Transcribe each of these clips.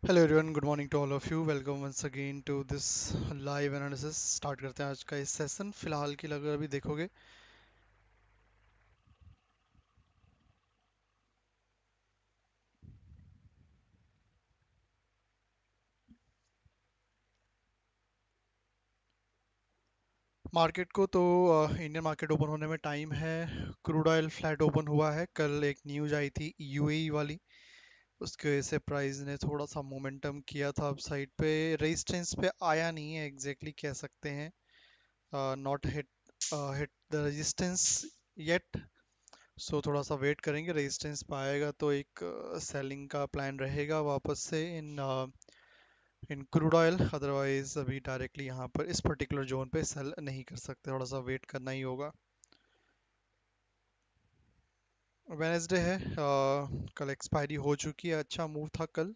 Hello everyone, good morning to all of you. Welcome once again to this live analysis. Start करते हैं आज का इस session. फिलहाल की अगर अभी देखोगे, मार्केट को तो इंडियन मार्केट ओपन होने में टाइम है। क्रूड ऑयल फ्लैट ओपन हुआ है। कल एक न्यूज आई थी यूएई वाली, उसकी वजह से प्राइस ने थोड़ा सा मोमेंटम किया था। अब साइड पे रेजिस्टेंस पे आया नहीं है, एग्जैक्टली कह सकते हैं। Not hit hit the resistance yet. So थोड़ा सा वेट करेंगे, रेजिस्टेंस पे आएगा तो एक सेलिंग का प्लान रहेगा वापस से इन क्रूड ऑयल। अदरवाइज अभी डायरेक्टली यहाँ पर इस पर्टिकुलर जोन पे सेल नहीं कर सकते, थोड़ा सा वेट करना ही होगा। वेनेसडे है, कल एक्सपायरी हो चुकी है। अच्छा मूव था कल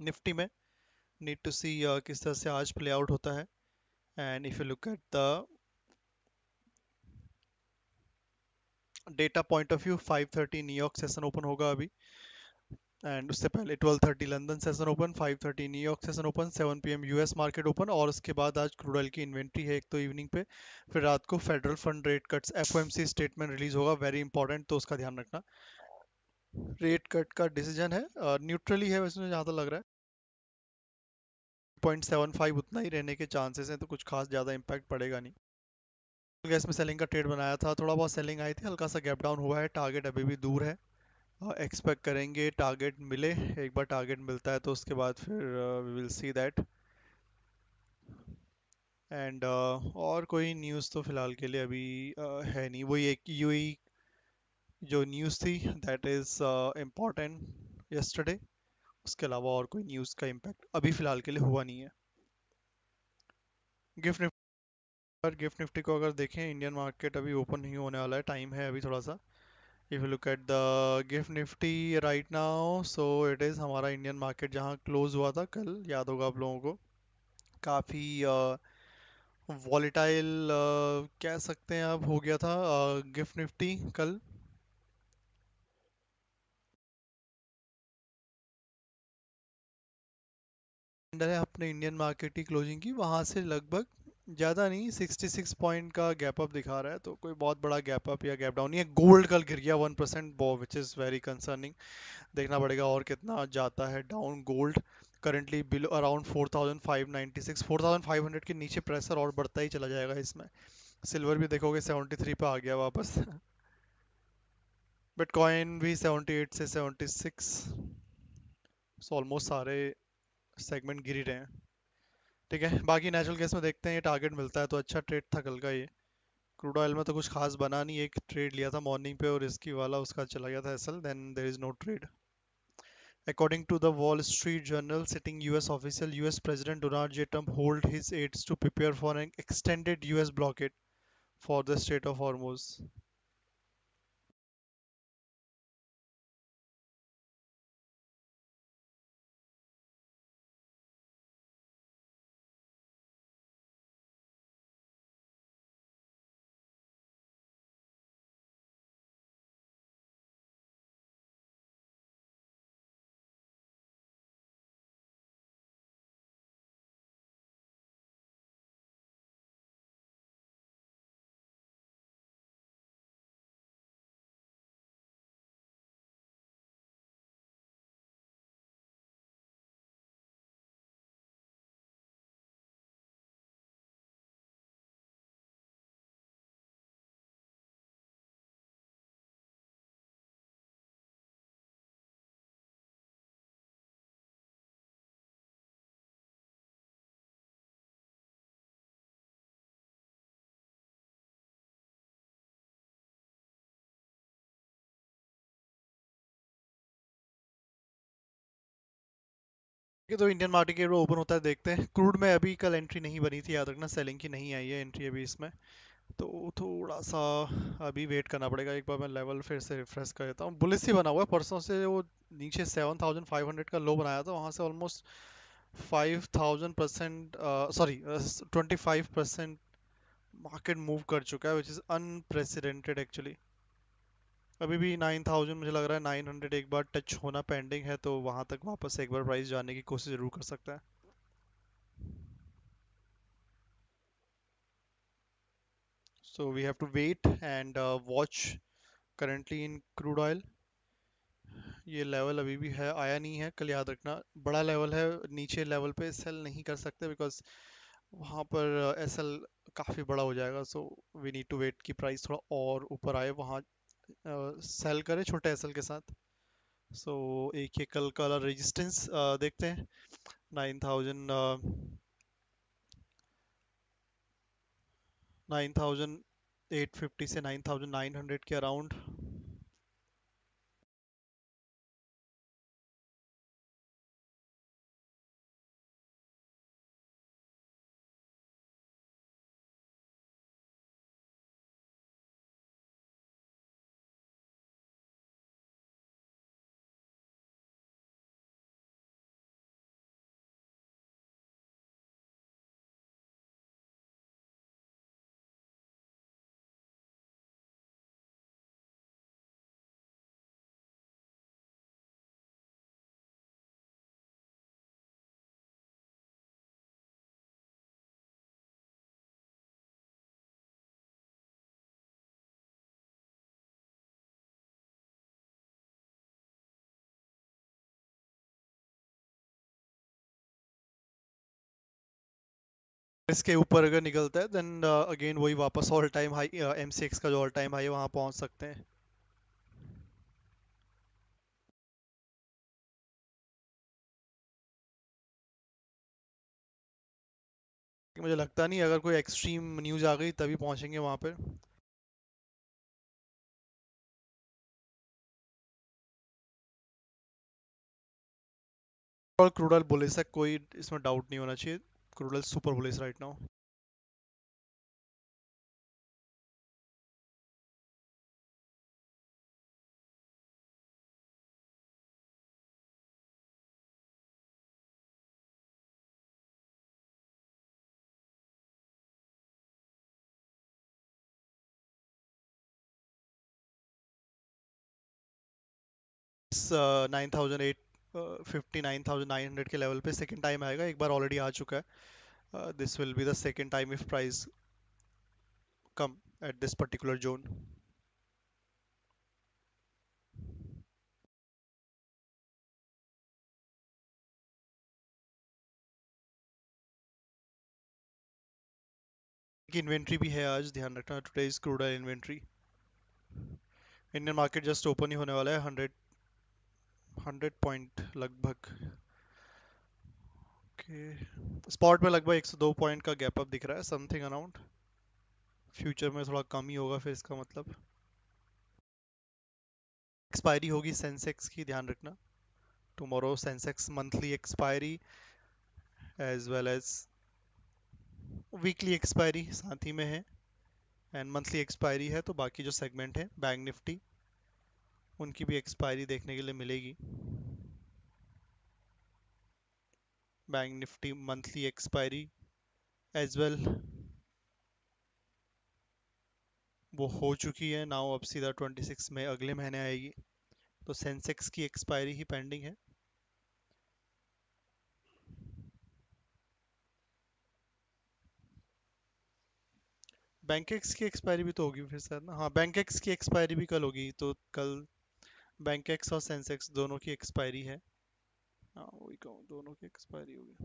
निफ्टी में। नीड टू सी किस तरह से आज प्ले आउट होता है। And if you look at the data point of view, 5:30 New York session open होगा अभी। एंड उससे पहले 12:30 London session open, 5:30 New York session open, 7 PM US market open. और उसके बाद आज क्रूड ऑयल की इन्वेंट्री है एक तो इवनिंग पे। फिर रात को federal fund rate cuts FOMC statement release होगा, वेरी इंपॉर्टेंट, तो उसका ध्यान रखना। रेट कट का डिसीजन है न्यूट्रली है वैसे, जहाँ तक लग रहा है 0.75 उतना ही रहने के चांसेस हैं, तो कुछ खास ज़्यादा इम्पैक्ट पड़ेगा नहीं। गैस में सेलिंग का ट्रेड बनाया था, थोड़ा बहुत सेलिंग आई थी, हल्का सा गैप डाउन हुआ है। टारगेट अभी भी दूर है। एक्सपेक्ट करेंगे टारगेट मिले। एक बार टारगेट मिलता है तो उसके बाद फिर we will see that. And और कोई न्यूज़ तो फिलहाल के लिए अभी है नहीं। वही एक यूएई जो न्यूज़ थी, दैट इज़ इम्पोर्टेंट यस्टरडे। उसके अलावा और कोई न्यूज़ का इम्पैक्ट अभी फिलहाल के लिए हुआ नहीं है। गिफ्ट निफ्टी पर, गिफ्ट निफ्टी को अगर देखें, इंडियन मार्केट अभी ओपन नहीं होने वाला है, टाइम है अभी थोड़ा सा। If you look at the gift Nifty right now, so it is हमारा इंडियन मार्केट जहाँ क्लोज हुआ था कल, याद होगा आप लोगों को। काफ़ी वॉलेटाइल कह सकते हैं अब हो गया था गिफ्ट निफ्टी कल। अंडर है अपने इंडियन मार्केट की क्लोजिंग की, वहां से लगभग ज़्यादा नहीं, 66 पॉइंट का गैप अप दिखा रहा है, तो कोई बहुत बड़ा गैप अप या गैप डाउन नहीं है। गोल्ड कल गिर गया 1%, बो विच इज़ वेरी कंसर्निंग। देखना पड़ेगा और कितना जाता है down gold. Currently below around 4596, 4500 के नीचे प्रेशर और बढ़ता ही चला जाएगा इसमें। सिल्वर भी देखोगे 73 पे आ गया वापस। बिटकॉइन भी 78 से 76, ऑलमोस्ट सारे सेगमेंट गिर ही रहे हैं। ठीक है, बाकी नेचुरल गैस में देखते हैं, ये टारगेट मिलता है तो अच्छा ट्रेड था कल का ये। क्रूड ऑयल में तो कुछ खास बना नहीं, एक ट्रेड लिया था मॉर्निंग पे और रिस्की वाला उसका चला गया था SL, then there is no trade. According to the Wall Street Journal, sitting US official US President Donald J. Trump hold his aides to prepare for an extended US blockade for the Strait of Hormuz. ये तो Indian market के open होता है, देखते हैं। Crude में अभी कल एंट्री नहीं बनी थी, याद रखना, सेलिंग की नहीं आई है एंट्री अभी इसमें। तो थोड़ा सा अभी वेट करना पड़ेगा। एक बार मैं लेवल फिर से रिफ्रेश कर देता हूँ। बुलिश ही बना हुआ है परसों से, वो नीचे 7500 का लो बनाया था, वहां से ऑलमोस्ट 5000%, सॉरी 25% मार्केट मूव कर चुका है, विच इज़ अनप्रेसिडेंटेड एक्चुअली। अभी भी 9000 मुझे लग रहा है 900 एक बार टच होना पेंडिंग है, तो वहां तक वापस एक बार प्राइस जाने की कोशिश जरूर कर सकता है। So we have to wait and watch currently in crude oil. ये लेवल अभी भी है, आया नहीं है, कल याद रखना बड़ा लेवल है। नीचे लेवल पे सेल नहीं कर सकते बिकॉज वहाँ पर एसएल काफ़ी बड़ा हो जाएगा। So we need to wait कि प्राइस थोड़ा और ऊपर आए, वहाँ सेल करे छोटे एसएल के साथ। सो एक ये कल का रेजिस्टेंस देखते हैं 9000, 9850 से 9900 के अराउंड। इसके ऊपर अगर निकलता है देन अगेन वही वापस ऑल टाइम हाई, एमसीएक्स का जो ऑल टाइम हाई है वहाँ पहुँच सकते हैं। मुझे लगता नहीं, अगर कोई एक्सट्रीम न्यूज़ आ गई तभी पहुंचेंगे वहां पे। और क्रूडल बुलिस है, कोई इसमें डाउट नहीं होना चाहिए। क्रूडल सुपर बुलिस राइट नाउ। इस 9900 के लेवल पे सेकंड टाइम आएगा, एक बार ऑलरेडी आ चुका है। This will be the second time if price come at this particular zone. की इन्वेंट्री भी है आज, ध्यान रखना, today is crude inventory. Indian market just open ही होने वाला है, 100 पॉइंट लगभग के स्पॉट में लगभग 102 पॉइंट का गैप अप दिख रहा है, समथिंग अराउंड। फ्यूचर में थोड़ा कम ही होगा फिर इसका मतलब। एक्सपायरी होगी सेंसेक्स की, ध्यान रखना। Tomorrow Sensex monthly expiry as well as weekly expiry साथ ही में है। एंड मंथली एक्सपायरी है तो बाकी जो सेगमेंट है बैंक निफ्टी, उनकी भी एक्सपायरी देखने के लिए मिलेगी। Bank Nifty monthly expiry as well वो हो चुकी है नाउ, अब सीधा 26 में अगले महीने आएगी। तो सेंसेक्स की एक्सपायरी ही पेंडिंग है। बैंकेक्स की एक्सपायरी भी तो होगी फिर शायद ना, हाँ बैंकेक्स की एक्सपायरी भी कल होगी, तो कल बैंकेक्स और सेंसेक्स दोनों की एक्सपायरी है। हाँ वही कहूँ, दोनों की एक्सपायरी होगी।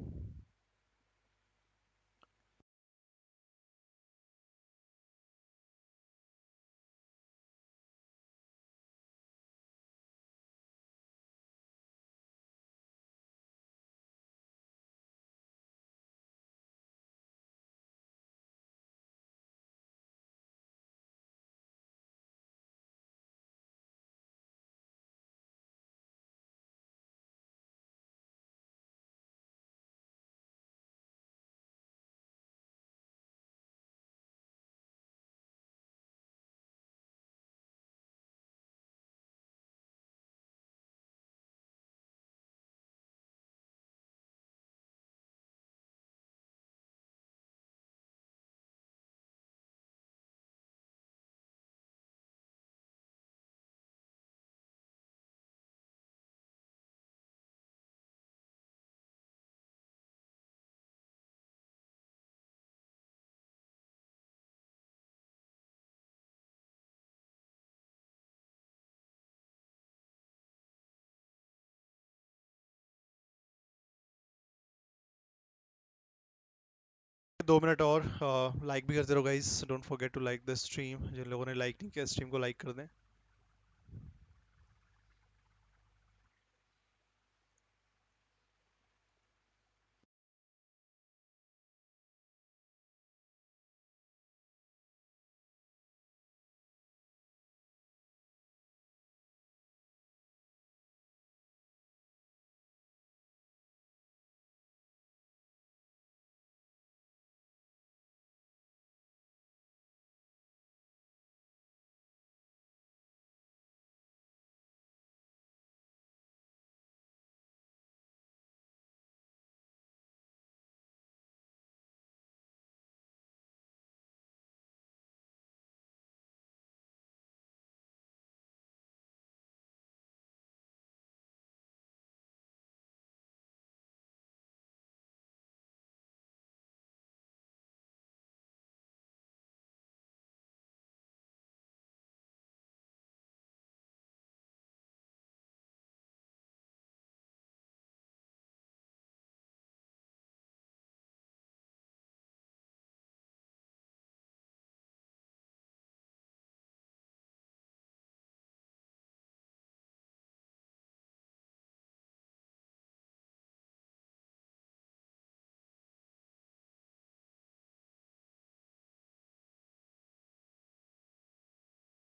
2 मिनट और लाइक भी करते रहो guys, don't forget to like the stream. जिन लोगों ने लाइक नहीं किया स्ट्रीम को लाइक कर दें।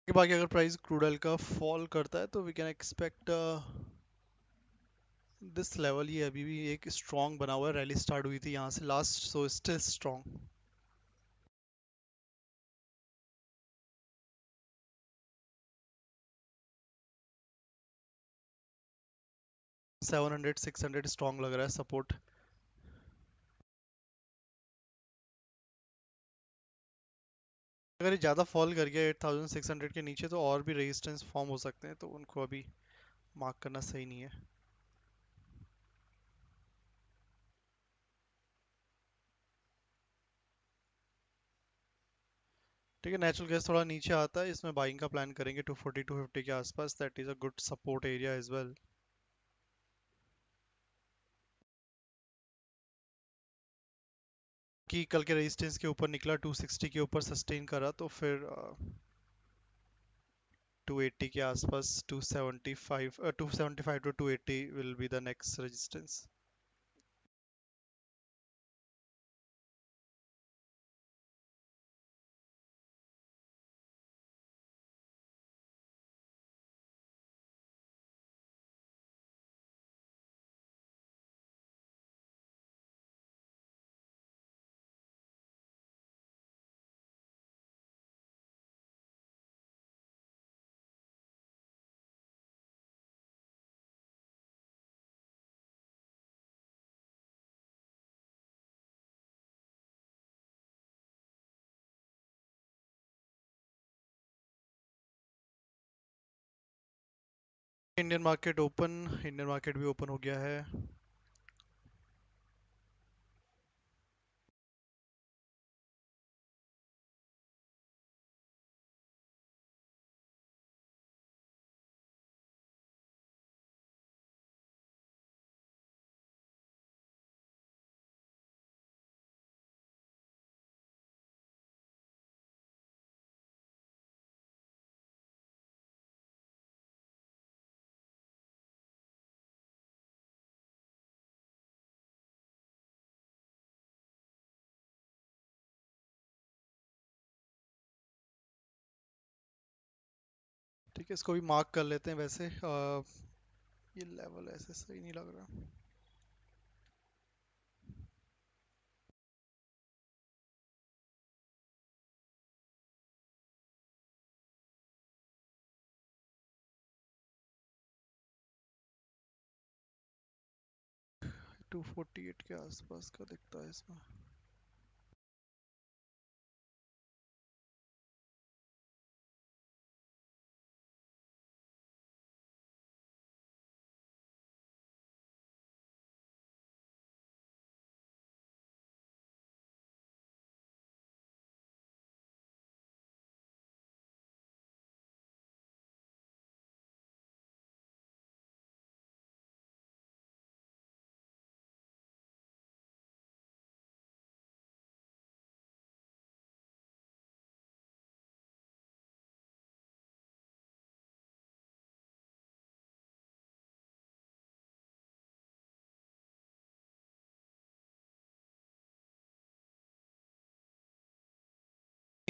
बाकी अगर प्राइस क्रूड ऑयल का फॉल करता है तो we can expect this level. ये अभी भी एक स्ट्रॉन्ग बना हुआ है, रैली स्टार्ट हुई थी यहाँ से last, so still strong. 700 600 strong लग रहा है सपोर्ट। अगर ये ज़्यादा फॉल कर गया 8600 के नीचे तो और भी रेजिस्टेंस फॉर्म हो सकते हैं, तो उनको अभी मार्क करना सही नहीं है। ठीक है, नेचुरल गैस थोड़ा नीचे आता है, इसमें बाइंग का प्लान करेंगे 240 250 के आसपास। That is a good support area as well. कि कल के रेजिस्टेंस के ऊपर निकला 260 के ऊपर सस्टेन करा, तो फिर 280 के आसपास 275 to 280 will be the next resistance. Indian market open, Indian market भी ओपन हो गया है। ठीक है, इसको भी मार्क कर लेते हैं। वैसे ये लेवल ऐसे सही नहीं लग रहा। 248 के आसपास का दिखता है इसमें।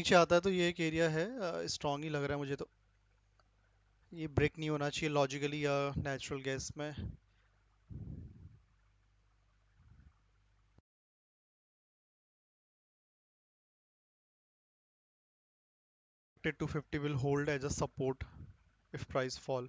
नीचे आता है तो ये एक एरिया है, स्ट्रांग ही लग रहा है मुझे तो। ये ब्रेक नहीं होना चाहिए लॉजिकली या नेचुरल गैस में। 250 will hold as a support if price fall.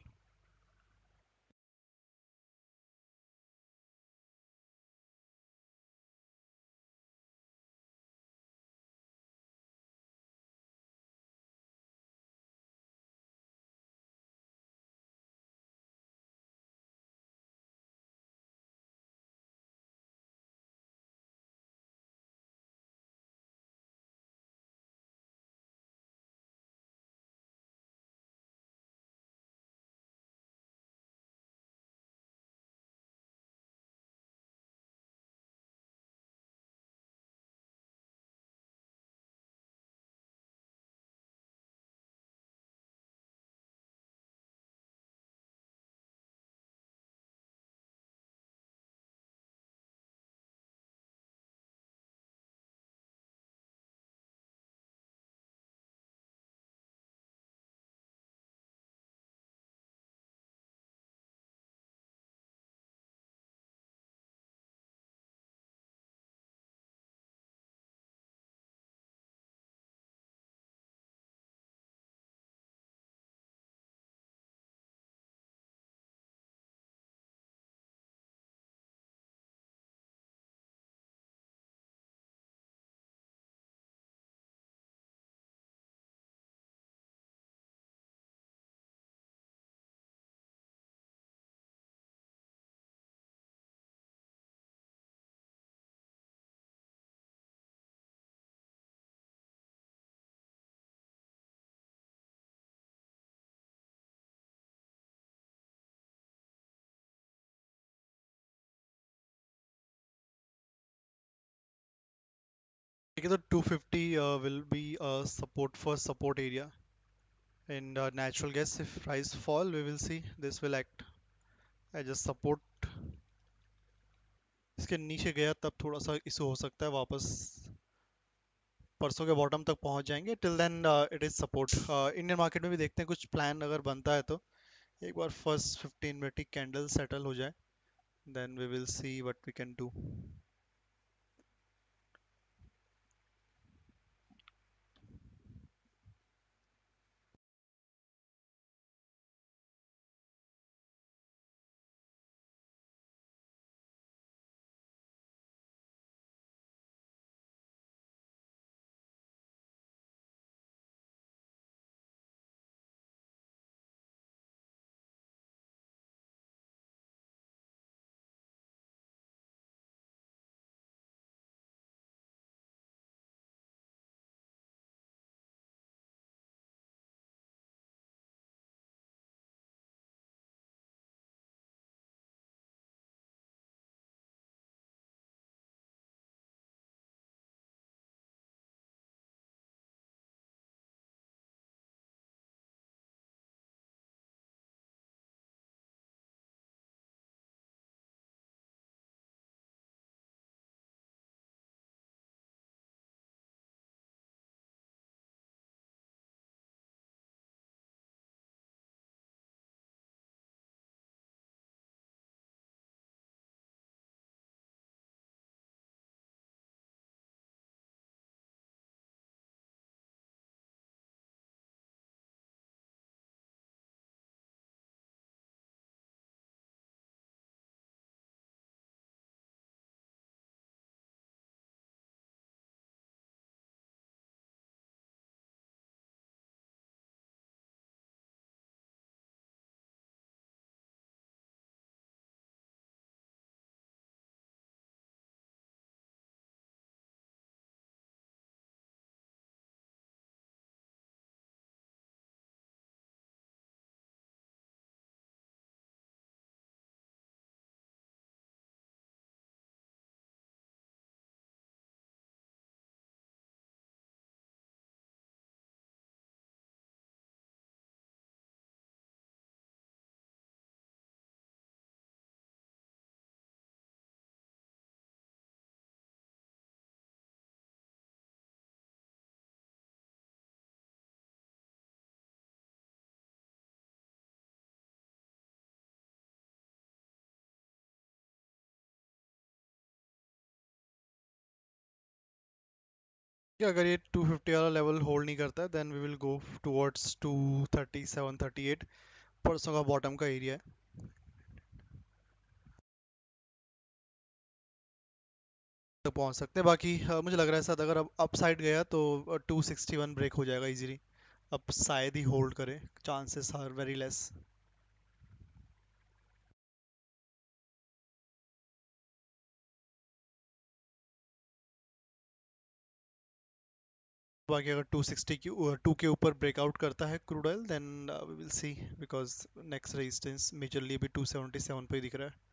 Okay, the 250 will be a support for support area. And natural gas, if price fall, we will see this will act as a support. इसके नीचे गया तब थोड़ा सा issue हो सकता है, वापस परसों के बॉटम तक पहुंच जाएंगे। Till then it is support. Indian market में भी देखते हैं कुछ प्लान अगर बनता है तो एक बार फर्स्ट 15 मिनट की कैंडल सेटल हो जाए, then we will see what we can do. कि अगर ये 250 वाला लेवल होल्ड नहीं करता है then we will go towards 237 38 परसों का बॉटम का एरिया है। तो पहुंच सकते हैं बाकी मुझे लग रहा है शायद अगर अब अप साइड गया तो 261 ब्रेक हो जाएगा इजीली। अब शायद ही होल्ड करे, चांसेस आर वेरी लेस। बाकी अगर 260 की 2 के ऊपर ब्रेकआउट करता है crude oil then we will see, because next resistance majorly भी 277 पे ही दिख रहा है।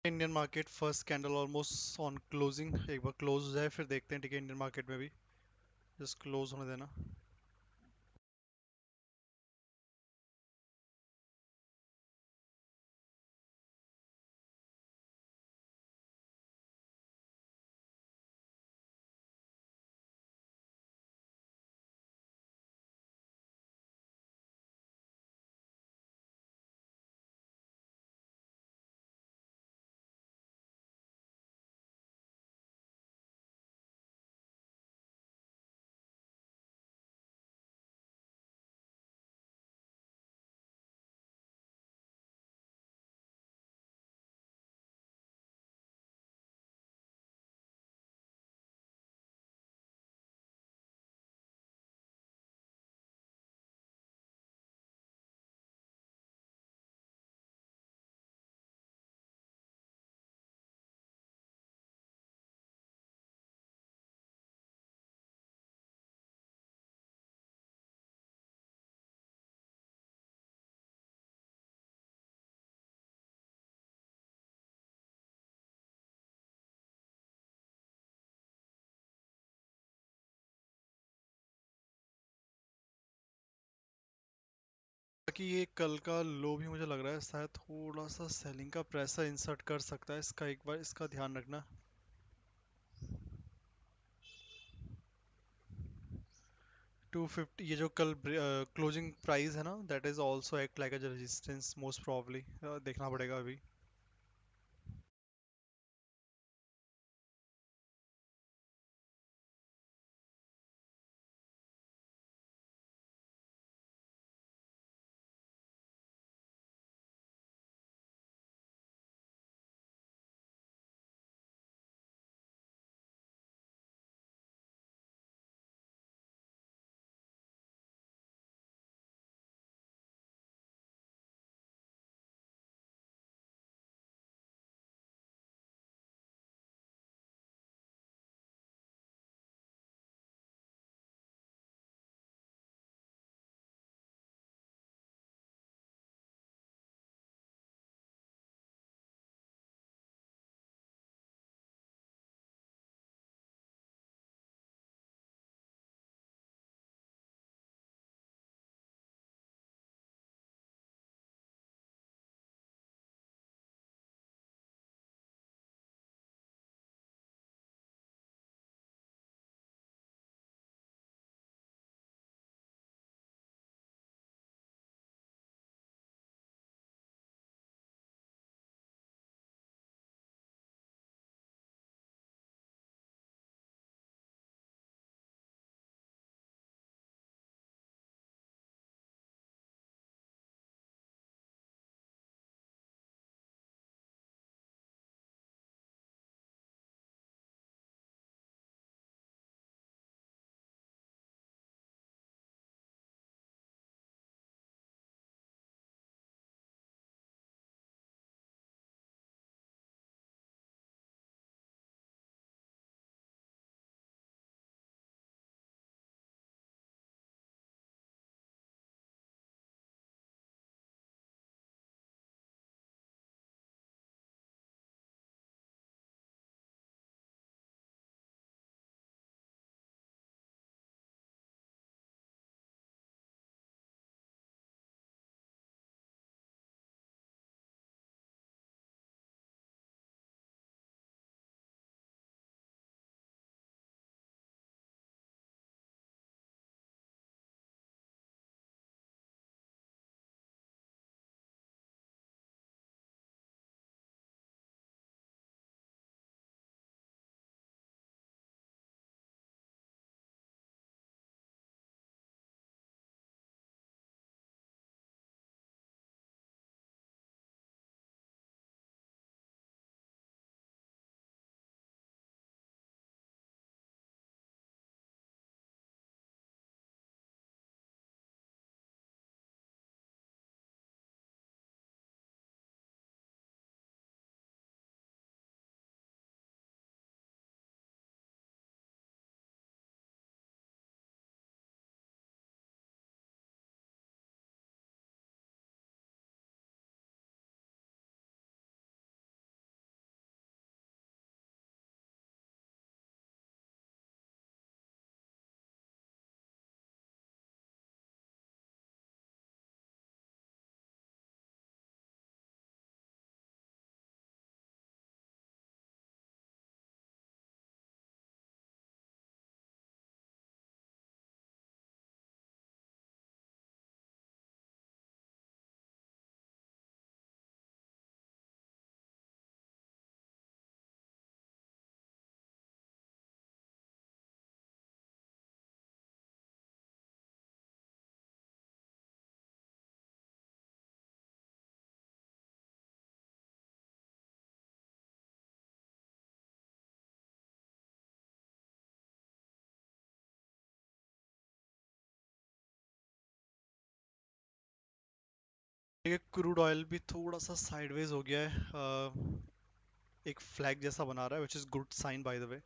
Indian market first candle almost on closing, एक बार क्लोज हो जाए फिर देखते हैं, ठीक है। इंडियन मार्केट में भी जस्ट क्लोज होने देना। कि ये कल का लो भी मुझे लग रहा है शायद थोड़ा सा सेलिंग का प्रेशर इंसर्ट कर सकता है, इसका एक बार इसका ध्यान रखना। 250 ये जो कल क्लोजिंग प्राइस है ना, that is also act like a resistance most probably, देखना पड़ेगा अभी। ये क्रूड ऑयल भी थोड़ा सा साइडवेज हो गया है, एक फ्लैग जैसा बना रहा है, which is good sign by the way.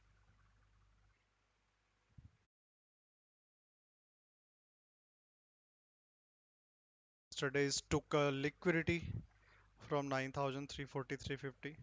Yesterday's took a liquidity from 9,340, 350.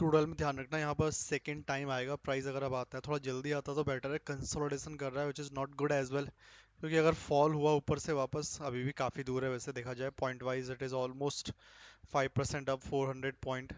Crude oil में ध्यान रखना, यहाँ पर सेकंड टाइम आएगा प्राइस, अगर अब आता है थोड़ा जल्दी आता तो बेटर है। कंसोलिडेशन कर रहा है which is not good as well, क्योंकि अगर फॉल हुआ ऊपर से वापस, अभी भी काफ़ी दूर है वैसे देखा जाए, point wise it is almost 5% up 400 point.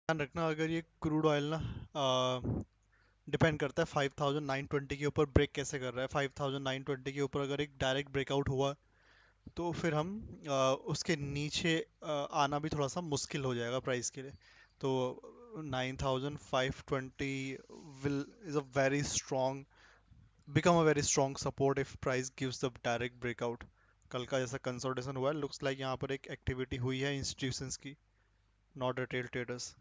ध्यान रखना, अगर ये क्रूड ऑयल ना डिपेंड करता है 5920 के ऊपर ब्रेक कैसे कर रहा है। 5920 के ऊपर अगर एक डायरेक्ट ब्रेकआउट हुआ तो फिर हम उसके नीचे आना भी थोड़ा सा मुश्किल हो जाएगा प्राइस के लिए। तो 9520 will is a very strong, become a very strong support if price gives the direct breakout। कल का जैसा कंसोलिडेशन हुआ है, लुक्स लाइक यहाँ पर एक एक्टिविटी हुई है इंस्टीट्यूशंस की, not retail traders.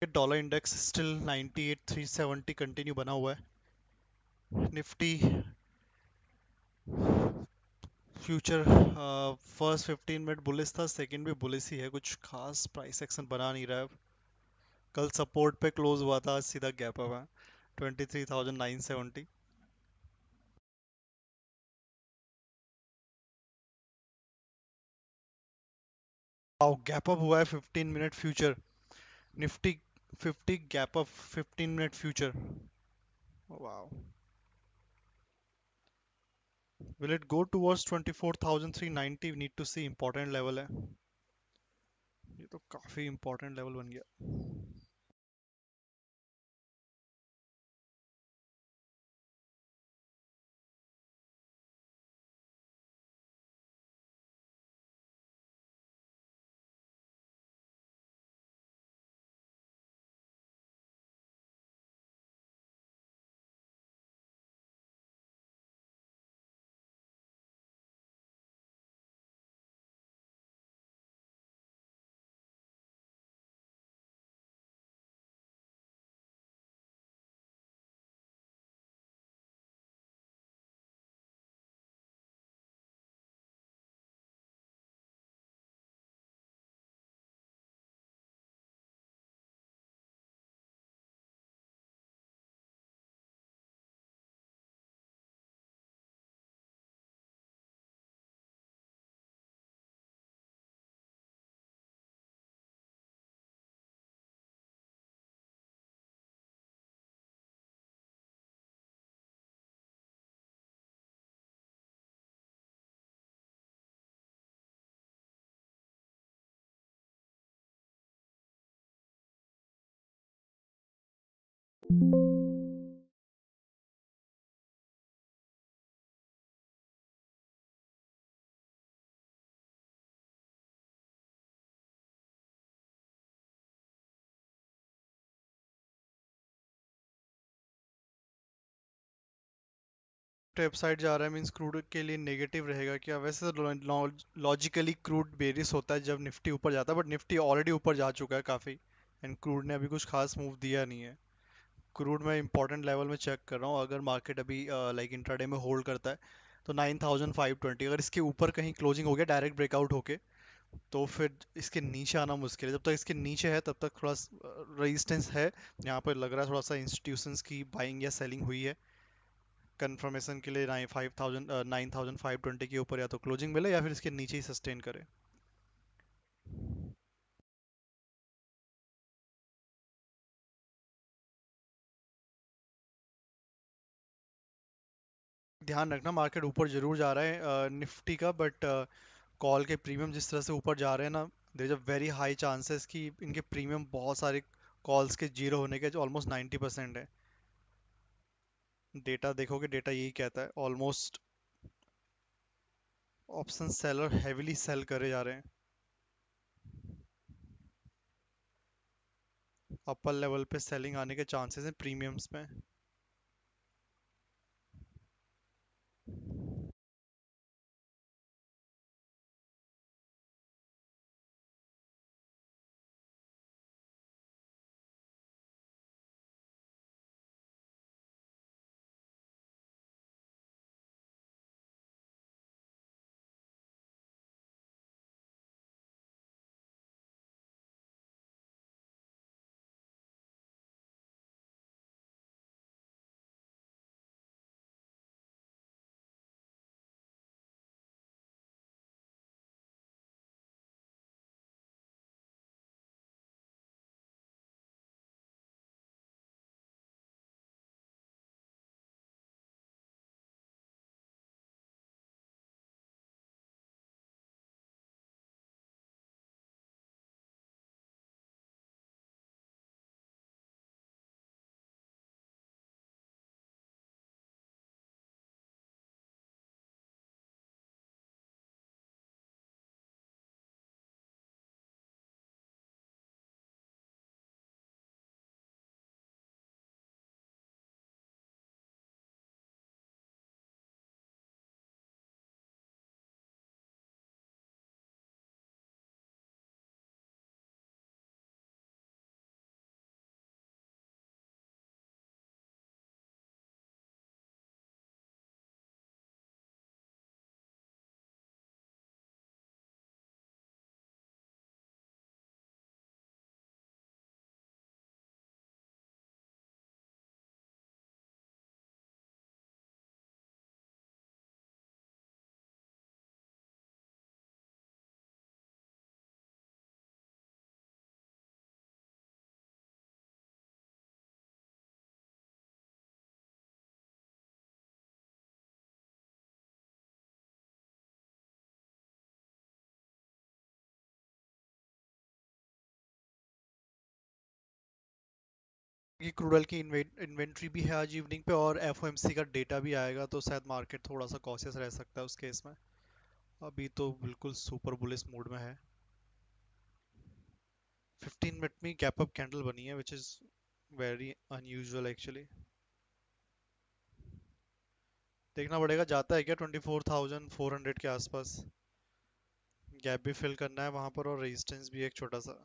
Dollar index still 98,370 continue बना हुआ है। Nifty future first 15 minute bullish था, सेकंड भी बुलिश ही है, कुछ खास प्राइस एक्शन बना नहीं रहा है। कल सपोर्ट पे क्लोज हुआ था, आज सीधा गैप अप है 23,970। आओ गैप अप हुआ है 15 minute future. Nifty 50 gap up 15 minute future. Wow. Will it go towards 24,390? Need to see, important level है ये तो, काफी इंपॉर्टेंट लेवल बन गया। टेप साइड जा रहा है मींस क्रूड के लिए नेगेटिव रहेगा क्या? वैसे तो लॉजिकली क्रूड बेरिस होता है जब निफ्टी ऊपर जाता है, बट निफ्टी ऑलरेडी ऊपर जा चुका है काफी, एंड क्रूड ने अभी कुछ खास मूव दिया नहीं है। क्रूड में इंपॉर्टेंट लेवल में चेक कर रहा हूँ, अगर मार्केट अभी लाइक इंट्राडे में होल्ड करता है तो 9,520, अगर इसके ऊपर कहीं क्लोजिंग हो गया डायरेक्ट ब्रेकआउट होके, तो फिर इसके नीचे आना मुश्किल है। जब तक इसके नीचे है तब तक थोड़ा रेजिस्टेंस है। यहाँ पर लग रहा है थोड़ा सा इंस्टीट्यूशंस की बाइंग या सेलिंग हुई है। कंफर्मेशन के लिए 9,520 के ऊपर या तो क्लोजिंग मिले या फिर इसके नीचे ही सस्टेन करे। ध्यान रखना मार्केट ऊपर जरूर जा रहा है निफ्टी का, बट कॉल के प्रीमियम जिस तरह से ऊपर जा रहे हैं ना, there is a very high chances कि इनके प्रीमियम बहुत सारे कॉल्स के जीरो होने के ऑलमोस्ट 90% है। डेटा देखोगे, डेटा यही कहता है almost option seller heavily sell करे जा रहे हैं। अपर लेवल पे सेलिंग आने के चांसेस हैं प्रीमियम्स में। बाकी क्रूड ऑयल की इन्वेंट्री भी है आज इवनिंग पे, और एफओएमसी का डेटा भी आएगा, तो शायद मार्केट थोड़ा सा कॉशियस रह सकता है उस केस में। अभी तो बिल्कुल सुपर बुलिश मूड में है। 15 मिनट में गैप अप कैंडल बनी है, which is very unusual actually. देखना पड़ेगा जाता है क्या 24,400 के आसपास। गैप भी फिल करना है वहां पर, और रेजिस्टेंस भी एक छोटा सा।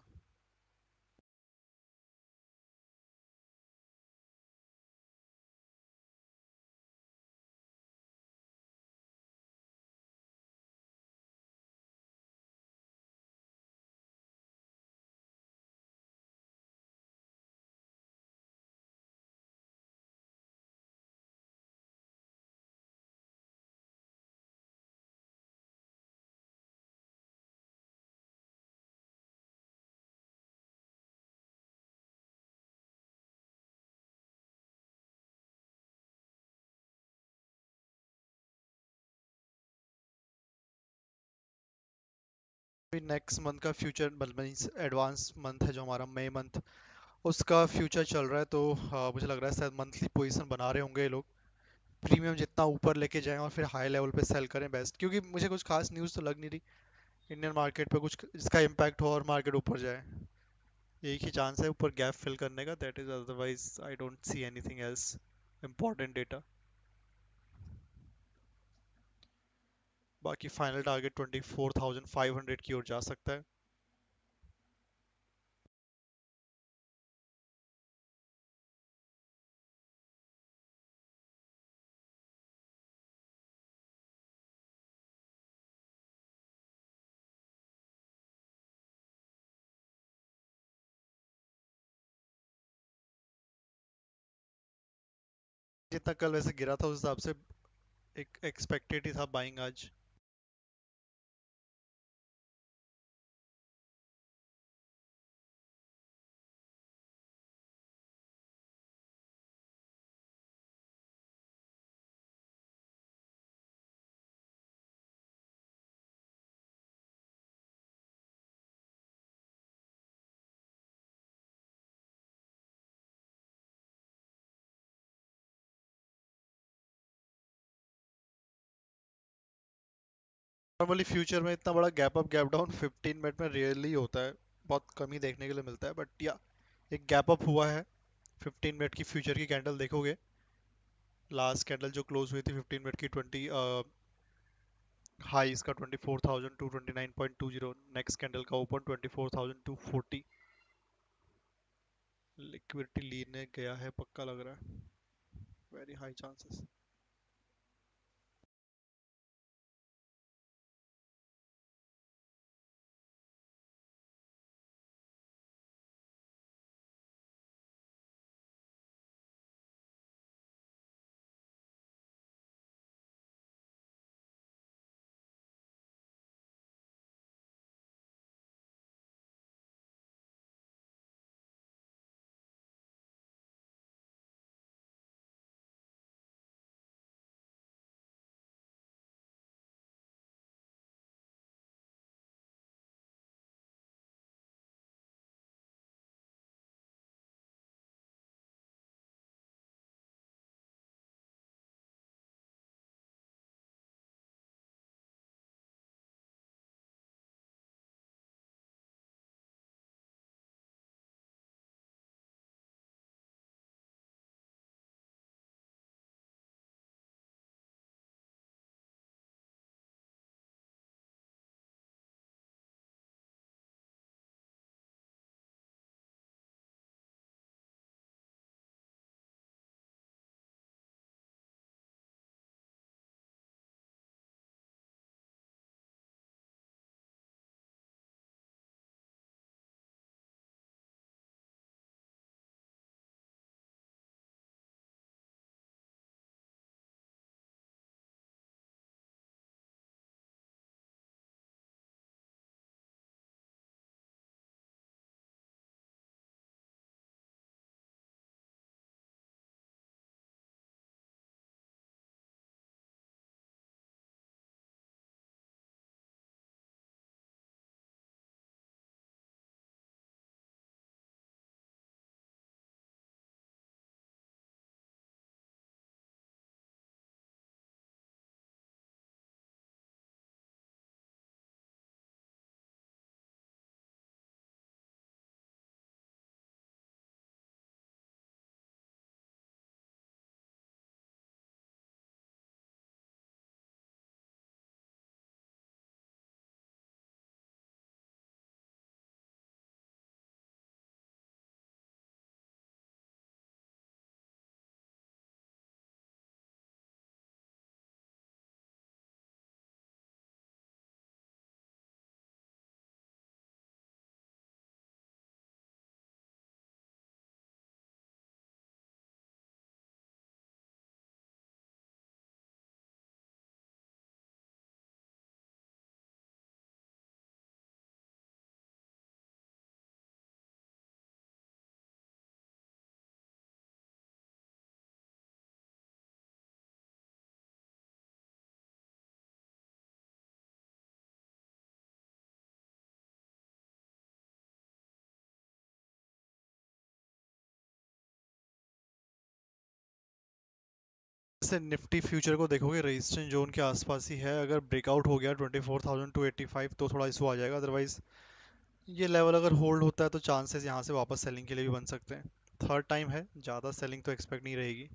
नेक्स्ट मंथ का फ्यूचर मतलब एडवांस मंथ है जो हमारा मई मंथ, उसका फ्यूचर चल रहा है, तो मुझे लग रहा है शायद मंथली पोजीशन बना रहे होंगे ये लोग। प्रीमियम जितना ऊपर लेके जाएं और फिर हाई लेवल पे सेल करें बेस्ट, क्योंकि मुझे कुछ खास न्यूज़ तो लग नहीं रही इंडियन मार्केट पे कुछ जिसका इम्पैक्ट हो और मार्केट ऊपर जाए। एक ही चांस है ऊपर गैप फिल करने का, that is, otherwise I don't see anything else important data. बाकी फाइनल टारगेट 24,500 की ओर जा सकता है। जितना कल वैसे गिरा था उस हिसाब से एक एक्सपेक्टेड ही था बाइंग आज। नॉर्मली फ्यूचर में इतना बड़ा gap up gap down 15 minute में रेयरली होता है, बहुत कम ही देखने के लिए मिलता है, बट या एक गैप अप हुआ है। 15 मिनट की फ्यूचर की कैंडल देखोगे, लास्ट कैंडल जो क्लोज हुई थी 15 मिनट की 20 हाई इसका 24,229.20, नेक्स्ट कैंडल का ओपन 24,240। लिक्विडिटी लेने गया है पक्का लग रहा है, वेरी हाई चांसेस। जैसे निफ्टी फ्यूचर को देखोगे रेजिस्टेंस जोन के आसपास ही है, अगर ब्रेकआउट हो गया 24,285 तो थोड़ा इशू आ जाएगा, अदरवाइज ये लेवल अगर होल्ड होता है तो चांसेस यहाँ से वापस सेलिंग के लिए भी बन सकते हैं। थर्ड टाइम है, ज़्यादा सेलिंग तो एक्सपेक्ट नहीं रहेगी।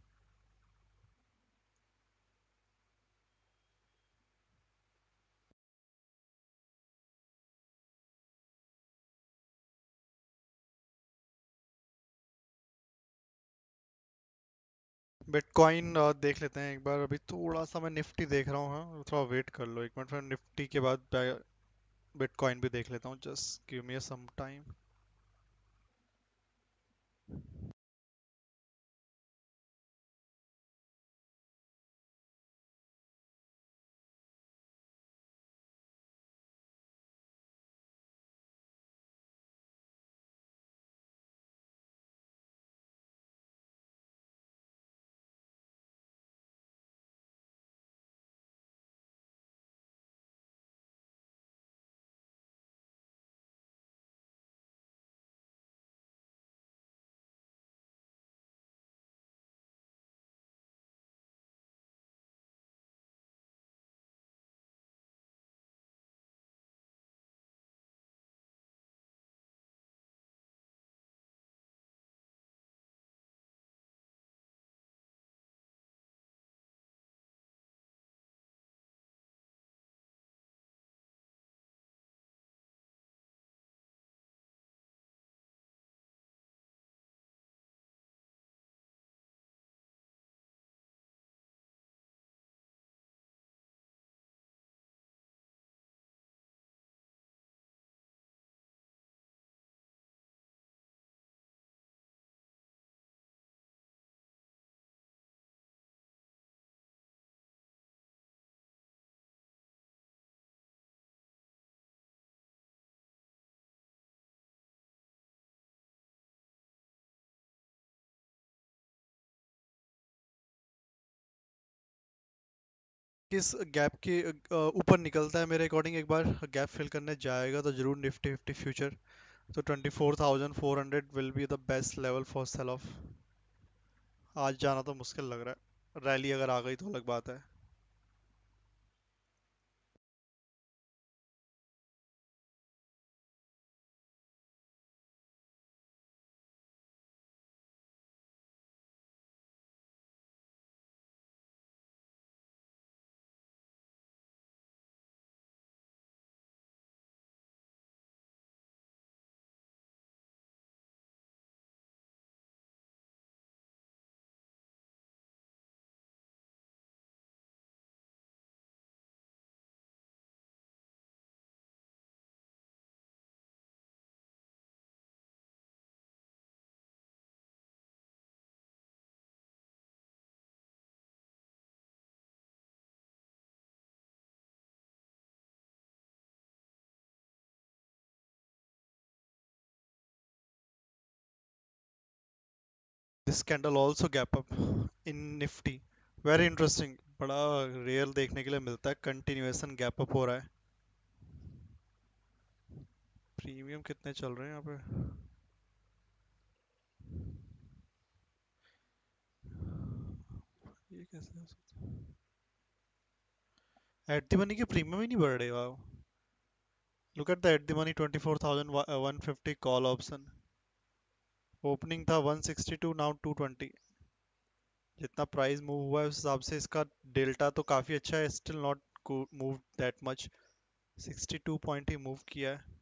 बिटकॉइन देख लेते हैं एक बार, अभी थोड़ा सा मैं निफ्टी देख रहा हूँ, हाँ थोड़ा वेट कर लो एक मिनट, फिर निफ्टी के बाद बिटकॉइन भी देख लेता हूँ, just give me some time. किस गैप के ऊपर निकलता है मेरे अकॉर्डिंग, एक बार गैप फिल करने जाएगा तो जरूर निफ्टी फिफ्टी फ्यूचर, तो 24,400 will be the best level for sale of. आज जाना तो मुश्किल लग रहा है, रैली अगर आ गई तो अलग बात है। This candle also gap up in Nifty, very interesting, बड़ा रेयर देखने के लिए मिलता है, कंटिन्यूएशन गैप अप हो रहा है। प्रीमियम कितने चल रहे हैं यहाँ पे? ये कैसे हो सकता है? एट द मनी के प्रीमियम ही नहीं बढ़ रहे, वाह। Look at the at the money 24,150 call option, opening था 162, नाउ 220। जितना प्राइस मूव हुआ है उस हिसाब से इसका डेल्टा तो काफी अच्छा है, still not move that much, 62 point he move किया है।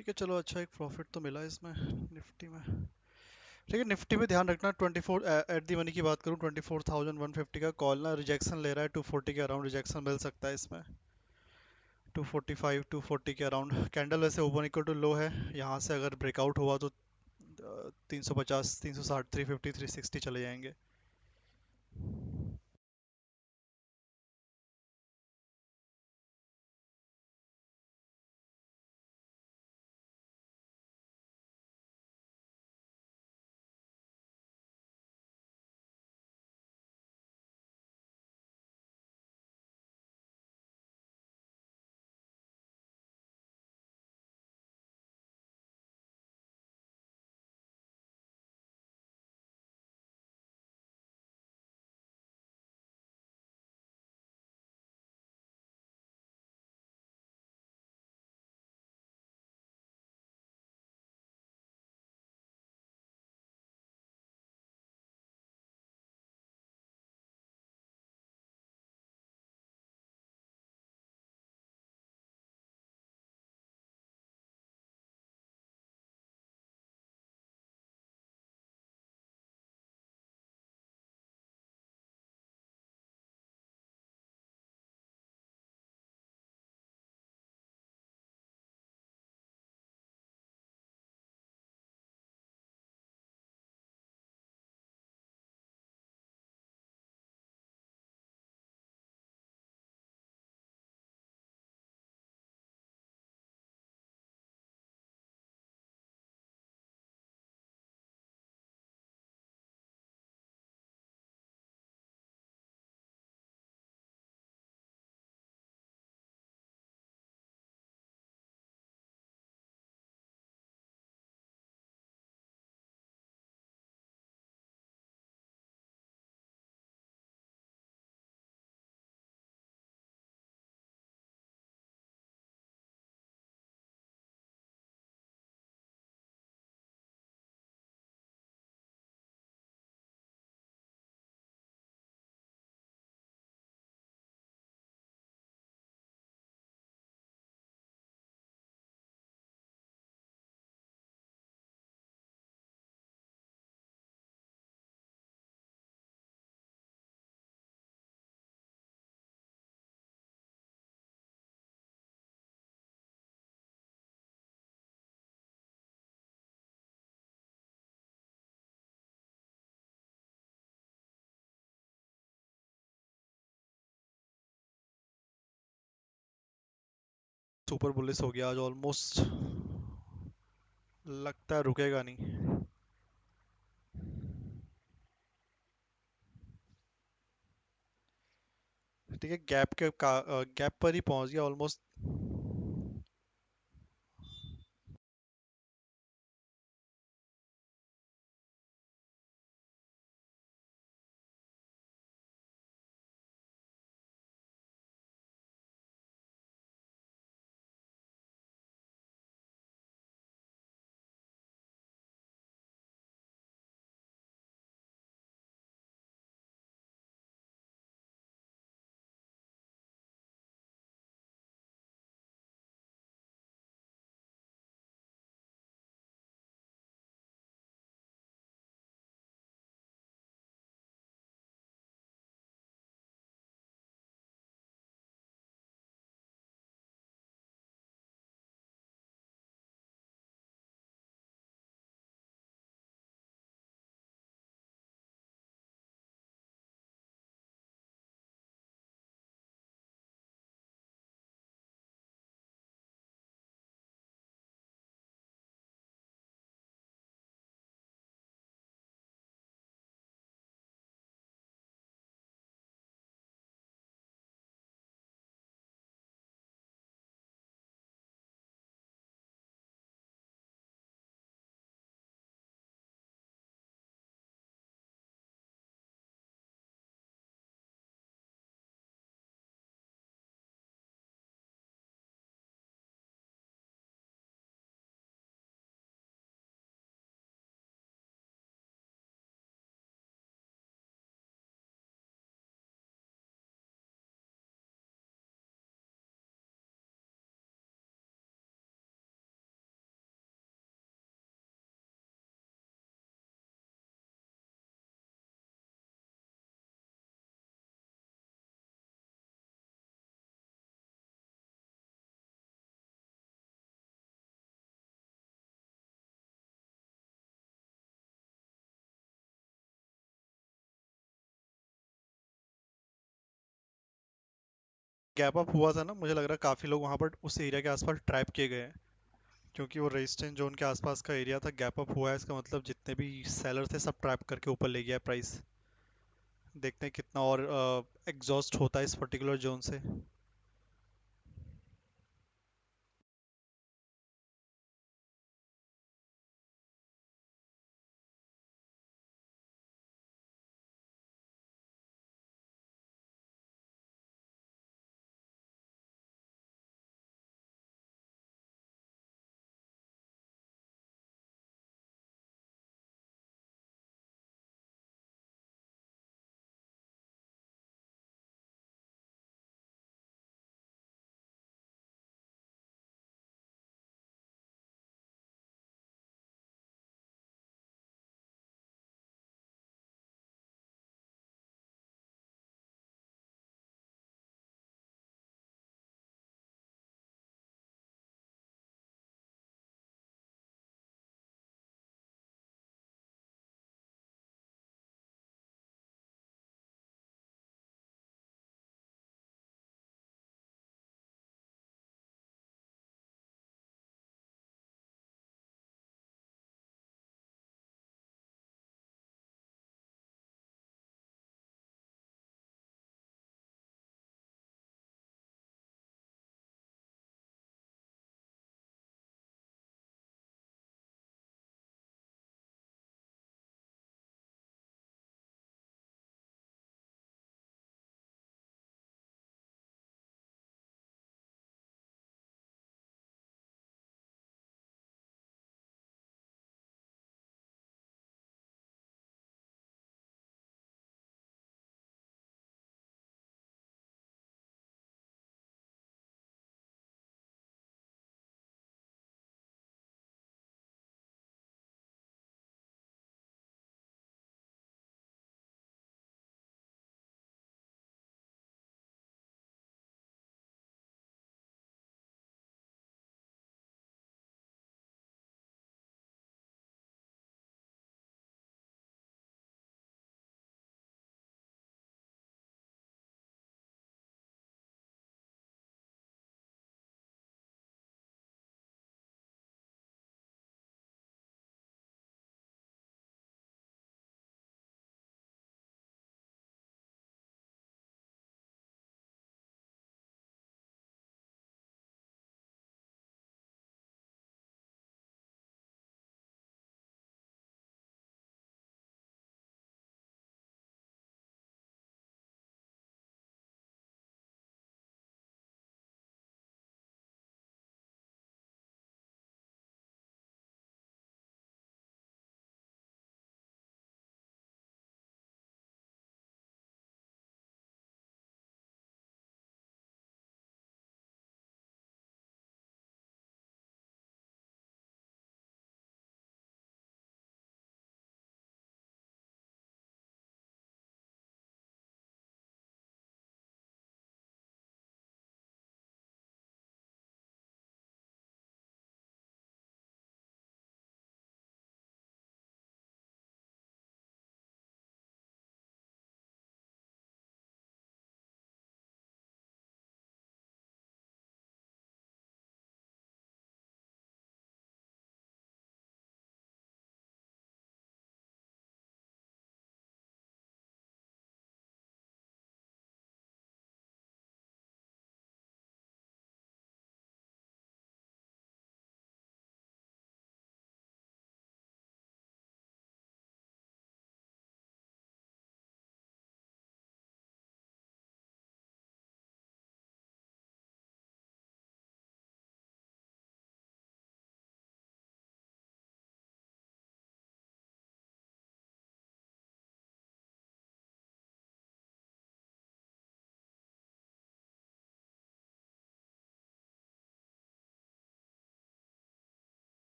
ठीक है चलो, अच्छा एक प्रॉफिट तो मिला इसमें निफ्टी में। ठीक है, निफ्टी में ध्यान रखना 24 एट दी मनी की बात करूँ, 24,150 का कॉल ना रिजेक्शन ले रहा है, 240 के अराउंड रिजेक्शन मिल सकता है इसमें। 245 240 के अराउंड कैंडल वैसे ओपन इक्वल टू लो है। यहाँ से अगर ब्रेकआउट हुआ तो 350 360 350 360 चले जाएंगे। सुपर बुलिश हो गया आज ऑलमोस्ट, लगता है रुकेगा नहीं। ठीक है, गैप पर ही पहुंच गया ऑलमोस्ट। गैप अप हुआ था ना, मुझे लग रहा है काफ़ी लोग वहाँ पर उस एरिया के आसपास ट्रैप किए गए हैं, क्योंकि वो रेजिस्टेंस जोन के आसपास का एरिया था। गैप अप हुआ है, इसका मतलब जितने भी सेलर थे सब ट्रैप करके ऊपर ले गया है प्राइस। देखते हैं कितना और एग्जॉस्ट होता है इस पर्टिकुलर जोन से।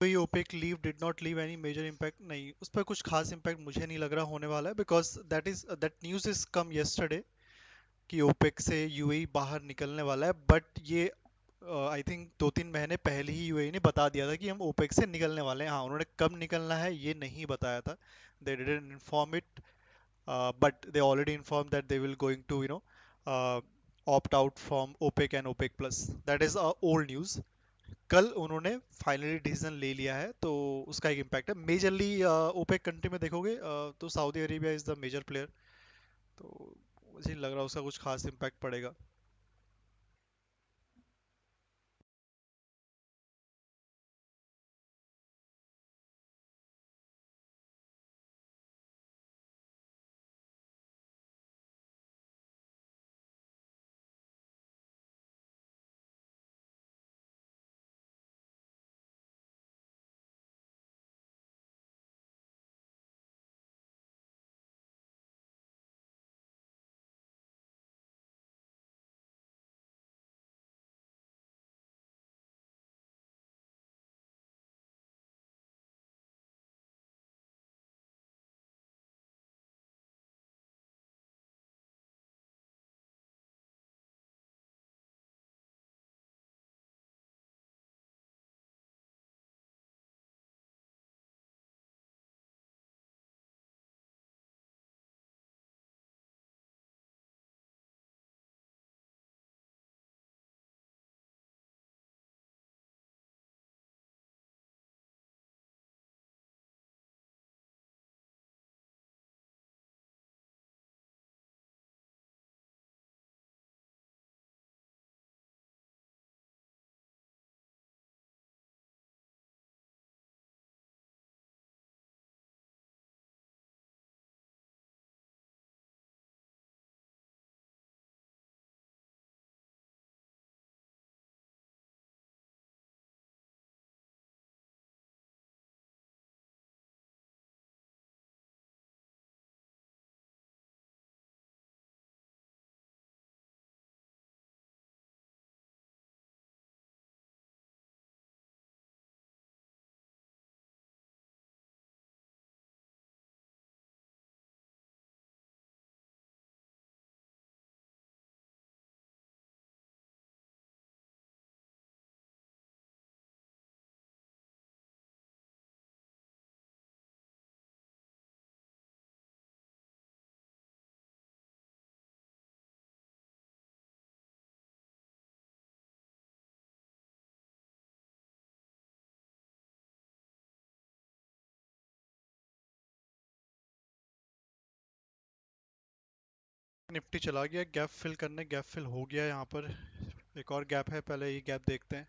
पे ही OPEC leave did not leave any major impact, नहीं उस पर कुछ खास इम्पैक्ट मुझे नहीं लग रहा होने वाला है, because that news is come yesterday कि ओपेक से यूएई बाहर निकलने वाला है। बट ये आई थिंक 2-3 महीने पहले ही यूएई ने बता दिया था कि हम ओपेक से निकलने वाले हैं। हाँ, उन्होंने कब निकलना है ये नहीं बताया था, they didn't inform it, but they already informed that they will going to opt out from OPEC and OPEC plus. That is old news. कल उन्होंने फाइनली डिसीजन ले लिया है, तो उसका एक इम्पैक्ट है मेजरली। ओपेक कंट्री में देखोगे तो Saudi Arabia is the major player, तो मुझे नहीं लग रहा उसका कुछ खास इम्पैक्ट पड़ेगा। निफ्टी चला गया गैप फिल करने, गैप फिल हो गया यहाँ पर। एक और गैप है, पहले ये गैप देखते हैं।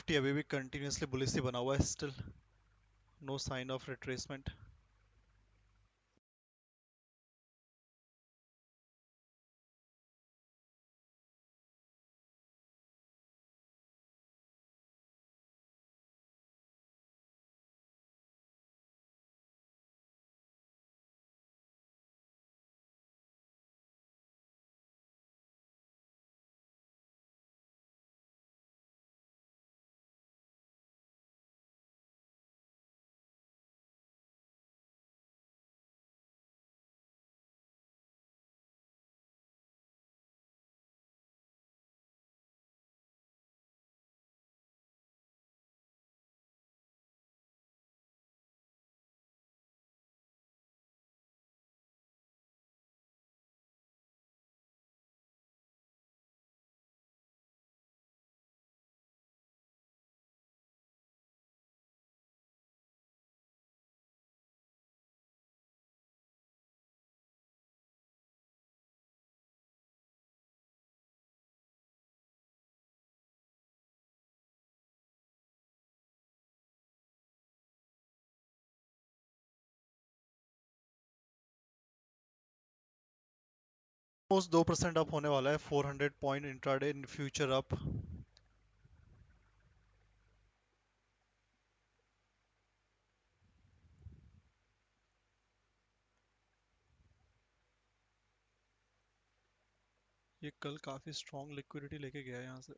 निफ्टी अभी भी कंटिन्यूसली बुलिश ही बना हुआ है still, no sign of retracement. Almost 2% up होने वाला है, 400 point intraday in future up. ये कल काफी स्ट्रॉन्ग लिक्विडिटी लेके गया है यहाँ से।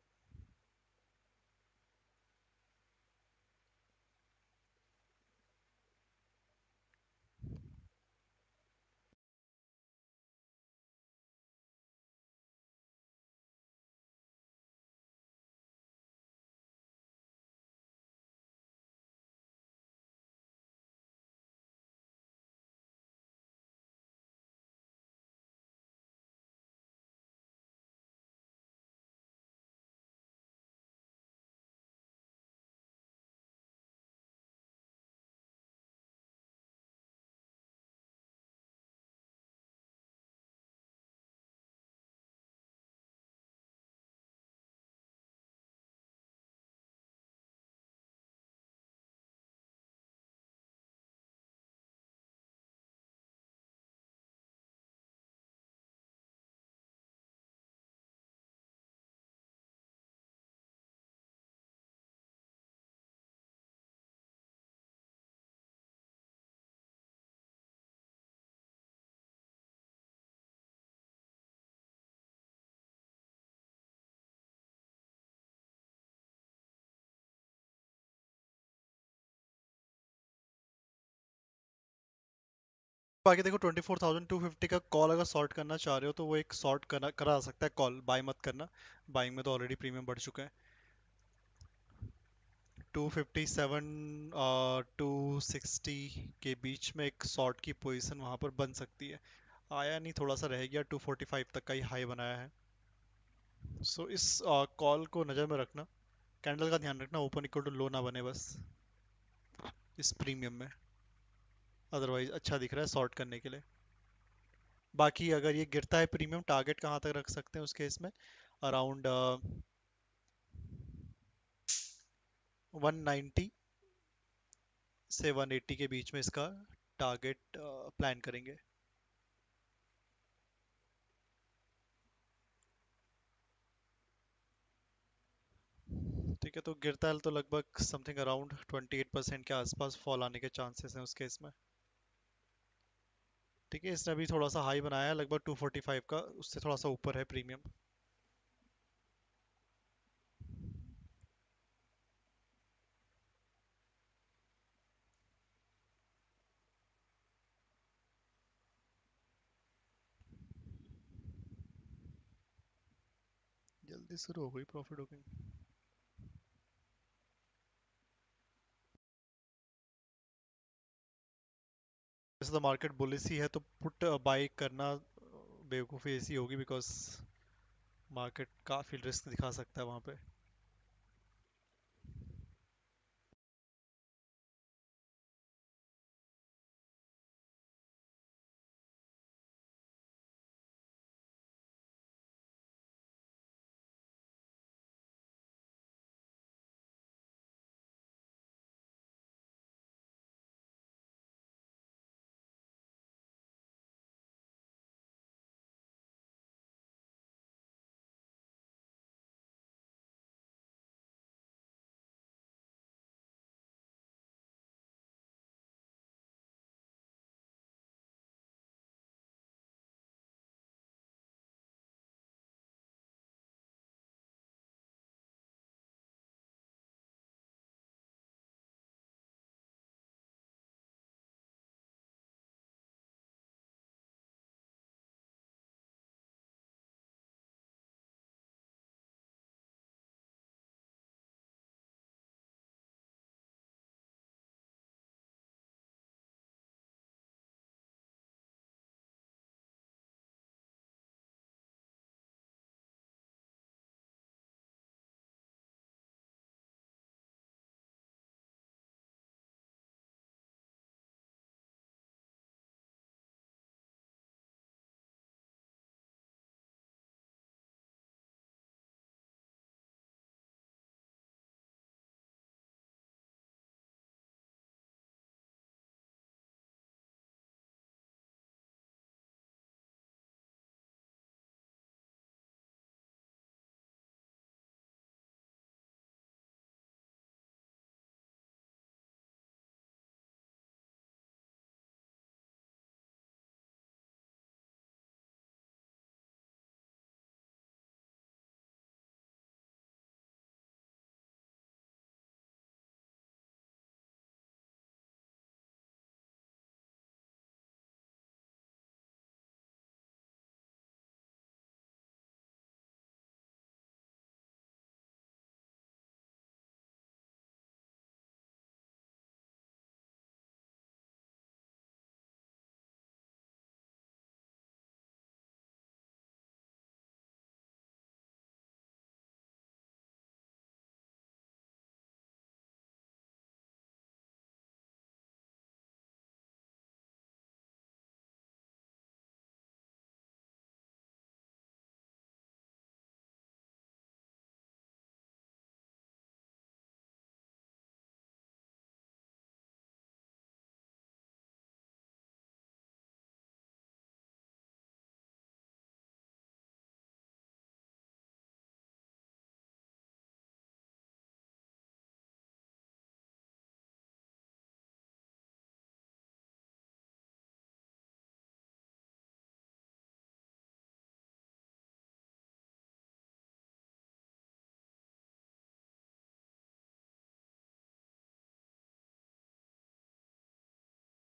बाकी देखो 24,250 का कॉल अगर सॉर्ट करना चाह रहे हो तो वो एक सॉर्ट करा सकता है कॉल, बाय मत करना। बाइंग में तो ऑलरेडी प्रीमियम बढ़ चुका है। 257 260 के बीच में एक शॉर्ट की पोजीशन वहां पर बन सकती है। आया नहीं, थोड़ा सा रह गया, 245 तक का ही हाई बनाया है। सो इस कॉल को नज़र में रखना, कैंडल का ध्यान रखना, ओपन इक्वल टू लो ना बने बस इस प्रीमियम में। अदरवाइज अच्छा दिख रहा है शॉर्ट करने के लिए। बाकी अगर ये गिरता है प्रीमियम, टारगेट कहाँ तक रख सकते हैं उस केस में? अराउंड 190 से 180 के बीच में इसका टारगेट प्लान करेंगे। ठीक है, तो गिरता है तो लगभग समथिंग अराउंड 28% के आसपास फॉल आने के चांसेस हैं उस केस में। ठीक है, इसने अभी थोड़ा सा हाई बनाया है लगभग 245 का, उससे थोड़ा सा ऊपर है प्रीमियम। जल्दी शुरू हो गई प्रॉफिट बुकिंग। वैसे तो मार्केट बुलिश ही है, तो पुट बाई करना बेवकूफ़ी ऐसी होगी, बिकॉज मार्केट काफ़ी रिस्क दिखा सकता है वहाँ पे।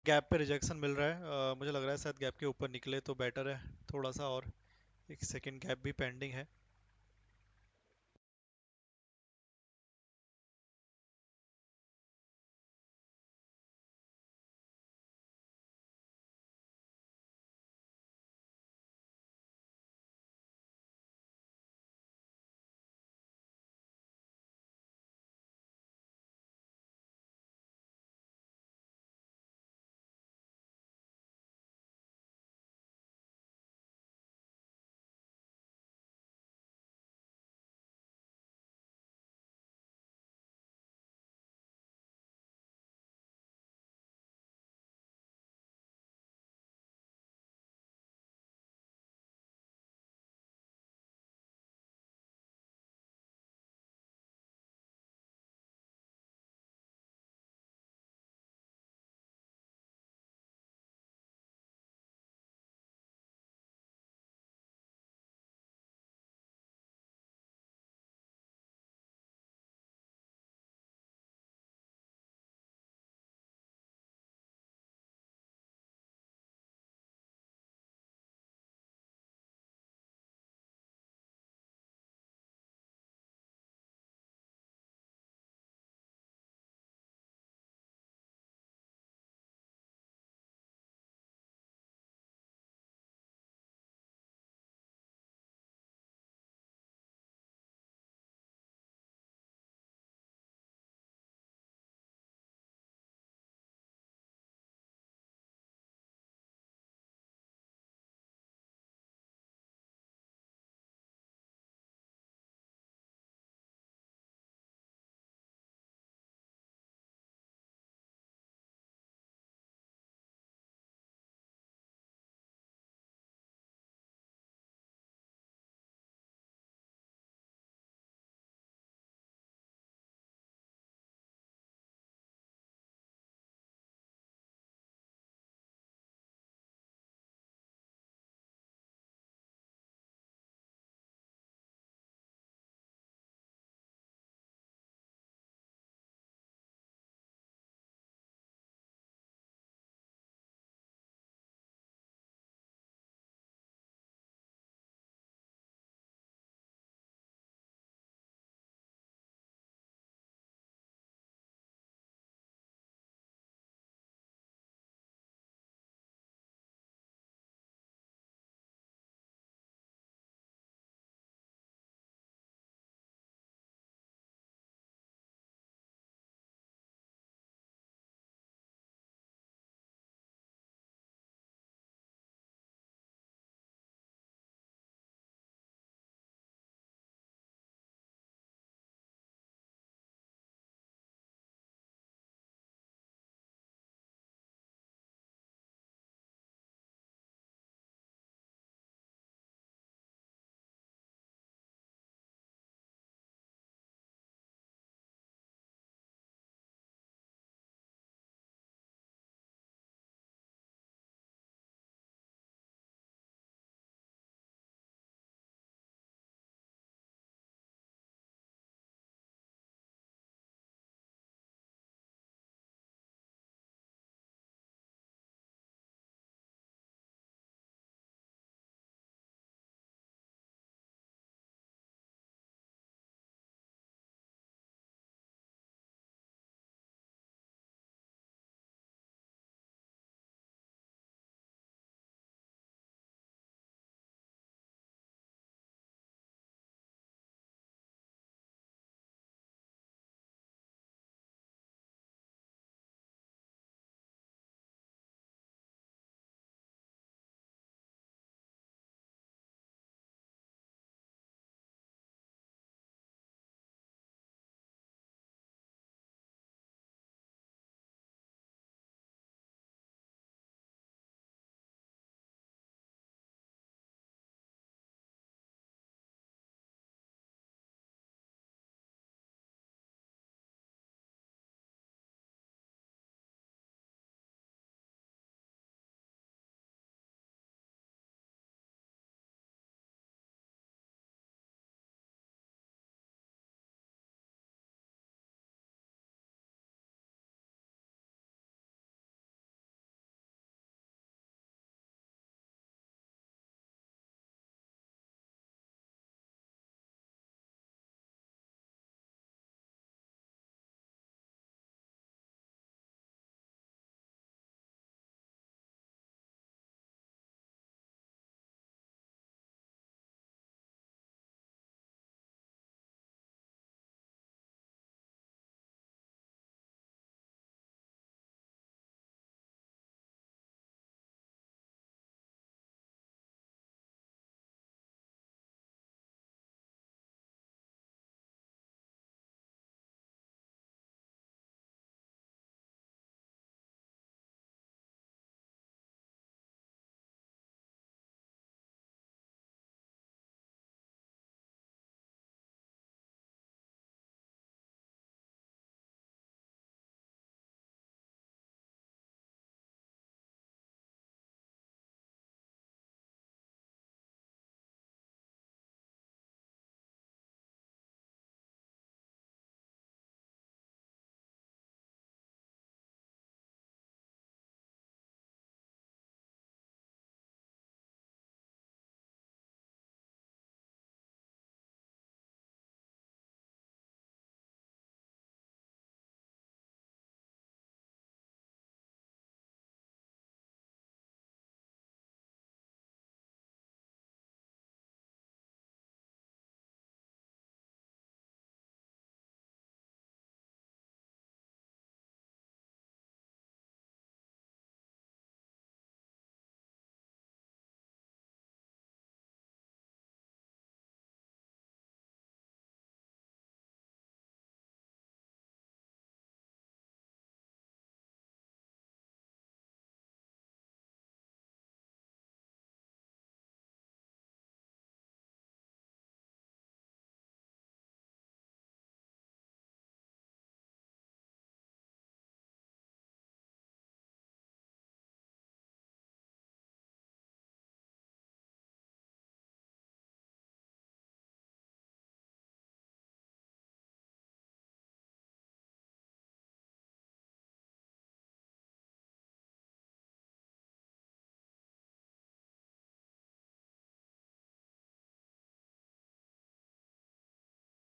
गैप पे रिजेक्शन मिल रहा है, मुझे लग रहा है शायद गैप के ऊपर निकले तो बेटर है थोड़ा सा, और एक सेकंड गैप भी पेंडिंग है।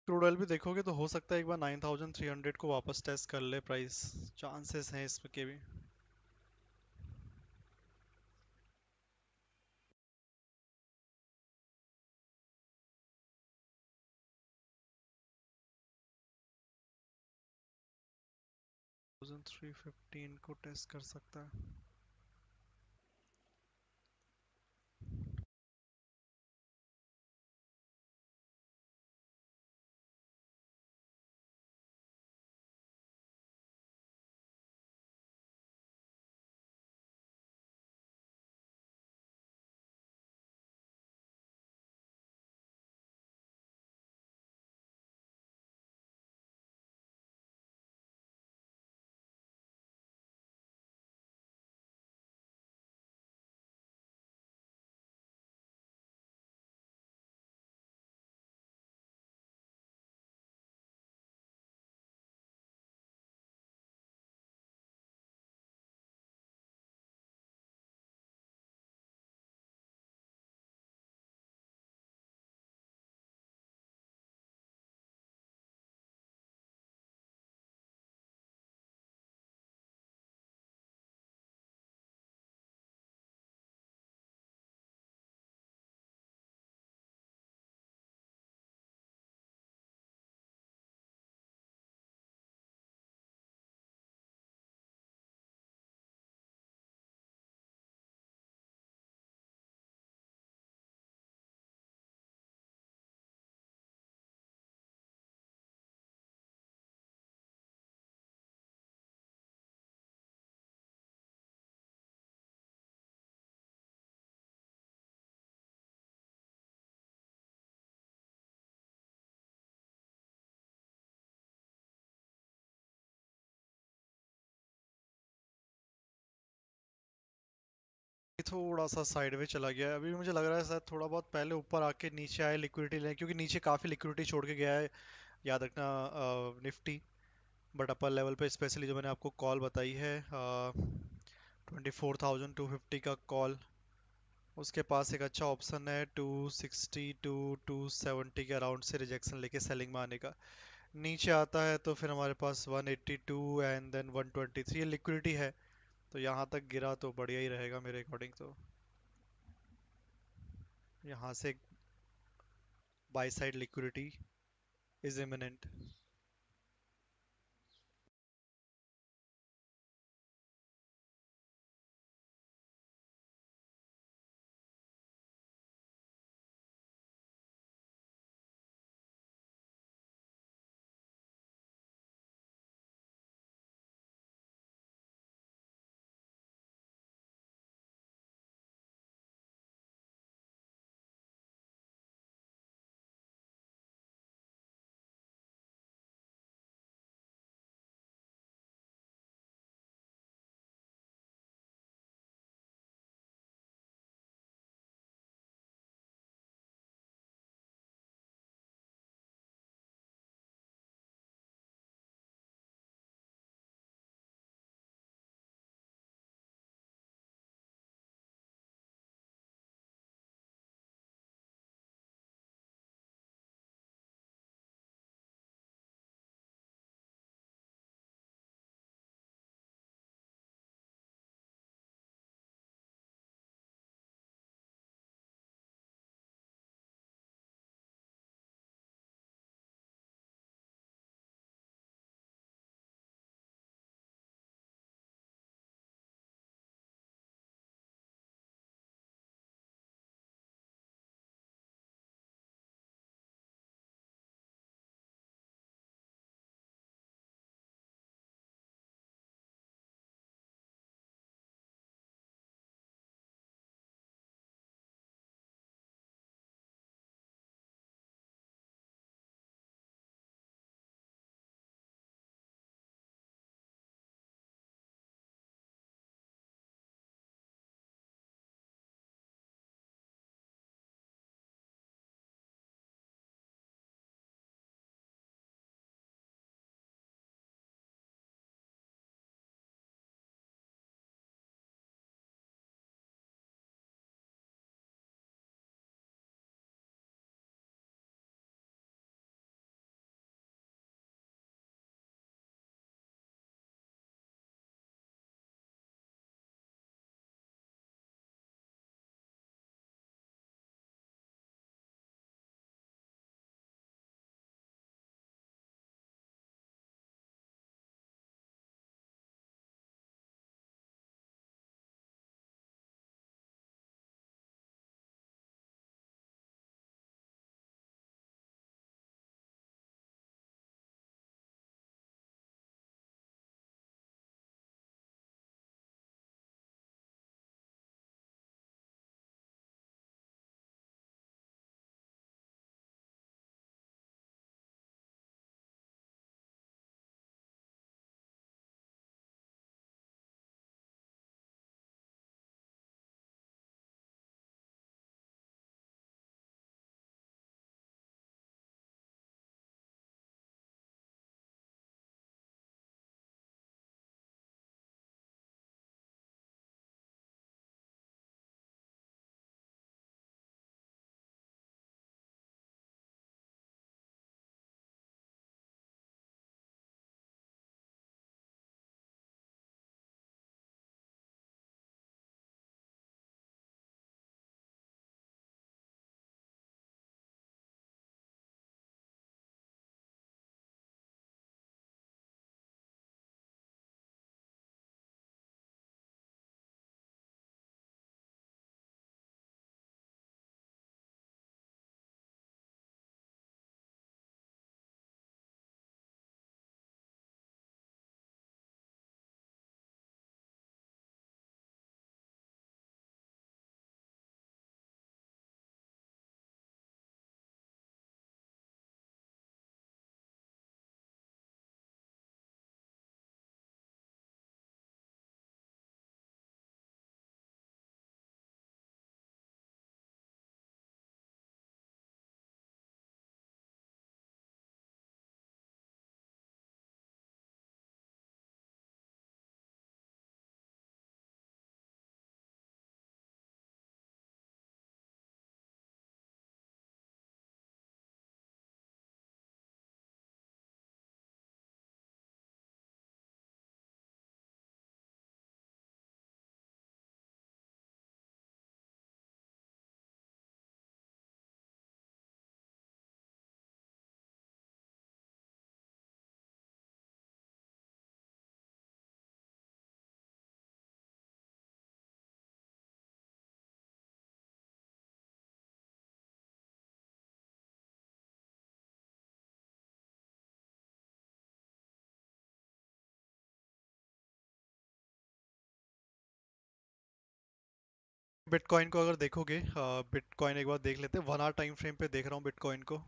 क्रूड ऑयल भी देखोगे तो हो सकता है एक बार 9300 को वापस टेस्ट कर ले प्राइस। चांसेस हैं इसमें के भी। 1315 को टेस्ट कर सकता है। ये थोड़ा सा साइडवे चला गया है। अभी मुझे लग रहा है शायद थोड़ा बहुत पहले ऊपर आके नीचे आए लिक्विडिटी लें, क्योंकि नीचे काफी लिक्विडिटी छोड़ के गया है। याद रखना निफ्टी। बट अपर लेवल पे स्पेशली जो मैंने आपको कॉल बताई है 24,250 का कॉल, उसके पास एक अच्छा ऑप्शन है 260 टू 270 के अराउंड से रिजेक्शन लेके सेलिंग में आने का। नीचे आता है तो फिर हमारे पास 182 एंड देन 123 ये लिक्विडिटी है। तो यहाँ तक गिरा तो बढ़िया ही रहेगा मेरे अकॉर्डिंग तो। यहाँ से buy side liquidity is imminent. Bitcoin को अगर देखोगे, बिटकॉइन एक बार देख लेते हैं। 1 आवर टाइम फ्रेम पे देख रहा हूँ बिटकॉइन को।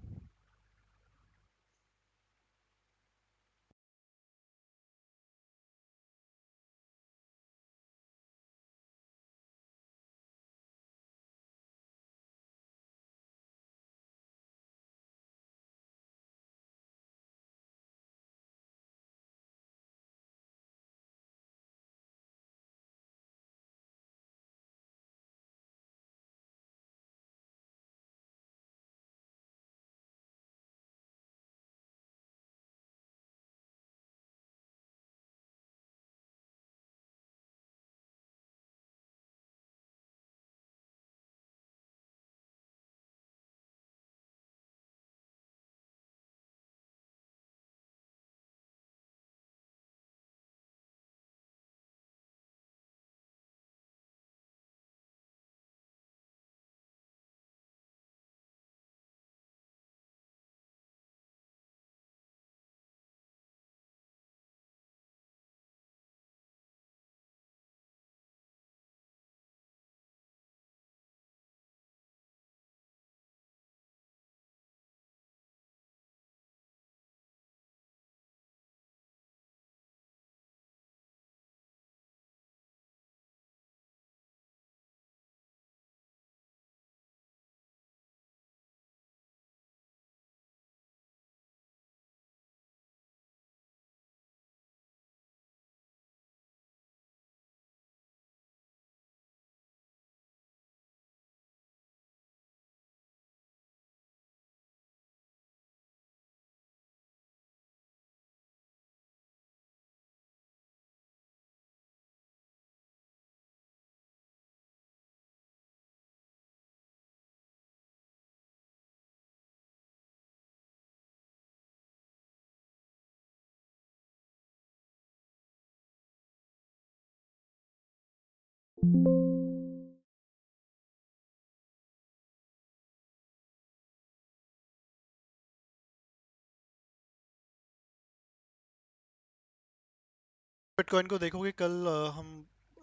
बिटकॉइन को देखोगे कल हम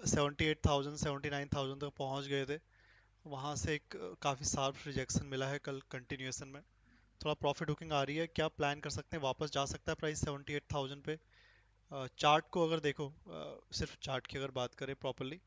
78,000 79,000 तक पहुंच गए थे। वहां से एक काफी शार्प रिजेक्शन मिला है कल कंटिन्यूएशन में। थोड़ा प्रॉफिट बुकिंग आ रही है, क्या प्लान कर सकते हैं? वापस जा सकता है प्राइस 78,000 पे? चार्ट को अगर देखो, सिर्फ चार्ट की अगर बात करें प्रॉपरली,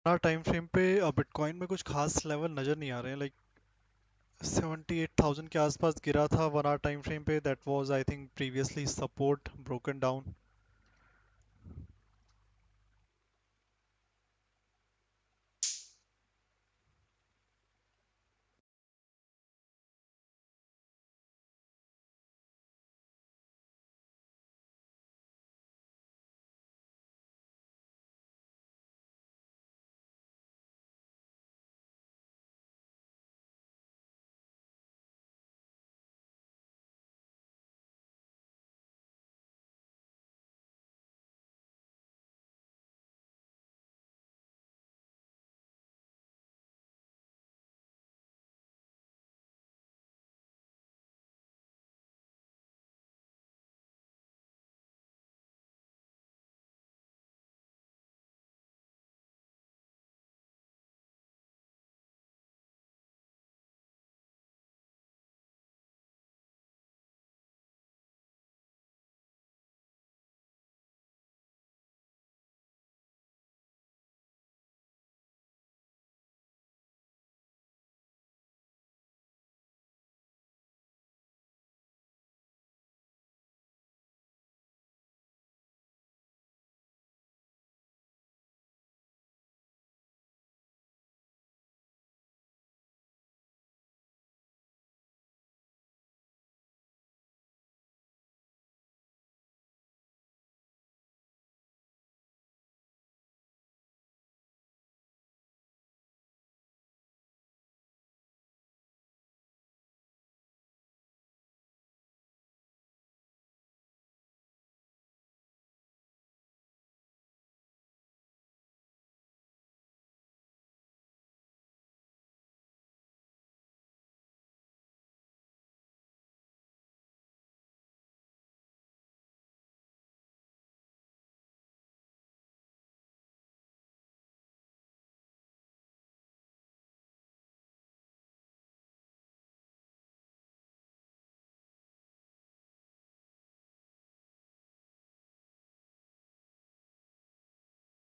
हर टाइम फ्रेम पे बिटकॉइन में कुछ खास लेवल नज़र नहीं आ रहे हैं। लाइक 78,000 के आसपास गिरा था 1 आवर टाइम फ्रेम पे। That was I think previously support broken down.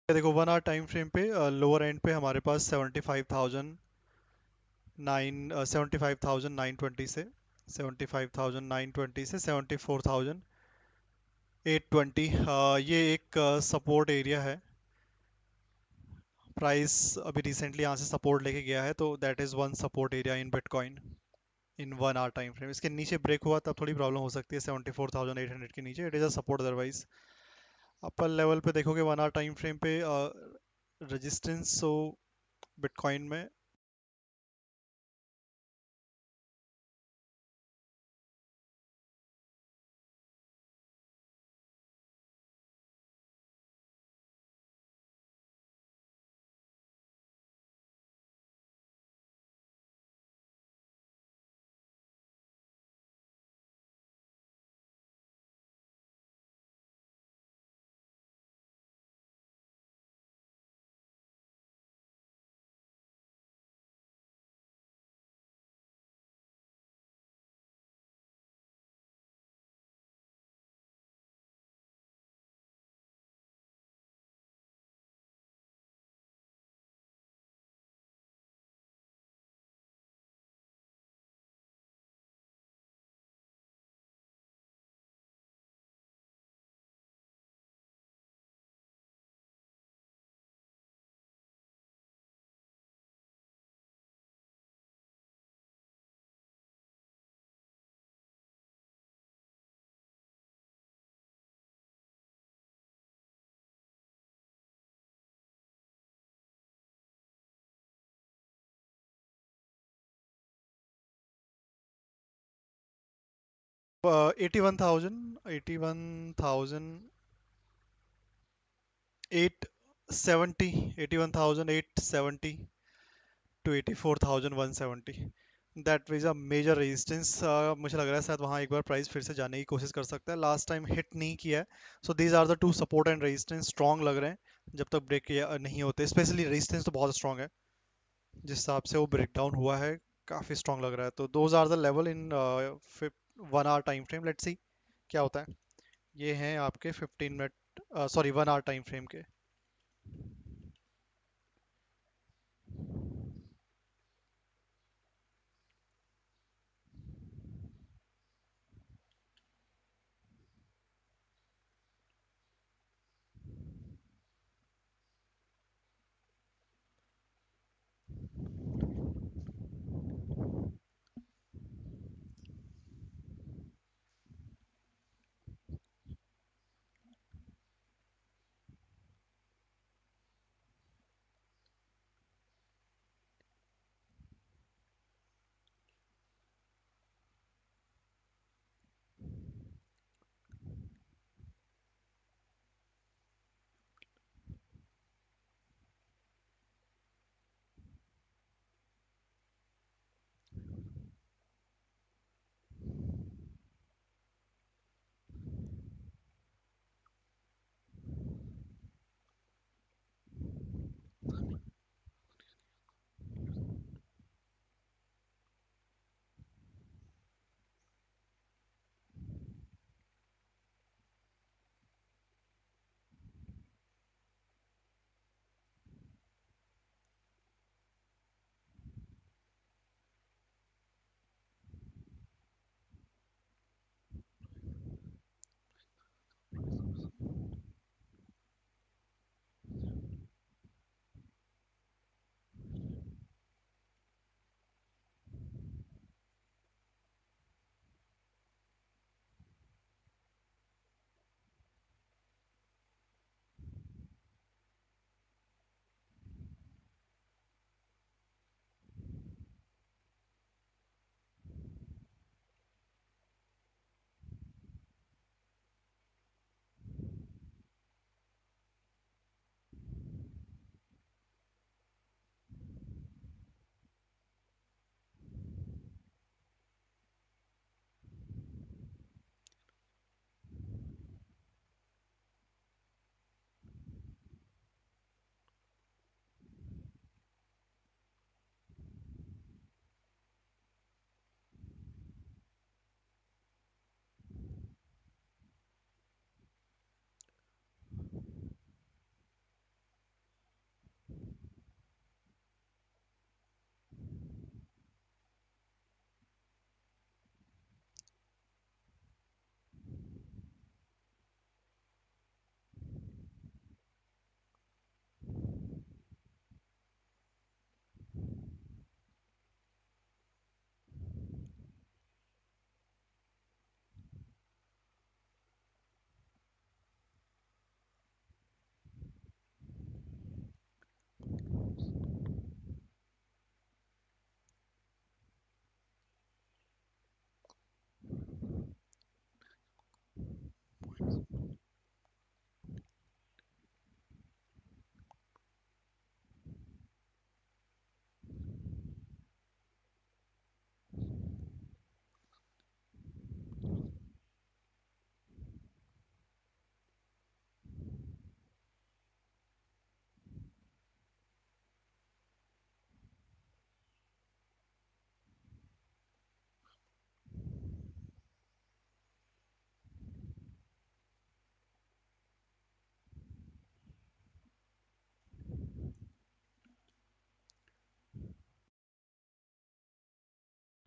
देखो 1 आवर टाइम फ्रेम पे लोअर एंड पे हमारे पास 75,920 से 75,920 से 74,820, ये एक सपोर्ट एरिया है। प्राइस अभी रिसेंटली यहाँ से सपोर्ट लेके गया है, तो that is one support area in bitcoin in 1 hour time frame. इसके नीचे ब्रेक हुआ तब थोड़ी प्रॉब्लम हो सकती है। 74,800 के नीचे it is a support. Otherwise upper level पे देखोगे 1 आवर टाइम फ्रेम पे रेजिस्टेंस सो बिटकॉइन में 81,000 81,870 81,870 to 84,170। That is a major resistance. मुझे लग रहा है शायद वहाँ एक बार प्राइस फिर से जाने की कोशिश कर सकता है। लास्ट टाइम हिट नहीं किया है। So these are the two support and resistance strong लग रहे हैं जब तक ब्रेक नहीं होते। स्पेशली रेजिस्टेंस तो बहुत स्ट्रॉन्ग है। जिस हिसाब से वो ब्रेक डाउन हुआ है काफ़ी स्ट्रॉन्ग लग रहा है। तो those are the level in 1 hour time frame. Let's see क्या होता है। ये हैं आपके 15 minute, sorry 1 hour time frame के।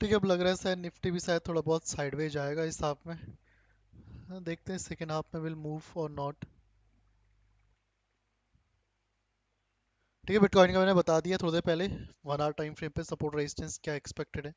निफ्टी का अब लग रहा है शायद निफ्टी भी शायद थोड़ा बहुत साइडवेज जाएगा इस हाफ में। देखते हैं सेकेंड हाफ में विल मूव और नॉट। ठीक है, बिटकॉइन का मैंने बता दिया थोड़ी देर पहले। 1 आवर टाइम फ्रेम पे सपोर्ट रेजिस्टेंस क्या एक्सपेक्टेड है।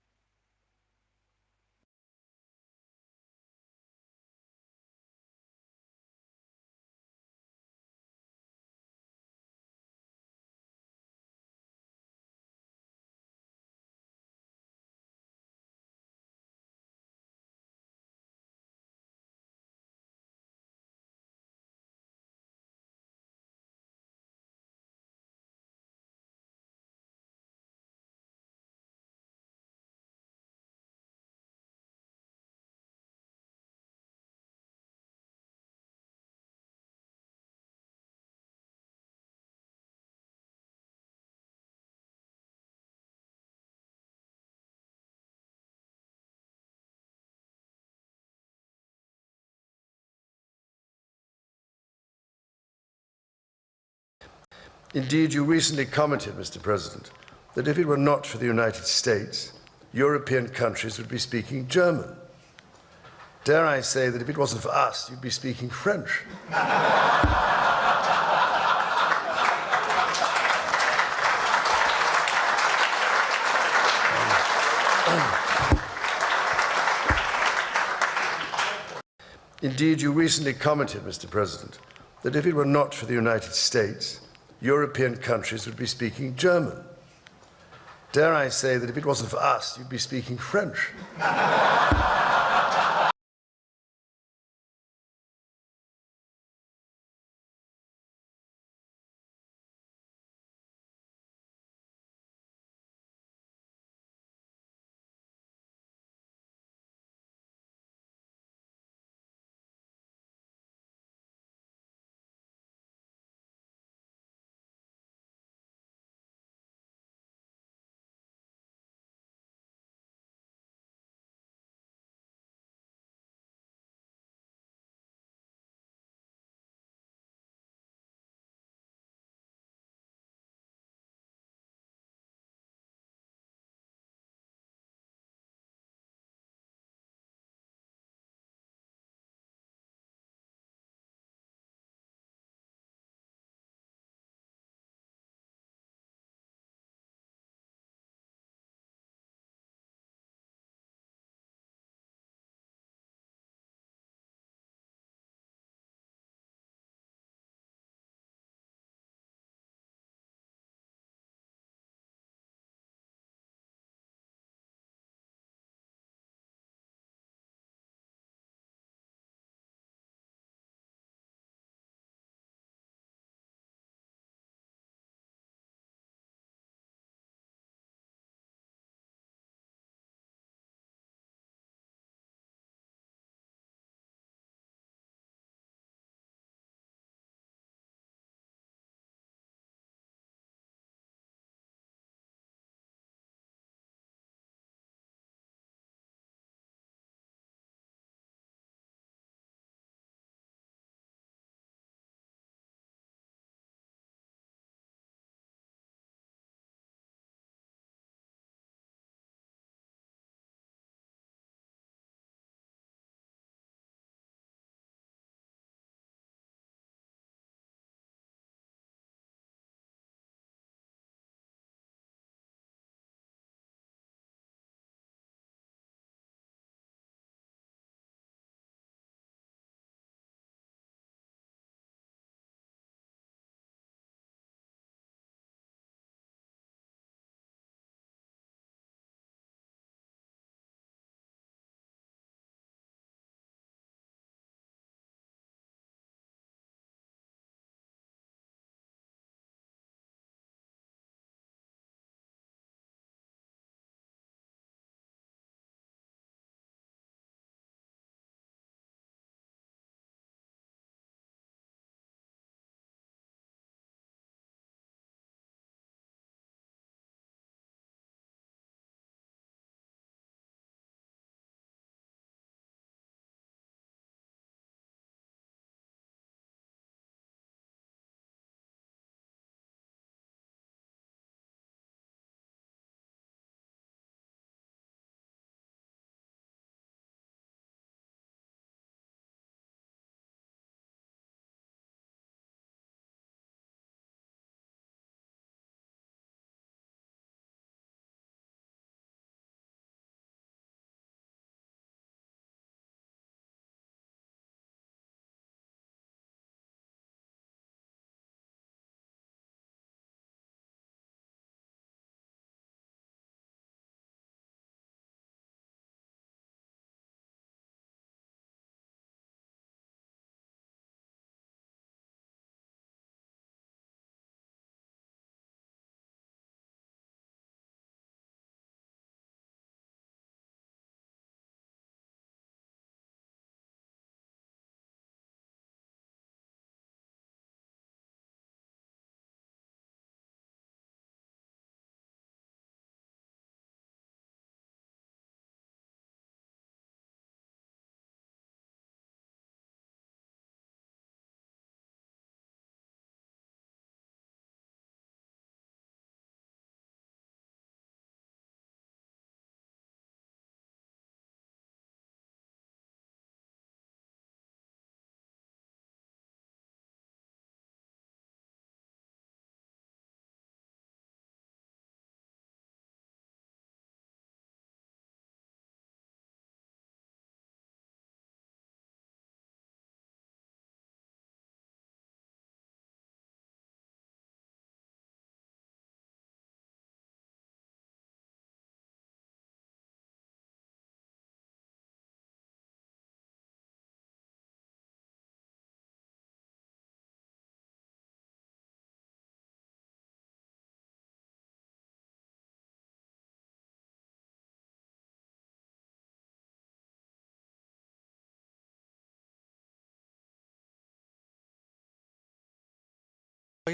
Indeed, you recently commented, Mr. President, that if it were not for the United States, European countries would be speaking German. Dare I say that if it wasn't for us, you'd be speaking French. Indeed, you recently commented, Mr. President, that if it were not for the United States, European countries would be speaking German. Dare I say that if it wasn't for us, you'd be speaking French.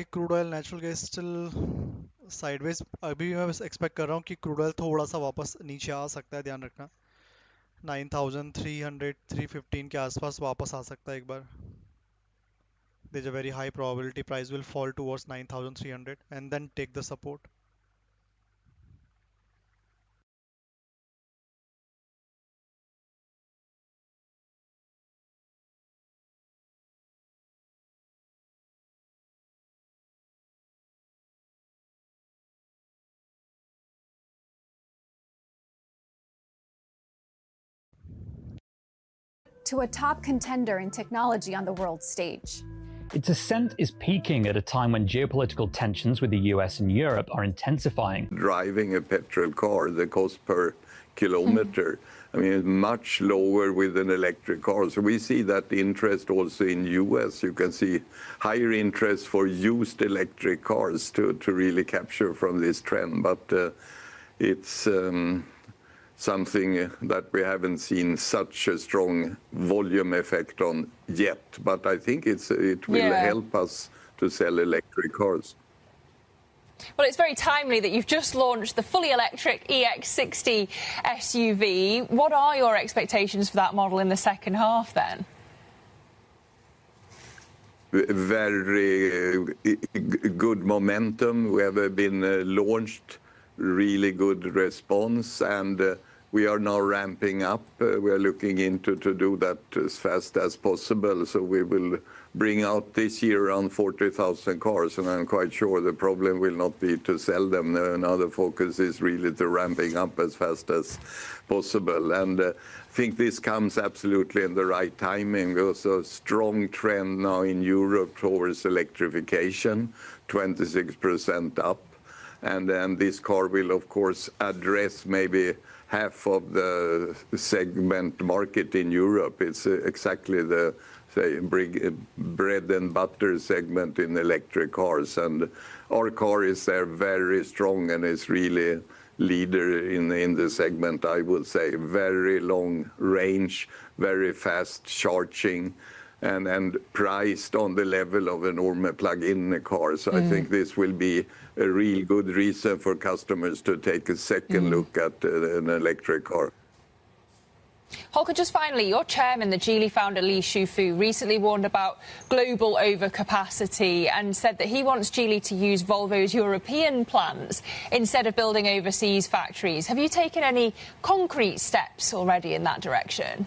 Crude oil natural gas still sideways अभी मैं बस expect कर रहा हूँ कि crude oil थोड़ा सा वापस नीचे आ सकता है, ध्यान रखना 9300 315 के आसपास वापस आ सकता है एक बार. There's a very high probability price will fall towards 9300 and then take the support. To a top contender in technology on the world stage. Its ascent is peaking at a time when geopolitical tensions with the US and Europe are intensifying. Driving a petrol car, the cost per kilometer, I mean, it's much lower with an electric car. So we see that interest also in US. You can see higher interest for used electric cars to really capture from this trend. But it's something that we haven't seen such a strong volume effect on yet. But I think it will help us to sell electric cars. Well, it's very timely that you've just launched the fully electric EX60 SUV. What are your expectations for that model in the second half, then? Very good momentum. We have been launched, really good response, and we are now ramping up. We are looking into to do that as fast as possible. So we will bring out this year around 40,000 cars, and I'm quite sure the problem will not be to sell them. Another focus is really to ramping up as fast as possible. And I think this comes absolutely in the right timing. There's a strong trend now in Europe towards electrification, 26% up. And then this car will, of course, address maybe half of the segment market in Europe. It's exactly the, say, bread and butter segment in electric cars. And our car is there very strong and is really leader in the segment, I would say. Very long range, very fast charging, and priced on the level of a normal plug-in car. So I think this will be a real good reason for customers to take a second look at an electric car. Holger, just finally, your chairman, the Geely founder Li Shufu, recently warned about global overcapacity and said that he wants Geely to use Volvo's European plants instead of building overseas factories. Have you taken any concrete steps already in that direction?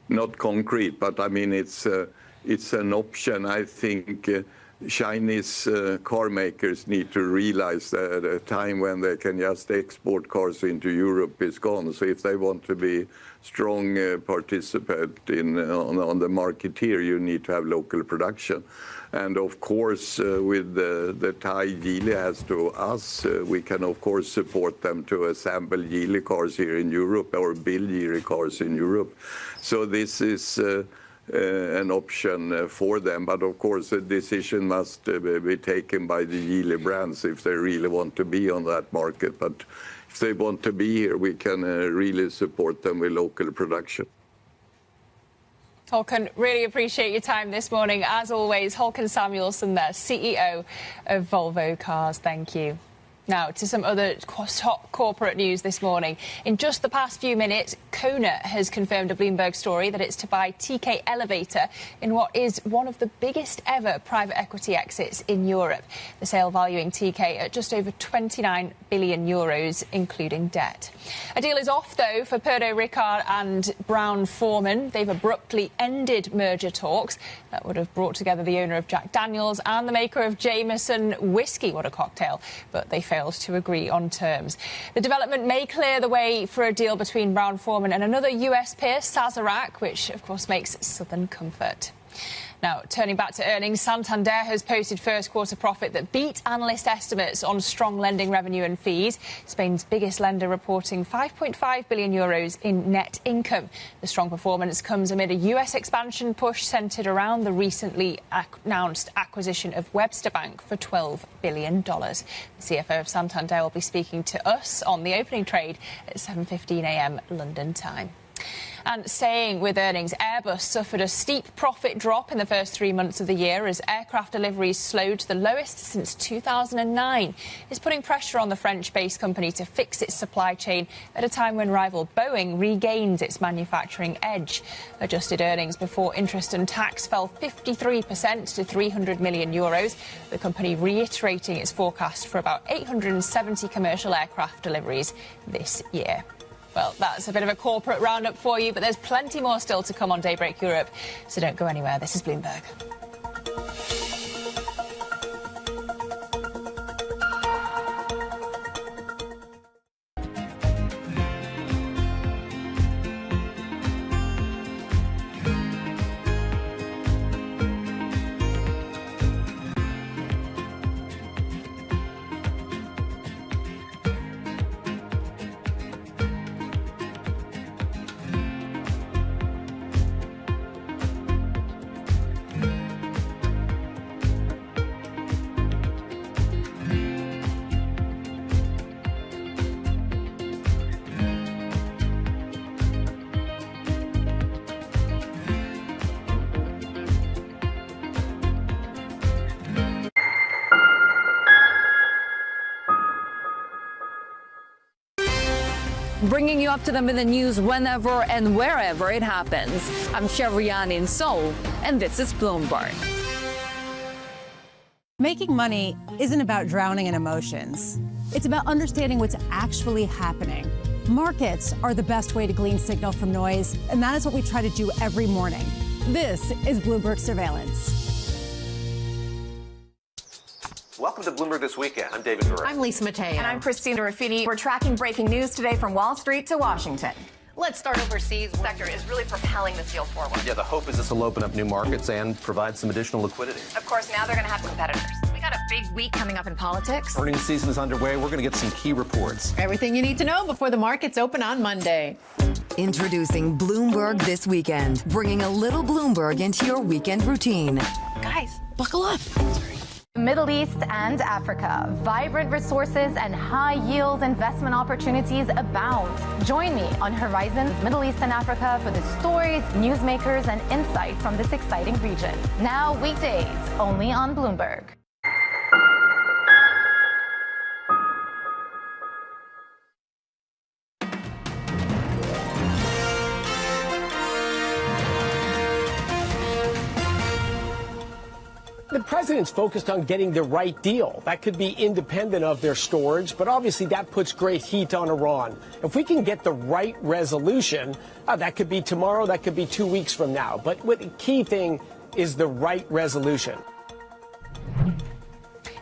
Not concrete, but I mean, it's an option. I think Chinese car makers need to realize that a time when they can just export cars into Europe is gone. So if they want to be strong participant on the market here, you need to have local production. And of course, with the tie Geely has to us, we can of course support them to assemble Geely cars here in Europe or build Geely cars in Europe. So this is an option for them. But of course, a decision must be taken by the Geely brands if they really want to be on that market. But if they want to be here, we can really support them with local production. Håkan, really appreciate your time this morning. As always, Håkan Samuelsson there, CEO of Volvo Cars. Thank you. Now, to some other top corporate news this morning. In just the past few minutes, Kona has confirmed a Bloomberg story that it's to buy TK Elevator in what is one of the biggest ever private equity exits in Europe. The sale valuing TK at just over 29 billion euros, including debt. A deal is off, though, for Pernod Ricard and Brown-Forman. They've abruptly ended merger talks that would have brought together the owner of Jack Daniels and the maker of Jameson whiskey. What a cocktail. But they failed to agree on terms. The development may clear the way for a deal between Brown-Forman and another US peer, Sazerac, which of course makes Southern Comfort. Now, turning back to earnings, Santander has posted first quarter profit that beat analyst estimates on strong lending revenue and fees. Spain's biggest lender reporting 5.5 billion euros in net income. The strong performance comes amid a US expansion push centred around the recently announced acquisition of Webster Bank for $12 billion. The CFO of Santander will be speaking to us on the opening trade at 7:15 a.m. London time. And staying with earnings, Airbus suffered a steep profit drop in the first 3 months of the year as aircraft deliveries slowed to the lowest since 2009. It's putting pressure on the French-based company to fix its supply chain at a time when rival Boeing regains its manufacturing edge. Adjusted earnings before interest and tax fell 53% to €300 million, the company reiterating its forecast for about 870 commercial aircraft deliveries this year. Well, that's a bit of a corporate roundup for you, but there's plenty more still to come on Daybreak Europe, so don't go anywhere. This is Bloomberg. Bringing you up to them in the news whenever and wherever it happens. I'm Shevrian in Seoul, and this is Bloomberg. Making money isn't about drowning in emotions. It's about understanding what's actually happening. Markets are the best way to glean signal from noise, and that is what we try to do every morning. This is Bloomberg Surveillance. Welcome to Bloomberg This Weekend. I'm David Gurray. I'm Lisa Mateo. And I'm Christina Ruffini. We're tracking breaking news today from Wall Street to Washington. Let's start overseas. The sector is really propelling this deal forward. Yeah, the hope is this will open up new markets and provide some additional liquidity. Of course, now they're going to have competitors. We got a big week coming up in politics. Earnings season is underway. We're going to get some key reports. Everything you need to know before the markets open on Monday. Introducing Bloomberg This Weekend, bringing a little Bloomberg into your weekend routine. Guys, buckle up. Sorry. Middle East and Africa. Vibrant resources and high-yield investment opportunities abound. Join me on Horizons Middle East and Africa for the stories, newsmakers, and insight from this exciting region. Now weekdays, only on Bloomberg. The president's focused on getting the right deal. That could be independent of their storage, but obviously that puts great heat on Iran. If we can get the right resolution, that could be tomorrow, that could be 2 weeks from now. But the key thing is the right resolution.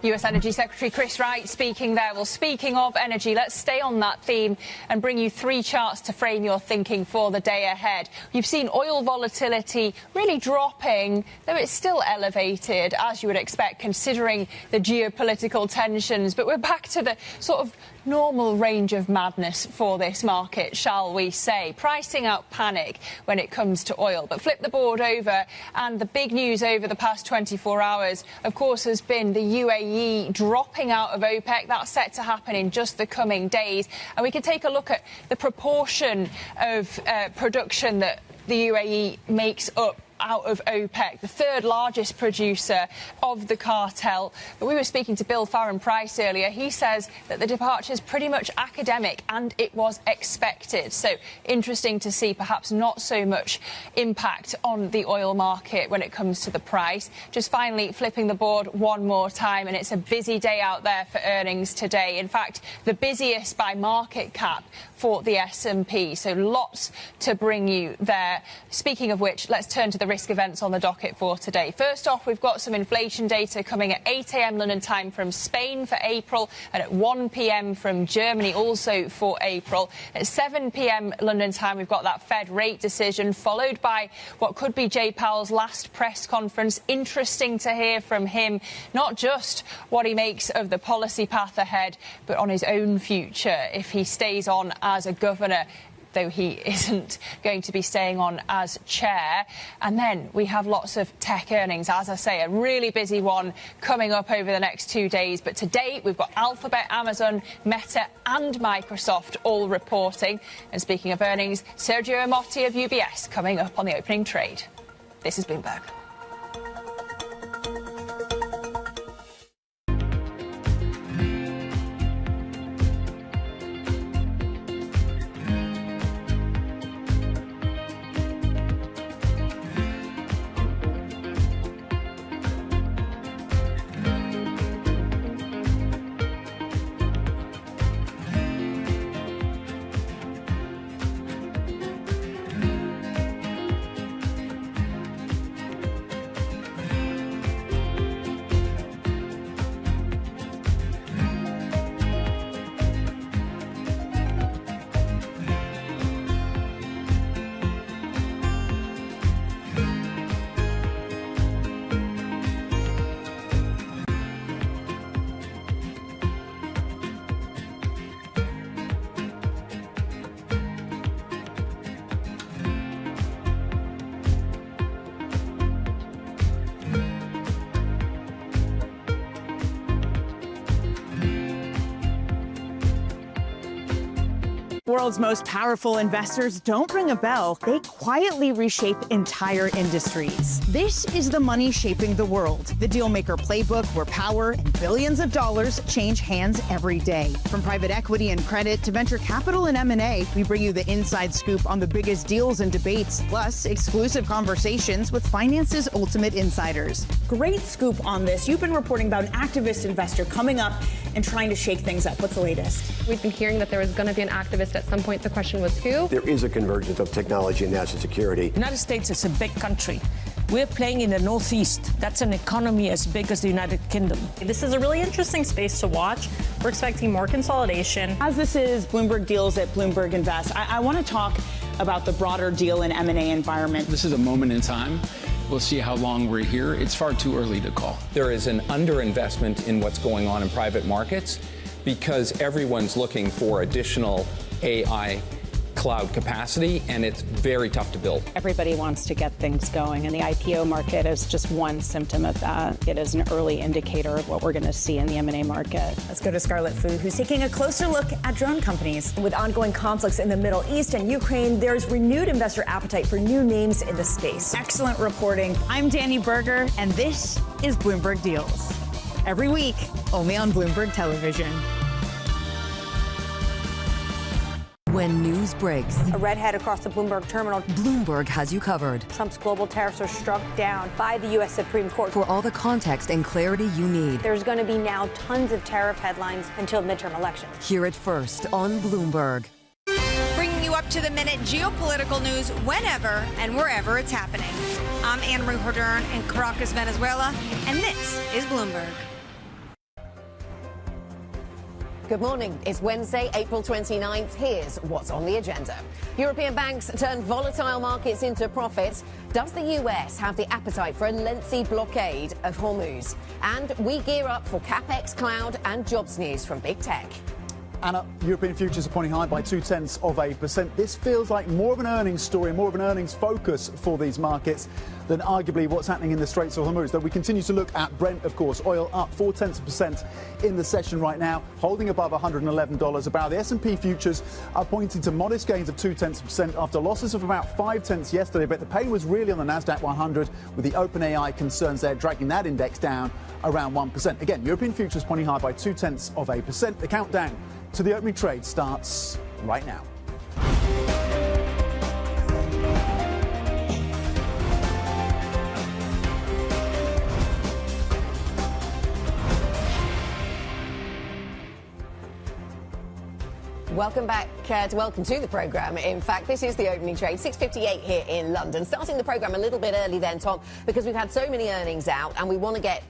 US Energy Secretary Chris Wright speaking there. Well, speaking of energy, let's stay on that theme and bring you 3 charts to frame your thinking for the day ahead. You've seen oil volatility really dropping, though it's still elevated, as you would expect, considering the geopolitical tensions. But we're back to the sort of normal range of madness for this market, shall we say. Pricing out panic when it comes to oil. But flip the board over, and the big news over the past 24 hours, of course, has been the UAE dropping out of OPEC. That's set to happen in just the coming days. And we can take a look at the proportion of production that the UAE makes up out of OPEC, the 3rd largest producer of the cartel. But we were speaking to Bill Farron-Price earlier. He says that the departure is pretty much academic and it was expected. So interesting to see, perhaps not so much impact on the oil market when it comes to the price. Just finally flipping the board one more time, and it's a busy day out there for earnings today. In fact, the busiest by market cap for the S&P. So lots to bring you there. Speaking of which, let's turn to the risk events on the docket for today. First off, we've got some inflation data coming at 8 a.m. London time from Spain for April, and at 1 p.m. from Germany also for April. At 7 p.m. London time, we've got that Fed rate decision, followed by what could be Jay Powell's last press conference. Interesting to hear from him, not just what he makes of the policy path ahead, but on his own future if he stays on as a governor. though he isn't going to be staying on as chair. And then we have lots of tech earnings. As I say, a really busy one coming up over the next 2 days. But today we've got Alphabet, Amazon, Meta and Microsoft all reporting. And speaking of earnings, Sergio Amotti of UBS coming up on the opening trade. This is Bloomberg. World's most powerful investors don't ring a bell. They quietly reshape entire industries. This is the money shaping the world. The Dealmaker Playbook, where power and billions of dollars change hands every day. From private equity and credit to venture capital and M&A, we bring you the inside scoop on the biggest deals and debates, plus exclusive conversations with finance's ultimate insiders. Great scoop on this. You've been reporting about an activist investor coming up and trying to shake things up. What's the latest? We've been hearing that there was going to be an activist at some point. The question was who? There is a convergence of technology and national security. The United States is a big country. We're playing in the Northeast. That's an economy as big as the United Kingdom. This is a really interesting space to watch. We're expecting more consolidation. As this is Bloomberg Deals at Bloomberg Invest, I want to talk about the broader deal and M&A environment. This is a moment in time. We'll see how long we're here. It's far too early to call. There is an underinvestment in what's going on in private markets because everyone's looking for additional AI cloud capacity, and it's very tough to build. Everybody wants to get things going, and the IPO market is just one symptom of that. It is an early indicator of what we're going to see in the M&A market. Let's go to Scarlett Fu, who's taking a closer look at drone companies. With ongoing conflicts in the Middle East and Ukraine, there's renewed investor appetite for new names in the space. Excellent reporting. I'm Danny Berger, and this is Bloomberg Deals. Every week, only on Bloomberg Television. When news breaks, A redhead across the Bloomberg terminal. Bloomberg has you covered. Trump's global tariffs are struck down by the U.S. Supreme Court. For all the context and clarity you need, There's going to be now tons of tariff headlines until midterm elections. hear it first on Bloomberg. Bringing you up to the minute geopolitical news whenever and wherever it's happening. I'm Anne Marie Hordern in Caracas, Venezuela, and this is Bloomberg. Good morning. It's Wednesday, April 29th. Here's what's on the agenda. European banks turn volatile markets into profits. Does the US have the appetite for a lengthy blockade of Hormuz? And we gear up for CapEx, cloud and jobs news from big tech. Anna, European futures are pointing high by 0.2%. This feels like more of an earnings story, more of an earnings focus for these markets than arguably what's happening in the Straits of Hormuz. Though we continue to look at Brent, of course. Oil up 0.4% in the session right now, holding above $111 a barrel. The S&P futures are pointing to modest gains of 0.2% after losses of about 0.5 yesterday. But the pain was really on the Nasdaq 100 with the OpenAI concerns there, dragging that index down around 1%. Again, European futures pointing high by 0.2%. The countdown to the opening trade starts right now. Welcome back welcome to the programme. In fact, this is the opening trade, 6:58 here in London. Starting the programme a little bit early then, Tom, because we've had so many earnings out and we want to get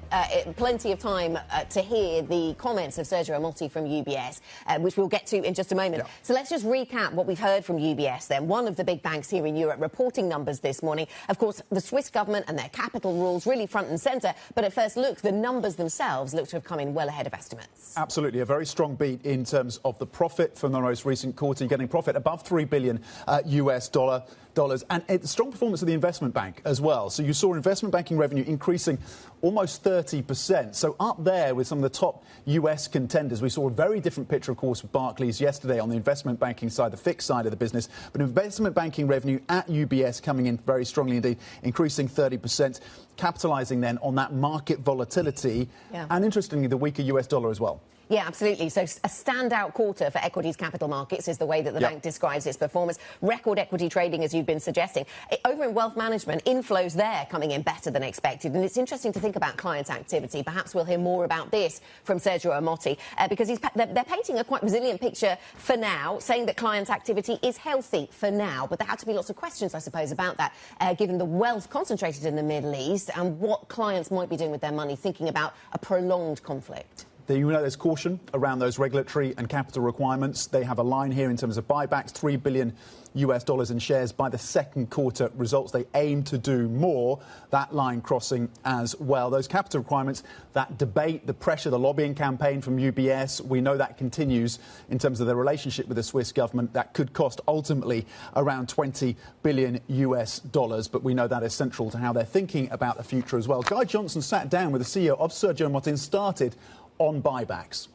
plenty of time to hear the comments of Sergio Amotti from UBS, which we'll get to in just a moment. Yeah. So let's just recap what we've heard from UBS then. One of the big banks here in Europe reporting numbers this morning. Of course, the Swiss government and their capital rules really front and centre. But at first look, the numbers themselves look to have come in well ahead of estimates. Absolutely. A very strong beat in terms of the profit from the the most recent quarter. You're getting profit above $3 billion US dollars, and strong performance of the investment bank as well. So you saw investment banking revenue increasing almost 30%. So up there with some of the top US contenders. We saw a very different picture, of course, with Barclays yesterday on the investment banking side, the fixed side of the business. But investment banking revenue at UBS coming in very strongly indeed, increasing 30%, capitalising then on that market volatility and, interestingly, the weaker US dollar as well. Yeah, absolutely. So a standout quarter for equities capital markets is the way that the bank describes its performance. Record equity trading, as you've been suggesting. Over in wealth management, inflows there coming in better than expected. And it's interesting to think about client activity. Perhaps we'll hear more about this from Sergio Amotti, because they're painting a quite resilient picture for now, saying that client activity is healthy for now. But there had to be lots of questions, I suppose, about that, given the wealth concentrated in the Middle East and what clients might be doing with their money, thinking about a prolonged conflict. You know, there's caution around those regulatory and capital requirements. They have a line here in terms of buybacks, $3 billion US dollars in shares by the second quarter results. They aim to do more. That line crossing as well. Those capital requirements, that debate, the pressure, the lobbying campaign from UBS, we know that continues in terms of their relationship with the Swiss government. That could cost ultimately around $20 billion US dollars. But we know that is central to how they're thinking about the future as well. Guy Johnson sat down with the CEO of Sergio Amotti and started on buybacks.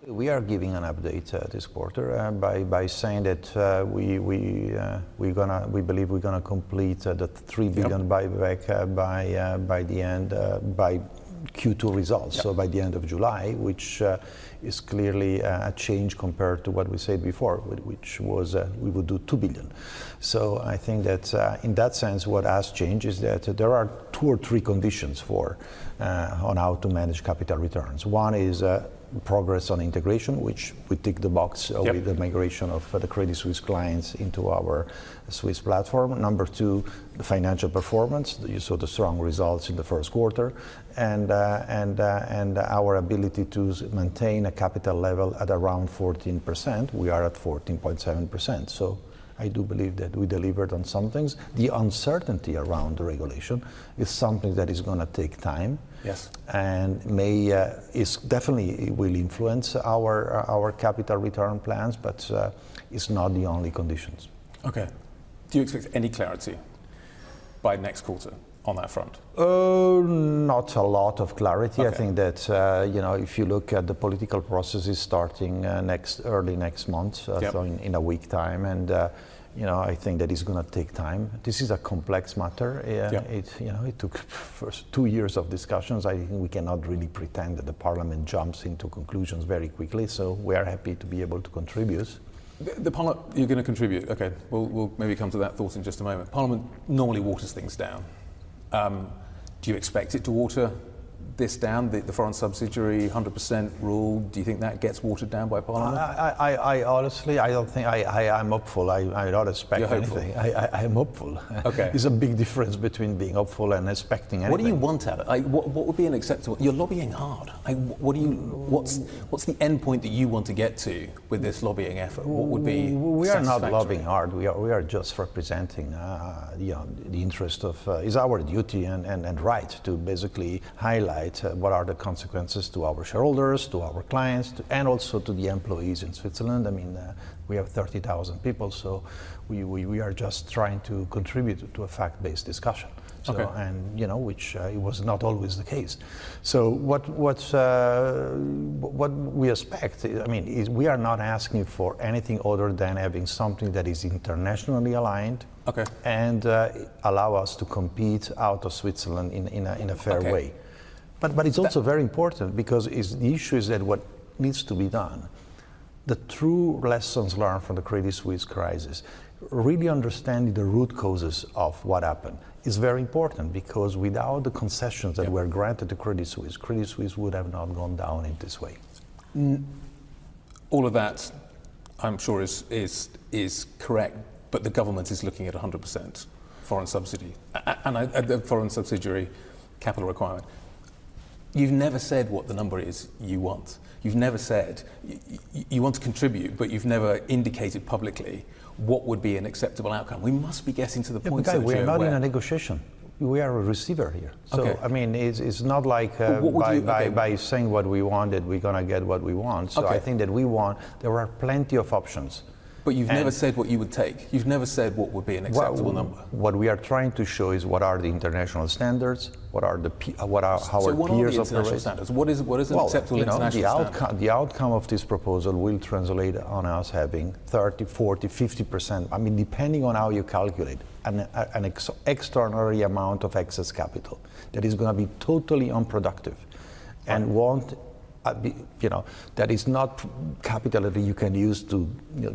We are giving an update this quarter by saying that we believe we're gonna complete the $3 billion buyback by the end by Q2 results, so by the end of July, which is clearly a change compared to what we said before, which was we would do $2 billion. So I think that in that sense, what has changed is that there are 2 or 3 conditions for on how to manage capital returns. One is progress on integration, which we tick the box with the migration of the Credit Suisse clients into our Swiss platform. Number 2, the financial performance. You saw the strong results in the first quarter, and our ability to maintain a capital level at around 14%. We are at 14.7%. So I do believe that we delivered on some things. The uncertainty around the regulation is something that is going to take time. Yes. And is definitely will influence our capital return plans, but it's not the only conditions. Okay. Do you expect any clarity by next quarter on that front? Not a lot of clarity. Okay. I think that if you look at the political processes starting early next month, so in a week time, and I think that is going to take time. This is a complex matter. It took first 2 years of discussions. I think we cannot really pretend that the Parliament jumps into conclusions very quickly. So we are happy to be able to contribute. The Parliament, you're going to contribute. Okay, we'll maybe come to that thought in just a moment. Parliament normally waters things down. Do you expect it to water this down, the foreign subsidiary 100% rule? Do you think that gets watered down by Parliament? I honestly, I don't think I'm hopeful. I don't expect anything. I'm hopeful. Okay. There's a big difference between being hopeful and expecting anything. What do you want out of it? What would be an acceptable? You're lobbying hard. What's the end point that you want to get to with this lobbying effort? What would be? We are not lobbying hard. We are just representing the interest of. It's our duty and right to basically highlight what are the consequences to our shareholders, to our clients, and also to the employees in Switzerland. I mean, we have 30,000 people, so we are just trying to contribute to a fact-based discussion. So, and which it was not always the case. So what we expect, I mean, is we are not asking for anything other than having something that is internationally aligned, and allow us to compete out of Switzerland in a fair way. But it's also very important because the issue is that what needs to be done, the true lessons learned from the Credit Suisse crisis, really understanding the root causes of what happened is very important, because without the concessions that were granted to Credit Suisse would have not gone down in this way. All of that, I'm sure, is correct, but the government is looking at 100% foreign subsidy and the foreign subsidiary capital requirement. You've never said what the number is you want. You've never said you want to contribute, but you've never indicated publicly what would be an acceptable outcome. We must be getting to the point. We are not in a negotiation. We are a receiver here. So, Okay. I mean, it's not like by saying what we wanted, we're going to get what we want. So I think that there are plenty of options. But you've never said what you would take. You've never said what would be an acceptable number. What we are trying to show is what are the international standards, how our peers operate. Standards? What is an acceptable international standard? The outcome of this proposal will translate on us having 30, 40, 50%, I mean, depending on how you calculate, an extraordinary amount of excess capital that is going to be totally unproductive and won't that is not capital that you can use to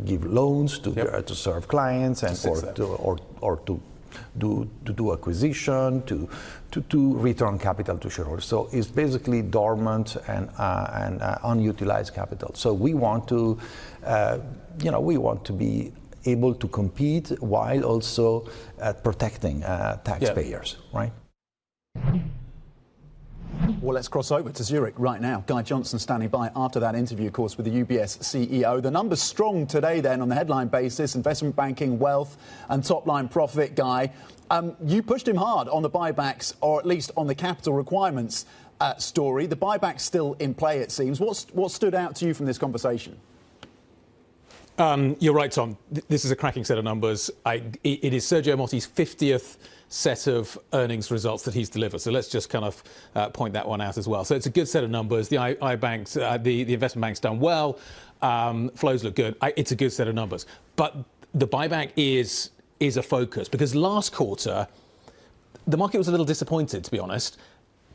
give loans to serve clients and or to do acquisition, to return capital to shareholders. So it's basically dormant and unutilized capital. So we want to be able to compete while also protecting taxpayers, right? Well, let's cross over to Zurich right now. Guy Johnson standing by after that interview, of course, with the UBS CEO. The numbers strong today then on the headline basis, investment banking, wealth and top-line profit. Guy, you pushed him hard on the buybacks, or at least on the capital requirements story. The buyback's still in play, it seems. What stood out to you from this conversation? You're right, Tom. This is a cracking set of numbers. It is Sergio Motti's 50th set of earnings results that he's delivered. So let's just kind of point that one out as well. So it's a good set of numbers. The the investment bank's done well. Flows look good. It's a good set of numbers. But the buyback is a focus, because last quarter the market was a little disappointed, to be honest.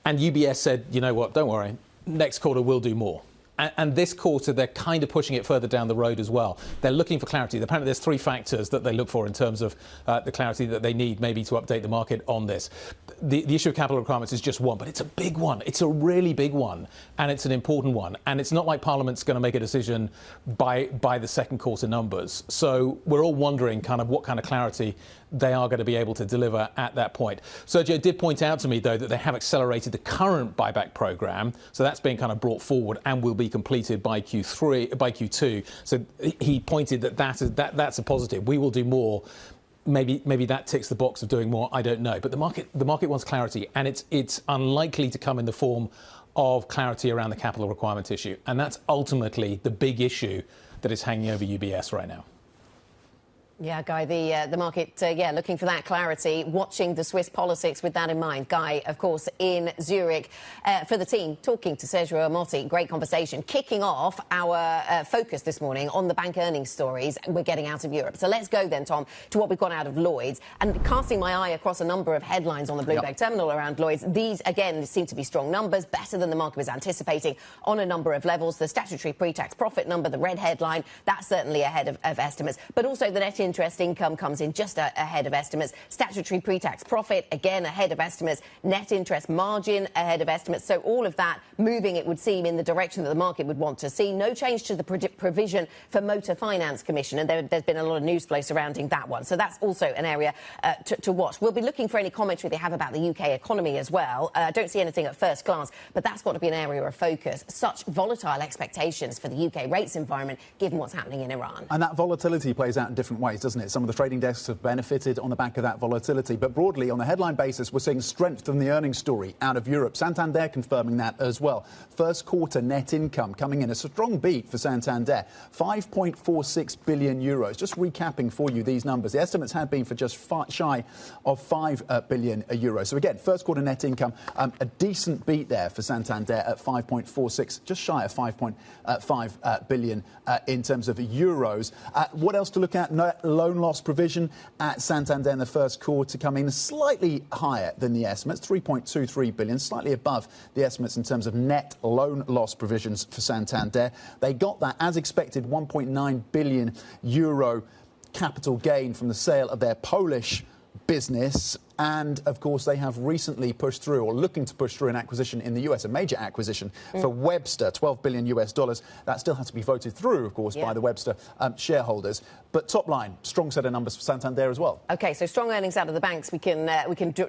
And UBS said, you know what, don't worry, next quarter we'll do more. And this quarter, they're kind of pushing it further down the road as well. They're looking for clarity. Apparently, there's 3 factors that they look for in terms of the clarity that they need, maybe to update the market on this. The issue of capital requirements is just one, but it's a big one. It's a really big one, and it's an important one. And it's not like Parliament's going to make a decision by the second quarter numbers. So we're all wondering kind of what kind of clarity they are going to be able to deliver at that point. Sergio did point out to me, though, that they have accelerated the current buyback program. So that's being kind of brought forward and will be completed by Q2. So he pointed that's a positive. We will do more. Maybe that ticks the box of doing more. I don't know. But the market wants clarity, and it's unlikely to come in the form of clarity around the capital requirement issue. And that's ultimately the big issue that is hanging over UBS right now. Yeah, Guy, the market, looking for that clarity, watching the Swiss politics with that in mind. Guy, of course, in Zurich for the team, talking to Sergio Motti. Great conversation. Kicking off our focus this morning on the bank earnings stories we're getting out of Europe. So let's go then, Tom, to what we've got out of Lloyd's. And casting my eye across a number of headlines on the Bloomberg terminal around Lloyd's, these, again, seem to be strong numbers, better than the market was anticipating on a number of levels. The statutory pre-tax profit number, the red headline, that's certainly ahead of estimates. But also the net interest income comes in just ahead of estimates. Statutory pre-tax profit, again, ahead of estimates. Net interest margin ahead of estimates. So all of that moving, it would seem, in the direction that the market would want to see. No change to the provision for motor finance commission. And there's been a lot of news flow surrounding that one. So that's also an area to watch. We'll be looking for any commentary they have about the UK economy as well. I don't see anything at first glance, but that's got to be an area of focus. Such volatile expectations for the UK rates environment, given what's happening in Iran. And that volatility plays out in different ways, doesn't it? Some of the trading desks have benefited on the back of that volatility. But broadly, on the headline basis, we're seeing strength from the earnings story out of Europe. Santander confirming that as well. First quarter net income coming in a strong beat for Santander. 5.46 billion euros. Just recapping for you these numbers. The estimates had been for just shy of 5 billion euros. So again, first quarter net income, a decent beat there for Santander at 5.46, just shy of 5.5 billion in terms of euros. What else to look at? Loan loss provision at Santander in the first quarter coming slightly higher than the estimates, 3.23 billion, slightly above the estimates in terms of net loan loss provisions for Santander. They got that, as expected, 1.9 billion euro capital gain from the sale of their Polish business. And, of course, they have recently pushed through, or looking to push through, an acquisition in the US, a major acquisition for Webster, $12 billion US. That still has to be voted through, of course, by the Webster shareholders. But top line, strong set of numbers for Santander as well. OK, so strong earnings out of the banks. We can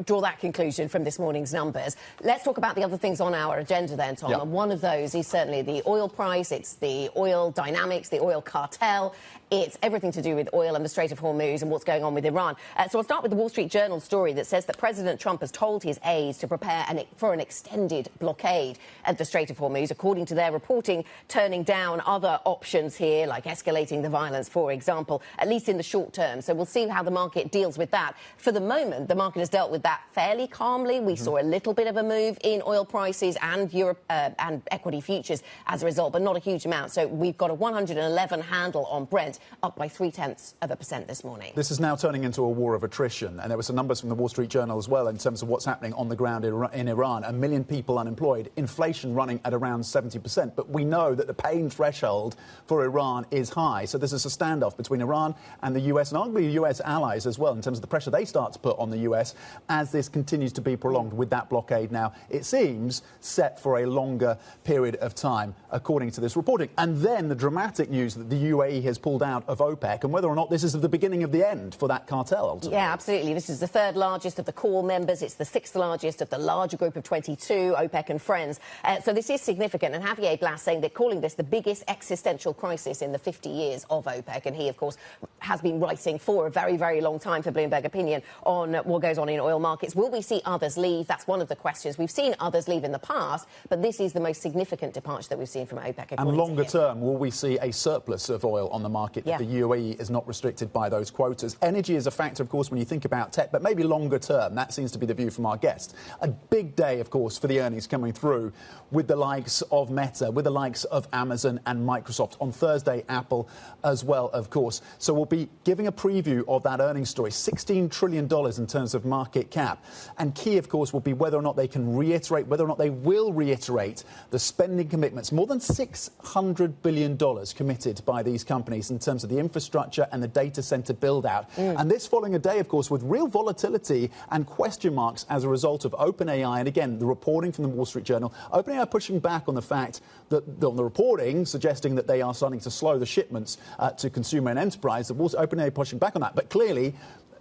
draw that conclusion from this morning's numbers. Let's talk about the other things on our agenda then, Tom. And one of those is certainly the oil price. It's the oil dynamics, the oil cartel. It's everything to do with oil and the Strait of Hormuz and what's going on with Iran. So I'll start with the Wall Street Journal story that says that President Trump has told his aides to prepare for an extended blockade at the Strait of Hormuz, according to their reporting, turning down other options here, like escalating the violence, for example, at least in the short term. So we'll see how the market deals with that. For the moment, the market has dealt with that fairly calmly. We saw a little bit of a move in oil prices and Europe and equity futures as a result, but not a huge amount. So we've got a 111 handle on Brent, up by 0.3% this morning. This is now turning into a war of attrition, and there were some numbers from the Wall Street Journal as well in terms of what's happening on the ground in Iran. 1 million people unemployed, inflation running at around 70%. But we know that the pain threshold for Iran is high. So this is a standoff between Iran and the US, and arguably US allies as well, in terms of the pressure they start to put on the US as this continues to be prolonged with that blockade now, it seems, set for a longer period of time, according to this reporting. And then the dramatic news that the UAE has pulled out of OPEC, and whether or not this is the beginning of the end for that cartel, ultimately. Yeah, absolutely. This is the third largest of the core members. It's the sixth largest of the larger group of 22, OPEC and friends. So this is significant. And Javier Blas saying they're calling this the biggest existential crisis in the 50 years of OPEC. And he, of course, has been writing for a very, very long time for Bloomberg Opinion on what goes on in oil markets. Will we see others leave? That's one of the questions. We've seen others leave in the past, but this is the most significant departure that we've seen from OPEC. And longer term, will we see a surplus of oil on the market if the UAE is not restricted by those quotas? Energy is a factor, of course, when you think about tech, but maybe longer term. That seems to be the view from our guests. A big day, of course, for the earnings coming through with the likes of Meta, with the likes of Amazon and Microsoft. On Thursday, Apple as well, of course. So we'll be giving a preview of that earnings story. $16 trillion in terms of market cap. And key, of course, will be whether or not they can reiterate, whether or not they will reiterate the spending commitments. More than $600 billion committed by these companies in terms of the infrastructure and the data center build-out. And this following a day, of course, with real volatility and question marks as a result of OpenAI. And again, the reporting from the Wall Street Journal, OpenAI pushing back on the fact that, on the reporting, suggesting that they are starting to slow the shipments to consumer and enterprise. OpenAI pushing back on that. But clearly,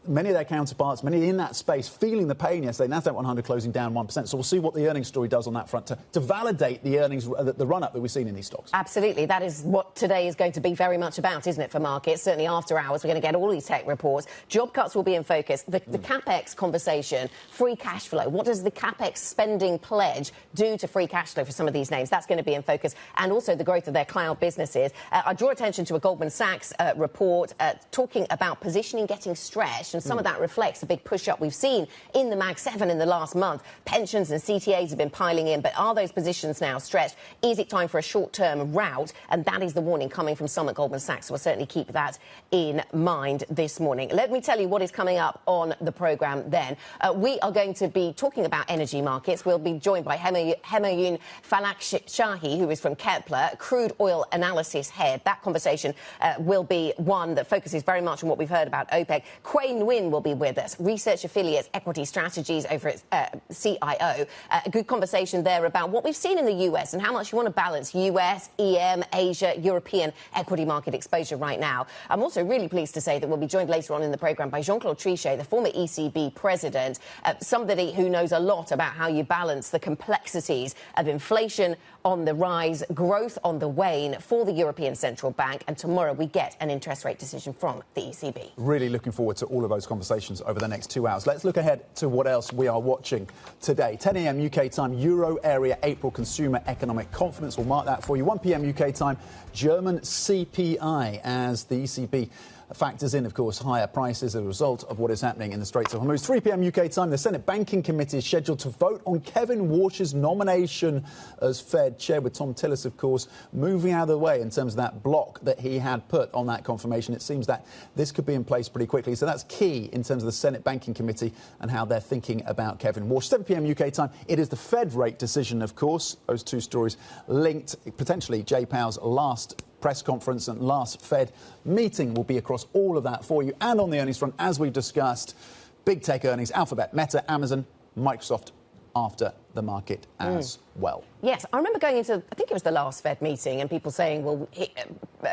many of their counterparts, many in that space, feeling the pain yesterday. NASDAQ 100 closing down 1%. So we'll see what the earnings story does on that front to validate the earnings, the run-up that we've seen in these stocks. Absolutely. That is what today is going to be very much about, isn't it, for markets? Certainly after hours, we're going to get all these tech reports. Job cuts will be in focus. The CapEx conversation, free cash flow. What does the CapEx spending pledge do to free cash flow for some of these names? That's going to be in focus. And also the growth of their cloud businesses. I draw attention to a Goldman Sachs report talking about positioning getting stretched. And some of that reflects the big push-up we've seen in the Mag 7 in the last month. Pensions and CTAs have been piling in, but are those positions now stretched? Is it time for a short-term rout? And that is the warning coming from some at Goldman Sachs. So we'll certainly keep that in mind this morning. Let me tell you what is coming up on the programme then. We are going to be talking about energy markets. We'll be joined by Humayun Falak-Shahi, who is from Kepler, crude oil analysis head. That conversation will be one that focuses very much on what we've heard about OPEC. Quay Nguyen will be with us, research affiliates, equity strategies over at CIO. A good conversation there about what we've seen in the US and how much you want to balance US, EM, Asia, European equity market exposure right now. I'm also really pleased to say that we'll be joined later on in the programme by Jean-Claude Trichet, the former ECB president, somebody who knows a lot about how you balance the complexities of inflation on the rise, growth on the wane for the European Central Bank. And tomorrow we get an interest rate decision from the ECB. Really looking forward to all of those conversations over the next 2 hours. Let's look ahead to what else we are watching today. 10 a.m. UK time, Euro area April consumer economic confidence. We'll mark that for you. 1 p.m. UK time, German CPI as the ECB factors in, of course, higher prices as a result of what is happening in the Straits of Hormuz. 3 p.m. UK time, the Senate Banking Committee is scheduled to vote on Kevin Warsh's nomination as Fed chair, with Tom Tillis, of course, moving out of the way in terms of that block that he had put on that confirmation. It seems that this could be in place pretty quickly. So that's key in terms of the Senate Banking Committee and how they're thinking about Kevin Warsh. 7 p.m. UK time, it is the Fed rate decision, of course. Those two stories linked. Potentially, Jay Powell's last press conference and last Fed meeting will be across all of that for you. And on the earnings front, as we've discussed, big tech earnings, Alphabet, Meta, Amazon, Microsoft after the market as well. Yes, I remember going into, I think it was the last Fed meeting, and people saying, well,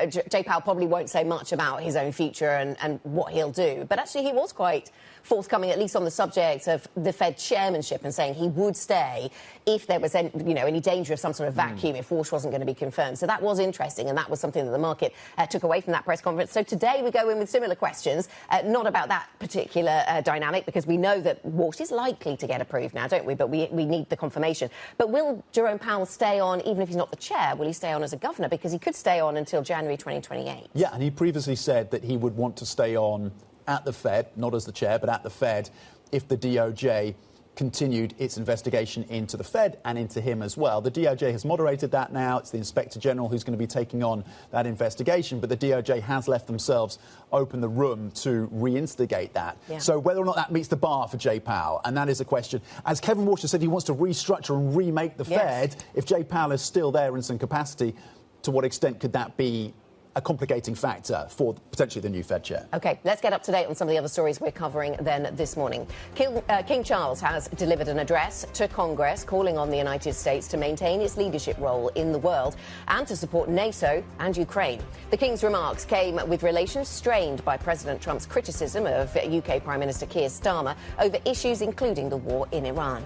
Jay Powell probably won't say much about his own future and what he'll do. But actually, he was quite forthcoming, at least on the subject of the Fed chairmanship, and saying he would stay if there was any danger of some sort of vacuum, if Walsh wasn't going to be confirmed. So that was interesting, and that was something that the market took away from that press conference. So today we go in with similar questions, not about that particular dynamic, because we know that Walsh is likely to get approved now, don't we? But we need the confirmation. But will Jerome Powell stay on, even if he's not the chair? Will he stay on as a governor? Because he could stay on until January 2028. Yeah, and he previously said that he would want to stay on at the Fed, not as the chair, but at the Fed, if the DOJ continued its investigation into the Fed and into him as well. The DOJ has moderated that now. It's the Inspector General who's going to be taking on that investigation, but the DOJ has left themselves open the room to reinstigate that. Yeah. So whether or not that meets the bar for Jay Powell, and that is a question. As Kevin Walsh has said, he wants to restructure and remake the Fed. If Jay Powell is still there in some capacity, to what extent could that be a complicating factor for potentially the new Fed chair? OK, let's get up to date on some of the other stories we're covering then this morning. King Charles has delivered an address to Congress calling on the United States to maintain its leadership role in the world and to support NATO and Ukraine. The King's remarks came with relations strained by President Trump's criticism of UK Prime Minister Keir Starmer over issues including the war in Iran.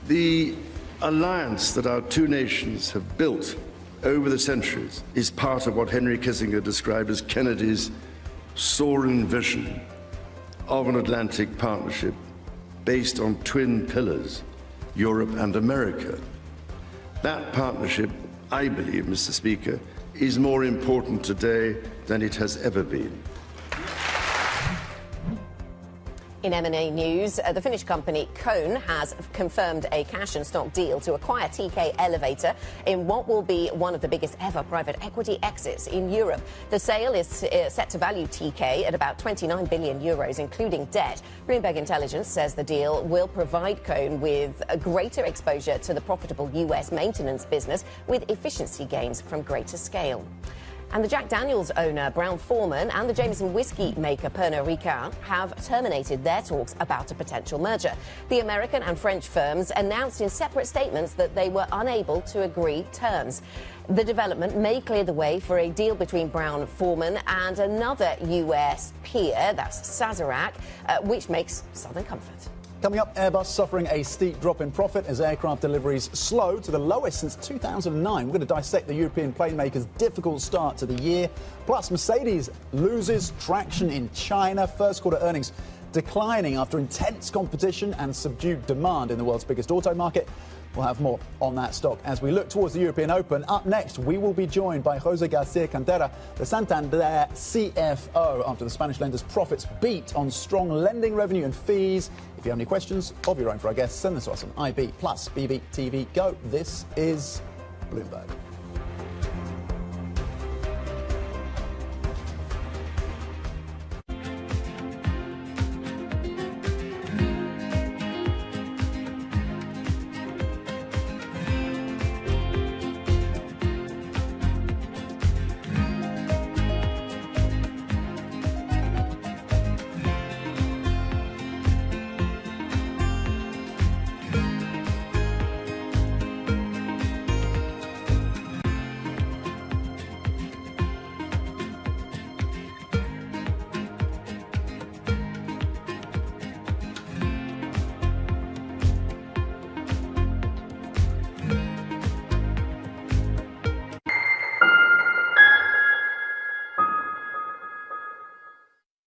The alliance that our two nations have built over the centuries is part of what Henry Kissinger described as Kennedy's soaring vision of an Atlantic partnership based on twin pillars, Europe and America. That partnership, I believe, Mr. Speaker, is more important today than it has ever been. In M&A news, the Finnish company Cone has confirmed a cash and stock deal to acquire TK Elevator in what will be one of the biggest ever private equity exits in Europe. The sale is set to value TK at about 29 billion euros, including debt. Bloomberg Intelligence says the deal will provide Cone with a greater exposure to the profitable US maintenance business with efficiency gains from greater scale. And the Jack Daniels owner, Brown-Forman, and the Jameson whiskey maker, Pernod Ricard, have terminated their talks about a potential merger. The American and French firms announced in separate statements that they were unable to agree terms. The development may clear the way for a deal between Brown-Forman and another US peer, that's Sazerac, which makes Southern Comfort. Coming up, Airbus suffering a steep drop in profit as aircraft deliveries slow to the lowest since 2009. We're going to dissect the European plane makers' difficult start to the year. Plus, Mercedes loses traction in China. First quarter earnings declining after intense competition and subdued demand in the world's biggest auto market. We'll have more on that stock as we look towards the European Open. Up next, we will be joined by Jose Garcia Cantera, the Santander CFO, after the Spanish lender's profits beat on strong lending revenue and fees. If you have any questions of your own for our guests, send them to us on IB plus BBTV Go. This is Bloomberg.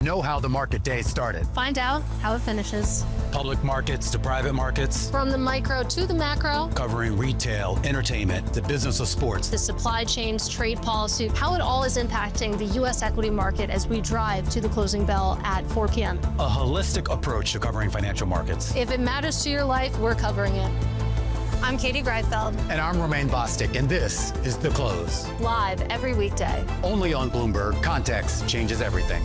Know how the market day started. Find out how it finishes. Public markets to private markets. From the micro to the macro. Covering retail, entertainment, the business of sports. The supply chains, trade policy, how it all is impacting the U.S. equity market as we drive to the closing bell at 4 p.m. A holistic approach to covering financial markets. If it matters to your life, we're covering it. I'm Katie Greifeld. And I'm Romaine Bostic, and this is The Close. Live every weekday. Only on Bloomberg. Context changes everything.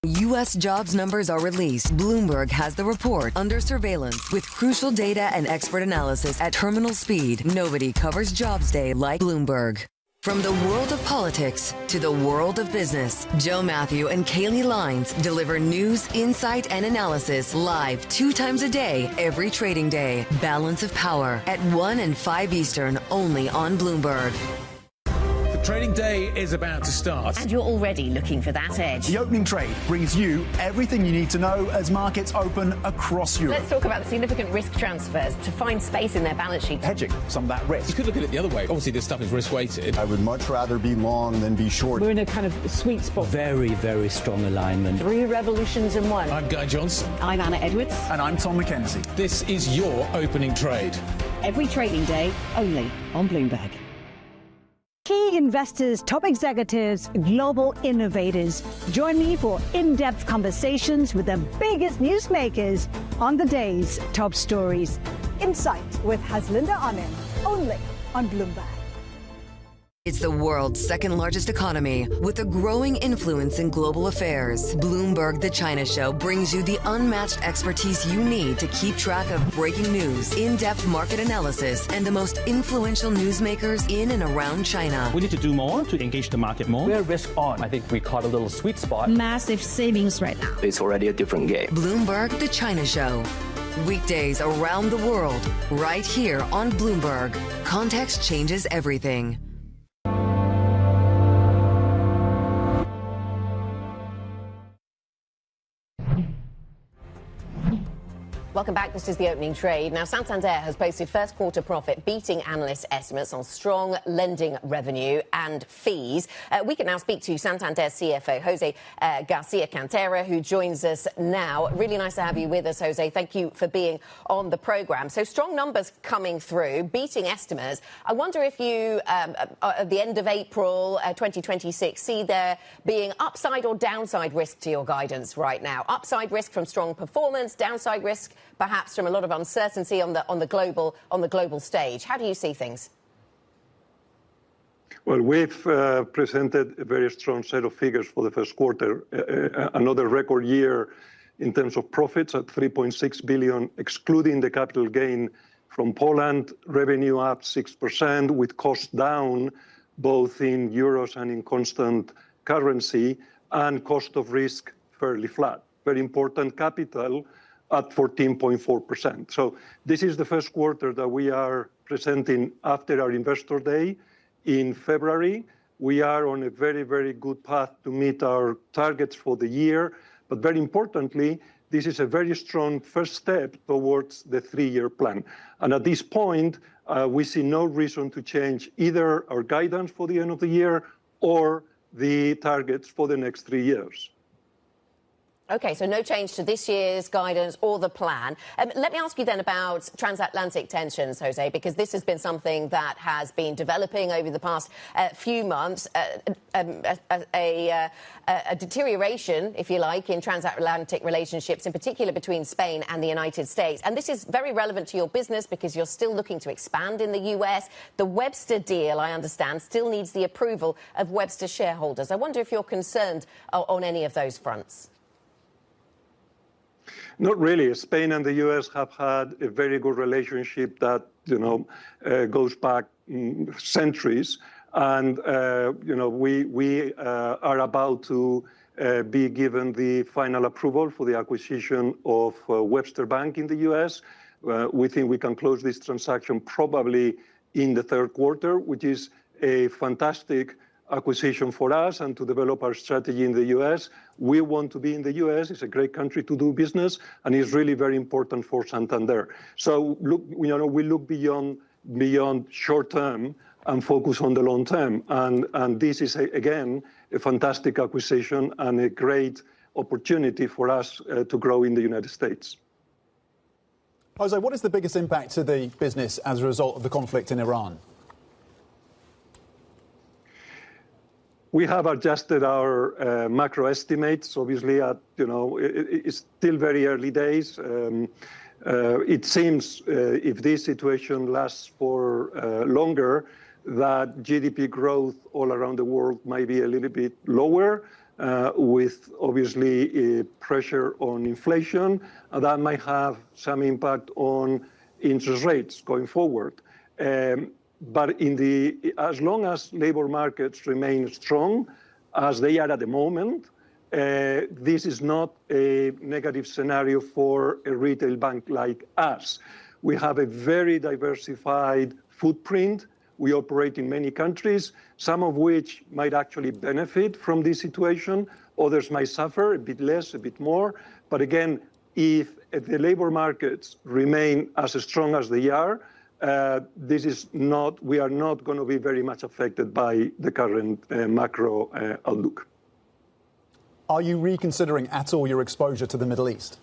U.S. jobs numbers are released. Bloomberg has the report under surveillance with crucial data and expert analysis at terminal speed. Nobody covers Jobs Day like Bloomberg. From the world of politics to the world of business, Joe Matthew and Kaylee Lines deliver news, insight, and analysis live 2 times a day, every trading day. Balance of Power at 1 and 5 Eastern, only on Bloomberg. Trading day is about to start. And you're already looking for that edge. The opening trade brings you everything you need to know as markets open across Europe. Let's talk about the significant risk transfers to find space in their balance sheet. Hedging some of that risk. You could look at it the other way. Obviously, this stuff is risk-weighted. I would much rather be long than be short. We're in a kind of sweet spot. Very, very strong alignment. 3 revolutions in 1. I'm Guy Johnson. I'm Anna Edwards. And I'm Tom McKenzie. This is your opening trade. Every trading day, only on Bloomberg. Key investors, top executives, global innovators. Join me for in-depth conversations with the biggest newsmakers on the day's top stories. Insight with Haslinda Amin, only on Bloomberg. It's the world's second largest economy with a growing influence in global affairs. Bloomberg The China Show brings you the unmatched expertise you need to keep track of breaking news, in-depth market analysis, and the most influential newsmakers in and around China. We need to do more to engage the market more. We're risk on. I think we caught a little sweet spot. Massive savings right now. It's already a different game. Bloomberg The China Show. Weekdays around the world, right here on Bloomberg. Context changes everything. Welcome back. This is the opening trade. Now, Santander has posted first quarter profit, beating analyst estimates on strong lending revenue and fees. We can now speak to Santander CFO, Jose Garcia Cantera, who joins us now. Really nice to have you with us, Jose. Thank you for being on the program. So strong numbers coming through, beating estimates. I wonder if you, at the end of April 2026, see there being upside or downside risk to your guidance right now. Upside risk from strong performance, downside risk perhaps from a lot of uncertainty on the global stage. How do you see things? Well, we've presented a very strong set of figures for the first quarter, another record year in terms of profits at 3.6 billion, excluding the capital gain from Poland, revenue up 6% with costs down both in euros and in constant currency, and cost of risk fairly flat. Very important, capital at 14.4%. So this is the first quarter that we are presenting after our Investor Day in February. We are on a very, very good path to meet our targets for the year. But very importantly, this is a very strong first step towards the 3-year plan. And at this point, we see no reason to change either our guidance for the end of the year or the targets for the next 3 years. OK, so no change to this year's guidance or the plan. Let me ask you then about transatlantic tensions, Jose, because this has been something that has been developing over the past few months, a deterioration, if you like, in transatlantic relationships, in particular between Spain and the United States. And this is very relevant to your business because you're still looking to expand in the US. The Webster deal, I understand, still needs the approval of Webster shareholders. I wonder if you're concerned on any of those fronts. Not really. Spain and the U.S. have had a very good relationship that, goes back centuries. And, we are about to be given the final approval for the acquisition of Webster Bank in the U.S. We think we can close this transaction probably in the third quarter, which is a fantastic acquisition for us and to develop our strategy in the U.S. We want to be in the U.S. It's a great country to do business, and it's really very important for Santander. So look, we look beyond short term and focus on the long term. And this is, again, a fantastic acquisition and a great opportunity for us to grow in the United States. Jose, what is the biggest impact to the business as a result of the conflict in Iran? We have adjusted our macro estimates. Obviously, it's still very early days. It seems if this situation lasts for longer, that GDP growth all around the world might be a little bit lower, with obviously a pressure on inflation. And that might have some impact on interest rates going forward. But as long as labor markets remain strong, as they are at the moment, this is not a negative scenario for a retail bank like us. We have a very diversified footprint. We operate in many countries, some of which might actually benefit from this situation. Others might suffer a bit less, a bit more. But again, if the labor markets remain as strong as they are, we are not going to be very much affected by the current macro outlook. Are you reconsidering at all your exposure to the Middle East?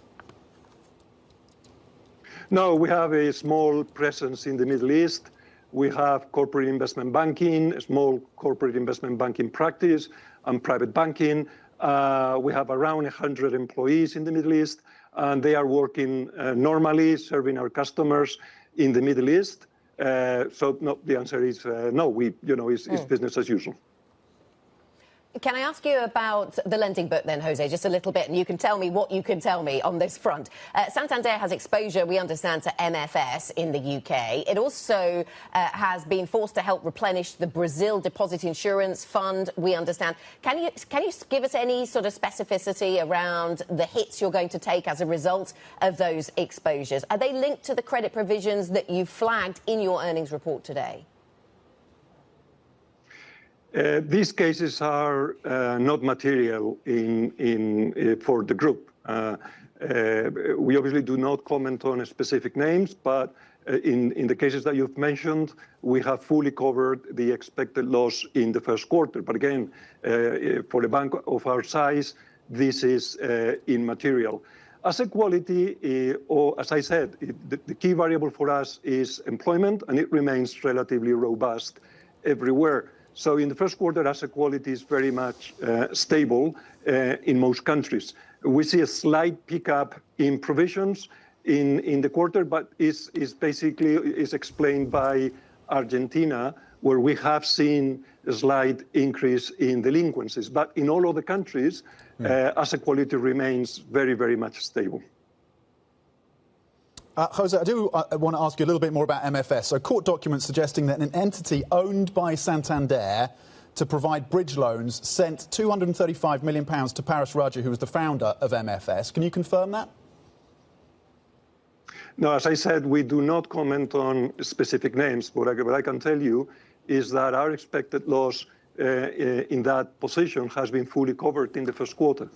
No, we have a small presence in the Middle East. We have corporate investment banking, a small corporate investment banking practice, and private banking. We have around 100 employees in the Middle East, and they are working normally, serving our customers in the Middle East. So no, the answer is no. It's business as usual. Can I ask you about the lending book then, Jose, just a little bit, and you can tell me what you can tell me on this front. Santander has exposure, we understand, to MFS in the UK. It also has been forced to help replenish the Brazil Deposit Insurance Fund, we understand. Can you give us any sort of specificity around the hits you're going to take as a result of those exposures? Are they linked to the credit provisions that you flagged in your earnings report today? These cases are not material for the group. We obviously do not comment on specific names, but in the cases that you've mentioned, we have fully covered the expected loss in the first quarter. But again, for a bank of our size, this is immaterial. Asset quality, or as I said, the key variable for us is employment, and it remains relatively robust everywhere. So in the first quarter, asset quality is very much stable in most countries. We see a slight pickup in provisions in the quarter, but is basically explained by Argentina, where we have seen a slight increase in delinquencies. But in all other countries, asset quality remains very, very much stable. Jose, I do want to ask you a little bit more about MFS. So court documents suggesting that an entity owned by Santander to provide bridge loans sent £235 million to Paris Raja, who was the founder of MFS. Can you confirm that? No, as I said, we do not comment on specific names. What I can tell you is that our expected loss in that position has been fully covered in the first quarter.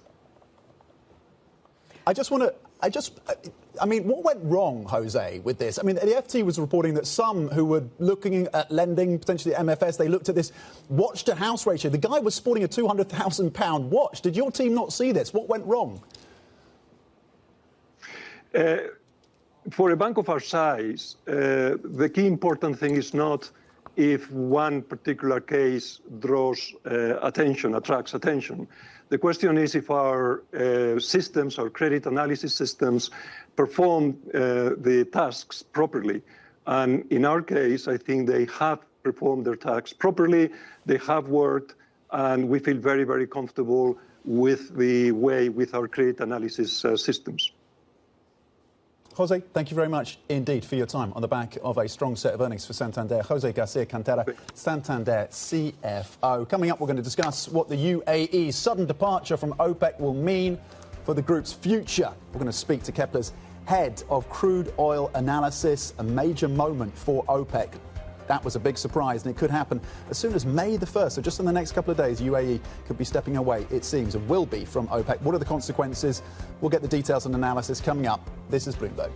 I mean, what went wrong, Jose, with this? I mean, the FT was reporting that some who were looking at lending, potentially MFS, they looked at this watch-to-house ratio. The guy was sporting a £200,000 watch. Did your team not see this? What went wrong? For a bank of our size, the key important thing is not if one particular case attracts attention. The question is if our systems, our credit analysis systems, perform the tasks properly. And in our case, I think they have performed their tasks properly. They have worked, and we feel very, very comfortable with our credit analysis systems. Jose, thank you very much indeed for your time on the back of a strong set of earnings for Santander. Jose Garcia-Cantera, Santander CFO. Coming up, we're going to discuss what the UAE's sudden departure from OPEC will mean for the group's future. We're going to speak to Kepler's head of crude oil analysis, a major moment for OPEC. That was a big surprise, and it could happen as soon as May the 1st. So just in the next couple of days, UAE could be stepping away, it seems, and will be from OPEC. What are the consequences? We'll get the details and analysis coming up. This is Bloomberg.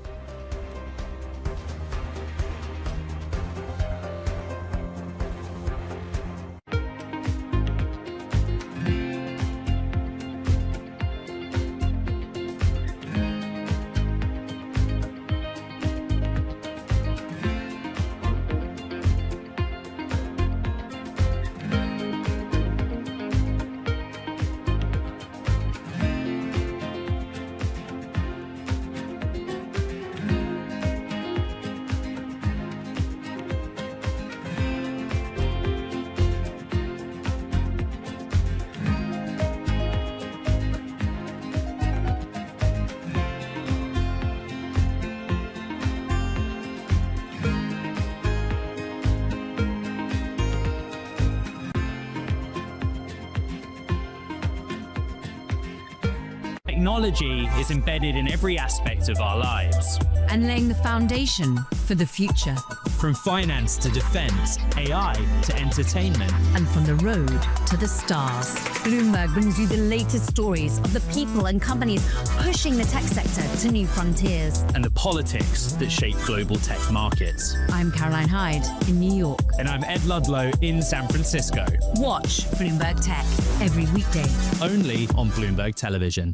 technology is embedded in every aspect of our lives. And laying the foundation for the future. From finance to defense, AI to entertainment. And from the road to the stars. Bloomberg brings you the latest stories of the people and companies pushing the tech sector to new frontiers. And the politics that shape global tech markets. I'm Caroline Hyde in New York. And I'm Ed Ludlow in San Francisco. Watch Bloomberg Tech every weekday. Only on Bloomberg Television.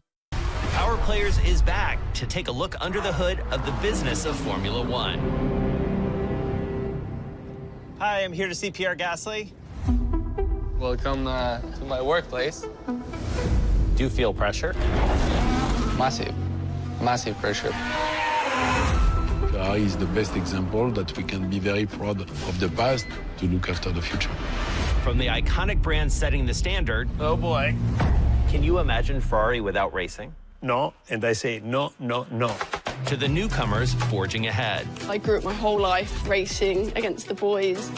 Power Players is back to take a look under the hood of the business of Formula One. Hi, I'm here to see Pierre Gasly. Welcome to my workplace. Do you feel pressure? Massive pressure. Ferrari is the best example that we can be very proud of the past to look after the future. From the iconic brand setting the standard. Oh boy. Can you imagine Ferrari without racing? No, and I say no, no, no. To the newcomers forging ahead. I grew up my whole life racing against the boys.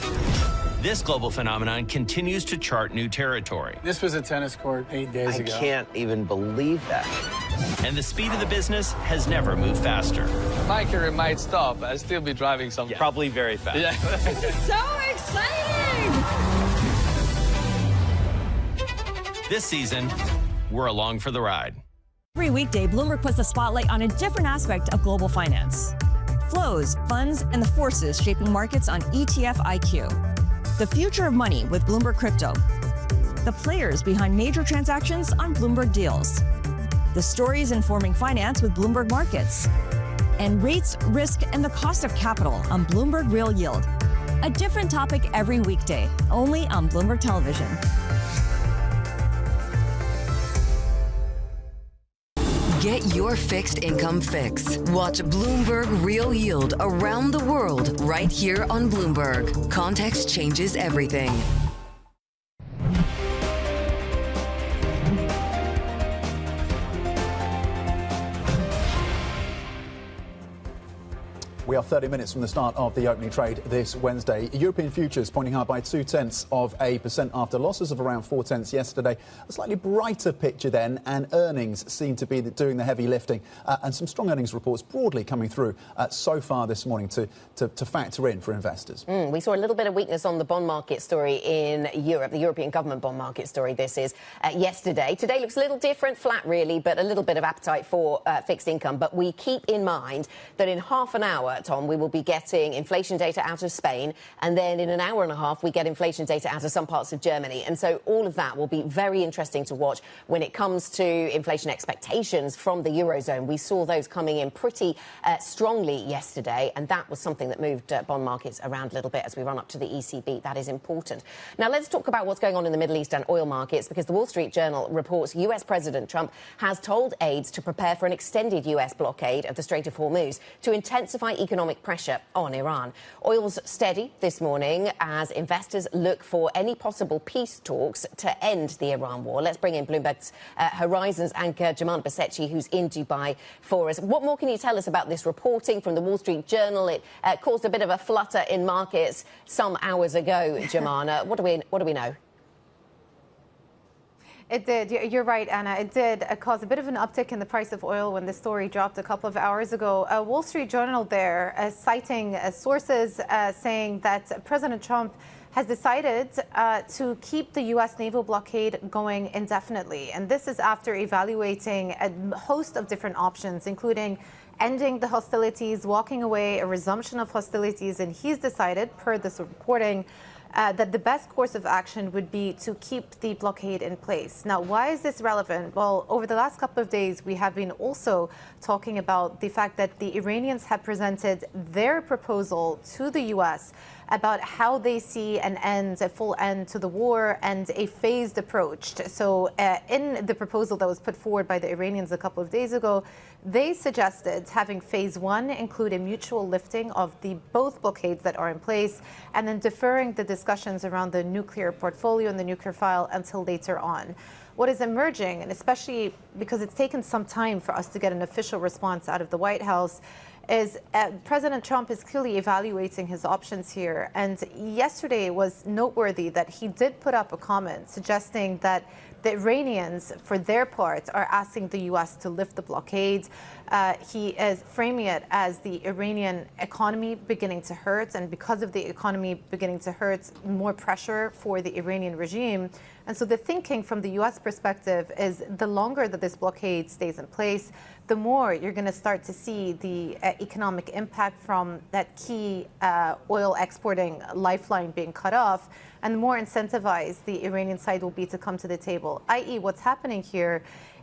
This global phenomenon continues to chart new territory. This was a tennis court 8 days ago. I can't even believe that. And the speed of the business has never moved faster. My career might stop, but I'll still be driving something. Yeah. Probably very fast. Yeah. This is so exciting! This season, we're along for the ride. Every weekday, Bloomberg puts the spotlight on a different aspect of global finance. Flows, funds, and the forces shaping markets on ETF IQ. The future of money with Bloomberg Crypto. The players behind major transactions on Bloomberg Deals. The stories informing finance with Bloomberg Markets. And rates, risk, and the cost of capital on Bloomberg Real Yield. A different topic every weekday, only on Bloomberg Television. Get your fixed income fix. Watch Bloomberg Real Yield around the world right here on Bloomberg. Context changes everything. We are 30 minutes from the start of the opening trade this Wednesday. European futures pointing higher by 0.2% after losses of around 0.4 yesterday. A slightly brighter picture then, and earnings seem to be doing the heavy lifting. And some strong earnings reports broadly coming through so far this morning to factor in for investors. We saw a little bit of weakness on the bond market story in Europe, the European government bond market story this is, yesterday. Today looks a little different, flat really, but a little bit of appetite for fixed income. But we keep in mind that in half an hour, Tom, we will be getting inflation data out of Spain, and then in an hour and a half we get inflation data out of some parts of Germany. And so all of that will be very interesting to watch when it comes to inflation expectations from the Eurozone. We saw those coming in pretty strongly yesterday, and that was something that moved bond markets around a little bit as we run up to the ECB. That is important. Now let's talk about what's going on in the Middle East and oil markets, because the Wall Street Journal reports US President Trump has told aides to prepare for an extended US blockade of the Strait of Hormuz to intensify economic pressure on Iran. Oil's steady this morning as investors look for any possible peace talks to end the Iran war. Let's bring in Bloomberg's Horizons anchor Jumana Basechi, who's in Dubai for us. What more can you tell us about this reporting from the Wall Street Journal? It caused a bit of a flutter in markets some hours ago, Jumana. What do we know? It did. You're right, Anna. It did cause a bit of an uptick in the price of oil when the story dropped a couple of hours ago. Wall Street Journal there citing sources saying that President Trump has decided to keep the U.S. naval blockade going indefinitely. And this is after evaluating a host of different options, including ending the hostilities, walking away, a resumption of hostilities. And he's decided, per this reporting, that the best course of action would be to keep the blockade in place. Now, why is this relevant? Well, over the last couple of days, we have been also talking about the fact that the Iranians have presented their proposal to the U.S. about how they see an end, a full end to the war and a phased approach. So in the proposal that was put forward by the Iranians a couple of days ago, they suggested having phase one include a mutual lifting of the both blockades that are in place, and then deferring the discussions around the nuclear portfolio and the nuclear file until later on. What is emerging, and especially because it's taken some time for us to get an official response out of the White House, is President Trump is clearly evaluating his options here. And yesterday was noteworthy that he did put up a comment suggesting that the Iranians, for their part, are asking the U.S. to lift the blockade. He is framing it as the Iranian economy beginning to hurt, and because of the economy beginning to hurt, more pressure for the Iranian regime. And so the thinking from the U.S. perspective is the longer that this blockade stays in place, the more you're going to start to see the economic impact from that key oil exporting lifeline being cut off, and the more incentivized the Iranian side will be to come to the table, i.e. what's happening here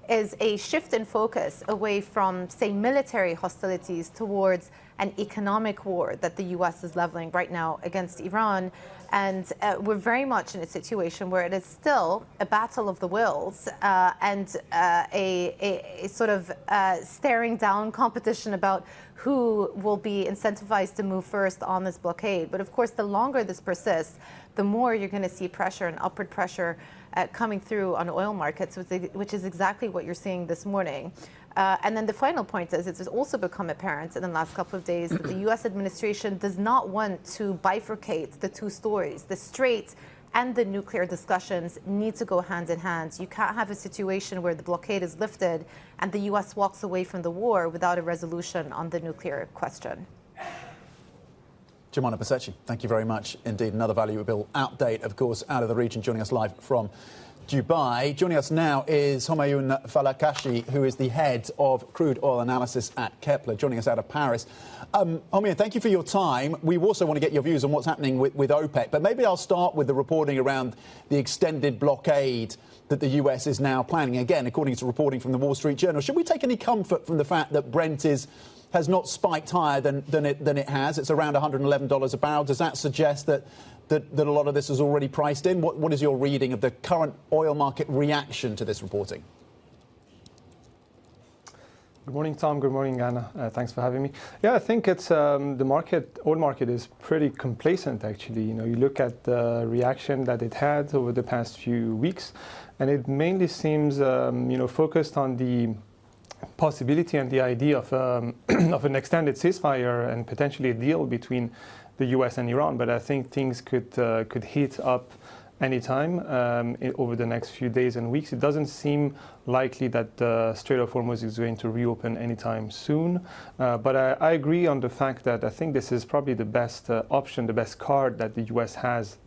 is a shift in focus away from, say, military hostilities towards an economic war that the U.S. is leveling right now against Iran. And we're very much in a situation where it is still a battle of the wills and a sort of staring down competition about who will be incentivized to move first on this blockade. But of course, the longer this persists, the more you're going to see pressure and upward pressure coming through on oil markets, which is exactly what you're seeing this morning. And then the final point is, it's also become apparent in the last couple of days that the U.S. administration does not want to bifurcate the two stories. The Strait and the nuclear discussions need to go hand in hand. You can't have a situation where the blockade is lifted and the U.S. walks away from the war without a resolution on the nuclear question. Jumana Pasechi, thank you very much indeed. Another valuable update, of course, out of the region, joining us live from Dubai. Joining us now is Homayoun Falakashi, who is the head of crude oil analysis at Kepler, joining us out of Paris. Homayoun, thank you for your time. We also want to get your views on what's happening with OPEC, but maybe I'll start with the reporting around the extended blockade that the US is now planning. Again, according to reporting from the Wall Street Journal, should we take any comfort from the fact that Brent has not spiked higher than it has? It's around $111 a barrel. Does that suggest that a lot of this is already priced in? What is your reading of the current oil market reaction to this reporting? Good morning, Tom. Good morning, Anna. Thanks for having me. Yeah, I think it's the oil market is pretty complacent, actually. You know, you look at the reaction that it had over the past few weeks, and it mainly seems, focused on the possibility and the idea of of an extended ceasefire and potentially a deal between the U.S. and Iran. But I think things could heat up anytime over the next few days and weeks. It doesn't seem likely that the Strait of Hormuz is going to reopen anytime soon. But I agree on the fact that I think this is probably the best option, the best card that the U.S. has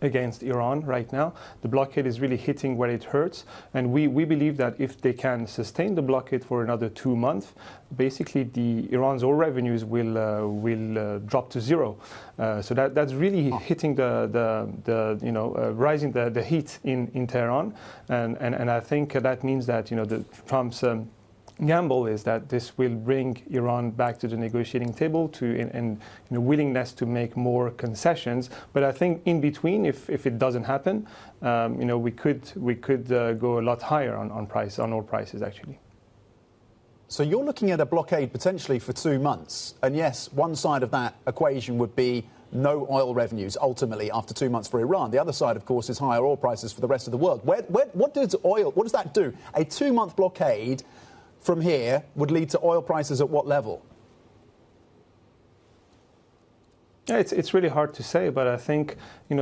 against Iran right now. The blockade is really hitting where it hurts, and we believe that if they can sustain the blockade for another 2 months, basically Iran's oil revenues will drop to zero. So that's really hitting rising the heat in Tehran, and I think that means that the Trump's gamble is that this will bring Iran back to the negotiating table and willingness to make more concessions. But I think in between, if it doesn't happen, we could go a lot higher on oil prices actually. So you're looking at a blockade potentially for 2 months, and yes, one side of that equation would be no oil revenues ultimately after 2 months for Iran. The other side, of course, is higher oil prices for the rest of the world. What does that do? A 2-month blockade from here would lead to oil prices at what level? Yeah, it's really hard to say, but I think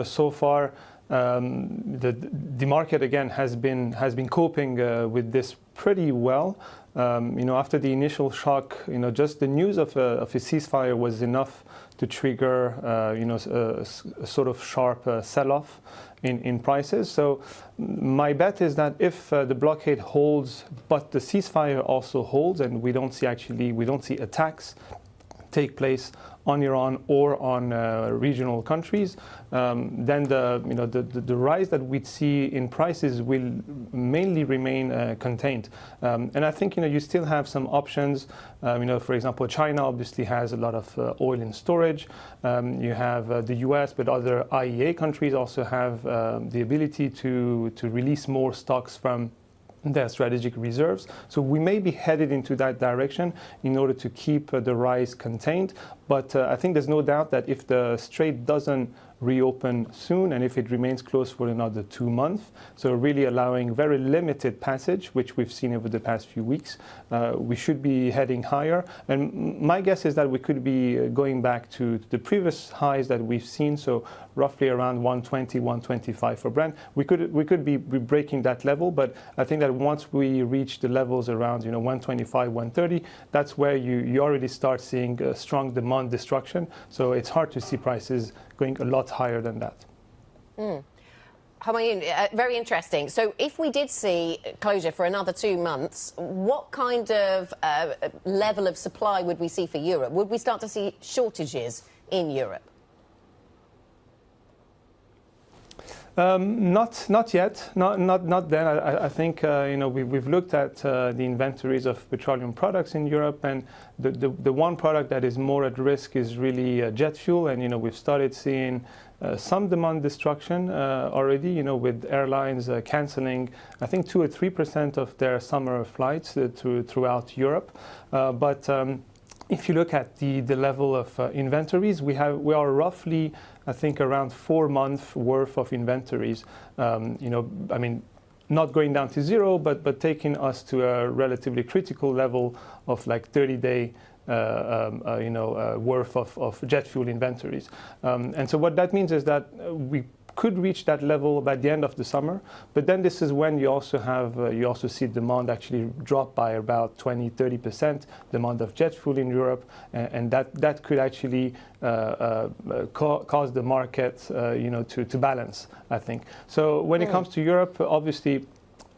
so far the market again has been coping with this pretty well. After the initial shock, just the news of a ceasefire was enough to trigger a sort of sharp sell-off in prices. So my bet is that if the blockade holds, but the ceasefire also holds, and we don't see attacks take place on Iran or on regional countries, then the rise that we'd see in prices will mainly remain contained. And I think you still have some options. For example, China obviously has a lot of oil in storage. You have the US, but other IEA countries also have the ability to release more stocks from their strategic reserves. So we may be headed into that direction in order to keep the rise contained. But I think there's no doubt that if the strait doesn't reopen soon and if it remains closed for another 2 months, so really allowing very limited passage, which we've seen over the past few weeks, we should be heading higher. And my guess is that we could be going back to the previous highs that we've seen, so roughly around 120, 125 for Brent. We could be breaking that level, but I think that once we reach the levels around 125, 130, that's where you already start seeing strong demand destruction. So it's hard to see prices going a lot higher than that. Humayun, very interesting. So if we did see closure for another 2 months, what kind of level of supply would we see for Europe? Would we start to see shortages in Europe? Not yet. Not then. I think we've looked at the inventories of petroleum products in Europe, and the one product that is more at risk is really jet fuel. And we've started seeing some demand destruction already. With airlines canceling, I think 2 or 3% of their summer flights throughout Europe. But if you look at the level of inventories, we are roughly, I think, around 4 months worth of inventories. I mean, not going down to zero, but taking us to a relatively critical level of like 30-day worth of jet fuel inventories. And so what that means is that we could reach that level by the end of the summer, but then this is when you also have you also see demand actually drop by about 20-30%, demand of jet fuel in Europe, and that could actually cause the market to balance, I think. So when it comes to Europe, obviously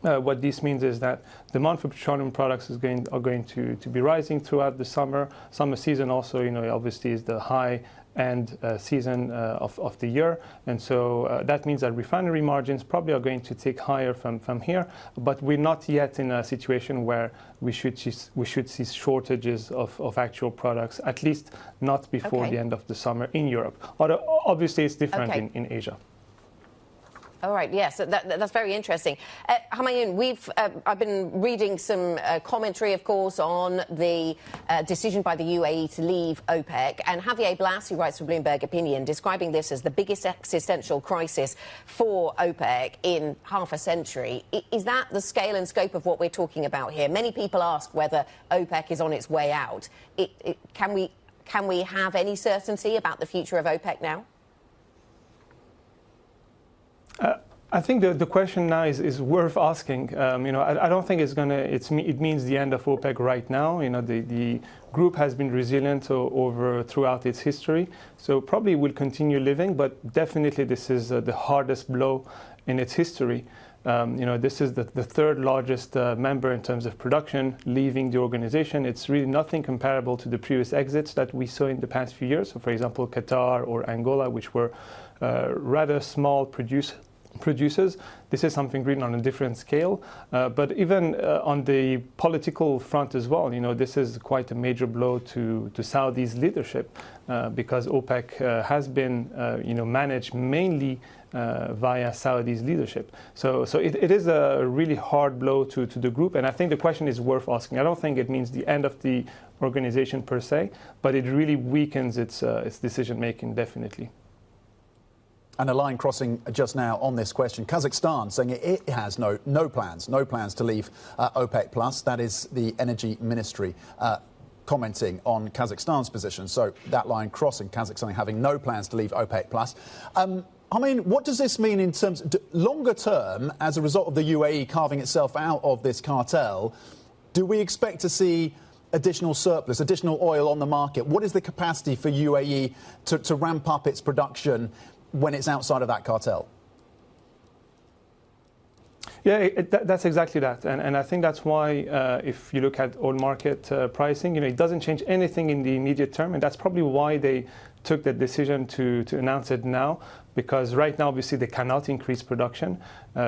what this means is that demand for petroleum products are going to be rising throughout the summer. Summer season also, obviously is the high end season of the year, and so that means that refinery margins probably are going to tick higher from here. But we're not yet in a situation where we should see shortages of actual products, at least not before the end of the summer in Europe. Obviously, it's different in Asia. All right, yes, that's very interesting. Humayun, I've been reading some commentary, of course, on the decision by the UAE to leave OPEC. And Javier Blas, who writes for Bloomberg Opinion, describing this as the biggest existential crisis for OPEC in half a century. Is that the scale and scope of what we're talking about here? Many people ask whether OPEC is on its way out. Can we have any certainty about the future of OPEC now? I think the question now is worth asking. I don't think it means the end of OPEC right now. The group has been resilient throughout its history, so probably will continue living. But definitely, this is the hardest blow in its history. This is the third largest member in terms of production leaving the organization. It's really nothing comparable to the previous exits that we saw in the past few years. So, for example, Qatar or Angola, which were rather small producers. This is something really on a different scale. But even on the political front as well, this is quite a major blow to Saudi's leadership because OPEC has been, managed mainly via Saudi's leadership. So it is a really hard blow to the group, and I think the question is worth asking. I don't think it means the end of the organization per se, but it really weakens its decision making, definitely. And a line crossing just now on this question. Kazakhstan saying it has no plans to leave OPEC plus. That is the energy ministry commenting on Kazakhstan's position. So that line crossing, Kazakhstan having no plans to leave OPEC plus. I mean, what does this mean in terms of longer term as a result of the UAE carving itself out of this cartel? Do we expect to see additional surplus, additional oil on the market? What is the capacity for UAE to ramp up its production when it's outside of that cartel? Yeah, that's exactly that. And I think that's why if you look at oil market pricing, it doesn't change anything in the immediate term. And that's probably why they took the decision to announce it now, because right now, obviously, they cannot increase production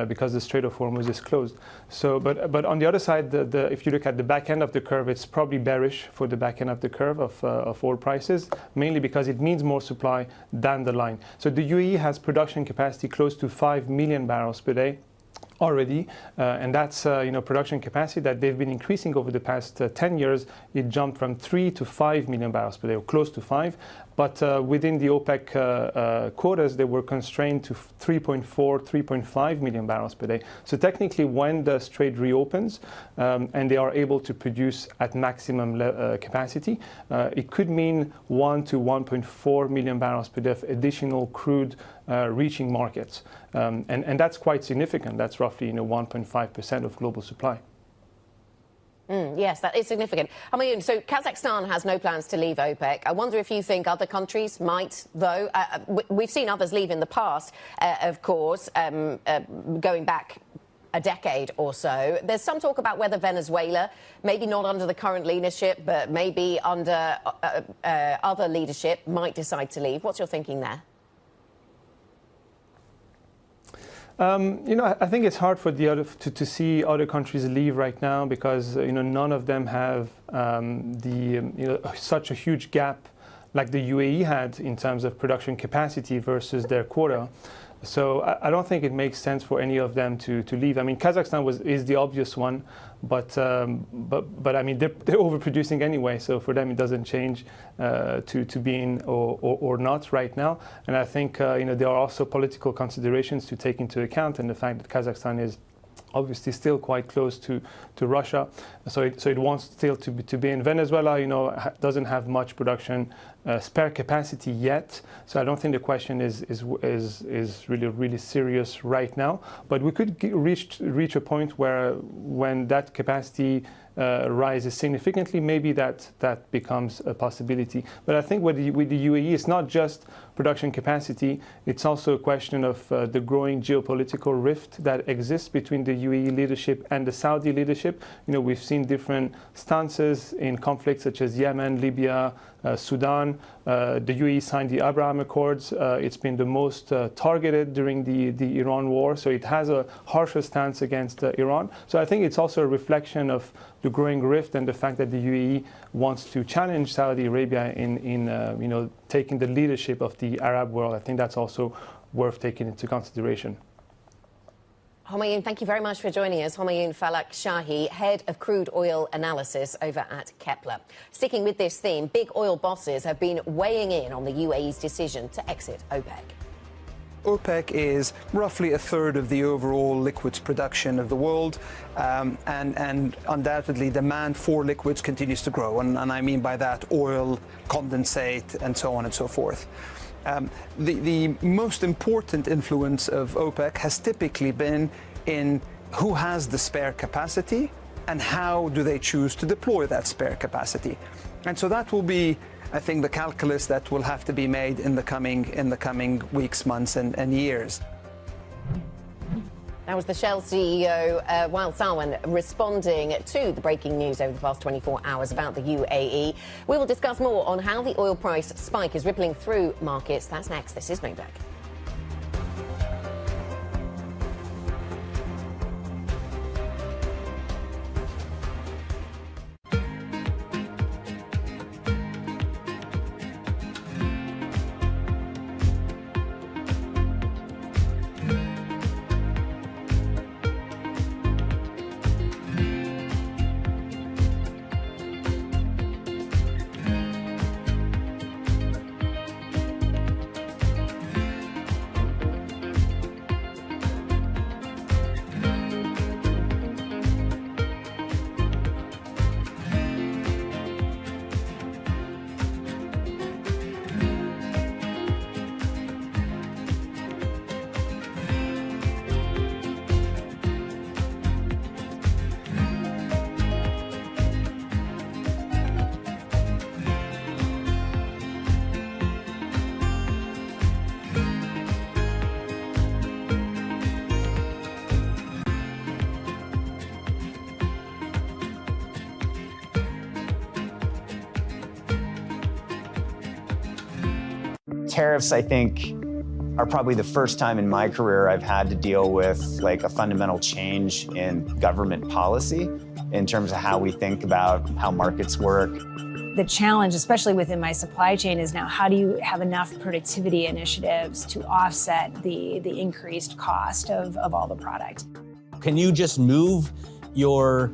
because the Strait of Hormuz is closed. So, but on the other side, if you look at the back end of the curve, it's probably bearish for the back end of the curve of oil prices, mainly because it means more supply down the line. So the UAE has production capacity close to 5 million barrels per day already, and that's production capacity that they've been increasing over the past 10 years. It jumped from 3 to 5 million barrels per day, or close to 5. But within the OPEC quotas, they were constrained to 3.4, 3.5 million barrels per day. So technically, when the Strait reopens and they are able to produce at maximum capacity, it could mean 1 to 1.4 million barrels per day of additional crude reaching markets. And that's quite significant. That's roughly 1.5% of global supply. Yes, that is significant. Humayun, so Kazakhstan has no plans to leave OPEC. I wonder if you think other countries might, though. We've seen others leave in the past, of course, going back a decade or so. There's some talk about whether Venezuela, maybe not under the current leadership, but maybe under other leadership, might decide to leave. What's your thinking there? I think it's hard for to see other countries leave right now because none of them have such a huge gap like the UAE had in terms of production capacity versus their quota. So I don't think it makes sense for any of them to leave. I mean, Kazakhstan is the obvious one, but I mean they're overproducing anyway. So for them it doesn't change to be in or not right now. And I think there are also political considerations to take into account, and the fact that Kazakhstan is obviously still quite close to Russia, so it wants still to be in. Venezuela, doesn't have much production spare capacity yet, so I don't think the question is really serious right now. But we could reach a point where when that capacity rises significantly, maybe that becomes a possibility. But I think with the UAE, it's not just production capacity, it's also a question of the growing geopolitical rift that exists between the UAE leadership and the Saudi leadership. We've seen different stances in conflicts such as Yemen, Libya, Sudan. The UAE signed the Abraham Accords. It's been the most targeted during the Iran war, so it has a harsher stance against Iran. So I think it's also a reflection of the growing rift and the fact that the UAE wants to challenge Saudi Arabia in taking the leadership of the Arab world. I think that's also worth taking into consideration. Humayun, thank you very much for joining us. Humayun Falak Shahi, head of crude oil analysis over at Kepler. Sticking with this theme, big oil bosses have been weighing in on the UAE's decision to exit OPEC. OPEC is roughly a third of the overall liquids production of the world, and undoubtedly demand for liquids continues to grow. And I mean by that oil, condensate, and so on and so forth. The most important influence of OPEC has typically been in who has the spare capacity and how do they choose to deploy that spare capacity. And so that will be, I think, the calculus that will have to be made in the coming weeks, months, and years. That was the Shell CEO, Wael Sawan, responding to the breaking news over the past 24 hours about the UAE. We will discuss more on how the oil price spike is rippling through markets. That's next. This is Bloomberg. Tariffs, I think, are probably the first time in my career I've had to deal with like a fundamental change in government policy in terms of how we think about how markets work. The challenge, especially within my supply chain, is now how do you have enough productivity initiatives to offset the increased cost of all the product? Can you just move your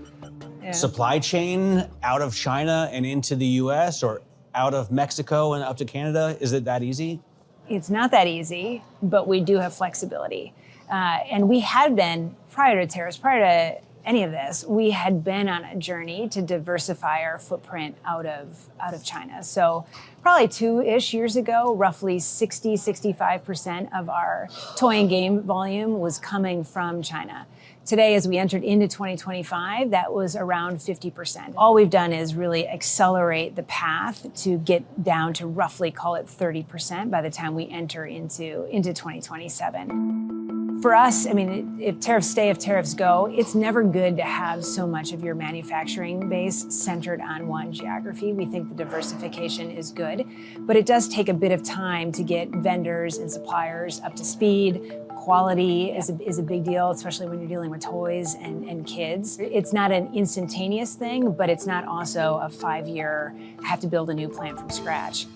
supply chain out of China and into the US or out of Mexico and up to Canada? Is it that easy? It's not that easy, but we do have flexibility. And we had been, prior to tariffs, prior to any of this, we had been on a journey to diversify our footprint out of China. So probably 2-ish years ago, roughly 65% of our toy and game volume was coming from China. Today, as we entered into 2025, that was around 50%. All we've done is really accelerate the path to get down to roughly, call it 30% by the time we enter into 2027. For us, I mean, if tariffs stay, if tariffs go, it's never good to have so much of your manufacturing base centered on one geography. We think the diversification is good, but it does take a bit of time to get vendors and suppliers up to speed. Quality is a big deal, especially when you're dealing with toys and kids. It's not an instantaneous thing, but it's not also a 5-year, have to build a new plant from scratch.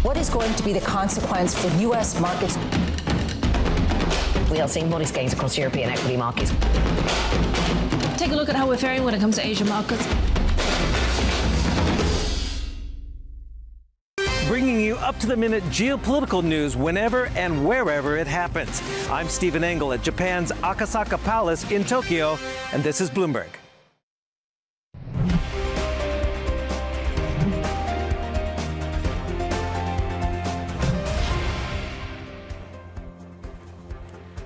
What is going to be the consequence for U.S. markets? We are seeing modest gains across European equity markets. Take a look at how we're faring when it comes to Asian markets. Bringing you up-to-the-minute geopolitical news whenever and wherever it happens. I'm Stephen Engel at Japan's Akasaka Palace in Tokyo, and this is Bloomberg.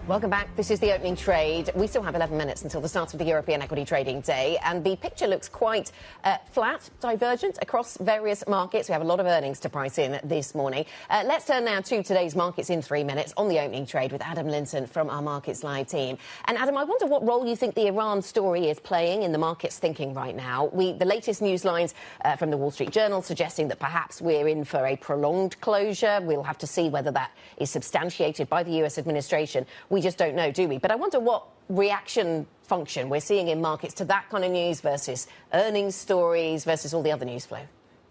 Welcome back. This is the opening trade. We still have 11 minutes until the start of the European equity trading day, and the picture looks quite flat, divergent across various markets. We have a lot of earnings to price in this morning. Let's turn now to today's markets in 3 minutes on the opening trade with Adam Linton from our Markets Live team. And Adam, I wonder what role you think the Iran story is playing in the market's thinking right now. The latest news lines from the Wall Street Journal suggesting that perhaps we're in for a prolonged closure. We'll have to see whether that is substantiated by the US administration. We just don't know, do we? But I wonder what reaction function we're seeing in markets to that kind of news versus earnings stories versus all the other news flow.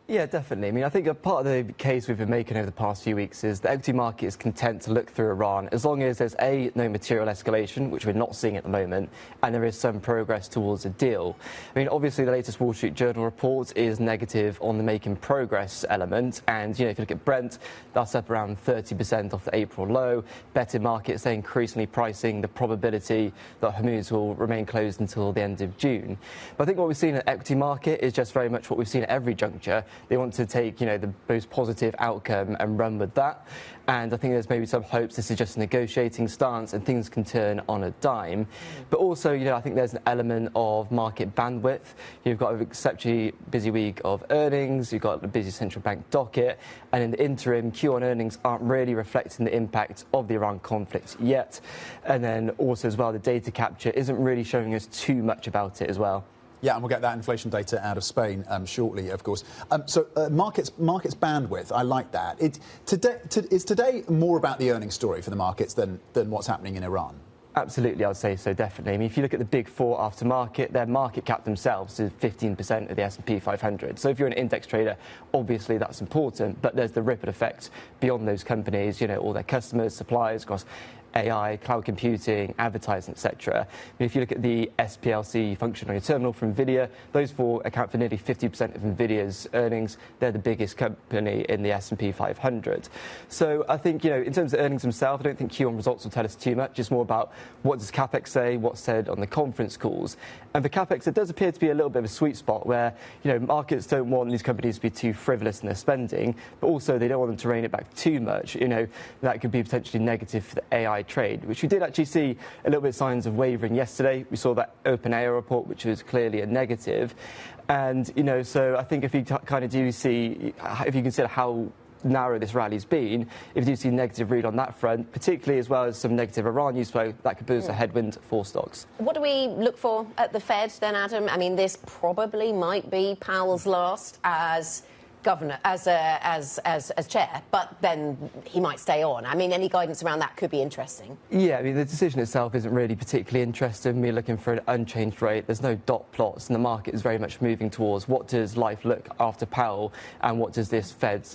Yeah, definitely. I mean, I think a part of the case we've been making over the past few weeks is the equity market is content to look through Iran as long as there's no material escalation, which we're not seeing at the moment, and there is some progress towards a deal. I mean, obviously, the latest Wall Street Journal report is negative on the making progress element, and, you know, if you look at Brent, that's up around 30% off the April low. Betting markets, they're increasingly pricing the probability that Hormuz will remain closed until the end of June. But I think what we've seen in the equity market is just very much what we've seen at every juncture. They want to take, you know, the most positive outcome and run with that. And I think there's maybe some hopes this is just a negotiating stance and things can turn on a dime. But also, you know, I think there's an element of market bandwidth. You've got an exceptionally busy week of earnings. You've got a busy central bank docket. And in the interim, Q1 earnings aren't really reflecting the impact of the Iran conflict yet. And then also as well, the data capture isn't really showing us too much about it as well. Yeah, and we'll get that inflation data out of Spain shortly, of course. Markets bandwidth, I like that. Is today more about the earnings story for the markets than what's happening in Iran? Absolutely, I'd say so, definitely. I mean, if you look at the big four aftermarket, their market cap themselves is 15% of the S&P 500. So if you're an index trader, obviously that's important, but there's the ripple effect beyond those companies, you know, all their customers, suppliers, across AI, cloud computing, advertising, etc. If you look at the SPLC function on your terminal from NVIDIA, those four account for nearly 50% of NVIDIA's earnings. They're the biggest company in the S&P 500. So I think, you know, in terms of earnings themselves, I don't think Q1 results will tell us too much. It's more about what does CapEx say, what's said on the conference calls. And for CapEx, it does appear to be a little bit of a sweet spot where, you know, markets don't want these companies to be too frivolous in their spending, but also they don't want them to rein it back too much. You know, that could be potentially negative for the AI trade, which we did actually see a little bit of signs of wavering yesterday. We saw that OpenAI report, which was clearly a negative. And, you know, so I think if you kind of do see, if you consider how narrow this rally's been, if you do see negative read on that front, particularly as well as some negative Iran news flow, that could pose a headwind for stocks. What do we look for at the Fed then, Adam? I mean, this probably might be Powell's last as governor, as chair, but then he might stay on. I mean, any guidance around that could be interesting. Yeah, I mean, the decision itself isn't really particularly interesting. We're looking for an unchanged rate. There's no dot plots, and the market is very much moving towards what does life look after Powell, and what does this Fed,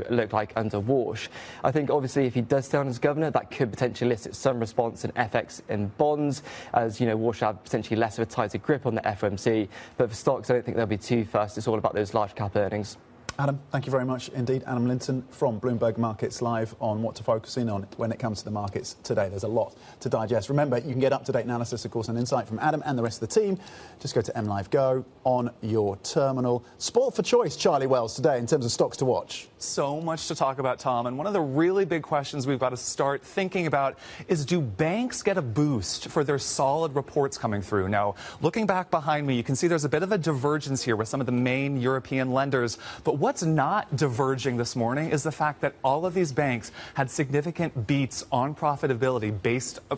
look like under Walsh. I think obviously if he does stay on as governor, that could potentially elicit some response in FX and bonds, as Walsh have potentially less of a tighter grip on the FOMC. But for stocks, I don't think they'll be too fast. It's all about those large cap earnings. Adam, thank you very much indeed. Adam Linton from Bloomberg Markets Live on what to focus in on when it comes to the markets today. There's a lot to digest. Remember, you can get up-to-date analysis, of course, and insight from Adam and the rest of the team. Just go to MLive Go on your terminal. Sport for choice, Charlie Wells, today in terms of stocks to watch. So much to talk about, Tom. And one of the really big questions we've got to start thinking about is, do banks get a boost for their solid reports coming through? Now, looking back behind me, you can see there's a bit of a divergence here with some of the main European lenders. But what's not diverging this morning is the fact that all of these banks had significant beats on profitability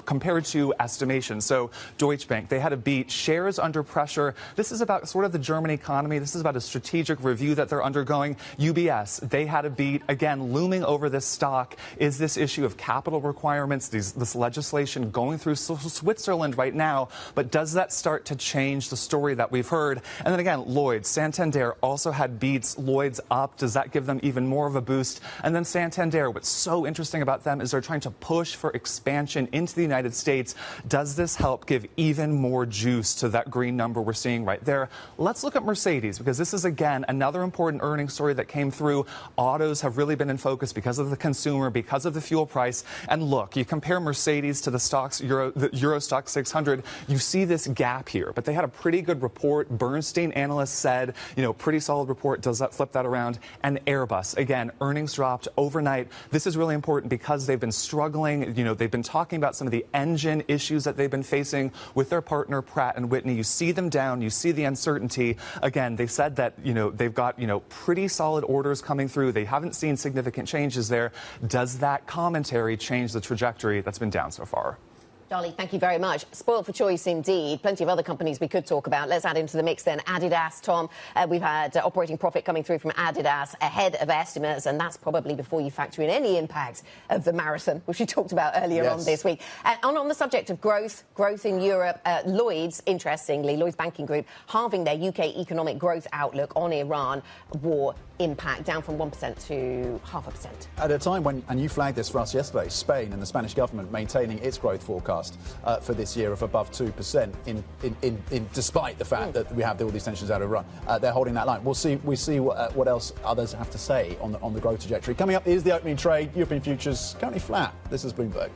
compared to estimation. So Deutsche Bank, they had a beat. Shares under pressure. This is about sort of the German economy. This is about a strategic review that they're undergoing. UBS, they had a beat. Again, looming over this stock is this issue of capital requirements, this legislation going through Switzerland right now. But does that start to change the story that we've heard? And then again, Lloyds, Santander also had beats. Lloyds up. Does that give them even more of a boost? And then Santander, what's so interesting about them is they're trying to push for expansion into the United States. Does this help give even more juice to that green number we're seeing right there? Let's look at Mercedes, because this is, again, another important earnings story that came through. Autos have really been in focus because of the consumer, because of the fuel price. And look, you compare Mercedes to the Euro Stock 600, you see this gap here. But they had a pretty good report. Bernstein analysts said, pretty solid report. Does that flip that around? And Airbus, again, earnings dropped overnight. This is really important because they've been struggling. They've been talking about some of the engine issues that they've been facing with their partner Pratt & Whitney. You see them down. You see the uncertainty. Again, they said that, they've got, pretty solid orders coming through. They haven't seen significant changes there. Does that commentary change the trajectory that's been down so far? Charlie, thank you very much. Spoiled for choice indeed. Plenty of other companies we could talk about. Let's add into the mix then Adidas, Tom. We've had operating profit coming through from Adidas ahead of estimates, and that's probably before you factor in any impact of the marathon, which we talked about earlier on this week. And on the subject of growth in Europe, Lloyds, interestingly, Lloyds Banking Group, halving their UK economic growth outlook on Iran war impact, down from 1% to 0.5%. At a time when, and you flagged this for us yesterday, Spain and the Spanish government maintaining its growth forecast for this year of above 2%, in despite the fact that we have all these tensions out of Iran. They're holding that line. We'll see what else others have to say on the growth trajectory. Coming up is the opening trade. European futures currently flat. This is Bloomberg.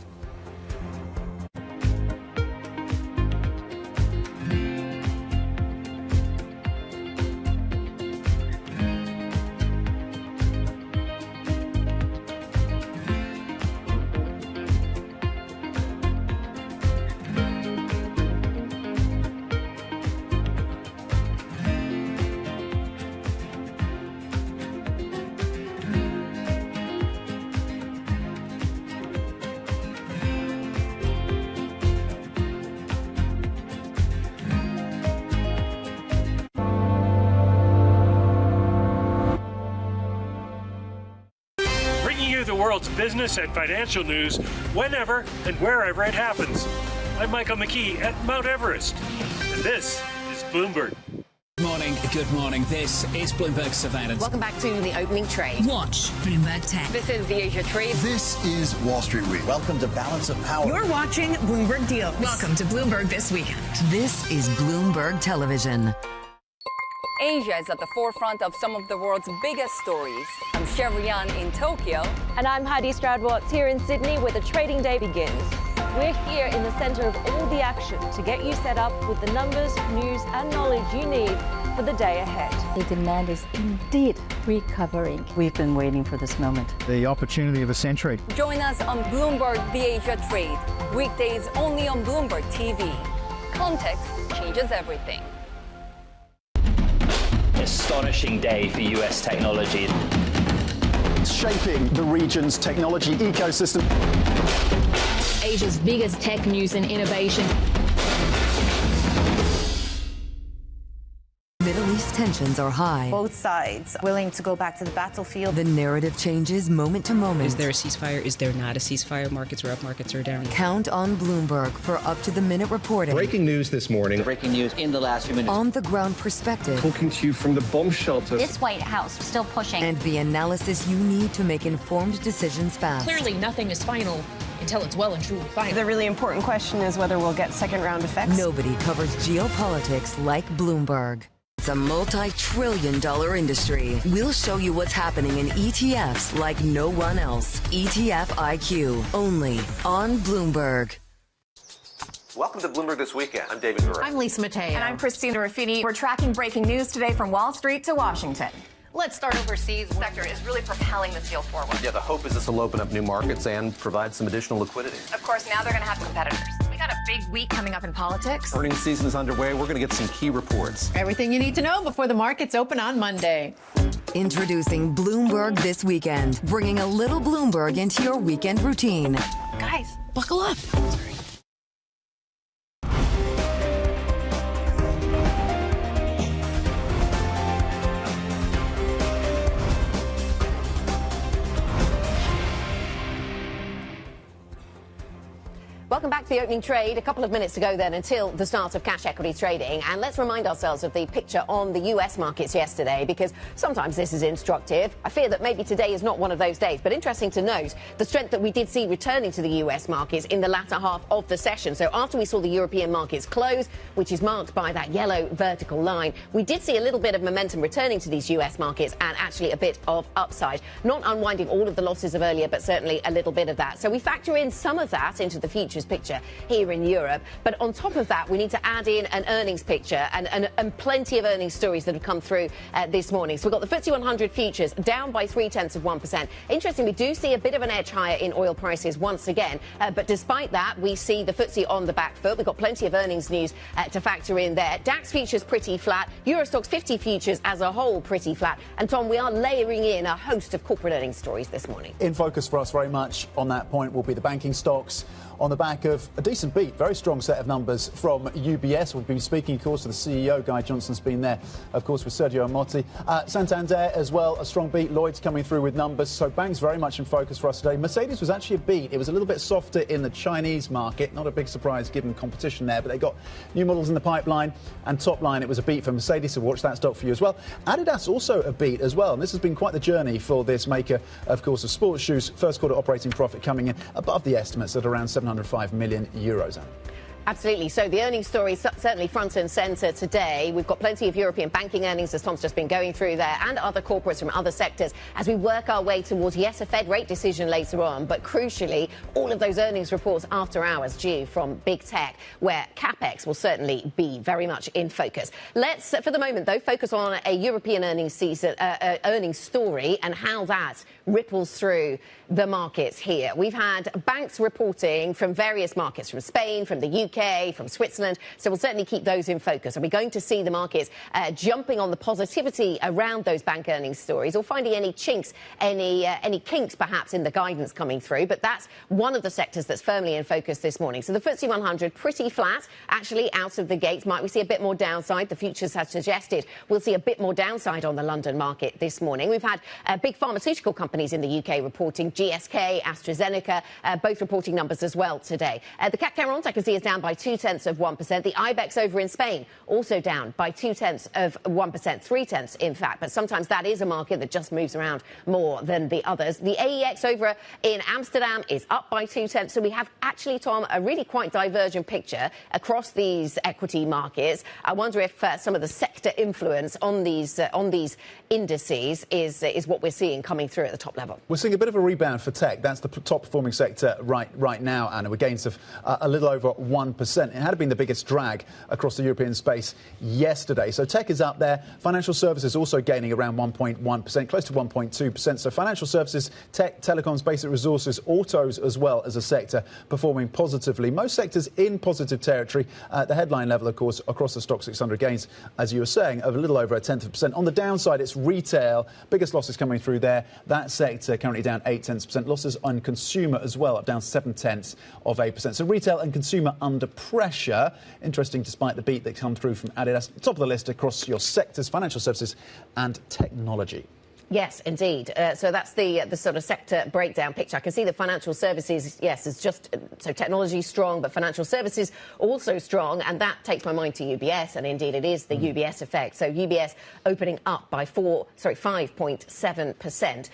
World's business and financial news whenever and wherever it happens. I'm Michael McKee at Mount Everest, and this is Bloomberg. Good morning. This is Bloomberg Surveillance. Welcome back to the opening trade. Watch Bloomberg Tech. This is the Asia Trade. This is Wall Street Week. Welcome to Balance of Power. You're watching Bloomberg Deals. Welcome to Bloomberg This Weekend. This is Bloomberg Television. Asia is at the forefront of some of the world's biggest stories. I'm Sherrian in Tokyo. And I'm Heidi Stroud-Watts here in Sydney, where the trading day begins. We're here in the center of all the action to get you set up with the numbers, news and knowledge you need for the day ahead. The demand is indeed recovering. We've been waiting for this moment. The opportunity of a century. Join us on Bloomberg The Asia Trade. Weekdays only on Bloomberg TV. Context changes everything. Astonishing day for US technology. Shaping the region's technology ecosystem. Asia's biggest tech news and innovation. Middle East tensions are high. Both sides willing to go back to the battlefield. The narrative changes moment to moment. Is there a ceasefire? Is there not a ceasefire? Markets are up, markets are down. Count on Bloomberg for up-to-the-minute reporting. Breaking news this morning. Breaking news in the last few minutes. On-the-ground perspective. Talking to you from the bomb shelter. This White House still pushing. And the analysis you need to make informed decisions fast. Clearly, nothing is final until it's well and truly final. The really important question is whether we'll get second-round effects. Nobody covers geopolitics like Bloomberg. It's a multi-trillion-dollar industry. We'll show you what's happening in ETFs like no one else. ETF IQ, only on Bloomberg. Welcome to Bloomberg This Weekend. I'm David Murray. I'm Lisa Mateo. And I'm Christina Ruffini. We're tracking breaking news today from Wall Street to Washington. Let's start overseas. The sector is really propelling this deal forward. Yeah, the hope is this will open up new markets and provide some additional liquidity. Of course, now they're going to have competitors. We got a big week coming up in politics. Earnings season is underway. We're going to get some key reports. Everything you need to know before the markets open on Monday. Introducing Bloomberg This Weekend, bringing a little Bloomberg into your weekend routine. Guys, buckle up. Welcome back to the opening trade. A couple of minutes to go then until the start of cash equity trading. And let's remind ourselves of the picture on the US markets yesterday, because sometimes this is instructive. I fear that maybe today is not one of those days, but interesting to note the strength that we did see returning to the US markets in the latter half of the session. So after we saw the European markets close, which is marked by that yellow vertical line, we did see a little bit of momentum returning to these US markets and actually a bit of upside. Not unwinding all of the losses of earlier, but certainly a little bit of that. So we factor in some of that into the futures picture here in Europe. But on top of that, we need to add in an earnings picture and plenty of earnings stories that have come through this morning. So we've got the FTSE 100 futures down by 0.3%. Interesting, we do see a bit of an edge higher in oil prices once again. But despite that, we see the FTSE on the back foot. We've got plenty of earnings news to factor in there. DAX futures pretty flat. Eurostoxx 50 futures as a whole pretty flat. And Tom, we are layering in a host of corporate earnings stories this morning. In focus for us very much on that point will be the banking stocks. On the back of a decent beat, very strong set of numbers from UBS. We've been speaking, of course, to the CEO. Guy Johnson's been there, of course, with Sergio Amotti. Santander as well, a strong beat. Lloyd's coming through with numbers. So banks very much in focus for us today. Mercedes was actually a beat. It was a little bit softer in the Chinese market. Not a big surprise given competition there, but they got new models in the pipeline. And top line, it was a beat for Mercedes. So watch that stock for you as well. Adidas also a beat as well. And this has been quite the journey for this maker, of course, of sports shoes. First quarter operating profit coming in above the estimates at around 705 million euros. Absolutely. So the earnings story certainly front and centre today. We've got plenty of European banking earnings, as Tom's just been going through there, and other corporates from other sectors as we work our way towards, yes, a Fed rate decision later on, but crucially, all of those earnings reports after hours due from big tech, where CapEx will certainly be very much in focus. Let's, for the moment, though, focus on a European earnings season, earnings story and how that ripples through the markets here. We've had banks reporting from various markets, from Spain, from the UK, from Switzerland, so we'll certainly keep those in focus. And we're going to see the markets jumping on the positivity around those bank earnings stories, or finding any chinks, any kinks perhaps in the guidance coming through. But that's one of the sectors that's firmly in focus this morning. So the FTSE 100 pretty flat, actually, out of the gates. Might we see a bit more downside? The futures have suggested we'll see a bit more downside on the London market this morning. We've had big pharmaceutical companies in the UK reporting. GSK, AstraZeneca, both reporting numbers as well today. The CAC 40 I can see is down by 0.2%. The IBEX over in Spain also down by 0.2%, 0.3 in fact. But sometimes that is a market that just moves around more than the others. The AEX over in Amsterdam is up by 0.2. So we have actually, Tom, a really quite divergent picture across these equity markets. I wonder if some of the sector influence on these indices is what we're seeing coming through at the top level. We're seeing a bit of a rebound for tech. That's the top performing sector right now, Anna, with gains of a little over 1%. It had been the biggest drag across the European space yesterday. So tech is up there. Financial services also gaining around 1.1%, close to 1.2%. So financial services, tech, telecoms, basic resources, autos as well as a sector performing positively. Most sectors in positive territory. The headline level, of course, across the stock 600 gains, as you were saying, of a little over 0.1%. On the downside, it's retail. Biggest losses coming through there. That sector currently down 0.8%. Losses on consumer as well, up down 0.7%. So retail and consumer under under pressure. Interesting, despite the beat that come through from Adidas. Top of the list across your sectors, financial services and technology. Yes, indeed. So that's the sort of sector breakdown picture. I can see the financial services, yes, is just so technology strong, but financial services also strong, and that takes my mind to UBS, and indeed it is the UBS effect. So UBS opening up by 5.7%.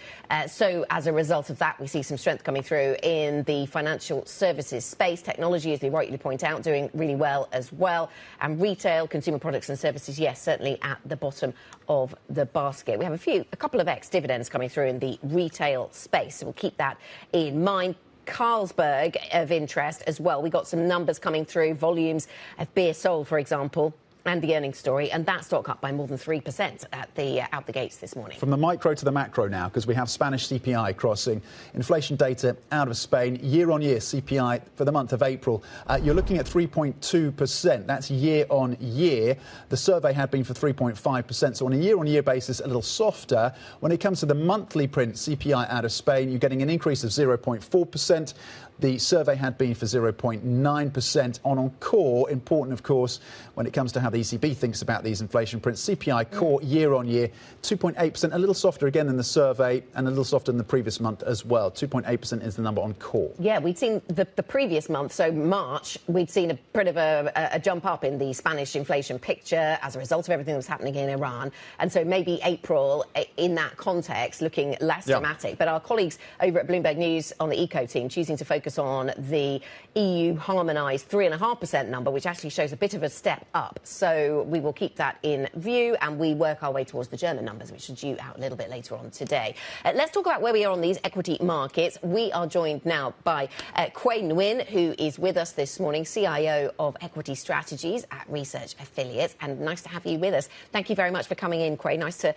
So as a result of that, we see some strength coming through in the financial services space. Technology, as you rightly point out, doing really well as well, and retail, consumer products and services, yes, certainly at the bottom of the basket. We have a couple of ex-dividends coming through in the retail space, so we'll keep that in mind. Carlsberg of interest as well. We got some numbers coming through, volumes of beer sold, for example, and the earnings story, and that stock up by more than 3% at the out the gates this morning. From the micro to the macro now, because we have Spanish CPI crossing inflation data out of Spain. Year-on-year CPI for the month of April, you're looking at 3.2%. That's year-on-year. The survey had been for 3.5%, so on a year-on-year basis, a little softer. When it comes to the monthly print CPI out of Spain, you're getting an increase of 0.4%. The survey had been for 0.9% on core. Important, of course, when it comes to how the ECB thinks about these inflation prints. CPI core year-on-year, 2.8%, a little softer again than the survey and a little softer than the previous month as well. 2.8% is the number on core. Yeah, we'd seen the previous month, so March, we'd seen a bit of a jump up in the Spanish inflation picture as a result of everything that was happening in Iran. And so maybe April, in that context, looking less dramatic. But our colleagues over at Bloomberg News on the Eco team choosing to focus on the EU harmonised 3.5% number, which actually shows a bit of a step up. So we will keep that in view, and we work our way towards the German numbers, which are due out a little bit later on today. Let's talk about where we are on these equity markets. We are joined now by Quay Nguyen, who is with us this morning, CIO of Equity Strategies at Research Affiliates, and nice to have you with us. Thank you very much for coming in, Quay. Nice to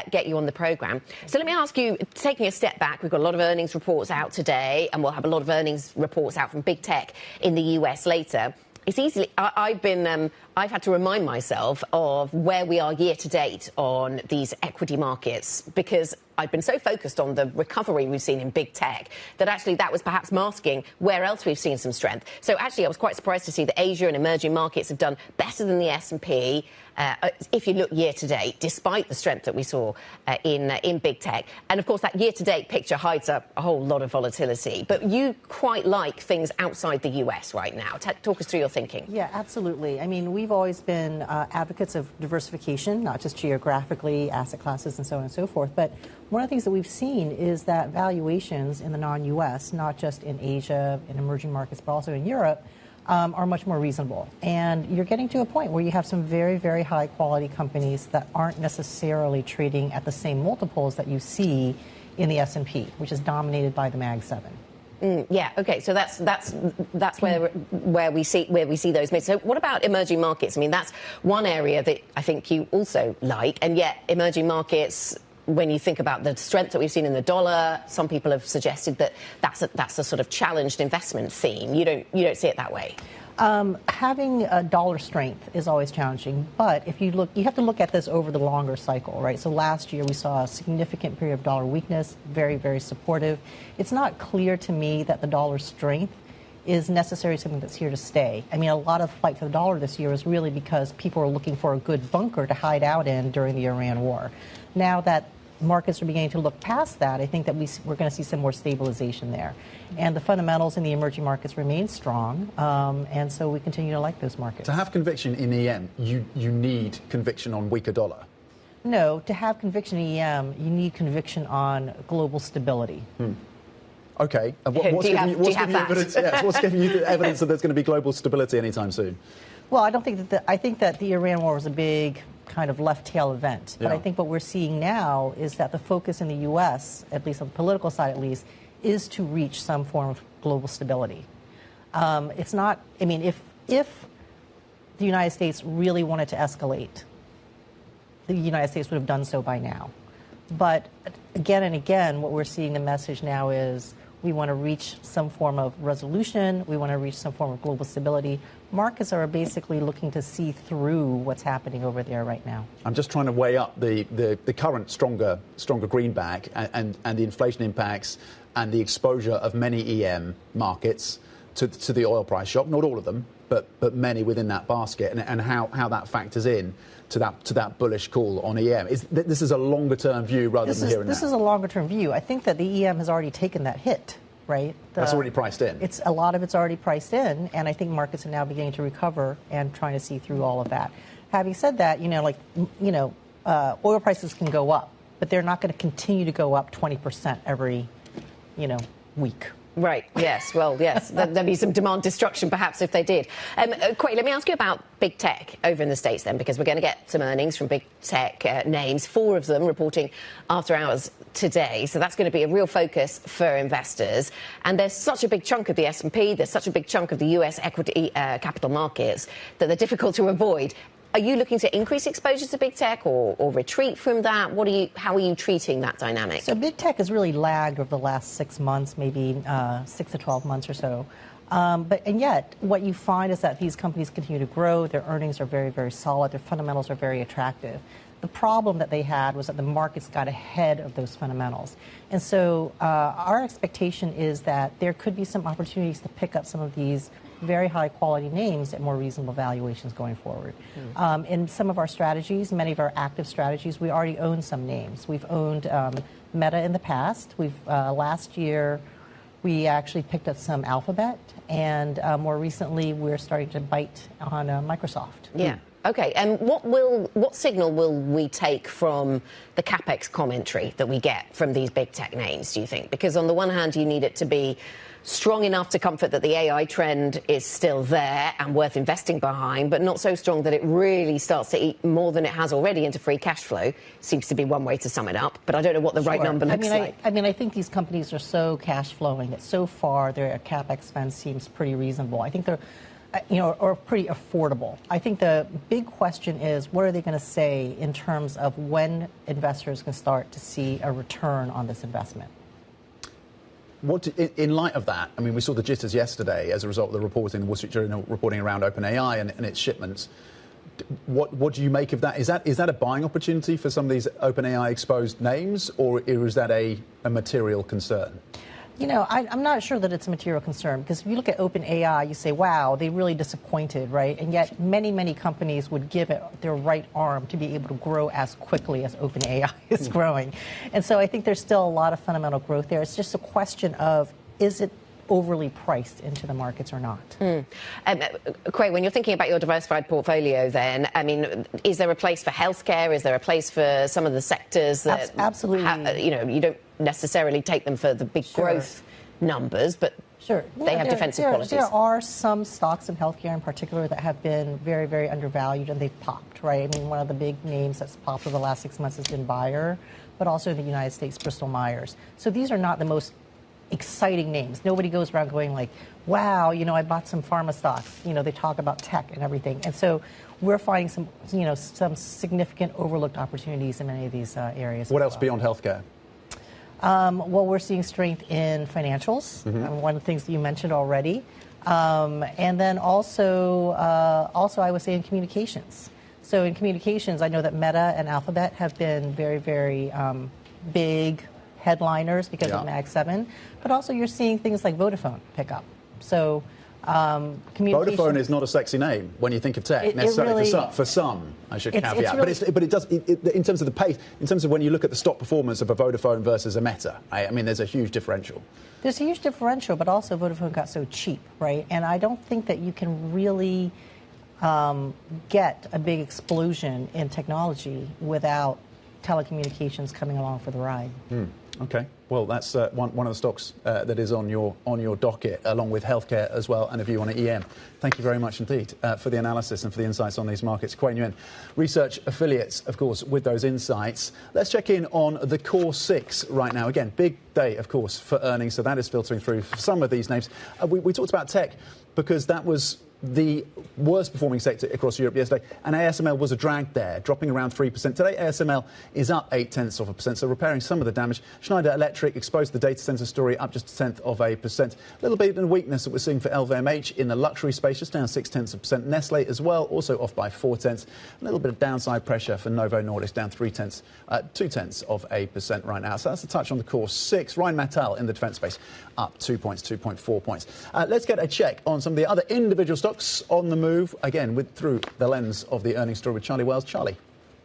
get you on the programme. So let me ask you, taking a step back, we've got a lot of earnings reports out today, and we'll have a lot of earnings reports out from big tech in the US later. It's easily, I've had to remind myself of where we are year to date on these equity markets, because I've been so focused on the recovery we've seen in big tech that actually that was perhaps masking where else we've seen some strength. So actually I was quite surprised to see that Asia and emerging markets have done better than the S&P if you look year to date, despite the strength that we saw in big tech. And of course that year to date picture hides a whole lot of volatility. But you quite like things outside the US right now. Talk us through your thinking. Yeah, absolutely. I mean, we've always been advocates of diversification, not just geographically, asset classes and so on and so forth. But one of the things that we've seen is that valuations in the non-US, not just in Asia, in emerging markets, but also in Europe, are much more reasonable. And you're getting to a point where you have some very, very high quality companies that aren't necessarily trading at the same multiples that you see in the S&P, which is dominated by the Mag 7. Yeah. Okay. So that's where we see those mids. So what about emerging markets? I mean, that's one area that I think you also like, and yet emerging markets, when you think about the strength that we've seen in the dollar, some people have suggested that that's a sort of challenged investment theme. You don't see it that way. Having a dollar strength is always challenging, but if you look, you have to look at this over the longer cycle, right? So last year we saw a significant period of dollar weakness, very, very supportive. It's not clear to me that the dollar strength is necessarily something that's here to stay. I mean, a lot of fight for the dollar this year is really because people are looking for a good bunker to hide out in during the Iran war. Now that markets are beginning to look past that, I think that we're going to see some more stabilization there. And the fundamentals in the emerging markets remain strong, and so we continue to like those markets. To have conviction in EM, you need conviction on weaker dollar. No, to have conviction in EM, you need conviction on global stability. Okay. And what's giving you the evidence that there's going to be global stability anytime soon? Well, I think that the Iran war was a big kind of left tail event. But I think what we're seeing now is that the focus in the U.S., at least on the political side at least, is to reach some form of global stability. It's not, I mean, if the United States really wanted to escalate, the United States would have done so by now. But again and again, what we're seeing the message now is we want to reach some form of resolution. We want to reach some form of global stability. Markets are basically looking to see through what's happening over there right now. I'm just trying to weigh up the current stronger greenback and the inflation impacts and the exposure of many EM markets to the oil price shock. Not all of them, but many within that basket, and how that factors in to that bullish call on EM. This is a longer-term view rather than here and now. This is a longer-term view. I think that the EM has already taken that hit, right? That's already priced in. A lot of it's already priced in, and I think markets are now beginning to recover and trying to see through all of that. Having said that, oil prices can go up, but they're not going to continue to go up 20% every, week. Right, yes. Well, yes, there'd be some demand destruction perhaps if they did. Quay, let me ask you about big tech over in the States then, because we're going to get some earnings from big tech names, 4 of them reporting after hours today. So that's going to be a real focus for investors. And there's such a big chunk of the S&P, there's such a big chunk of the US equity capital markets that they're difficult to avoid. Are you looking to increase exposure to big tech or retreat from that? How are you treating that dynamic? So big tech has really lagged over the last 6 months, maybe 6 to 12 months or so. And yet, what you find is that these companies continue to grow. Their earnings are very, very solid. Their fundamentals are very attractive. The problem that they had was that the markets got ahead of those fundamentals. And so our expectation is that there could be some opportunities to pick up some of these very high-quality names at more reasonable valuations going forward. In some of our strategies, many of our active strategies, we already own some names. We've owned Meta in the past. Last year, we actually picked up some Alphabet, and more recently, we're starting to bite on Microsoft. Yeah. OK, and what signal will we take from the CapEx commentary that we get from these big tech names, do you think? Because on the one hand, you need it to be strong enough to comfort that the AI trend is still there and worth investing behind, but not so strong that it really starts to eat more than it has already into free cash flow. Seems to be one way to sum it up, but I don't know what the right number looks like. I think these companies are so cash flowing that so far their CapEx spend seems pretty reasonable. I think they're or pretty affordable. I think the big question is, what are they going to say in terms of when investors can start to see a return on this investment? In light of that, I mean, we saw the jitters yesterday as a result of the reporting, the Wall Street Journal reporting around OpenAI and its shipments. What do you make of that? Is that a buying opportunity for some of these OpenAI exposed names, or is that a material concern? I'm not sure that it's a material concern, because if you look at OpenAI, you say, wow, they really disappointed, right? And yet many, many companies would give it their right arm to be able to grow as quickly as OpenAI is growing. And so I think there's still a lot of fundamental growth there. It's just a question of, is it overly priced into the markets or not? Quay, when you're thinking about your diversified portfolio then, I mean, is there a place for healthcare? Is there a place for some of the sectors that... Absolutely. You don't necessarily take them for the big growth numbers, but they have defensive qualities. There are some stocks in healthcare in particular that have been very, very undervalued, and they've popped, right? I mean, one of the big names that's popped over the last 6 months has been Bayer, but also in the United States, Bristol Myers. So these are not the most exciting names. Nobody goes around going like, wow, I bought some pharma stocks. They talk about tech and everything. And so we're finding some significant overlooked opportunities in many of these areas. What else beyond healthcare? Well, we're seeing strength in financials, one of the things that you mentioned already. And then also I would say in communications. So in communications, I know that Meta and Alphabet have been very, very big headliners because of Mag 7, but also you're seeing things like Vodafone pick up. So Vodafone is not a sexy name when you think of tech, necessarily for some, I should caveat. But it does, in terms of the pace, in terms of when you look at the stock performance of a Vodafone versus a Meta, I mean, there's a huge differential. There's a huge differential, but also Vodafone got so cheap, right? And I don't think that you can really get a big explosion in technology without telecommunications coming along for the ride. Okay, well, that's one of the stocks that is on your docket, along with healthcare as well, and a view on EM. Thank you very much indeed for the analysis and for the insights on these markets. Quay Nguyen, research affiliates, of course, with those insights. Let's check in on the core 6 right now. Again, big day, of course, for earnings, so that is filtering through for some of these names. We talked about tech because that was the worst performing sector across Europe yesterday, and ASML was a drag there, dropping around 3%. Today, ASML is up 0.8%, so repairing some of the damage. Schneider Electric metric exposed to the data center story, up just 0.1%. A little bit of weakness that we're seeing for LVMH in the luxury space, just down 0.6%. Nestle as well, also off by 0.4. A little bit of downside pressure for Novo Nordisk, down 0.2% right now. So that's a touch on the course. 6, Rheinmetall in the defense space, up 2 points, 2.4 points. Let's get a check on some of the other individual stocks on the move, again, through the lens of the earnings story with Charlie Wells. Charlie.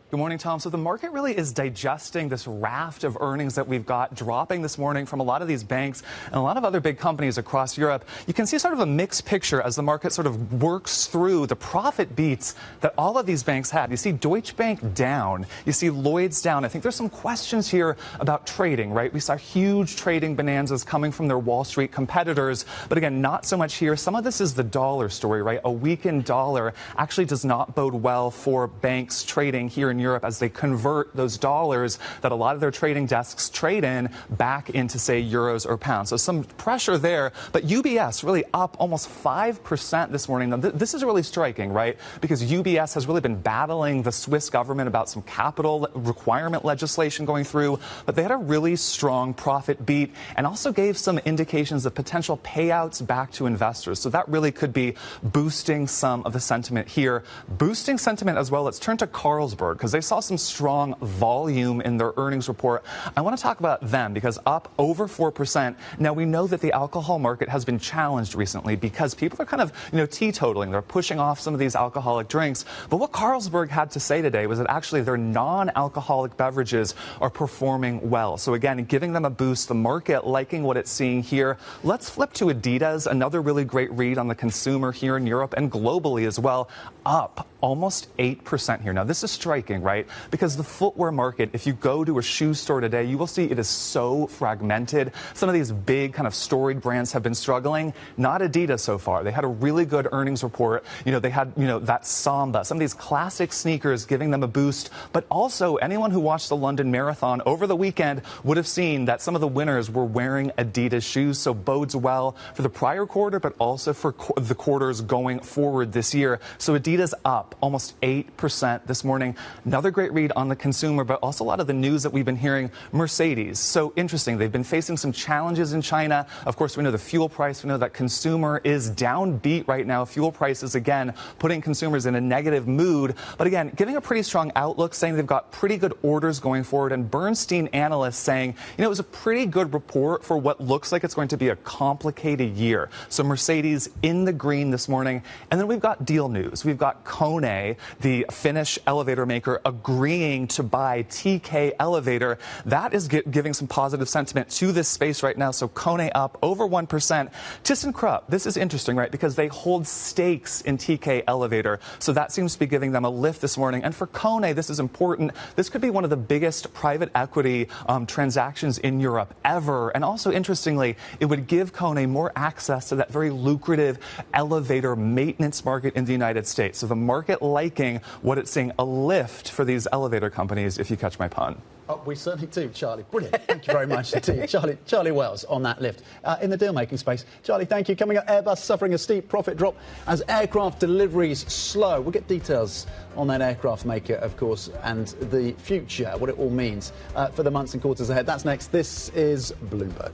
Good morning, Tom. So the market really is digesting this raft of earnings that we've got dropping this morning from a lot of these banks and a lot of other big companies across Europe. You can see sort of a mixed picture as the market sort of works through the profit beats that all of these banks had. You see Deutsche Bank down. You see Lloyd's down. I think there's some questions here about trading, right? We saw huge trading bonanzas coming from their Wall Street competitors. But again, not so much here. Some of this is the dollar story, right? A weakened dollar actually does not bode well for banks trading here in Europe as they convert those dollars that a lot of their trading desks trade in back into, say, euros or pounds. So some pressure there. But UBS really up almost 5% this morning. Now, this is really striking, right? Because UBS has really been battling the Swiss government about some capital requirement legislation going through. But they had a really strong profit beat and also gave some indications of potential payouts back to investors. So that really could be boosting some of the sentiment here. Boosting sentiment as well. Let's turn to Carlsberg, because they saw some strong volume in their earnings report. I want to talk about them because up over 4%. Now, we know that the alcohol market has been challenged recently because people are kind of, teetotaling. They're pushing off some of these alcoholic drinks. But what Carlsberg had to say today was that actually their non-alcoholic beverages are performing well. So again, giving them a boost, the market liking what it's seeing here. Let's flip to Adidas, another really great read on the consumer here in Europe and globally as well, up almost 8% here. Now, this is striking, right? Because the footwear market, if you go to a shoe store today, you will see it is so fragmented. Some of these big kind of storied brands have been struggling. Not Adidas so far. They had a really good earnings report. They had, that Samba, some of these classic sneakers giving them a boost. But also, anyone who watched the London Marathon over the weekend would have seen that some of the winners were wearing Adidas shoes. So bodes well for the prior quarter, but also for the quarters going forward this year. So Adidas up almost 8% this morning. Another great read on the consumer, but also a lot of the news that we've been hearing. Mercedes, so interesting. They've been facing some challenges in China. Of course, we know the fuel price. We know that consumer is downbeat right now. Fuel prices, again, putting consumers in a negative mood. But again, giving a pretty strong outlook, saying they've got pretty good orders going forward. And Bernstein analysts saying, it was a pretty good report for what looks like it's going to be a complicated year. So Mercedes in the green this morning. And then we've got deal news. We've got Kone, the Finnish elevator maker, agreeing to buy TK Elevator. That is giving some positive sentiment to this space right now. So Kone up over 1%. ThyssenKrupp, this is interesting, right? Because they hold stakes in TK Elevator. So that seems to be giving them a lift this morning. And for Kone, this is important. This could be one of the biggest private equity transactions in Europe ever. And also, interestingly, it would give Kone more access to that very lucrative elevator maintenance market in the United States. So the market liking what it's seeing, a lift for these elevator companies, if you catch my pun. Oh, we certainly do, Charlie. Brilliant. Thank you very much indeed. Charlie Wells on that lift. In the deal-making space. Charlie, thank you. Coming up, Airbus suffering a steep profit drop as aircraft deliveries slow. We'll get details on that aircraft maker, of course, and the future, what it all means for the months and quarters ahead. That's next. This is Bloomberg.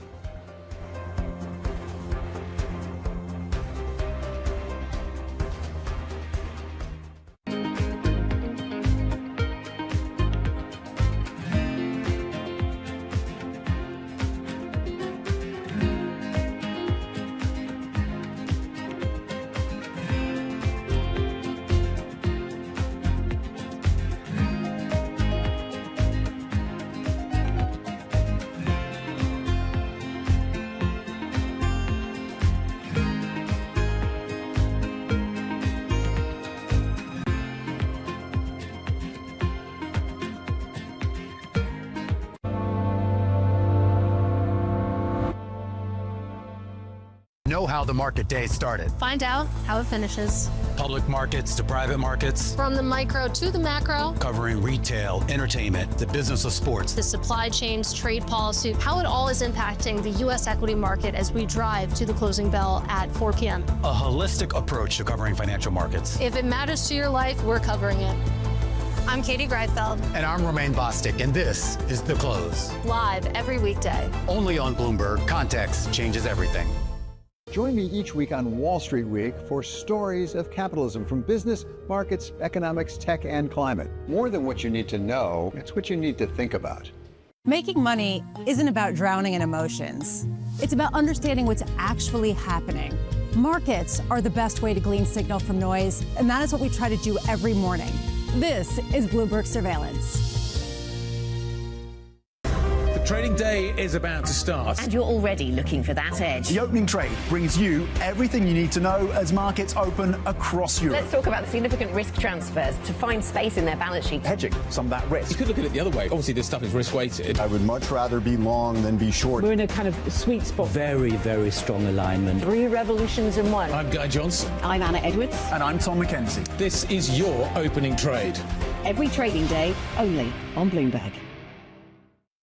Know how the market day started. Find out how it finishes. Public markets to private markets. From the micro to the macro. Covering retail, entertainment, the business of sports. The supply chains, trade policy, how it all is impacting the U.S. equity market as we drive to the closing bell at 4 p.m. A holistic approach to covering financial markets. If it matters to your life, we're covering it. I'm Katie Greifeld. And I'm Romaine Bostic, and this is The Close. Live every weekday. Only on Bloomberg. Context changes everything. Join me each week on Wall Street Week for stories of capitalism from business, markets, economics, tech, and climate. More than what you need to know, it's what you need to think about. Making money isn't about drowning in emotions. It's about understanding what's actually happening. Markets are the best way to glean signal from noise, and that is what we try to do every morning. This is Bloomberg Surveillance. Trading day is about to start. And you're already looking for that edge. The opening trade brings you everything you need to know as markets open across Europe. Let's talk about the significant risk transfers to find space in their balance sheet. Hedging some of that risk. You could look at it the other way. Obviously, this stuff is risk-weighted. I would much rather be long than be short. We're in a kind of sweet spot. Very, very strong alignment. 3 revolutions in one. I'm Guy Johnson. I'm Anna Edwards. And I'm Tom McKenzie. This is your opening trade. Every trading day, only on Bloomberg.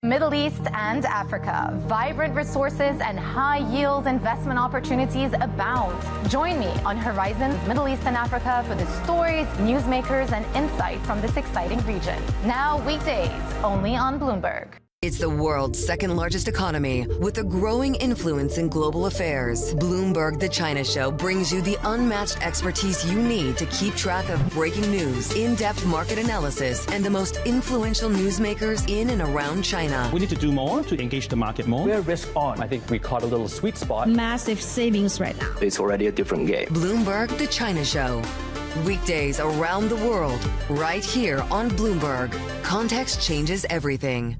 Middle East and Africa. Vibrant resources and high-yield investment opportunities abound. Join me on Horizons Middle East and Africa for the stories, newsmakers, and insight from this exciting region. Now weekdays, only on Bloomberg. It's the world's second largest economy with a growing influence in global affairs. Bloomberg The China Show brings you the unmatched expertise you need to keep track of breaking news, in-depth market analysis, and the most influential newsmakers in and around China. We need to do more to engage the market more. We're risk on. I think we caught a little sweet spot. Massive savings right now. It's already a different game. Bloomberg The China Show. Weekdays around the world, right here on Bloomberg. Context changes everything.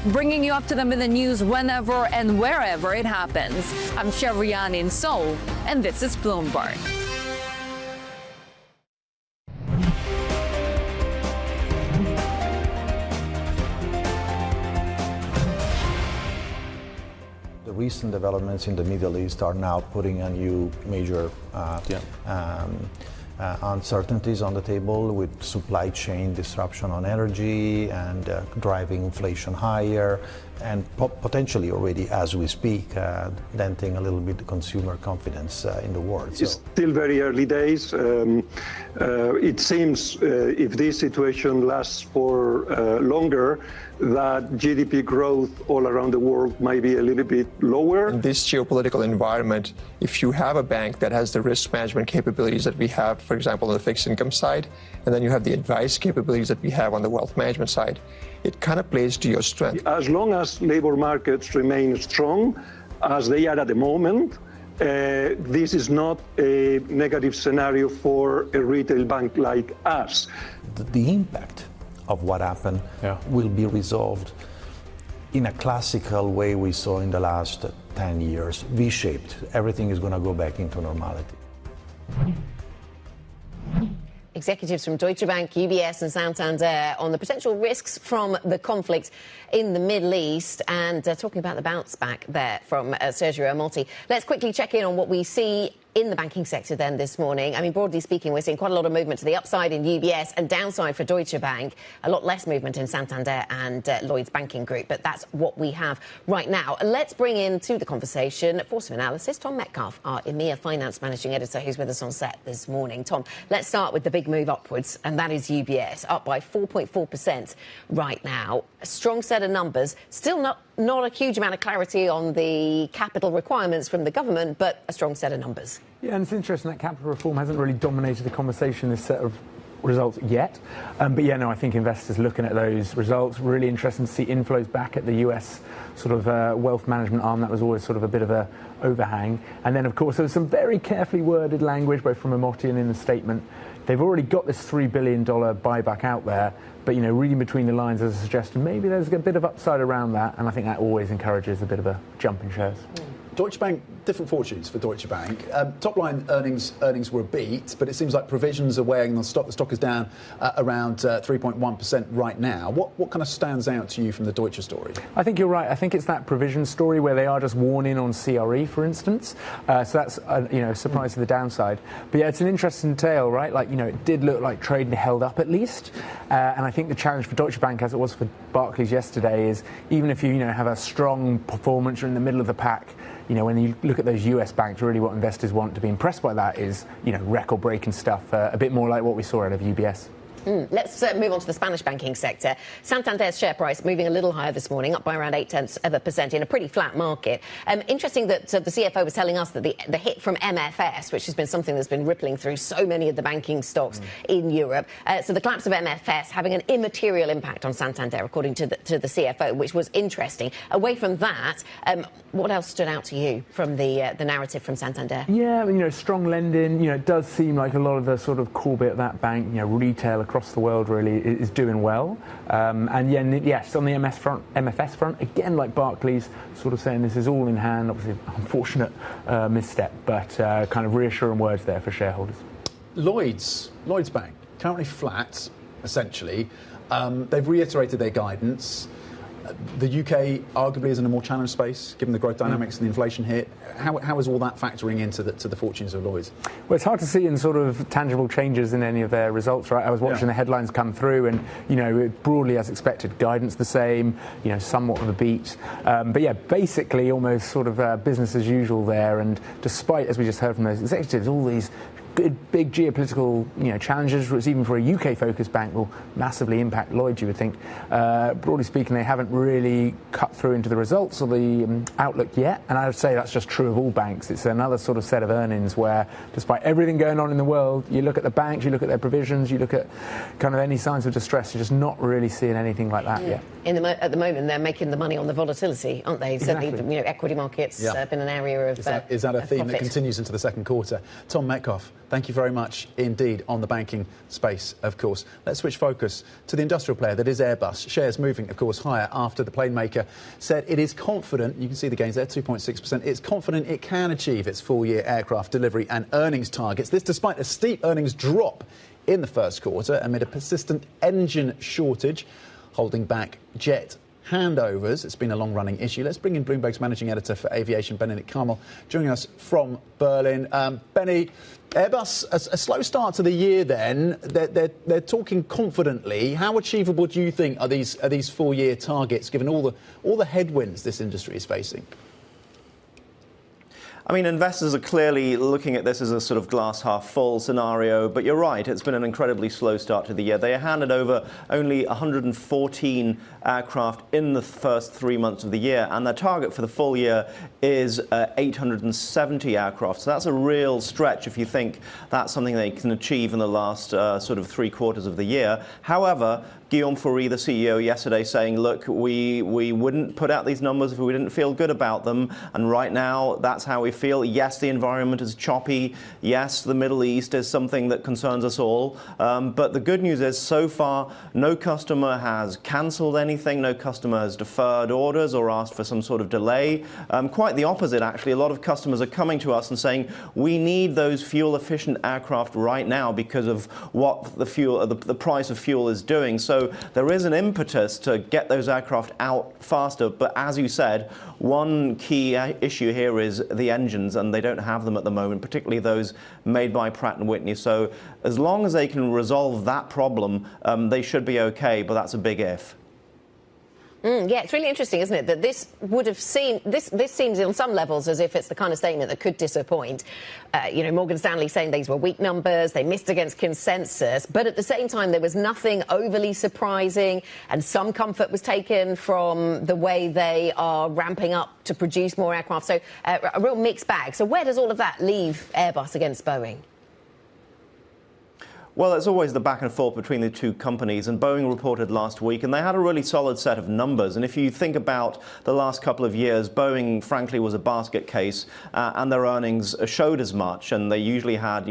Bringing you up to them in the news whenever and wherever it happens. I'm Sherian in Seoul, and this is Bloomberg. The recent developments in the Middle East are now putting a new major uncertainties on the table, with supply chain disruption on energy and driving inflation higher, and potentially already, as we speak, denting a little bit the consumer confidence in the world. It's still very early days. It seems if this situation lasts for longer, that GDP growth all around the world might be a little bit lower. In this geopolitical environment, if you have a bank that has the risk management capabilities that we have, for example, on the fixed income side, and then you have the advice capabilities that we have on the wealth management side, it kind of plays to your strength. As long as labor markets remain strong, as they are at the moment, this is not a negative scenario for a retail bank like us. The impact of what happened will be resolved in a classical way we saw in the last 10 years, V-shaped. Everything is going to go back into normality. Executives from Deutsche Bank, UBS and Santander on the potential risks from the conflict in the Middle East, and talking about the bounce back there from Sergio Ermotti. Let's quickly check in on what we see in the banking sector then this morning. I mean, broadly speaking, we're seeing quite a lot of movement to the upside in UBS and downside for Deutsche Bank. A lot less movement in Santander and Lloyds Banking Group, but that's what we have right now. Let's bring into the conversation Force of Analysis, Tom Metcalf, our EMEA Finance Managing Editor, who's with us on set this morning. Tom, let's start with the big move upwards, and that is UBS, up by 4.4% right now. A strong set of numbers, still not a huge amount of clarity on the capital requirements from the government, but a strong set of numbers. Yeah, and it's interesting that capital reform hasn't really dominated the conversation this set of results yet. But yeah, no, I think investors looking at those results, really interesting to see inflows back at the US sort of wealth management arm. That was always sort of a bit of a overhang. And then, of course, there was some very carefully worded language, both from Ermotti and in the statement. They've already got this $3 billion buyback out there, but, you know, reading between the lines, as a suggestion, maybe there's a bit of upside around that, and I think that always encourages a bit of a jump in shares. Deutsche Bank, different fortunes for Deutsche Bank. Top line earnings were a beat, but it seems like provisions are weighing on the stock. The stock is down around 3.1% right now. What kind of stands out to you from the Deutsche story? I think you're right. I think it's that provision story where they are just worn in on CRE, for instance. So that's a surprise to the downside. But yeah, it's an interesting tale, right? Like, you know, it did look like trade held up at least. And I think the challenge for Deutsche Bank, as it was for Barclays yesterday, is even if you have a strong performance, you're in the middle of the pack. You know, when you look at those US banks, really what investors want to be impressed by that is, record-breaking stuff, a bit more like what we saw out of UBS. Let's move on to the Spanish banking sector. Santander's share price moving a little higher this morning, up by around 0.8% in a pretty flat market. Interesting that the CFO was telling us that the hit from MFS, which has been something that's been rippling through so many of the banking stocks in Europe, so the collapse of MFS having an immaterial impact on Santander, according to the CFO, which was interesting. Away from that, what else stood out to you from the narrative from Santander? Yeah, strong lending. It does seem like a lot of the sort of core bit of that bank, retail across the world really is doing well. And yes, on the MFS front, again, like Barclays, sort of saying this is all in hand. Obviously, unfortunate misstep, but kind of reassuring words there for shareholders. Lloyds Bank, currently flat, essentially. They've reiterated their guidance. The UK arguably is in a more challenged space, given the growth dynamics and the inflation hit. How is all that factoring into the fortunes of Lloyds? Well, it's hard to see in sort of tangible changes in any of their results, right? I was watching the headlines come through and, broadly as expected, guidance the same, somewhat of a beat. But yeah, basically almost sort of business as usual there. And despite, as we just heard from those executives, all these big geopolitical challenges, which even for a UK-focused bank will massively impact Lloyds, you would think. Broadly speaking, they haven't really cut through into the results or the outlook yet, and I would say that's just true of all banks. It's another sort of set of earnings where, despite everything going on in the world, you look at the banks, you look at their provisions, you look at kind of any signs of distress, you're just not really seeing anything like that yet. At the moment, they're making the money on the volatility, aren't they? Exactly. Certainly, equity markets have been an area of Is that a theme profit. that continues into the second quarter? Tom Metcalf, thank you very much indeed on the banking space, of course. Let's switch focus to the industrial player that is Airbus. Shares moving, of course, higher after the plane maker said it is confident, you can see the gains there, 2.6%, it's confident it can achieve its full-year aircraft delivery and earnings targets. This despite a steep earnings drop in the first quarter amid a persistent engine shortage, holding back jet handovers. It's been a long-running issue. Let's bring in Bloomberg's managing editor for aviation, Benedict Carmel, joining us from Berlin. Benny, Airbus, a slow start to the year then. They're talking confidently. How achievable do you think are these full-year targets, given all the headwinds this industry is facing? I mean, investors are clearly looking at this as a sort of glass half full scenario, but you're right, it's been an incredibly slow start to the year. They handed over only 114 aircraft in the first 3 months of the year, and their target for the full year is 870 aircraft. So that's a real stretch if you think that's something they can achieve in the last sort of 3 quarters of the year. However, Guillaume Faury, the CEO, yesterday saying, look, we wouldn't put out these numbers if we didn't feel good about them. And right now, that's how we feel. Yes, the environment is choppy. Yes, the Middle East is something that concerns us all. But the good news is, so far, no customer has cancelled anything. No customer has deferred orders or asked for some sort of delay. Quite the opposite, actually. A lot of customers are coming to us and saying, we need those fuel-efficient aircraft right now because of what the price of fuel is doing. So there is an impetus to get those aircraft out faster. But as you said, one key issue here is the engines, and they don't have them at the moment, particularly those made by Pratt & Whitney. So as long as they can resolve that problem, they should be okay, but that's a big if. Yeah, it's really interesting, isn't it, that this would have seemed, this seems on some levels as if it's the kind of statement that could disappoint. Morgan Stanley saying these were weak numbers, they missed against consensus, but at the same time there was nothing overly surprising, and some comfort was taken from the way they are ramping up to produce more aircraft. So a real mixed bag. So where does all of that leave Airbus against Boeing? Well, it's always the back and forth between the two companies, and Boeing reported last week, and they had a really solid set of numbers. And if you think about the last couple of years, Boeing, frankly, was a basket case, and their earnings showed as much. And they usually had,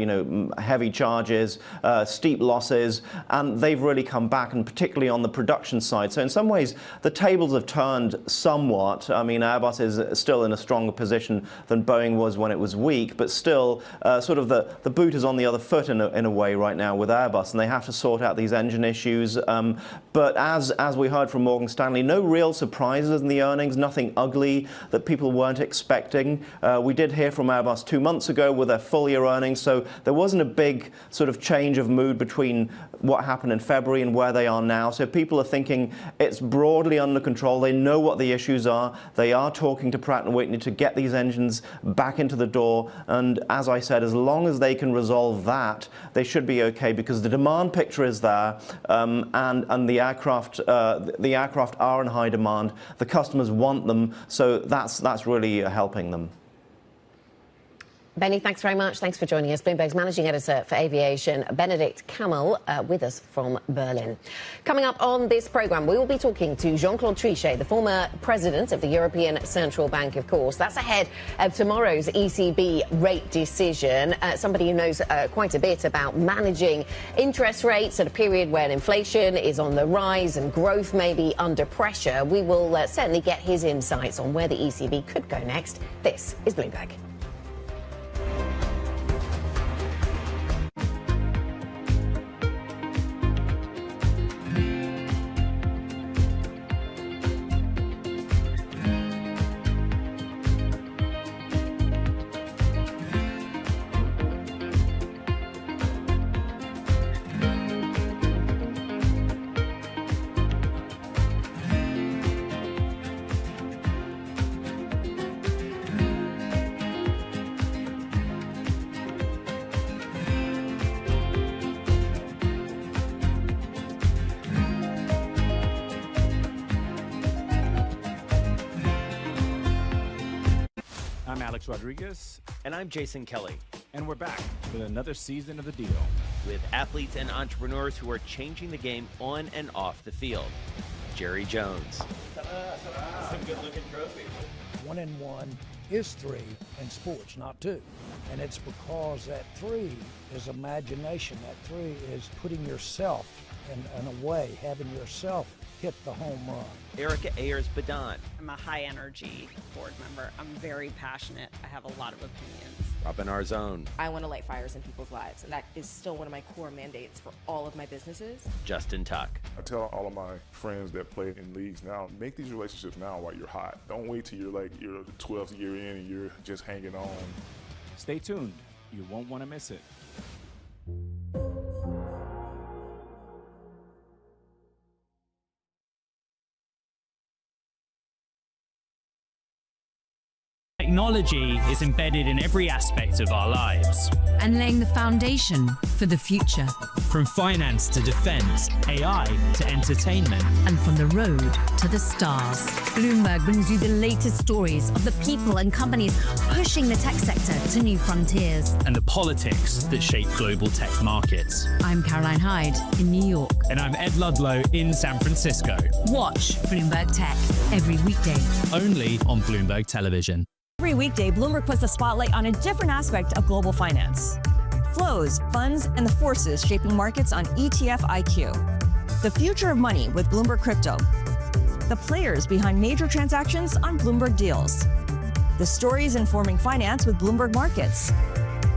heavy charges, steep losses, and they've really come back, and particularly on the production side. So in some ways, the tables have turned somewhat. I mean, Airbus is still in a stronger position than Boeing was when it was weak, but still, sort of the boot is on the other foot in a way right now with Airbus, and they have to sort out these engine issues. But as we heard from Morgan Stanley, no real surprises in the earnings, nothing ugly that people weren't expecting. We did hear from Airbus 2 months ago with their full-year earnings, so there wasn't a big sort of change of mood between what happened in February and where they are now. So people are thinking it's broadly under control. They know what the issues are. They are talking to Pratt & Whitney to get these engines back into the door. And as I said, as long as they can resolve that, they should be okay okay, because the demand picture is there, and the aircraft are in high demand. The customers want them, so that's really helping them. Benny, thanks very much. Thanks for joining us. Bloomberg's managing editor for aviation, Benedict Kamel, with us from Berlin. Coming up on this programme, we will be talking to Jean-Claude Trichet, the former president of the European Central Bank, of course. That's ahead of tomorrow's ECB rate decision. Somebody who knows quite a bit about managing interest rates at a period when inflation is on the rise and growth may be under pressure. We will certainly get his insights on where the ECB could go next. This is Bloomberg. I'm Alex Rodriguez. And I'm Jason Kelly. And we're back with another season of The Deal. With athletes and entrepreneurs who are changing the game on and off the field. Jerry Jones. Some good-looking trophies. 1 and 1 is 3 in sports, not 2. And it's because that 3 is imagination. That 3 is putting yourself in a way, having yourself hit the home run. Erica Ayers-Badon. I'm a high-energy board member. I'm very passionate. I have a lot of opinions. Robin Arzón. I want to light fires in people's lives, and that is still one of my core mandates for all of my businesses. Justin Tuck. I tell all of my friends that play in leagues now, make these relationships now while you're hot. Don't wait till you're like your 12th year in and you're just hanging on. Stay tuned. You won't want to miss it. Technology is embedded in every aspect of our lives. And laying the foundation for the future. From finance to defense, AI to entertainment. And from the road to the stars. Bloomberg brings you the latest stories of the people and companies pushing the tech sector to new frontiers. And the politics that shape global tech markets. I'm Caroline Hyde in New York. And I'm Ed Ludlow in San Francisco. Watch Bloomberg Tech every weekday. Only on Bloomberg Television. Every weekday, Bloomberg puts the spotlight on a different aspect of global finance. Flows, funds, and the forces shaping markets on ETF IQ. The future of money with Bloomberg Crypto. The players behind major transactions on Bloomberg Deals. The stories informing finance with Bloomberg Markets.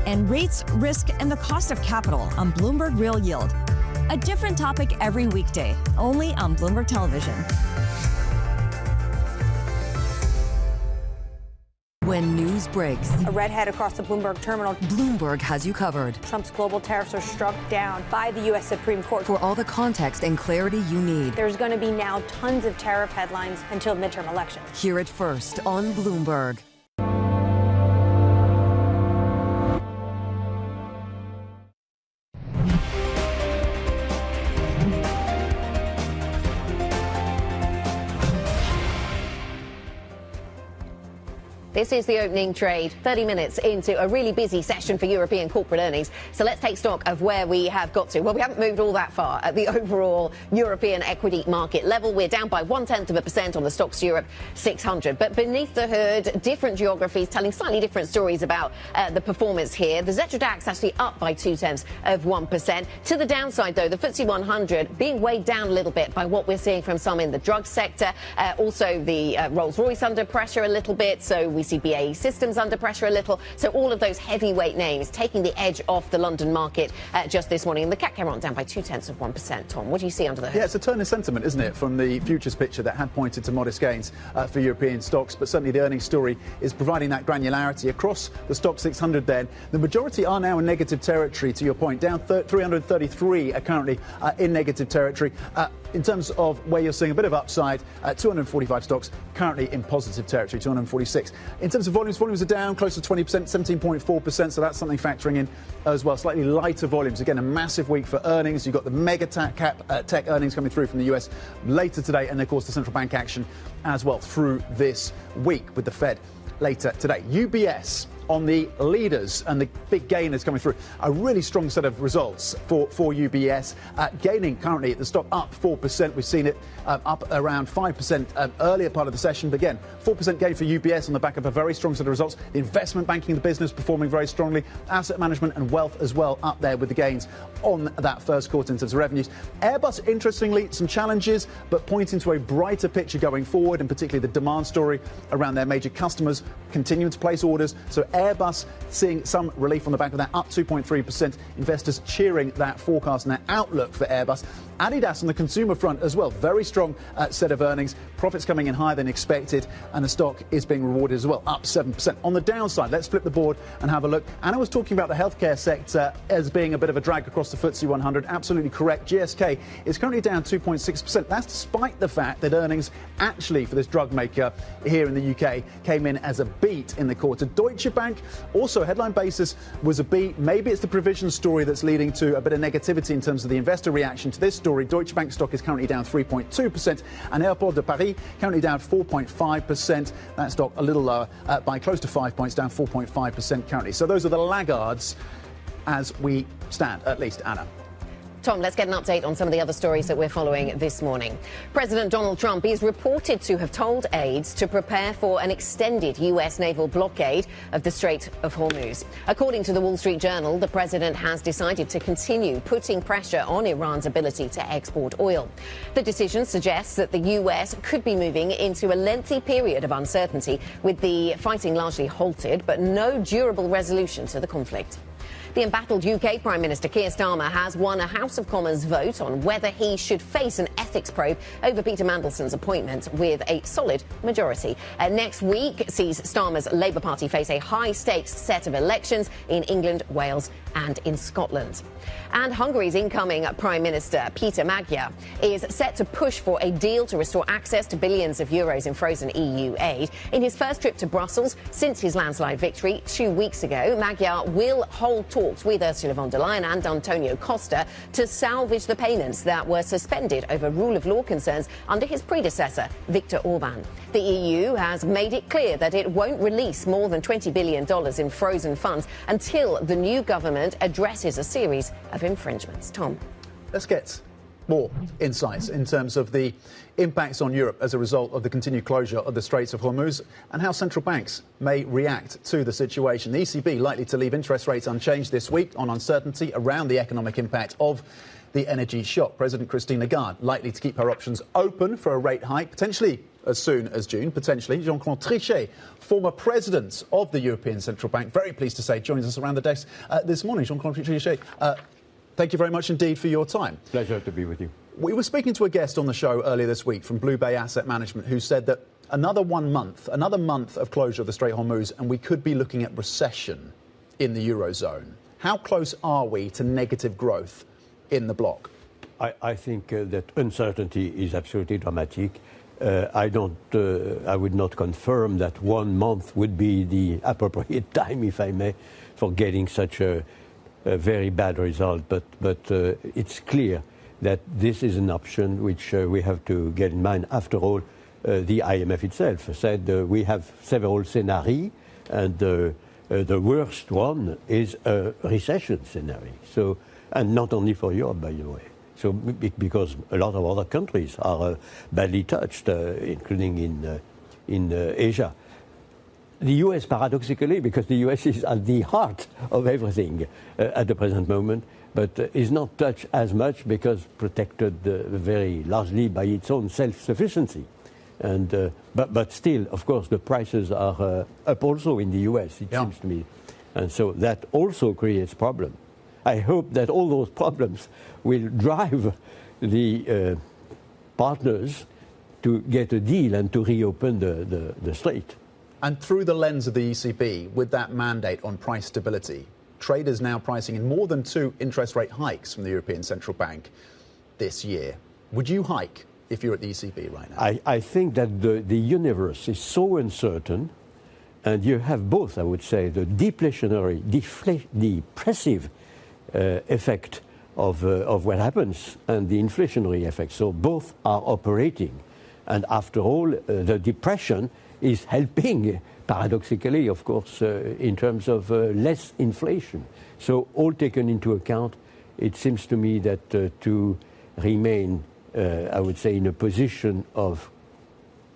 And rates, risk, and the cost of capital on Bloomberg Real Yield. A different topic every weekday, only on Bloomberg Television. When news breaks, a redhead across the Bloomberg terminal. Bloomberg has you covered. Trump's global tariffs are struck down by the U.S. Supreme Court. For all the context and clarity you need. There's going to be now tons of tariff headlines until midterm elections. Hear it first on Bloomberg. This is the opening trade, 30 minutes into a really busy session for European corporate earnings. So let's take stock of where we have got to. Well, we haven't moved all that far at the overall European equity market level. We're down by 0.1% on the Stocks Europe 600. But beneath the hood, different geographies telling slightly different stories about the performance here. The Xetra DAX actually up by 0.2%. To the downside, though, the FTSE 100 being weighed down a little bit by what we're seeing from some in the drug sector. Also, the Rolls-Royce under pressure a little bit. So we see BAE Systems under pressure a little. So all of those heavyweight names taking the edge off the London market just this morning. And the CAC came on down by 0.2%. Tom, what do you see under the hood? Yeah, it's a turn in sentiment, isn't it, from the futures picture that had pointed to modest gains for European stocks. But certainly the earnings story is providing that granularity across the stock 600 then. The majority are now in negative territory, to your point. Down 333 are currently in negative territory. in terms of where you're seeing a bit of upside, 245 stocks currently in positive territory, 246. In terms of volumes are down close to 20%, 17.4%, so that's something factoring in as well. Slightly lighter volumes. Again, a massive week for earnings. You've got the mega tech earnings coming through from the US later today, and of course the central bank action as well through this week with the Fed later today. UBS on the leaders and the big gainers coming through. A really strong set of results for UBS, gaining currently the stock up 4%. We've seen it up around 5% earlier part of the session, but again, 4% gain for UBS on the back of a very strong set of results. The investment banking, the business performing very strongly. Asset management and wealth as well up there with the gains on that first quarter in terms of revenues. Airbus, interestingly, some challenges, but pointing to a brighter picture going forward, and particularly the demand story around their major customers continuing to place orders. So Airbus seeing some relief on the back of that, up 2.3%. Investors cheering that forecast and that outlook for Airbus. Adidas on the consumer front as well. Very strong set of earnings. Profits coming in higher than expected, and the stock is being rewarded as well, up 7%. On the downside, let's flip the board and have a look. Anna was talking about the healthcare sector as being a bit of a drag across the FTSE 100. Absolutely correct. GSK is currently down 2.6%. That's despite the fact that earnings actually for this drug maker here in the UK came in as a beat in the quarter. Deutsche Bank, also headline basis, was a beat. Maybe it's the provision story that's leading to a bit of negativity in terms of the investor reaction to this story. Deutsche Bank stock is currently down 3.2%, and Airport de Paris currently down 4.5%. That stock a little lower by close to 5 points, down 4.5% currently. So those are the laggards as we stand, at least, Anna. Tom, let's get an update on some of the other stories that we're following this morning. President Donald Trump is reported to have told aides to prepare for an extended U.S. naval blockade of the Strait of Hormuz. According to the Wall Street Journal, the president has decided to continue putting pressure on Iran's ability to export oil. The decision suggests that the U.S. could be moving into a lengthy period of uncertainty, with the fighting largely halted, but no durable resolution to the conflict. The embattled UK Prime Minister Keir Starmer has won a House of Commons vote on whether he should face an ethics probe over Peter Mandelson's appointment with a solid majority. Next week sees Starmer's Labour Party face a high-stakes set of elections in England, Wales and in Scotland. And Hungary's incoming Prime Minister, Peter Magyar, is set to push for a deal to restore access to billions of euros in frozen EU aid. In his first trip to Brussels since his landslide victory 2 weeks ago, Magyar will hold talks with Ursula von der Leyen and Antonio Costa to salvage the payments that were suspended over rule of law concerns under his predecessor, Viktor Orban. The EU has made it clear that it won't release more than $20 billion in frozen funds until the new government addresses a series of infringements. Tom. Let's get more insights in terms of the impacts on Europe as a result of the continued closure of the Straits of Hormuz and how central banks may react to the situation. The ECB likely to leave interest rates unchanged this week on uncertainty around the economic impact of the energy shock. President Christine Lagarde likely to keep her options open for a rate hike, potentially as soon as June, potentially. Jean-Claude Trichet, former president of the European Central Bank, very pleased to say, joins us around the desk this morning. Jean-Claude Trichet, thank you very much indeed for your time. Pleasure to be with you. We were speaking to a guest on the show earlier this week from Blue Bay Asset Management who said that another month of closure of the Strait of Hormuz and we could be looking at recession in the Eurozone. How close are we to negative growth in the bloc? I think that uncertainty is absolutely dramatic. I would not confirm that 1 month would be the appropriate time, if I may, for getting such a very bad result. But it's clear that this is an option which we have to get in mind. After all, the IMF itself said we have several scenarios, and the worst one is a recession scenario. So, and not only for Europe, by the way. So, because a lot of other countries are badly touched, including in Asia. The US, paradoxically, because the US is at the heart of everything at the present moment, but is not touched as much because protected very largely by its own self-sufficiency. And but still, of course, the prices are up also in the US, it seems to me. And so that also creates problems. I hope that all those problems will drive the partners to get a deal and to reopen the strait. And through the lens of the ECB, with that mandate on price stability, traders now pricing in more than 2 interest rate hikes from the European Central Bank this year. Would you hike if you're at the ECB right now? I think that the universe is so uncertain, and you have both, I would say, the deflationary, depressive effect of what happens and the inflationary effect. So both are operating. And after all, the depression is helping, paradoxically, of course, in terms of less inflation. So all taken into account, it seems to me that to remain, I would say, in a position of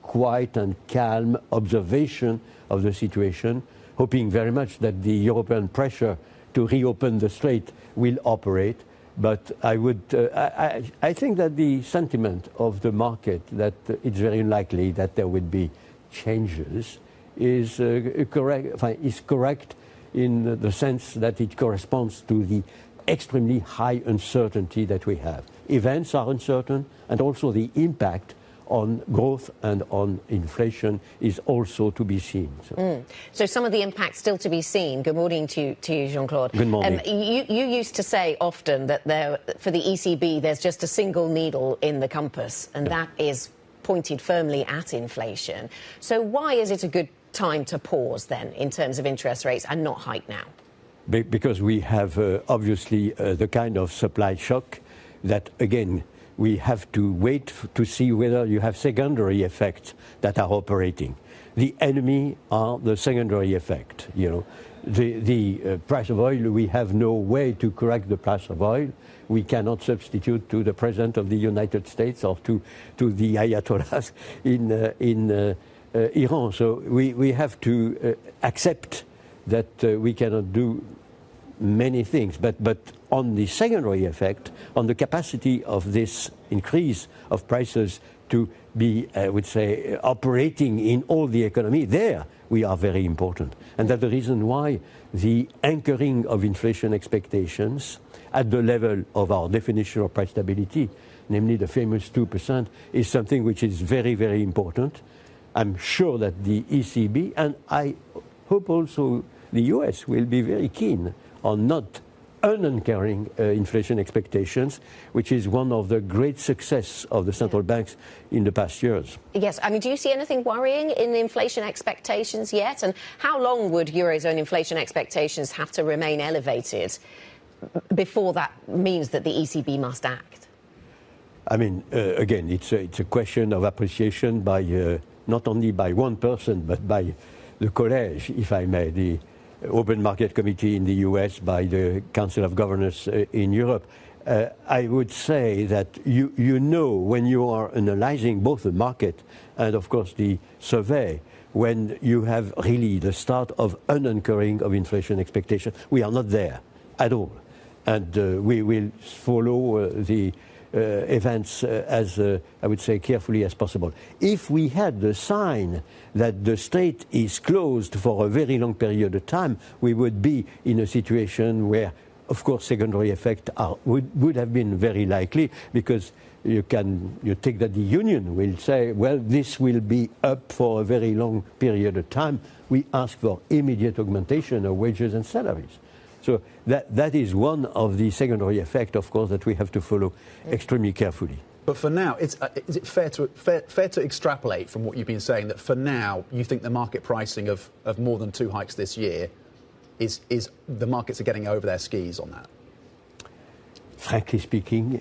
quiet and calm observation of the situation, hoping very much that the European pressure to reopen the strait will operate. But I would, I think that the sentiment of the market that it's very unlikely that there would be changes is correct in the sense that it corresponds to the extremely high uncertainty that we have. Events are uncertain, and also the impact on growth and on inflation is also to be seen. So some of the impact still to be seen. Good morning to you, Jean-Claude. Good morning. You used to say often that for the ECB there's just a single needle in the compass, and that is pointed firmly at inflation. So why is it a good time to pause then in terms of interest rates and not hike now? Because we have obviously the kind of supply shock that, again, we have to wait to see whether you have secondary effects that are operating. The enemy are the secondary effect. You know, the price of oil, we have no way to correct the price of oil. We cannot substitute to the President of the United States or to the Ayatollahs in Iran. So we have to accept that we cannot do many things, but on the secondary effect, on the capacity of this increase of prices to be, I would say, operating in all the economy, there we are very important. And that's the reason why the anchoring of inflation expectations at the level of our definition of price stability, namely the famous 2%, is something which is very, very important. I'm sure that the ECB, and I hope also the US, will be very keen on not unanchoring inflation expectations, which is one of the great success of the central banks in the past years. Yes, I mean, do you see anything worrying in inflation expectations yet? And how long would Eurozone inflation expectations have to remain elevated before that means that the ECB must act? I mean, again, it's a question of appreciation by not only by one person, but by the college, if I may, the Open Market Committee in the US, by the Council of Governors in Europe. I would say that you know when you are analyzing both the market and, of course, the survey, when you have really the start of unanchoring of inflation expectation. We are not there at all. And we will follow the events as, I would say, carefully as possible. If we had the sign that the strait is closed for a very long period of time, we would be in a situation where, of course, secondary effects would have been very likely, because you take that the union will say, well, this will be up for a very long period of time. We ask for immediate augmentation of wages and salaries. So that is one of the secondary effects, of course, that we have to follow extremely carefully. But for now, is it fair to extrapolate from what you've been saying that for now you think the market pricing of more than 2 hikes this year is the markets are getting over their skis on that? Frankly speaking,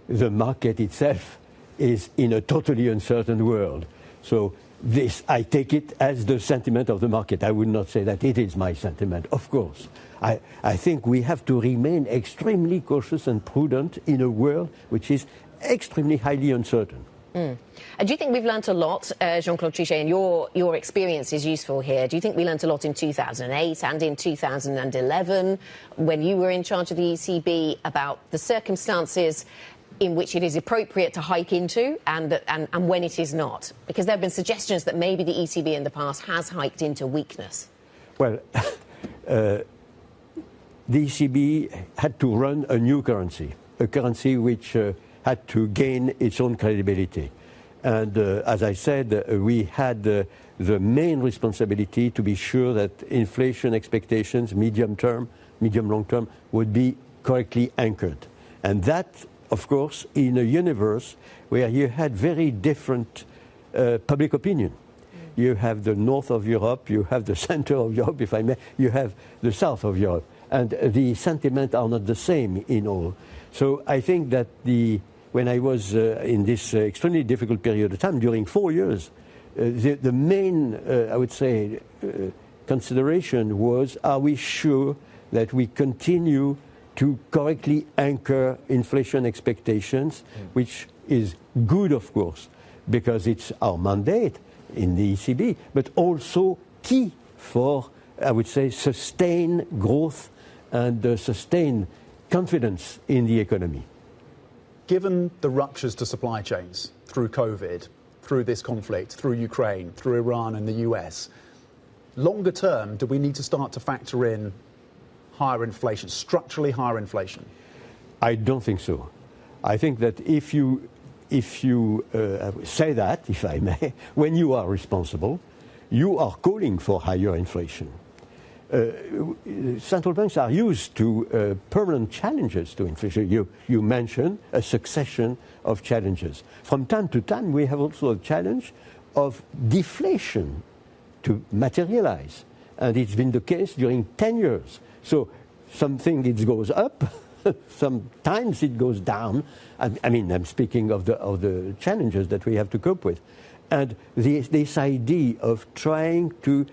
the market itself is in a totally uncertain world. So this, I take it as the sentiment of the market. I would not say that it is my sentiment, of course. I think we have to remain extremely cautious and prudent in a world which is extremely highly uncertain. And do you think we've learnt a lot, Jean-Claude Trichet, and your experience is useful here? Do you think we learnt a lot in 2008 and in 2011 when you were in charge of the ECB about the circumstances in which it is appropriate to hike into and when it is not? Because there have been suggestions that maybe the ECB in the past has hiked into weakness. Well, the ECB had to run a new currency, a currency which had to gain its own credibility. And as I said, we had the main responsibility to be sure that inflation expectations, medium long term, would be correctly anchored. And that of course, in a universe where you had very different public opinion. You have the north of Europe, you have the center of Europe, if I may, you have the south of Europe. And the sentiment are not the same in all. So I think that when I was in this extremely difficult period of time, during 4 years, the main, I would say, consideration was, are we sure that we continue to correctly anchor inflation expectations, which is good, of course, because it's our mandate in the ECB, but also key for, I would say, sustained growth and sustained confidence in the economy. Given the ruptures to supply chains through COVID, through this conflict, through Ukraine, through Iran and the US, longer term, do we need to start to factor in higher inflation, structurally higher inflation? I don't think so. I think that if you say that, if I may, when you are responsible, you are calling for higher inflation. Central banks are used to permanent challenges to inflation. You mentioned a succession of challenges. From time to time, we have also a challenge of deflation to materialize. And it's been the case during 10 years. So something it goes up, sometimes it goes down. I mean, I'm speaking of the challenges that we have to cope with. And this idea of trying to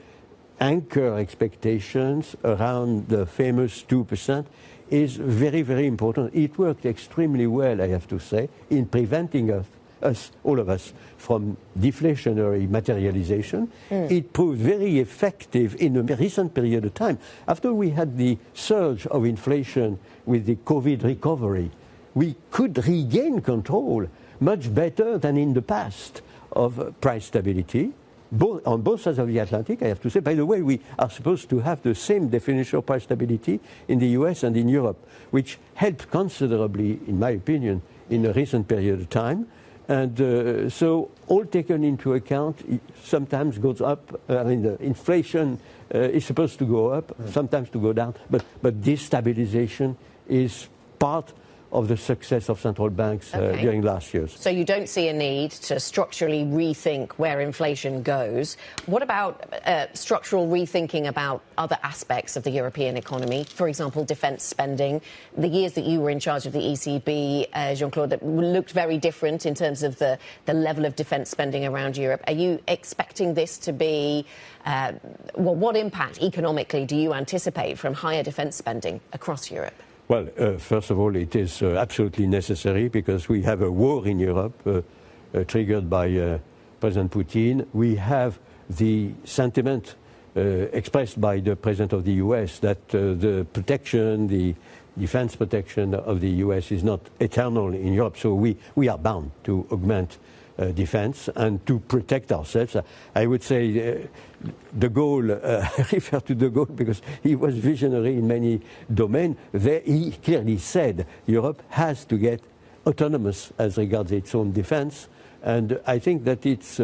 anchor expectations around the famous 2% is very, very important. It worked extremely well, I have to say, in preventing us, all of us, from deflationary materialization. It proved very effective in a recent period of time. After we had the surge of inflation with the COVID recovery, we could regain control much better than in the past of price stability. On both sides of the Atlantic, I have to say. By the way, we are supposed to have the same definition of price stability in the US and in Europe, which helped considerably, in my opinion, in a recent period of time. And so all taken into account, it sometimes goes up. I mean, the inflation is supposed to go up, sometimes to go down. But this stabilization is part of the success of central banks during last years. So you don't see a need to structurally rethink where inflation goes. What about structural rethinking about other aspects of the European economy? For example, defence spending. The years that you were in charge of the ECB, Jean-Claude, that looked very different in terms of the level of defence spending around Europe. Are you expecting this to be... what impact economically do you anticipate from higher defence spending across Europe? Well, first of all, it is absolutely necessary because we have a war in Europe triggered by President Putin. We have the sentiment expressed by the President of the US that the defense protection of the US is not eternal in Europe. So we are bound to augment defense and to protect ourselves. I would say De Gaulle, I refer to De Gaulle because he was visionary in many domains. He clearly said Europe has to get autonomous as regards its own defense. And I think that it's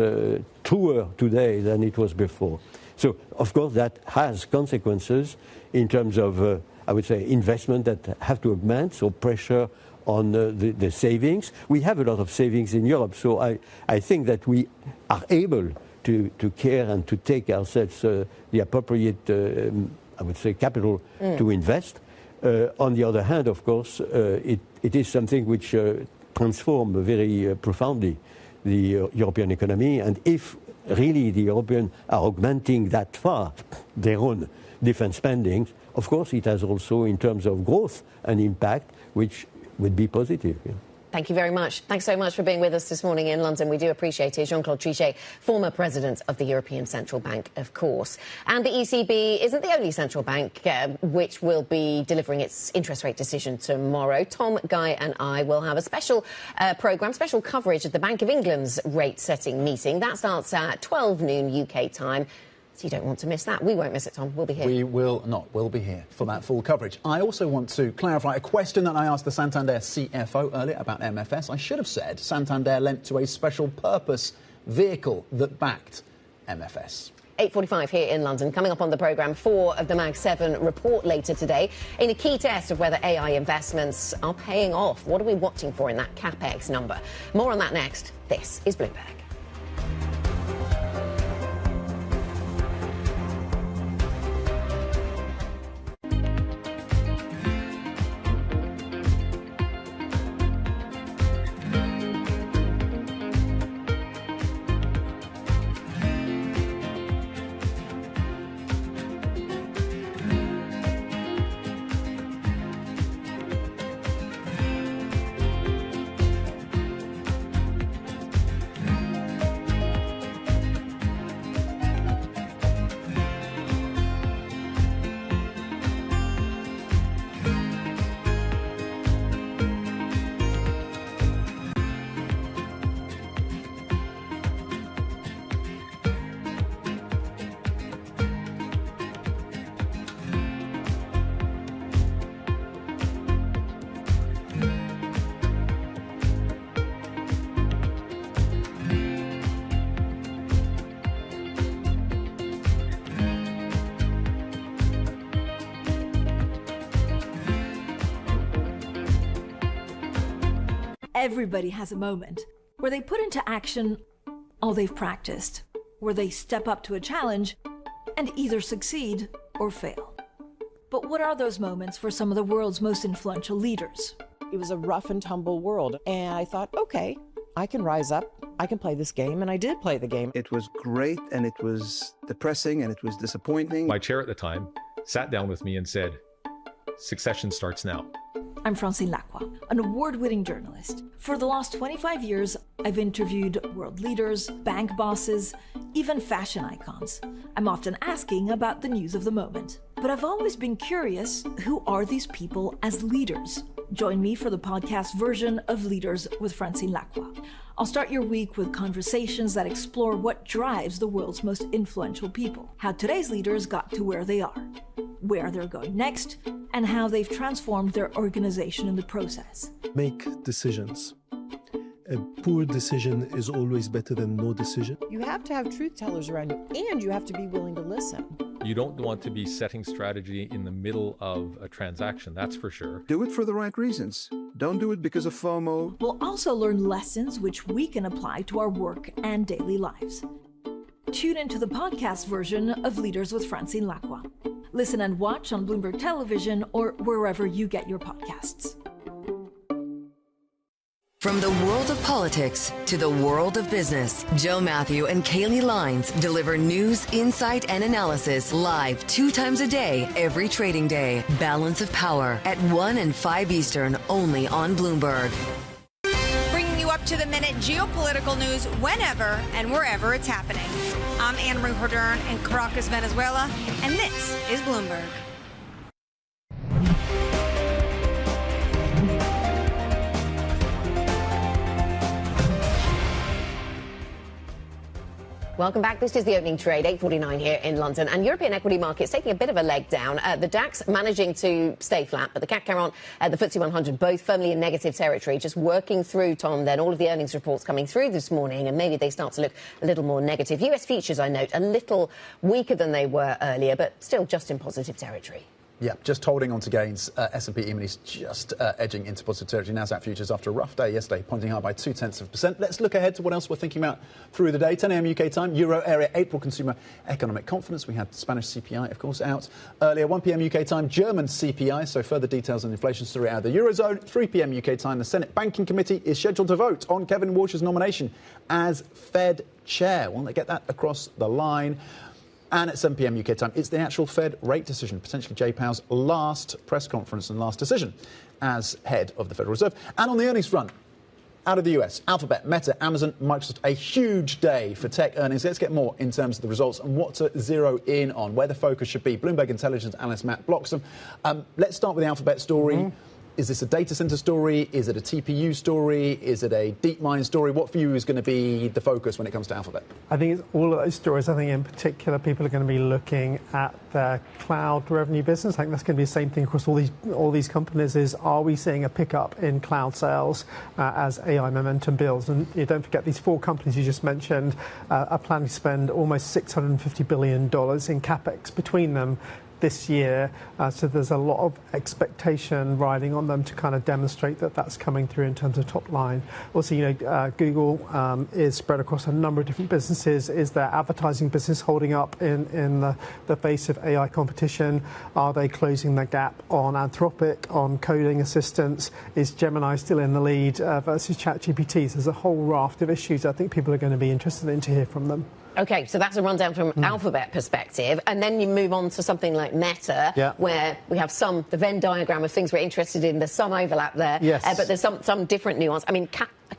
truer today than it was before. So, of course, that has consequences in terms of, I would say, investment that have to augment, so pressure on the savings. We have a lot of savings in Europe, so I think that we are able to care and to take ourselves the appropriate, I would say, capital to invest. On the other hand, of course, it is something which transforms very profoundly the European economy. And if really the Europeans are augmenting that far their own defense spending, of course, it has also, in terms of growth, an impact which would be positive. Yeah. Thank you very much. Thanks so much for being with us this morning in London. We do appreciate it. Jean-Claude Trichet, former president of the European Central Bank, of course. And the ECB isn't the only central bank which will be delivering its interest rate decision tomorrow. Tom, Guy and I will have a special programme, special coverage of the Bank of England's rate-setting meeting. That starts at 12 noon UK time. So you don't want to miss that. We won't miss it, Tom. We'll be here. We will not. We'll be here for that full coverage. I also want to clarify a question that I asked the Santander CFO earlier about MFS. I should have said Santander lent to a special purpose vehicle that backed MFS. 8:45 here in London. Coming up on the programme, 4 of the Mag 7 report later today in a key test of whether AI investments are paying off. What are we watching for in that CapEx number? More on that next. This is Bloomberg. Everybody has a moment where they put into action all they've practiced, where they step up to a challenge and either succeed or fail. But what are those moments for some of the world's most influential leaders? It was a rough and tumble world, and I thought, okay, I can rise up, I can play this game, and I did play the game. It was great, and it was depressing, and it was disappointing. My chair at the time sat down with me and said, "Succession starts now." I'm Francine Lacqua, an award-winning journalist. For the last 25 years, I've interviewed world leaders, bank bosses, even fashion icons. I'm often asking about the news of the moment. But I've always been curious, who are these people as leaders? Join me for the podcast version of Leaders with Francine Lacqua. I'll start your week with conversations that explore what drives the world's most influential people, how today's leaders got to where they are, where they're going next, and how they've transformed their organization in the process. Make decisions. A poor decision is always better than no decision. You have to have truth tellers around you, and you have to be willing to listen. You don't want to be setting strategy in the middle of a transaction, that's for sure. Do it for the right reasons. Don't do it because of FOMO. We'll also learn lessons which we can apply to our work and daily lives. Tune into the podcast version of Leaders with Francine Lacqua. Listen and watch on Bloomberg Television or wherever you get your podcasts. From the world of politics to the world of business, Joe Matthew and Kaylee Lines deliver news, insight, and analysis live 2 times a day, every trading day. Balance of Power at 1 and 5 Eastern, only on Bloomberg. Bringing you up to the minute geopolitical news whenever and wherever it's happening. I'm Anne-Marie Hordern in Caracas, Venezuela, and this is Bloomberg. Welcome back. This is the opening trade, 8:49 here in London. And European equity markets taking a bit of a leg down. The DAX managing to stay flat, but the CAC 40 and the FTSE 100 both firmly in negative territory. Just working through, Tom, then all of the earnings reports coming through this morning, and maybe they start to look a little more negative. US futures, I note, a little weaker than they were earlier, but still just in positive territory. Yeah, just holding on to gains. S&P E-minis just edging into positive territory. Nasdaq futures after a rough day yesterday, pointing high by 0.2%. Let's look ahead to what else we're thinking about through the day. 10 a.m. UK time, Euro area April consumer economic confidence. We had Spanish CPI, of course, out earlier. 1 p.m. UK time, German CPI. So further details on the inflation story out of the Eurozone. 3 p.m. UK time, the Senate Banking Committee is scheduled to vote on Kevin Warsh's nomination as Fed chair. Will they get that across the line? And at 7 p.m. UK time, it's the actual Fed rate decision, potentially Jay Powell's last press conference and last decision as head of the Federal Reserve. And on the earnings front, out of the US, Alphabet, Meta, Amazon, Microsoft, a huge day for tech earnings. Let's get more in terms of the results and what to zero in on, where the focus should be. Bloomberg Intelligence analyst Matt Bloxham. Let's start with the Alphabet story. this a data center story? Is it a TPU story? Is it a deep mine story? What for you is going to be the focus when it comes to Alphabet? I think it's all of those stories. I think in particular people are going to be looking at their cloud revenue business. I think that's going to be the same thing across all these companies. Is are we seeing a pickup in cloud sales as AI momentum builds? And you don't forget these 4 companies you just mentioned are planning to spend almost $650 billion in CapEx between them this year, so there's a lot of expectation riding on them to kind of demonstrate that that's coming through in terms of top line. Also, Google is spread across a number of different businesses. Is their advertising business holding up in the face of AI competition? Are they closing the gap on Anthropic, on coding assistance? Is Gemini still in the lead versus ChatGPT? So there's a whole raft of issues I think people are going to be interested in to hear from them. OK, so that's a rundown from Alphabet perspective. And then you move on to something like Meta, where we have the Venn diagram of things we're interested in. There's some overlap there, but there's some different nuance. I mean,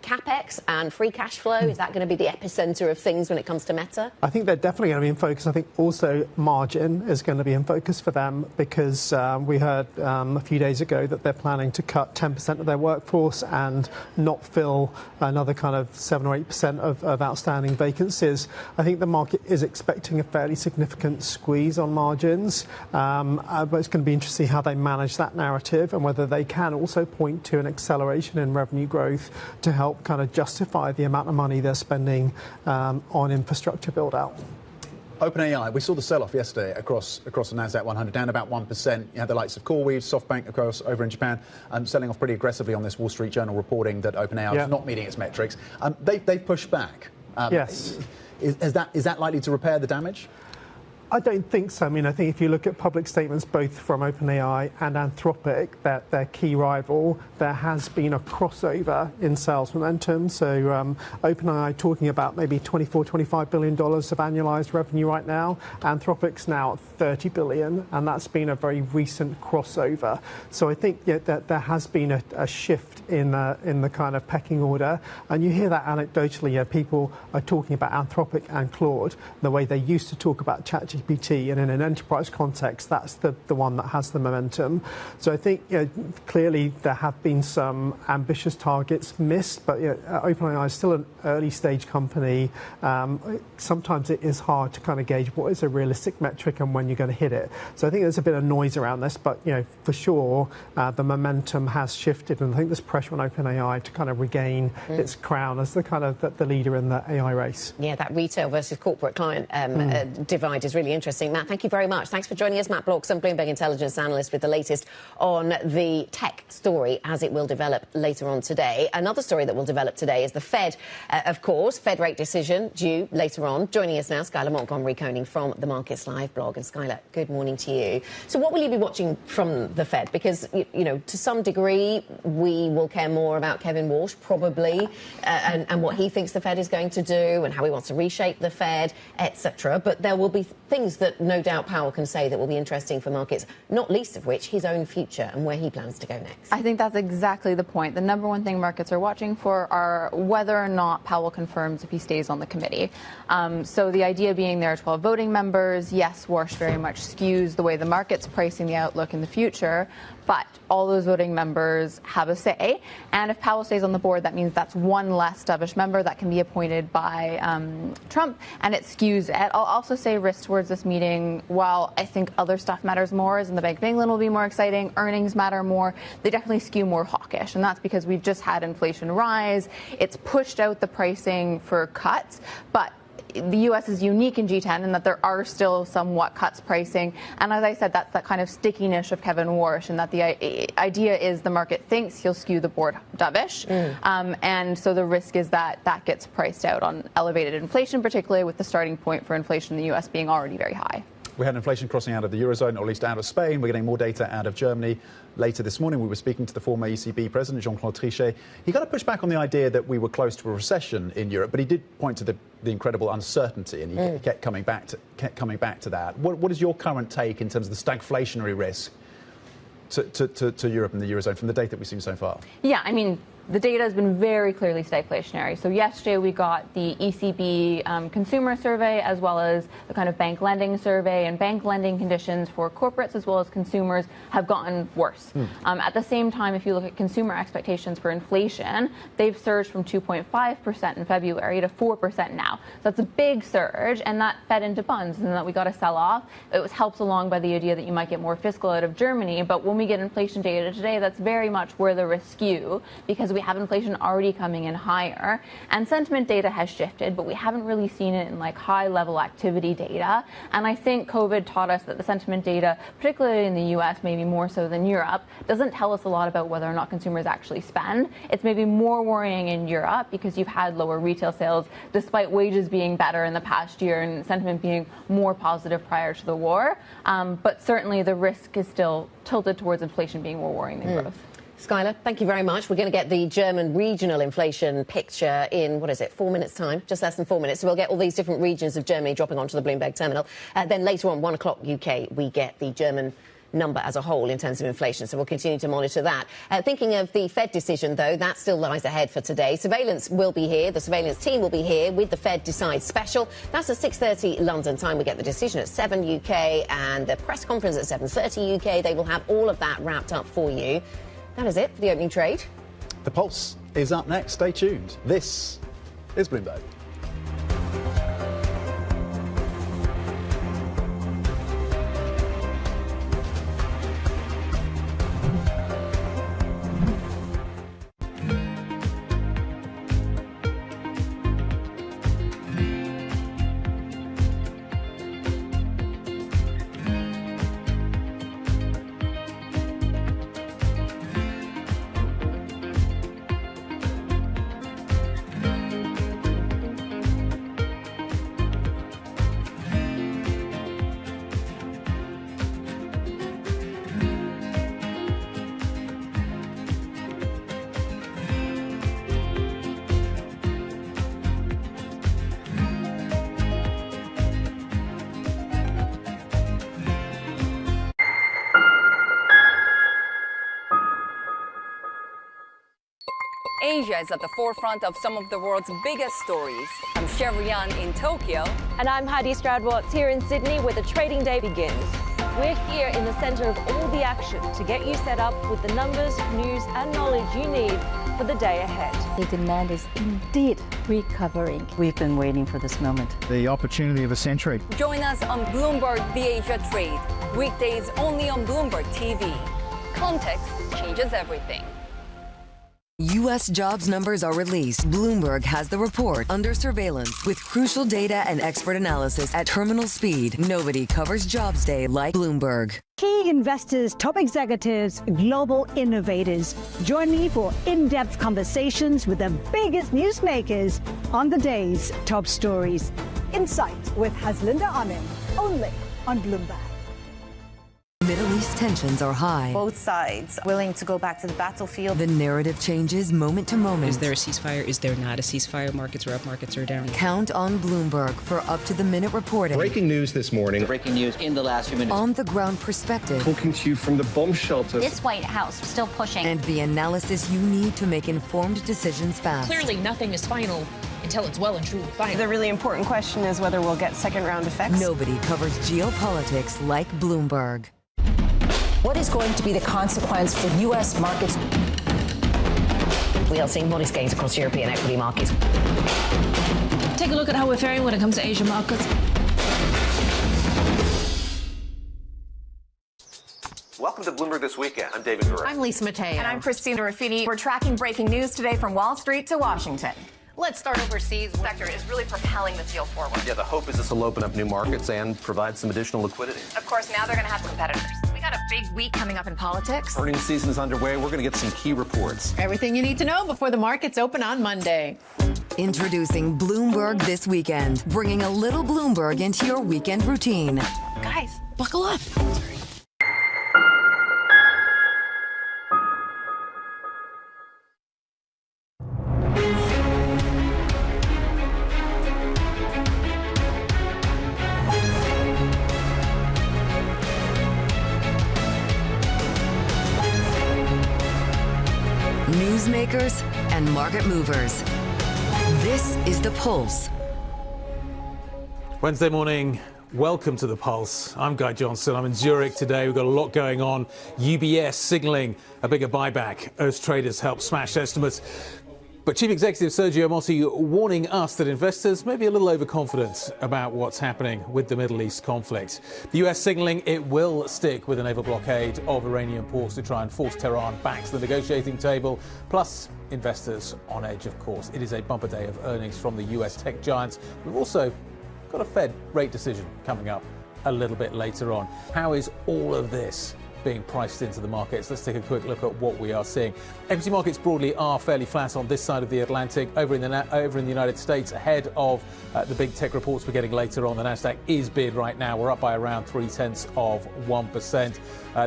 CapEx and free cash flow, is that going to be the epicenter of things when it comes to Meta? I think they're definitely going to be in focus. I think also margin is going to be in focus for them because we heard a few days ago that they're planning to cut 10% of their workforce and not fill another kind of 7 or 8% of outstanding vacancies. I think the market is expecting a fairly significant squeeze on margins, but it's going to be interesting how they manage that narrative and whether they can also point to an acceleration in revenue growth to help kind of justify the amount of money they're spending on infrastructure build-out. OpenAI, we saw the sell-off yesterday across the Nasdaq 100, down about 1%. You had the likes of CoreWeave, SoftBank, of course, over in Japan, selling off pretty aggressively on this Wall Street Journal reporting that OpenAI is not meeting its metrics. They've pushed back. Yes. Is that likely to repair the damage? I don't think so. I mean, I think if you look at public statements both from OpenAI and Anthropic, their key rival, there has been a crossover in sales momentum. So OpenAI talking about maybe $24-25 billion of annualized revenue right now. Anthropic's now at $30 billion, and that's been a very recent crossover. So I think that there has been a shift in the kind of pecking order. And you hear that anecdotally. People are talking about Anthropic and Claude the way they used to talk about ChatGPT. And in an enterprise context, that's the one that has the momentum. So I think clearly there have been some ambitious targets missed, but OpenAI is still an early stage company. Sometimes it is hard to kind of gauge what is a realistic metric and when you're going to hit it. So I think there's a bit of noise around this, but for sure the momentum has shifted, and I think there's pressure on OpenAI to kind of regain its crown as the kind of the leader in the AI race. Yeah, that retail versus corporate client divide is really interesting. Matt, thank you very much. Thanks for joining us. Matt Bloxham, Bloomberg Intelligence analyst, with the latest on the tech story as it will develop later on today. Another story that will develop today is the Fed, of course. Fed rate decision due later on. Joining us now, Skylar Montgomery-Koenig from the Markets Live blog. And Skylar, good morning to you. So what will you be watching from the Fed? Because, to some degree, we will care more about Kevin Walsh, probably, and what he thinks the Fed is going to do and how he wants to reshape the Fed, etc. But there will be things that no doubt Powell can say that will be interesting for markets, not least of which his own future and where he plans to go next. I think that's exactly the point. The number one thing markets are watching for are whether or not Powell confirms if he stays on the committee. So the idea being there are 12 voting members. Yes, Walsh very much skews the way the market's pricing the outlook in the future, but all those voting members have a say. And if Powell stays on the board, that means that's one less dovish member that can be appointed by Trump, and it skews it. I'll also say risk towards this meeting, while I think other stuff matters more, as in the Bank of England will be more exciting, earnings matter more, they definitely skew more hawkish. And that's because we've just had inflation rise. It's pushed out the pricing for cuts, but the U.S. is unique in G10 in that there are still somewhat cuts pricing. And as I said, that's that kind of stickiness of Kevin Walsh, and that the idea is the market thinks he'll skew the board dovish. And so the risk is that that gets priced out on elevated inflation, particularly with the starting point for inflation in the U.S. being already very high. We had inflation crossing out of the Eurozone, or at least out of Spain. We're getting more data out of Germany. Later this morning, we were speaking to the former ECB president, Jean-Claude Trichet. He kind of pushed back on the idea that we were close to a recession in Europe, but he did point to the incredible uncertainty, and he kept coming back to that. What is your current take in terms of the stagflationary risk to Europe and the Eurozone from the data that we've seen so far? Yeah, I mean, the data has been very clearly stagflationary. So yesterday we got the ECB consumer survey as well as the kind of bank lending survey, and bank lending conditions for corporates as well as consumers have gotten worse. At the same time, if you look at consumer expectations for inflation, they've surged from 2.5% in February to 4% now. So that's a big surge, and that fed into bonds, and that we got a sell-off. It was helped along by the idea that you might get more fiscal out of Germany, but when we get inflation data today, that's very much where the risks skew, because we have inflation already coming in higher, and sentiment data has shifted, but we haven't really seen it in like high-level activity data. And I think COVID taught us that the sentiment data, particularly in the US, maybe more so than Europe, doesn't tell us a lot about whether or not consumers actually spend. It's maybe more worrying in Europe because you've had lower retail sales despite wages being better in the past year and sentiment being more positive prior to the war. But certainly the risk is still tilted towards inflation being more worrying than growth. Skylar, thank you very much. We're going to get the German regional inflation picture in, 4 minutes' time? Just less than 4 minutes. So we'll get all these different regions of Germany dropping onto the Bloomberg terminal. Then later on, 1 o'clock UK, we get the German number as a whole in terms of inflation. So we'll continue to monitor that. Thinking of the Fed decision, though, that still lies ahead for today. Surveillance will be here. The surveillance team will be here with the Fed Decide special. That's at 6:30 London time. We get the decision at 7 UK and the press conference at 7:30 UK. They will have all of that wrapped up for you. That is it for the opening trade. The Pulse is up next. Stay tuned. This is Bloomberg. Asia is at the forefront of some of the world's biggest stories. I'm Sherrian in Tokyo. And I'm Heidi Stroud-Watts here in Sydney, where the trading day begins. We're here in the center of all the action to get you set up with the numbers, news and knowledge you need for the day ahead. The demand is indeed recovering. We've been waiting for this moment. The opportunity of a century. Join us on Bloomberg The Asia Trade. Weekdays only on Bloomberg TV. Context changes everything. U.S. jobs numbers are released. Bloomberg has the report under surveillance with crucial data and expert analysis at terminal speed. Nobody covers jobs day like Bloomberg. Key investors, top executives, global innovators. Join me for in-depth conversations with the biggest newsmakers on the day's top stories. Insight with Haslinda Amin, only on Bloomberg. Middle East tensions are high. Both sides willing to go back to the battlefield. The narrative changes moment to moment. Is there a ceasefire? Is there not a ceasefire? Markets are up, markets are down. Count on Bloomberg for up-to-the-minute reporting. Breaking news this morning. Breaking news in the last few minutes. On-the-ground perspective. Talking to you from the bomb shelter. This White House still pushing. And the analysis you need to make informed decisions fast. Clearly, nothing is final until it's well and truly final. The really important question is whether we'll get second-round effects. Nobody covers geopolitics like Bloomberg. What is going to be the consequence for U.S. markets? We are seeing modest gains across European equity markets. Take a look at how we're faring when it comes to Asian markets. Welcome to Bloomberg This Weekend. I'm David Gura. I'm Lisa Mateo. And I'm Christina Ruffini. We're tracking breaking news today from Wall Street to Washington. Let's start overseas. The sector is really propelling this deal forward. Yeah, the hope is this will open up new markets and provide some additional liquidity. Of course, now they're going to have competitors. We got a big week coming up in politics. Earnings season is underway. We're going to get some key reports. Everything you need to know before the markets open on Monday. Introducing Bloomberg This Weekend, bringing a little Bloomberg into your weekend routine. Guys, buckle up. newsmakers and market movers. This is The Pulse. Wednesday morning, welcome to The Pulse. I'm Guy Johnson. I'm in Zurich today. We've got a lot going on. UBS signaling a bigger buyback as traders help smash estimates. But Chief Executive Sergio Mossi warning us that investors may be a little overconfident about what's happening with the Middle East conflict. The US signaling it will stick with a naval blockade of Iranian ports to try and force Tehran back to the negotiating table. Plus, investors on edge, of course. It is a bumper day of earnings from the US tech giants. We've also got a Fed rate decision coming up a little bit later on. How is all of this being priced into the markets? Let's take a quick look at what we are seeing. Equity markets broadly are fairly flat on this side of the Atlantic. Over in the United States, ahead of the big tech reports we're getting later on, the Nasdaq is bid right now. We're up by around 0.3%.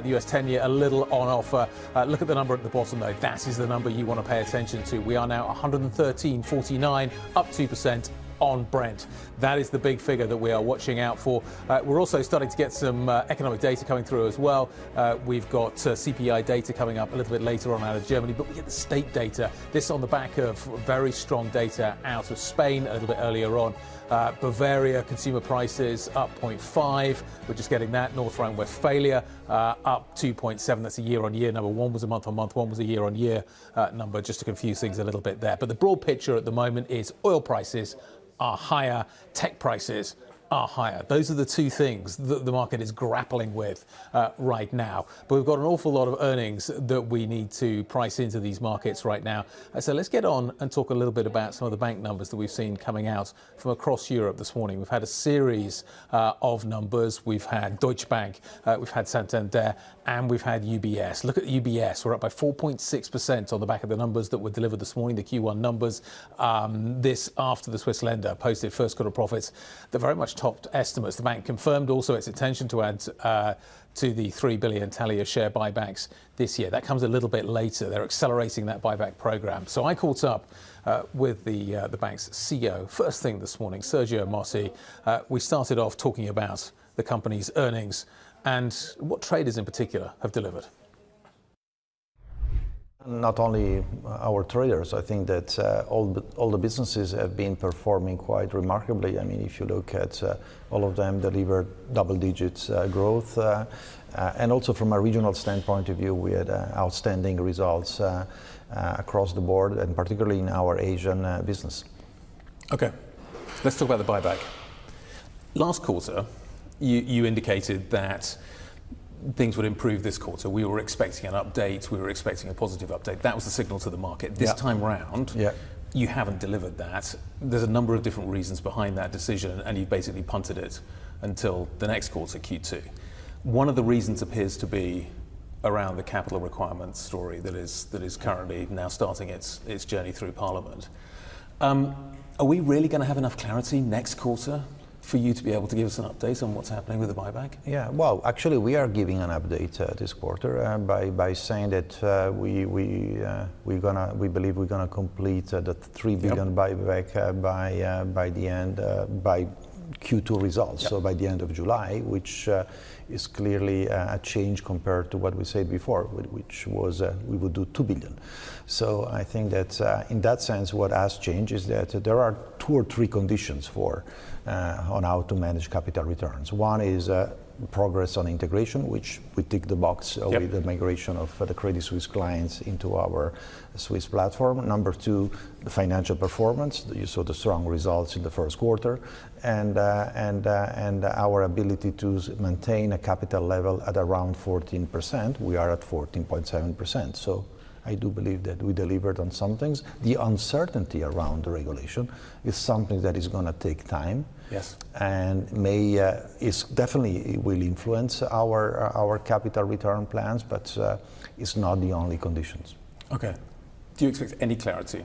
The US 10-year a little on offer. Look at the number at the bottom though. That is the number you want to pay attention to. We are now 113.49, up 2%. On Brent. That is the big figure that we are watching out for. We're also starting to get some economic data coming through as well. We've got CPI data coming up a little bit later on out of Germany, but we get the state data. This on the back of very strong data out of Spain a little bit earlier on. Bavaria consumer prices up 0.5. We're just getting that. North Rhine-Westphalia up 2.7. That's a year-on-year number. One was a month-on-month. One was a year-on-year number, just to confuse things a little bit there. But the broad picture at the moment is oil prices are higher, tech prices are higher. Those are the two things that the market is grappling with right now. But we've got an awful lot of earnings that we need to price into these markets right now. So let's get on and talk a little bit about some of the bank numbers that we've seen coming out from across Europe this morning. We've had a series of numbers. We've had Deutsche Bank, we've had Santander, and we've had UBS. Look at UBS. We're up by 4.6% on the back of the numbers that were delivered this morning, the Q1 numbers. This after the Swiss lender posted first quarter profits that very much topped estimates. The bank confirmed also its intention to add to the 3 billion tally of share buybacks this year. That comes a little bit later. They're accelerating that buyback program. So I caught up with the bank's CEO first thing this morning, Sergio Mossi. We started off talking about the company's earnings and what traders in particular have delivered. Not only our traders, I think that all the businesses have been performing quite remarkably. I mean, if you look at all of them delivered double-digit growth, and also from a regional standpoint of view, we had outstanding results across the board, and particularly in our Asian business. Okay, let's talk about the buyback. Last quarter, you indicated that things would improve this quarter. We were expecting an update. We were expecting a positive update. That was the signal to the market. This time round, you haven't delivered that. There's a number of different reasons behind that decision, and you basically punted it until the next quarter, Q2. One of the reasons appears to be around the capital requirements story that is currently now starting its journey through Parliament. Are we really going to have enough clarity next quarter for you to be able to give us an update on what's happening with the buyback? Yeah, well, actually, we are giving an update this quarter by saying that we believe we're gonna complete the 3 billion buyback by the end by Q2 results, so by the end of July, which is clearly a change compared to what we said before, which was we would do 2 billion. So I think that in that sense, what has changed is that there are 2 or 3 conditions for on how to manage capital returns. One is progress on integration, which we tick the box with the migration of the Credit Suisse clients into our Swiss platform. Number 2, the financial performance. You saw the strong results in the first quarter, and our ability to maintain a capital level at around 14%. We are at 14.7%. So I do believe that we delivered on some things. The uncertainty around the regulation is something that is going to take time. Yes. And is definitely will influence our capital return plans, but it's not the only conditions. Okay. Do you expect any clarity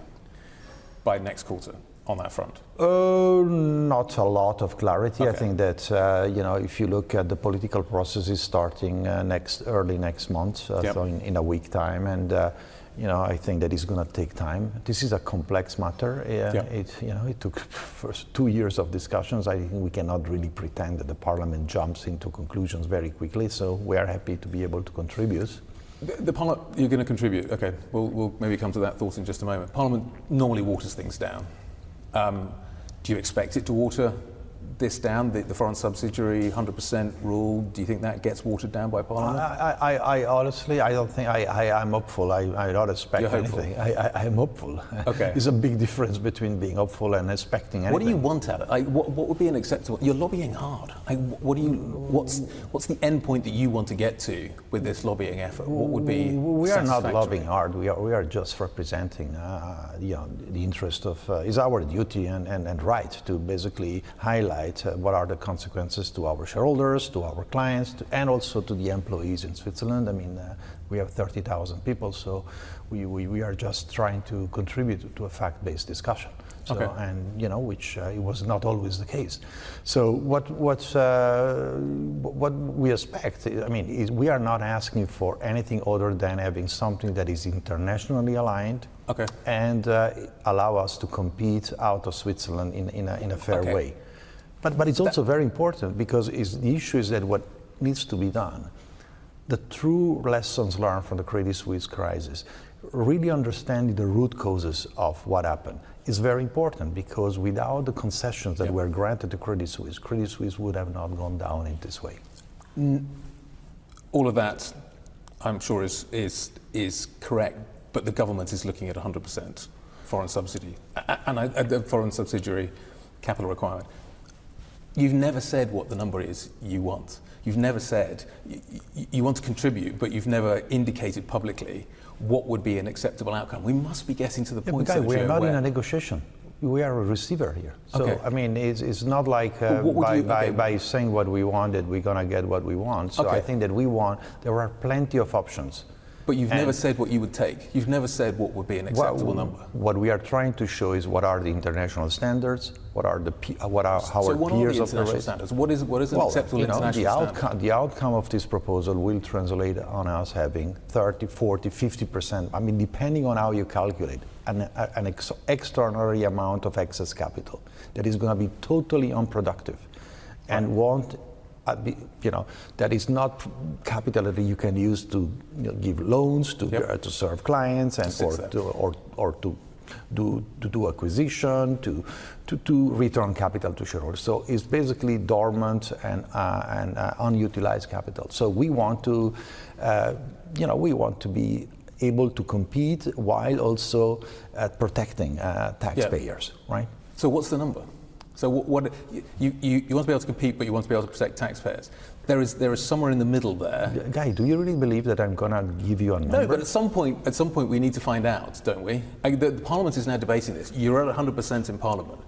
by next quarter on that front? Not a lot of clarity. Okay. I think that if you look at the political processes starting early next month, so in a week time, and I think that is going to take time. This is a complex matter. It took first 2 years of discussions. I think we cannot really pretend that the Parliament jumps into conclusions very quickly. So we are happy to be able to contribute. The Parliament, you're going to contribute. Okay, we'll maybe come to that thought in just a moment. Parliament normally waters things down. Do you expect it to water this down, the foreign subsidiary 100% rule? Do you think that gets watered down by Parliament? I honestly, I don't think I'm hopeful. I don't expect anything. I'm hopeful. Okay. There's a big difference between being hopeful and expecting anything. What do you want out of it? What would be an acceptable? You're lobbying hard. What's the end point that you want to get to with this lobbying effort? What would be We are not lobbying hard. We are just representing the interest of. It's our duty and right to basically highlight what are the consequences to our shareholders, to our clients, and also to the employees in Switzerland. I mean, we have 30,000 people, so we are just trying to contribute to a fact-based discussion. So, okay. And which it was not always the case. So what we expect, I mean, is we are not asking for anything other than having something that is internationally aligned. Okay. And allow us to compete out of Switzerland in a fair way. But it's also very important because the issue is that what needs to be done, the true lessons learned from the Credit Suisse crisis, really understanding the root causes of what happened is very important, because without the concessions that were granted to Credit Suisse would have not gone down in this way. All of that, I'm sure, is correct, but the government is looking at 100% foreign subsidy and the foreign subsidiary capital requirement. You've never said what the number is you want. You've never said you want to contribute, but you've never indicated publicly what would be an acceptable outcome. We must be getting to the point. Guy, we are not in a negotiation. We are a receiver here. So, okay. I mean, it's not like by saying what we wanted, we're going to get what we want. So I think that there are plenty of options. But you've never said what you would take. You've never said what would be an acceptable number. What we are trying to show is what are the international standards, how our peers operate. Standards? What is an acceptable international standard? The outcome of this proposal will translate on us having 30, 40, 50%, I mean, depending on how you calculate, an extraordinary amount of excess capital that is going to be totally unproductive and won't. That is not capital that you can use to give loans to serve clients and or to do acquisition, to return capital to shareholders. So it's basically dormant and unutilized capital. So we want to be able to compete while also protecting taxpayers, right? So what's the number? So what you want to be able to compete, but you want to be able to protect taxpayers. There is somewhere in the middle there. Guy, do you really believe that I'm going to give you a number? No, but at some point we need to find out, don't we? The Parliament is now debating this. You're at 100% in Parliament.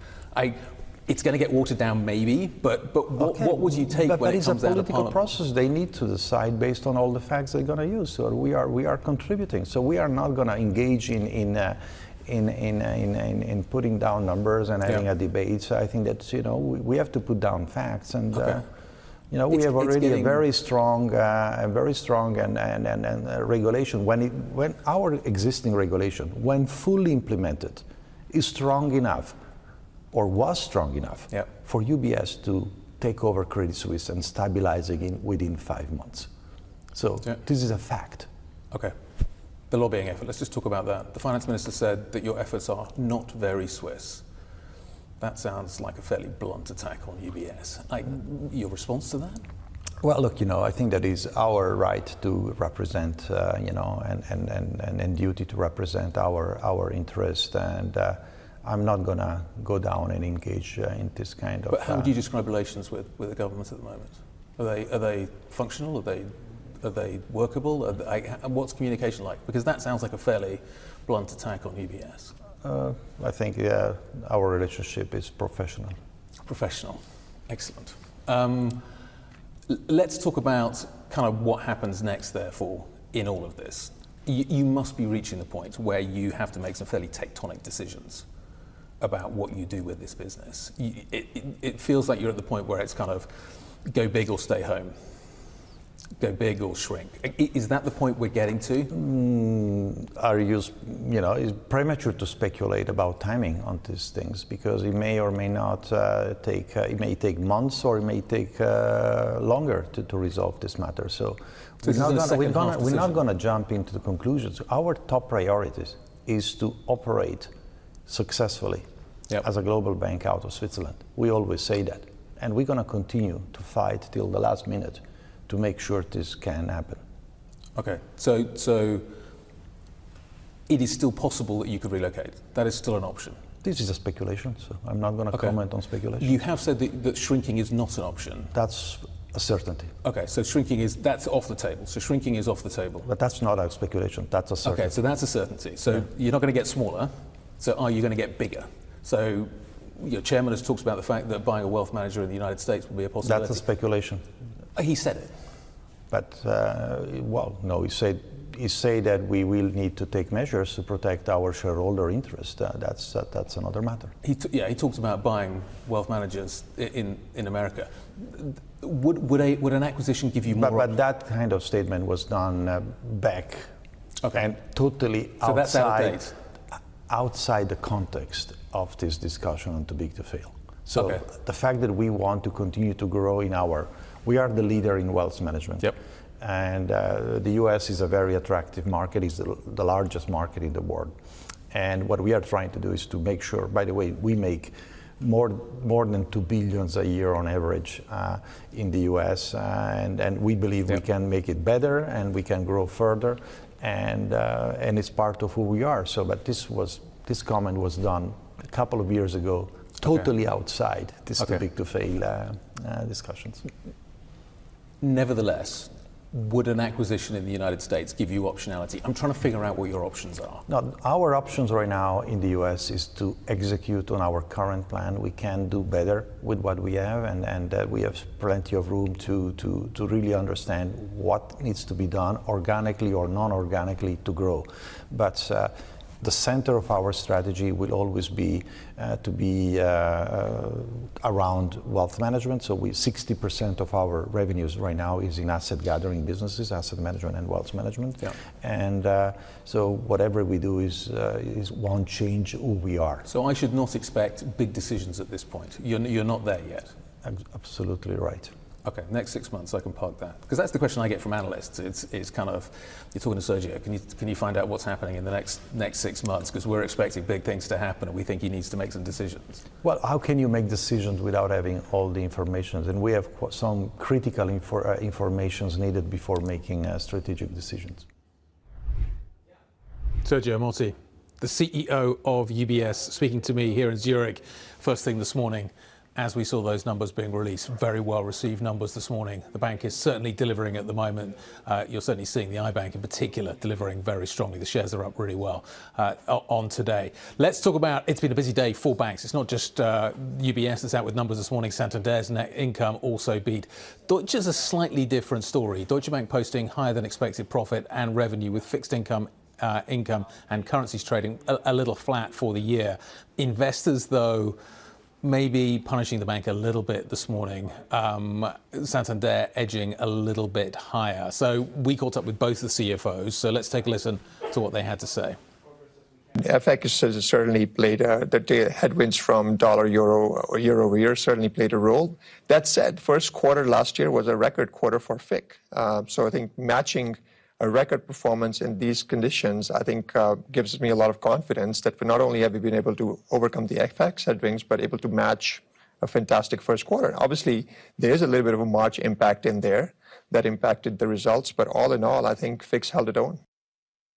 It's going to get watered down, maybe, but what would you take when it comes out of Parliament? But it's a political process. They need to decide based on all the facts they're going to use. So we are contributing. So we are not going to engage in putting down numbers and having a debate. So I think that we have to put down facts, and we have already a very strong regulation. When our existing regulation, when fully implemented, is strong enough, or was strong enough, for UBS to take over Credit Suisse and stabilize again within 5 months. So this is a fact. Okay. The lobbying effort, let's just talk about that. The finance minister said that your efforts are not very Swiss. That sounds like a fairly blunt attack on UBS. Your response to that? Well, look, I think that is our right to represent, and duty to represent our interest, and I'm not going to go down and engage in this kind of. But how would you describe relations with the government at the moment? Are they functional? Are they workable? What's communication like? Because that sounds like a fairly blunt attack on UBS. I think our relationship is professional. Professional. Excellent. Let's talk about kind of what happens next, therefore, in all of this. You must be reaching the point where you have to make some fairly tectonic decisions about what you do with this business. It feels like you're at the point where it's kind of go big or stay home. Go big or shrink. Is that the point we're getting to? It's premature to speculate about timing on these things, because it may or may not take. It may take months, or it may take longer to resolve this matter. So So we're not going to jump into the conclusions. Our top priorities is to operate successfully as a global bank out of Switzerland. We always say that. And we're going to continue to fight till the last minute to make sure this can happen. Okay, so it is still possible that you could relocate. That is still an option. This is a speculation, so I'm not going to comment on speculation. You have said that shrinking is not an option. That's a certainty. Okay, so that's off the table. So shrinking is off the table. But that's not a speculation, that's a certainty. Okay, so that's a certainty. So you're not going to get smaller, so are you going to get bigger? So your chairman has talked about the fact that buying a wealth manager in the United States would be a possibility. That's a speculation. He said it. But, well, no, he said that we will need to take measures to protect our shareholder interest. That's another matter. He talks about buying wealth managers in America. Would an acquisition give you more? But that kind of statement was done back and totally so that's out of date. Outside the context of this discussion on too big to fail. So the fact that we want to continue to grow we are the leader in wealth management. Yep. And the US is a very attractive market, it's the largest market in the world. And what we are trying to do is to make sure, by the way, we make more than $2 billion a year on average in the US. And we believe we can make it better and we can grow further. And it's part of who we are. So, but this comment was done a couple of years ago, totally outside this too big to fail discussions. Nevertheless, would an acquisition in the United States give you optionality? I'm trying to figure out what your options are. No, our options right now in the US is to execute on our current plan. We can do better with what we have, and we have plenty of room to really understand what needs to be done organically or non-organically to grow. But the center of our strategy will always be to be around wealth management. So 60% of our revenues right now is in asset gathering businesses, asset management and wealth management. Yeah. And so whatever we do is won't change who we are. So I should not expect big decisions at this point. You're not there yet. Absolutely right. Okay, next 6 months I can park that. Because that's the question I get from analysts. It's kind of, you're talking to Sergio, can you find out what's happening in the next 6 months? Because we're expecting big things to happen and we think he needs to make some decisions. Well, how can you make decisions without having all the information? And we have some critical informations needed before making strategic decisions. Sergio Morti, the CEO of UBS, speaking to me here in Zurich first thing this morning. As we saw those numbers being released, very well received numbers this morning. The bank is certainly delivering at the moment. You're certainly seeing the iBank in particular delivering very strongly. The shares are up really well on today. Let's talk about, it's been a busy day for banks. It's not just UBS that's out with numbers this morning. Santander's net income also beat. Deutsche's a slightly different story. Deutsche Bank posting higher than expected profit and revenue with fixed income and currencies trading a little flat for the year. Investors, though, maybe punishing the bank a little bit this morning. Santander edging a little bit higher. So we caught up with both the CFOs. So let's take a listen to what they had to say. FX has certainly played the headwinds from dollar euro or year over year certainly played a role. That said, first quarter last year was a record quarter for FIC. So I think matching a record performance in these conditions, I think gives me a lot of confidence that not only have we been able to overcome the FX headwinds, but able to match a fantastic first quarter. Obviously, there is a little bit of a March impact in there that impacted the results, but all in all, I think FIC's held its own.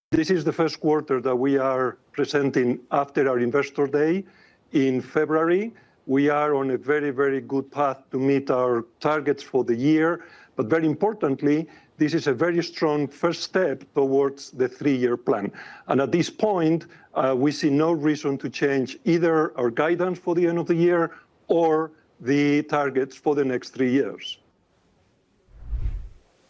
This is the first quarter that we are presenting after our Investor Day in February. We are on a very, very good path to meet our targets for the year, but very importantly, this is a very strong first step towards the 3-year plan. And at this point, we see no reason to change either our guidance for the end of the year or the targets for the next 3 years.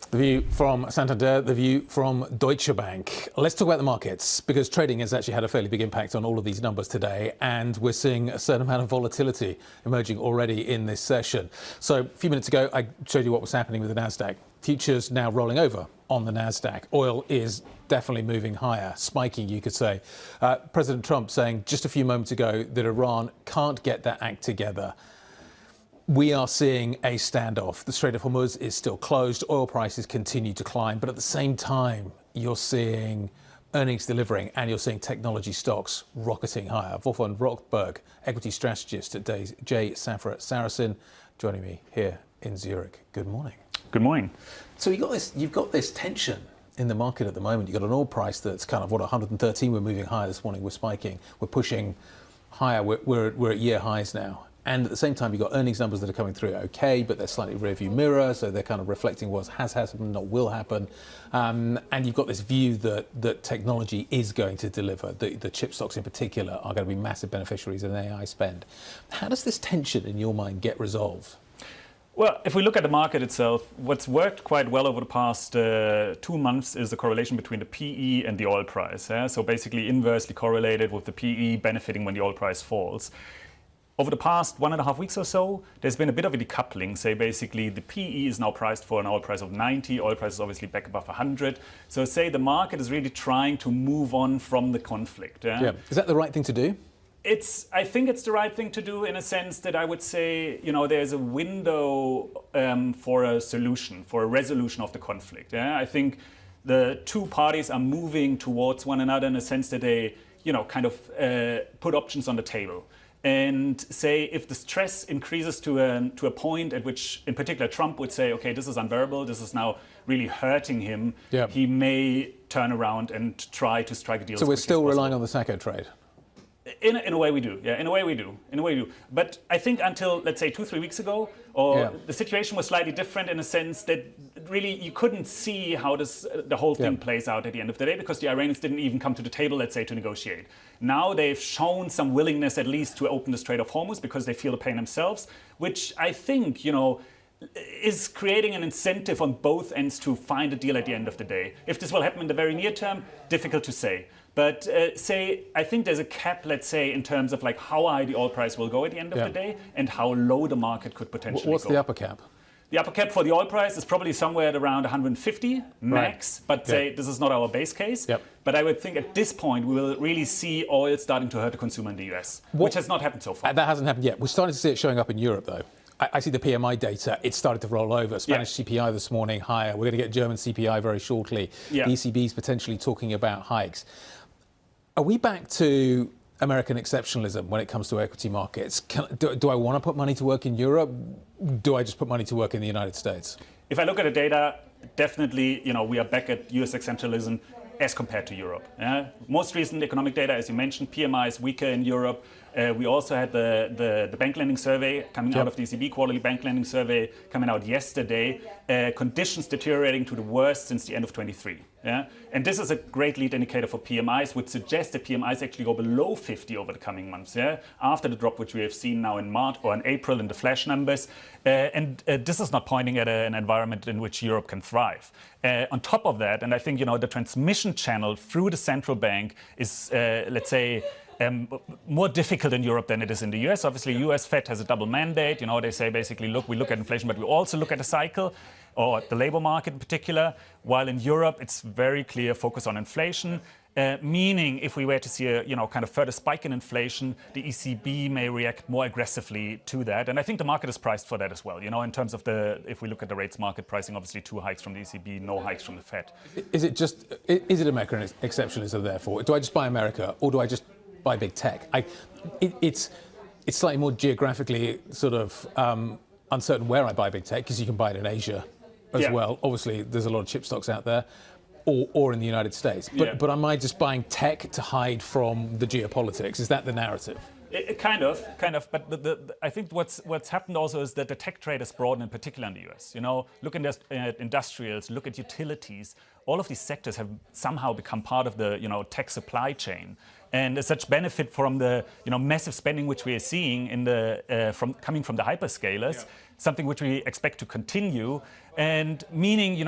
The view from Santander, the view from Deutsche Bank. Let's talk about the markets, because trading has actually had a fairly big impact on all of these numbers today, and we're seeing a certain amount of volatility emerging already in this session. So a few minutes ago, I showed you what was happening with the NASDAQ. Futures now rolling over on the NASDAQ. Oil is definitely moving higher, spiking, you could say. President Trump saying just a few moments ago that Iran can't get their act together. We are seeing a standoff. The Strait of Hormuz is still closed. Oil prices continue to climb. But at the same time, you're seeing earnings delivering and you're seeing technology stocks rocketing higher. Wolfgang Rockberg, equity strategist at J. Safra Saracen, joining me here in Zurich. Good morning. Good morning. So you've got this tension in the market at the moment. You've got an oil price that's kind of, 113. We're moving higher this morning. We're spiking. We're pushing higher. We're at year highs now. And at the same time, you've got earnings numbers that are coming through okay, but they're slightly rearview mirror, so they're kind of reflecting what has happened, not will happen. And you've got this view that technology is going to deliver. The chip stocks in particular are going to be massive beneficiaries of AI spend. How does this tension in your mind get resolved? Well, if we look at the market itself, what's worked quite well over the past 2 months is the correlation between the PE and the oil price. So basically inversely correlated with the PE benefiting when the oil price falls. Over the past 1.5 weeks or so, there's been a bit of a decoupling. Say basically the PE is now priced for an oil price of 90, oil price is obviously back above 100. So say the market is really trying to move on from the conflict. Yeah. Is that the right thing to do? I think it's the right thing to do in a sense that I would say, there's a window for a solution, for a resolution of the conflict. Yeah? I think the two parties are moving towards one another in a sense that they, kind of put options on the table. And say if the stress increases to a point at which, in particular, Trump would say, okay, this is unbearable, this is now really hurting him, he may turn around and try to strike a deal. So we're still relying on the Sacco trade? In a way we do, yeah, in a way we do. But I think until, let's say, 2-3 weeks ago, the situation was slightly different in a sense that really you couldn't see how the whole thing plays out at the end of the day because the Iranians didn't even come to the table, let's say, to negotiate. Now they've shown some willingness at least to open the Strait of Hormuz because they feel the pain themselves, which I think, is creating an incentive on both ends to find a deal at the end of the day. If this will happen in the very near term, difficult to say. But I think there's a cap, let's say, in terms of like how high the oil price will go at the end of the day and how low the market could potentially go. What's the upper cap? The upper cap for the oil price is probably somewhere at around 150 max, but say this is not our base case. But I would think at this point we will really see oil starting to hurt the consumer in the US, which has not happened so far. That hasn't happened yet. We're starting to see it showing up in Europe, though. I see the PMI data. It started to roll over. Spanish CPI this morning, higher. We're going to get German CPI very shortly. The ECB is potentially talking about hikes. Are we back to American exceptionalism when it comes to equity markets? Do I want to put money to work in Europe? Do I just put money to work in the United States? If I look at the data, definitely, we are back at US exceptionalism as compared to Europe. Most recent economic data, as you mentioned, PMI is weaker in Europe. We also had the bank lending survey coming out of the ECB, quarterly bank lending survey coming out yesterday. Conditions deteriorating to the worst since the end of 23. And this is a great lead indicator for PMIs, which suggests that PMIs actually go below 50 over the coming months, after the drop which we have seen now in March or in April in the flash numbers. And this is not pointing at an environment in which Europe can thrive. On top of that, and I think the transmission channel through the central bank is, let's say, more difficult in Europe than it is in the US. Obviously, US Fed has a double mandate. They say basically, look, we look at inflation, but we also look at the cycle or the labor market in particular. While in Europe, it's very clear focus on inflation. Meaning, if we were to see a kind of further spike in inflation, the ECB may react more aggressively to that. And I think the market is priced for that as well. In terms of if we look at the rates market pricing, obviously 2 hikes from the ECB, no hikes from the Fed. Is it American exceptionalism, therefore? Do I just buy America or do I just buy big tech? It's slightly more geographically sort of uncertain where I buy big tech because you can buy it in Asia as well. Obviously, there's a lot of chip stocks out there. Or in the United States. But am I just buying tech to hide from the geopolitics? Is that the narrative? Kind of. But I think what's happened also is that the tech trade has broadened, in particular in the US. Look at industrials, look at utilities. All of these sectors have somehow become part of the tech supply chain. And as such, benefit from the massive spending which we are seeing coming from the hyperscalers, something which we expect to continue. And meaning,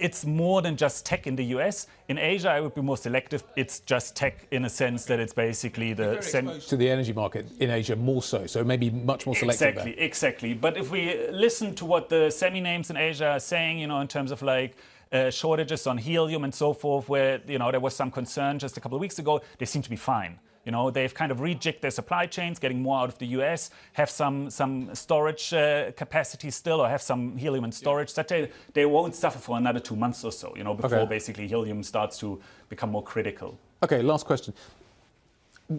it's more than just tech in the US. In Asia, I would be more selective. It's just tech in a sense that it's basically to the energy market in Asia more so. So maybe much more selective. Exactly. But if we listen to what the semi names in Asia are saying, in terms of like shortages on helium and so forth, where there was some concern just a couple of weeks ago, they seem to be fine. They've kind of rejigged their supply chains, getting more out of the US, have some storage capacity still, or have some helium in storage, that they won't suffer for another 2 months or so, before basically helium starts to become more critical. Okay, last question.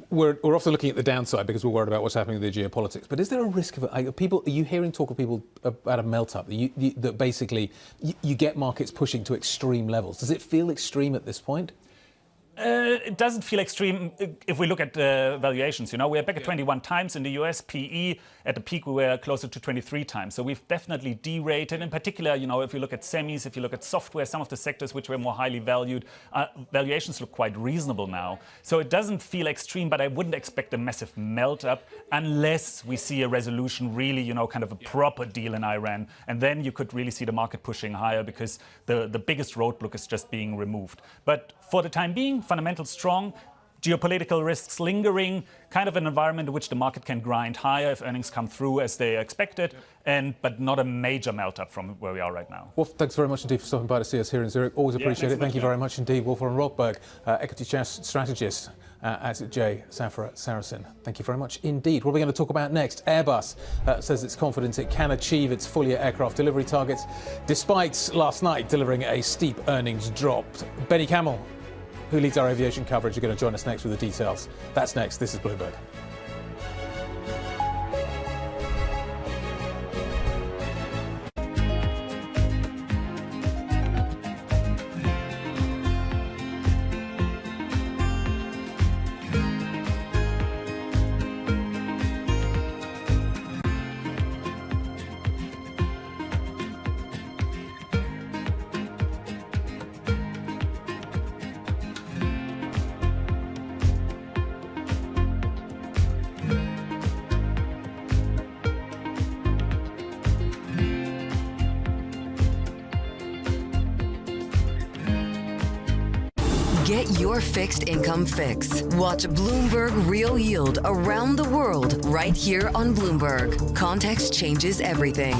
We're often looking at the downside because we're worried about what's happening with the geopolitics. But is there a risk of are you hearing talk of people about a melt-up, that basically you get markets pushing to extreme levels? Does it feel extreme at this point? It doesn't feel extreme if we look at valuations. We're back at 21 times in the US. PE, at the peak, we were closer to 23 times. So we've definitely derated. In particular, if you look at semis, if you look at software, some of the sectors which were more highly valued, valuations look quite reasonable now. So it doesn't feel extreme, but I wouldn't expect a massive melt-up unless we see a resolution, really, kind of a proper deal in Iran. And then you could really see the market pushing higher because the biggest roadblock is just being removed. But for the time being, fundamentals strong, geopolitical risks lingering, kind of an environment in which the market can grind higher if earnings come through as they expected, but not a major melt-up from where we are right now. Wolf, thanks very much indeed for stopping by to see us here in Zurich. Always appreciate it. Thank you very much indeed. Wolf von Rothberg, equity strategist at J. Safra Saracen. Thank you very much indeed. What are we going to talk about next? Airbus says it's confident it can achieve its full-year aircraft delivery targets, despite last night delivering a steep earnings drop. Benny Camel, who leads our aviation coverage, are going to join us next with the details. That's next. This is Bloomberg. Get your fixed income fix. Watch Bloomberg Real Yield around the world right here on Bloomberg. Context changes everything.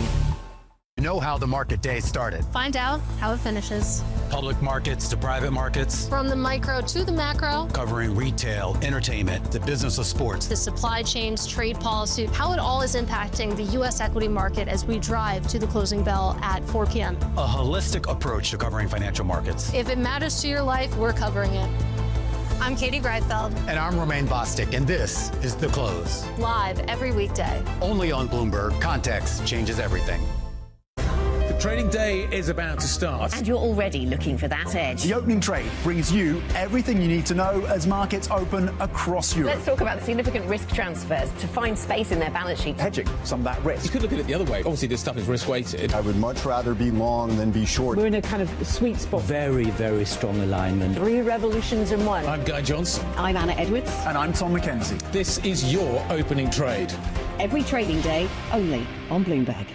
Know how the market day started. Find out how it finishes. Public markets to private markets. From the micro to the macro. Covering retail, entertainment, the business of sports. The supply chains, trade policy, how it all is impacting the U.S. equity market as we drive to the closing bell at 4 p.m. A holistic approach to covering financial markets. If it matters to your life, we're covering it. I'm Katie Greifeld. And I'm Romaine Bostic, and this is The Close. Live every weekday. Only on Bloomberg. Context changes everything. Trading day is about to start. And you're already looking for that edge. The opening trade brings you everything you need to know as markets open across Europe. Let's talk about the significant risk transfers to find space in their balance sheet. Hedging some of that risk. You could look at it the other way. Obviously, this stuff is risk-weighted. I would much rather be long than be short. We're in a kind of sweet spot. Very, very strong alignment. 3 revolutions in one. I'm Guy Johnson. I'm Anna Edwards. And I'm Tom McKenzie. This is your opening trade. Every trading day, only on Bloomberg.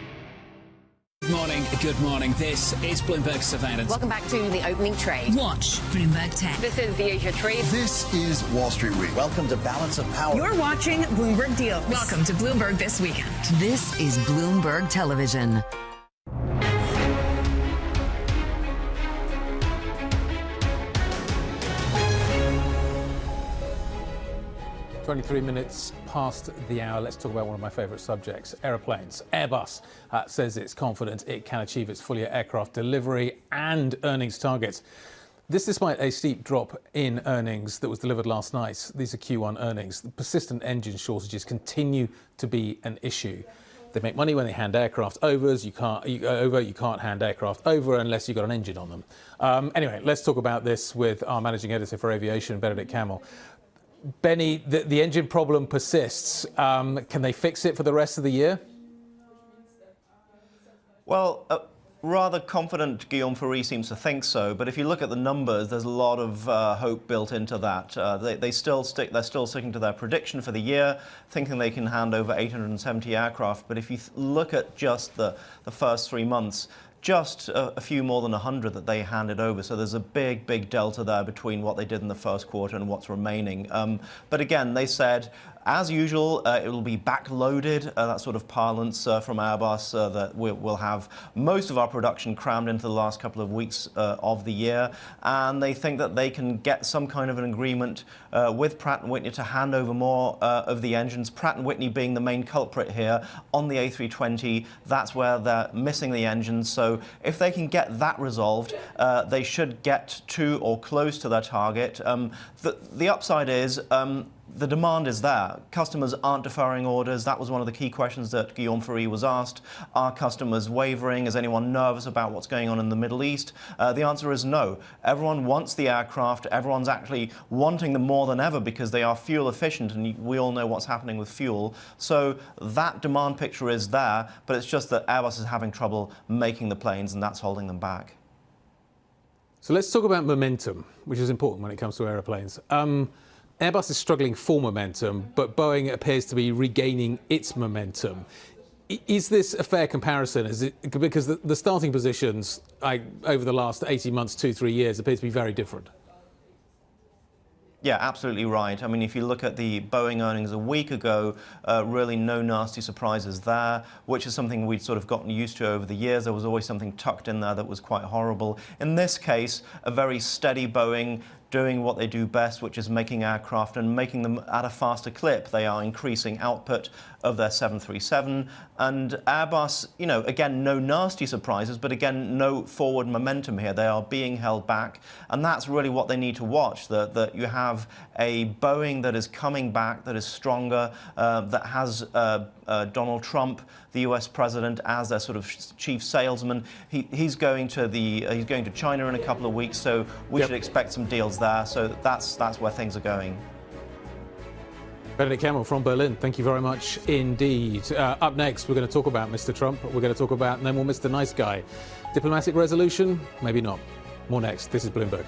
Good morning. This is Bloomberg Surveillance. Welcome back to the opening trade. Watch Bloomberg Tech. This is the Asia Trade. This is Wall Street Week. Welcome to Balance of Power. You're watching Bloomberg Deals. Welcome to Bloomberg This Weekend. This is Bloomberg Television. 23 minutes past the hour. Let's talk about one of my favourite subjects, aeroplanes. Airbus says it's confident it can achieve its full-year aircraft delivery and earnings targets. This despite a steep drop in earnings that was delivered last night. These are Q1 earnings. The persistent engine shortages continue to be an issue. They make money when they hand aircraft over. You can't hand aircraft over unless you've got an engine on them. Anyway, let's talk about this with our managing editor for aviation, Benedict Camel. Benny, the engine problem persists. Can they fix it for the rest of the year? Well, rather confident Guillaume Faury seems to think so. But if you look at the numbers, there's a lot of hope built into that. They're still sticking to their prediction for the year, thinking they can hand over 870 aircraft. But if you look at just the first 3 months, just a few more than 100 that they handed over. So there's a big delta there between what they did in the first quarter and what's remaining. But again, they said As usual, it will be backloaded, that sort of parlance from Airbus, that we'll have most of our production crammed into the last couple of weeks of the year. And they think that they can get some kind of an agreement with Pratt & Whitney to hand over more of the engines, Pratt & Whitney being the main culprit here on the A320. That's where they're missing the engines. So if they can get that resolved, they should get to or close to their target. The upside is the demand is there. Customers aren't deferring orders. That was one of the key questions that Guillaume Faury was asked. Are customers wavering? Is anyone nervous about what's going on in the Middle East? The answer is no. Everyone wants the aircraft. Everyone's actually wanting them more than ever because they are fuel efficient, and we all know what's happening with fuel. So that demand picture is there, but it's just that Airbus is having trouble making the planes, and that's holding them back. So let's talk about momentum, which is important when it comes to aeroplanes. Airbus is struggling for momentum, but Boeing appears to be regaining its momentum. Is this a fair comparison? Is it because the starting positions over the last 18 months, 2-3 years appear to be very different? Yeah, absolutely right. I mean, if you look at the Boeing earnings a week ago, really no nasty surprises there, which is something we'd sort of gotten used to over the years. There was always something tucked in there that was quite horrible. In this case, a very steady Boeing doing what they do best, which is making aircraft and making them at a faster clip. They are increasing output of their 737. And Airbus, you know, again, no nasty surprises, but again, no forward momentum here. They are being held back. And that's really what they need to watch, that you have a Boeing that is coming back, that is stronger, that has Donald Trump, the US president, as their sort of chief salesman. He's going to China in a couple of weeks, so we should expect some deals there. So that's where things are going. Benedict Campbell from Berlin, thank you very much indeed. Up next, we're going to talk about Mr. Trump. We're going to talk about no more Mr. Nice Guy. Diplomatic resolution? Maybe not. More next. This is Bloomberg.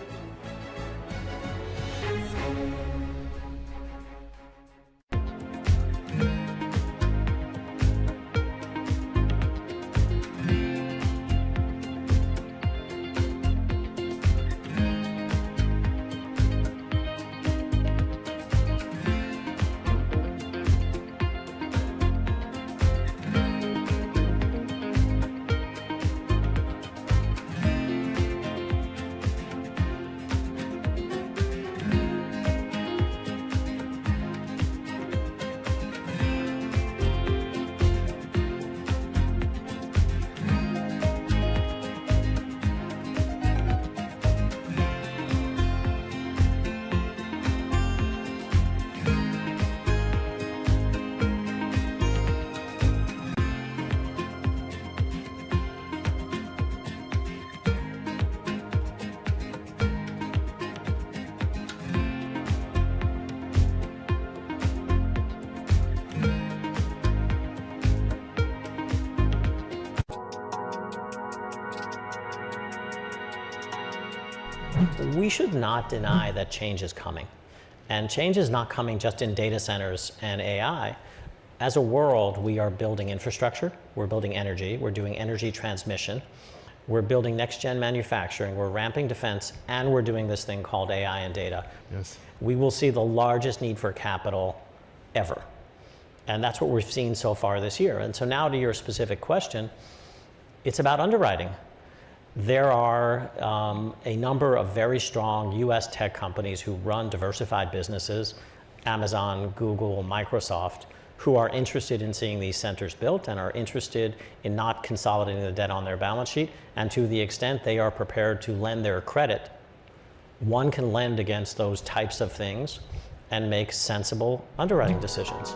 We should not deny that change is coming. And change is not coming just in data centers and AI. As a world, we are building infrastructure, we're building energy, we're doing energy transmission, we're building next-gen manufacturing, we're ramping defense, and we're doing this thing called AI and data. Yes. We will see the largest need for capital ever. And that's what we've seen so far this year. And so now to your specific question, it's about underwriting. There are a number of very strong US tech companies who run diversified businesses, Amazon, Google, Microsoft, who are interested in seeing these centers built and are interested in not consolidating the debt on their balance sheet. And to the extent they are prepared to lend their credit, one can lend against those types of things and make sensible underwriting decisions.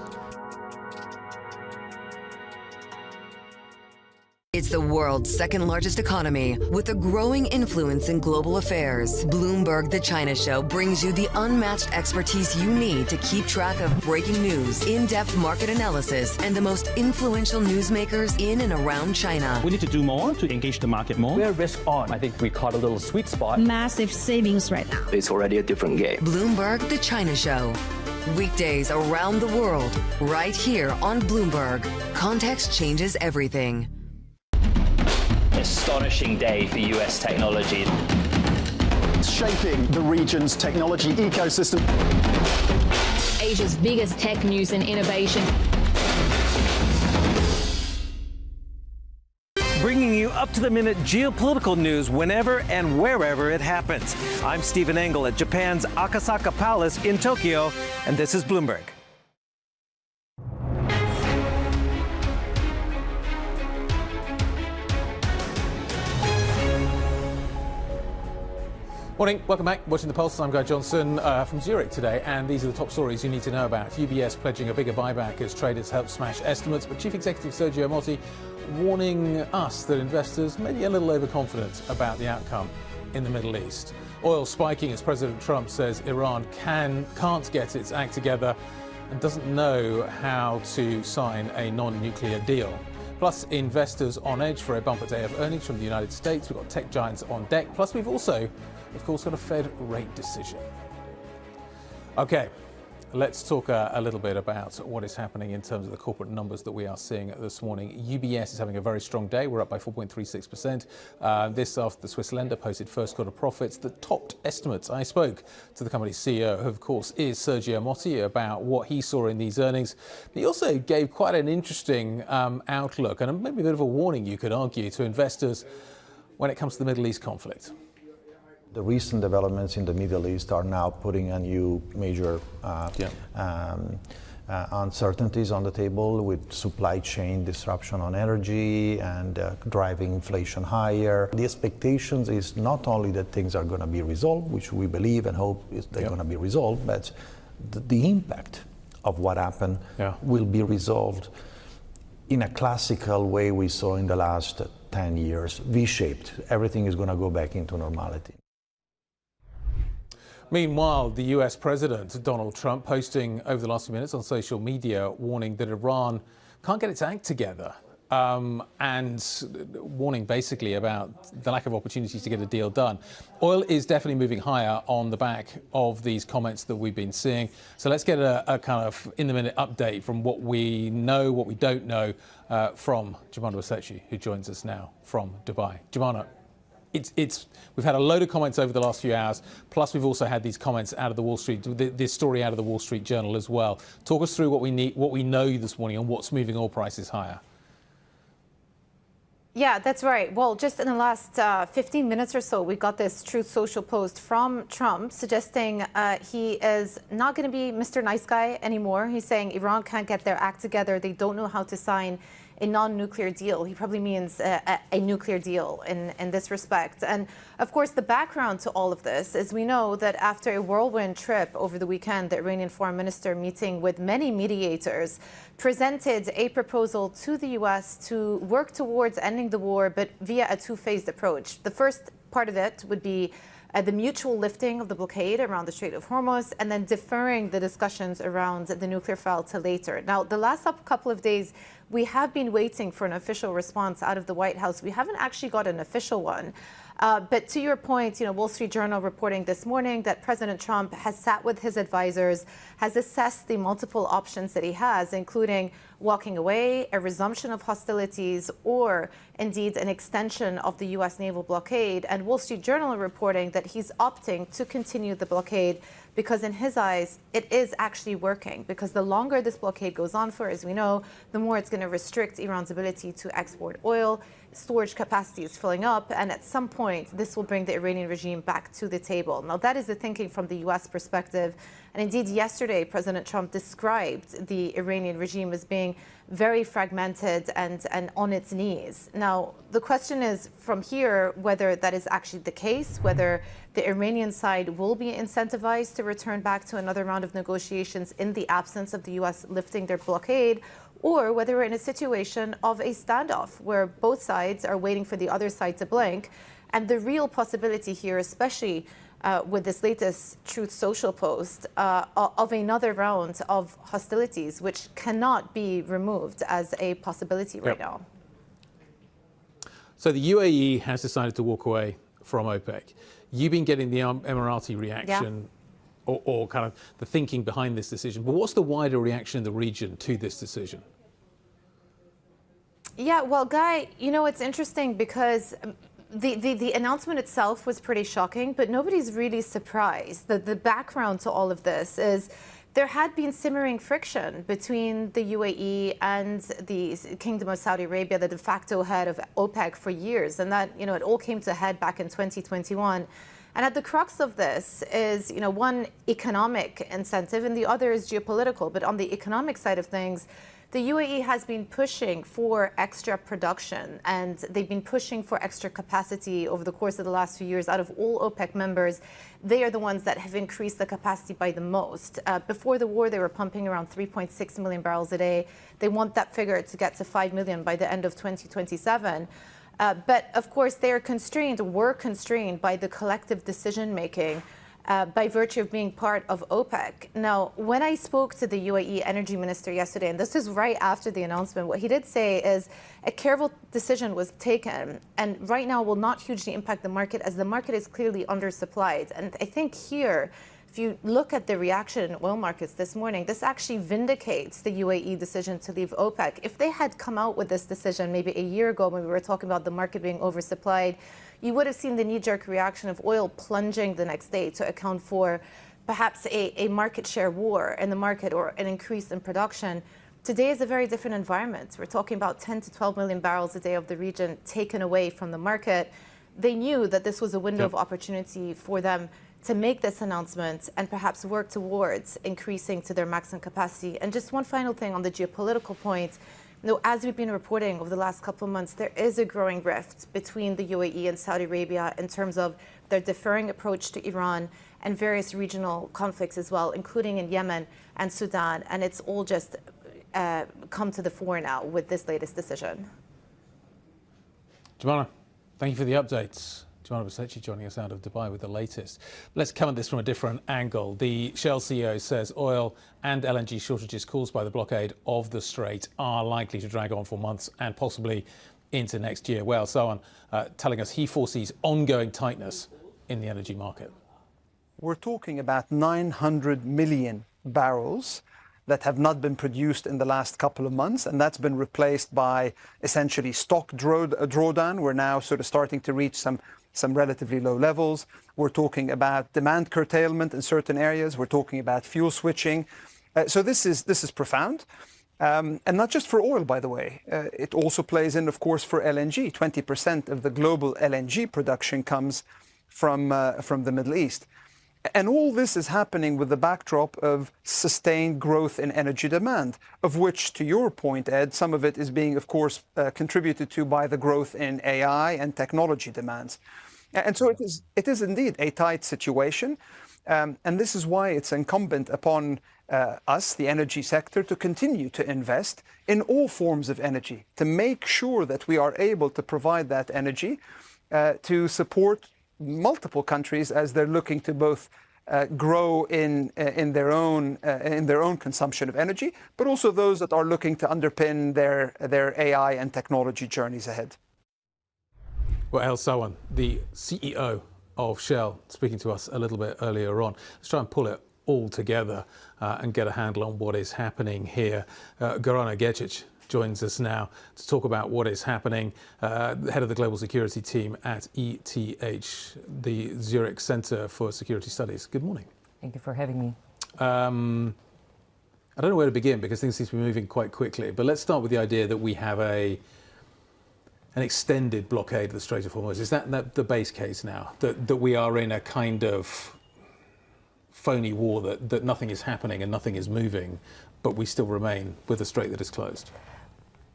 It's the world's second largest economy with a growing influence in global affairs. Bloomberg The China Show brings you the unmatched expertise you need to keep track of breaking news, in-depth market analysis, and the most influential newsmakers in and around China. We need to do more to engage the market more. We're risk on. I think we caught a little sweet spot. Massive savings right now. It's already a different game. Bloomberg The China Show. Weekdays around the world, right here on Bloomberg. Context changes everything. Astonishing day for US technology. Shaping the region's technology ecosystem. Asia's biggest tech news and innovation. Bringing you up-to-the-minute geopolitical news whenever and wherever it happens. I'm Stephen Engel at Japan's Akasaka Palace in Tokyo, and this is Bloomberg. Morning, welcome back. Watching The Pulse, I'm Guy Johnson from Zurich today, and these are the top stories you need to know about. UBS pledging a bigger buyback as traders help smash estimates, but Chief Executive Sergio Motti warning us that investors may be a little overconfident about the outcome in the Middle East. Oil spiking as President Trump says Iran can't get its act together and doesn't know how to sign a non-nuclear deal. Plus, investors on edge for a bumper day of earnings from the United States. We've got tech giants on deck. Plus, we've also, of course, got a Fed rate decision. Okay, let's talk a little bit about what is happening in terms of the corporate numbers that we are seeing this morning. UBS is having a very strong day. We're up by 4.36%. This after the Swiss lender posted first quarter profits that topped estimates. I spoke to the company's CEO, who of course is Sergio Motti, about what he saw in these earnings. He also gave quite an interesting outlook and maybe a bit of a warning, you could argue, to investors when it comes to the Middle East conflict. The recent developments in the Middle East are now putting a new major uncertainties on the table, with supply chain disruption on energy and driving inflation higher. The expectations is not only that things are going to be resolved, which we believe and hope is they're going to be resolved, but the impact of what happened will be resolved in a classical way we saw in the last 10 years, V-shaped. Everything is going to go back into normality. Meanwhile, the US President, Donald Trump, posting over the last few minutes on social media, warning that Iran can't get its act together, and warning basically about the lack of opportunities to get a deal done. Oil is definitely moving higher on the back of these comments that we've been seeing. So let's get a kind of in-the-minute update from what we know, what we don't know, from Jumana Basechi, who joins us now from Dubai. Jumana, we've had a load of comments over the last few hours, plus we've also had these comments out of the Wall Street, this story out of the Wall Street Journal as well. Talk us through what we know this morning and what's moving oil prices higher. Yeah, that's right. Well, just in the last 15 minutes or so, we got this Truth Social post from Trump suggesting he is not going to be Mr. Nice Guy anymore. He's saying Iran can't get their act together. They don't know how to sign a non-nuclear deal. He probably means a nuclear deal in this respect. And of course, the background to all of this is we know that after a whirlwind trip over the weekend, the Iranian foreign minister, meeting with many mediators, presented a proposal to the U.S. to work towards ending the war, but via a two-phased approach. The first part of it would be the mutual lifting of the blockade around the Strait of Hormuz, and then deferring the discussions around the nuclear file to later. Now, the last couple of days, we have been waiting for an official response out of the White House. We haven't actually got an official one. But to your point, Wall Street Journal reporting this morning that President Trump has sat with his advisors, has assessed the multiple options that he has, including walking away, a resumption of hostilities, or indeed an extension of the U.S. naval blockade. And Wall Street Journal reporting that he's opting to continue the blockade because in his eyes, it is actually working. Because the longer this blockade goes on for, as we know, the more it's going to restrict Iran's ability to export oil. Storage capacity is filling up, and at some point, this will bring the Iranian regime back to the table. Now, that is the thinking from the U.S. perspective. And indeed, yesterday, President Trump described the Iranian regime as being very fragmented and on its knees. Now, the question is from here whether that is actually the case, whether the Iranian side will be incentivized to return back to another round of negotiations in the absence of the U.S. lifting their blockade, or whether we're in a situation of a standoff where both sides are waiting for the other side to blink. And the real possibility here, especially with this latest Truth Social post, of another round of hostilities, which cannot be removed as a possibility right now. So the UAE has decided to walk away from OPEC. You've been getting the Emirati reaction, or kind of the thinking behind this decision. But what's the wider reaction in the region to this decision? Yeah, well, Guy, it's interesting because the announcement itself was pretty shocking, but nobody's really surprised. The background to all of this is there had been simmering friction between the UAE and the Kingdom of Saudi Arabia, the de facto head of OPEC, for years. And that, it all came to a head back in 2021. And at the crux of this is, one economic incentive and the other is geopolitical. But on the economic side of things, the UAE has been pushing for extra production and they've been pushing for extra capacity over the course of the last few years. Out of all OPEC members, they are the ones that have increased the capacity by the most. Before the war, they were pumping around 3.6 million barrels a day. They want that figure to get to 5 million by the end of 2027. But of course, they are were constrained by the collective decision making by virtue of being part of OPEC. Now, when I spoke to the UAE energy minister yesterday, and this is right after the announcement, what he did say is a careful decision was taken and right now will not hugely impact the market as the market is clearly undersupplied. And I think here, if you look at the reaction in oil markets this morning, this actually vindicates the UAE decision to leave OPEC. If they had come out with this decision maybe a year ago when we were talking about the market being oversupplied, you would have seen the knee-jerk reaction of oil plunging the next day to account for perhaps a market share war in the market or an increase in production. Today is a very different environment. We're talking about 10 to 12 million barrels a day of the region taken away from the market. They knew that this was a window of opportunity for them to make this announcement and perhaps work towards increasing to their maximum capacity. And just one final thing on the geopolitical point. As we've been reporting over the last couple of months, there is a growing rift between the UAE and Saudi Arabia in terms of their deferring approach to Iran and various regional conflicts as well, including in Yemen and Sudan. And it's all just come to the fore now with this latest decision. Jumana, thank you for the updates. Jumana Basechi joining us out of Dubai with the latest. Let's come at this from a different angle. The Shell CEO says oil and LNG shortages caused by the blockade of the Strait are likely to drag on for months and possibly into next year. Well, Sohan telling us he foresees ongoing tightness in the energy market. We're talking about 900 million barrels that have not been produced in the last couple of months, and that's been replaced by essentially stock drawdown. We're now sort of starting to reach some relatively low levels. We're talking about demand curtailment in certain areas. We're talking about fuel switching. So this is profound. And not just for oil, by the way. It also plays in, of course, for LNG. 20% of the global LNG production comes from the Middle East. And all this is happening with the backdrop of sustained growth in energy demand, of which, to your point, Ed, some of it is being, of course, contributed to by the growth in AI and technology demands. And so it is indeed a tight situation. And this is why it's incumbent upon us, the energy sector, to continue to invest in all forms of energy, to make sure that we are able to provide that energy to support multiple countries as they're looking to both grow in their own consumption of energy, but also those that are looking to underpin their AI and technology journeys ahead. Well, El Sohan, the CEO of Shell, speaking to us a little bit earlier on. Let's try and pull it all together and get a handle on what is happening here. Gorana Gecic joins us now to talk about what is happening. The head of the global security team at ETH, the Zurich Center for Security Studies. Good morning. Thank you for having me. I don't know where to begin because things seem to be moving quite quickly, but let's start with the idea that we have an extended blockade of the Strait of Hormuz. Is that the base case now? That we are in a kind of phony war, that nothing is happening and nothing is moving, but we still remain with a strait that is closed?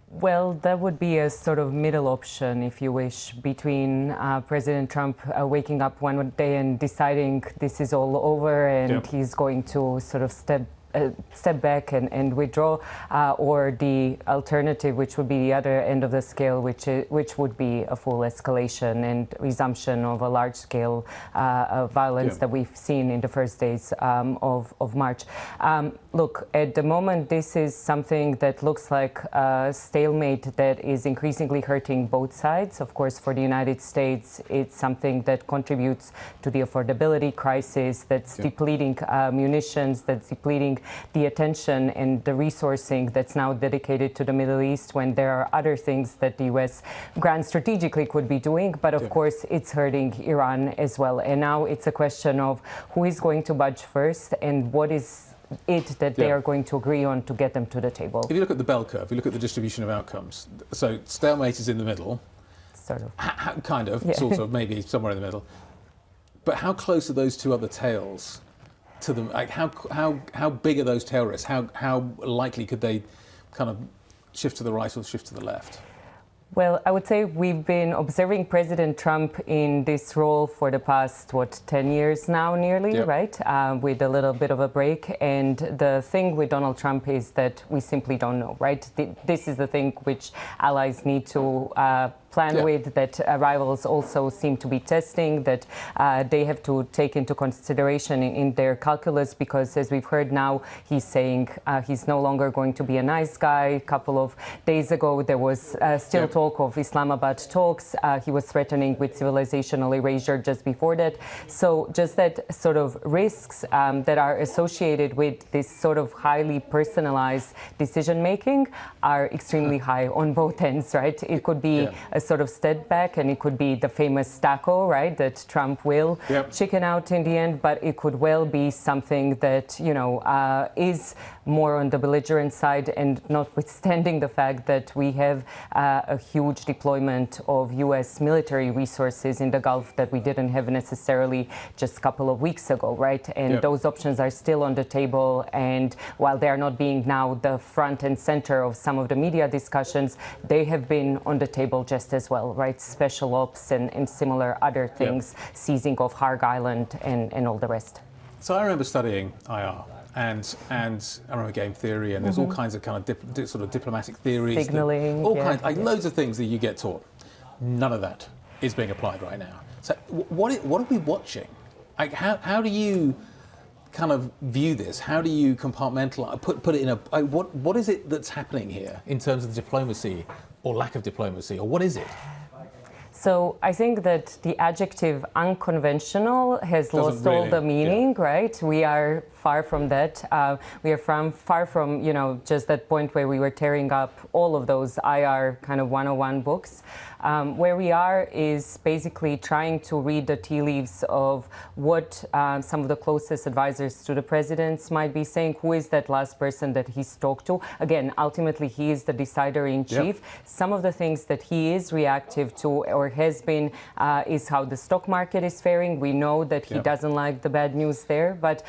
Well, that would be a sort of middle option, if you wish, between President Trump waking up one day and deciding this is all over and he's going to sort of step back and withdraw, or the alternative, which would be the other end of the scale, which would be a full escalation and resumption of a large-scale violence that we've seen in the first days of March. Look, at the moment, this is something that looks like a stalemate that is increasingly hurting both sides. Of course, for the United States, it's something that contributes to the affordability crisis, that's depleting munitions, that's depleting the attention and the resourcing that's now dedicated to the Middle East, when there are other things that the U.S. grand strategically could be doing. But of course, it's hurting Iran as well. And now it's a question of who is going to budge first and what is that they are going to agree on to get them to the table. If you look at the bell curve, you look at the distribution of outcomes, so stalemate is in the middle. Sort of. Kind of, sort of, maybe somewhere in the middle. But how close are those two other tails to them? Like how big are those tail risks? How likely could they kind of shift to the right or shift to the left? Well, I would say we've been observing President Trump in this role for the past, 10 years now, nearly, right? With a little bit of a break. And the thing with Donald Trump is that we simply don't know, right? This is the thing which allies need to plan with, that rivals also seem to be testing, that they have to take into consideration in their calculus, because as we've heard now, he's saying he's no longer going to be a nice guy. A couple of days ago, there was still talk of Islamabad talks. He was threatening with civilizational erasure just before that. So just that sort of risks that are associated with this sort of highly personalized decision making are extremely high on both ends, right? It could be a sort of step back, and it could be the famous taco, right, that Trump will chicken out in the end, but it could well be something that, you know, is more on the belligerent side, and notwithstanding the fact that we have a huge deployment of U.S. military resources in the Gulf that we didn't have necessarily just a couple of weeks ago, right? And those options are still on the table, and while they are not being now the front and center of some of the media discussions, they have been on the table just as well, right? Special ops and similar other things, seizing of Harg Island and all the rest. So I remember studying IR. And I remember game theory, and there's all kinds of kind of sort of diplomatic theories, signaling, all kinds, like loads of things that you get taught. None of that is being applied right now. So what are we watching? Like how do you kind of view this? How do you compartmentalize? Put it in a what is it that's happening here in terms of diplomacy or lack of diplomacy, or what is it? So I think that the adjective unconventional has lost all the meaning, right? We are far from that. We are far from, you know, just that point where we were tearing up all of those IR kind of 101 books. Where we are is basically trying to read the tea leaves of what some of the closest advisors to the presidents might be saying. Who is that last person that he's talked to? Again, ultimately, he is the decider in chief. Some of the things that he is reactive to or has been is how the stock market is faring. We know that he doesn't like the bad news there, but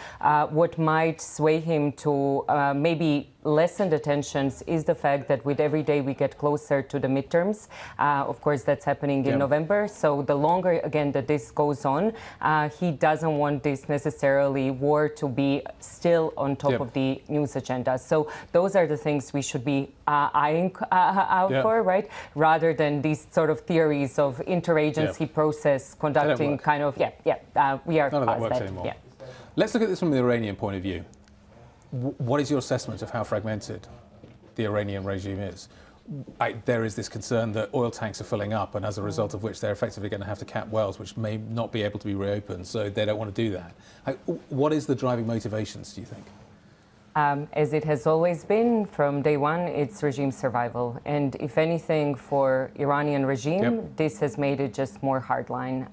what might sway him to maybe lessen the tensions is the fact that with every day we get closer to the midterms. Of course, that's happening in November. So the longer, again, that this goes on, he doesn't want this necessarily war to be still on top of the news agenda. So those are the things we should be eyeing out for, right? Rather than these sort of theories of interagency process conducting kind of, we are none of that works anymore. Let's look at this from the Iranian point of view. What is your assessment of how fragmented the Iranian regime is? There is this concern that oil tanks are filling up, and as a result of which they're effectively going to have to cap wells, which may not be able to be reopened, so they don't want to do that. What is the driving motivations, do you think? As it has always been from day one, it's regime survival. And if anything, for Iranian regime, this has made it just more hardline.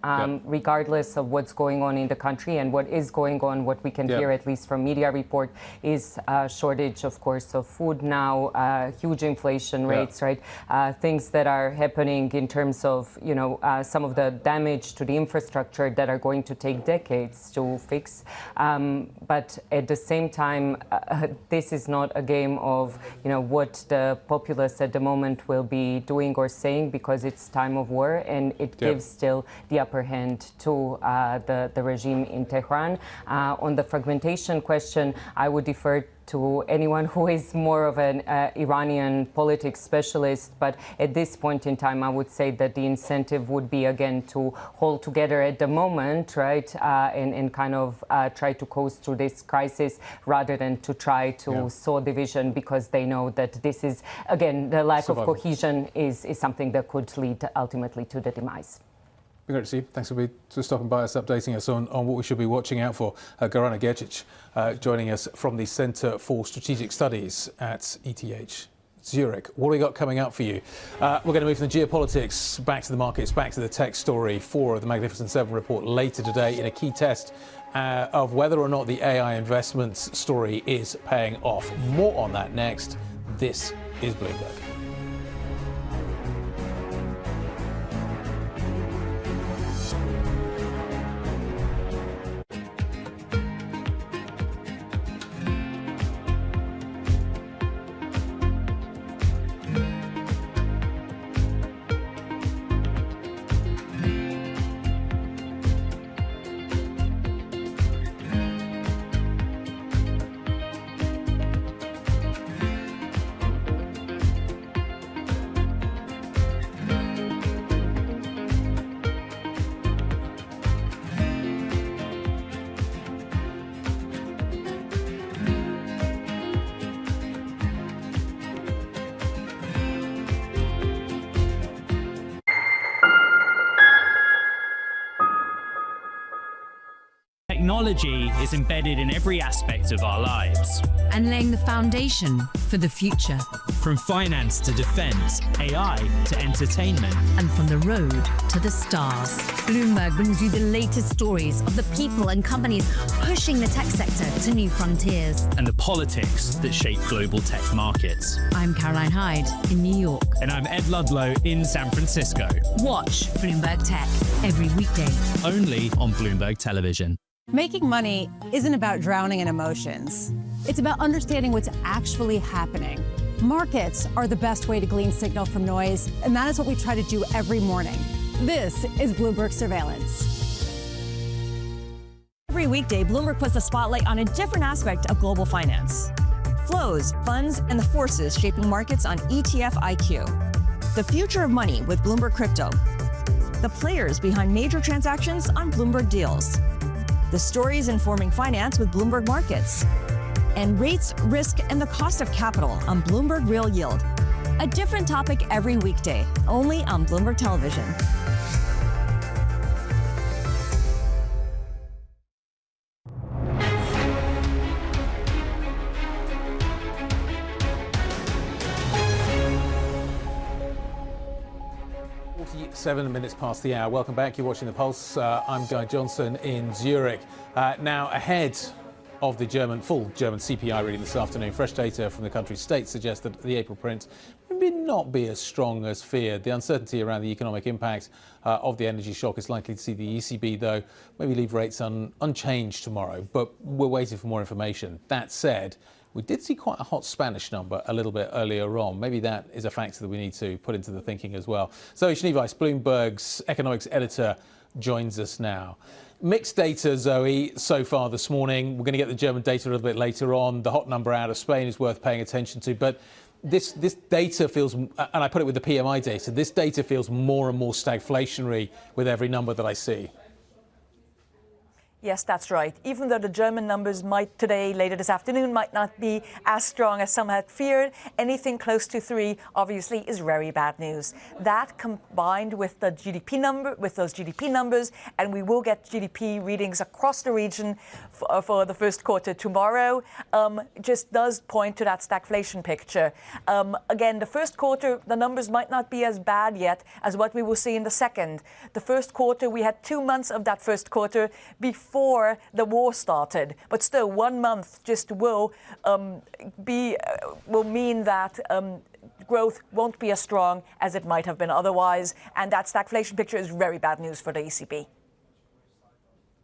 Regardless of what's going on in the country and what is going on, what we can hear, at least from media report, is a shortage, of course, of food now, huge inflation rates, right? Things that are happening in terms of, you know, some of the damage to the infrastructure that are going to take decades to fix. But at the same time, this is not a game of, you know, what the populace at the moment will be doing or saying, because it's time of war, and it gives still the upper hand to the regime in Tehran. On the fragmentation question, I would defer to anyone who is more of an Iranian politics specialist. But at this point in time, I would say that the incentive would be, again, to hold together at the moment, right, and kind of try to coast through this crisis rather than to try to sow division, because they know that this is, again, the lack of cohesion is something that could lead ultimately to the demise. Great to see you. Thanks for stopping by us, updating us on what we should be watching out for. Gorana Gercic joining us from the Centre for Strategic Studies at ETH Zurich. What have we got coming up for you? We're going to move from the geopolitics back to the markets, back to the tech story. 4 of the Magnificent Seven report later today in a key test of whether or not the AI investments story is paying off. More on that next. This is Bloomberg. Technology is embedded in every aspect of our lives. And laying the foundation for the future. From finance to defense, AI to entertainment. And from the road to the stars. Bloomberg brings you the latest stories of the people and companies pushing the tech sector to new frontiers. And the politics that shape global tech markets. I'm Caroline Hyde in New York. And I'm Ed Ludlow in San Francisco. Watch Bloomberg Tech every weekday. Only on Bloomberg Television. Making money isn't about drowning in emotions. It's about understanding what's actually happening. Markets are the best way to glean signal from noise, and that is what we try to do every morning. This is Bloomberg Surveillance. Every weekday, Bloomberg puts the spotlight on a different aspect of global finance. Flows, funds, and the forces shaping markets on ETF IQ. The future of money with Bloomberg Crypto. The players behind major transactions on Bloomberg Deals. The stories informing finance with Bloomberg Markets. And rates, risk, and the cost of capital on Bloomberg Real Yield. A different topic every weekday, only on Bloomberg Television. 7 minutes past the hour. Welcome back. You're watching The Pulse. I'm Guy Johnson in Zurich. Now, ahead of the full German CPI reading this afternoon, fresh data from the country's states suggests that the April print may not be as strong as feared. The uncertainty around the economic impact of the energy shock is likely to see the ECB, though, maybe leave rates unchanged tomorrow. But we're waiting for more information. That said, we did see quite a hot Spanish number a little bit earlier on. Maybe that is a factor that we need to put into the thinking as well. Zoe Schneeweiss, Bloomberg's economics editor, joins us now. Mixed data, Zoe, so far this morning. We're going to get the German data a little bit later on. The hot number out of Spain is worth paying attention to. But this data feels, and I put it with the PMI data, this data feels more and more stagflationary with every number that I see. Yes, that's right. Even though the German numbers later this afternoon, might not be as strong as some had feared, anything close to 3 obviously is very bad news. That combined with the GDP number, with those GDP numbers, and we will get GDP readings across the region for the first quarter tomorrow, just does point to that stagflation picture. Again, the first quarter, the numbers might not be as bad yet as what we will see in the second. The first quarter, we had 2 months of that first quarter before the war started, but still 1 month just will mean that growth won't be as strong as it might have been otherwise, and that stagflation picture is very bad news for the ECB.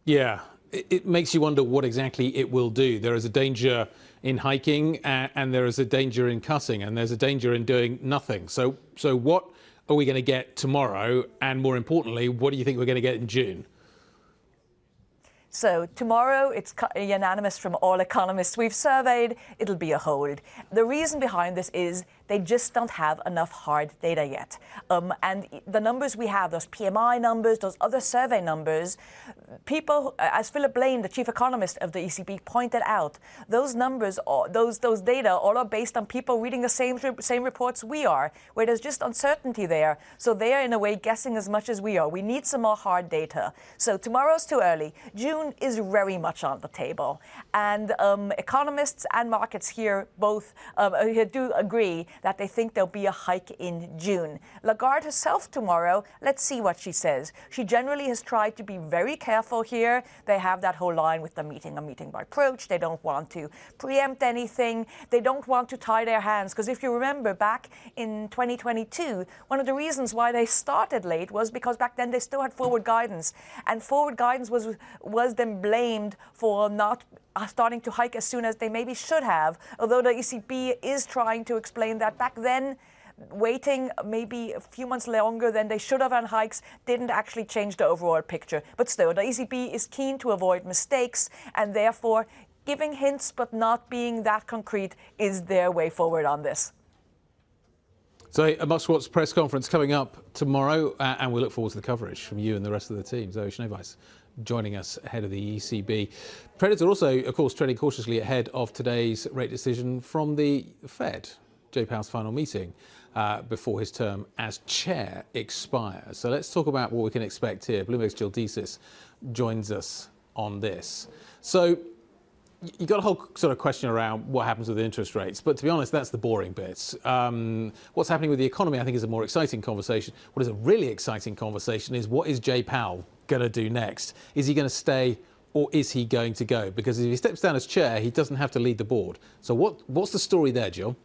Yeah, it makes you wonder what exactly it will do. There is a danger in hiking, and there is a danger in cutting, and there's a danger in doing nothing. So what are we going to get tomorrow, and more importantly, what do you think we're going to get in June? So tomorrow, it's unanimous from all economists we've surveyed, it'll be a hold. The reason behind this is they just don't have enough hard data yet. And the numbers we have, those PMI numbers, those other survey numbers, people, as Philip Lane, the chief economist of the ECB, pointed out, those numbers, those data all are based on people reading the same reports we are, where there's just uncertainty there. So they are, in a way, guessing as much as we are. We need some more hard data. So tomorrow's too early. June June is very much on the table. And economists and markets here both do agree that they think there'll be a hike in June. Lagarde herself tomorrow, let's see what she says. She generally has tried to be very careful here. They have that whole line with a meeting by approach. They don't want to preempt anything. They don't want to tie their hands. Because if you remember back in 2022, one of the reasons why they started late was because back then they still had forward guidance. And forward guidance was then blamed for not starting to hike as soon as they maybe should have. Although the ECB is trying to explain that back then, waiting maybe a few months longer than they should have on hikes didn't actually change the overall picture. But still, the ECB is keen to avoid mistakes, and therefore giving hints but not being that concrete is their way forward on this. So a must-watch press conference coming up tomorrow, and we look forward to the coverage from you and the rest of the team. Zoe Schneeweiss joining us ahead of the ECB. Traders are also, of course, trading cautiously ahead of today's rate decision from the Fed. Jay Powell's final meeting before his term as chair expires. So let's talk about what we can expect here. Bloomberg's Jill Desis joins us on this. So you got a whole sort of question around what happens with interest rates, but to be honest, that's the boring bits. What's happening with the economy, I think, is a more exciting conversation. What is a really exciting conversation is what is Jay Powell going to do next? Is he going to stay or is he going to go? Because if he steps down as chair, he doesn't have to lead the board. So what's the story there, Jill?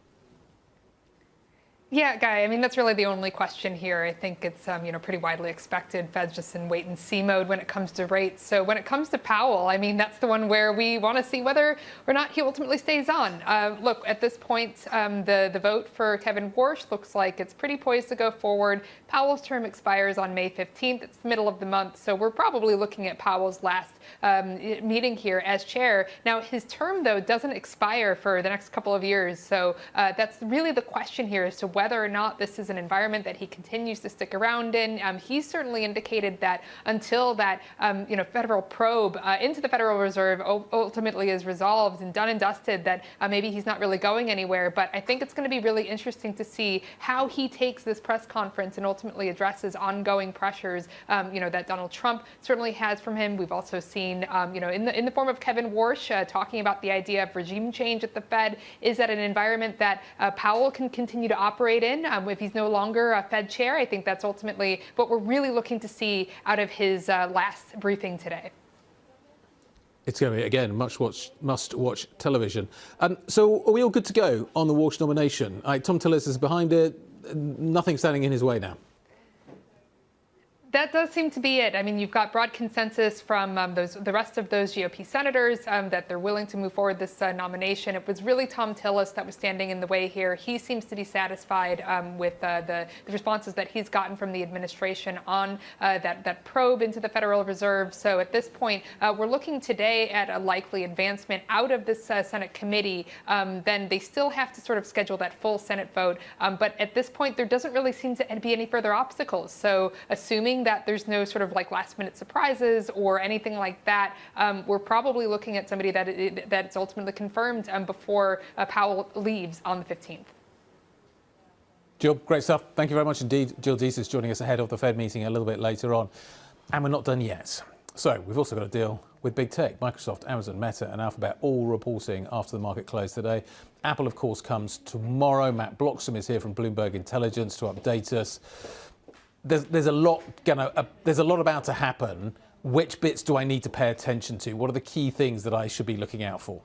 Yeah, Guy, I mean, that's really the only question here. I think it's, pretty widely expected. Fed's just in wait and see mode when it comes to rates. So when it comes to Powell, I mean, that's the one where we want to see whether or not he ultimately stays on. Look, at this point, the vote for Kevin Warsh looks like it's pretty poised to go forward. Powell's term expires on May 15th. It's the middle of the month. So we're probably looking at Powell's last meeting here as chair. Now, his term, though, doesn't expire for the next couple of years. So that's really the question here as to whether or not this is an environment that he continues to stick around in. He's certainly indicated that until that federal probe into the Federal Reserve ultimately is resolved and done and dusted, that maybe he's not really going anywhere. But I think it's going to be really interesting to see how he takes this press conference and ultimately addresses ongoing pressures that Donald Trump certainly has from him. We've also seen in the form of Kevin Warsh talking about the idea of regime change at the Fed. Is that an environment that Powell can continue to operate in if he's no longer a Fed chair? I think that's ultimately what we're really looking to see out of his last briefing today. It's going to be, again, must-watch television. So are we all good to go on the Warsh nomination? Tom Tillis is behind it. Nothing standing in his way now. That does seem to be it. I mean, you've got broad consensus from the rest of those GOP senators that they're willing to move forward this nomination. It was really Tom Tillis that was standing in the way here. He seems to be satisfied with the responses that he's gotten from the administration on that probe into the Federal Reserve. So at this point, we're looking today at a likely advancement out of this Senate committee. Then they still have to sort of schedule that full Senate vote. But at this point, there doesn't really seem to be any further obstacles. So assuming that there's no sort of like last minute surprises or anything like that, we're probably looking at somebody that's ultimately confirmed before Powell leaves on the 15th. Jill, great stuff. Thank you very much indeed. Jill Desis joining us ahead of the Fed meeting a little bit later on. And we're not done yet. So we've also got to deal with big tech. Microsoft, Amazon, Meta and Alphabet all reporting after the market closed today. Apple, of course, comes tomorrow. Matt Bloxham is here from Bloomberg Intelligence to update us. There's a lot about to happen. Which bits do I need to pay attention to? What are the key things that I should be looking out for?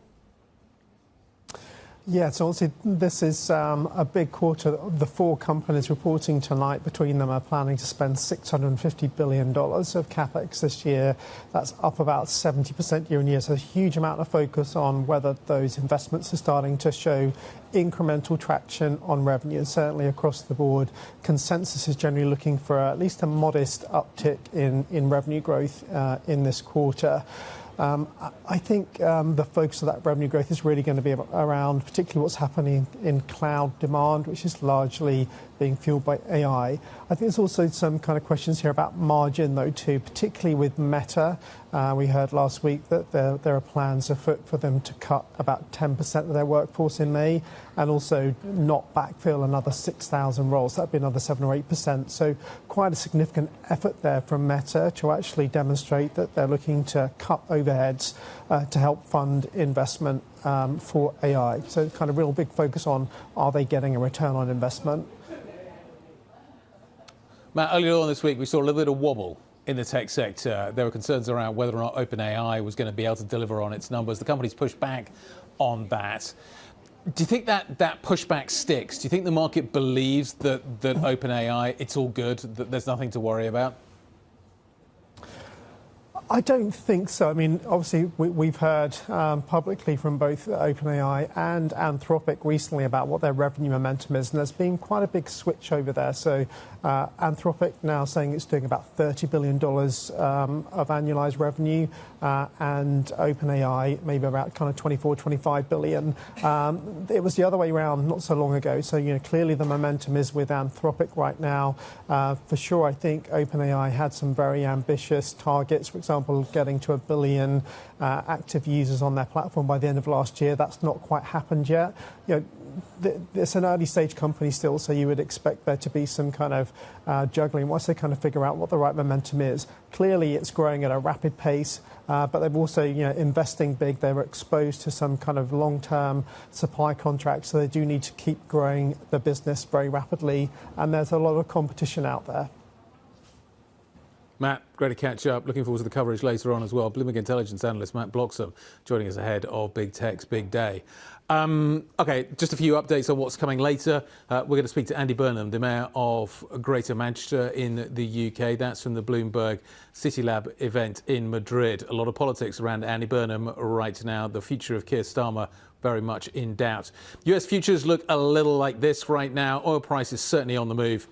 Yeah, so obviously this is a big quarter. The four companies reporting tonight, between them, are planning to spend $650 billion of capex this year. That's up about 70% year on year. So a huge amount of focus on whether those investments are starting to show incremental traction on revenue. And certainly across the board, consensus is generally looking for at least a modest uptick in revenue growth in this quarter. I think the focus of that revenue growth is really going to be around particularly what's happening in cloud demand, which is largely being fueled by AI. I think there's also some kind of questions here about margin, though, too, particularly with Meta. We heard last week that there are plans afoot for them to cut about 10% of their workforce in May and also not backfill another 6,000 roles. That'd be another 7 or 8%. So quite a significant effort there from Meta to actually demonstrate that they're looking to cut overheads to help fund investment for AI. So kind of real big focus on, are they getting a return on investment? Matt, earlier on this week, we saw a little bit of wobble in the tech sector. There were concerns around whether or not OpenAI was going to be able to deliver on its numbers. The company's pushed back on that. Do you think that pushback sticks? Do you think the market believes that OpenAI, it's all good, that there's nothing to worry about? I don't think so. I mean, obviously, we've heard publicly from both OpenAI and Anthropic recently about what their revenue momentum is, and there's been quite a big switch over there. So Anthropic now saying it's doing about $30 billion of annualized revenue, and OpenAI maybe about kind of 24, 25 billion. It was the other way around not so long ago. So, clearly the momentum is with Anthropic right now. For sure, I think OpenAI had some very ambitious targets, for example, getting to 1 billion active users on their platform by the end of last year. That's not quite happened yet. It's an early stage company still, so you would expect there to be some kind of juggling once they kind of figure out what the right momentum is. Clearly, it's growing at a rapid pace, but they've also, investing big. They're exposed to some kind of long-term supply contracts, so they do need to keep growing the business very rapidly, and there's a lot of competition out there. Matt, great to catch up. Looking forward to the coverage later on as well. Bloomberg Intelligence analyst Matt Bloxham joining us ahead of Big Tech's Big Day. OK, just a few updates on what's coming later. We're going to speak to Andy Burnham, the Mayor of Greater Manchester in the UK. That's from the Bloomberg City Lab event in Madrid. A lot of politics around Andy Burnham right now. The future of Keir Starmer very much in doubt. US futures look a little like this right now. Oil prices certainly on the move,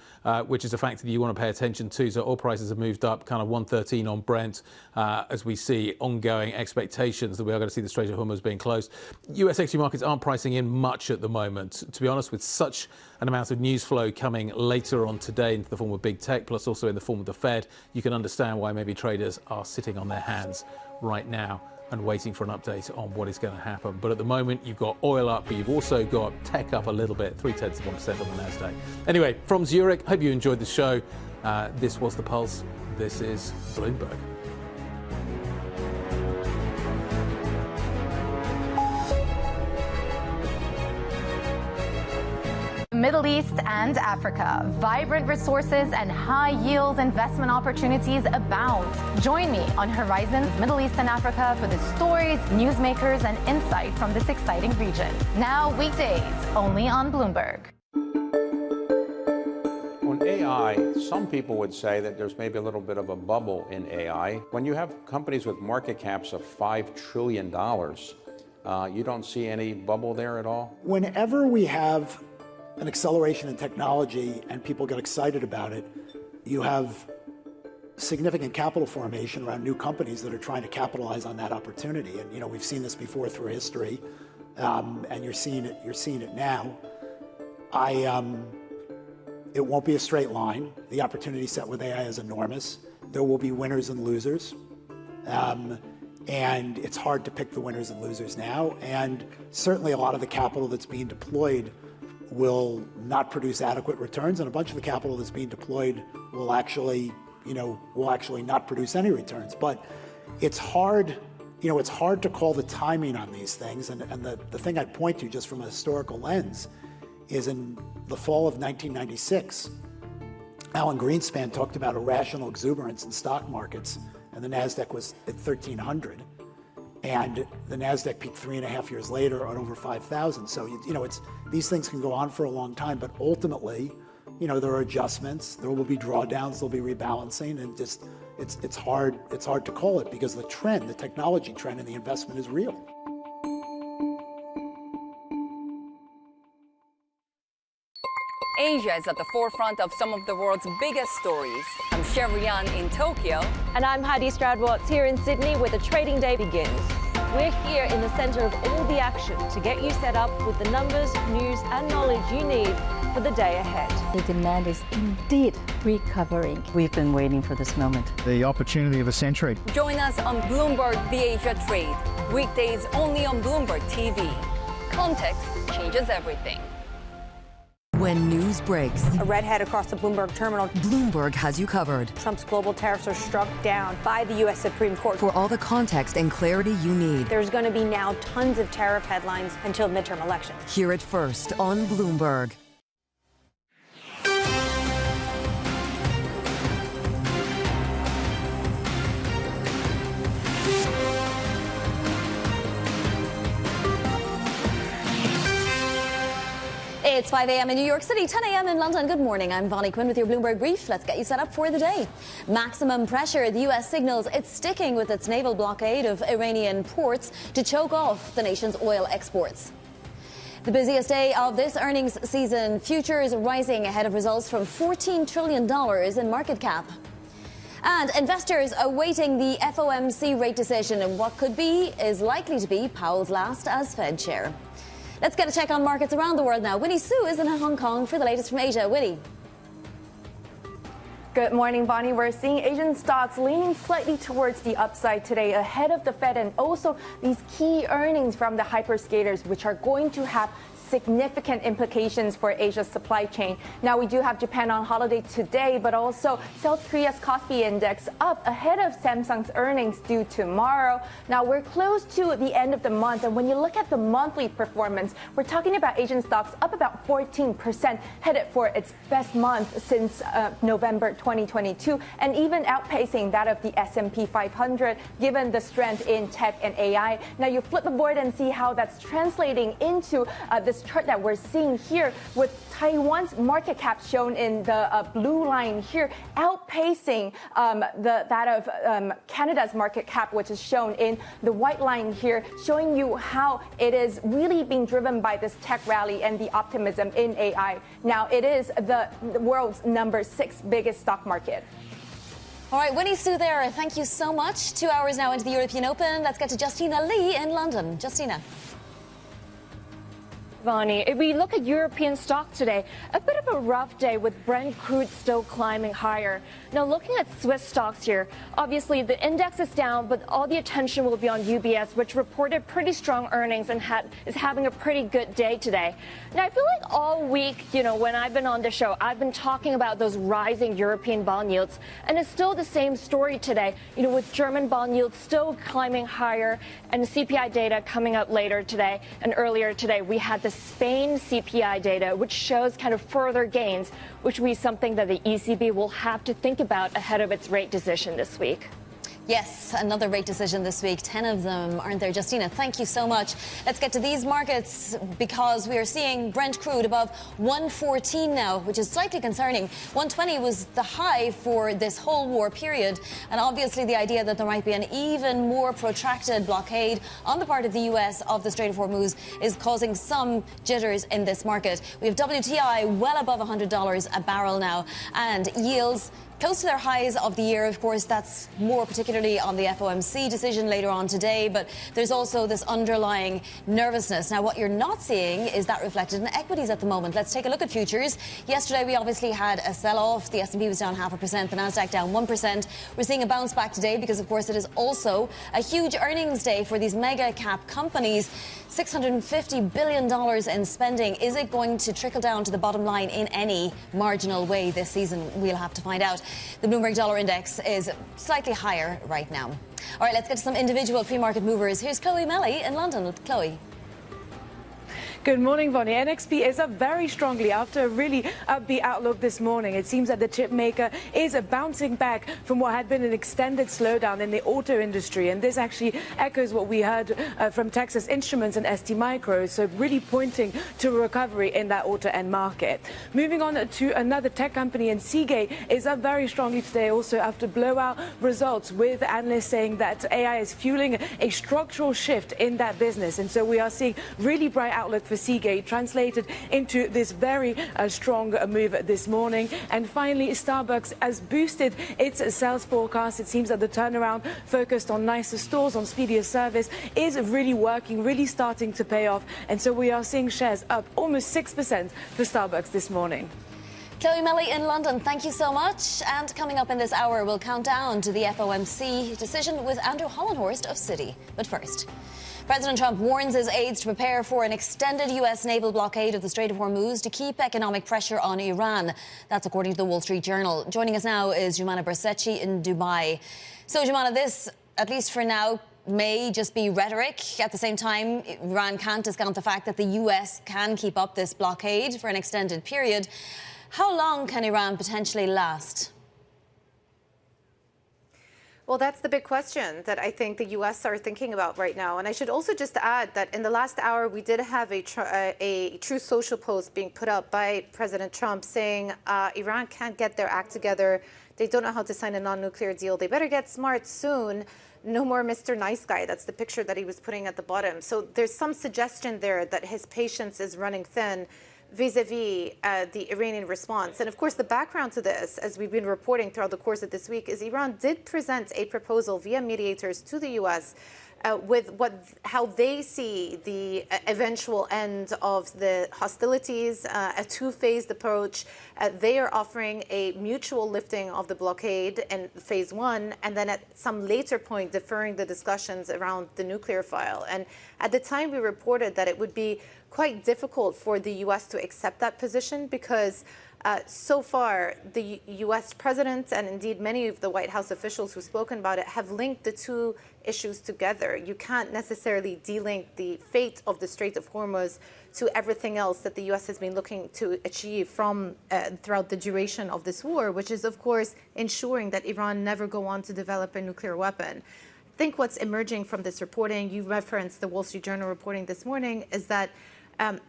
which is a factor that you want to pay attention to. So oil prices have moved up kind of 113 on Brent as we see ongoing expectations that we are going to see the Strait of Hormuz being closed. US equity markets aren't pricing in much at the moment. To be honest, with such an amount of news flow coming later on today into the form of big tech, plus also in the form of the Fed, you can understand why maybe traders are sitting on their hands right now and waiting for an update on what is going to happen. But at the moment, you've got oil up, but you've also got tech up a little bit, 0.3% on the Nasdaq. Anyway, from Zurich, hope you enjoyed the show. This was The Pulse. This is Bloomberg. Middle East and Africa. Vibrant resources and high-yield investment opportunities abound. Join me on Horizons Middle East and Africa for the stories, newsmakers, and insight from this exciting region. Now weekdays, only on Bloomberg. On AI, some people would say that there's maybe a little bit of a bubble in AI. When you have companies with market caps of $5 trillion, you don't see any bubble there at all? Whenever we have an acceleration in technology and people get excited about it, you have significant capital formation around new companies that are trying to capitalize on that opportunity. And we've seen this before through history, and you're seeing it now. It won't be a straight line. The opportunity set with AI is enormous. There will be winners and losers, and it's hard to pick the winners and losers now. And certainly a lot of the capital that's being deployed will not produce adequate returns, and a bunch of the capital that's being deployed will actually not produce any returns. But it's hard, it's hard to call the timing on these things. And the thing I'd point to just from a historical lens is in the fall of 1996, Alan Greenspan talked about irrational exuberance in stock markets, and the NASDAQ was at 1,300. And the NASDAQ peaked 3.5 years later at over 5,000. So, these things can go on for a long time, but ultimately, there are adjustments, there will be drawdowns, there'll be rebalancing, and just, it's hard to call it because the technology trend and the investment is real. Asia is at the forefront of some of the world's biggest stories. I'm Sherrian in Tokyo. And I'm Heidi Stroud-Watts here in Sydney, where the trading day begins. We're here in the center of all the action to get you set up with the numbers, news, and knowledge you need for the day ahead. The demand is indeed recovering. We've been waiting for this moment. The opportunity of a century. Join us on Bloomberg The Asia Trade. Weekdays only on Bloomberg TV. Context changes everything. When news breaks, a redhead across the Bloomberg terminal. Bloomberg has you covered. Trump's global tariffs are struck down by the U.S. Supreme Court. For all the context and clarity you need. There's going to be now tons of tariff headlines until midterm elections. Hear it first on Bloomberg. It's 5 a.m. in New York City, 10 a.m. in London. Good morning. I'm Vonnie Quinn with your Bloomberg Brief. Let's get you set up for the day. Maximum pressure. The U.S. signals it's sticking with its naval blockade of Iranian ports to choke off the nation's oil exports. The busiest day of this earnings season. Futures rising ahead of results from $14 trillion in market cap. And investors awaiting the FOMC rate decision and what could be is likely to be Powell's last as Fed chair. Let's get a check on markets around the world now. Winnie Su is in Hong Kong for the latest from Asia. Winnie. Good morning, Bonnie. We're seeing Asian stocks leaning slightly towards the upside today ahead of the Fed and also these key earnings from the hyperscalers, which are going to have significant implications for Asia's supply chain. Now, we do have Japan on holiday today, but also South Korea's Kospi index up ahead of Samsung's earnings due tomorrow. Now, we're close to the end of the month, and when you look at the monthly performance, we're talking about Asian stocks up about 14%, headed for its best month since November 2022, and even outpacing that of the S&P 500, given the strength in tech and AI. Now, you flip the board and see how that's translating into this chart that we're seeing here, with Taiwan's market cap shown in the blue line here, outpacing that of Canada's market cap, which is shown in the white line here, showing you how it is really being driven by this tech rally and the optimism in AI. Now, it is the world's #6 biggest stock market. All right, Winnie Su there. Thank you so much. 2 hours now into the European Open. Let's get to Justina Lee in London. Justina. Vonnie, if we look at European stocks today, a bit of a rough day with Brent crude still climbing higher. Now, looking at Swiss stocks here, obviously the index is down, but all the attention will be on UBS, which reported pretty strong earnings and is having a pretty good day today. Now, I feel like all week, when I've been on the show, I've been talking about those rising European bond yields, and it's still the same story today, with German bond yields still climbing higher and the CPI data coming up later today. And earlier today, we had the Spain CPI data, which shows kind of further gains, which will be something that the ECB will have to think about ahead of its rate decision this week. Yes, another rate decision this week. 10 of them, aren't there? Justina, thank you so much. Let's get to these markets because we are seeing Brent crude above 114 now, which is slightly concerning. 120 was the high for this whole war period. And obviously the idea that there might be an even more protracted blockade on the part of the U.S. of the Strait of Hormuz is causing some jitters in this market. We have WTI well above $100 a barrel now, and yields close to their highs of the year. Of course, that's more particularly on the FOMC decision later on today, but there's also this underlying nervousness. Now, what you're not seeing is that reflected in equities at the moment. Let's take a look at futures. Yesterday, we obviously had a sell-off. The S&P was down 0.5%, the Nasdaq down 1%. We're seeing a bounce back today because, of course, it is also a huge earnings day for these mega cap companies. $650 billion in spending. Is it going to trickle down to the bottom line in any marginal way this season? We'll have to find out. The Bloomberg Dollar Index is slightly higher right now. All right, let's get to some individual pre-market movers. Here's Chloe Melly in London. Chloe. Good morning, Vonnie. NXP is up very strongly after a really upbeat outlook this morning. It seems that the chip maker is bouncing back from what had been an extended slowdown in the auto industry. And this actually echoes what we heard from Texas Instruments and ST Micro. So really pointing to a recovery in that auto end market. Moving on to another tech company, and Seagate is up very strongly today also after blowout results, with analysts saying that AI is fueling a structural shift in that business. And so we are seeing really bright outlook for for Seagate translated into this very strong move this morning. And finally, Starbucks has boosted its sales forecast. It seems that the turnaround focused on nicer stores, on speedier service, is really working, really starting to pay off. And so we are seeing shares up almost 6% for Starbucks this morning. Chloe Melly in London, thank you so much. And coming up in this hour, we'll count down to the FOMC decision with Andrew Hollenhorst of Citi. But first, President Trump warns his aides to prepare for an extended U.S. naval blockade of the Strait of Hormuz to keep economic pressure on Iran. That's according to the Wall Street Journal. Joining us now is Jumana Bersachi in Dubai. So, Jumana, this, at least for now, may just be rhetoric. At the same time, Iran can't discount the fact that the U.S. can keep up this blockade for an extended period. How long can Iran potentially last? Well, that's the big question that I think the U.S. are thinking about right now. And I should also just add that in the last hour, we did have a Truth Social post being put up by President Trump saying Iran can't get their act together. They don't know how to sign a non-nuclear deal. They better get smart soon. No more Mr. Nice Guy. That's the picture that he was putting at the bottom. So there's some suggestion there that his patience is running thin vis-a-vis the Iranian response. And of course, the background to this, as we've been reporting throughout the course of this week, is Iran did present a proposal via mediators to the U.S. With how they see the eventual end of the hostilities, a two-phased approach. They are offering a mutual lifting of the blockade in phase one, and then at some later point deferring the discussions around the nuclear file. And at the time, we reported that it would be quite difficult for the U.S. to accept that position because so far, the U.S. president and indeed many of the White House officials who've spoken about it have linked the two issues together. You can't necessarily delink the fate of the Strait of Hormuz to everything else that the U.S. has been looking to achieve from throughout the duration of this war, which is, of course, ensuring that Iran never go on to develop a nuclear weapon. I think what's emerging from this reporting, you referenced the Wall Street Journal reporting this morning, is that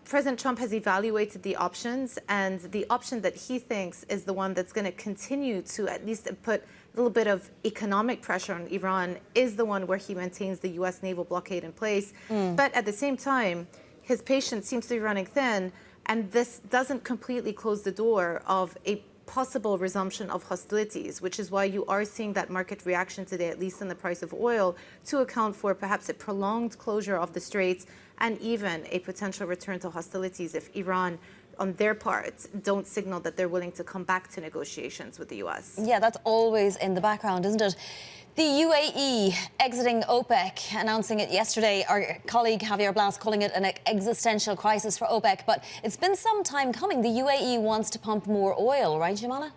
President Trump has evaluated the options, and the option that he thinks is the one that's going to continue to at least put a little bit of economic pressure on Iran is the one where he maintains the U.S. naval blockade in place. But at the same time, his patience seems to be running thin, and this doesn't completely close the door of a possible resumption of hostilities, which is why you are seeing that market reaction today, at least in the price of oil, to account for perhaps a prolonged closure of the straits and even a potential return to hostilities if Iran, on their part, don't signal that they're willing to come back to negotiations with the U.S. Yeah, that's always in the background, isn't it? The UAE exiting OPEC, announcing it yesterday. Our colleague Javier Blas calling it an existential crisis for OPEC. But it's been some time coming. The UAE wants to pump more oil, right, Jumana?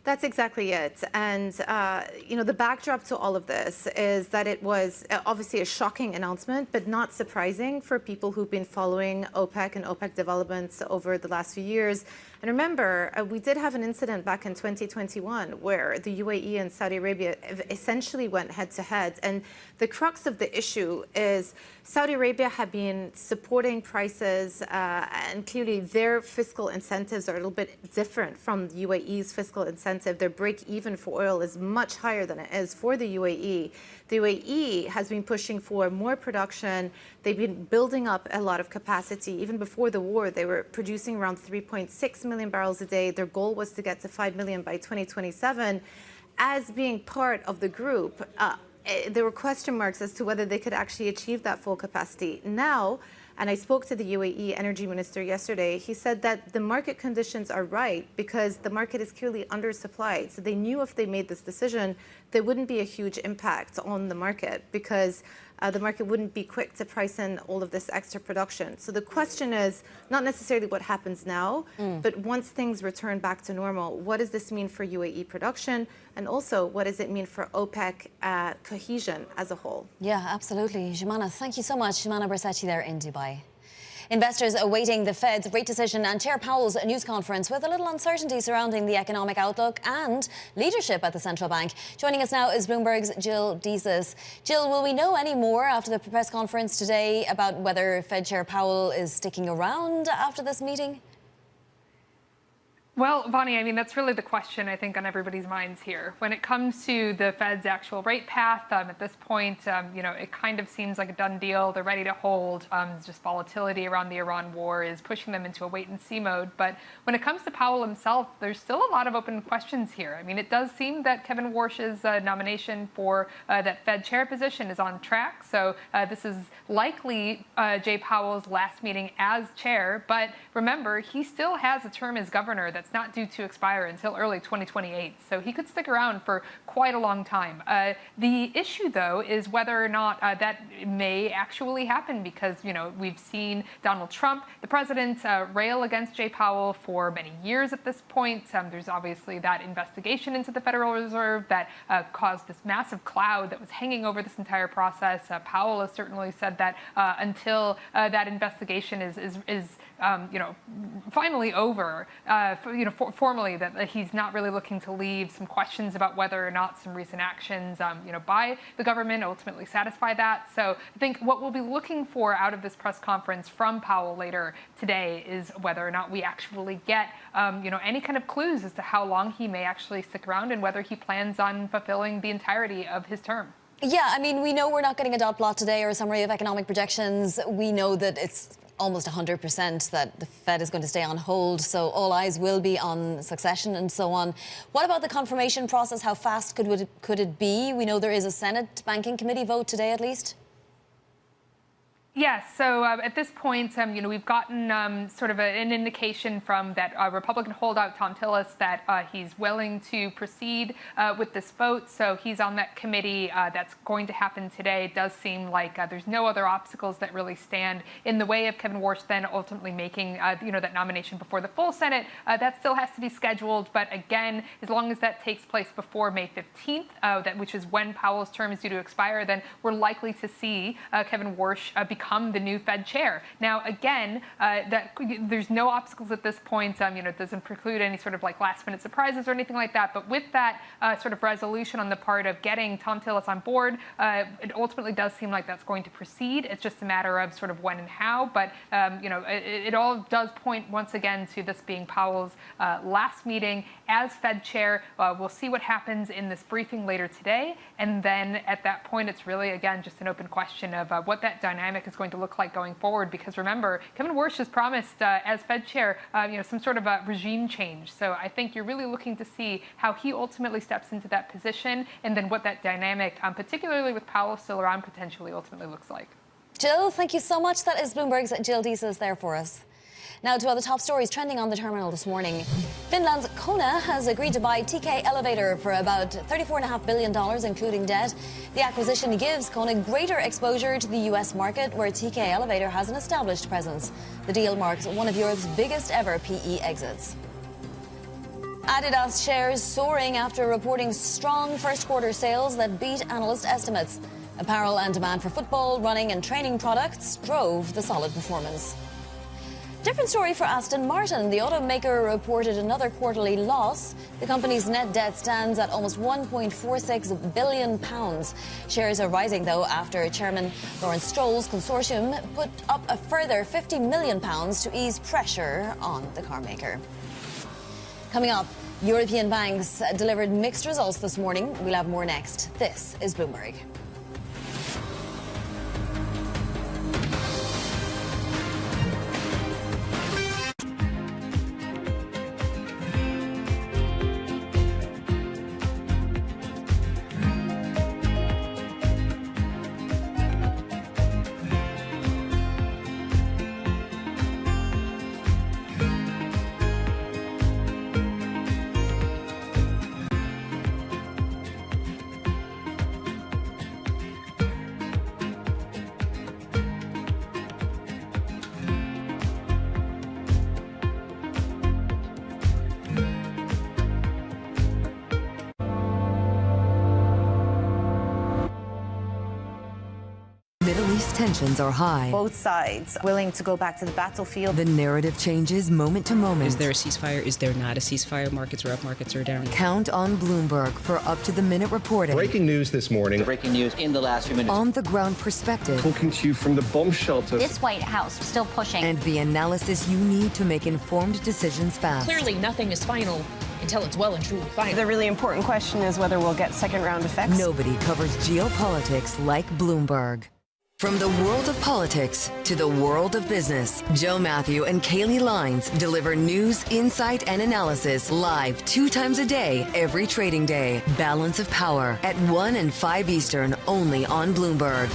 That's exactly it. And, the backdrop to all of this is that it was obviously a shocking announcement, but not surprising for people who've been following OPEC and OPEC developments over the last few years. And remember, we did have an incident back in 2021 where the UAE and Saudi Arabia essentially went head-to-head. And the crux of the issue is Saudi Arabia have been supporting prices, and clearly their fiscal incentives are a little bit different from the UAE's fiscal incentive. Their break-even for oil is much higher than it is for the UAE. The UAE has been pushing for more production. They've been building up a lot of capacity. Even before the war, they were producing around 3.6 million barrels a day. Their goal was to get to 5 million by 2027. As being part of the group, there were question marks as to whether they could actually achieve that full capacity. Now, and I spoke to the UAE energy minister yesterday, he said that the market conditions are right because the market is clearly undersupplied. So they knew if they made this decision, there wouldn't be a huge impact on the market because the market wouldn't be quick to price in all of this extra production. So the question is not necessarily what happens now, but once things return back to normal, what does this mean for UAE production? And also, what does it mean for OPEC cohesion as a whole? Yeah, absolutely. Jumana, thank you so much. Jumana Bersachi there in Dubai. Investors awaiting the Fed's rate decision and Chair Powell's news conference with a little uncertainty surrounding the economic outlook and leadership at the central bank. Joining us now is Bloomberg's Jill Deeses. Jill, will we know any more after the press conference today about whether Fed Chair Powell is sticking around after this meeting? Well, Bonnie, I mean, that's really the question, I think, on everybody's minds here. When it comes to the Fed's actual rate path, at this point, it kind of seems like a done deal. They're ready to hold. Just volatility around the Iran war is pushing them into a wait-and-see mode. But when it comes to Powell himself, there's still a lot of open questions here. I mean, it does seem that Kevin Warsh's nomination for that Fed chair position is on track. So this is likely Jay Powell's last meeting as chair. But remember, he still has a term as governor that's not due to expire until early 2028. So he could stick around for quite a long time. The issue, though, is whether or not that may actually happen because, we've seen Donald Trump, the president, rail against Jay Powell for many years at this point. There's obviously that investigation into the Federal Reserve that caused this massive cloud that was hanging over this entire process. Powell has certainly said that until that investigation is finally over, formally, that he's not really looking to leave. Some questions about whether or not some recent actions, by the government ultimately satisfy that. So I think what we'll be looking for out of this press conference from Powell later today is whether or not we actually get, any kind of clues as to how long he may actually stick around and whether he plans on fulfilling the entirety of his term. Yeah, I mean, we know we're not getting a dot plot today or a summary of economic projections. We know that it's almost 100% that the Fed is going to stay on hold, so all eyes will be on succession and so on. What about the confirmation process? How fast could it be? We know there is a Senate Banking Committee vote today at least. Yes, so at this point, we've gotten sort of an indication from that Republican holdout Tom Tillis that he's willing to proceed with this vote. So he's on that committee. That's going to happen today. It does seem like there's no other obstacles that really stand in the way of Kevin Warsh then ultimately making that nomination before the full Senate. That still has to be scheduled. But again, as long as that takes place before May 15th, which is when Powell's term is due to expire, then we're likely to see Kevin Warsh become the new Fed chair. Now, again, there's no obstacles at this point. It doesn't preclude any sort of like last-minute surprises or anything like that. But with that sort of resolution on the part of getting Tom Tillis on board, it ultimately does seem like that's going to proceed. It's just a matter of sort of when and how. But it all does point once again to this being Powell's last meeting as Fed chair. We'll see what happens in this briefing later today, and then at that point, it's really again just an open question of what that dynamic is going to look like going forward. Because remember, Kevin Warsh has promised as Fed chair, some sort of a regime change. So I think you're really looking to see how he ultimately steps into that position, and then what that dynamic, particularly with Powell still around, potentially ultimately looks like. Jill, thank you so much. That is Bloomberg's Jill Deeses there for us. Now to other top stories trending on the terminal this morning. Finland's Kona has agreed to buy TK Elevator for about $34.5 billion, including debt. The acquisition gives Kona greater exposure to the U.S. market, where TK Elevator has an established presence. The deal marks one of Europe's biggest ever PE exits. Adidas shares soaring after reporting strong first-quarter sales that beat analyst estimates. Apparel and demand for football, running and training products drove the solid performance. Different story for Aston Martin. The automaker reported another quarterly loss. The company's net debt stands at almost £1.46 billion. Shares are rising, though, after Chairman Lawrence Stroll's consortium put up a further £50 million to ease pressure on the car maker. Coming up, European banks delivered mixed results this morning. We'll have more next. This is Bloomberg. tensions are high. Both sides willing to go back to the battlefield. The narrative changes moment to moment. Is there a ceasefire? Is there not a ceasefire? Markets are up, markets are down. Count on Bloomberg for up-to-the-minute reporting. Breaking news this morning. Breaking news in the last few minutes. On-the-ground perspective. Talking to you from the bomb shelter. This White House still pushing. And the analysis you need to make informed decisions fast. Clearly, nothing is final until it's well and truly final. The really important question is whether we'll get second-round effects. Nobody covers geopolitics like Bloomberg. From the world of politics to the world of business, Joe Matthew and Kaylee Lines deliver news, insight, and analysis live 2 times a day, every trading day. Balance of Power at 1 and 5 Eastern, only on Bloomberg.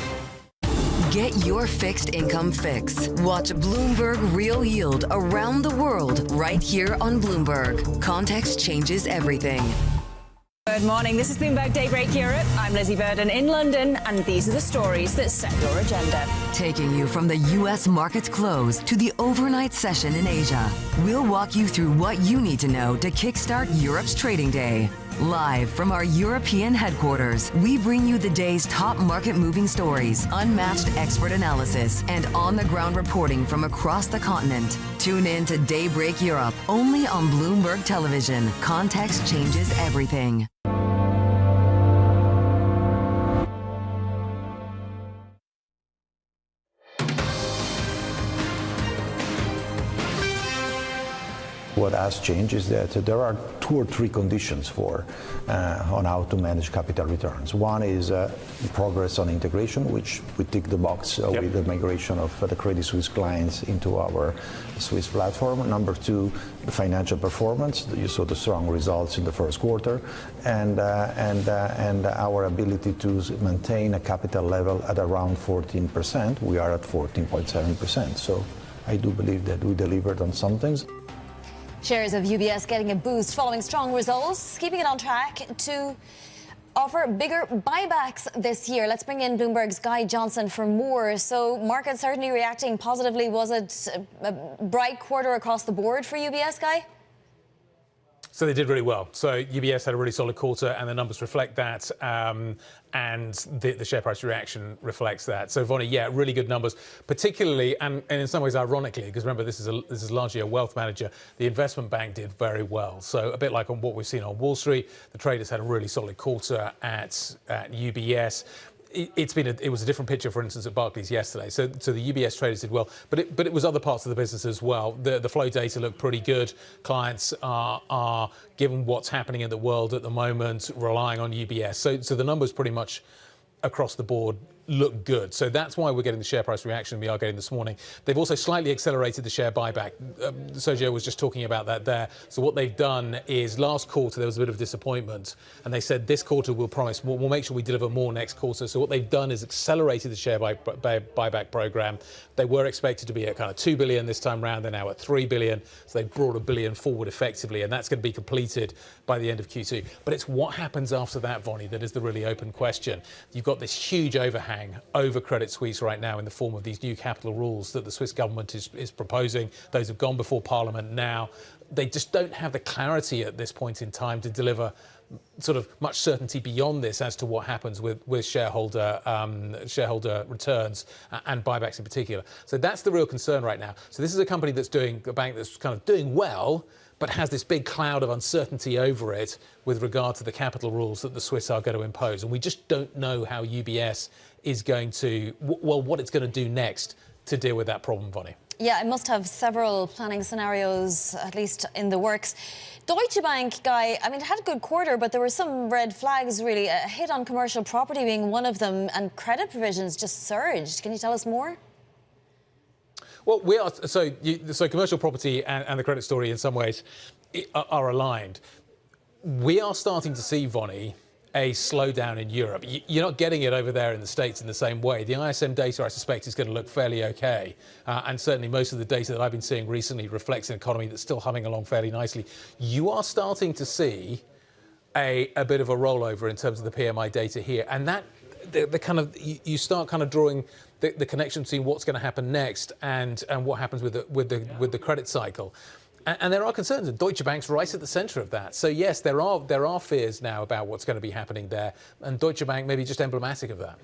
Get your fixed income fix. Watch Bloomberg Real Yield around the world right here on Bloomberg. Context changes everything. Good morning. This is Bloomberg Daybreak Europe. I'm Lizzie Burden in London, and these are the stories that set your agenda. Taking you from the U.S. markets close to the overnight session in Asia, we'll walk you through what you need to know to kickstart Europe's trading day. Live from our European headquarters, we bring you the day's top market-moving stories, unmatched expert analysis, and on-the-ground reporting from across the continent. Tune in to Daybreak Europe, only on Bloomberg Television. Context changes everything. What has changed is that there are 2 or 3 conditions for on how to manage capital returns. One is progress on integration, which we tick the box with the migration of the Credit Suisse clients into our Swiss platform. Number 2, the financial performance. You saw the strong results in the first quarter, and our ability to maintain a capital level at around 14%. We are at 14.7%. So I do believe that we delivered on some things. Shares of UBS getting a boost following strong results, keeping it on track to offer bigger buybacks this year. Let's bring in Bloomberg's Guy Johnson for more. So markets certainly reacting positively. Was it a bright quarter across the board for UBS, Guy? So they did really well. So UBS had a really solid quarter, and the numbers reflect that, and the share price reaction reflects that. So Vonnie, yeah, really good numbers, particularly and in some ways ironically, because remember this is largely a wealth manager. The investment bank did very well. So a bit like on what we've seen on Wall Street, the traders had a really solid quarter at UBS. It was a different picture, for instance, at Barclays yesterday. So the UBS traders did well, but it was other parts of the business as well. The flow data looked pretty good. Clients are given what's happening in the world at the moment, relying on UBS. So the numbers pretty much across the board look good. So that's why we're getting the share price reaction we are getting this morning. They've also slightly accelerated the share buyback. Sergio was just talking about that there. So what they've done is last quarter there was a bit of disappointment, and they said this quarter we'll promise we'll make sure we deliver more next quarter. So what they've done is accelerated the share buyback program. They were expected to be at kind of 2 billion this time round. They're now at 3 billion. So they brought 1 billion forward effectively, and that's going to be completed by the end of Q2. But it's what happens after that, Vonnie, that is the really open question. You've got this huge overhang over Credit Suisse right now in the form of these new capital rules that the Swiss government is proposing. Those have gone before Parliament now. They just don't have the clarity at this point in time to deliver sort of much certainty beyond this as to what happens with shareholder returns and buybacks in particular. So that's the real concern right now. So this is a company that's doing a bank that's kind of doing well, but has this big cloud of uncertainty over it with regard to the capital rules that the Swiss are going to impose. And we just don't know how UBS is going to, what it's going to do next to deal with that problem, Vonnie. Yeah, it must have several planning scenarios, at least in the works. Deutsche Bank, Guy, I mean, it had a good quarter, but there were some red flags, really. A hit on commercial property being one of them, and credit provisions just surged. Can you tell us more? Well, we are so commercial property and the credit story in some ways are aligned. We are starting to see, Vonnie, a slowdown in Europe. You're not getting it over there in the States in the same way. The ISM data, I suspect, is going to look fairly okay. And certainly most of the data that I've been seeing recently reflects an economy that's still humming along fairly nicely. You are starting to see a bit of a rollover in terms of the PMI data here. And that the kind of you start kind of drawing the connection between what's going to happen next and what happens with the credit cycle. And there are concerns, and Deutsche Bank's right at the centre of that. So yes, there are fears now about what's going to be happening there, and Deutsche Bank may be just emblematic of that.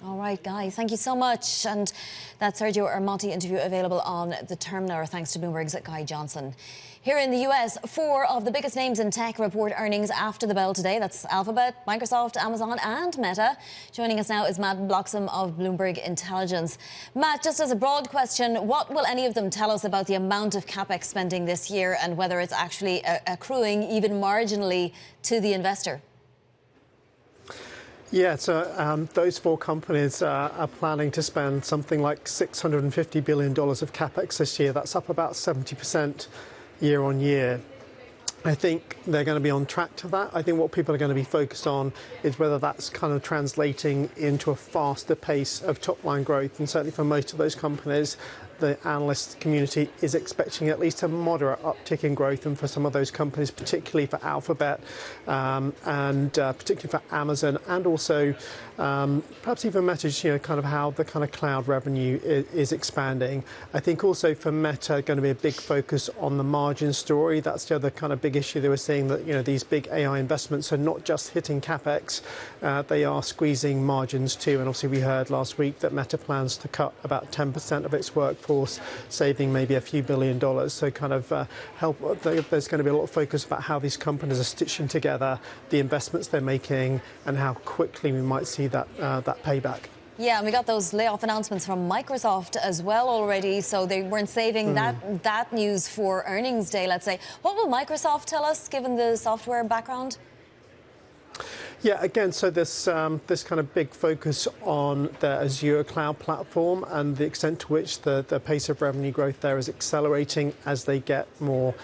All right, Guy, thank you so much. And that Sergio Ermotti interview available on the Terminator, thanks to Bloomberg's Guy Johnson. Here in the US, 4 of the biggest names in tech report earnings after the bell today. That's Alphabet, Microsoft, Amazon and Meta. Joining us now is Matt Bloxham of Bloomberg Intelligence. Matt, just as a broad question, what will any of them tell us about the amount of CapEx spending this year and whether it's actually accruing even marginally to the investor? Yeah, so those 4 companies are planning to spend something like $650 billion of CapEx this year. That's up about 70% year on year. I think they're going to be on track to that. I think what people are going to be focused on is whether that's kind of translating into a faster pace of top-line growth. And certainly for most of those companies, the analyst community is expecting at least a moderate uptick in growth, and for some of those companies, particularly for Alphabet and particularly for Amazon, and also perhaps even Meta, kind of how the kind of cloud revenue is expanding. I think also for Meta, going to be a big focus on the margin story. That's the other kind of big issue they were seeing, that these big AI investments are not just hitting CapEx, they are squeezing margins too. And obviously we heard last week that Meta plans to cut about 10% of its workforce, saving maybe a few $1 billion. So kind of there's going to be a lot of focus about how these companies are stitching together the investments they're making and how quickly we might see that payback. Yeah, and we got those layoff announcements from Microsoft as well already, so they weren't saving that news for earnings day, let's say. What will Microsoft tell us, given the software background? Yeah, again, so this kind of big focus on the Azure cloud platform and the extent to which the pace of revenue growth there is accelerating as they get more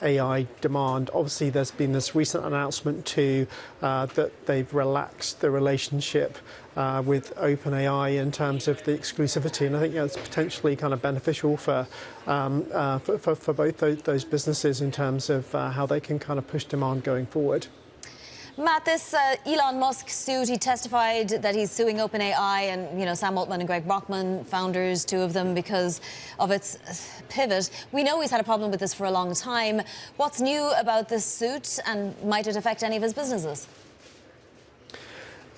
AI demand. Obviously, there's been this recent announcement too that they've relaxed the relationship with OpenAI in terms of the exclusivity, and I think it's potentially kind of beneficial for both those businesses in terms of how they can kind of push demand going forward. Matt, this Elon Musk suit, he testified that he's suing OpenAI and, Sam Altman and Greg Brockman, founders, 2 of them, because of its pivot. We know he's had a problem with this for a long time. What's new about this suit, and might it affect any of his businesses?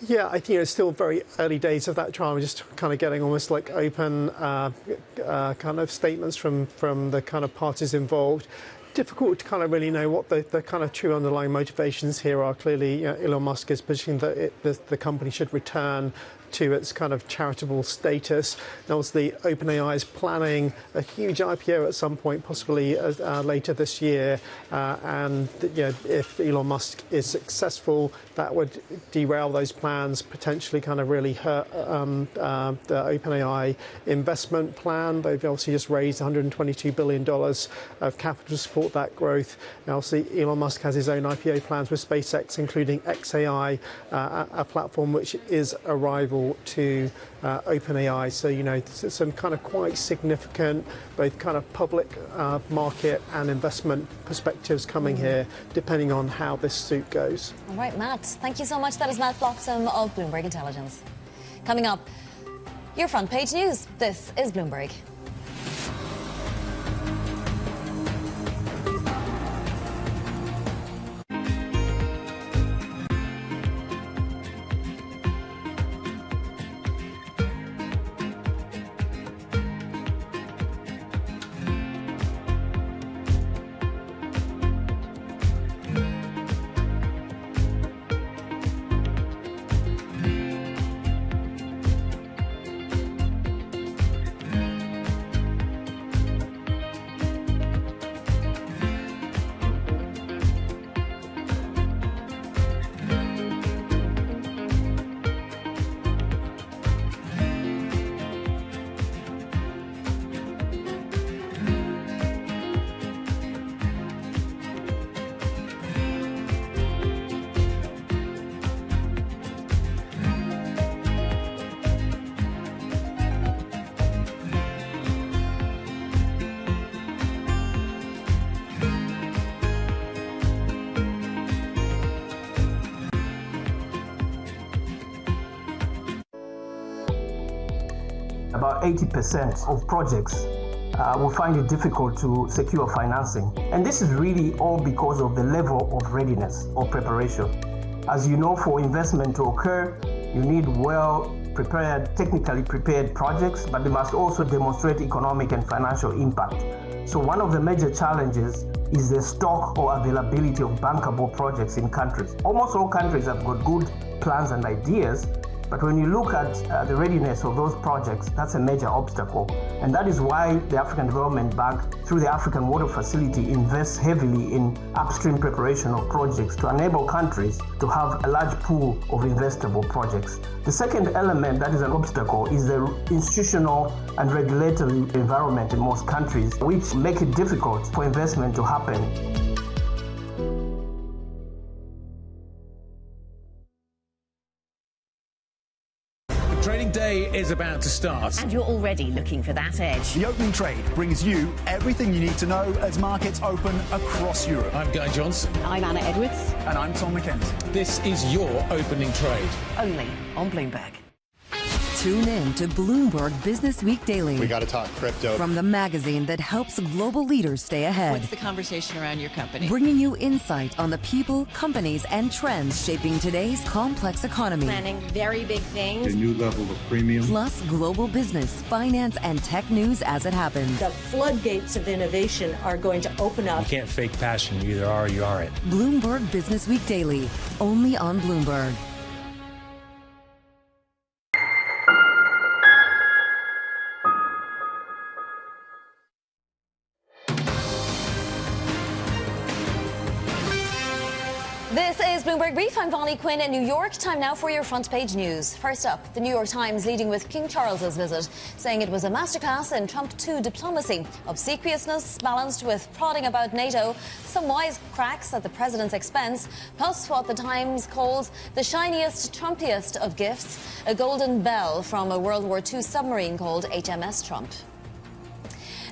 Yeah, I think it's still very early days of that trial. We're just kind of getting almost like open kind of statements from the kind of parties involved. Difficult to kind of really know what the kind of true underlying motivations here are. Clearly, Elon Musk is pushing that the company should return to its kind of charitable status. And obviously, OpenAI is planning a huge IPO at some point, possibly later this year. And if Elon Musk is successful, that would derail those plans, potentially kind of really hurt the OpenAI investment plan. They've obviously just raised $122 billion of capital to support that growth. And obviously, Elon Musk has his own IPO plans with SpaceX, including XAI, a platform which is a rival to OpenAI. So, some kind of quite significant, both kind of public market and investment perspectives coming here, depending on how this suit goes. All right, Matt, thank you so much. That is Matt Bloxham of Bloomberg Intelligence. Coming up, your front page news. This is Bloomberg. About 80% of projects will find it difficult to secure financing. And this is really all because of the level of readiness or preparation. As you know, for investment to occur, you need well prepared, technically prepared projects, but they must also demonstrate economic and financial impact. So one of the major challenges is the stock or availability of bankable projects in countries. Almost all countries have got good plans and ideas, but when you look at the readiness of those projects, that's a major obstacle. And that is why the African Development Bank, through the African Water Facility, invests heavily in upstream preparation of projects to enable countries to have a large pool of investable projects. The second element that is an obstacle is the institutional and regulatory environment in most countries, which make it difficult for investment to happen. Trading day is about to start. And you're already looking for that edge. The opening trade brings you everything you need to know as markets open across Europe. I'm Guy Johnson. I'm Anna Edwards. And I'm Tom McKenzie. This is your opening trade. Only on Bloomberg. Tune in to Bloomberg Business Week Daily. We got to talk crypto. From the magazine that helps global leaders stay ahead. What's the conversation around your company? Bringing you insight on the people, companies, and trends shaping today's complex economy. Planning very big things. A new level of premium. Plus global business, finance, and tech news as it happens. The floodgates of innovation are going to open up. You can't fake passion. You either are or you aren't. Bloomberg Business Week Daily, only on Bloomberg. This is Bloomberg Brief. I'm Vonnie Quinn in New York. Time now for your front page news. First up, the New York Times leading with King Charles's visit, saying it was a masterclass in Trump 2 diplomacy, obsequiousness balanced with prodding about NATO, some wise cracks at the president's expense, plus what the Times calls the shiniest, Trumpiest of gifts, a golden bell from a World War II submarine called HMS Trump.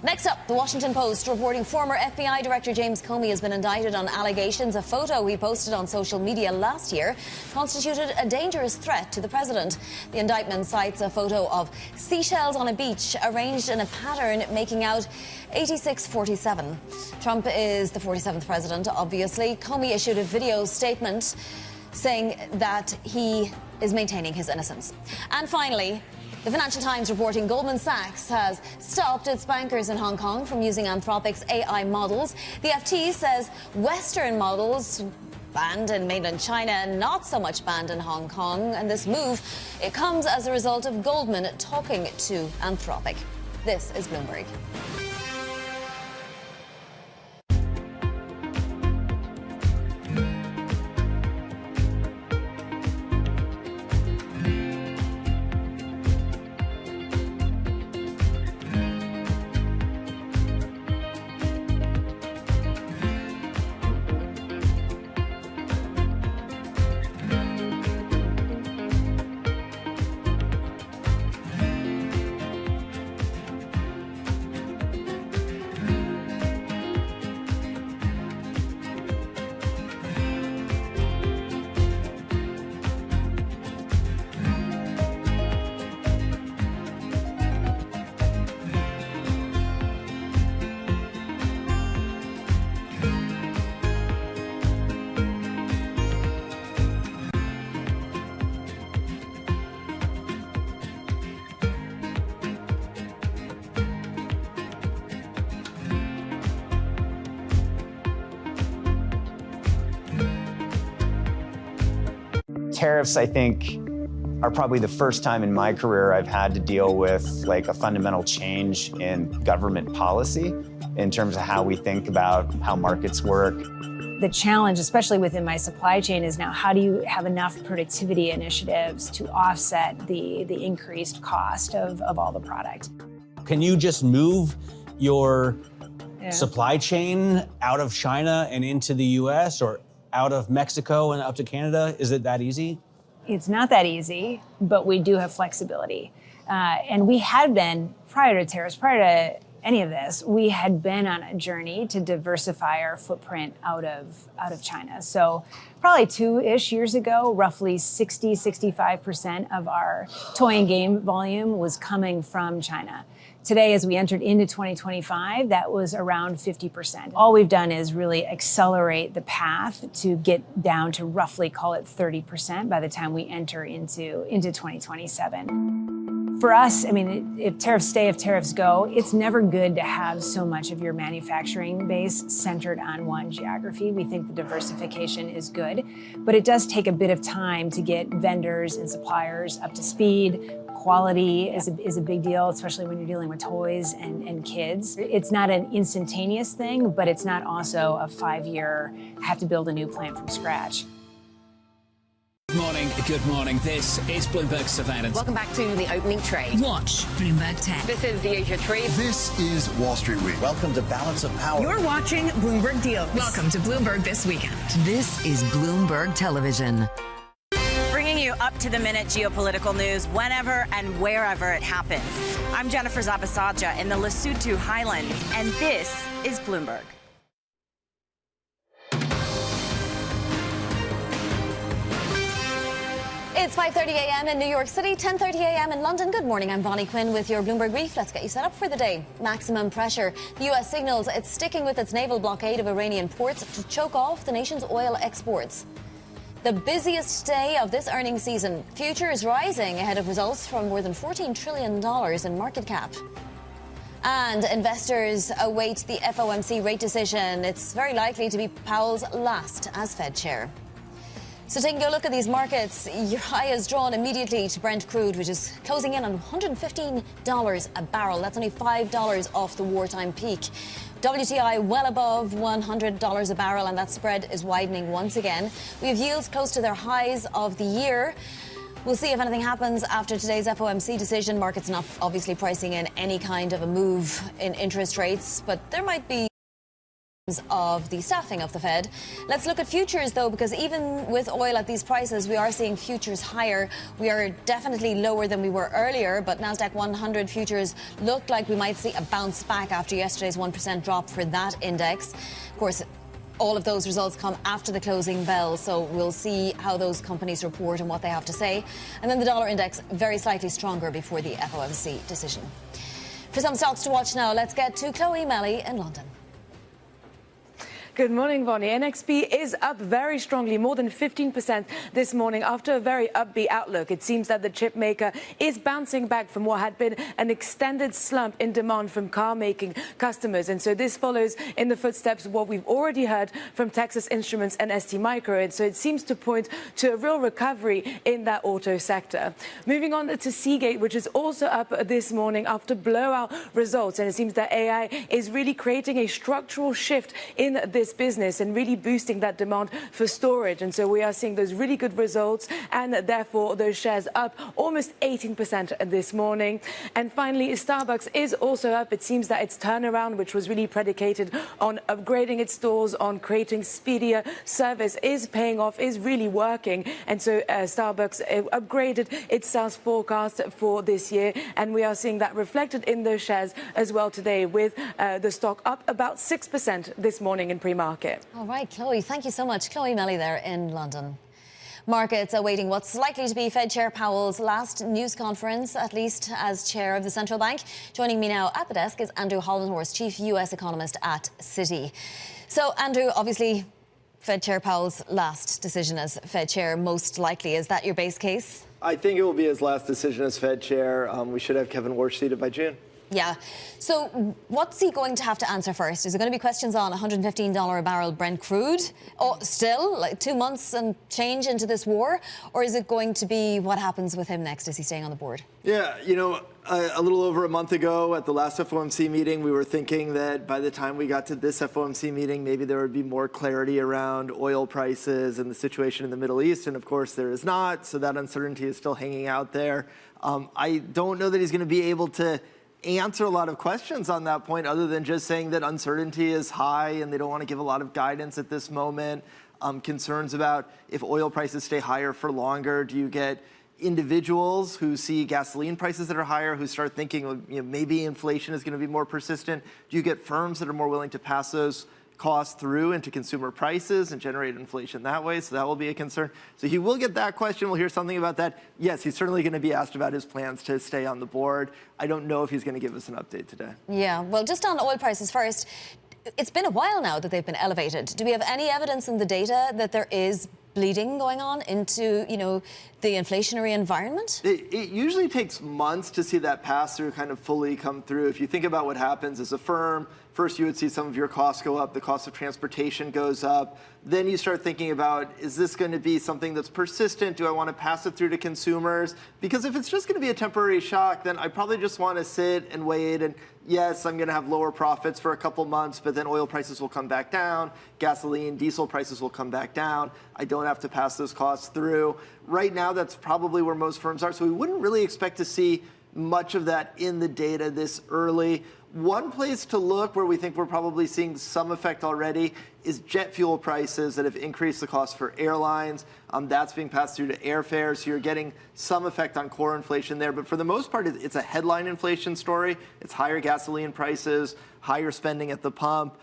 Next up, the Washington Post reporting former FBI Director James Comey has been indicted on allegations a photo he posted on social media last year constituted a dangerous threat to the president. The indictment cites a photo of seashells on a beach arranged in a pattern making out 8647. Trump is the 47th president, obviously. Comey issued a video statement saying that he is maintaining his innocence. And finally, the Financial Times reporting Goldman Sachs has stopped its bankers in Hong Kong from using Anthropic's AI models. The FT says Western models banned in mainland China, not so much banned in Hong Kong. And this move, it comes as a result of Goldman talking to Anthropic. This is Bloomberg. Tariffs, I think, are probably the first time in my career I've had to deal with like a fundamental change in government policy in terms of how we think about how markets work. The challenge, especially within my supply chain, is now how do you have enough productivity initiatives to offset the increased cost of all the product? Can you just move your supply chain out of China and into the US or out of Mexico and up to Canada? Is it that easy? It's not that easy, but we do have flexibility. And we had been, prior to tariffs, prior to any of this, we had been on a journey to diversify our footprint out of China. So probably 2-ish years ago, roughly 65% of our toy and game volume was coming from China. Today, as we entered into 2025, that was around 50%. All we've done is really accelerate the path to get down to roughly, call it 30% by the time we enter into 2027. For us, I mean, if tariffs stay, if tariffs go, it's never good to have so much of your manufacturing base centered on one geography. We think the diversification is good, but it does take a bit of time to get vendors and suppliers up to speed. Quality is a big deal, especially when you're dealing with toys and kids. It's not an instantaneous thing, but it's not also a 5-year, have to build a new plant from scratch. Good morning. This is Bloomberg Surveillance. Welcome back to the opening trade. Watch Bloomberg Tech. This is the Asia Trade. This is Wall Street Week. Welcome to Balance of Power. You're watching Bloomberg Deals. Welcome to Bloomberg This Weekend. This is Bloomberg Television. Bringing you up-to-the-minute geopolitical news whenever and wherever it happens. I'm Jennifer Zabasaja in the Lesotho Highlands, and this is Bloomberg. It's 5:30 a.m. in New York City, 10:30 a.m. in London. Good morning, I'm Bonnie Quinn with your Bloomberg Brief. Let's get you set up for the day. Maximum pressure. The U.S. signals it's sticking with its naval blockade of Iranian ports to choke off the nation's oil exports. The busiest day of this earnings season. Futures rising ahead of results from more than $14 trillion in market cap. And investors await the FOMC rate decision. It's very likely to be Powell's last as Fed chair. So taking a look at these markets, your eye is drawn immediately to Brent Crude, which is closing in on $115 a barrel. That's only $5 off the wartime peak. WTI well above $100 a barrel, and that spread is widening once again. We have yields close to their highs of the year. We'll see if anything happens after today's FOMC decision. Markets not obviously pricing in any kind of a move in interest rates, but there might be of the staffing of the Fed. Let's look at futures, though, because even with oil at these prices, we are seeing futures higher. We are definitely lower than we were earlier, but NASDAQ 100 futures look like we might see a bounce back after yesterday's 1% drop for that index. Of course, all of those results come after the closing bell, so we'll see how those companies report and what they have to say. And then the dollar index very slightly stronger before the FOMC decision. For some stocks to watch now, let's get to Chloe Melly in London. Good morning, Bonnie. NXP is up very strongly, more than 15% this morning after a very upbeat outlook. It seems that the chip maker is bouncing back from what had been an extended slump in demand from car-making customers. And so this follows in the footsteps of what we've already heard from Texas Instruments and ST Micro. And so it seems to point to a real recovery in that auto sector. Moving on to Seagate, which is also up this morning after blowout results. And it seems that AI is really creating a structural shift in this business and really boosting that demand for storage. And so we are seeing those really good results, and therefore those shares up almost 18% this morning. And finally, Starbucks is also up. It seems that its turnaround, which was really predicated on upgrading its stores, on creating speedier service, is paying off, is really working. And so Starbucks upgraded its sales forecast for this year, and we are seeing that reflected in those shares as well today, with the stock up about 6% this morning in pre-market. All right, Chloe, thank you so much. Chloe Melly there in London. Markets awaiting what's likely to be Fed Chair Powell's last news conference, at least as chair of the central bank. Joining me now at the desk is Andrew Hollenhorst, chief U.S. economist at Citi. So, Andrew, obviously, Fed Chair Powell's last decision as Fed Chair, most likely. Is that your base case? I think it will be his last decision as Fed Chair. We should have Kevin Warsh seated by June. Yeah. So what's he going to have to answer first? Is it going to be questions on $115 a barrel Brent crude? Or still, like 2 months and change into this war? Or is it going to be what happens with him next? Is he staying on the board? Yeah, you know, a little over a month ago at the last FOMC meeting, we were thinking that by the time we got to this FOMC meeting, maybe there would be more clarity around oil prices and the situation in the Middle East. And of course, there is not. So that uncertainty is still hanging out there. I don't know that he's going to be able to answer a lot of questions on that point, other than just saying that uncertainty is high and they don't want to give a lot of guidance at this moment. Concerns about if oil prices stay higher for longer, do you get individuals who see gasoline prices that are higher, who start thinking, maybe inflation is going to be more persistent? Do you get firms that are more willing to pass those costs through into consumer prices and generate inflation that way. So that will be a concern. So he will get that question. We'll hear something about that. Yes, he's certainly going to be asked about his plans to stay on the board. I don't know if he's going to give us an update today. Yeah, well, just on oil prices first, it's been a while now that they've been elevated. Do we have any evidence in the data that there is bleeding going on into, the inflationary environment? It usually takes months to see that pass through kind of fully come through. If you think about what happens as a firm, first you would see some of your costs go up, the cost of transportation goes up. Then you start thinking about, is this going to be something that's persistent? Do I want to pass it through to consumers? Because if it's just going to be a temporary shock, then I probably just want to sit and wait. And yes, I'm going to have lower profits for a couple months, but then oil prices will come back down. Gasoline, diesel prices will come back down. I don't have to pass those costs through. Right now, that's probably where most firms are. So we wouldn't really expect to see much of that in the data this early. One place to look where we think we're probably seeing some effect already is jet fuel prices that have increased the cost for airlines. That's being passed through to airfares, so you're getting some effect on core inflation there. But for the most part, it's a headline inflation story. It's higher gasoline prices, higher spending at the pump.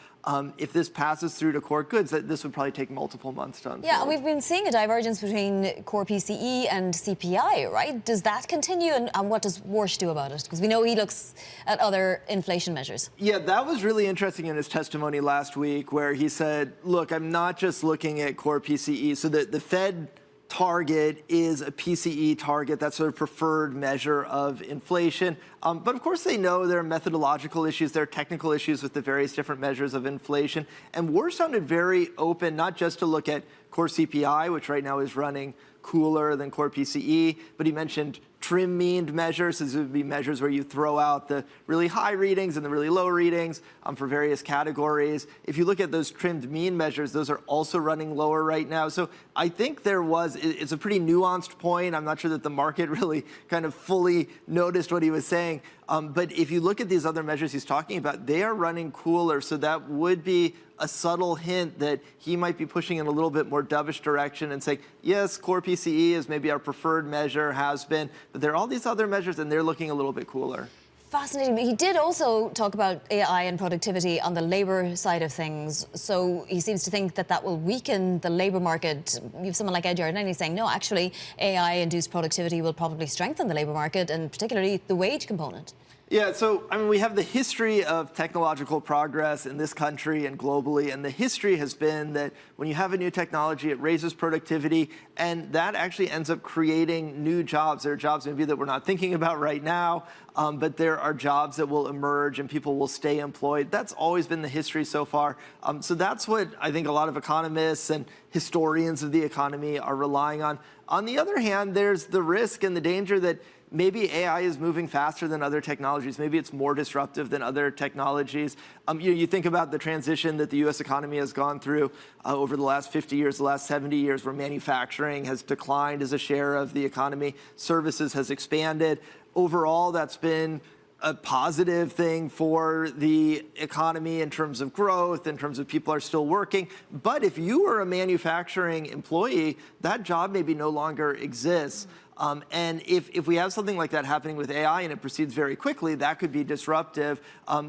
If this passes through to core goods, this would probably take multiple months to unfold. Yeah, and we've been seeing a divergence between core PCE and CPI, right? Does that continue, and what does Warsh do about it? Because we know he looks at other inflation measures. Yeah, that was really interesting in his testimony last week, where he said, look, I'm not just looking at core PCE. So the Fed target is a PCE target. That's their preferred measure of inflation. But of course, they know there are methodological issues, there are technical issues with the various different measures of inflation. And Warsh sounded very open, not just to look at core CPI, which right now is running cooler than core PCE, but he mentioned trim mean measures. These would be measures where you throw out the really high readings and the really low readings for various categories. If you look at those trimmed mean measures, those are also running lower right now. So I think it's a pretty nuanced point. I'm not sure that the market really kind of fully noticed what he was saying. But if you look at these other measures he's talking about, they are running cooler. So that would be a subtle hint that he might be pushing in a little bit more dovish direction and saying, yes, core PCE is maybe our preferred measure, has been, but there are all these other measures and they're looking a little bit cooler. Fascinating. He did also talk about AI and productivity on the labor side of things. So he seems to think that will weaken the labor market. You have someone like Ed Yardeni saying, no, actually, AI-induced productivity will probably strengthen the labor market, and particularly the wage component. Yeah, so we have the history of technological progress in this country and globally, and the history has been that when you have a new technology, it raises productivity, and that actually ends up creating new jobs. There are jobs maybe that we're not thinking about right now, but there are jobs that will emerge and people will stay employed. That's always been the history so far. So that's what I think a lot of economists and historians of the economy are relying on. On the other hand, there's the risk and the danger that maybe AI is moving faster than other technologies. Maybe it's more disruptive than other technologies. You think about the transition that the U.S. economy has gone through over the last 50 years, the last 70 years, where manufacturing has declined as a share of the economy. Services has expanded. Overall, that's been a positive thing for the economy in terms of growth, in terms of people are still working. But if you were a manufacturing employee, that job maybe no longer exists. And if we have something like that happening with AI and it proceeds very quickly, that could be disruptive.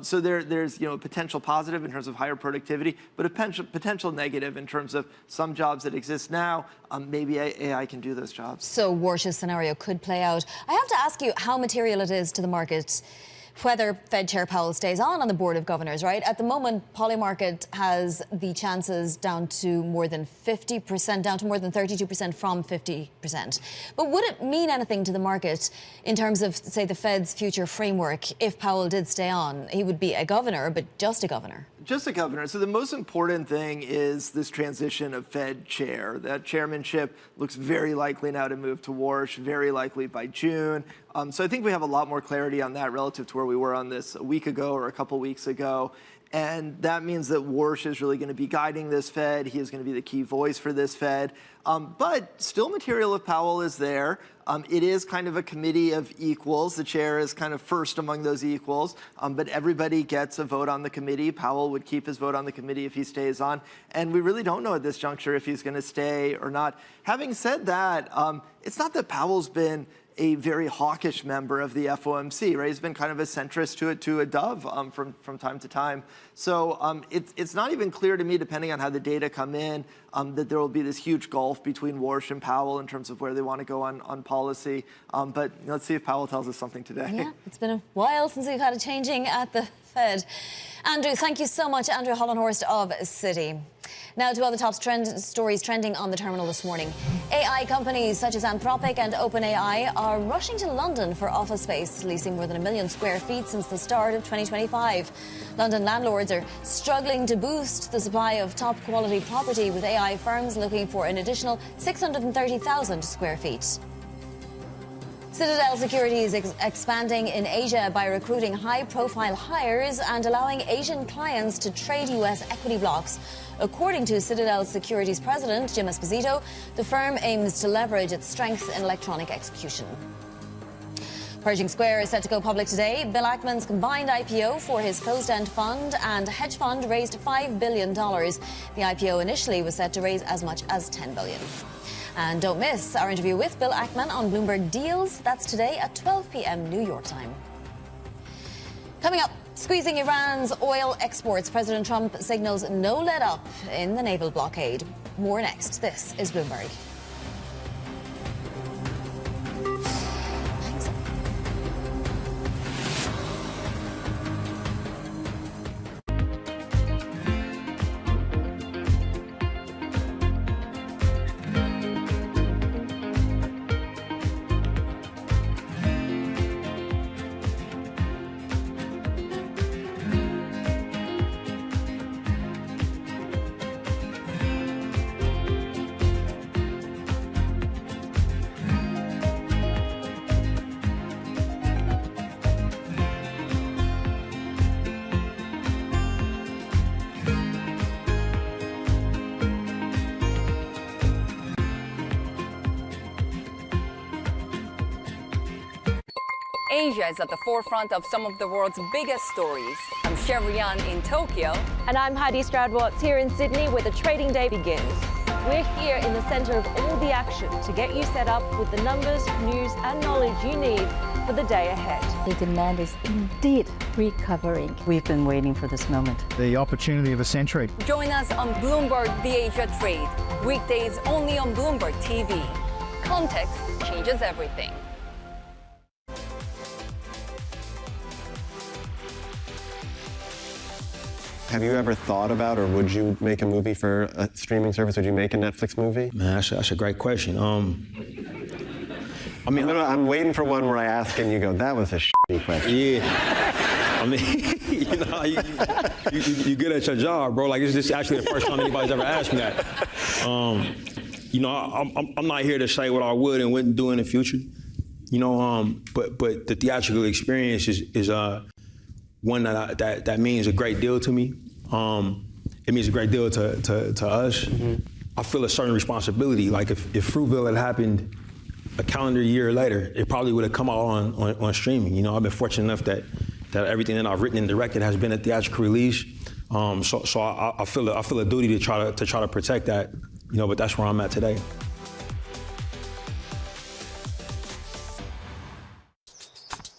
So there's a potential positive in terms of higher productivity, but a potential negative in terms of some jobs that exist now. Maybe AI can do those jobs. So Warsh's scenario could play out. I have to ask you how material it is to the market whether Fed Chair Powell stays on the Board of Governors, right? At the moment, Polymarket has the chances down to more than 50%, down to more than 32% from 50%. But would it mean anything to the market in terms of, say, the Fed's future framework if Powell did stay on? He would be a governor, but just a governor. Just a governor. So the most important thing is this transition of Fed chair. That chairmanship looks very likely now to move to Warsh, very likely by June. So I think we have a lot more clarity on that relative to where we were on this a week ago or a couple weeks ago. And that means that Warsh is really going to be guiding this Fed. He is going to be the key voice for this Fed. But still material if Powell is there. It is kind of a committee of equals. The chair is kind of first among those equals. But everybody gets a vote on the committee. Powell would keep his vote on the committee if he stays on. And we really don't know at this juncture if he's going to stay or not. Having said that, it's not that Powell's been a very hawkish member of the FOMC, right? He's been kind of a centrist to a dove from time to time. So it's not even clear to me, depending on how the data come in, that there will be this huge gulf between Warsh and Powell in terms of where they want to go on policy. But let's see if Powell tells us something today. Yeah, it's been a while since we've had a changing at the Fed. Andrew, thank you so much. Andrew Hollenhorst of Citi. Now to other top stories trending on the terminal this morning. AI companies such as Anthropic and OpenAI are rushing to London for office space, leasing more than 1 million square feet since the start of 2025. London landlords are struggling to boost the supply of top-quality property, with AI firms looking for an additional 630,000 square feet. Citadel Securities is expanding in Asia by recruiting high-profile hires and allowing Asian clients to trade U.S. equity blocks. According to Citadel Securities President Jim Esposito, the firm aims to leverage its strength in electronic execution. Pershing Square is set to go public today. Bill Ackman's combined IPO for his closed-end fund and hedge fund raised $5 billion. The IPO initially was set to raise as much as $10 billion. And don't miss our interview with Bill Ackman on Bloomberg Deals. That's today at 12 p.m. New York time. Coming up, squeezing Iran's oil exports. President Trump signals no let-up in the naval blockade. More next. This is Bloomberg. Asia is at the forefront of some of the world's biggest stories. I'm Shevrian in Tokyo. And I'm Heidi Stroud-Watts here in Sydney, where the trading day begins. We're here in the centre of all the action to get you set up with the numbers, news and knowledge you need for the day ahead. The demand is indeed recovering. We've been waiting for this moment. The opportunity of a century. Join us on Bloomberg The Asia Trade. Weekdays only on Bloomberg TV. Context changes everything. Have you ever thought about, or would you make a movie for a streaming service? Would you make a Netflix movie? Man, that's a great question. I mean, I'm waiting for one where I ask and you go, that was a shitty question. Yeah. I mean, you good at your job, bro. Like, this is actually the first time anybody's ever asked me that. I'm not here to say what I would and wouldn't do in the future. But the theatrical experience is one that means a great deal to me. It means a great deal to us. Mm-hmm. I feel a certain responsibility. Like if Fruitville had happened a calendar year later, it probably would have come out on streaming. I've been fortunate enough that everything that I've written and directed has been a theatrical release. So I feel a duty to try to protect that. But that's where I'm at today.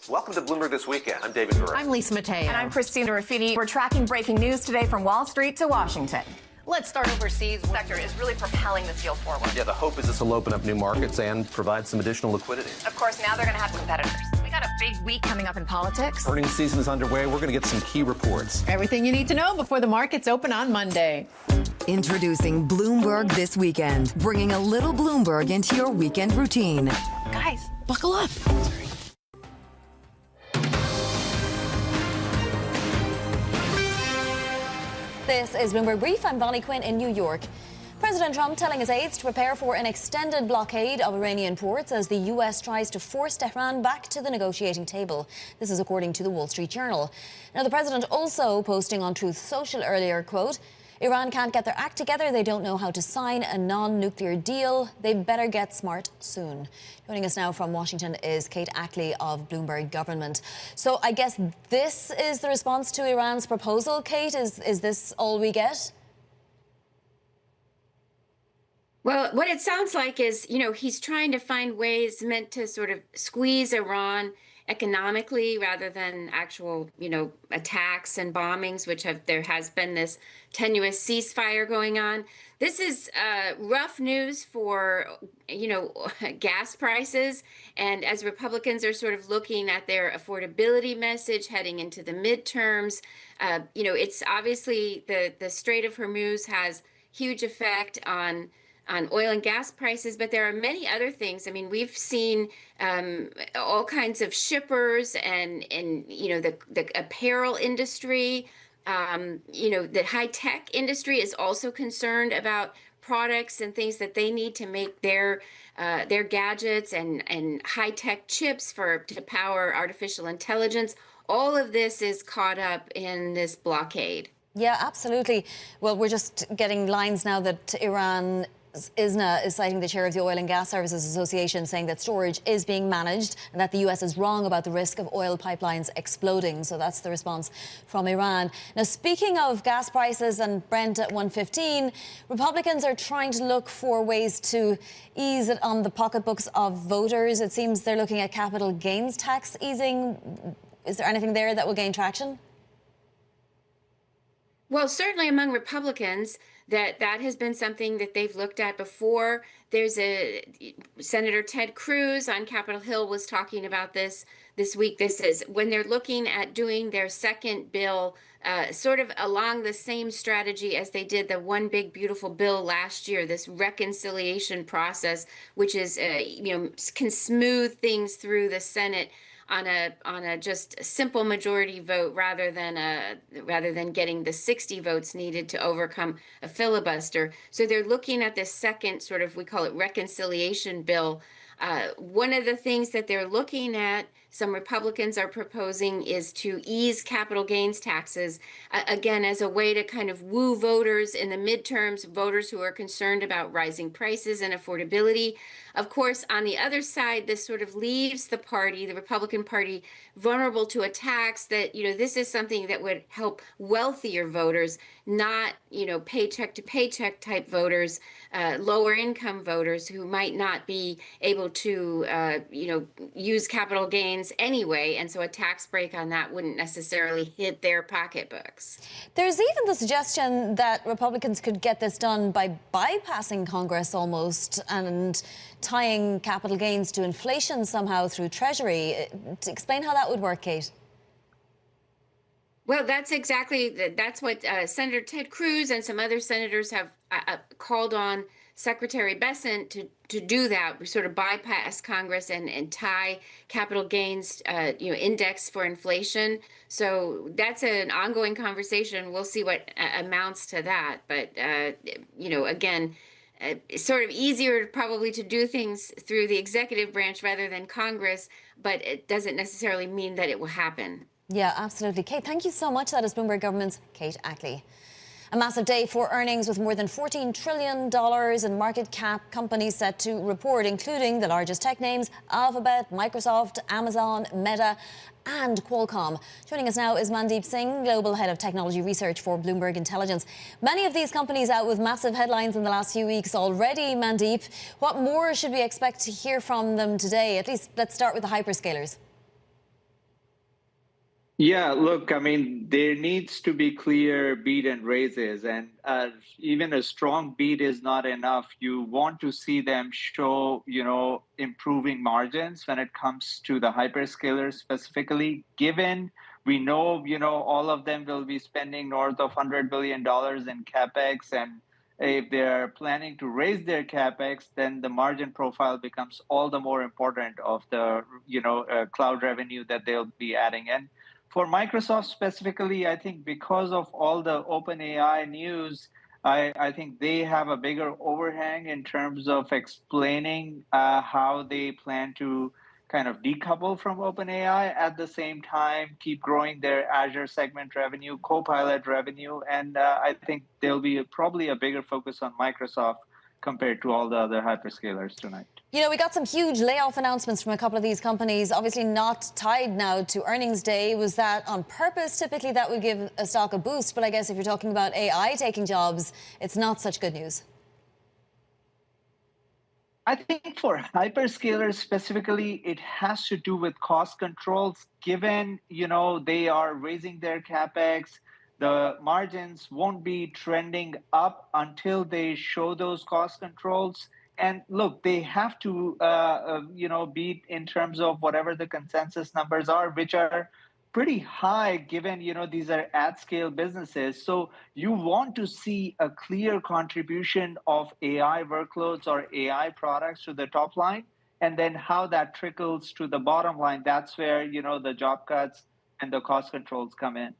Welcome to Bloomberg This Weekend. I'm David Gura. I'm Lisa Mateo. And I'm Christina Raffini. We're tracking breaking news today from Wall Street to Washington. Let's start overseas. The sector is really propelling this deal forward. Yeah, the hope is this will open up new markets and provide some additional liquidity. Of course, now they're going to have competitors. We got a big week coming up in politics. Earnings season is underway. We're going to get some key reports. Everything you need to know before the markets open on Monday. Introducing Bloomberg This Weekend, bringing a little Bloomberg into your weekend routine. Guys, buckle up. This is Bloomberg Brief. I'm Bonnie Quinn in New York. President Trump telling his aides to prepare for an extended blockade of Iranian ports as the U.S. tries to force Tehran back to the negotiating table. This is according to the Wall Street Journal. Now, the president also posting on Truth Social earlier, quote, Iran can't get their act together. They don't know how to sign a non-nuclear deal. They better get smart soon. Joining us now from Washington is Kate Ackley of Bloomberg Government. So I guess this is the response to Iran's proposal, Kate? Is this all we get? Well, what it sounds like is, he's trying to find ways meant to sort of squeeze Iran economically rather than actual, attacks and bombings, there has been this tenuous ceasefire going on. This is rough news for, gas prices. And as Republicans are sort of looking at their affordability message heading into the midterms, it's obviously the Strait of Hormuz has huge effect on oil and gas prices, but there are many other things. I mean, we've seen all kinds of shippers and the apparel industry, the high tech industry is also concerned about products and things that they need to make their gadgets and high tech chips to power artificial intelligence. All of this is caught up in this blockade. Yeah, absolutely. Well, we're just getting lines now that Iran ISNA is citing the chair of the Oil and Gas Services Association, saying that storage is being managed and that the US is wrong about the risk of oil pipelines exploding. So that's the response from Iran. Now, speaking of gas prices and Brent at 115, Republicans are trying to look for ways to ease it on the pocketbooks of voters. It seems they're looking at capital gains tax easing. Is there anything there that will gain traction? Well, certainly among Republicans, that has been something that they've looked at before. There's Senator Ted Cruz on Capitol Hill was talking about this week. This is when they're looking at doing their second bill, sort of along the same strategy as they did the One Big Beautiful Bill last year, this reconciliation process, which is, can smooth things through the Senate on a just simple majority vote rather than getting the 60 votes needed to overcome a filibuster. So they're looking at this second sort of, we call it reconciliation bill. One of the things that they're looking at, some Republicans are proposing, is to ease capital gains taxes, again, as a way to kind of woo voters in the midterms, voters who are concerned about rising prices and affordability. Of course, on the other side, this sort of leaves the Republican Party, vulnerable to attacks that, this is something that would help wealthier voters, not, paycheck to paycheck type voters, lower income voters who might not be able to, use capital gains anyway. And so a tax break on that wouldn't necessarily hit their pocketbooks. There's even the suggestion that Republicans could get this done by bypassing Congress almost and tying capital gains to inflation somehow through Treasury. To explain how that would work, Kate. Well, that's what Senator Ted Cruz and some other senators have called on Secretary Bessent to do that. We sort of bypass Congress and tie capital gains, index for inflation. So that's an ongoing conversation. We'll see what amounts to that. But, again, it's sort of easier probably to do things through the executive branch rather than Congress, but it doesn't necessarily mean that it will happen. Yeah, absolutely. Kate, thank you so much. That is Bloomberg Government's Kate Ackley. A massive day for earnings with more than $14 trillion in market cap companies set to report, including the largest tech names, Alphabet, Microsoft, Amazon, Meta, and Qualcomm. Joining us now is Mandeep Singh, Global Head of Technology Research for Bloomberg Intelligence. Many of these companies out with massive headlines in the last few weeks already, Mandeep. What more should we expect to hear from them today? At least let's start with the hyperscalers. Yeah, look, I mean, there needs to be clear beat and raises, and even a strong beat is not enough. You want to see them show, improving margins when it comes to the hyperscalers specifically, given we know, all of them will be spending north of $100 billion in CapEx, and if they're planning to raise their CapEx, then the margin profile becomes all the more important of the, cloud revenue that they'll be adding in. For Microsoft specifically, I think because of all the OpenAI news, I think they have a bigger overhang in terms of explaining how they plan to kind of decouple from OpenAI, at the same time keep growing their Azure segment revenue, Copilot revenue, and I think there'll be probably a bigger focus on Microsoft compared to all the other hyperscalers tonight. We got some huge layoff announcements from a couple of these companies, obviously not tied now to earnings day. Was that on purpose? Typically, that would give a stock a boost. But I guess if you're talking about AI taking jobs, it's not such good news. I think for hyperscalers specifically, it has to do with cost controls. Given, they are raising their CapEx, the margins won't be trending up until they show those cost controls. And look, they have to, beat in terms of whatever the consensus numbers are, which are pretty high given, these are at scale businesses. So you want to see a clear contribution of AI workloads or AI products to the top line, and then how that trickles to the bottom line. That's where, the job cuts and the cost controls come in.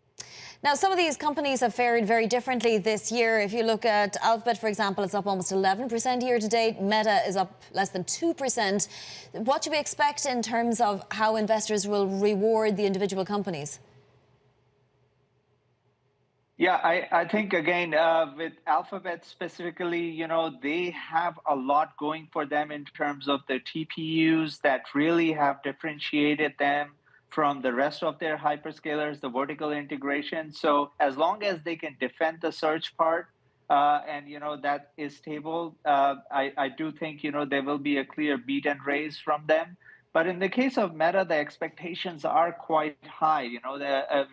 Now, some of these companies have fared very differently this year. If you look at Alphabet, for example, it's up almost 11% year to date. Meta is up less than 2%. What do we expect in terms of how investors will reward the individual companies? Yeah, I think, again, with Alphabet specifically, they have a lot going for them in terms of the TPUs that really have differentiated them from the rest of their hyperscalers, the vertical integration. So as long as they can defend the search part and, that is stable, I do think, there will be a clear beat and raise from them. But in the case of Meta, the expectations are quite high.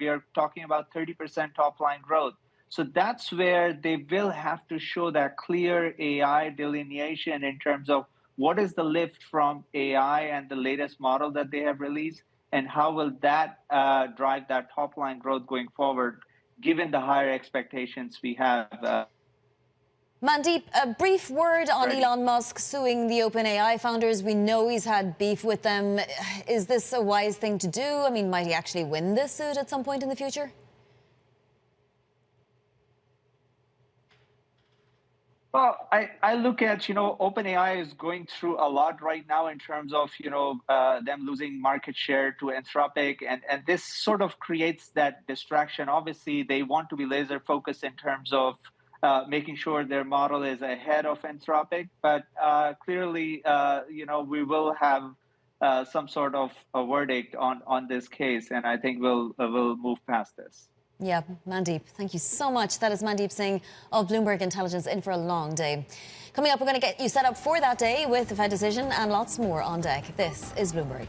We are talking about 30% top line growth. So that's where they will have to show that clear AI delineation in terms of what is the lift from AI and the latest model that they have released, and how will that drive that top line growth going forward, given the higher expectations we have. Mandeep, a brief word on Elon Musk suing the OpenAI founders. We know he's had beef with them. Is this a wise thing to do? I mean, might he actually win this suit at some point in the future? Well, I look at, OpenAI is going through a lot right now in terms of, them losing market share to Anthropic. And this sort of creates that distraction. Obviously, they want to be laser focused in terms of making sure their model is ahead of Anthropic. But clearly, we will have some sort of a verdict on this case. And I think we'll move past this. Yeah, Mandeep, thank you so much. That is Mandeep Singh of Bloomberg Intelligence, in for a long day. Coming up, we're going to get you set up for that day with the Fed decision and lots more on deck. This is Bloomberg.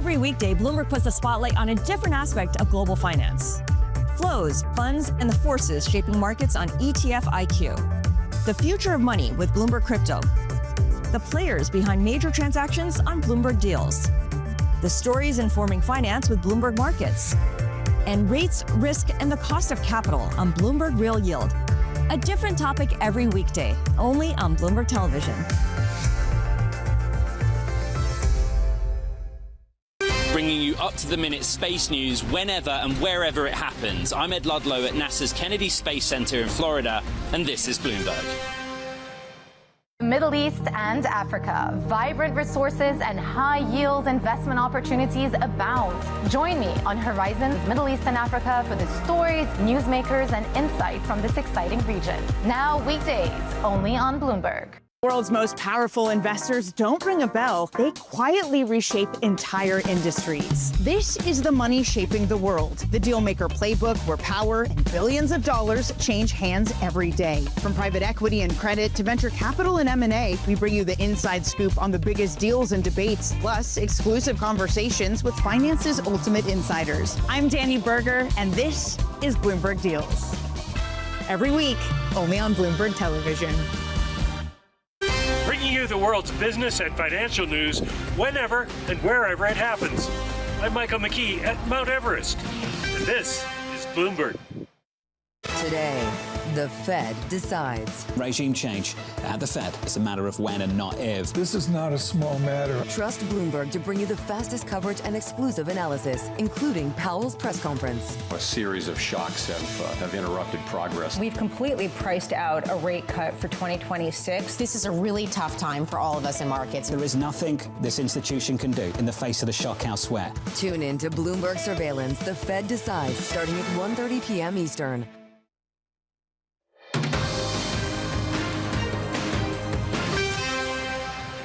Every weekday, Bloomberg puts the spotlight on a different aspect of global finance. Flows, funds, and the forces shaping markets on ETF IQ. The future of money with Bloomberg Crypto. The players behind major transactions on Bloomberg Deals. The stories informing finance with Bloomberg Markets. And rates, risk, and the cost of capital on Bloomberg Real Yield. A different topic every weekday, only on Bloomberg Television. Bringing you up-to-the-minute space news whenever and wherever it happens. I'm Ed Ludlow at NASA's Kennedy Space Center in Florida, and this is Bloomberg. Middle East and Africa. Vibrant resources and high-yield investment opportunities abound. Join me on Horizons Middle East and Africa for the stories, newsmakers, and insight from this exciting region. Now weekdays, only on Bloomberg. World's most powerful investors don't ring a bell. They quietly reshape entire industries. This is the money shaping the world. The Dealmaker Playbook, where power and billions of dollars change hands every day. From private equity and credit to venture capital and M&A, we bring you the inside scoop on the biggest deals and debates, plus exclusive conversations with finance's ultimate insiders. I'm Danny Berger, and this is Bloomberg Deals. Every week, only on Bloomberg Television. Bringing you the world's business and financial news whenever and wherever it happens. I'm Michael McKee at Mount Everest, and this is Bloomberg. Today, the Fed decides. Regime change at the Fed is a matter of when and not if. This is not a small matter. Trust Bloomberg to bring you the fastest coverage and exclusive analysis, including Powell's press conference. A series of shocks have interrupted progress. We've completely priced out a rate cut for 2026. This is a really tough time for all of us in markets. There is nothing this institution can do in the face of the shock elsewhere. Tune in to Bloomberg Surveillance. The Fed decides, starting at 1:30 p.m. Eastern.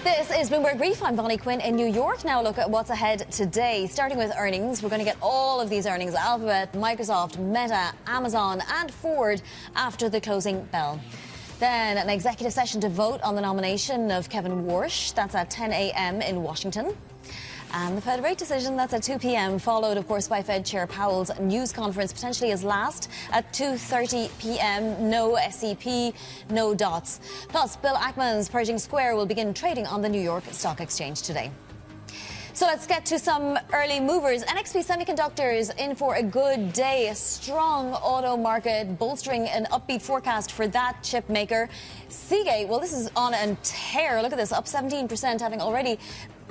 This is Bloomberg Brief. I'm Bonnie Quinn in New York. Now look at what's ahead today. Starting with earnings, we're going to get all of these earnings: Alphabet, Microsoft, Meta, Amazon and Ford after the closing bell. Then an executive session to vote on the nomination of Kevin Warsh. That's at 10 a.m. in Washington. And the Fed rate decision, that's at 2 p.m., followed, of course, by Fed Chair Powell's news conference, potentially his last, at 2:30 p.m. No SEP, no dots. Plus, Bill Ackman's Pershing Square will begin trading on the New York Stock Exchange today. So let's get to some early movers. NXP Semiconductors in for a good day. A strong auto market bolstering an upbeat forecast for that chip maker. Seagate, well, this is on a tear. Look at this, up 17%, having already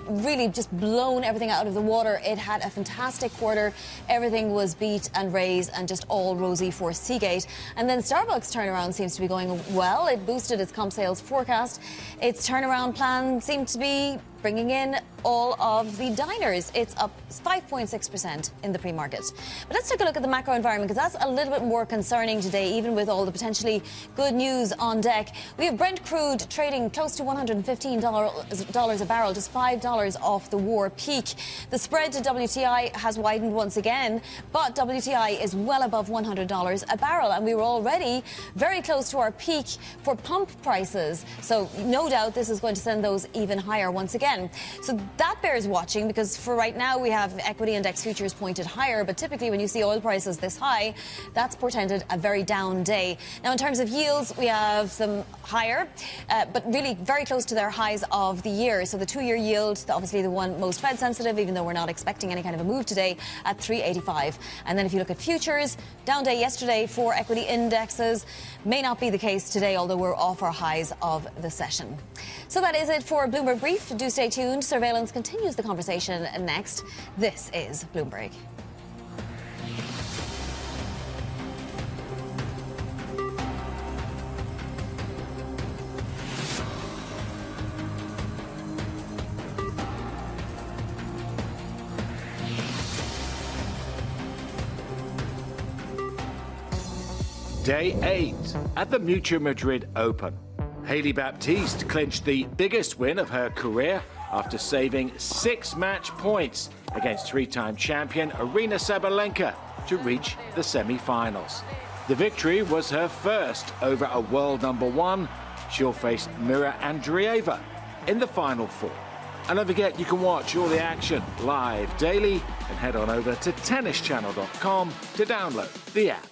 really just blown everything out of the water. It had a fantastic quarter. Everything was beat and raised and just all rosy for Seagate. And then Starbucks turnaround seems to be going well. It boosted its comp sales forecast. Its turnaround plan seemed to be bringing in all of the diners. It's up 5.6% in the pre-market. But let's take a look at the macro environment, because that's a little bit more concerning today, even with all the potentially good news on deck. We have Brent crude trading close to $115 a barrel, just $5 off the war peak. The spread to WTI has widened once again, but WTI is well above $100 a barrel, and we were already very close to our peak for pump prices. So no doubt this is going to send those even higher once again. So that bears watching, because for right now we have equity index futures pointed higher, but typically when you see oil prices this high, that's portended a very down day. Now in terms of yields, we have them higher, but really very close to their highs of the year. So the 2-year yield, obviously the one most Fed sensitive, even though we're not expecting any kind of a move today, at 3.85. And then if you look at futures, down day yesterday for equity indexes. May not be the case today, although we're off our highs of the session. So that is it for Bloomberg Brief. Do stay tuned. Surveillance continues the conversation next. This is Bloomberg. Day 8 at the Mutua Madrid Open. Hailey Baptiste clinched the biggest win of her career after saving 6 match points against 3-time champion Aryna Sabalenka to reach the semi-finals. The victory was her first over a world number 1. She'll face Mira Andreeva in the final 4. And don't forget, you can watch all the action live daily and head on over to tennischannel.com to download the app.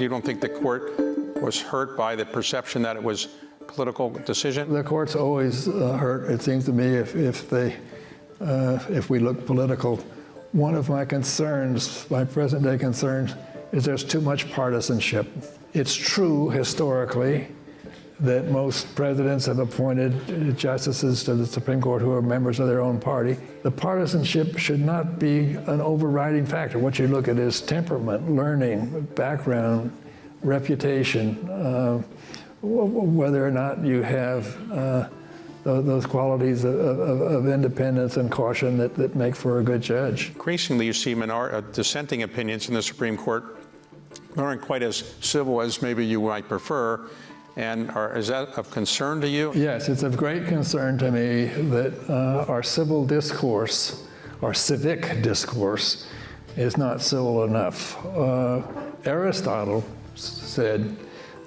You don't think the court was hurt by the perception that it was a political decision? The court's always hurt, it seems to me, if we look political. One of my concerns, my present-day concerns, is there's too much partisanship. It's true historically that most presidents have appointed justices to the Supreme Court who are members of their own party. The partisanship should not be an overriding factor. What you look at is temperament, learning, background, reputation, whether or not you have those qualities of independence and caution that make for a good judge. Increasingly, you see dissenting opinions in the Supreme Court aren't quite as civil as maybe you might prefer. And is that of concern to you? Yes, it's of great concern to me that our civil discourse, our civic discourse, is not civil enough. Aristotle said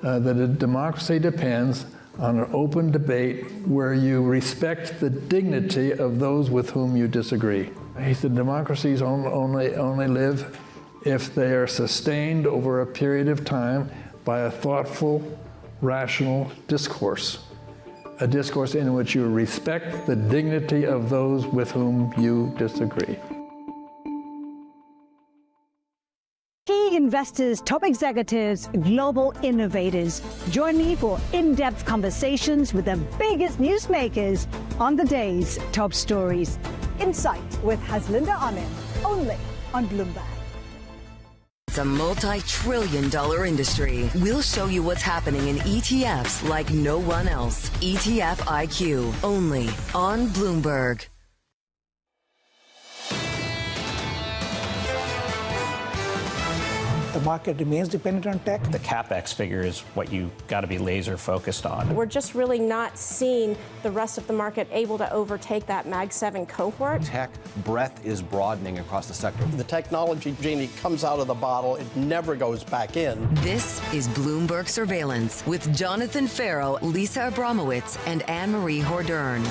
that a democracy depends on an open debate where you respect the dignity of those with whom you disagree. He said democracies only live if they are sustained over a period of time by a thoughtful, rational discourse, a discourse in which you respect the dignity of those with whom you disagree. Key investors, top executives, global innovators. Join me for in-depth conversations with the biggest newsmakers on the day's top stories. Insight with Haslinda Ahmed, only on Bloomberg. It's a multi-trillion-dollar industry. We'll show you what's happening in ETFs like no one else. ETF IQ, only on Bloomberg. The market remains dependent on tech. The CapEx figure is what you got to be laser focused on. We're just really not seeing the rest of the market able to overtake that Mag 7 cohort. Tech breadth is broadening across the sector. The technology genie comes out of the bottle. It never goes back in. This is Bloomberg Surveillance with Jonathan Farrow, Lisa Abramowitz, and Anne-Marie Hordern.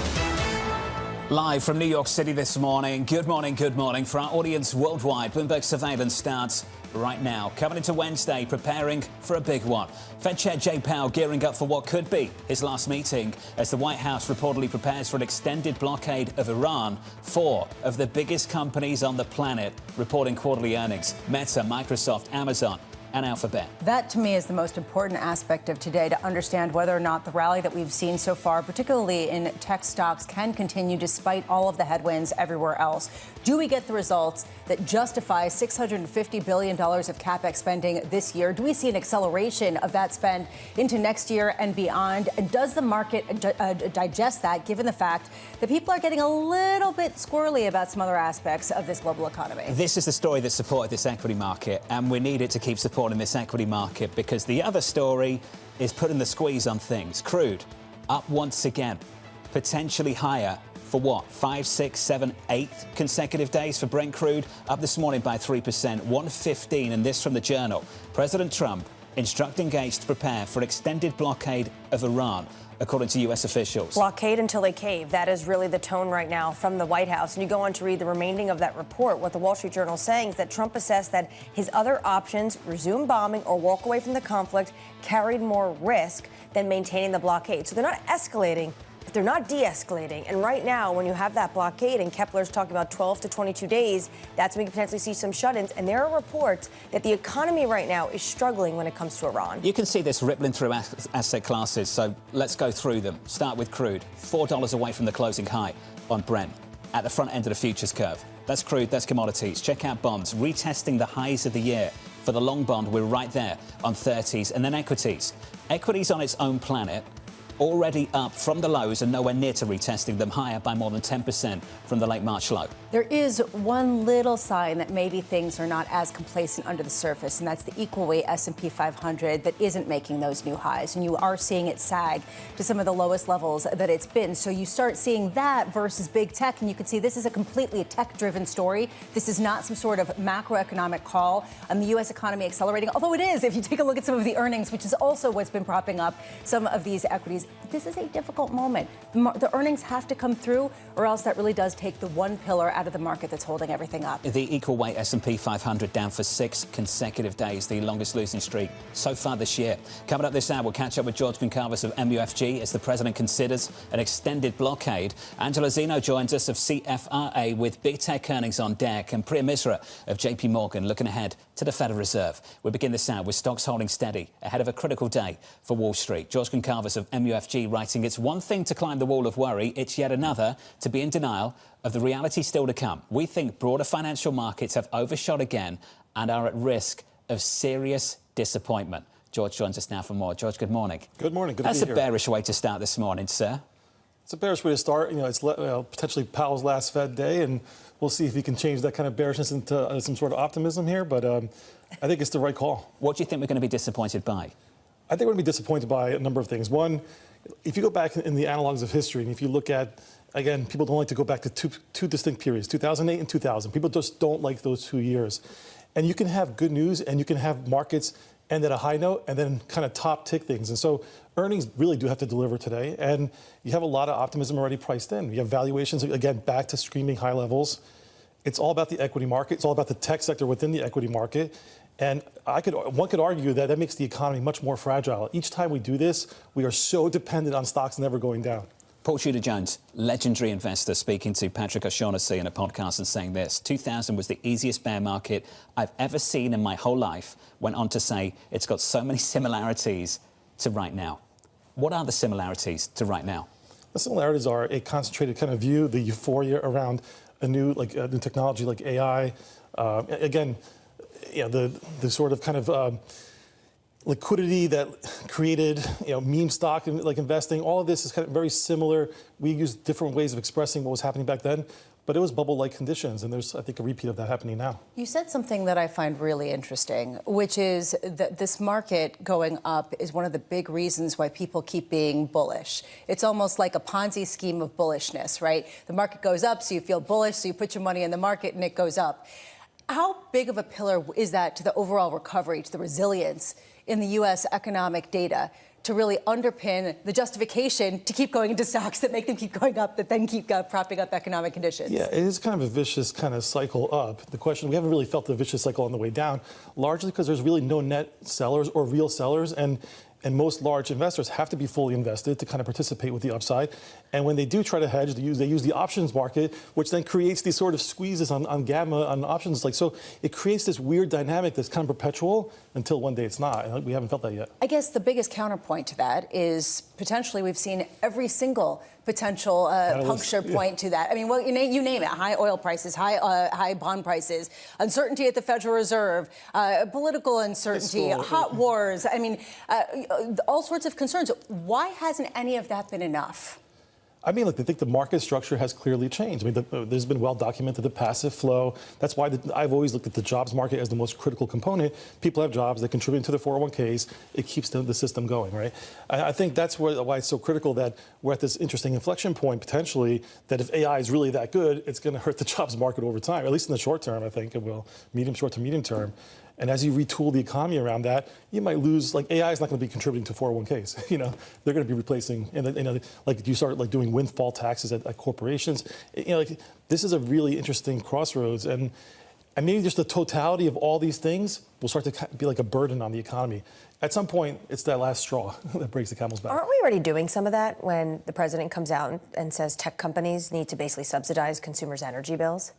Live from New York City this morning. Good morning, good morning. For our audience worldwide, Bloomberg Surveillance starts right now. Coming into Wednesday, preparing for a big one. Fed Chair Jay Powell gearing up for what could be his last meeting as the White House reportedly prepares for an extended blockade of Iran. 4 of the biggest companies on the planet reporting quarterly earnings. Meta, Microsoft, Amazon, and Alphabet. That, to me, is the most important aspect of today, to understand whether or not the rally that we've seen so far, particularly in tech stocks, can continue despite all of the headwinds everywhere else. Do we get the results that justify $650 billion of CapEx spending this year? Do we see an acceleration of that spend into next year and beyond? And does the market digest that, given the fact that people are getting a little bit squirrely about some other aspects of this global economy? This is the story that supported this equity market, and we need it to keep supporting in this equity market, because the other story is putting the squeeze on things. Crude up once again, potentially higher for what, 5, 6, 7, 8 consecutive days for Brent crude, up this morning by 3%, 115, and this from the Journal. President Trump instructing Gates to prepare for an extended blockade of Iran, according to U.S. officials. Blockade until they cave. That is really the tone right now from the White House. And you go on to read the remaining of that report. What the Wall Street Journal is saying is that Trump assessed that his other options, resume bombing or walk away from the conflict, carried more risk than maintaining the blockade. So they're not escalating, but they're not de-escalating. And right now, when you have that blockade, and Kepler's talking about 12 to 22 days, that's when we can potentially see some shut-ins. And there are reports that the economy right now is struggling when it comes to Iran. You can see this rippling through asset classes, so let's go through them. Start with crude, $4 away from the closing high on Brent, at the front end of the futures curve. That's crude, that's commodities. Check out bonds, retesting the highs of the year. For the long bond, we're right there on 30s. And then equities. Equities on its own planet, already up from the lows and nowhere near to retesting them, higher by more than 10% from the late March low. There is one little sign that maybe things are not as complacent under the surface, and that's the equal weight S&P 500 that isn't making those new highs. And you are seeing it sag to some of the lowest levels that it's been. So you start seeing that versus big tech, and you can see this is a completely tech-driven story. This is not some sort of macroeconomic call on the U.S. economy accelerating, although it is if you take a look at some of the earnings, which is also what's been propping up some of these equities. this is a difficult moment. The earnings have to come through, or else that really does take the one pillar out of the market that's holding everything up. The equal weight S&P 500 down for 6 consecutive days, the longest losing streak so far this year. Coming up this hour, we'll catch up with George Goncalves of MUFG as the president considers an extended blockade. Angela Zeno joins us of CFRA with big tech earnings on deck, and Priya Misra of JP Morgan looking ahead to the Federal Reserve. We begin this hour with stocks holding steady ahead of a critical day for Wall Street. George Goncalves of MUFG writing, it's one thing to climb the wall of worry, it's yet another to be in denial of the reality still to come. We think broader financial markets have overshot again and are at risk of serious disappointment. George joins us now for more. George, good morning. Good morning. Good That's to be a here. bearish way to start this morning, sir. It's a bearish way to start. It's potentially Powell's last Fed day, and we'll see if he can change that kind of bearishness into some sort of optimism here. But I think it's the right call. What do you think we're going to be disappointed by? I think we're going to be disappointed by a number of things. One, if you go back in the analogs of history, and if you look at, again, people don't like to go back to two distinct periods, 2008 and 2000. People just don't like those 2 years. And you can have good news, and you can have markets end at a high note and then kind of top tick things. And so earnings really do have to deliver today. And you have a lot of optimism already priced in. You have valuations, again, back to screaming high levels. It's all about the equity market. It's all about the tech sector within the equity market. And one could argue that makes the economy much more fragile. Each time we do this, we are so dependent on stocks never going down. Paul Tudor-Jones, legendary investor, speaking to Patrick O'Shaughnessy in a podcast and saying this: 2000 was the easiest bear market I've ever seen in my whole life. Went on to say it's got so many similarities to right now. What are the similarities to right now? The similarities are a concentrated kind of view, the euphoria around a new technology like AI. Again, the sort of kind of liquidity that created, meme stock and investing. All of this is kind of very similar. We use different ways of expressing what was happening back then, but it was bubble-like conditions, and there's, I think, a repeat of that happening now. You said something that I find really interesting, which is that this market going up is one of the big reasons why people keep being bullish. It's almost like a Ponzi scheme of bullishness, right? The market goes up, so you feel bullish, so you put your money in the market, and it goes up. How big of a pillar is that to the overall recovery, to the resilience in the U.S. economic data, to really underpin the justification to keep going into stocks that make them keep going up, that then keep propping up economic conditions? Yeah, it is kind of a vicious kind of cycle up. The question, we haven't really felt the vicious cycle on the way down, largely because there's really no net sellers or real sellers, and most large investors have to be fully invested to kind of participate with the upside. And when they do try to hedge, they use the options market, which then creates these sort of squeezes on gamma, on options. So it creates this weird dynamic that's kind of perpetual until one day it's not. And we haven't felt that yet. I guess the biggest counterpoint to that is potentially we've seen every single potential puncture point to that. I mean, well, you name it: high oil prices, high bond prices, uncertainty at the Federal Reserve, political uncertainty, hot wars. I mean, all sorts of concerns. Why hasn't any of that been enough? I mean, look, I think the market structure has clearly changed. I mean, there's been well documented the passive flow. That's why I've always looked at the jobs market as the most critical component. People have jobs, they contribute to their 401ks. It keeps the system going, right? I think that's why it's so critical that we're at this interesting inflection point, potentially, that if AI is really that good, it's going to hurt the jobs market over time, at least in the short term, I think it will, short to medium term. And as you retool the economy around that, you might lose, AI is not going to be contributing to 401ks. They're going to be replacing, you start doing windfall taxes at corporations. This is a really interesting crossroads. And maybe just the totality of all these things will start to be like a burden on the economy. At some point, it's that last straw that breaks the camel's back. Aren't we already doing some of that when the president comes out and says tech companies need to basically subsidize consumers' energy bills?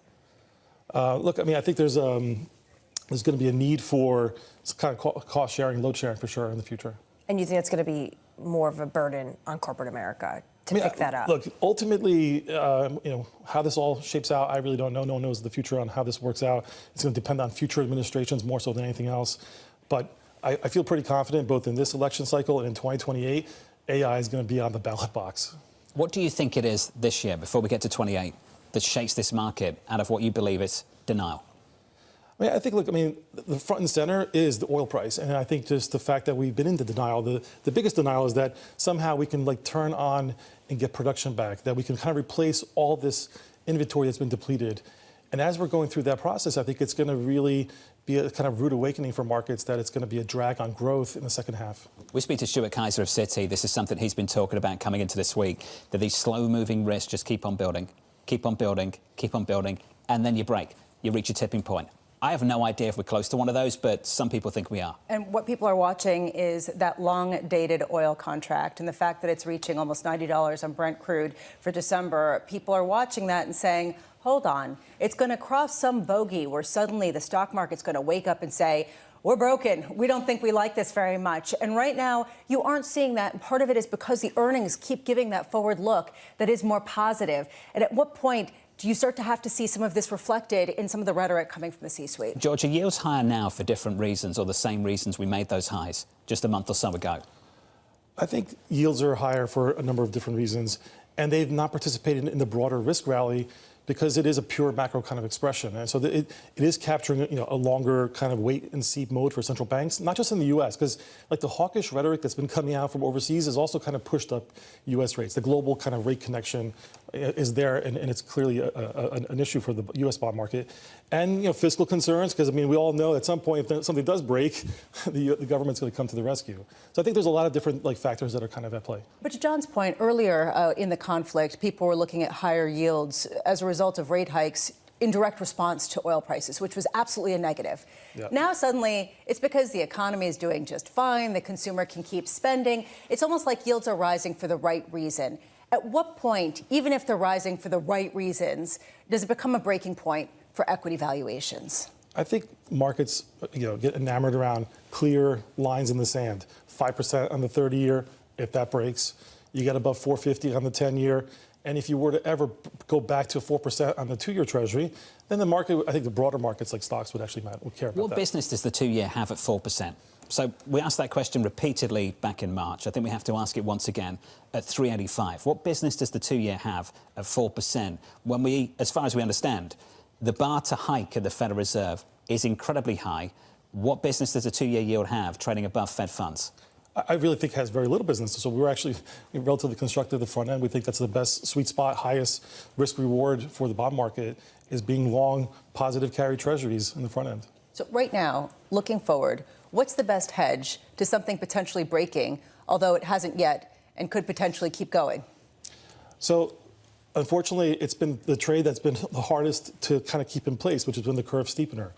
Look, I think there's going to be a need for kind of cost sharing, load sharing for sure in the future. And you think it's going to be more of a burden on corporate America to pick that up? Look, ultimately, how this all shapes out, I really don't know. No one knows the future on how this works out. It's going to depend on future administrations more so than anything else. But I feel pretty confident both in this election cycle and in 2028, AI is going to be on the ballot box. What do you think it is this year, before we get to 28, that shakes this market out of what you believe is denial? I think, the front and center is the oil price. And I think just the fact that we've been into denial, the biggest denial is that somehow we can turn on and get production back, that we can kind of replace all this inventory that's been depleted. And as we're going through that process, I think it's going to really be a kind of rude awakening for markets that it's going to be a drag on growth in the second half. We speak to Stuart Kaiser of Citi. This is something he's been talking about coming into this week, that these slow-moving risks just keep on building, keep on building, keep on building, and then you break. You reach a tipping point. I have no idea if we're close to one of those, but some people think we are. And what people are watching is that long-dated oil contract and the fact that it's reaching almost $90 on Brent crude for December. People are watching that and saying, hold on, it's going to cross some bogey where suddenly the stock market's going to wake up and say, we're broken. We don't think we like this very much. And right now, you aren't seeing that. And part of it is because the earnings keep giving that forward look that is more positive. And at what point do you start to have to see some of this reflected in some of the rhetoric coming from the C-suite? George, are yields higher now for different reasons or the same reasons we made those highs just a month or so ago? I think yields are higher for a number of different reasons, and they've not participated in the broader risk rally because it is a pure macro kind of expression. And so it is capturing, a longer kind of wait and see mode for central banks, not just in the U.S., because like the hawkish rhetoric that's been coming out from overseas has also kind of pushed up U.S. rates. The global kind of rate connection is there, and it's clearly an issue for the U.S. bond market. And, fiscal concerns, because, we all know at some point if something does break, the government's going to come to the rescue. So I think there's a lot of different factors that are kind of at play. But to John's point, earlier in the conflict, people were looking at higher yields as a result of rate hikes in direct response to oil prices, which was absolutely a negative. Yep. Now, suddenly, it's because the economy is doing just fine, the consumer can keep spending. It's almost like yields are rising for the right reason. At what point, even if they're rising for the right reasons, does it become a breaking point for equity valuations? I think markets, get enamored around clear lines in the sand. 5% on the 30-year, if that breaks. You get above 450 on the 10-year. And if you were to ever go back to 4% on the 2-year Treasury, then the market, I think the broader markets like stocks would actually care about that. What business does the 2-year have at 4%? So we asked that question repeatedly back in March. I think we have to ask it once again at 385. What business does the 2-year have at 4% when we, as far as we understand, the bar to hike at the Federal Reserve is incredibly high? What business does a 2-year yield have trading above Fed funds? I really think it has very little business. So we're actually relatively constructive at the front end. We think that's the best sweet spot, highest risk reward for the bond market is being long positive carry treasuries in the front end. So right now, looking forward, what's the best hedge to something potentially breaking, although it hasn't yet and could potentially keep going? So unfortunately, it's been the trade that's been the hardest to kind of keep in place, which has been the curve steepener.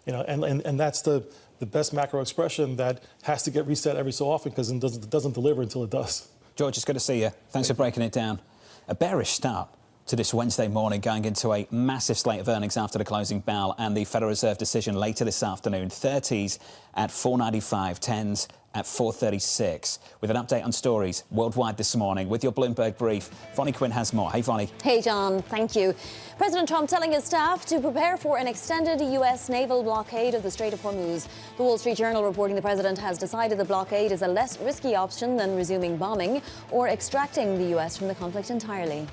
And that's the best macro expression that has to get reset every so often because it doesn't deliver until it does. George, it's good to see you. Thanks for breaking it down. A bearish start to this Wednesday morning, going into a massive slate of earnings after the closing bell and the Federal Reserve decision later this afternoon. 30s at 495, 10s at 436. With an update on stories worldwide this morning with your Bloomberg brief, Vonnie Quinn has more. Hey, Vonnie. Hey, John. Thank you. President Trump telling his staff to prepare for an extended U.S. naval blockade of the Strait of Hormuz. The Wall Street Journal reporting the president has decided the blockade is a less risky option than resuming bombing or extracting the U.S. from the conflict entirely.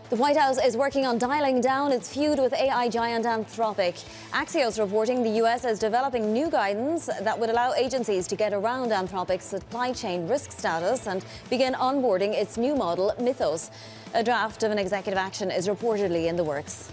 The White House is working on dialing down its feud with AI giant Anthropic. Axios reporting the U.S. is developing new guidance that would allow agencies to get around Anthropic's supply chain risk status and begin onboarding its new model, Mythos. A draft of an executive action is reportedly in the works.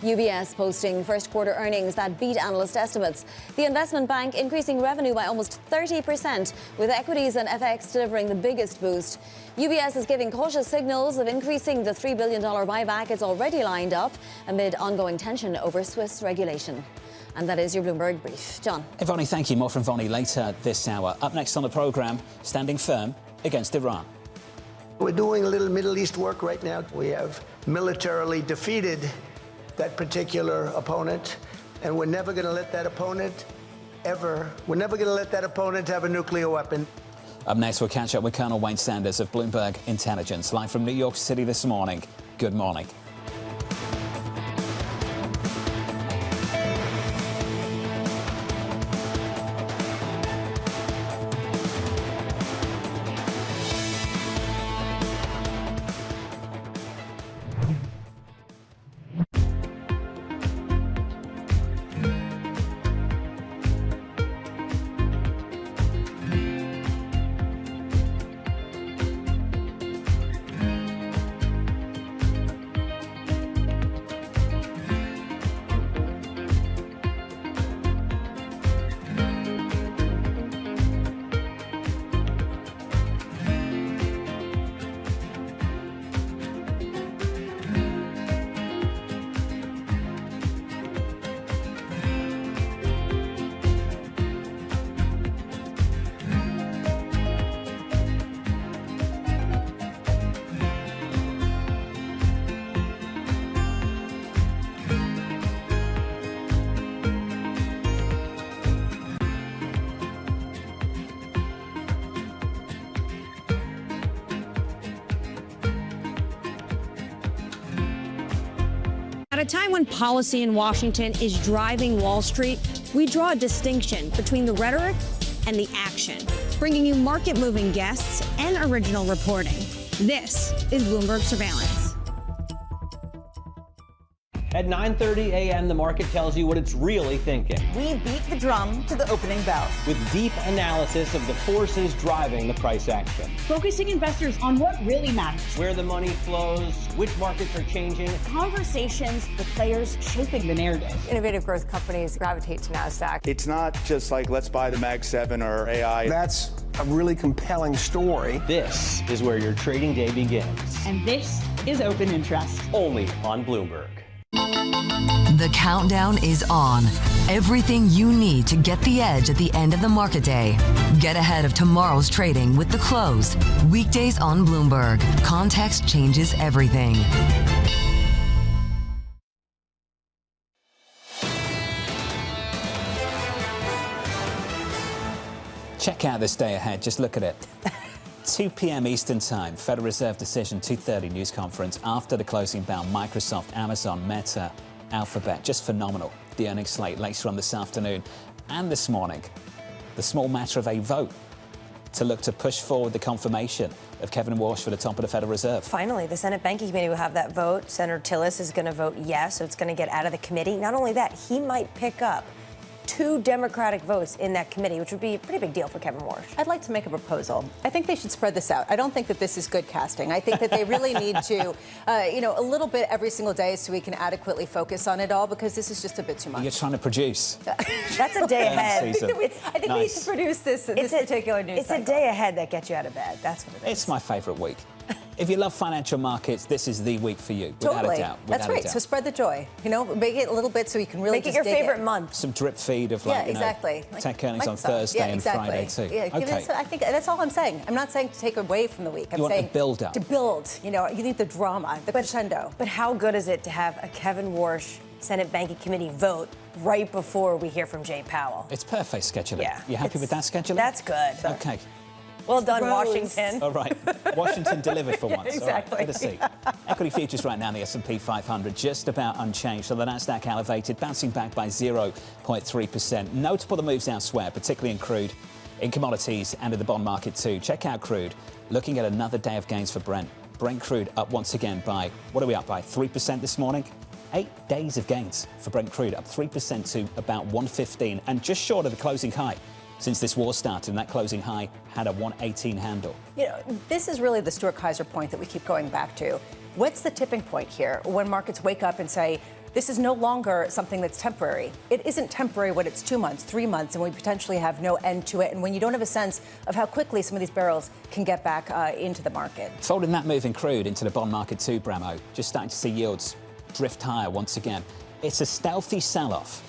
UBS posting first quarter earnings that beat analyst estimates. The investment bank increasing revenue by almost 30%, with equities and FX delivering the biggest boost. UBS is giving cautious signals of increasing the $3 billion buyback it's already lined up amid ongoing tension over Swiss regulation. And that is your Bloomberg brief. John. Hey, Vonnie, thank you. More from Vonnie later this hour. Up next on the programme, standing firm against Iran. We're doing a little Middle East work right now. We have militarily defeated that particular opponent, and we're never going to let that opponent we're never going to let that opponent have a nuclear weapon. Up next, we'll catch up with Colonel Wayne Sanders of Bloomberg Intelligence, live from New York City this morning. Good morning. a time when policy in Washington is driving Wall Street, we draw a distinction between the rhetoric and the action, bringing you market-moving guests and original reporting. This is Bloomberg Surveillance. At 9:30 a.m., the market tells you what it's really thinking. We beat the drum to the opening bell. With deep analysis of the forces driving the price action. Focusing investors on what really matters. Where the money flows, which markets are changing. Conversations, the players shaping the narrative. Innovative growth companies gravitate to NASDAQ. It's not just like, let's buy the Mag 7 or AI. That's a really compelling story. This is where your trading day begins. And this is open interest. Only on Bloomberg. The countdown is on. Everything you need to get the edge at the end of the market day. Get ahead of tomorrow's trading with The Close. Weekdays on Bloomberg. Context changes everything. Check out this day ahead. Just look at it. 2 p.m. Eastern Time, Federal Reserve decision, 2:30 news conference after the closing bell. Microsoft, Amazon, Meta, Alphabet, just phenomenal. The earnings slate later on this afternoon and this morning. The small matter of a vote to look to push forward the confirmation of Kevin Walsh for the top of the Federal Reserve. Finally, the Senate Banking Committee will have that vote. Senator Tillis is going to vote yes, so it's going to get out of the committee. Not only that, he might pick up 2 Democratic votes in that committee, which would be a pretty big deal for Kevin Walsh. I'd like to make a proposal. I think they should spread this out. I don't think that this is good casting. I think that they really need to, a little bit every single day so we can adequately focus on it all, because this is just a bit too much. You're trying to produce. That's a day ahead. I think we need to produce this particular news It's cycle. A day ahead that gets you out of bed. That's what it is. It's my favorite week. If you love financial markets, this is the week for you, without a doubt. That's right. So spread the joy. Make it a little bit so you can really make it your favorite month. Some drip feed of exactly. Tech earnings on Thursday and Friday too. Yeah, okay. I think that's all I'm saying. I'm not saying to take away from the week. I'm saying to build up. To build. You need the drama, the crescendo. But how good is it to have a Kevin Walsh Senate Banking Committee vote right before we hear from Jay Powell? It's perfect scheduling. Yeah. You happy with that scheduling? That's good. Okay. Well done, Washington. All right. Washington delivered for once. Exactly. All right, good to see. Equity futures right now, the S&P 500 just about unchanged. So the Nasdaq elevated, bouncing back by 0.3%. Notable the moves elsewhere, particularly in crude, in commodities, and in the bond market too. Check out crude. Looking at another day of gains for Brent. Brent crude up once again by, what are we up by, 3% this morning? 8 days of gains for Brent crude, up 3% to about 115, and just short of the closing high. Since this war started, and that closing high had a 118 handle. This is really the Stuart Kaiser point that we keep going back to. What's the tipping point here when markets wake up and say, this is no longer something that's temporary? It isn't temporary when it's 2 months, 3 months, and we potentially have no end to it, and when you don't have a sense of how quickly some of these barrels can get back into the market. Folding that move in crude into the bond market too, Bramo. Just starting to see yields drift higher once again. It's a stealthy sell-off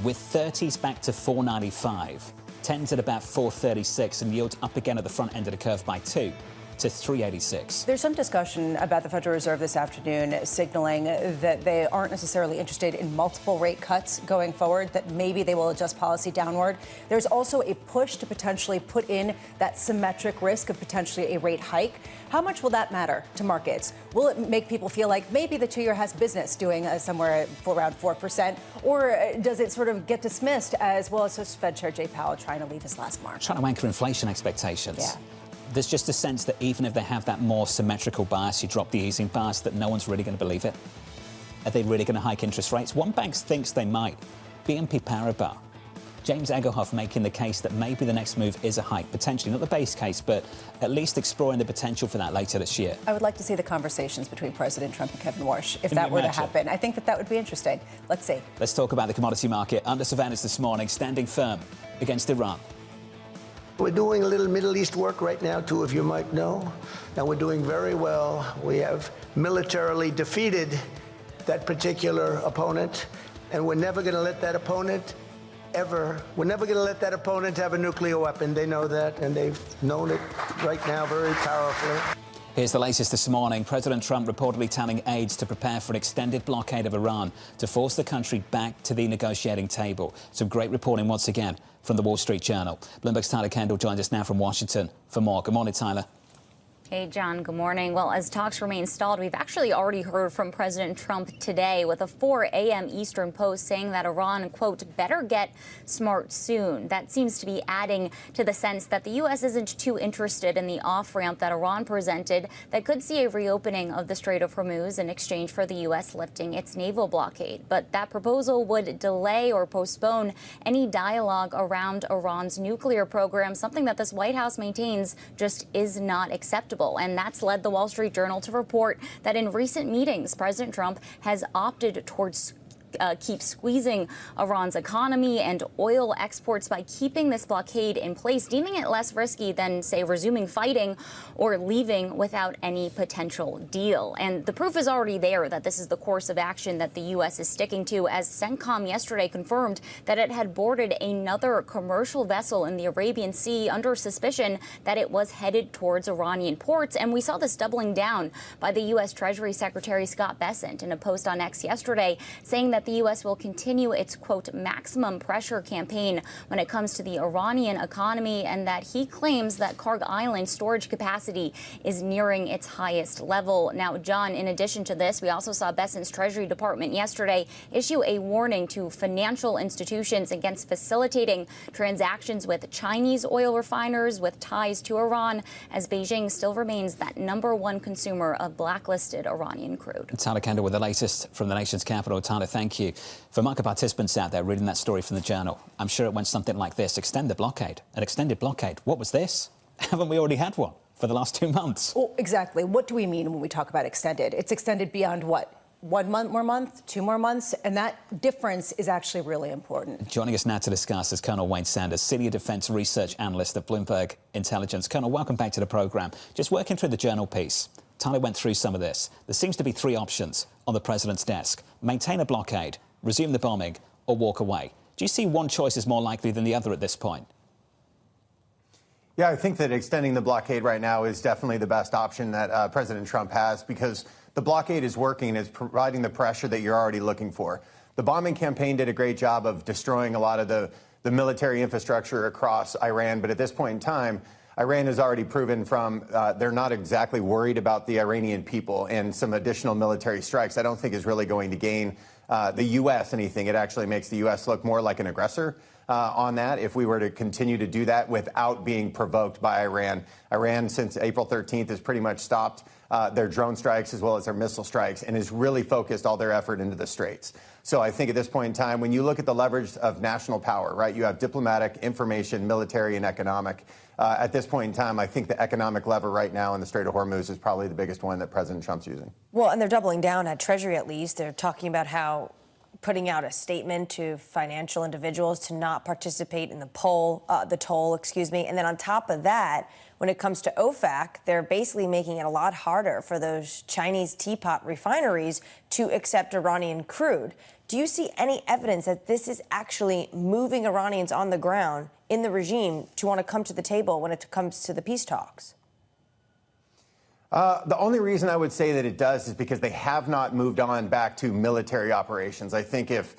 with 30s back to 495. 10s at about 436, and yields up again at the front end of the curve by 2 to 386. There's some discussion about the Federal Reserve this afternoon signaling that they aren't necessarily interested in multiple rate cuts going forward, that maybe they will adjust policy downward. There's also a push to potentially put in that symmetric risk of potentially a rate hike. How much will that matter to markets? Will it make people feel like maybe the 2-year has business doing somewhere around 4%? Or does it sort of get dismissed as, well, it's just Fed Chair Jay Powell trying to leave his last mark? Trying to anchor inflation expectations. Yeah. There's just a sense that even if they have that more symmetrical bias, you drop the easing bias, that no one's really going to believe it. Are they really going to hike interest rates? One bank thinks they might. BNP Paribas. James Egelhoff making the case that maybe the next move is a hike, potentially, not the base case, but at least exploring the potential for that later this year. I would like to see the conversations between President Trump and Kevin Walsh, if that were to happen. I think that would be interesting. Let's see. Let's talk about the commodity market. Under surveillance this morning, standing firm against Iran. We're doing a little Middle East work right now, too, if you might know, and we're doing very well. We have militarily defeated that particular opponent, and we're never going to let that opponent we're never going to let that opponent have a nuclear weapon. They know that, and they've known it right now very powerfully. Here's the latest this morning. President Trump reportedly telling aides to prepare for an extended blockade of Iran to force the country back to the negotiating table. Some great reporting once again from the Wall Street Journal. Bloomberg's Tyler Kendall joins us now from Washington for more. Good morning, Tyler. Hey, John, good morning. Well, as talks remain stalled, we've actually already heard from President Trump today with a 4 a.m. Eastern post saying that Iran, quote, better get smart soon. That seems to be adding to the sense that the U.S. isn't too interested in the off-ramp that Iran presented that could see a reopening of the Strait of Hormuz in exchange for the U.S. lifting its naval blockade. But that proposal would delay or postpone any dialogue around Iran's nuclear program, something that this White House maintains just is not acceptable. And that's led the Wall Street Journal to report that in recent meetings, President Trump has opted towards keep squeezing Iran's economy and oil exports by keeping this blockade in place, deeming it less risky than, say, resuming fighting or leaving without any potential deal. And the proof is already there that this is the course of action that the U.S. is sticking to, as CENTCOM yesterday confirmed that it had boarded another commercial vessel in the Arabian Sea under suspicion that it was headed towards Iranian ports. And we saw this doubling down by the U.S. Treasury Secretary Scott Bessent in a post on X yesterday, saying that the U.S. will continue its, quote, maximum pressure campaign when it comes to the Iranian economy, and that he claims that Karg Island storage capacity is nearing its highest level. Now, John, in addition to this, we also saw Bessent's Treasury Department yesterday issue a warning to financial institutions against facilitating transactions with Chinese oil refiners with ties to Iran, as Beijing still remains that #1 consumer of blacklisted Iranian crude. Tyler Kendall with the latest from the nation's capital. Tyler, thank you. For market participants out there reading that story from the Journal, I'm sure it went something like this. Extend the blockade. An extended blockade. What was this? Haven't we already had one for the last 2 months? Well, exactly. What do we mean when we talk about extended? It's extended beyond what? 1 month, 2 more months? And that difference is actually really important. Joining us now to discuss is Colonel Wayne Sanders, Senior Defense Research Analyst at Bloomberg Intelligence. Colonel, welcome back to the program. Just working through the Journal piece, Tyler went through some of this. There seems to be 3 options on the president's desk: maintain a blockade, resume the bombing, or walk away. Do you see one choice is more likely than the other at this point? Yeah, I think that extending the blockade right now is definitely the best option that President Trump has, because the blockade is working and is providing the pressure that you're already looking for. The bombing campaign did a great job of destroying a lot of the military infrastructure across Iran, but at this point in time, Iran has already proven they're not exactly worried about the Iranian people, and some additional military strikes I don't think is really going to gain the U.S. anything. It actually makes the U.S. look more like an aggressor on that if we were to continue to do that without being provoked by Iran. Iran, since April 13th, has pretty much stopped their drone strikes as well as their missile strikes, and has really focused all their effort into the Straits. So I think at this point in time, when you look at the leverage of national power, right, you have diplomatic, information, military, and economic. At this point in time, I think the economic lever right now in the Strait of Hormuz is probably the biggest one that President Trump's using. Well, and they're doubling down at Treasury, at least. They're talking about how putting out a statement to financial individuals to not participate in the toll, and then on top of that, when it comes to OFAC, they're basically making it a lot harder for those Chinese teapot refineries to accept Iranian crude. Do you see any evidence that this is actually moving Iranians on the ground in the regime to want to come to the table when it comes to the peace talks? The only reason I would say that it does is because they have not moved on back to military operations. I think if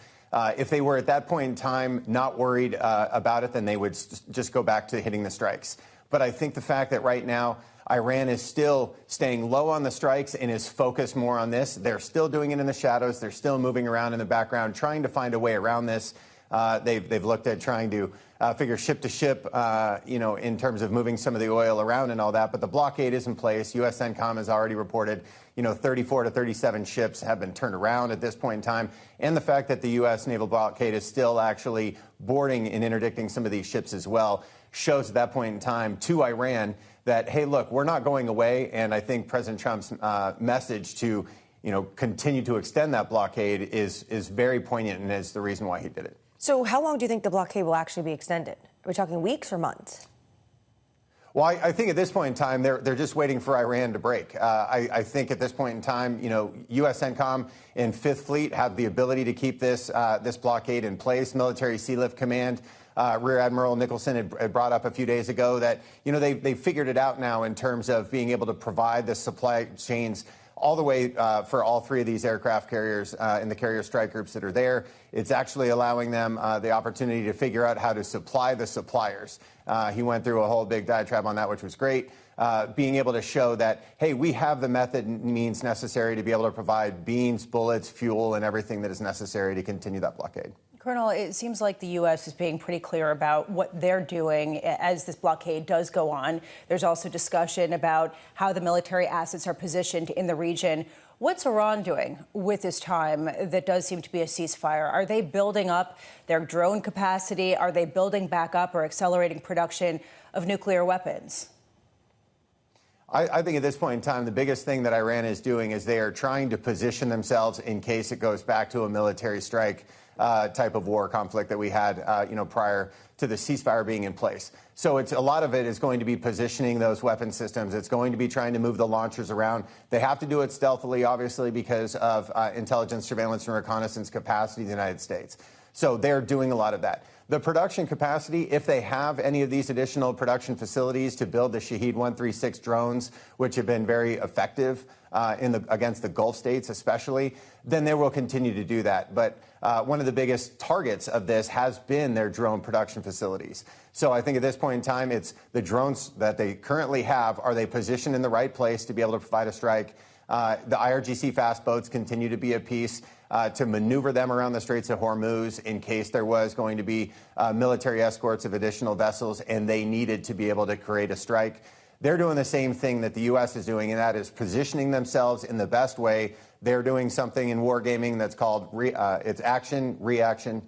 they were at that point in time not worried about it, then they would just go back to hitting the strikes. But I think the fact that right now Iran is still staying low on the strikes and is focused more on this, they're still doing it in the shadows. They're still moving around in the background, trying to find a way around this. They've looked at trying to figure ship to ship, in terms of moving some of the oil around and all that. But the blockade is in place. U.S. CENTCOM has already reported, 34 to 37 ships have been turned around at this point in time. And the fact that the U.S. naval blockade is still actually boarding and interdicting some of these ships as well shows at that point in time to Iran that, hey, look, we're not going away. And I think President Trump's message to, continue to extend that blockade is very poignant, and is the reason why he did it. So how long do you think the blockade will actually be extended? Are we talking weeks or months? Well, I think at this point in time, they're just waiting for Iran to break. I think at this point in time, U.S. CENTCOM and Fifth Fleet have the ability to keep this blockade in place. Military Sea Lift Command, Rear Admiral Nicholson had brought up a few days ago that, they've figured it out now in terms of being able to provide the supply chains all the way for all 3 of these aircraft carriers in the carrier strike groups that are there. It's actually allowing them the opportunity to figure out how to supply the suppliers. He went through a whole big diatribe on that, which was great. being able to show that, hey, we have the method and means necessary to be able to provide beans, bullets, fuel, and everything that is necessary to continue that blockade. Colonel, it seems like the U.S. is being pretty clear about what they're doing as this blockade does go on. There's also discussion about how the military assets are positioned in the region. What's Iran doing with this time that does seem to be a ceasefire? Are they building up their drone capacity? Are they building back up or accelerating production of nuclear weapons? I think at this point in time, the biggest thing that Iran is doing is they are trying to position themselves in case it goes back to a military strike type of war conflict that we had, prior to the ceasefire being in place. So a lot of it is going to be positioning those weapon systems. It's going to be trying to move the launchers around. They have to do it stealthily, obviously, because of intelligence, surveillance, and reconnaissance capacity of the United States. So they're doing a lot of that. The production capacity, if they have any of these additional production facilities to build the Shahed 136 drones, which have been very effective against the Gulf states especially, then they will continue to do that. But one of the biggest targets of this has been their drone production facilities. So I think at this point in time, it's the drones that they currently have. Are they positioned in the right place to be able to provide a strike? The IRGC fast boats continue to be a piece to maneuver them around the Straits of Hormuz in case there was going to be military escorts of additional vessels and they needed to be able to create a strike. They're doing the same thing that the U.S. is doing, and that is positioning themselves in the best way. They're doing something in wargaming that's called action, reaction,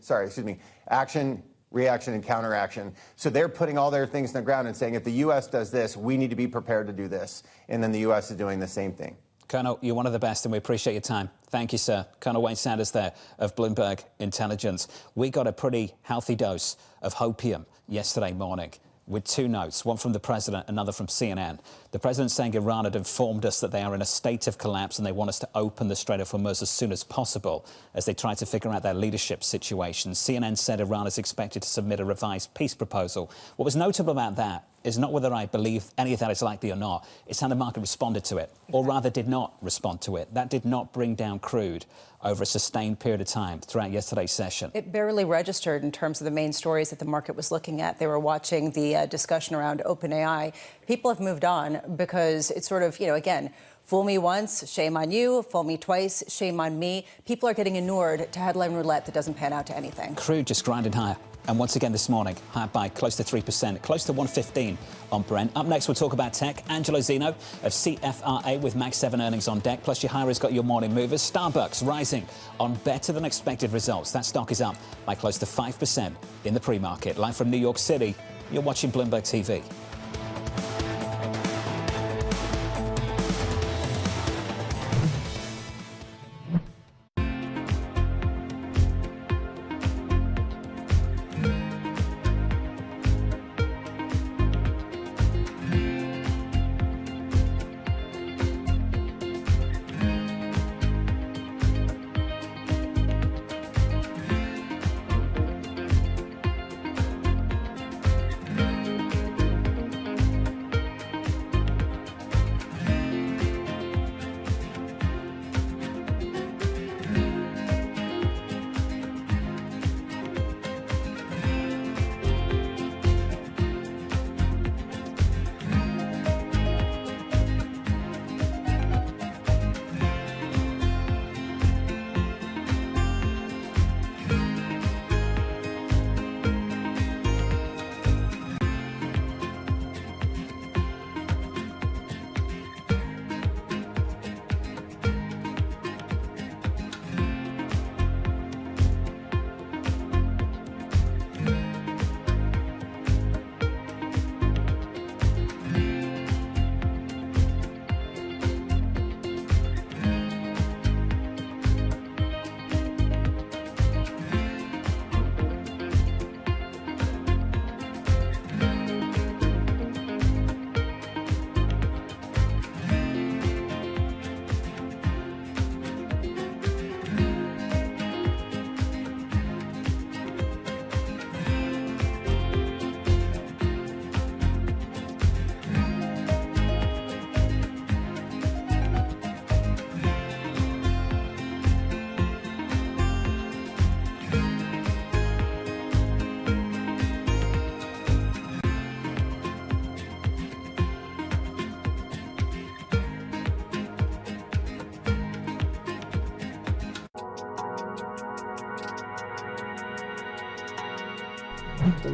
and counteraction. So they're putting all their things in the ground and saying, if the U.S. does this, we need to be prepared to do this. And then the U.S. is doing the same thing. Colonel, you're one of the best, and we appreciate your time. Thank you, sir. Colonel Wayne Sanders there of Bloomberg Intelligence. We got a pretty healthy dose of hopium yesterday morning with two notes, one from the president, another from CNN. The president saying Iran had informed us that they are in a state of collapse and they want us to open the Strait of Hormuz as soon as possible as they try to figure out their leadership situation. CNN said Iran is expected to submit a revised peace proposal. What was notable about that is not whether I believe any of that is likely or not. It's how the market responded to it, or rather did not respond to it. That did not bring down crude over a sustained period of time throughout yesterday's session. It barely registered in terms of the main stories that the market was looking at. They were watching the discussion around OpenAI. People have moved on because it's sort of, again, fool me once, shame on you. Fool me twice, shame on me. People are getting inured to headline roulette that doesn't pan out to anything. Crude just grinding higher. And once again this morning, higher by close to 3%, close to 115 on Brent. Up next, we'll talk about tech. Angelo Zeno of CFRA with Mag 7 earnings on deck. Plus, your higher got your morning movers. Starbucks rising on better than expected results. That stock is up by close to 5% in the pre-market. Live from New York City, you're watching Bloomberg TV.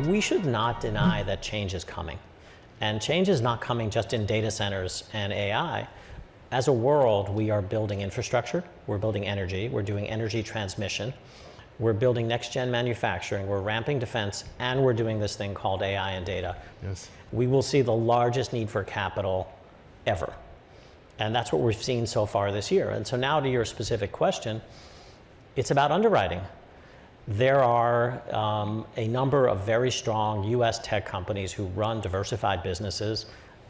We should not deny that change is coming. And change is not coming just in data centers and AI. As a world, we are building infrastructure, we're building energy, we're doing energy transmission, we're building next-gen manufacturing, we're ramping defense, and we're doing this thing called AI and data. Yes. We will see the largest need for capital ever. And that's what we've seen so far this year. And so now to your specific question, it's about underwriting. There are a number of very strong US tech companies who run diversified businesses,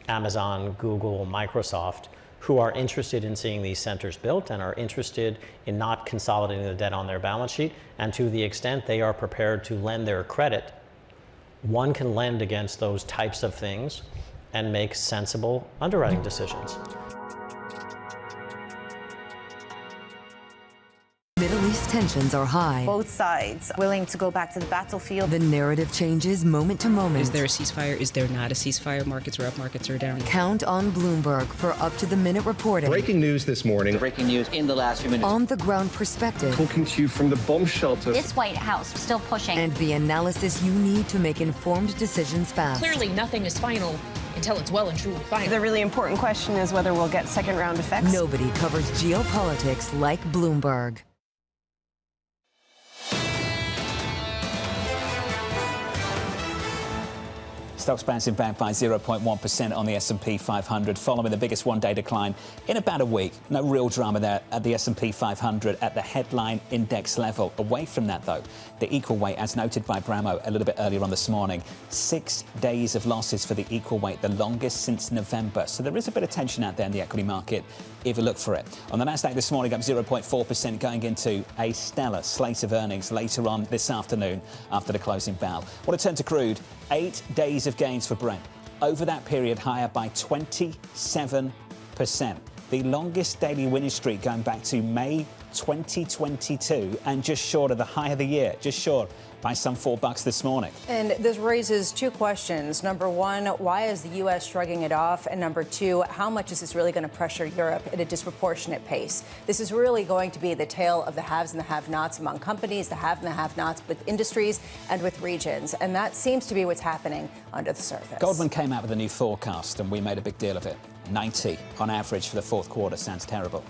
Amazon, Google, Microsoft, who are interested in seeing these centers built and are interested in not consolidating the debt on their balance sheet. And to the extent they are prepared to lend their credit, one can lend against those types of things and make sensible underwriting decisions. Middle East tensions are high. Both sides willing to go back to the battlefield. The narrative changes moment to moment. Is there a ceasefire? Is there not a ceasefire? Markets are up, markets are down. Count on Bloomberg for up-to-the-minute reporting. Breaking news this morning. Breaking news in the last few minutes. On-the-ground perspective. Talking to you from the bomb shelter. This White House still pushing. And the analysis you need to make informed decisions fast. Clearly, nothing is final until it's well and truly final. The really important question is whether we'll get second-round effects. Nobody covers geopolitics like Bloomberg. Stocks bouncing back by 0.1% on the S&P 500, following the biggest one-day decline in about a week. No real drama there at the S&P 500 at the headline index level. Away from that, though, the equal weight, as noted by Bramo a little bit earlier on this morning, 6 days of losses for the equal weight, the longest since November. So there is a bit of tension out there in the equity market if you look for it. On the Nasdaq this morning, up 0.4%, going into a stellar slate of earnings later on this afternoon after the closing bell. I want to turn to crude. 8 days of gains for Brent. Over that period, higher by 27%. The longest daily winning streak going back to May 2022, and just short of the high of the year, just short by some $4 this morning. And this raises two questions. Number one, why is the U.S. shrugging it off? And number two, how much is this really going to pressure Europe at a disproportionate pace? This is really going to be the tale of the haves and the have-nots among companies, the have and the have-nots with industries and with regions. And that seems to be what's happening under the surface. Goldman came out with a new forecast, and we made a big deal of it. 90 on average for the fourth quarter. Sounds terrible.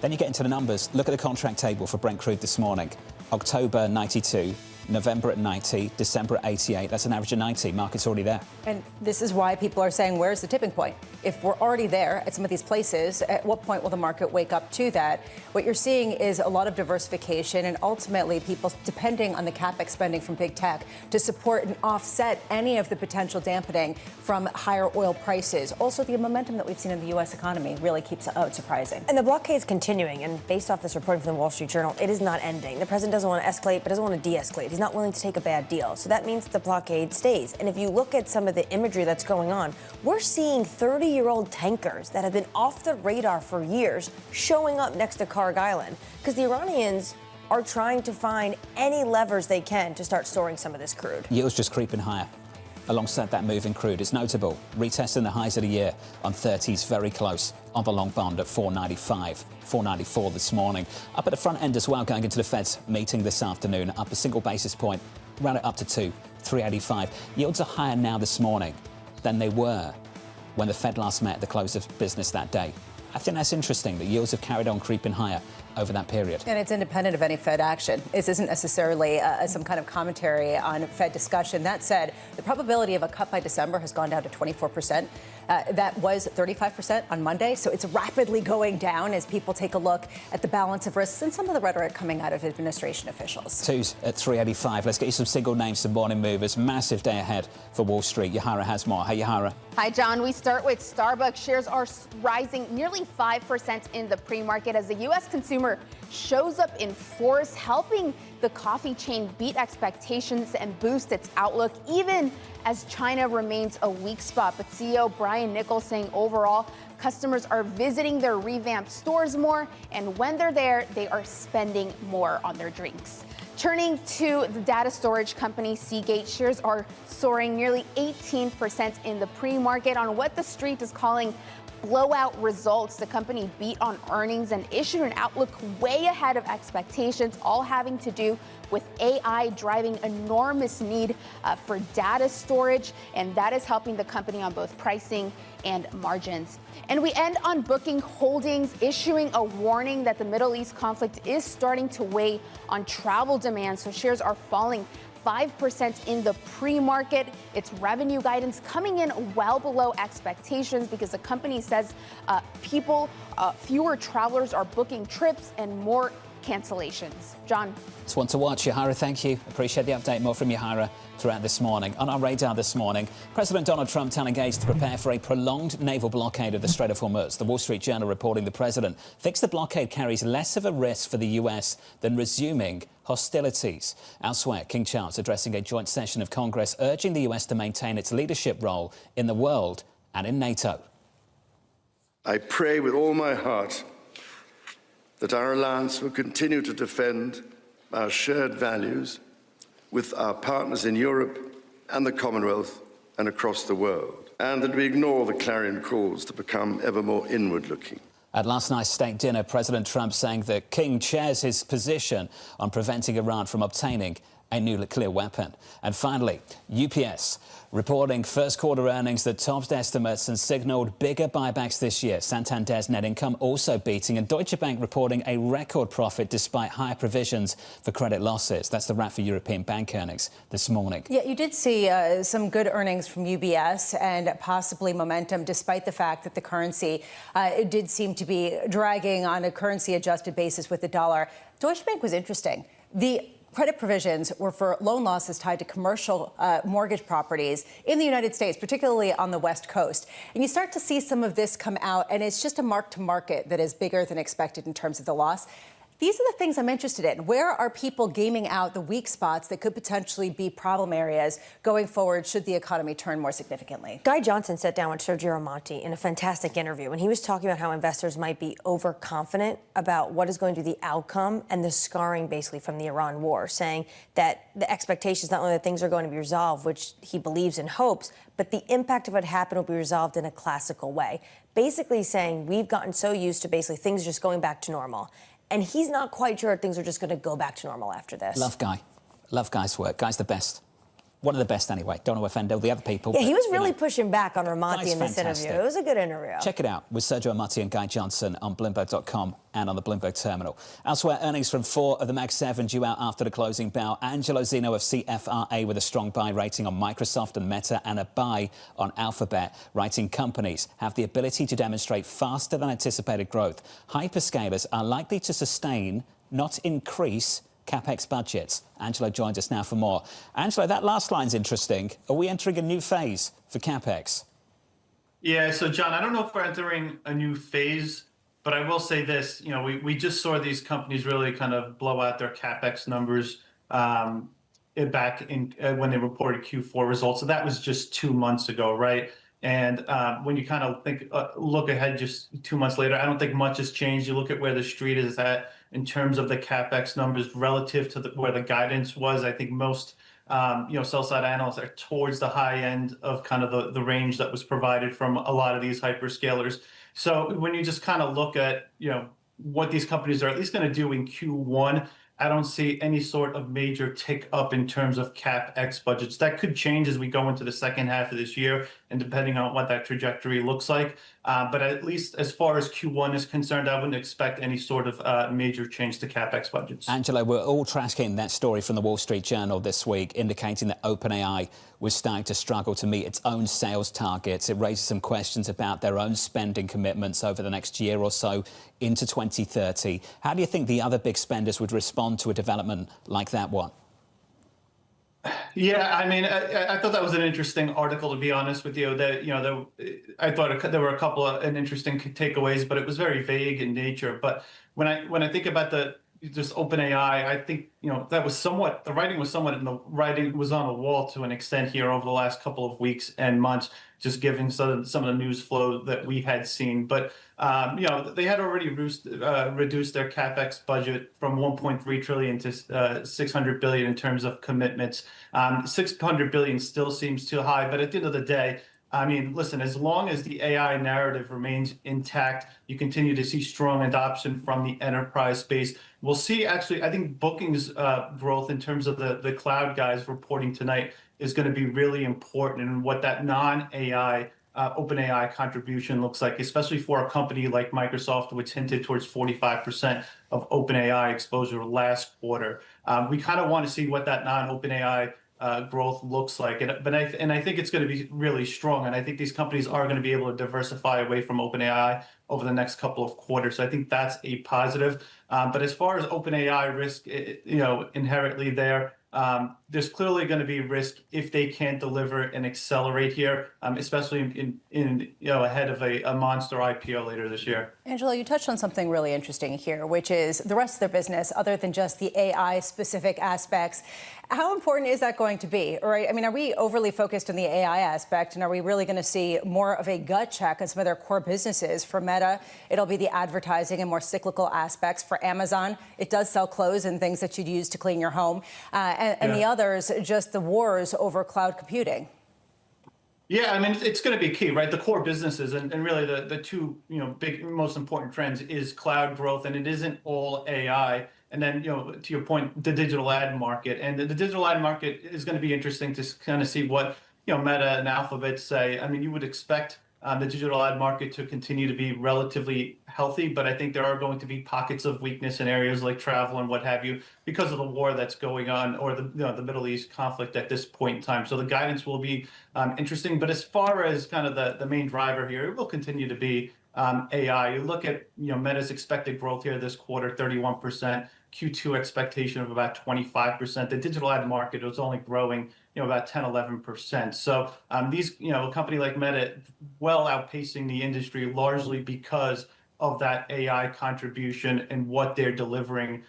Then you get into the numbers. Look at the contract table for Brent crude this morning. October 92, November at 90, December at 88. That's an average of 90. Market's already there. And this is why people are saying, where's the tipping point? If we're already there at some of these places, at what point will the market wake up to that? What you're seeing is a lot of diversification and ultimately people depending on the capex spending from big tech to support and offset any of the potential dampening from higher oil prices. Also, the momentum that we've seen in the U.S. economy really keeps out surprising. And the blockade is continuing. And based off this reporting from the Wall Street Journal, it is not ending. The president doesn't want to escalate, but doesn't want to de-escalate. He's not willing to take a bad deal. So that means the blockade stays. And if you look at some of the imagery that's going on, we're seeing 30-year-old tankers that have been off the radar for years showing up next to Karg Island because the Iranians are trying to find any levers they can to start storing some of this crude. Yields just creeping higher. Alongside that move in crude, it's notable. Retesting the highs of the year on 30s, very close on the long bond at 495, 494 this morning. Up at the front end as well, going into the Fed's meeting this afternoon, up a single basis point, round it up to 385. Yields are higher now this morning than they were when the Fed last met at the close of business that day. I think that's interesting. The yields have carried on creeping higher over that period. And it's independent of any Fed action. This isn't necessarily some kind of commentary on Fed discussion. That said, the probability of a cut by December has gone down to 24%. That was 35% on Monday. So it's rapidly going down as people take a look at the balance of risks and some of the rhetoric coming out of administration officials. Twos at 385. Let's get you some single names, some morning movers. Massive day ahead for Wall Street. Yahara has more. Hey, Yahara. Hi, John. We start with Starbucks. Shares are rising nearly 5% in the pre-market as the U.S. consumer shows up in force, helping the coffee chain beat expectations and boost its outlook, even as China remains a weak spot. But CEO Brian Nichols saying overall, customers are visiting their revamped stores more, and when they're there, they are spending more on their drinks. Turning to the data storage company Seagate, shares are soaring nearly 18% in the pre-market on what the street is calling blowout results. The company beat on earnings and issued an outlook way ahead of expectations, all having to do with AI driving enormous need for data storage, and that is helping the company on both pricing and margins. And we end on Booking Holdings issuing a warning that the Middle East conflict is starting to weigh on travel demand, so shares are falling 5% in the pre-market. Its revenue guidance coming in well below expectations because the company says fewer travelers are booking trips and more cancellations. John. It's one to watch. Yahira, thank you. Appreciate the update. More from Yahira throughout this morning. On our radar this morning, President Donald Trump telling Gates to prepare for a prolonged naval blockade of the Strait of Hormuz. The Wall Street Journal reporting the president thinks the blockade carries less of a risk for the U.S. than resuming hostilities. Elsewhere, King Charles addressing a joint session of Congress urging the U.S. to maintain its leadership role in the world and in NATO. I pray with all my heart that our alliance will continue to defend our shared values with our partners in Europe and the Commonwealth and across the world, and that we ignore the clarion calls to become ever more inward-looking. At last night's state dinner, President Trump saying that King shares his position on preventing Iran from obtaining a nuclear weapon. And finally, UPS reporting first quarter earnings that topped estimates and signaled bigger buybacks this year. Santander's net income also beating, and Deutsche Bank reporting a record profit despite higher provisions for credit losses. That's the wrap for European bank earnings this morning. Yeah, you did see some good earnings from UBS and possibly momentum, despite the fact that the currency it did seem to be dragging on a currency-adjusted basis with the dollar. Deutsche Bank was interesting. The credit provisions were for loan losses tied to commercial mortgage properties in the United States, particularly on the West Coast. And you start to see some of this come out, and it's just a mark-to-market that is bigger than expected in terms of the loss. These are the things I'm interested in. Where are people gaming out the weak spots that could potentially be problem areas going forward should the economy turn more significantly? Guy Johnson sat down with Sergio Ramonti in a fantastic interview, and he was talking about how investors might be overconfident about what is going to be the outcome and the scarring basically from the Iran war, saying that the expectation is not only that things are going to be resolved, which he believes and hopes, but the impact of what happened will be resolved in a classical way. Basically saying we've gotten so used to basically things just going back to normal. And he's not quite sure things are just going to go back to normal after this. Love Guy. Love Guy's work. Guy's the best. One of the best anyway. Don't want to offend all the other people. Yeah, he was really pushing back on Ramonti in this interview. It was a good interview. Check it out with Sergio Ramonti and Guy Johnson on Bloomberg.com and on the Bloomberg terminal. Elsewhere, earnings from 4 of the Mag 7 due out after the closing bell. Angelo Zeno of CFRA with a strong buy rating on Microsoft and Meta and a buy on Alphabet, writing companies have the ability to demonstrate faster than anticipated growth. Hyperscalers are likely to sustain, not increase, CapEx budgets. Angelo joins us now for more. Angelo, that last line's interesting. Are we entering a new phase for CapEx? Yeah, so John, I don't know if we're entering a new phase, but I will say this, you know, we just saw these companies really kind of blow out their CapEx numbers back in when they reported Q4 results. So that was just 2 months ago, right? And when you kind of look ahead just 2 months later, I don't think much has changed. You look at where the street is at in terms of the CapEx numbers relative to where the guidance was. I think most sell-side analysts are towards the high end of kind of the range that was provided from a lot of these hyperscalers. So when you just kind of look at, what these companies are at least going to do in Q1, I don't see any sort of major tick up in terms of CapEx budgets. That could change as we go into the second half of this year, and depending on what that trajectory looks like. But at least as far as Q1 is concerned, I wouldn't expect any sort of major change to CapEx budgets. Angelo, we're all tracking that story from the Wall Street Journal this week, indicating that OpenAI was starting to struggle to meet its own sales targets. It raises some questions about their own spending commitments over the next year or so into 2030. How do you think the other big spenders would respond to a development like that one? Yeah, I mean, I thought that was an interesting article, to be honest with you. That I thought there were a couple of interesting takeaways, but it was very vague in nature. But when I think about just OpenAI, I think that was somewhat, the writing was somewhat, the writing was on the wall to an extent here over the last couple of weeks and months, just given some of the news flow that we had seen. But they had already reduced their CapEx budget from 1.3 trillion to 600 billion in terms of commitments. 600 billion still seems too high, but at the end of the day, I mean, listen, as long as the AI narrative remains intact, you continue to see strong adoption from the enterprise space. We'll see, actually, I think bookings growth in terms of the cloud guys reporting tonight is going to be really important, and what that non-AI OpenAI contribution looks like, especially for a company like Microsoft, which hinted towards 45% of OpenAI exposure last quarter. We kind of want to see what that non-OpenAI growth looks like, and I think it's going to be really strong, and I think these companies are going to be able to diversify away from OpenAI over the next couple of quarters. So I think that's a positive. But as far as OpenAI risk, inherently there's clearly going to be risk if they can't deliver and accelerate here, especially in ahead of a monster IPO later this year. Angela, you touched on something really interesting here, which is the rest of their business, other than just the AI specific aspects. How important is that going to be? Right? I mean, are we overly focused on the AI aspect, and are we really going to see more of a gut check on some of their core businesses? For Meta, it'll be the advertising and more cyclical aspects. For Amazon, it does sell clothes and things that you'd use to clean your home. And the others, just the wars over cloud computing. Yeah, I mean, it's going to be key, right? The core businesses and really the two, big, most important trends is cloud growth, and it isn't all AI. And then, to your point, the digital ad market. And the digital ad market is going to be interesting to kind of see what, Meta and Alphabet say. I mean, you would expect the digital ad market to continue to be relatively healthy, but I think there are going to be pockets of weakness in areas like travel and what have you because of the war that's going on, or the Middle East conflict at this point in time. So the guidance will be interesting. But as far as kind of the main driver here, it will continue to be AI. You look at Meta's expected growth here this quarter, 31%, Q2 expectation of about 25%. The digital ad market was only growing about 10, 11%. So these, a company like Meta, well outpacing the industry largely because of that AI contribution and what they're delivering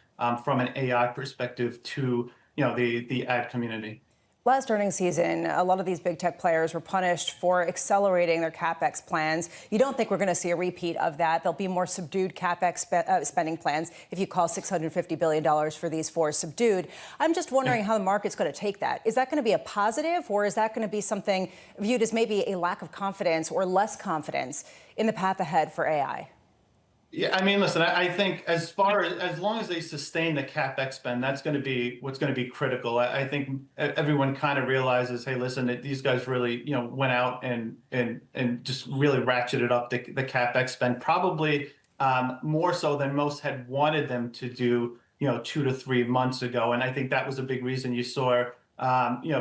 from an AI perspective to the ad community. Last earnings season, a lot of these big tech players were punished for accelerating their CapEx plans. You don't think we're going to see a repeat of that? There'll be more subdued CapEx spending plans if you call $650 billion for these four subdued. I'm just wondering how the market's going to take that. Is that going to be a positive, or is that going to be something viewed as maybe a lack of confidence or less confidence in the path ahead for AI? Yeah, I mean, listen, I think as long as they sustain the CapEx spend, that's going to be what's going to be critical. I think everyone kind of realizes, hey, listen, these guys really, went out and just really ratcheted up the CapEx spend, probably more so than most had wanted them to do, 2 to 3 months ago. And I think that was a big reason you saw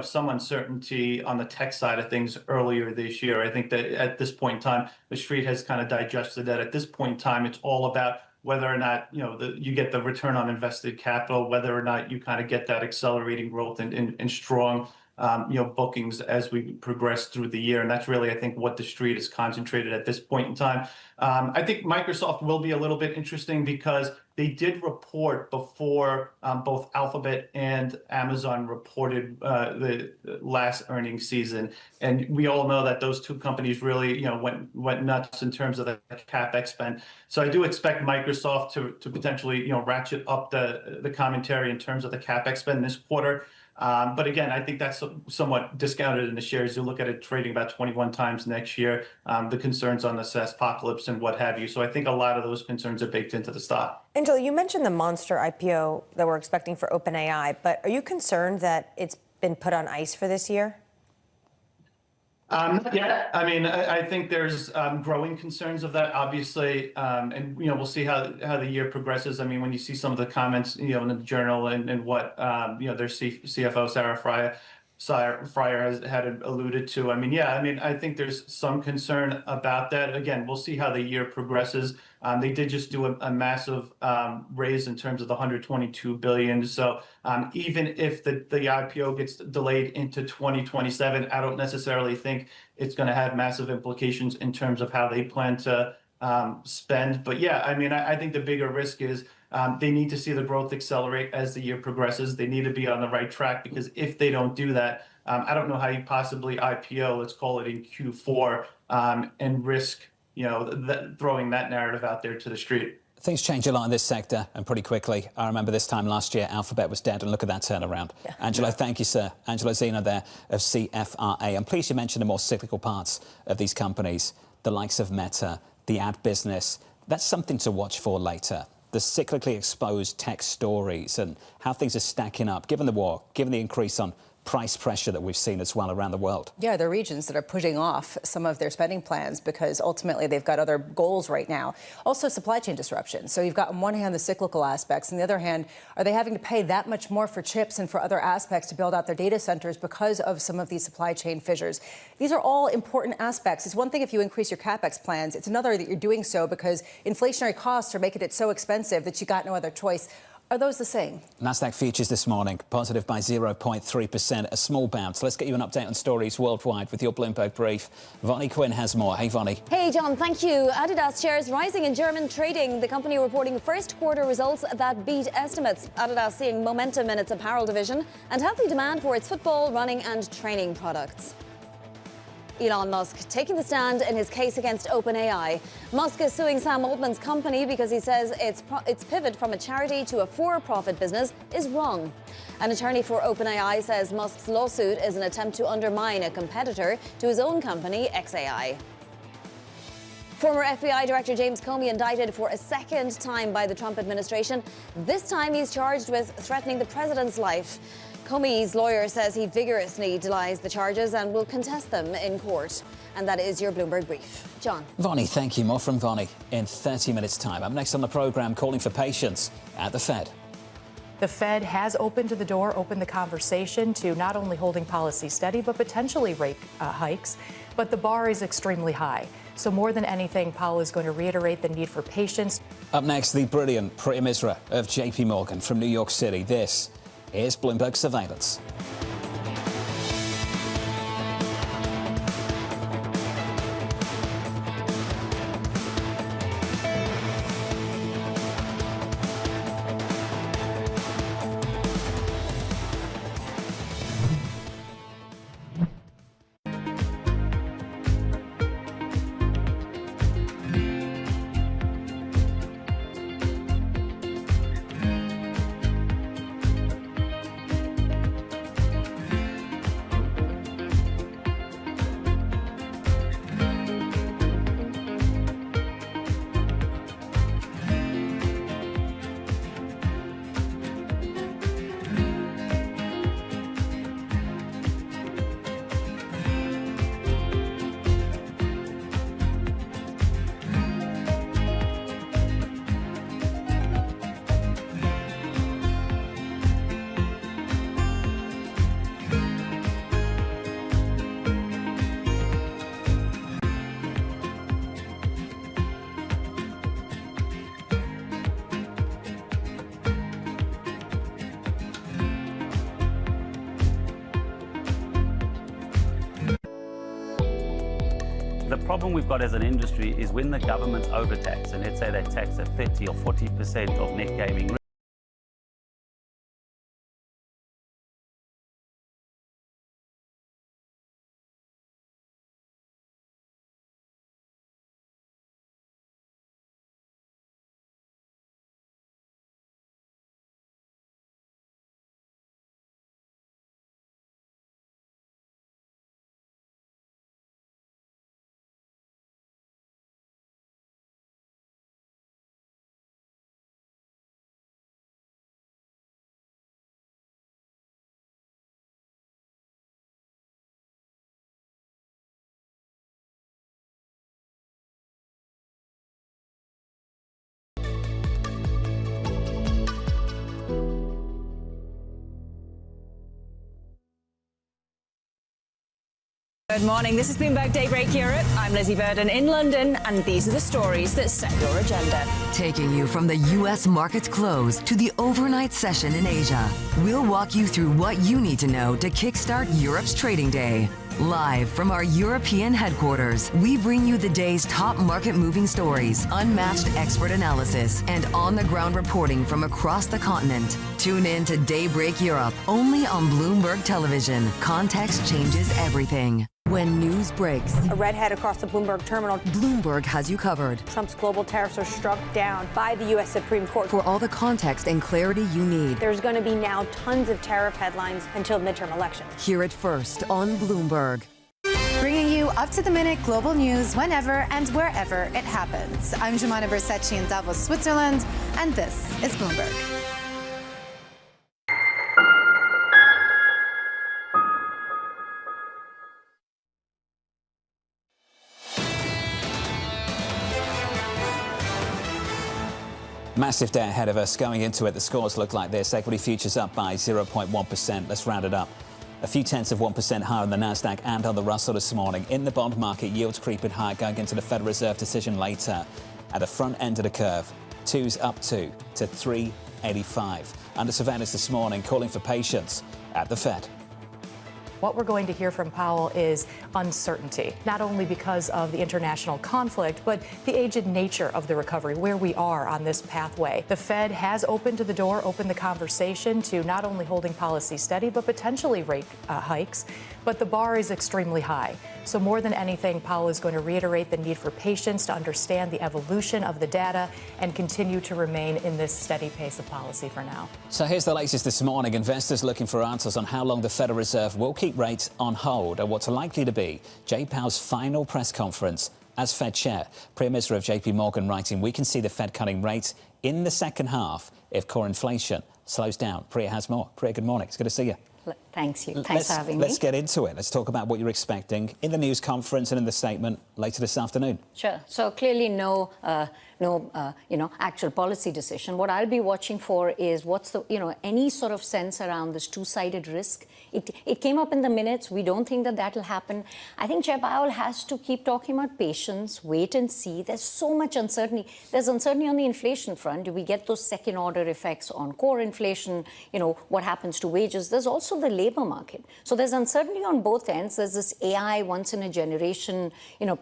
some uncertainty on the tech side of things earlier this year. I think that at this point in time, the street has kind of digested that. At this point in time, it's all about whether or not you get the return on invested capital, whether or not you kind of get that accelerating growth and strong bookings as we progress through the year. And that's really, I think, what the street is concentrated at this point in time. I think Microsoft will be a little bit interesting because they did report before both Alphabet and Amazon reported the last earnings season. And we all know that those two companies really, went nuts in terms of the CapEx spend. So I do expect Microsoft to potentially, ratchet up the commentary in terms of the CapEx spend this quarter. But again, I think that's somewhat discounted in the shares. You look at it trading about 21 times next year, the concerns on the SaaS apocalypse and what have you. So I think a lot of those concerns are baked into the stock. Angela, you mentioned the monster IPO that we're expecting for OpenAI, but are you concerned that it's been put on ice for this year? Not yet. I mean, I think there's growing concerns of that, obviously, and we'll see how the year progresses. I mean, when you see some of the comments, in the Journal and what their CFO Sarah Fryer has had alluded to. I mean, I think there's some concern about that. Again, we'll see how the year progresses. They did just do a massive raise in terms of the $122 billion. So even if the IPO gets delayed into 2027, I don't necessarily think it's going to have massive implications in terms of how they plan to spend. But I think the bigger risk is they need to see the growth accelerate as the year progresses. They need to be on the right track, because if they don't do that, I don't know how you possibly IPO, let's call it in Q4, and risk throwing that narrative out there to the street. Things change a lot in this sector, and pretty quickly. I remember this time last year, Alphabet was dead, and look at that turnaround. Yeah. Angelo, thank you, sir. Angelo Zeno there of CFRA. I'm pleased you mentioned the more cyclical parts of these companies, the likes of Meta, the ad business. That's something to watch for later. The cyclically exposed tech stories and how things are stacking up, given the war, given the increase on price pressure that we've seen as well around the world. Yeah, there are regions that are putting off some of their spending plans because ultimately they've got other goals right now. Also, supply chain disruption. So you've got on one hand the cyclical aspects, and the other hand, are they having to pay that much more for chips and for other aspects to build out their data centers because of some of these supply chain fissures? These are all important aspects. It's one thing if you increase your CapEx plans. It's another that you're doing so because inflationary costs are making it so expensive that you got no other choice. Are those the same? Nasdaq futures this morning, positive by 0.3%, a small bounce. Let's get you an update on stories worldwide with your Bloomberg brief. Vonnie Quinn has more. Hey, Vonnie. Hey, John, thank you. Adidas shares rising in German trading. The company reporting first quarter results that beat estimates. Adidas seeing momentum in its apparel division and healthy demand for its football, running and training products. Elon Musk taking the stand in his case against OpenAI. Musk is suing Sam Altman's company because he says its pivot from a charity to a for-profit business is wrong. An attorney for OpenAI says Musk's lawsuit is an attempt to undermine a competitor to his own company, XAI. Former FBI Director James Comey indicted for a second time by the Trump administration. This time he's charged with threatening the president's life. Comey's lawyer says he vigorously denies the charges and will contest them in court. And that is your Bloomberg brief. John. Vonnie, thank you. More from Vonnie in 30 minutes' time. Up next on the programme, calling for patience at the Fed. The Fed has opened the door, opened the conversation to not only holding policy steady, but potentially rate hikes. But the bar is extremely high. So more than anything, Powell is going to reiterate the need for patience. Up next, the brilliant Priya Misra of JP Morgan from New York City. This is Bloomberg Surveillance. The problem we've got as an industry is when the government's overtax, and let's say they tax at 30 or 40% of net gaming. Good morning. This is Bloomberg Daybreak Europe. I'm Lizzie Burden in London, and these are the stories that set your agenda. Taking you from the U.S. market's close to the overnight session in Asia, we'll walk you through what you need to know to kickstart Europe's trading day. Live from our European headquarters, we bring you the day's top market-moving stories, unmatched expert analysis, and on-the-ground reporting from across the continent. Tune in to Daybreak Europe, only on Bloomberg Television. Context changes everything. When news breaks, A redhead across the Bloomberg terminal. Bloomberg has you covered. Trump's global tariffs are struck down by the U.S. Supreme Court. For all the context and clarity you need, There's going to be now tons of tariff headlines until midterm elections. hear it first on Bloomberg. Bringing you up-to-the-minute global news whenever and wherever it happens. I'm Jumana Bersecci in Davos, Switzerland, and this is Bloomberg. Massive day ahead of us. Going into it, the scores look like this. Equity futures up by 0.1%. Let's round it up. A few tenths of 1% higher on the Nasdaq and on the Russell this morning. In the bond market, yields creeping higher going into the Federal Reserve decision later. At the front end of the curve, twos up to 385. Under surveillance this morning, calling for patience at the Fed. What we're going to hear from Powell is uncertainty, not only because of the international conflict, but the aged nature of the recovery, where we are on this pathway. The Fed has opened the conversation to not only holding policy steady, but potentially rate hikes. But the bar is extremely high. So more than anything, Powell is going to reiterate the need for patience to understand the evolution of the data and continue to remain in this steady pace of policy for now. So here's the latest this morning. Investors looking for answers on how long the Federal Reserve will keep rates on hold at what's likely to be Jay Powell's final press conference as Fed chair. Priya Misra of JP Morgan writing, we can see the Fed cutting rates in the second half if core inflation slows down. Priya has more. Priya, good morning. It's good to see you. Thanks for having me. Let's get into it. Let's talk about what you're expecting in the news conference and in the statement later this afternoon. Sure. So clearly no actual policy decision. What I'll be watching for is what's the, any sort of sense around this two-sided risk. It came up in the minutes. We don't think that will happen. I think Chair Powell has to keep talking about patience, wait and see. There's so much uncertainty. There's uncertainty on the inflation front. Do we get those second-order effects on core inflation? What happens to wages? There's also the labor market. So there's uncertainty on both ends. There's this AI once-in-a-generation,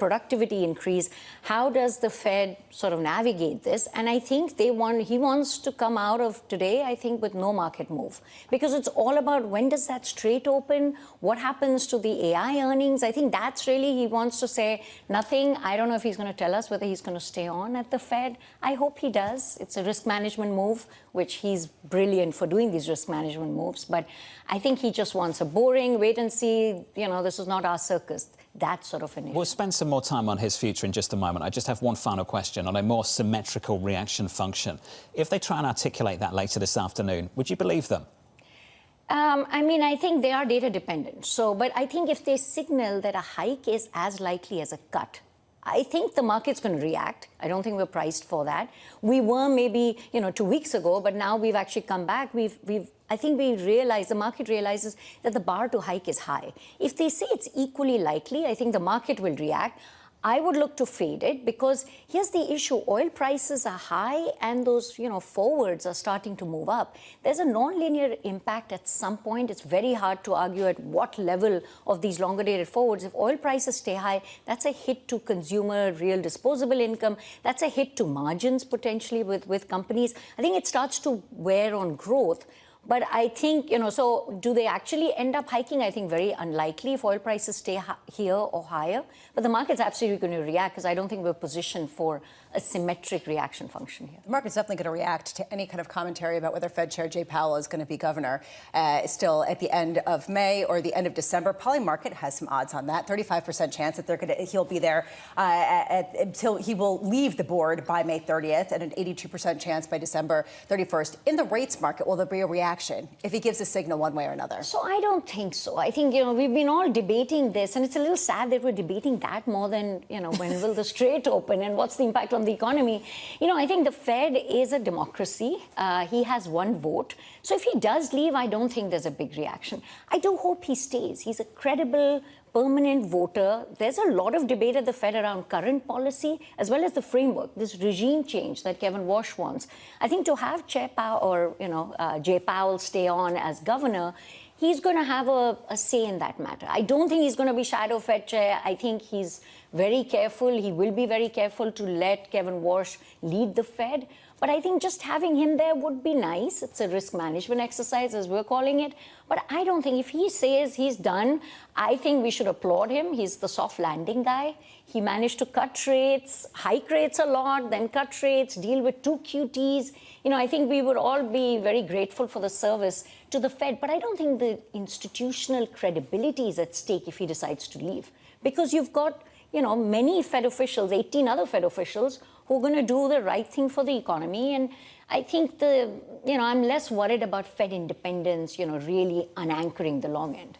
productivity increase. How does the Fed sort of navigate this? And I think he wants to come out of today, I think, with no market move. Because it's all about when does that straight open? What happens to the AI earnings? I think that's really, he wants to say nothing. I don't know if he's going to tell us whether he's going to stay on at the Fed. I hope he does. It's a risk management move, which he's brilliant for doing these risk management moves. But I think he just wants a boring wait and see, this is not our circus. That sort of an issue. We'll spend some more time on his future in just a moment. I just have one final question on a more symmetrical reaction function. If they try and articulate that later this afternoon, would you believe them? I think they are data dependent. But I think if they signal that a hike is as likely as a cut, I think the market's going to react. I don't think we're priced for that. We were maybe, 2 weeks ago, but now we've actually come back. I think the market realizes that the bar to hike is high. If they say it's equally likely, I think the market will react. I would look to fade it because here's the issue. Oil prices are high and those, forwards are starting to move up. There's a nonlinear impact at some point. It's very hard to argue at what level of these longer dated forwards. If oil prices stay high, that's a hit to consumer real disposable income. That's a hit to margins potentially with companies. I think it starts to wear on growth. But I think, so do they actually end up hiking? I think very unlikely if oil prices stay here or higher. But the market's absolutely going to react because I don't think we're positioned for a symmetric reaction function here. The market's definitely going to react to any kind of commentary about whether Fed Chair Jay Powell is going to be governor still at the end of May or the end of December. Probably market has some odds on that. 35% chance that he'll be there until he will leave the board by May 30th and an 82% chance by December 31st. In the rates market, will there be a reaction if he gives a signal one way or another? So I don't think so. I think, we've been all debating this, and it's a little sad that we're debating that more than, when will the Strait open and what's the impact on the economy. I think the Fed is a democracy. He has one vote. So if he does leave, I don't think there's a big reaction. I do hope he stays. He's a credible, permanent voter. There's a lot of debate at the Fed around current policy as well as the framework, this regime change that Kevin Walsh wants. I think to have Chair Powell or, Jay Powell stay on as governor, he's going to have a say in that matter. I don't think he's going to be shadow Fed chair. I think he's very careful. He will be very careful to let Kevin Walsh lead the Fed. But I think just having him there would be nice. It's a risk management exercise, as we're calling it. But I don't think if he says he's done, I think we should applaud him. He's the soft landing guy. He managed to cut rates, hike rates a lot, then cut rates, deal with 2 QTs. I think we would all be very grateful for the service to the Fed. But I don't think the institutional credibility is at stake if he decides to leave. Because you've got, many Fed officials, 18 other Fed officials, who are going to do the right thing for the economy. And I think I'm less worried about Fed independence, really unanchoring the long end.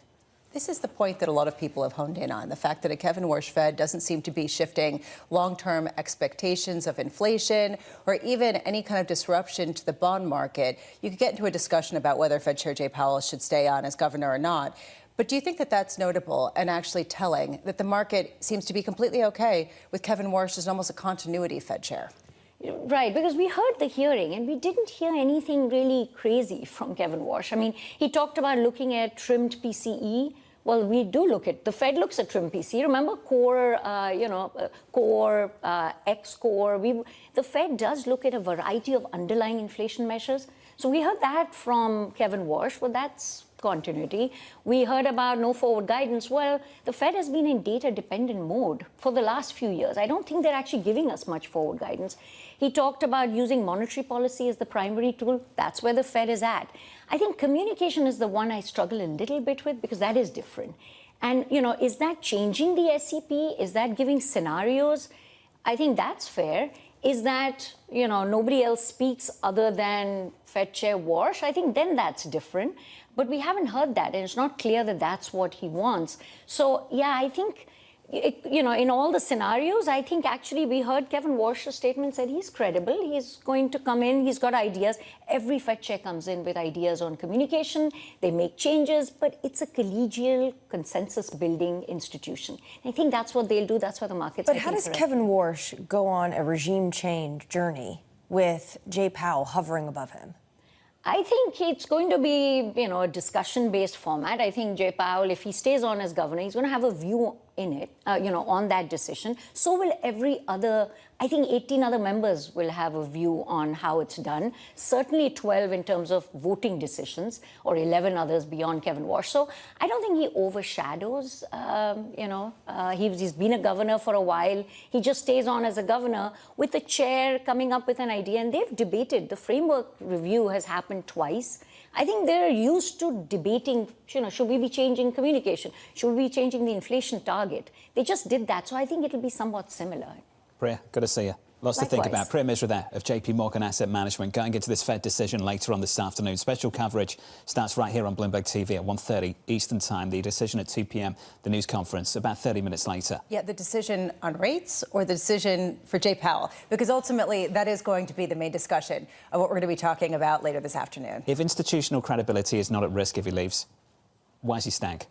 This is the point that a lot of people have honed in on, the fact that a Kevin Warsh Fed doesn't seem to be shifting long-term expectations of inflation or even any kind of disruption to the bond market. You could get into a discussion about whether Fed Chair Jay Powell should stay on as governor or not. But do you think that that's notable and actually telling that the market seems to be completely okay with Kevin Warsh as almost a continuity Fed chair? Right, because we heard the hearing and we didn't hear anything really crazy from Kevin Warsh. I mean, he talked about looking at trimmed PCE. Well, we do look at, the Fed looks at trim PCE. Remember core, core, X-core. The Fed does look at a variety of underlying inflation measures. So we heard that from Kevin Warsh. Well, that's continuity. We heard about no forward guidance. Well, the Fed has been in data-dependent mode for the last few years. I don't think they're actually giving us much forward guidance. He talked about using monetary policy as the primary tool. That's where the Fed is at. I think communication is the one I struggle a little bit with because that is different. And, is that changing the SEP? Is that giving scenarios? I think that's fair. Is that, nobody else speaks other than Fed Chair Warsh? I think then that's different. But we haven't heard that, and it's not clear that that's what he wants. So, yeah, I think, in all the scenarios, I think actually we heard Kevin Warsh's statement said he's credible. He's going to come in. He's got ideas. Every Fed chair comes in with ideas on communication. They make changes, but it's a collegial consensus-building institution. I think that's what they'll do. That's what the market's But how does Kevin Warsh go on a regime change journey with Jay Powell hovering above him? I think it's going to be, a discussion-based format. I think Jay Powell, if he stays on as governor, he's going to have a view in it, on that decision. So will every other, I think 18 other members will have a view on how it's done. Certainly 12 in terms of voting decisions, or 11 others beyond Kevin Warsh. So I don't think he overshadows, he's been a governor for a while. He just stays on as a governor with the chair coming up with an idea. And they've debated. The framework review has happened twice. I think they're used to debating, should we be changing communication? Should we be changing the inflation target? They just did that. So I think it'll be somewhat similar. Priya, good to see you. Lots to think about. Priya Misra there of JP Morgan Asset Management going into this Fed decision later on this afternoon. Special coverage starts right here on Bloomberg TV at 1:30 Eastern Time. The decision at 2 p.m. The news conference about 30 minutes later. Yeah, the decision on rates or the decision for Jay Powell? Because ultimately that is going to be the main discussion of what we're going to be talking about later this afternoon. If institutional credibility is not at risk if he leaves, why is he staying?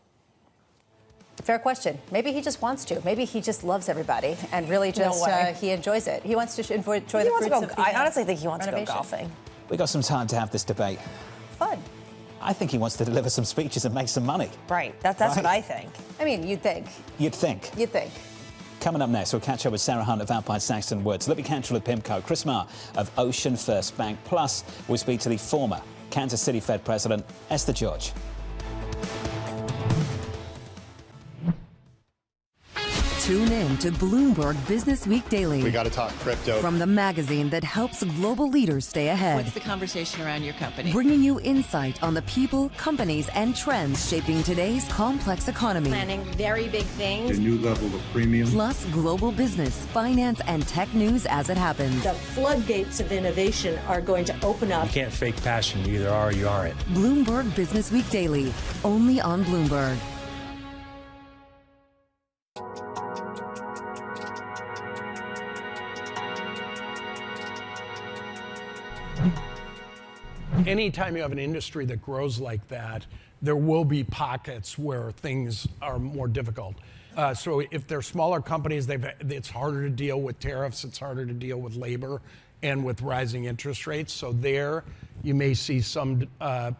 Fair question. Maybe he just wants to. Maybe he just loves everybody and really just he enjoys it. He wants to enjoy the fruits of the I honestly think he wants renovation. to go golfing. We got some time to have this debate. Fun. I think he wants to deliver some speeches and make some money. Right. That's what I think. I mean, you'd think. You'd think. You'd think. Coming up next, we'll catch up with Sarah Hunt of Alpine Saxton Woods, Libby Cantrell of PIMCO, Chris Marr of Ocean First Bank. Plus, we'll speak to the former Kansas City Fed President, Esther George. Tune in to Bloomberg Business Week Daily. We got to talk crypto. From the magazine that helps global leaders stay ahead. What's the conversation around your company? Bringing you insight on the people, companies, and trends shaping today's complex economy. Planning very big things. A new level of premium. Plus global business, finance, and tech news as it happens. The floodgates of innovation are going to open up. You can't fake passion. You either are or you aren't. Bloomberg Business Week Daily, only on Bloomberg. Anytime you have an industry that grows like that, there will be pockets where things are more difficult. So if they're smaller companies, it's harder to deal with tariffs, it's harder to deal with labor and with rising interest rates. So there you may see some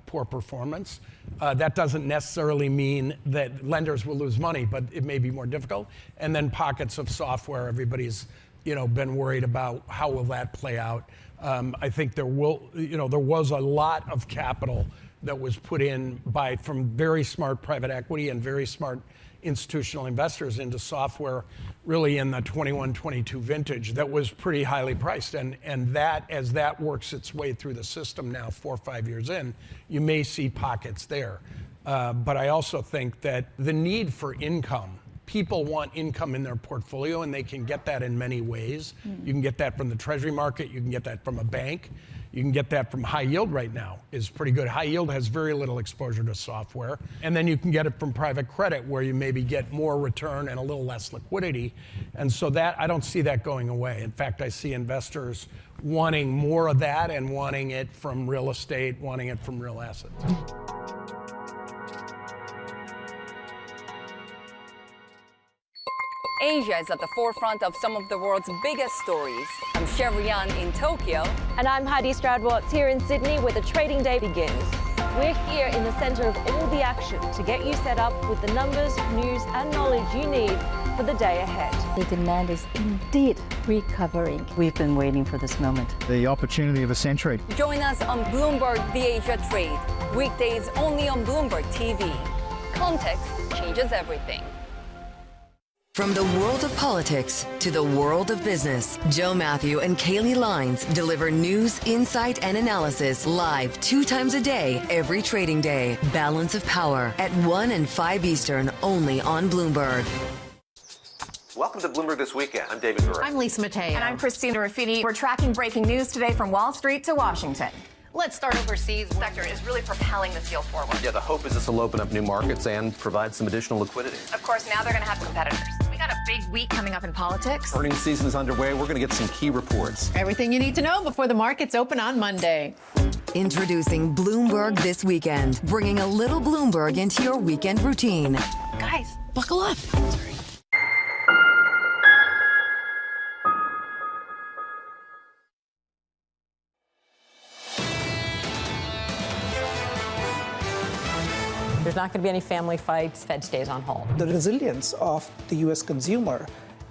poor performance. That doesn't necessarily mean that lenders will lose money, but it may be more difficult. And then pockets of software, everybody's been worried about how will that play out. I think there was a lot of capital that was put in from very smart private equity and very smart institutional investors into software really in the 21-22 vintage that was pretty highly priced. And that, as that works its way through the system now 4 or 5 years in, you may see pockets there. But I also think that the need for income, people want income in their portfolio, and they can get that in many ways. You can get that from the treasury market. You can get that from a bank. You can get that from high yield right now is pretty good. High yield has very little exposure to software. And then you can get it from private credit where you maybe get more return and a little less liquidity. And so that, I don't see that going away. In fact, I see investors wanting more of that and wanting it from real estate, wanting it from real assets. Asia is at the forefront of some of the world's biggest stories. I'm Sherrian in Tokyo. And I'm Heidi Stroud-Watts here in Sydney, where the trading day begins. We're here in the center of all the action to get you set up with the numbers, news, and knowledge you need for the day ahead. The demand is indeed recovering. We've been waiting for this moment. The opportunity of a century. Join us on Bloomberg The Asia Trade. Weekdays only on Bloomberg TV. Context changes everything. From the world of politics to the world of business, Joe Matthew and Kaylee Lines deliver news, insight, and analysis live 2 times a day, every trading day. Balance of Power at 1 and 5 Eastern, only on Bloomberg. Welcome to Bloomberg This Weekend. I'm David Burr. I'm Lisa Mateo. And I'm Christina Ruffini. We're tracking breaking news today from Wall Street to Washington. Let's start overseas. The sector is really propelling this deal forward. Yeah, the hope is this will open up new markets and provide some additional liquidity. Of course, now they're going to have competitors. We got a big week coming up in politics. Earnings season is underway. We're going to get some key reports. Everything you need to know before the markets open on Monday. Introducing Bloomberg This Weekend, bringing a little Bloomberg into your weekend routine. Guys, buckle up. Sorry. There's not going to be any family fights. Fed stays on hold. The resilience of the U.S. consumer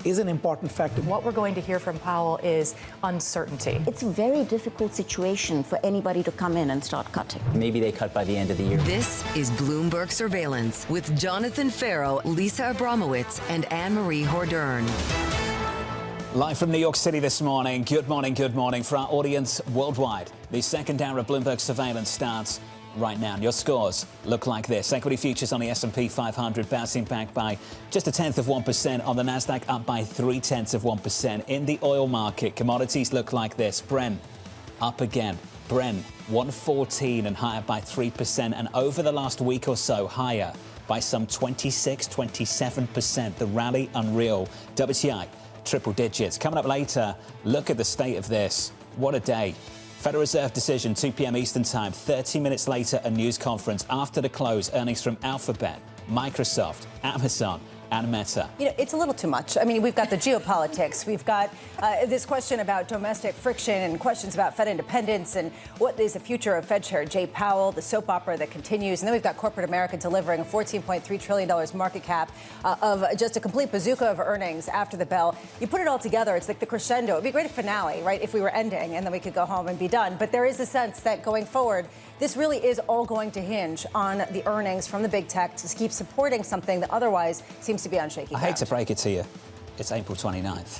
is an important factor. What we're going to hear from Powell is uncertainty. It's a very difficult situation for anybody to come in and start cutting. Maybe they cut by the end of the year. This is Bloomberg Surveillance with Jonathan Farrow, Lisa Abramowitz, and Anne-Marie Hordern. Live from New York City this morning. Good morning for our audience worldwide. The second hour of Bloomberg Surveillance starts right now. And your scores look like this. Equity futures on the S&P 500 bouncing back by just 0.1%. On the Nasdaq, up by 0.3%. In the oil market, commodities look like this. Brent up again. Brent 114 and higher by 3%. And over the last week or so, higher by some 26-27%. The rally unreal. WTI triple digits. Coming up later, look at the state of this. What a day. Federal Reserve decision, 2 p.m. Eastern Time. 30 minutes later, a news conference. After the close, earnings from Alphabet, Microsoft, Amazon, and Meta. You know, it's a little too much. I mean, we've got the geopolitics. We've got this question about domestic friction and questions about Fed independence and what is the future of Fed Chair Jay Powell, the soap opera that continues. And then we've got corporate America delivering a $14.3 trillion market cap of just a complete bazooka of earnings after the bell. You put it all together, it's like the crescendo. It'd be a great finale, right, if we were ending and then we could go home and be done. But there is a sense that going forward, this really is all going to hinge on the earnings from the big tech to keep supporting something that otherwise seems to be on shaky ground. I hate to break it to you. It's April 29th.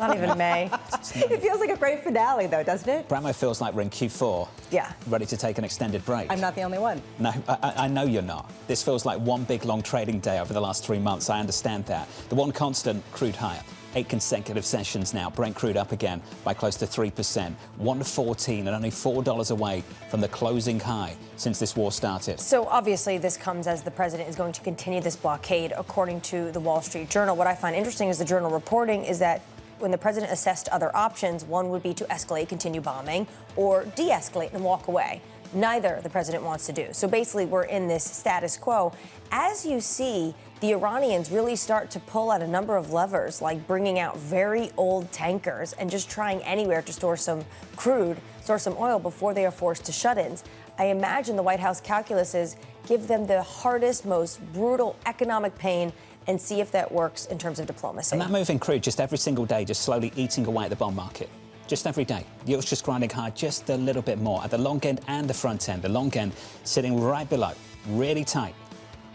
Not even May. It feels like a great finale, though, doesn't it? Bramo feels like we're in Q4. Yeah. Ready to take an extended break. I'm not the only one. No, I know you're not. This feels like one big, long trading day over the last 3 months. I understand that. The one constant, crude higher. 8 consecutive sessions now. Brent crude up again by close to 3%. 114 and only $4 away from the closing high since this war started. So obviously this comes as the president is going to continue this blockade, according to the Wall Street Journal. What I find interesting is the Journal reporting is that when the president assessed other options, one would be to escalate, continue bombing, or de-escalate and walk away. Neither the president wants to do. So basically we're in this status quo. As you see the Iranians really start to pull at a number of levers, like bringing out very old tankers and just trying anywhere to store some crude, store some oil before they are forced to shut-ins, I imagine the White House calculus is give them the hardest, most brutal economic pain and see if that works in terms of diplomacy. And that move in crude just every single day, just slowly eating away at the bond market. just every day. Yields just grinding high just a little bit more at the long end and the front end. The long end sitting right below, really tight.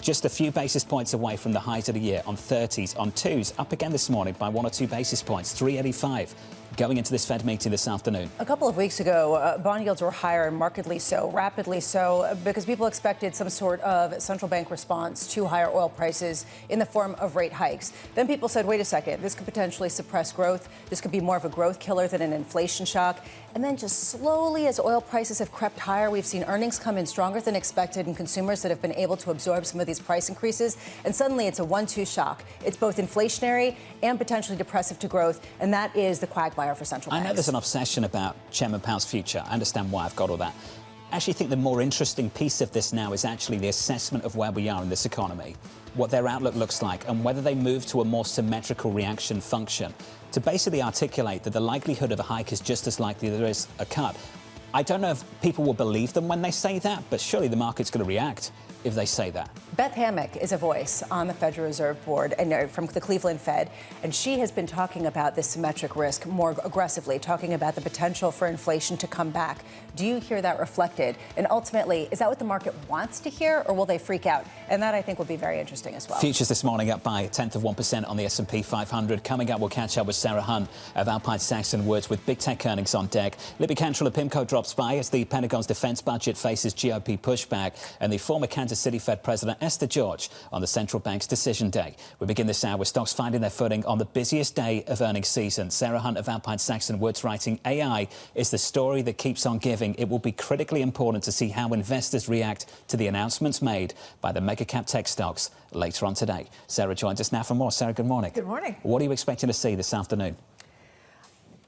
Just a few basis points away from the highs of the year on 30s, on 2s, up again this morning by 1 or 2 basis points, 385. Going into this Fed meeting this afternoon. A couple of weeks ago, bond yields were higher, markedly so, rapidly so, because people expected some sort of central bank response to higher oil prices in the form of rate hikes. Then people said, wait a second, this could potentially suppress growth. This could be more of a growth killer than an inflation shock. And then just slowly, as oil prices have crept higher, we've seen earnings come in stronger than expected and consumers that have been able to absorb some of these price increases. And suddenly it's a 1-2 shock. It's both inflationary and potentially depressive to growth. And that is the quagmire for central banks. I know there's an obsession about Chairman Powell's future. I understand why. I've got all that. I actually think the more interesting piece of this now is actually the assessment of where we are in this economy, what their outlook looks like, and whether they move to a more symmetrical reaction function to basically articulate that the likelihood of a hike is just as likely there is a cut. I don't know if people will believe them when they say that, but surely the market's going to react if they say that. Beth Hammack is a voice on the Federal Reserve Board and from the Cleveland Fed, and she has been talking about this symmetric risk more aggressively, talking about the potential for inflation to come back. Do you hear that reflected? And ultimately, is that what the market wants to hear, or will they freak out? And that, I think, will be very interesting as well. Futures this morning up by 0.1% on the S&P 500. Coming up, we'll catch up with Sarah Hunt of Alpine Saxon Woods with big tech earnings on deck. Libby Cantrell of PIMCO drops by as the Pentagon's defense budget faces GOP pushback, and the former Kansas City Fed President Esther George on the central bank's decision day. We begin this hour with stocks finding their footing on the busiest day of earnings season. Sarah Hunt of Alpine Saxon Woods writing, AI is the story that keeps on giving. It will be critically important to see how investors react to the announcements made by the mega cap tech stocks later on today. Sarah joins us now for more. Sarah, good morning. Good morning. What are you expecting to see this afternoon?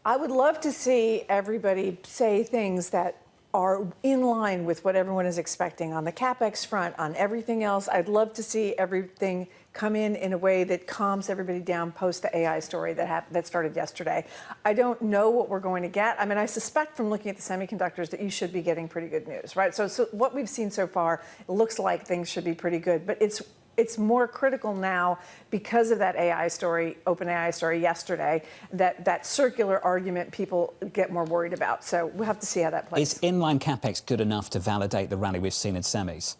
I would love to see everybody say things that are in line with what everyone is expecting on the capex front, on everything else. I'd love to see everything come in a way that calms everybody down post the AI story that started yesterday. I don't know what we're going to get. I mean, I suspect from looking at the semiconductors that you should be getting pretty good news, right? So what we've seen so far, it looks like things should be pretty good, but it's more critical now because of that AI story, OpenAI story yesterday, that circular argument people get more worried about. So we'll have to see how that plays. Is inline capex good enough to validate the rally we've seen in semis?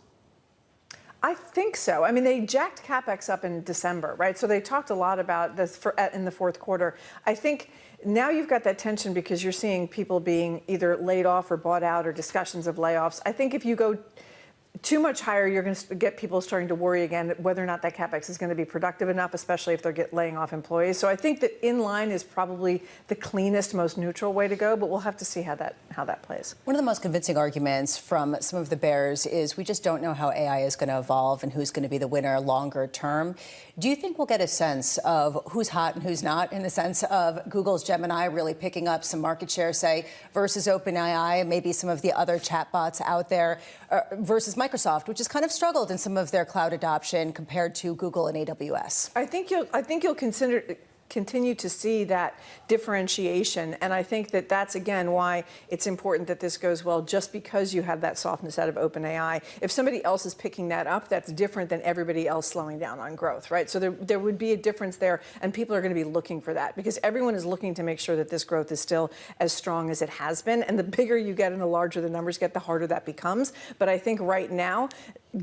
I think so. I mean, they jacked capex up in December, right? So they talked a lot about this in the fourth quarter. I think now you've got that tension because you're seeing people being either laid off or bought out or discussions of layoffs. I think if you go too much higher, you're going to get people starting to worry again whether or not that capex is going to be productive enough, especially if they're laying off employees. So I think that inline is probably the cleanest, most neutral way to go, but we'll have to see how that plays. One of the most convincing arguments from some of the bears is we just don't know how AI is going to evolve and who's going to be the winner longer term. Do you think we'll get a sense of who's hot and who's not, in the sense of Google's Gemini really picking up some market share, say, versus OpenAI, maybe some of the other chatbots out there, versus Microsoft, which has kind of struggled in some of their cloud adoption compared to Google and AWS? I think you'll continue to see that differentiation, and I think that that's again why it's important that this goes well, just because you have that softness out of OpenAI. If somebody else is picking that up, that's different than everybody else slowing down on growth, right? So there would be a difference there, and people are going to be looking for that because everyone is looking to make sure that this growth is still as strong as it has been, and the bigger you get and the larger the numbers get, the harder that becomes. But I think right now,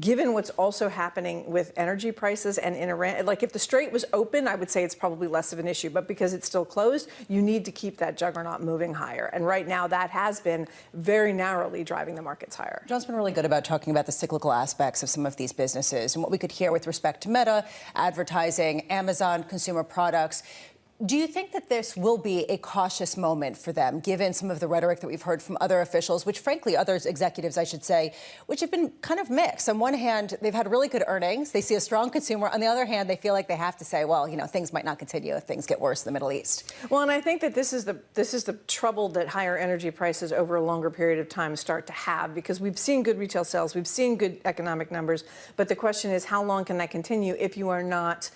given what's also happening with energy prices and in Iran, like if the strait was open, I would say it's probably less of an issue. But because it's still closed, you need to keep that juggernaut moving higher. And right now, that has been very narrowly driving the markets higher. John's been really good about talking about the cyclical aspects of some of these businesses and what we could hear with respect to Meta, advertising, Amazon, consumer products. Do you think that this will be a cautious moment for them, given some of the rhetoric that we've heard from other officials, which frankly, other executives, I should say, which have been kind of mixed? On one hand, they've had really good earnings. They see a strong consumer. On the other hand, they feel like they have to say, well, you know, things might not continue if things get worse in the Middle East. Well, and I think that this is the trouble that higher energy prices over a longer period of time start to have, because we've seen good retail sales, we've seen good economic numbers, but the question is, how long can that continue if you are not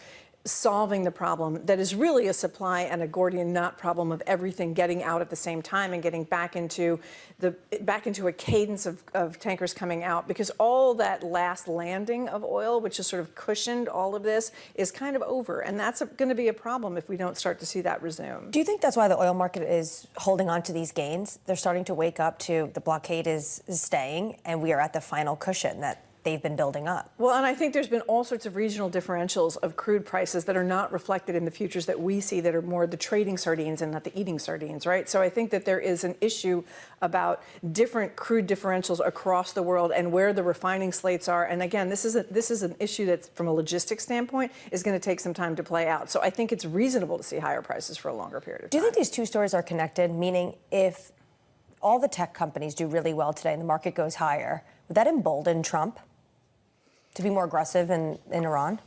solving the problem that is really a supply and a Gordian knot problem of everything getting out at the same time and getting back into a cadence of tankers coming out, because all that last landing of oil, which has sort of cushioned all of this, is kind of over, and that's going to be a problem if we don't start to see that resume. Do you think that's why the oil market is holding on to these gains? They're starting to wake up to the blockade is staying, and we are at the final cushion that they've been building up. Well, and I think there's been all sorts of regional differentials of crude prices that are not reflected in the futures that we see, that are more the trading sardines and not the eating sardines, right? So I think that there is an issue about different crude differentials across the world and where the refining slates are. And again, this is an issue that, from a logistics standpoint, is going to take some time to play out. So I think it's reasonable to see higher prices for a longer period of time. Do you think these two stories are connected? Meaning, if all the tech companies do really well today and the market goes higher, would that embolden Trump to be more aggressive in Iran?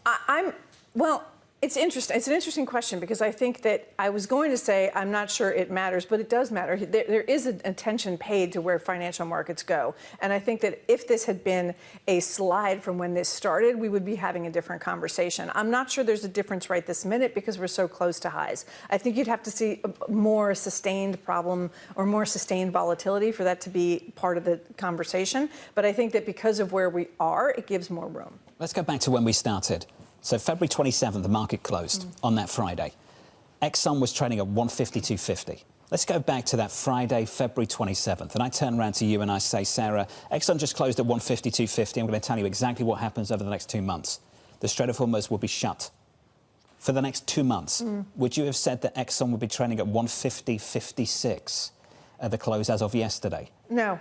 Well, it's interesting. It's an interesting question, because I think that I was going to say I'm not sure it matters, but it does matter. There is an attention paid to where financial markets go. And I think that if this had been a slide from when this started, we would be having a different conversation. I'm not sure there's a difference right this minute because we're so close to highs. I think you'd have to see a more sustained problem or more sustained volatility for that to be part of the conversation. But I think that because of where we are, it gives more room. Let's go back to when we started. So February 27th, the market closed on that Friday. Exxon was trading at 152.50. Let's go back to that Friday, February 27th. And I turn around to you and I say, Sarah, Exxon just closed at 152.50. I'm going to tell you exactly what happens over the next 2 months. The Strait of Hormuz will be shut for the next 2 months. Would you have said that Exxon would be trading at 150.56 at the close as of yesterday? No.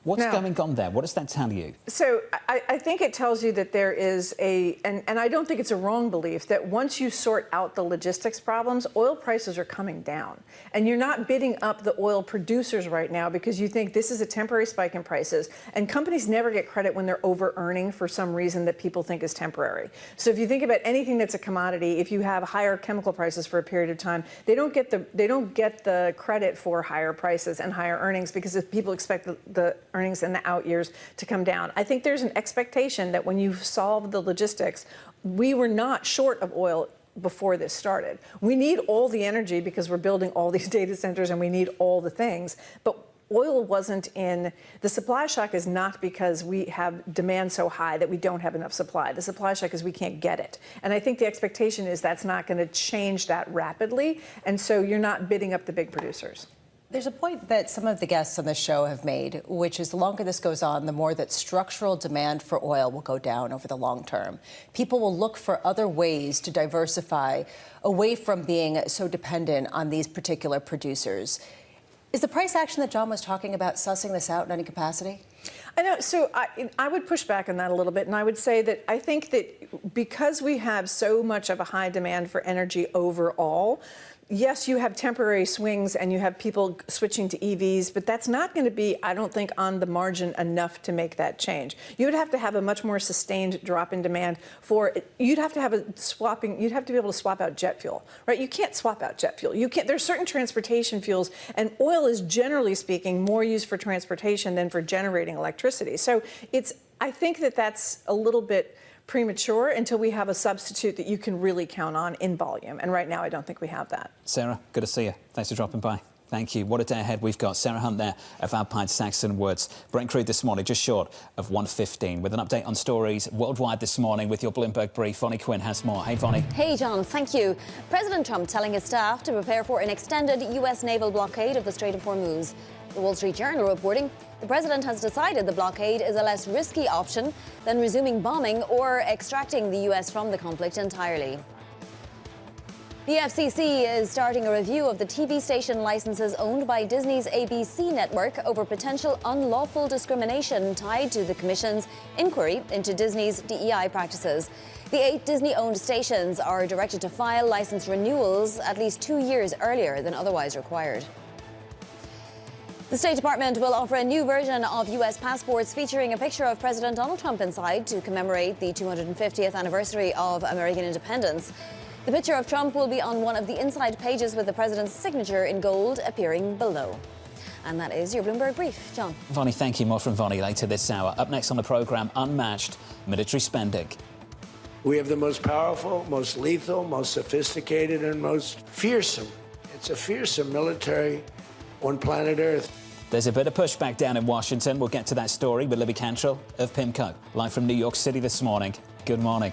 What's going on there? What does that tell you? So I think it tells you that there is and I don't think it's a wrong belief, that once you sort out the logistics problems, oil prices are coming down. And you're not bidding up the oil producers right now because you think this is a temporary spike in prices. And companies never get credit when they're over-earning for some reason that people think is temporary. So if you think about anything that's a commodity, if you have higher chemical prices for a period of time, they don't get the credit for higher prices and higher earnings, because if people expect the earnings in the out years to come down. I think there's an expectation that when you've solved the logistics, we were not short of oil before this started. We need all the energy because we're building all these data centers and we need all the things. But oil wasn't in the supply shock is not because we have demand so high that we don't have enough supply. The supply shock is we can't get it. And I think the expectation is that's not going to change that rapidly. And so you're not bidding up the big producers. There's a point that some of the guests on the show have made, which is the longer this goes on, the more that structural demand for oil will go down over the long term. People will look for other ways to diversify away from being so dependent on these particular producers. Is the price action that John was talking about sussing this out in any capacity? I know. So I would push back on that a little bit. And I would say that I think that because we have so much of a high demand for energy overall, yes, you have temporary swings and you have people switching to EVs, but that's not going to be, I don't think, on the margin enough to make that change. You would have to have a much more sustained drop in demand you'd have to have you'd have to be able to swap out jet fuel, right? You can't swap out jet fuel. You can't, there's certain transportation fuels, and oil is, generally speaking, more used for transportation than for generating electricity. So I think that that's a little bit premature until we have a substitute that you can really count on in volume. And right now, I don't think we have that. Sarah, good to see you. Thanks for dropping by. Thank you. What a day ahead we've got. Sarah Hunt there of Alpine Saxon Woods. Brent Crude this morning just short of 115. With an update on stories worldwide this morning with your Bloomberg brief, Vonnie Quinn has more. Hey, Vonnie. Hey, John. Thank you. President Trump telling his staff to prepare for an extended U.S. naval blockade of the Strait of Hormuz. The Wall Street Journal reporting the president has decided the blockade is a less risky option than resuming bombing or extracting the U.S. from the conflict entirely. The FCC is starting a review of the TV station licenses owned by Disney's ABC network over potential unlawful discrimination tied to the Commission's inquiry into Disney's DEI practices. The 8 Disney-owned stations are directed to file license renewals at least 2 years earlier than otherwise required. The State Department will offer a new version of U.S. passports featuring a picture of President Donald Trump inside to commemorate the 250th anniversary of American independence. The picture of Trump will be on one of the inside pages with the president's signature in gold appearing below. And that is your Bloomberg Brief. John. Vonnie, thank you. More from Vonnie later this hour. Up next on the programme, unmatched military spending. We have the most powerful, most lethal, most sophisticated, and most fearsome. It's a fearsome military on planet Earth. There's a bit of pushback down in Washington. We'll get to that story with Libby Cantrell of PIMCO, live from New York City this morning. Good morning.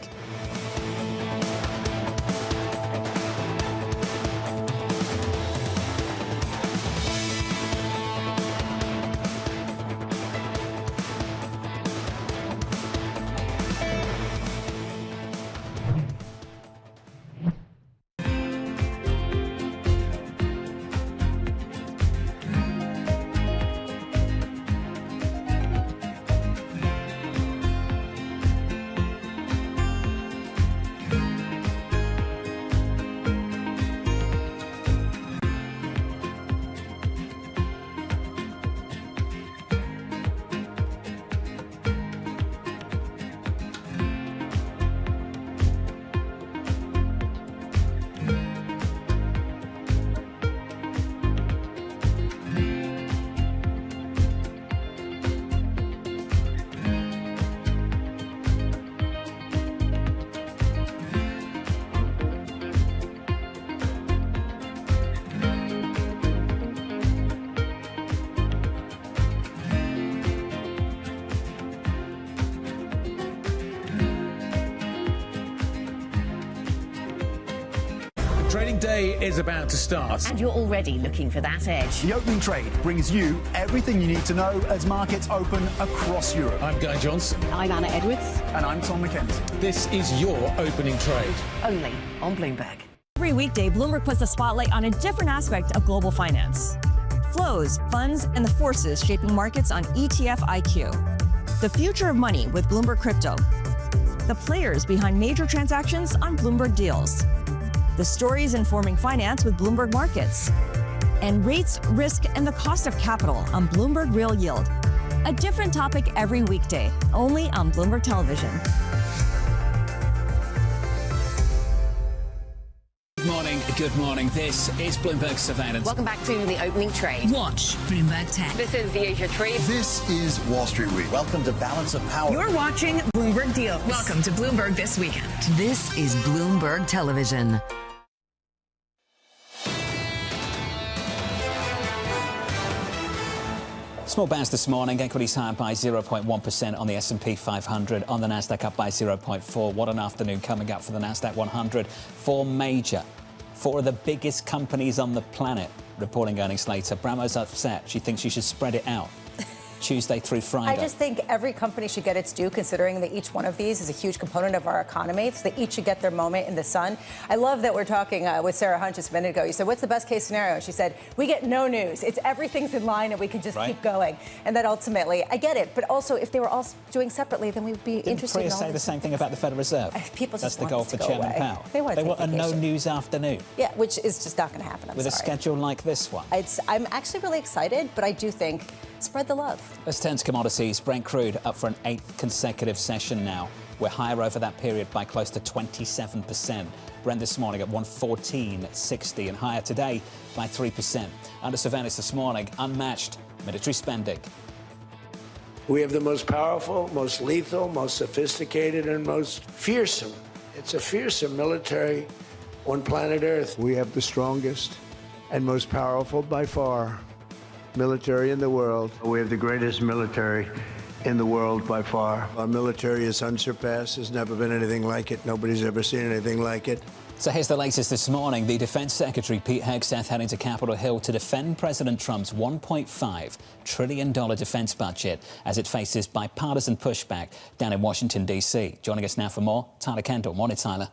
Trading day is about to start. And you're already looking for that edge. The opening trade brings you everything you need to know as markets open across Europe. I'm Guy Johnson. I'm Anna Edwards. And I'm Tom McKenzie. This is your opening trade. Only on Bloomberg. Every weekday, Bloomberg puts a spotlight on a different aspect of global finance. Flows, funds, and the forces shaping markets on ETF IQ. The future of money with Bloomberg Crypto. The players behind major transactions on Bloomberg Deals. The stories informing finance with Bloomberg Markets. And rates, risk, and the cost of capital on Bloomberg Real Yield. A different topic every weekday, only on Bloomberg Television. Good morning. This is Bloomberg Surveillance. Welcome back to the opening trade. Watch Bloomberg Tech. This is the Asia Trade. This is Wall Street Week. Welcome to Balance of Power. You're watching Bloomberg Deals. Welcome to Bloomberg This Weekend. This is Bloomberg Television. Small bounce this morning. Equities higher by 0.1% on the S&P 500. On the Nasdaq up by 0.4. What an afternoon coming up for the Nasdaq 100. Four of the biggest companies on the planet reporting earnings later. Bramo's upset. She thinks you should spread it out. Tuesday through Friday. I just think every company should get its due, considering that each one of these is a huge component of our economy. So they each should get their moment in the sun. I love that we're talking with Sarah Hunt just a minute ago. You said, what's the best case scenario? She said, we get no news. It's everything's in line and we can just keep going. And that ultimately, I get it. But also, if they were all doing separately, then we'd be interested in all say the same thing about the Federal Reserve. People just That's the goal for Chairman Powell. They want a no-news afternoon. Yeah, which is just not going to happen. With a schedule like this one. I'm actually really excited, but I do think spread the love. Let's turn to commodities. Brent crude up for an 8th consecutive session now. We're higher over that period by close to 27%. Brent this morning at 114.60 and higher today by 3%. Under surveillance this morning, unmatched military spending. We have the most powerful, most lethal, most sophisticated, and most fearsome. It's a fearsome military on planet Earth. We have the strongest and most powerful by far military in the world. We have the greatest military in the world by far. Our military is unsurpassed. There's never been anything like it. Nobody's ever seen anything like it. So here's the latest this morning. The Defense Secretary, Pete Hegseth, heading to Capitol Hill to defend President Trump's $1.5 trillion defense budget as it faces bipartisan pushback down in Washington, D.C. Joining us now for more, Tyler Kendall. Morning, Tyler.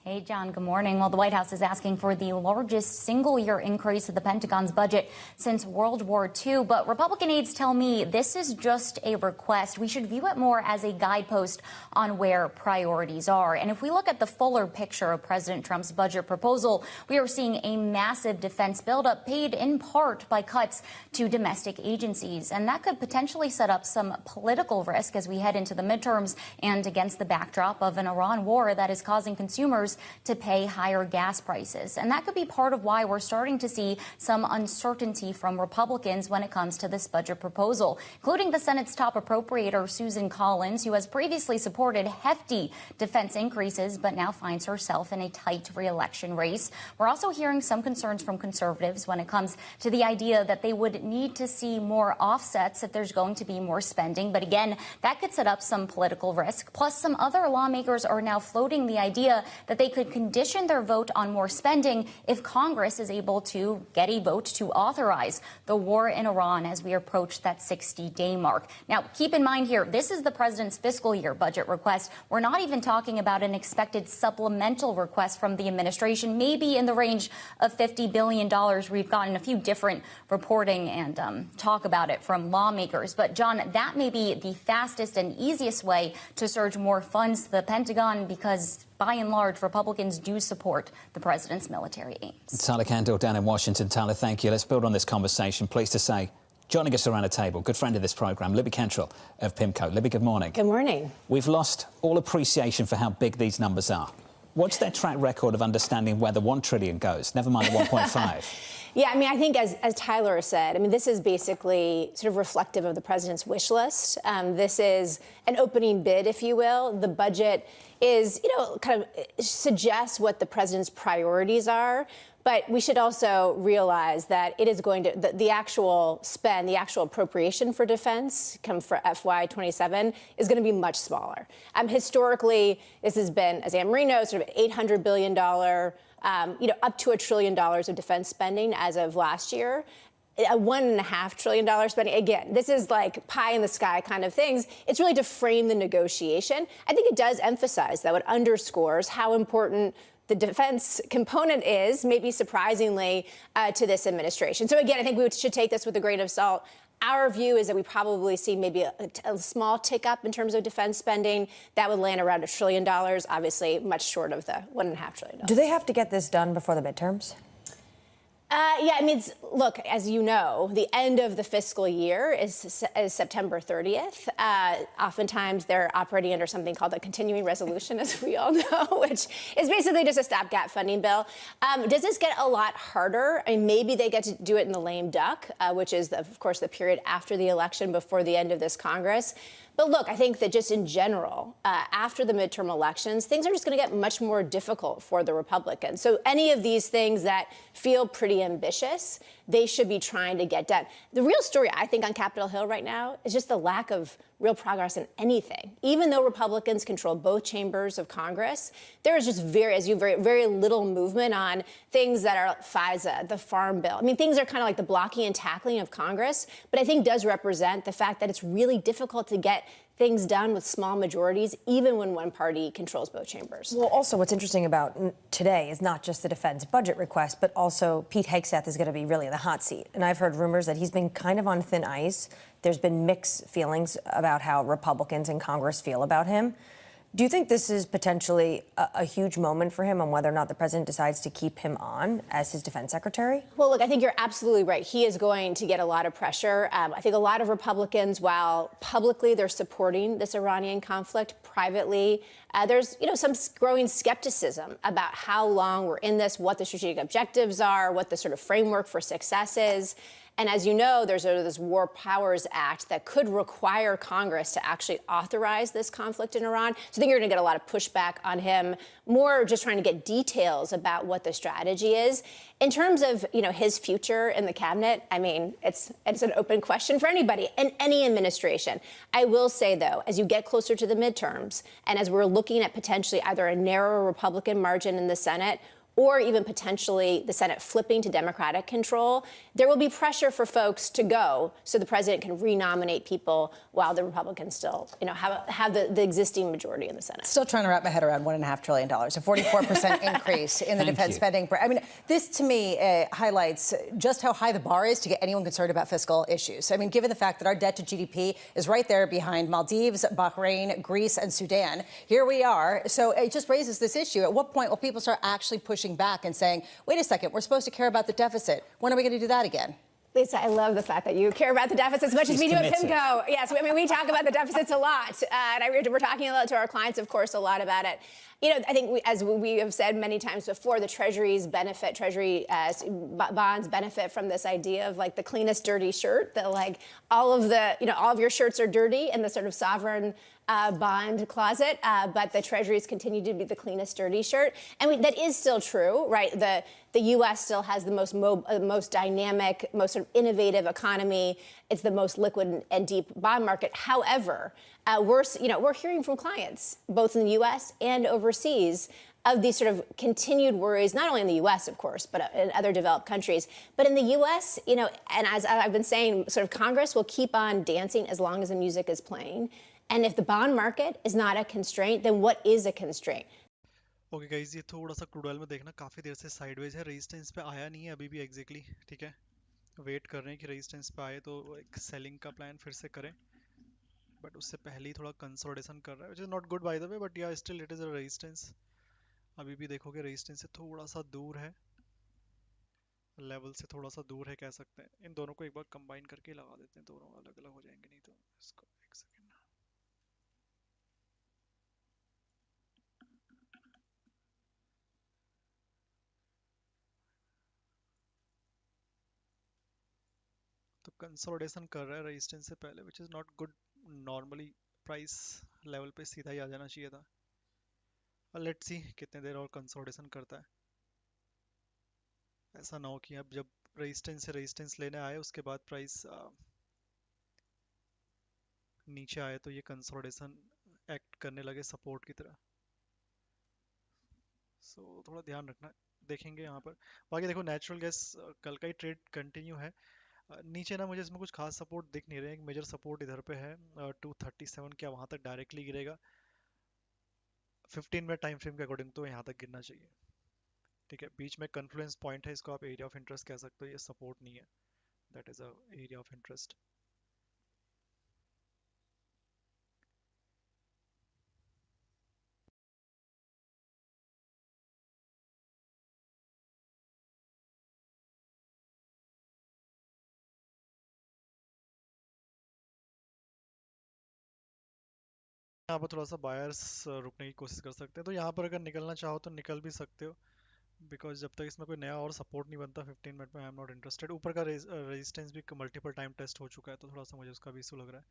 Hey, John, good morning. Well, the White House is asking for the largest single-year increase of the Pentagon's budget since World War II. But Republican aides tell me this is just a request. We should view it more as a guidepost on where priorities are. And if we look at the fuller picture of President Trump's budget proposal, we are seeing a massive defense buildup paid in part by cuts to domestic agencies. And that could potentially set up some political risk as we head into the midterms and against the backdrop of an Iran war that is causing consumers consumers to pay higher gas prices. And that could be part of why we're starting to see some uncertainty from Republicans when it comes to this budget proposal, including the Senate's top appropriator, Susan Collins, who has previously supported hefty defense increases, but now finds herself in a tight re-election race. We're also hearing some concerns from conservatives when it comes to the idea that they would need to see more offsets if there's going to be more spending. But again, that could set up some political risk. Plus, some other lawmakers are now floating the idea that they could condition their vote on more spending if Congress is able to get a vote to authorize the war in Iran as we approach that 60-day mark. Now, keep in mind here, this is the president's fiscal year budget request. We're not even talking about an expected supplemental request from the administration, maybe in the range of $50 billion. We've gotten a few different reporting and talk about it from lawmakers. But, John, that may be the fastest and easiest way to surge more funds to the Pentagon because, by and large, Republicans do support the president's military aims. Tyler Candle down in Washington. Tyler, thank you. Let's build on this conversation. Pleased to say, joining us around the table, good friend of this programme, Libby Cantrell of PIMCO. Libby, good morning. Good morning. We've lost all appreciation for how big these numbers are. What's their track record of understanding where the 1 trillion goes, never mind the 1.5? Yeah, I mean, I think as Tyler said, I mean, this is basically sort of reflective of the president's wish list. This is an opening bid, if you will. The budget is, kind of suggests what the president's priorities are. But we should also realize that it is going to, the actual spend, the actual appropriation for defense come for FY27 is going to be much smaller. Historically, this has been, as Anne Marie knows, sort of $800 billion, up to $1 trillion of defense spending as of last year. A $1.5 trillion spending. Again, this is like pie in the sky kind of things. It's really to frame the negotiation. I think it does emphasize, though, it underscores how important the defense component is, maybe surprisingly, to this administration. So again, I think we should take this with a grain of salt. Our view is that we probably see maybe a small tick up in terms of defense spending. That would land around $1 trillion, obviously much short of the $1.5 trillion. Do they have to get this done before the midterms? Yeah, I mean, look, as you know, the end of the fiscal year is September 30th. Oftentimes, they're operating under something called a continuing resolution, as we all know, which is basically just a stopgap funding bill. Does this get a lot harder? I mean, maybe they get to do it in the lame duck, which is, of course, the period after the election before the end of this Congress. But look, I think that just in general, after the midterm elections, things are just going to get much more difficult for the Republicans. So any of these things that feel pretty ambitious, they should be trying to get done. The real story, I think, on Capitol Hill right now is just the lack of real progress in anything. Even though Republicans control both chambers of Congress, there is just very little movement on things that are FISA, the Farm Bill. I mean, things are kind of like the blocking and tackling of Congress, but I think does represent the fact that it's really difficult to get things done with small majorities, even when one party controls both chambers. Well, also what's interesting about today is not just the defense budget request, but also Pete Hegseth is going to be really in the hot seat. And I've heard rumors that he's been kind of on thin ice. There's been mixed feelings about how Republicans in Congress feel about him. Do you think this is potentially a huge moment for him on whether or not the president decides to keep him on as his defense secretary? Well, look, I think you're absolutely right. He is going to get a lot of pressure. I think a lot of Republicans, while publicly they're supporting this Iranian conflict, privately, there's some growing skepticism about how long we're in this, what the strategic objectives are, what the sort of framework for success is. And as you know, there's this War Powers Act that could require Congress to actually authorize this conflict in Iran. So I think you're going to get a lot of pushback on him, more just trying to get details about what the strategy is. In terms of, his future in the cabinet, I mean, it's an open question for anybody in any administration. I will say, though, as you get closer to the midterms and as we're looking at potentially either a narrower Republican margin in the Senate or even potentially the Senate flipping to Democratic control, there will be pressure for folks to go so the president can renominate people while the Republicans still, have the existing majority in the Senate. Still trying to wrap my head around $1.5 trillion, a 44% increase in the defense spending. I mean, this to me highlights just how high the bar is to get anyone concerned about fiscal issues. I mean, given the fact that our debt to GDP is right there behind Maldives, Bahrain, Greece, and Sudan, here we are. So it just raises this issue. At what point will people start actually pushing back and saying, wait a second, we're supposed to care about the deficit. When are we going to do that again? Lisa, I love the fact that you care about the deficits as much as we do at PIMCO. Yes, I mean, we talk about the deficits a lot. And we're talking to our clients, of course, a lot about it. I think as we have said many times before, the Treasuries benefit, Treasury bonds benefit from this idea of like the cleanest dirty shirt. That like all of your shirts are dirty in the sort of sovereign bond closet, but the Treasuries continue to be the cleanest dirty shirt. And that is still true, right? The U.S. still has the most dynamic, most sort of innovative economy. It's the most liquid and deep bond market. However, we're hearing from clients, both in the U.S. and overseas, of these sort of continued worries, not only in the U.S., of course, but in other developed countries. But in the U.S., and as I've been saying, sort of Congress will keep on dancing as long as the music is playing. And if the bond market is not a constraint, then what is a constraint? Okay guys, ये थोड़ा सा crude oil में देखना काफ़ी देर से sideways है, resistance पे आया नहीं है अभी भी एग्जैक्टली, ठीक है। वेट कर रहे हैं कि रेजिस्टेंस पे आए तो एक सेलिंग का प्लान फिर से करें, बट उससे पहले ही थोड़ा कंसोलिडेशन कर रहा है, which is not good by the way, but yeah still it is a resistance. अभी भी देखोगे रेजिस्टेंस से थोड़ा सा दूर है, लेवल से थोड़ा सा दूर है कह सकते हैं। इन दोनों को एक बार कंबाइन करके लगा देते हैं, दोनों अलग अलग हो जाएंगे नहीं तो। इसको एक सेकेंड, तो कंसोलिडेशन कर रहा है रेजिस्टेंस से पहले, which is not good. Normally price level पे सीधा ही आ जाना चाहिए था। लेट्स सी कितने देर और कंसोलिडेशन करता है। ऐसा ना हो कि अब जब रेजिस्टेंस से रेजिस्टेंस लेने आए उसके बाद प्राइस नीचे आए तो ये कंसोलिडेशन एक्ट करने लगे सपोर्ट की तरह। सो थोड़ा ध्यान रखना, देखेंगे यहाँ पर। बाकी देखो नेचुरल गैस कल का ही ट्रेड कंटिन्यू है। नीचे ना मुझे इसमें कुछ खास सपोर्ट दिख नहीं रहे। एक मेजर सपोर्ट इधर पे है 237, क्या वहाँ तक डायरेक्टली गिरेगा? 15 मिनट टाइम फ्रेम के अकॉर्डिंग तो यहाँ तक गिरना चाहिए, ठीक है। बीच में कन्फ्लुएंस पॉइंट है, इसको आप एरिया ऑफ इंटरेस्ट कह सकते हो, ये सपोर्ट नहीं है, that is a area of interest. यहाँ पर थोड़ा सा बायर्स रुकने की कोशिश कर सकते हैं, तो यहाँ पर अगर निकलना चाहो तो निकल भी सकते हो, बिकॉज जब तक इसमें कोई नया और सपोर्ट नहीं बनता 15 मिनट में, आई एम नॉट इंटरेस्टेड। ऊपर का रेजिस्टेंस भी मल्टीपल टाइम टेस्ट हो चुका है, तो थोड़ा सा मुझे उसका भी इशू लग रहा है।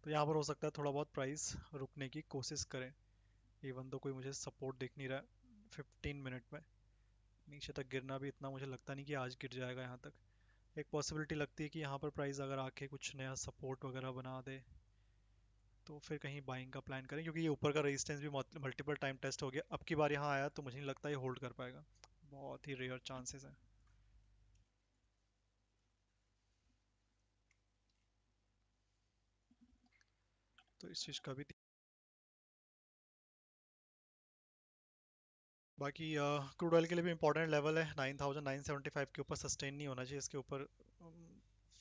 तो यहाँ पर हो सकता है थोड़ा बहुत प्राइस रुकने की कोशिश करें, इवन तो कोई मुझे सपोर्ट दिख नहीं रहा है 15 मिनट में। नीचे तक गिरना भी इतना मुझे लगता नहीं कि आज गिर जाएगा यहाँ तक। एक पॉसिबिलिटी लगती है कि यहाँ पर प्राइस अगर आके कुछ नया सपोर्ट वगैरह बना दे तो फिर कहीं बाइंग का प्लान करें, क्योंकि ये ऊपर का रेजिस्टेंस भी मल्टीपल टाइम टेस्ट हो गया। अब की बार यहाँ आया तो मुझे नहीं लगता ये होल्ड कर पाएगा, बहुत ही रेयर चांसेस है। तो इस चीज़ का भी बाकी क्रूड ऑयल के लिए भी इंपॉर्टेंट लेवल है 9975 के ऊपर सस्टेन नहीं होना चाहिए। इसके ऊपर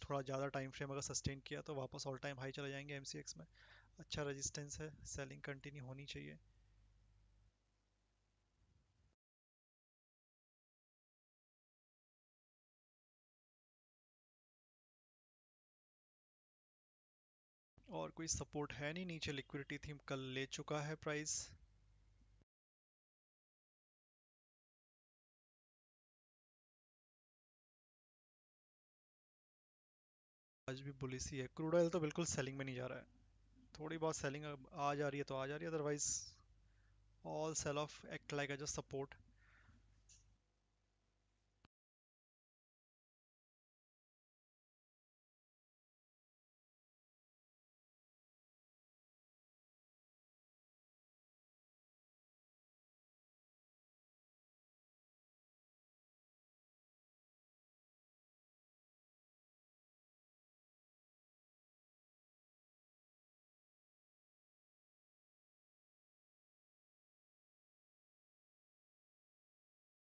थोड़ा ज़्यादा टाइम फ्रेम अगर सस्टेन किया तो वापस ऑल टाइम हाई चले जाएंगे एमसीएक्स में। अच्छा रेजिस्टेंस है, सेलिंग कंटिन्यू होनी चाहिए। और कोई सपोर्ट है नहीं नीचे, लिक्विडिटी थीम कल ले चुका है प्राइस। आज भी बुलिश ही है। क्रूड ऑयल तो बिल्कुल सेलिंग में नहीं जा रहा है, थोड़ी बहुत सेलिंग आ जा रही है तो आ जा रही है, otherwise all sell off act like as a support.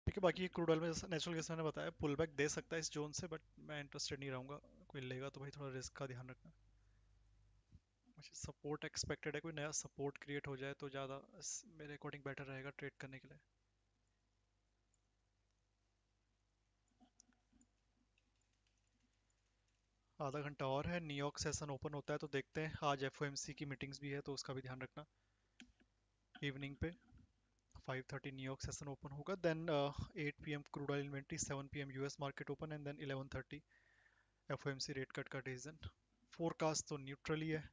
ठीक है, बाकी क्रूड ऑयल में नेचुरल गैस मैंने बताया पुल बैक दे सकता है इस जोन से, बट मैं इंटरेस्टेड नहीं रहूँगा। कोई लेगा तो भाई थोड़ा रिस्क का ध्यान रखना। मुझे सपोर्ट एक्सपेक्टेड है, कोई नया सपोर्ट क्रिएट हो जाए तो ज़्यादा मेरे अकॉर्डिंग बेटर रहेगा ट्रेड करने के लिए। आधा घंटा और है, न्यूयॉर्क सेशन ओपन होता है तो देखते हैं। आज एफओएमसी की मीटिंग्स भी है तो उसका भी ध्यान रखना इवनिंग पे। 5:30 न्यूयॉर्क सेशन ओपन होगा, then 8 PM crude oil inventory, 7 PM US market open and then 11:30 FOMC rate cut का डिसीजन। फोरकास्ट तो न्यूट्रल ही है।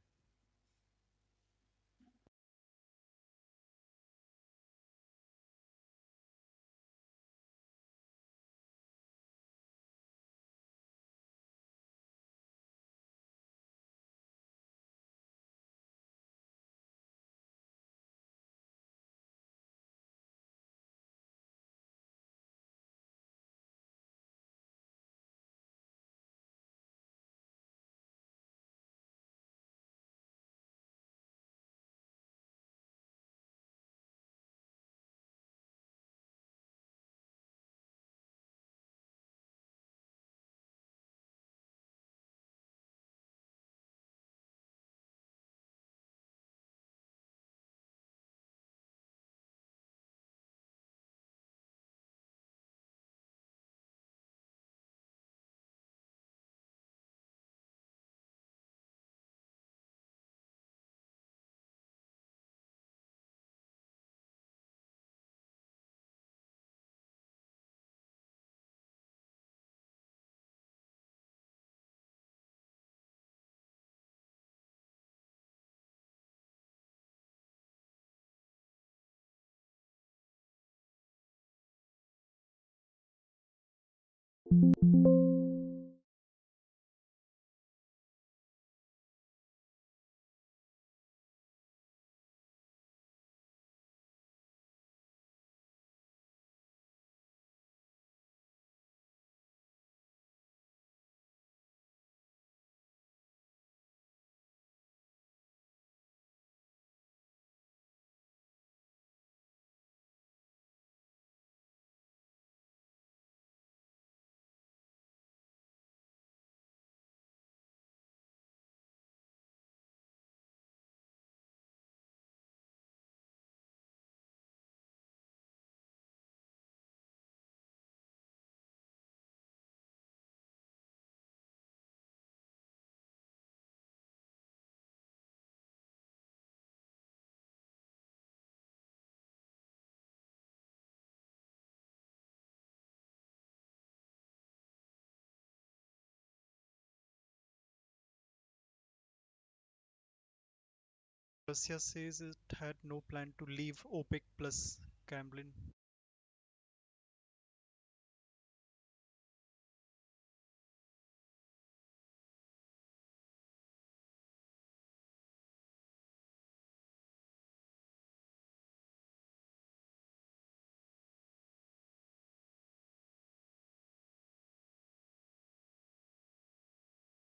Russia says it had no plan to leave OPEC plus Kremlin.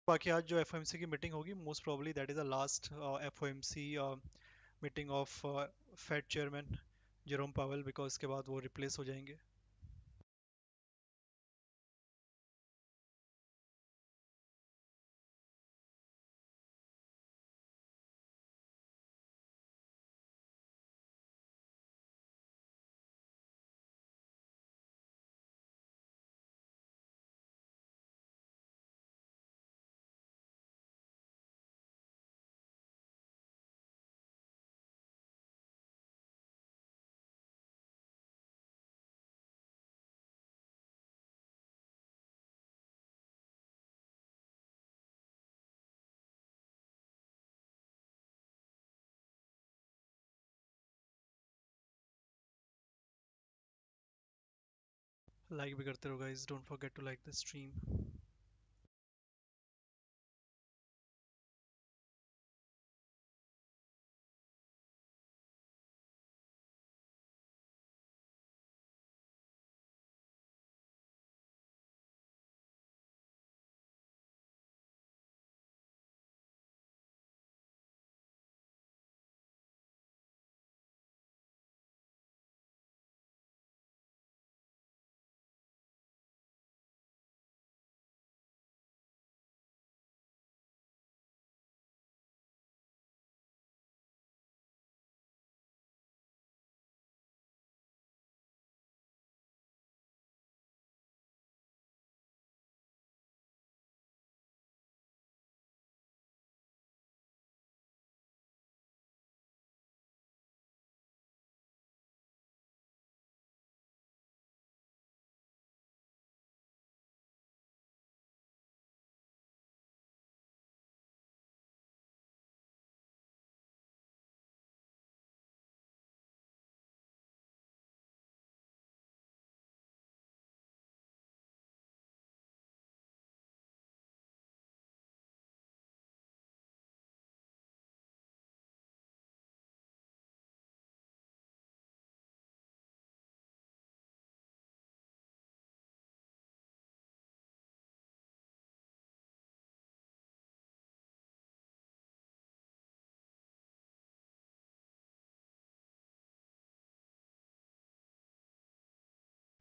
बाकी आज जो FOMC की meeting होगी, most probably that is the last FOMC meeting of Fed chairman Jerome Powell, because उसके बाद वो रिप्लेस हो जाएंगे। लाइक भी करते रहो guys, don't forget to like the stream.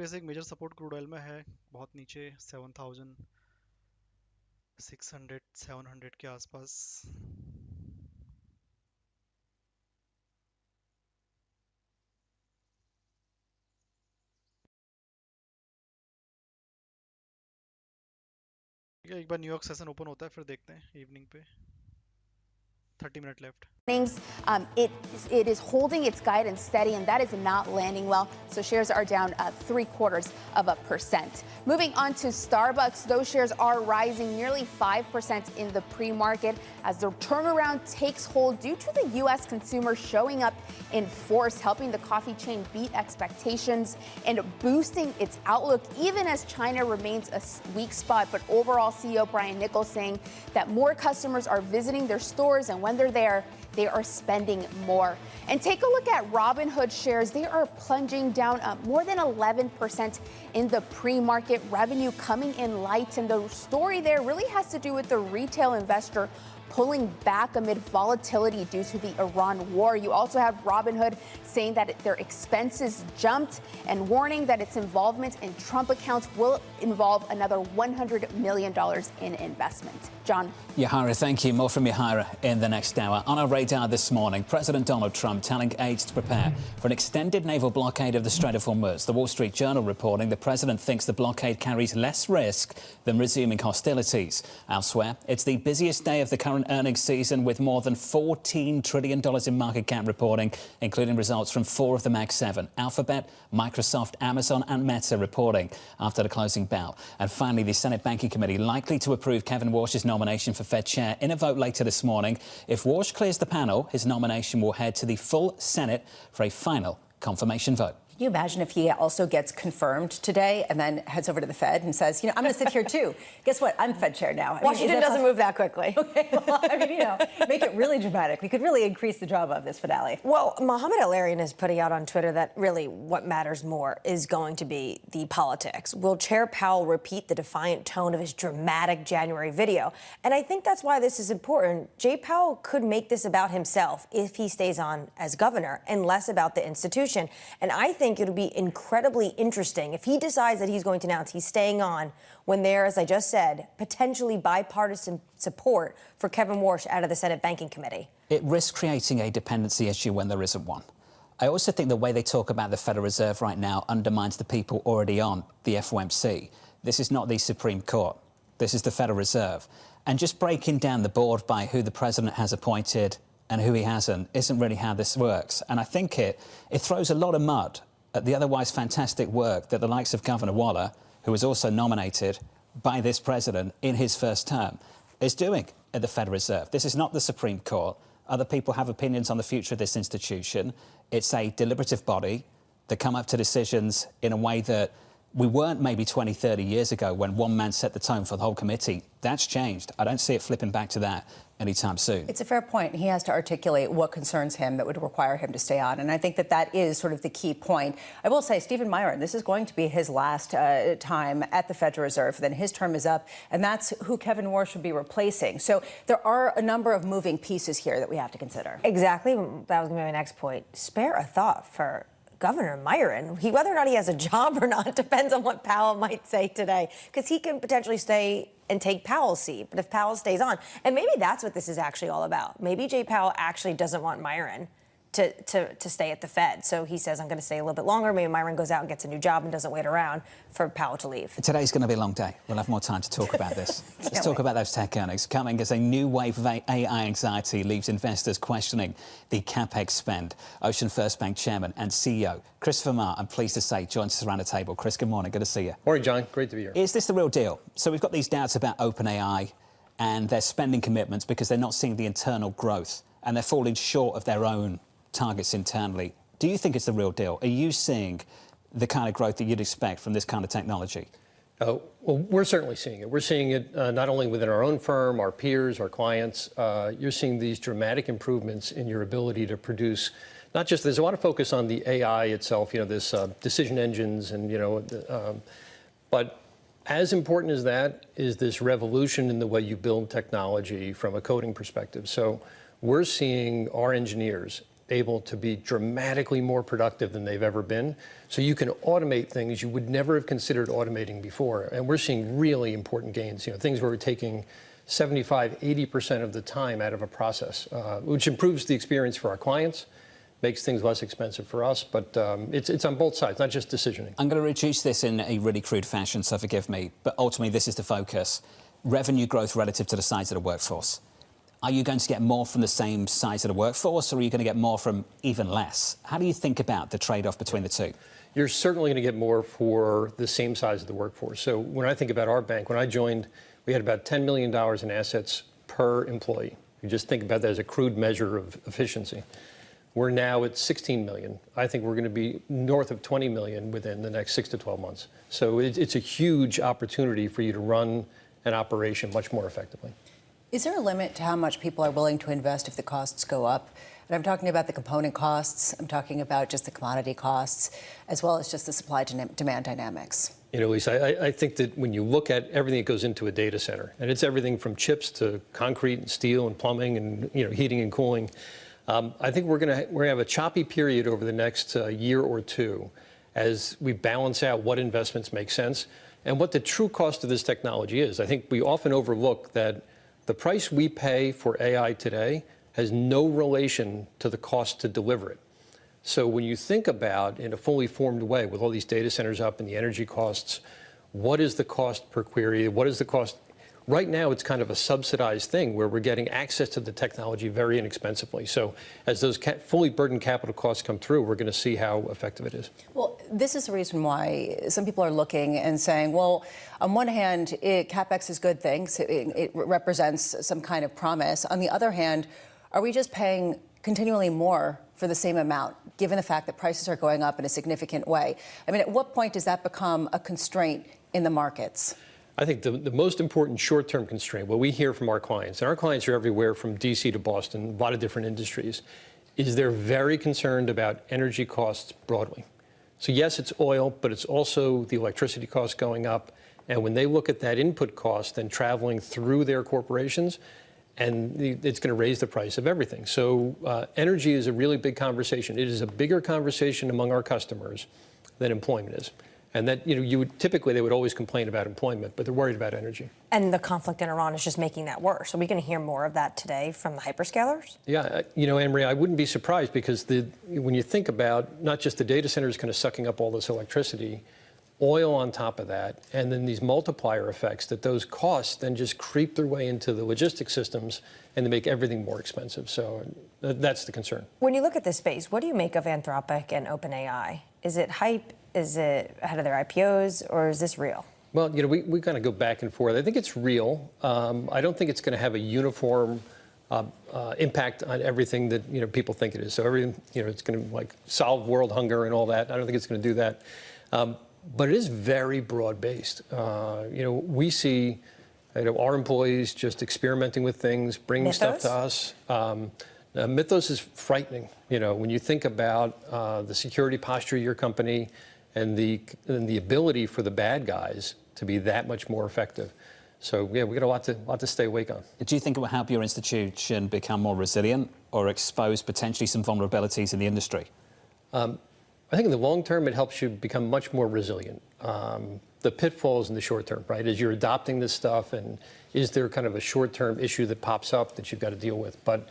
वैसे एक मेजर सपोर्ट क्रूड ऑयल में है बहुत नीचे 7,600 700 के आसपास। एक बार न्यूयॉर्क सेशन ओपन होता है फिर देखते हैं इवनिंग पे। 30 minutes left. It is holding its guidance steady, and that is not landing well. So shares are down 0.75%. Moving on to Starbucks, those shares are rising nearly 5% in the pre-market as the turnaround takes hold due to the U.S. consumer showing up in force, helping the coffee chain beat expectations and boosting its outlook, even as China remains a weak spot. But overall, CEO Brian Nichols saying that more customers are visiting their stores, and when they're there, they are spending more. And take a look at Robinhood shares. They are plunging down more than 11% in the pre-market, revenue coming in light. And the story there really has to do with the retail investor pulling back amid volatility due to the Iran war. You also have Robinhood saying that their expenses jumped and warning that its involvement in Trump accounts will involve another $100 million in investment. John. Yahira, thank you. More from Yahira in the next hour. On our radar this morning, President Donald Trump telling aides to prepare for an extended naval blockade of the Strait of Hormuz. The Wall Street Journal reporting the president thinks the blockade carries less risk than resuming hostilities. Elsewhere, it's the busiest day of the current earnings season with more than $14 trillion in market cap reporting, including results from 4 of the Mag 7. Alphabet, Microsoft, Amazon and Meta reporting after the closing bell. And finally, the Senate Banking Committee likely to approve Kevin Warsh's nomination for Fed Chair in a vote later this morning. If Warsh clears the panel, his nomination will head to the full Senate for a final confirmation vote. Can you imagine if he also gets confirmed today and then heads over to the Fed and says, you know, I'm going to sit here too. Guess what? I'm Fed chair now. Washington doesn't move that quickly. Okay, well, I mean, you know, make it really dramatic. We could really increase the drama of this finale. Well, Mohammed El-Arian is putting out on Twitter that really what matters more is going to be the politics. Will Chair Powell repeat the defiant tone of his dramatic January video? And I think that's why this is important. Jay Powell could make this about himself if he stays on as governor and less about the institution. And I think it'll be incredibly interesting if he decides that he's going to announce he's staying on when there, as I just said, potentially bipartisan support for Kevin Warsh out of the Senate Banking Committee. It risks creating a dependency issue when there isn't one. I also think the way they talk about the Federal Reserve right now undermines the people already on the FOMC. This is not the Supreme Court. This is the Federal Reserve. And just breaking down the board by who the president has appointed and who he hasn't isn't really how this works. And I think it throws a lot of mud at the otherwise fantastic work that the likes of Governor Waller, who was also nominated by this president in his first term, is doing at the Federal Reserve. This is not the Supreme Court. Other people have opinions on the future of this institution. It's a deliberative body that come up to decisions in a way that we weren't maybe 20, 30 years ago when one man set the tone for the whole committee. That's changed. I don't see it flipping back to that anytime soon. It's a fair point. He has to articulate what concerns him that would require him to stay on. And I think that that is sort of the key point. I will say, Stephen Myron, this is going to be his last time at the Federal Reserve. Then his term is up, and that's who Kevin Warsh would be replacing. So there are a number of moving pieces here that we have to consider. Exactly. That was going to be my next point. Spare a thought for Governor Myron. Whether or not he has a job or not depends on what Powell might say today, because he can potentially stay and take Powell's seat. But if Powell stays on, and maybe that's what this is actually all about. Maybe Jay Powell actually doesn't want Myron to stay at the Fed. So he says, I'm going to stay a little bit longer. Maybe Myron goes out and gets a new job and doesn't wait around for Powell to leave. Today's going to be a long day. We'll have more time to talk about this. Let's talk about those tech earnings. Coming as a new wave of AI anxiety leaves investors questioning the CapEx spend. Ocean First Bank Chairman and CEO Christopher Marr, I'm pleased to say, joins us around the table. Chris, good morning. Good to see you. Morning, John. Great to be here. Is this the real deal? So we've got these doubts about OpenAI and their spending commitments because they're not seeing the internal growth and they're falling short of their own targets internally. Do you think it's the real deal? Are you seeing the kind of growth that you'd expect from this kind of technology? Well, we're certainly seeing it. We're seeing it not only within our own firm, our peers, our clients. You're seeing these dramatic improvements in your ability to produce. Not just, there's a lot of focus on the AI itself, you know, this decision engines and, you know, but as important as that is this revolution in the way you build technology from a coding perspective. So we're seeing our engineers able to be dramatically more productive than they've ever been. So you can automate things you would never have considered automating before. And we're seeing really important gains, things where we're taking 75, 80% of the time out of a process, which improves the experience for our clients, makes things less expensive for us, but it's on both sides, not just decisioning. I'm going to reduce this in a really crude fashion, so forgive me, but ultimately this is the focus. Revenue growth relative to the size of the workforce. Are you going to get more from the same size of the workforce, or are you going to get more from even less? How do you think about the trade-off between the two? You're certainly going to get more for the same size of the workforce. So when I think about our bank, when I joined, we had about $10 million in assets per employee. You just think about that as a crude measure of efficiency. We're now at 16 million. I think we're going to be north of 20 million within the next 6 to 12 months. So it's a huge opportunity for you to run an operation much more effectively. Is there a limit to how much people are willing to invest if the costs go up? And I'm talking about the component costs. I'm talking about just the commodity costs, as well as just the supply-demand dynamics. Lisa, I think that when you look at everything that goes into a data center, and it's everything from chips to concrete and steel and plumbing and heating and cooling, I think we're going to have a choppy period over the next year or two as we balance out what investments make sense and what the true cost of this technology is. I think we often overlook that the price we pay for AI today has no relation to the cost to deliver it. So when you think about, in a fully formed way, with all these data centers up and the energy costs, what is the cost per query? What is the cost? Right now, it's kind of a subsidized thing where we're getting access to the technology very inexpensively. So as those fully burdened capital costs come through, we're going to see how effective it is. Well, this is the reason why some people are looking and saying, well, on one hand, CapEx is good things. It represents some kind of promise. On the other hand, are we just paying continually more for the same amount, given the fact that prices are going up in a significant way? I mean, at what point does that become a constraint in the markets? I think the most important short-term constraint, what we hear from our clients, and our clients are everywhere from DC to Boston, a lot of different industries, is they're very concerned about energy costs broadly. So yes, it's oil, but it's also the electricity costs going up. And when they look at that input cost and traveling through their corporations, and it's going to raise the price of everything. So energy is a really big conversation. It is a bigger conversation among our customers than employment is. And that, typically they would always complain about employment, but they're worried about energy. And the conflict in Iran is just making that worse. Are we going to hear more of that today from the hyperscalers? Yeah, Anne-Marie, I wouldn't be surprised because when you think about not just the data centers kind of sucking up all this electricity, oil on top of that, and then these multiplier effects that those costs then just creep their way into the logistics systems and they make everything more expensive. So that's the concern. When you look at this space, what do you make of Anthropic and OpenAI? Is it hype? Is it ahead of their IPOs, or is this real? Well, we kind of go back and forth. I think it's real. I don't think it's going to have a uniform impact on everything that people think it is. So everything, it's going to solve world hunger and all that. I don't think it's going to do that. But it is very broad-based. We see our employees just experimenting with things, bringing stuff to us. Mythos is frightening. When you think about the security posture of your company and the ability for the bad guys to be that much more effective. So yeah, we got a lot to stay awake on. Do you think it will help your institution become more resilient or expose potentially some vulnerabilities in the industry? I think in the long term, it helps you become much more resilient. The pitfalls in the short term, right, is you're adopting this stuff, and is there kind of a short-term issue that pops up that you've got to deal with? But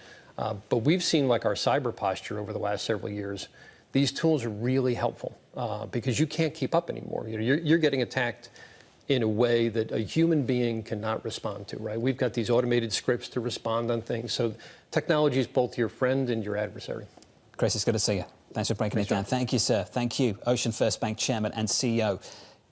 we've seen our cyber posture over the last several years. These tools are really helpful because you can't keep up anymore. You're getting attacked in a way that a human being cannot respond to, right? We've got these automated scripts to respond on things. So technology is both your friend and your adversary. Chris, it's good to see you. Thanks for breaking it down. Thank you, sir. Thank you. Ocean First Bank Chairman and CEO.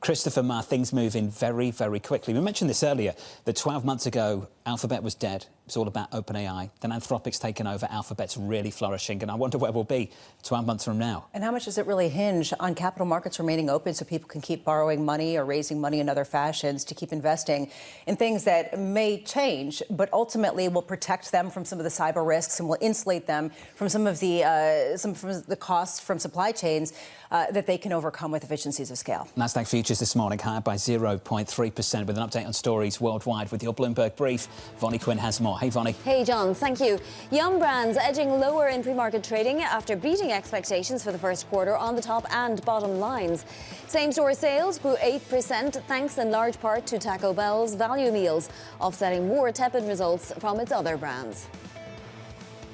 Christopher Ma, things moving very, very quickly. We mentioned this earlier, that 12 months ago, Alphabet was dead. It was all about OpenAI. Then Anthropic's taken over. Alphabet's really flourishing. And I wonder where we'll be 12 months from now. And how much does it really hinge on capital markets remaining open so people can keep borrowing money or raising money in other fashions to keep investing in things that may change, but ultimately will protect them from some of the cyber risks and will insulate them from some of the costs from supply chains that they can overcome with efficiencies of scale. Nasdaq futures this morning higher by 0.3% with an update on stories worldwide with your Bloomberg Brief. Vonnie Quinn has more. more. Hey, Vonnie. Hey, John, thank you. Yum Brands edging lower in pre-market trading after beating expectations for the first quarter on the top and bottom lines. Same-store sales grew 8%, thanks in large part to Taco Bell's value meals, offsetting more tepid results from its other brands.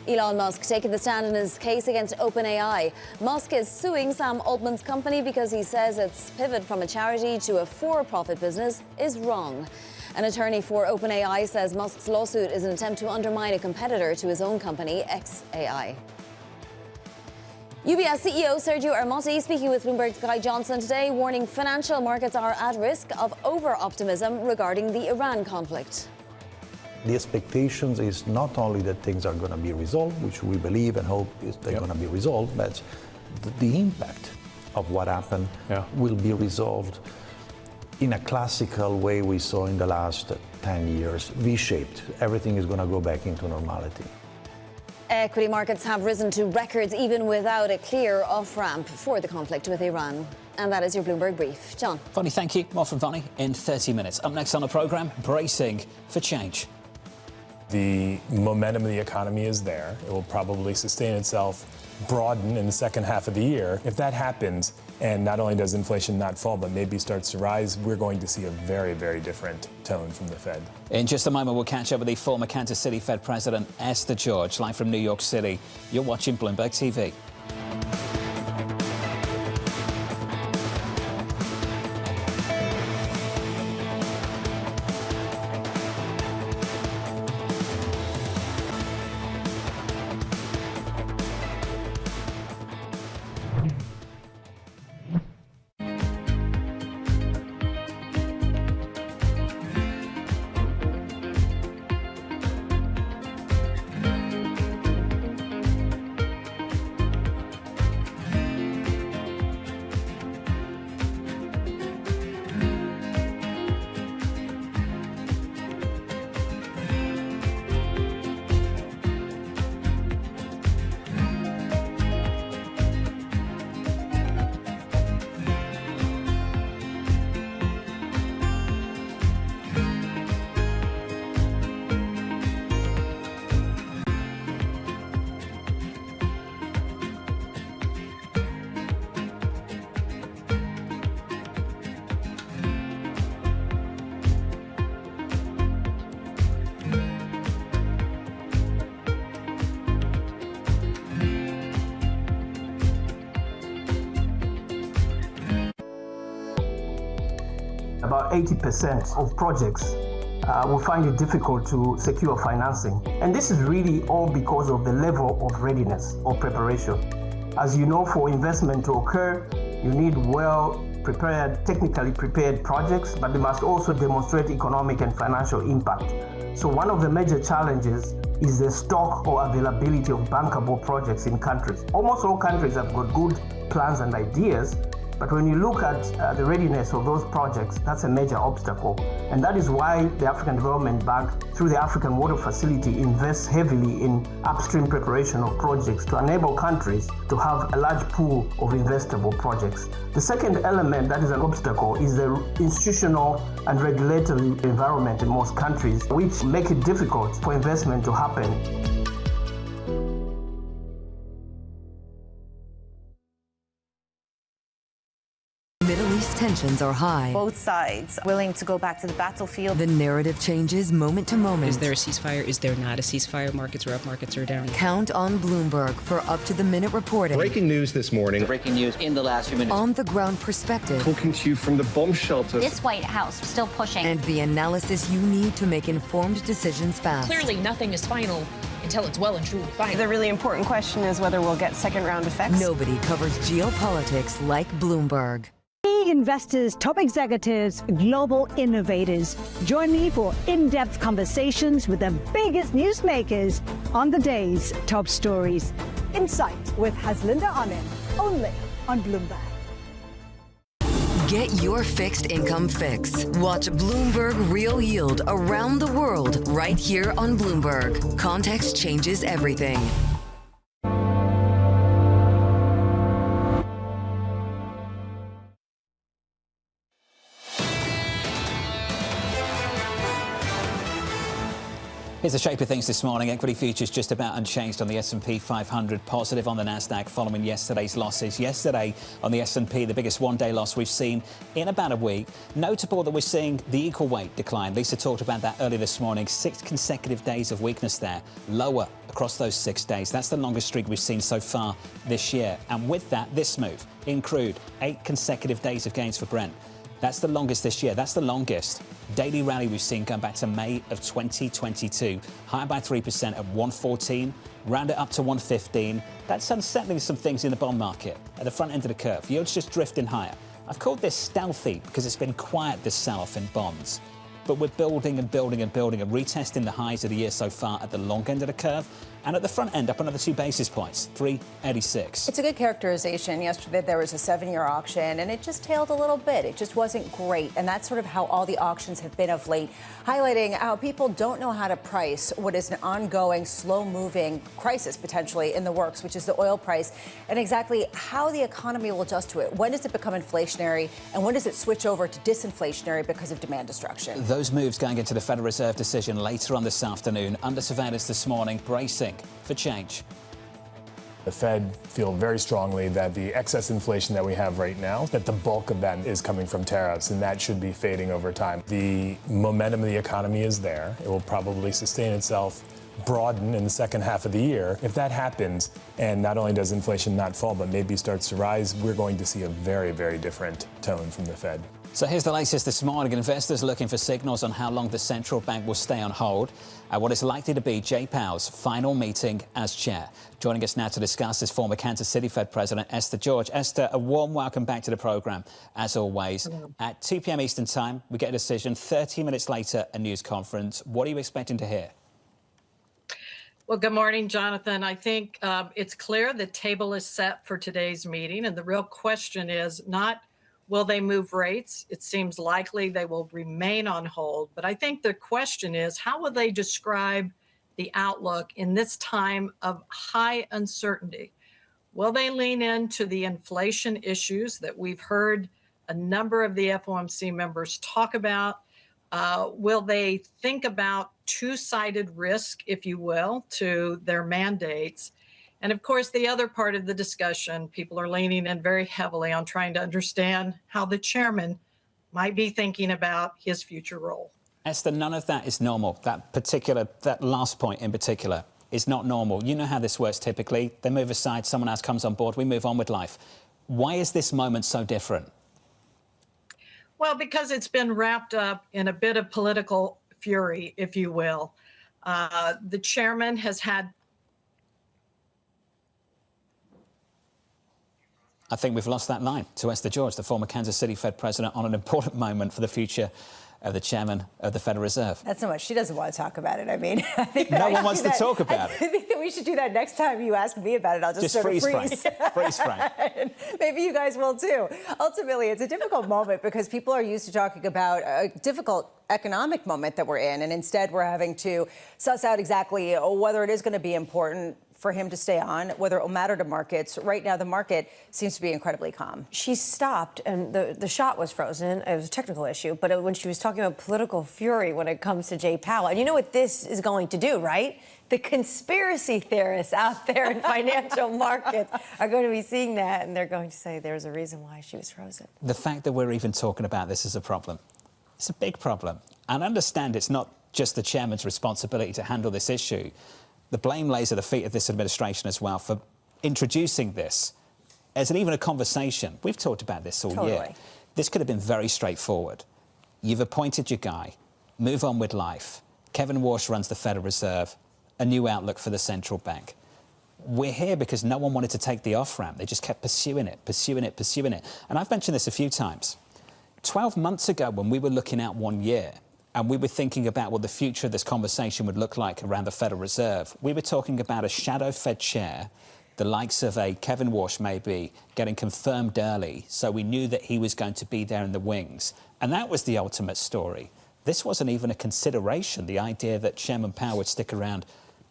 Elon Musk taking the stand in his case against OpenAI. Musk is suing Sam Altman's company because he says its pivot from a charity to a for-profit business is wrong. An attorney for OpenAI says Musk's lawsuit is an attempt to undermine a competitor to his own company, XAI. UBS CEO Sergio Ermotti speaking with Bloomberg's Guy Johnson today, warning financial markets are at risk of over-optimism regarding the Iran conflict. The expectations is not only that things are going to be resolved, which we believe and hope is they're going to be resolved, but the impact of what happened will be resolved in a classical way we saw in the last 10 years, V-shaped. Everything is going to go back into normality. Equity markets have risen to records even without a clear off-ramp for the conflict with Iran. And that is your Bloomberg Brief. John. Vonnie, thank you. More from Vonnie in 30 minutes. Up next on the programme, bracing for change. The momentum of the economy is there. It will probably sustain itself, broaden in the second half of the year. If that happens, and not only does inflation not fall, but maybe starts to rise, we're going to see a very, very different tone from the Fed. In just a moment, we'll catch up with the former Kansas City Fed President, Esther George, live from New York City. You're watching Bloomberg TV. About 80% of projects will find it difficult to secure financing. And this is really all because of the level of readiness or preparation. As you know, for investment to occur, you need well-prepared, technically prepared projects, but they must also demonstrate economic and financial impact. So one of the major challenges is the stock or availability of bankable projects in countries. Almost all countries have got good plans and ideas, but when you look at the readiness of those projects, that's a major obstacle. And that is why the African Development Bank, through the African Water Facility, invests heavily in upstream preparation of projects to enable countries to have a large pool of investable projects. The second element that is an obstacle is the institutional and regulatory environment in most countries, which make it difficult for investment to happen. Middle East tensions are high. Both sides willing to go back to the battlefield. The narrative changes moment to moment. Is there a ceasefire? Is there not a ceasefire? Markets are up, markets are down. Count on Bloomberg for up-to-the-minute reporting. Breaking news this morning. Breaking news in the last few minutes. On-the-ground perspective. Talking to you from the bomb shelter. This White House still pushing. And the analysis you need to make informed decisions fast. Clearly, nothing is final until it's well and truly final. The really important question is whether we'll get second-round effects. Nobody covers geopolitics like Bloomberg. Key investors, top executives, global innovators. Join me for in-depth conversations with the biggest newsmakers on the day's top stories. Insight with Haslinda Ahmed, only on Bloomberg. Get your fixed income fix. Watch Bloomberg Real Yield around the world right here on Bloomberg. Context changes everything. Here's the shape of things this morning. Equity futures just about unchanged on the S&P 500, positive on the Nasdaq following yesterday's losses. Yesterday on the S&P, the biggest one-day loss we've seen in about a week. Notable that we're seeing the equal weight decline. Lisa talked about that earlier this morning. 6 consecutive days of weakness there, lower across those 6 days. That's the longest streak we've seen so far this year. And with that, this move in crude, 8 consecutive days of gains for Brent. That's the longest this year. That's the longest daily rally we've seen going back to May of 2022. Higher by 3% at 114, round it up to 115. That's unsettling some things in the bond market at the front end of the curve. Yields just drifting higher. I've called this stealthy because it's been quiet this sell-off in bonds. But we're building and building and building and retesting the highs of the year so far at the long end of the curve. And at the front end, up another 2 basis points, 386. It's a good characterization. Yesterday, there was a 7-year auction, and it just tailed a little bit. It just wasn't great. And that's sort of how all the auctions have been of late, highlighting how people don't know how to price what is an ongoing, slow-moving crisis, potentially, in the works, which is the oil price, and exactly how the economy will adjust to it. When does it become inflationary, and when does it switch over to disinflationary because of demand destruction? Those moves going into the Federal Reserve decision later on this afternoon, under surveillance this morning, bracing for change. The Fed feel very strongly that the excess inflation that we have right now, that the bulk of that is coming from tariffs, and that should be fading over time. The momentum of the economy is there. It will probably sustain itself, broaden in the second half of the year. If that happens, and not only does inflation not fall, but maybe starts to rise, we're going to see a very, very different tone from the Fed. So here's the latest this morning. Investors looking for signals on how long the central bank will stay on hold at what is likely to be Jay Powell's final meeting as chair. Joining us now to discuss is former Kansas City Fed President Esther George. Esther, a warm welcome back to the program, as always. At 2 p.m. Eastern Time, we get a decision. 30 minutes later, a news conference. What are you expecting to hear? Well, good morning, Jonathan. I think it's clear the table is set for today's meeting, and the real question is not will they move rates? It seems likely they will remain on hold. But I think the question is, how will they describe the outlook in this time of high uncertainty? Will they lean into the inflation issues that we've heard a number of the FOMC members talk about? Will they think about two-sided risk, if you will, to their mandates? And of course, the other part of the discussion, people are leaning in very heavily on trying to understand how the chairman might be thinking about his future role. Esther, none of that is normal. That last point in particular is not normal. You know how this works typically. They move aside, someone else comes on board, we move on with life. Why is this moment so different? Well, because it's been wrapped up in a bit of political fury, if you will. The chairman has had... I think we've lost that line to Esther George, the former Kansas City Fed president, on an important moment for the future of the chairman of the Federal Reserve. That's so much. She doesn't want to talk about it. I mean, I think no one wants to talk about it. I think that we should do that next time you ask me about it. I'll just sort of freeze. Freeze frame. Maybe you guys will too. Ultimately, it's a difficult moment because people are used to talking about a difficult economic moment that we're in, and instead we're having to suss out exactly whether it is going to be important for him to stay on, whether it will matter to markets. Right now, the market seems to be incredibly calm. She stopped, and the shot was frozen. It was a technical issue, but when she was talking about political fury when it comes to Jay Powell, and you know what this is going to do, right? The conspiracy theorists out there in financial markets are going to be seeing that, and they're going to say there's a reason why she was frozen. The fact that we're even talking about this is a problem. It's a big problem. And understand it's not just the chairman's responsibility to handle this issue. The blame lays at the feet of this administration as well for introducing this as even a conversation. We've talked about this all year. This could have been very straightforward. You've appointed your guy. Move on with life. Kevin Walsh runs the Federal Reserve. A new outlook for the central bank. We're here because no one wanted to take the off-ramp. They just kept pursuing it, pursuing it, pursuing it. And I've mentioned this a few times. 12 months ago, when we were looking out 1 year, and we were thinking about what the future of this conversation would look like around the Federal Reserve, we were talking about a shadow Fed chair, the likes of a Kevin Walsh maybe, getting confirmed early, so we knew that he was going to be there in the wings. And that was the ultimate story. This wasn't even a consideration, the idea that Chairman Powell would stick around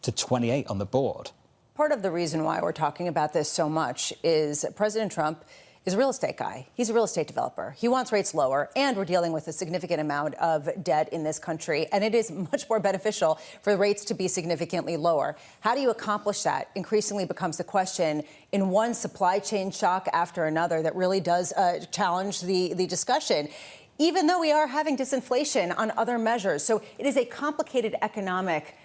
to 28 on the board. Part of the reason why we're talking about this so much is President Trump is a real estate guy. He's a real estate developer. He wants rates lower, and we're dealing with a significant amount of debt in this country, and it is much more beneficial for the rates to be significantly lower. How do you accomplish that? Increasingly becomes the question in one supply chain shock after another that really does challenge the discussion, even though we are having disinflation on other measures. So it is a complicated economic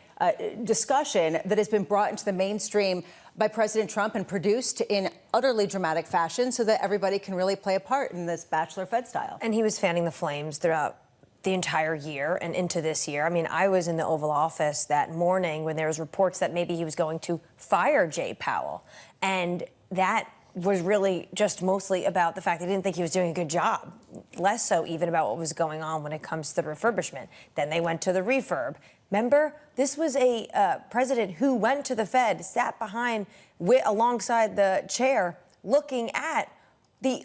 discussion that has been brought into the mainstream by President Trump and produced in utterly dramatic fashion so that everybody can really play a part in this bachelor Fed style. And he was fanning the flames throughout the entire year and into this year. I mean, I was in the Oval Office that morning when there was reports that maybe he was going to fire Jay Powell. And that was really just mostly about the fact that he didn't think he was doing a good job, less so even about what was going on when it comes to the refurbishment. Then they went to the refurb. Remember, this was a president who went to the Fed, sat behind, alongside the chair, looking at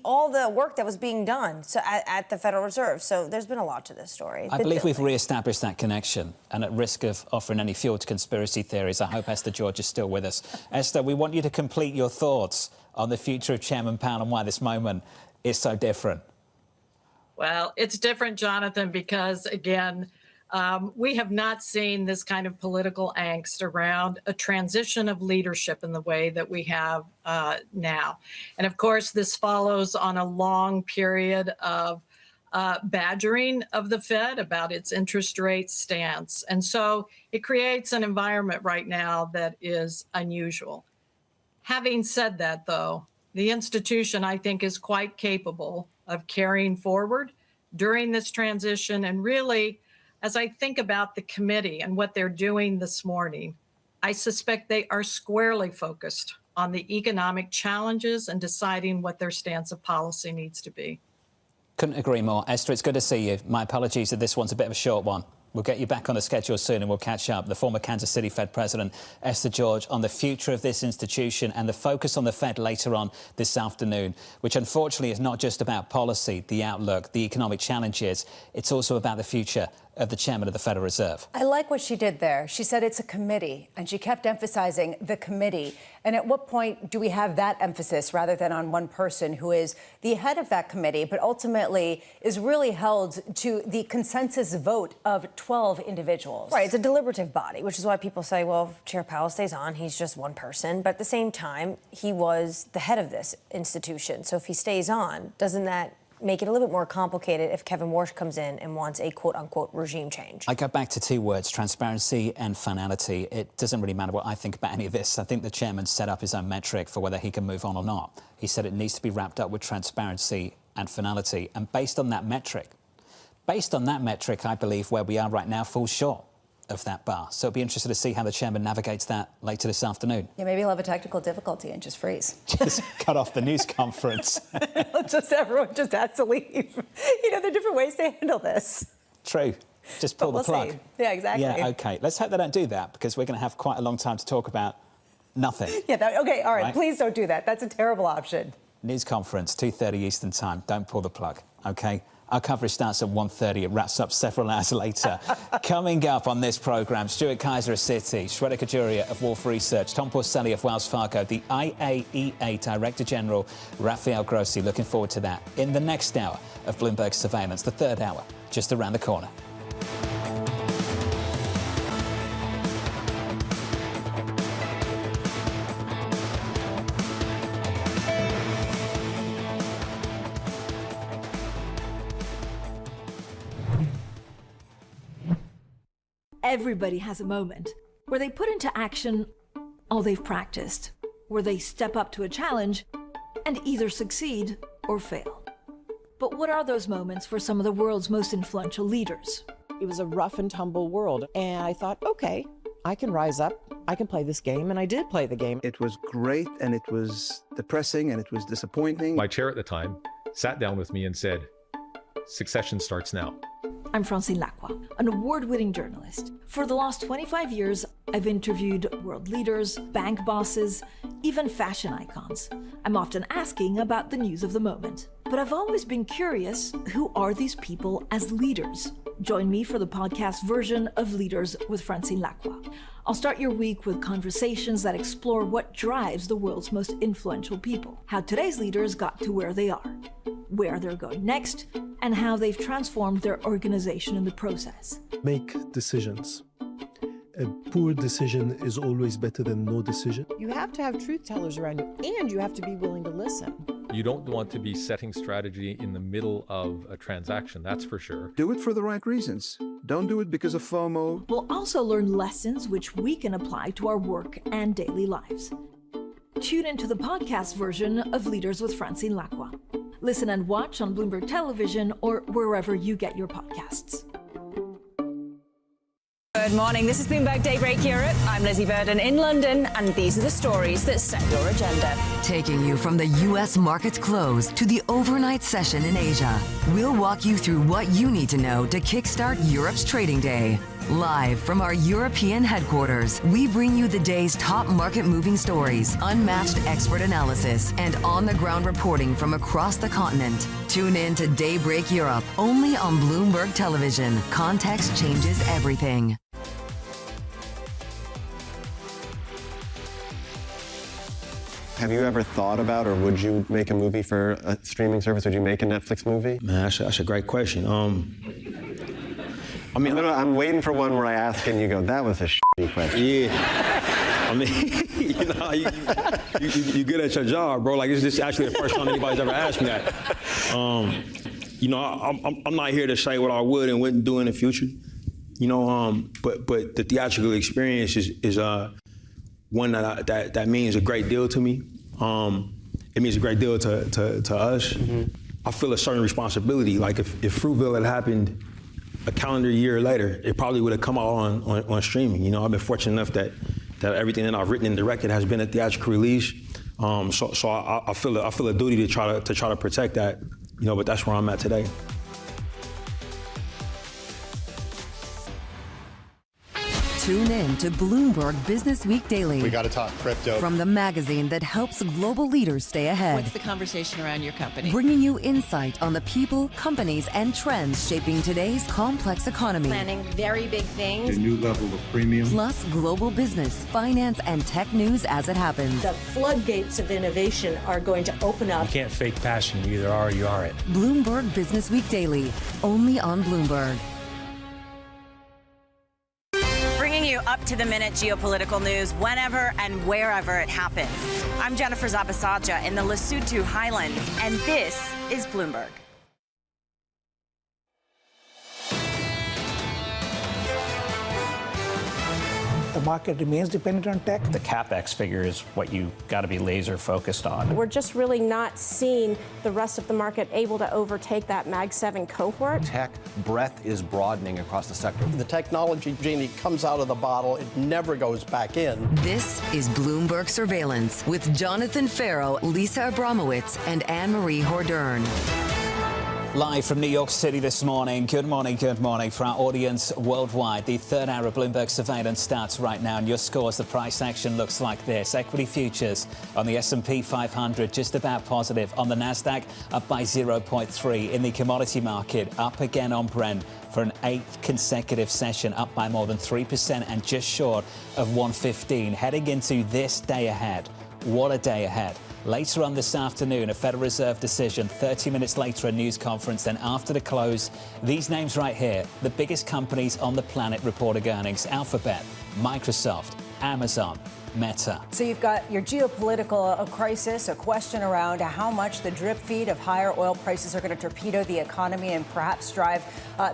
all the work that was being done at the Federal Reserve. So there's been a lot to this story. I believe we've re-established that connection. And at risk of offering any fuel to conspiracy theories, I hope Esther George is still with us. Esther, we want you to complete your thoughts on the future of Chairman Powell and why this moment is so different. Well, it's different, Jonathan, because, again, we have not seen this kind of political angst around a transition of leadership in the way that we have now. And of course, this follows on a long period of badgering of the Fed about its interest rate stance. And so it creates an environment right now that is unusual. Having said that, though, the institution, I think, is quite capable of carrying forward during this transition. And really, as I think about the committee and what they're doing this morning, I suspect they are squarely focused on the economic challenges and deciding what their stance of policy needs to be. Couldn't agree more. Esther, it's good to see you. My apologies that this one's a bit of a short one. We'll get you back on the schedule soon and we'll catch up. The former Kansas City Fed President, Esther George, on the future of this institution and the focus on the Fed later on this afternoon, which unfortunately is not just about policy, the outlook, the economic challenges. It's also about the future of the chairman of the Federal Reserve. I like what she did there. She said it's a committee, and she kept emphasizing the committee. And at what point do we have that emphasis rather than on one person who is the head of that committee, but ultimately is really held to the consensus vote of 12 individuals? Right, it's a deliberative body, which is why people say, well, if Chair Powell stays on, he's just one person. But at the same time, he was the head of this institution. So if he stays on, doesn't that make it a little bit more complicated if Kevin Warsh comes in and wants a quote-unquote regime change? I go back to two words, transparency and finality. It doesn't really matter what I think about any of this. I think the chairman set up his own metric for whether he can move on or not. He said it needs to be wrapped up with transparency and finality. And based on that metric, I believe where we are right now falls short of that bar. So it'll be interesting to see how the chairman navigates that later this afternoon. Yeah, maybe he'll have a technical difficulty and just freeze. Just cut off the news conference. Everyone just has to leave. You know, there are different ways to handle this. True. Just pull the plug. See. Yeah, exactly. Yeah, OK. Let's hope they don't do that, because we're going to have quite a long time to talk about nothing. Yeah, OK, all right. Please don't do that. That's a terrible option. News conference, 2:30 Eastern Time. Don't pull the plug, OK? Our coverage starts at 1:30. It wraps up several hours later. Coming up on this programme, Stuart Kaiser of Citi, Shweta Kajuria of Wolfe Research, Tom Porcelli of Wells Fargo, the IAEA Director General, Rafael Grossi. Looking forward to that in the next hour of Bloomberg Surveillance, the third hour, just around the corner. Everybody has a moment where they put into action all they've practiced, where they step up to a challenge and either succeed or fail. But what are those moments for some of the world's most influential leaders? It was a rough and tumble world, and I thought, okay, I can rise up, I can play this game, and I did play the game. It was great, and it was depressing, and it was disappointing. My chair at the time sat down with me and said, "Succession starts now." I'm Francine Lacroix, an award-winning journalist. For the last 25 years, I've interviewed world leaders, bank bosses, even fashion icons. I'm often asking about the news of the moment. But I've always been curious, who are these people as leaders? Join me for the podcast version of Leaders with Francine Lacqua. I'll start your week with conversations that explore what drives the world's most influential people, how today's leaders got to where they are, where they're going next, and how they've transformed their organization in the process. Make decisions. A poor decision is always better than no decision. You have to have truth tellers around you, and you have to be willing to listen. You don't want to be setting strategy in the middle of a transaction, that's for sure. Do it for the right reasons. Don't do it because of FOMO. We'll also learn lessons which we can apply to our work and daily lives. Tune into the podcast version of Leaders with Francine Lacqua. Listen and watch on Bloomberg Television or wherever you get your podcasts. Good morning. This is Bloomberg Daybreak Europe. I'm Lizzie Burden in London, and these are the stories that set your agenda. Taking you from the U.S. market's close to the overnight session in Asia, we'll walk you through what you need to know to kickstart Europe's trading day. Live from our European headquarters, we bring you the day's top market-moving stories, unmatched expert analysis, and on-the-ground reporting from across the continent. Tune in to Daybreak Europe, only on Bloomberg Television. Context changes everything. Have you ever thought about, or would you make a movie for a streaming service? Would you make a Netflix movie? Man, that's a great question. I mean, I'm waiting for one where I ask and you go, that was a shitty question. Yeah. I mean, you good at your job, bro. Like, this is actually the first time anybody's ever asked me that. I'm not here to say what I would and wouldn't do in the future. But the theatrical experience is one that means a great deal to me. It means a great deal to us. Mm-hmm. I feel a certain responsibility. Like if Fruitville had happened a calendar year later, it probably would have come out on streaming. I've been fortunate enough that everything that I've written and directed has been a theatrical release. So I feel a duty to try to protect that. But that's where I'm at today. Tune in to Bloomberg Business Week Daily. We got to talk crypto. From the magazine that helps global leaders stay ahead. What's the conversation around your company? Bringing you insight on the people, companies, and trends shaping today's complex economy. Planning very big things. A new level of premium. Plus global business, finance, and tech news as it happens. The floodgates of innovation are going to open up. You can't fake passion. You either are or you aren't. Bloomberg Business Week Daily, only on Bloomberg. Up-to-the-minute geopolitical news whenever and wherever it happens. I'm Jennifer Zabasaja in the Lesotho Highlands, and this is Bloomberg. The market remains dependent on tech. The CapEx figure is what you got to be laser focused on. We're just really not seeing the rest of the market able to overtake that Mag 7 cohort. Tech breadth is broadening across the sector. The technology genie comes out of the bottle. It never goes back in. This is Bloomberg Surveillance with Jonathan Farrow, Lisa Abramowitz, and Anne-Marie Hordern. Live from New York City this morning. Good morning for our audience worldwide. The third hour of Bloomberg Surveillance starts right now, and your scores, the price action looks like this. Equity futures on the S&P 500 just about positive. On the Nasdaq, up by 0.3. In the commodity market, up again on Brent for an 8th consecutive session, up by more than 3% and just short of 115. Heading into this day ahead. What a day ahead. Later on this afternoon, a Federal Reserve decision. 30 minutes later, a news conference. Then after the close, these names right here, the biggest companies on the planet reporting earnings. Alphabet, Microsoft, Amazon, Meta. So you've got your geopolitical crisis, a question around how much the drip feed of higher oil prices are going to torpedo the economy and perhaps drive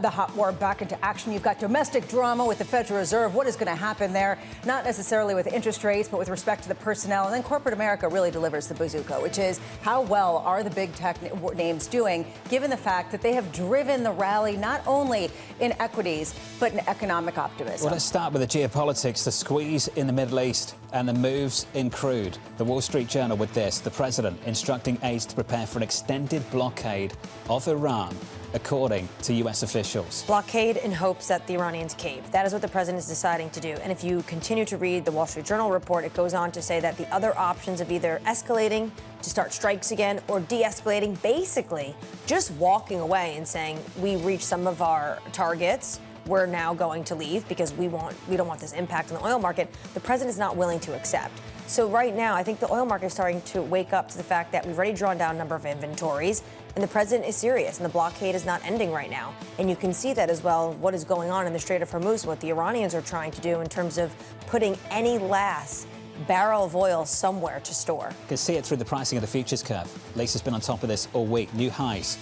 the hot war back into action. You've got domestic drama with the Federal Reserve. What is going to happen there? Not necessarily with interest rates, but with respect to the personnel. And then corporate America really delivers the bazooka, which is how well are the big tech names doing, given the fact that they have driven the rally not only in equities, but in economic optimism. Well, let's start with the geopolitics. The squeeze in the Middle East And the moves in crude. The Wall Street Journal with this. The president instructing aides to prepare for an extended blockade of Iran, according to U.S. officials. Blockade in hopes that the Iranians cave. That is what the president is deciding to do. And if you continue to read the Wall Street Journal report, it goes on to say that the other options of either escalating to start strikes again or de-escalating, basically just walking away and saying, we reached some of our targets. We're now going to leave because we don't want this impact on the oil market. The president is not willing to accept. So right now, I think the oil market is starting to wake up to the fact that we've already drawn down a number of inventories, and the president is serious, and the blockade is not ending right now. And you can see that as well, what is going on in the Strait of Hormuz, what the Iranians are trying to do in terms of putting any last barrel of oil somewhere to store. You can see it through the pricing of the futures curve. Lisa's been on top of this all week. New highs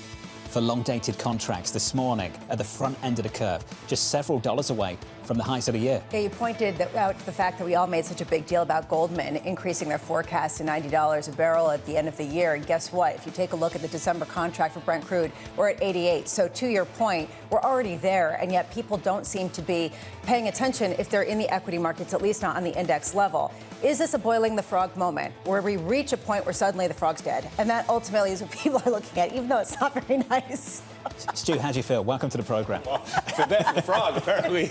for long-dated contracts this morning at the front end of the curve, just several dollars away from the highs of the year. Yeah, you pointed out to the fact that we all made such a big deal about Goldman increasing their forecast to $90 a barrel at the end of the year. And guess what? If you take a look at the December contract for Brent crude, we're at 88. So to your point, we're already there, and yet people don't seem to be paying attention if they're in the equity markets, at least not on the index level. Is this a boiling the frog moment where we reach a point where suddenly the frog's dead? And that ultimately is what people are looking at, even though it's not very nice. Stu, how do you feel? Welcome to the programme. Well, the death of the frog, apparently.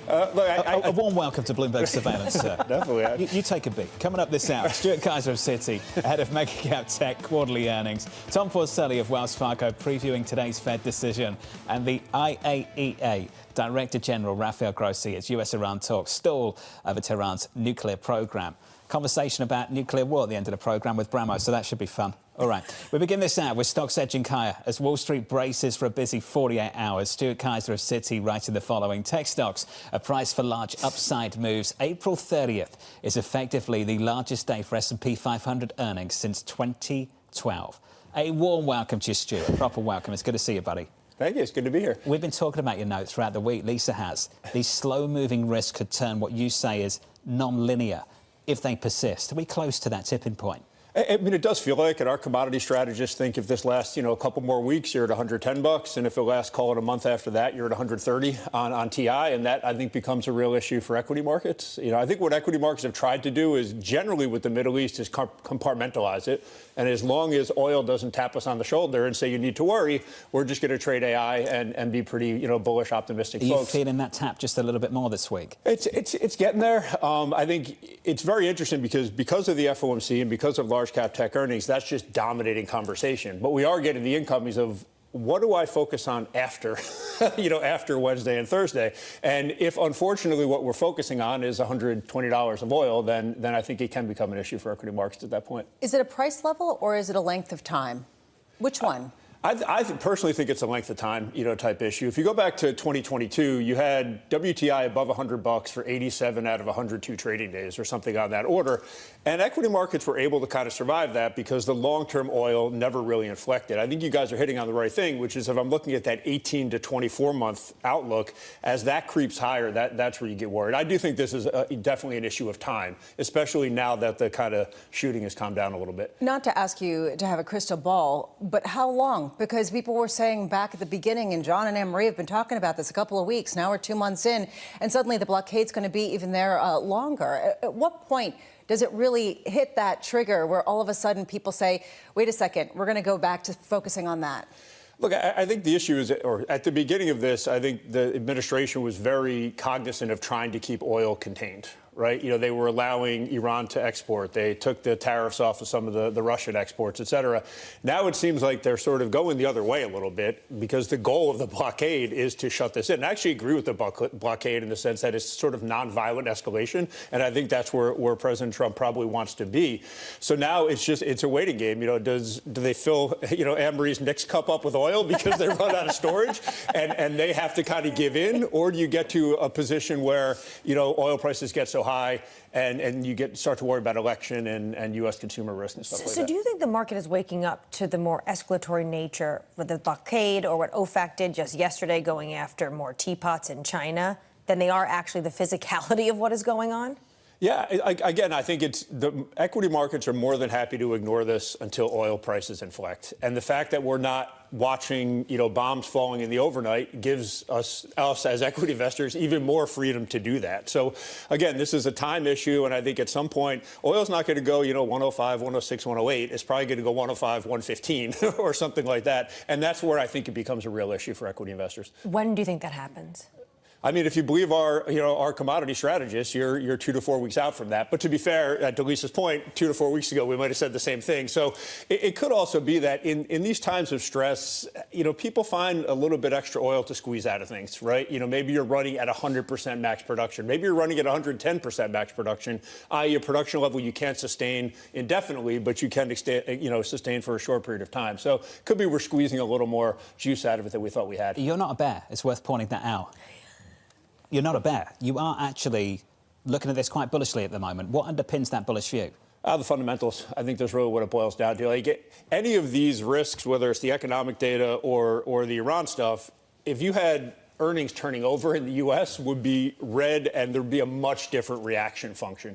A warm welcome to Bloomberg Surveillance, sir. Definitely. You take a beat. Coming up this hour, Stuart Kaiser of Citi, ahead of Mega Cap Tech quarterly earnings. Tom Porcelli of Wells Fargo previewing today's Fed decision. And the IAEA Director General Rafael Grossi as US-Iran talks stall over Tehran's nuclear program. Conversation about nuclear war at the end of the programme with Bramo, so that should be fun. All right, we begin this hour with stocks edging higher as Wall Street braces for a busy 48 hours. Stuart Kaiser of Citi writing the following. Tech stocks are priced for large upside moves. April 30th is effectively the largest day for S&P 500 earnings since 2012. A warm welcome to you, Stuart. A proper welcome. It's good to see you, buddy. Thank you. It's good to be here. We've been talking about your notes throughout the week. Lisa has. These slow-moving risks could turn what you say is non-linear if they persist. Are we close to that tipping point? I mean, it does feel like it. Our commodity strategists think if this lasts, a couple more weeks, you're at $110, and if it lasts, call it a month after that, you're at 130 on TI, and that I think becomes a real issue for equity markets. I think what equity markets have tried to do is generally with the Middle East is compartmentalize it, and as long as oil doesn't tap us on the shoulder and say you need to worry, we're just going to trade AI and be pretty, bullish, optimistic folks. Are you feeling that tap just a little bit more this week? It's getting there. I think it's very interesting because of the FOMC and because of large cap tech earnings, that's just dominating conversation. But we are getting the incomings of what do I focus on after, after Wednesday and Thursday? And if, unfortunately, what we're focusing on is $120 of oil, then I think it can become an issue for equity markets at that point. Is it a price level or is it a length of time? Which one? I personally think it's a length of time, type issue. If you go back to 2022, you had WTI above $100 for 87 out of 102 trading days or something on that order. And equity markets were able to kind of survive that because the long-term oil never really inflected. I think you guys are hitting on the right thing, which is if I'm looking at that 18 to 24-month outlook, as that creeps higher, that's where you get worried. I do think this is definitely an issue of time, especially now that the kind of shooting has calmed down a little bit. Not to ask you to have a crystal ball, but how long? Because people were saying back at the beginning, and John and Anne-Marie have been talking about this a couple of weeks. Now we're 2 months in, and suddenly the blockade's going to be even there longer. At what point does it really hit that trigger where all of a sudden people say, wait a second, we're going to go back to focusing on that? Look, I think the issue is, or at the beginning of this, I think the administration was very cognizant of trying to keep oil contained. Right? They were allowing Iran to export. They took the tariffs off of some of the Russian exports, et cetera. Now it seems like they're sort of going the other way a little bit because the goal of the blockade is to shut this in. I actually agree with the blockade in the sense that it's sort of nonviolent escalation. And I think that's where President Trump probably wants to be. So now it's a waiting game. Do they fill, Anne-Marie's Knicks cup up with oil because they run out of storage and they have to kind of give in? Or do you get to a position where, oil prices get so high and you start to worry about election and U.S. consumer risk and stuff like that. So do you think the market is waking up to the more escalatory nature with the blockade or what OFAC did just yesterday going after more teapots in China than they are actually the physicality of what is going on? Yeah, again, I think the equity markets are more than happy to ignore this until oil prices inflect. And the fact that we're not watching, bombs falling in the overnight gives us as equity investors even more freedom to do that. So again, this is a time issue, and I think at some point oil's not going to go, 105, 106, 108. It's probably going to go 105, 115 or something like that. And that's where I think it becomes a real issue for equity investors. When do you think that happens? I mean, if you believe our commodity strategists, you're 2 to 4 weeks out from that. But to be fair, to Lisa's point, 2 to 4 weeks ago, we might have said the same thing. So it could also be that in these times of stress, people find a little bit extra oil to squeeze out of things, right? Maybe you're running at 100% max production. Maybe you're running at 110% max production, i.e. a production level you can't sustain indefinitely, but you can sustain for a short period of time. So it could be we're squeezing a little more juice out of it than we thought we had. You're not a bear. It's worth pointing that out. You're not a bear. You are actually looking at this quite bullishly at the moment. What underpins that bullish view? The fundamentals. I think that's really what it boils down to. Like any of these risks, whether it's the economic data or the Iran stuff, if you had earnings turning over in the U.S. would be red, and there'd be a much different reaction function.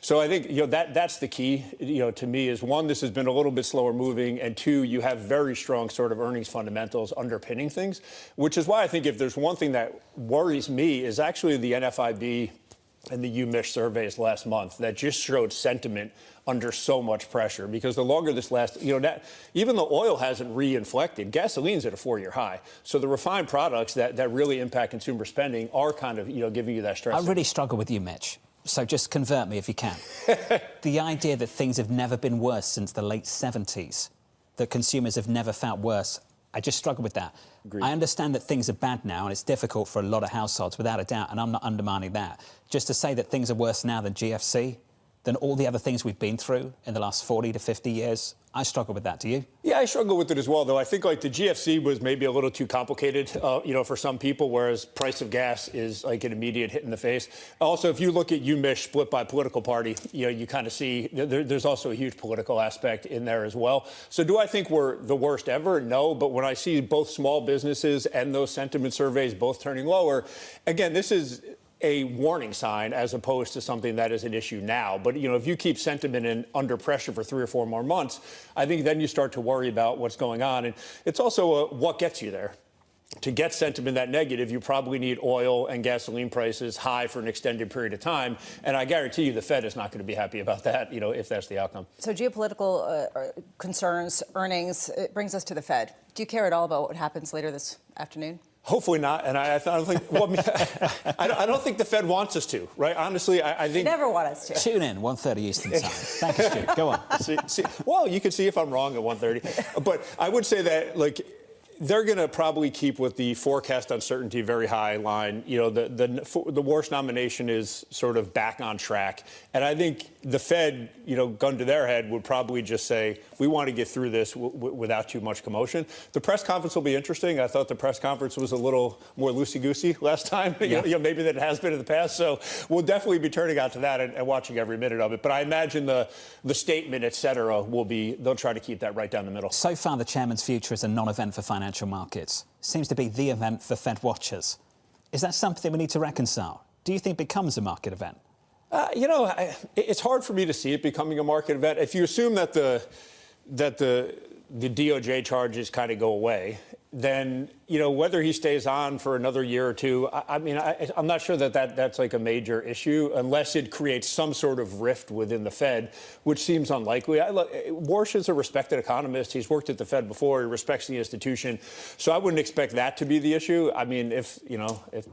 So I think that's the key. To me, is one, this has been a little bit slower moving, and two, you have very strong sort of earnings fundamentals underpinning things, which is why I think if there's one thing that worries me is actually the NFIB and the UMISH surveys last month that just showed sentiment under so much pressure, because the longer this lasts, even though oil hasn't re-inflected, gasoline's at a 4-year high. So the refined products that really impact consumer spending are kind of, giving you that stress. I really struggle with you, Mitch. So just convert me if you can. The idea that things have never been worse since the late 70s, that consumers have never felt worse, I just struggle with that. Agreed. I understand that things are bad now, and it's difficult for a lot of households, without a doubt, and I'm not undermining that. Just to say that things are worse now than GFC, than all the other things we've been through in the last 40 to 50 years, I struggle with that. Do you? Yeah, I struggle with it as well, though. I think, the GFC was maybe a little too complicated, for some people, whereas price of gas is like an immediate hit in the face. Also, if you look at UMISH split by political party, you kind of see there's also a huge political aspect in there as well. So do I think we're the worst ever? No, but when I see both small businesses and those sentiment surveys both turning lower, again, this is a warning sign as opposed to something that is an issue now. But, if you keep sentiment under pressure for 3 or 4 more months, I think then you start to worry about what's going on. And it's also what gets you there. To get sentiment that negative, you probably need oil and gasoline prices high for an extended period of time. And I guarantee you the Fed is not going to be happy about that, if that's the outcome. So geopolitical concerns, earnings, it brings us to the Fed. Do you care at all about what happens later this afternoon? Hopefully not, and I don't think. Well, I don't think the Fed wants us to, right? Honestly, I think they never want us to. Tune in 1:30 Eastern Time. Thank you, Stu. Go on. Well, you can see if I'm wrong at 1:30, but I would say that they're going to probably keep with the forecast uncertainty very high line. The worst nomination is sort of back on track. And I think the Fed, gun to their head, would probably just say, we want to get through this without too much commotion. The press conference will be interesting. I thought the press conference was a little more loosey-goosey last time, maybe than it has been in the past. So we'll definitely be turning out to that and watching every minute of it. But I imagine the statement, et cetera, they'll try to keep that right down the middle. So far, the chairman's future is a non-event for financial markets. Seems to be the event for Fed watchers. Is that something we need to reconcile? Do you think it becomes a market event? It's hard for me to see it becoming a market event. If you assume that the DOJ charges kind of go away, then, whether he stays on for another year or two, I'm not sure that's like a major issue unless it creates some sort of rift within the Fed, which seems unlikely. Warsh is a respected economist. He's worked at the Fed before. He respects the institution. So I wouldn't expect that to be the issue. I mean, if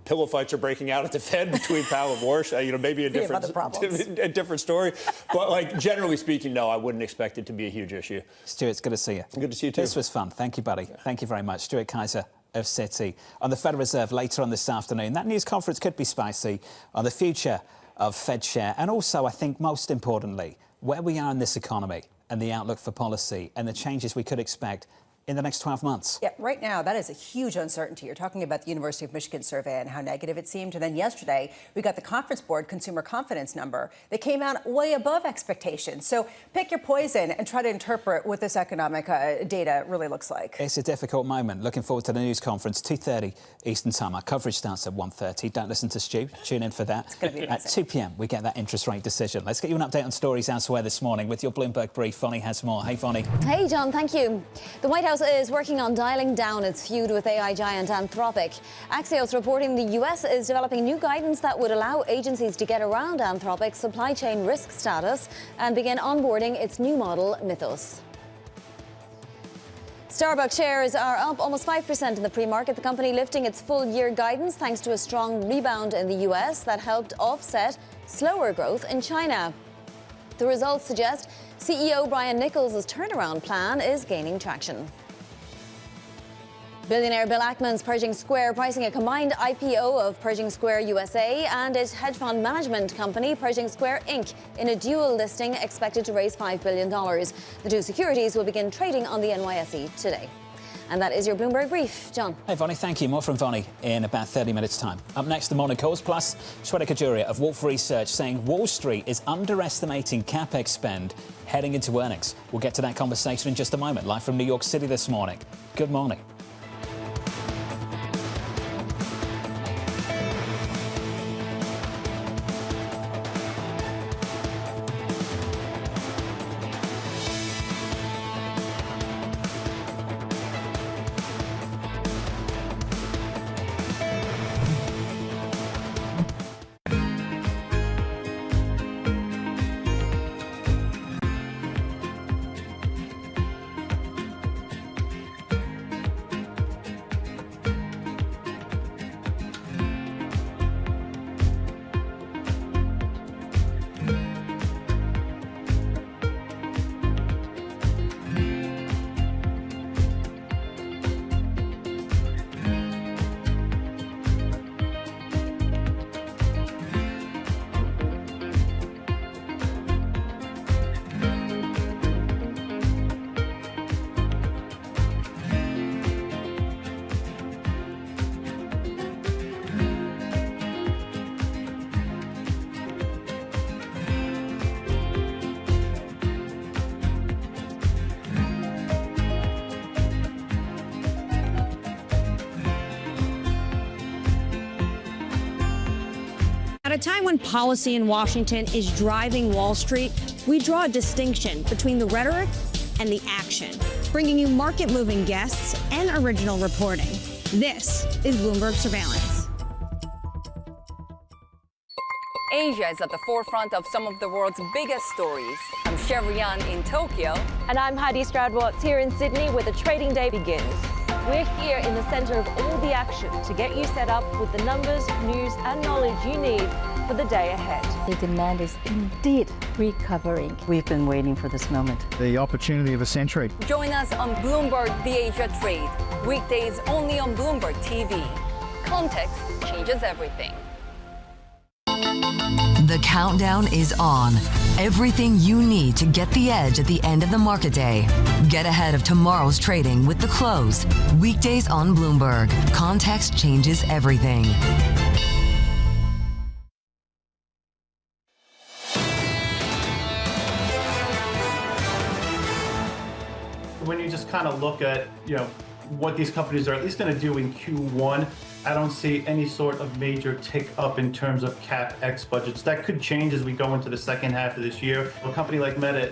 pillow fights are breaking out at the Fed between Powell and Warsh, maybe a different story. But generally speaking, no, I wouldn't expect it to be a huge issue. Stu, it's good to see you. Good to see you too. This was fun. Thank you, buddy. Thank you very much. Stuart Kaiser of Citi. On the Federal Reserve later on this afternoon, that news conference could be spicy on the future of Fed share, and also, I think most importantly, where we are in this economy and the outlook for policy and the changes we could expect in the next 12 months? Yeah, right now, that is a huge uncertainty. You're talking about the University of Michigan survey and how negative it seemed. And then yesterday, we got the Conference Board consumer confidence number that came out way above expectations. So pick your poison and try to interpret what this economic data really looks like. It's a difficult moment. Looking forward to the news conference, 2:30 Eastern Time. Our coverage starts at 1:30. Don't listen to Stu. Tune in for that. It's going to be At 2 p.m, we get that interest rate decision. Let's get you an update on stories elsewhere this morning with your Bloomberg brief. Vonnie has more. Hey, Vonnie. Hey, John, thank you. The White House is working on dialing down its feud with AI giant Anthropic. Axios reporting the U.S. is developing new guidance that would allow agencies to get around Anthropic's supply chain risk status and begin onboarding its new model, Mythos. Starbucks shares are up almost 5% in the pre-market. The company lifting its full-year guidance thanks to a strong rebound in the U.S. that helped offset slower growth in China. The results suggest CEO Brian Nichols' turnaround plan is gaining traction. Billionaire Bill Ackman's Pershing Square pricing a combined IPO of Pershing Square USA and its hedge fund management company, Pershing Square Inc., in a dual listing expected to raise $5 billion. The two securities will begin trading on the NYSE today. And that is your Bloomberg Brief. John. Hey, Vonnie, thank you. More from Vonnie in about 30 minutes' time. Up next, the morning calls, plus Shweta Kajuria of Wolf Research saying Wall Street is underestimating CapEx spend heading into earnings. We'll get to that conversation in just a moment. Live from New York City this morning. Good morning. At a time when policy in Washington is driving Wall Street, we draw a distinction between the rhetoric and the action, bringing you market-moving guests and original reporting. This is Bloomberg Surveillance. Asia is at the forefront of some of the world's biggest stories. I'm Sherian in Tokyo. And I'm Heidi Stroud-Watts here in Sydney, where the trading day begins. We're here in the center of all the action to get you set up with the numbers, news, and knowledge you need for the day ahead. The demand is indeed recovering. We've been waiting for this moment. The opportunity of a century. Join us on Bloomberg The Asia Trade. Weekdays only on Bloomberg TV. Context changes everything. The countdown is on. Everything you need to get the edge at the end of the market day. Get ahead of tomorrow's trading with The Close. Weekdays on Bloomberg. Context changes everything. When you just kind of look at, what these companies are at least going to do in Q1, I don't see any sort of major tick up in terms of CapEx budgets. That could change as we go into the second half of this year. A company like Meta,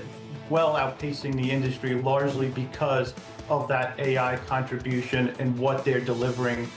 well outpacing the industry largely because of that AI contribution and what they're delivering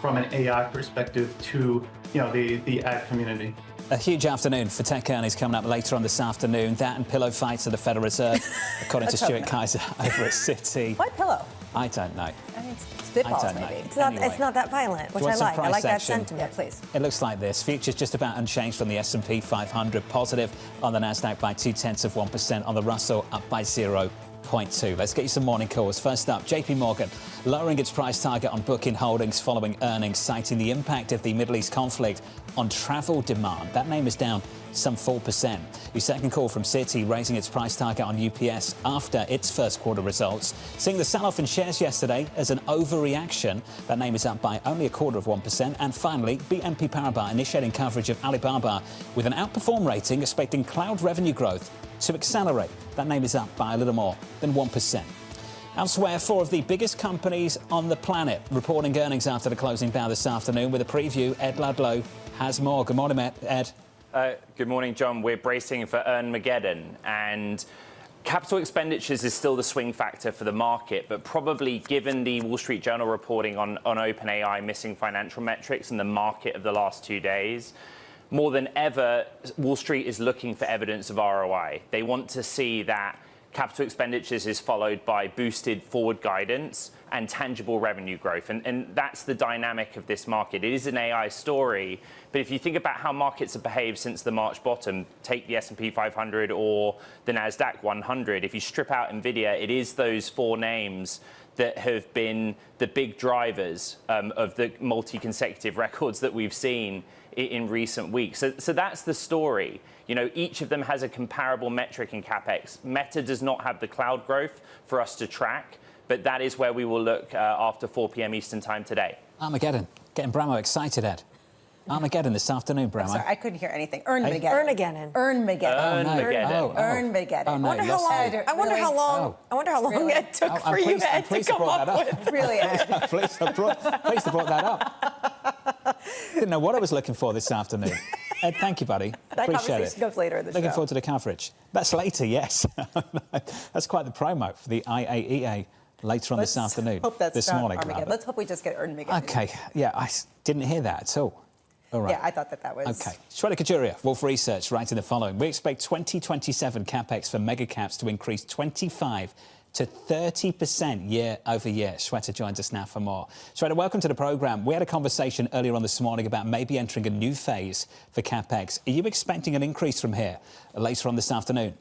from an AI perspective to, the ad community. A huge afternoon for tech earnings coming up later on this afternoon. That and pillow fights at the Federal Reserve, according to Stuart Kaiser over at Citi. Why pillow? I don't know. I mean, spitballs, maybe. It's not that violent, which I like. I like that sentiment. Yeah, please. It looks like this. Futures just about unchanged on the S&P 500, positive on the Nasdaq by 0.2%, on the Russell up by 0.4%. 0.2. Let's get you some morning calls. First up, JP Morgan lowering its price target on Booking Holdings following earnings, citing the impact of the Middle East conflict on travel demand. That name is down some 4%. Your second call from Citi raising its price target on UPS after its first quarter results, seeing the sell-off in shares yesterday as an overreaction. That name is up by only 0.25%. And finally, BNP Paribas initiating coverage of Alibaba with an outperform rating, expecting cloud revenue growth to accelerate. That name is up by a little more than 1%. Elsewhere, 4 of the biggest companies on the planet reporting earnings after the closing bell this afternoon. With a preview, Ed Ludlow has more. Good morning, Ed. Good morning, John. We're bracing for Earnmageddon, and capital expenditures is still the swing factor for the market, but probably given the Wall Street Journal reporting on OpenAI missing financial metrics in the market of the last 2 days, more than ever, Wall Street is looking for evidence of ROI. They want to see that capital expenditures is followed by boosted forward guidance and tangible revenue growth. And that's the dynamic of this market. It is an AI story, but if you think about how markets have behaved since the March bottom, take the S&P 500 or the NASDAQ 100, if you strip out NVIDIA, it is those 4 names that have been the big drivers of the multi-consecutive records that we've seen in recent weeks. So that's the story. You know, each of them has a comparable metric in CapEx. Meta does not have the cloud growth for us to track, but that is where we will look after 4 p.m. Eastern time today. Armageddon. Getting Bramo excited, Ed. Armageddon this afternoon, Bramo. Sorry, I couldn't hear anything. Earnmageddon. Earnmageddon. Earnmageddon. Earnmageddon. Oh, no. I wonder how long it took for you, Ed, to come up with. Really, Ed. Please have brought that up. Didn't know what I was looking for this afternoon. Ed, thank you, buddy. That Appreciate conversation it. comes later in the show. Looking forward to the coverage. That's later, yes. That's quite the promo for the IAEA later on this afternoon. Hope that's this not morning. Armageddon. Let's hope we just get Earnmageddon. Okay, yeah, I didn't hear that at all. All right. Yeah, I thought that was... Okay. Shweta Kajuria, Wolf Research, writing the following. We expect 2027 capex for mega caps to increase 25 to 30% year over year. Shweta joins us now for more. Shweta, welcome to the programme. We had a conversation earlier on this morning about maybe entering a new phase for capex. Are you expecting an increase from here later on this afternoon?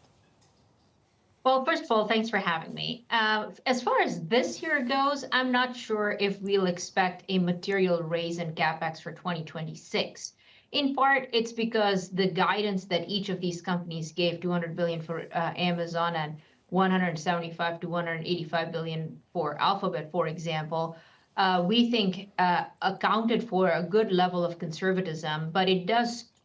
Well, first of all, thanks for having me. As far as this year goes, I'm not sure if we'll expect a material raise in capex for 2026. In part, it's because the guidance that each of these companies gave, $200 billion for Amazon and 175 to 185 billion for Alphabet, for example, we think accounted for a good level of conservatism, but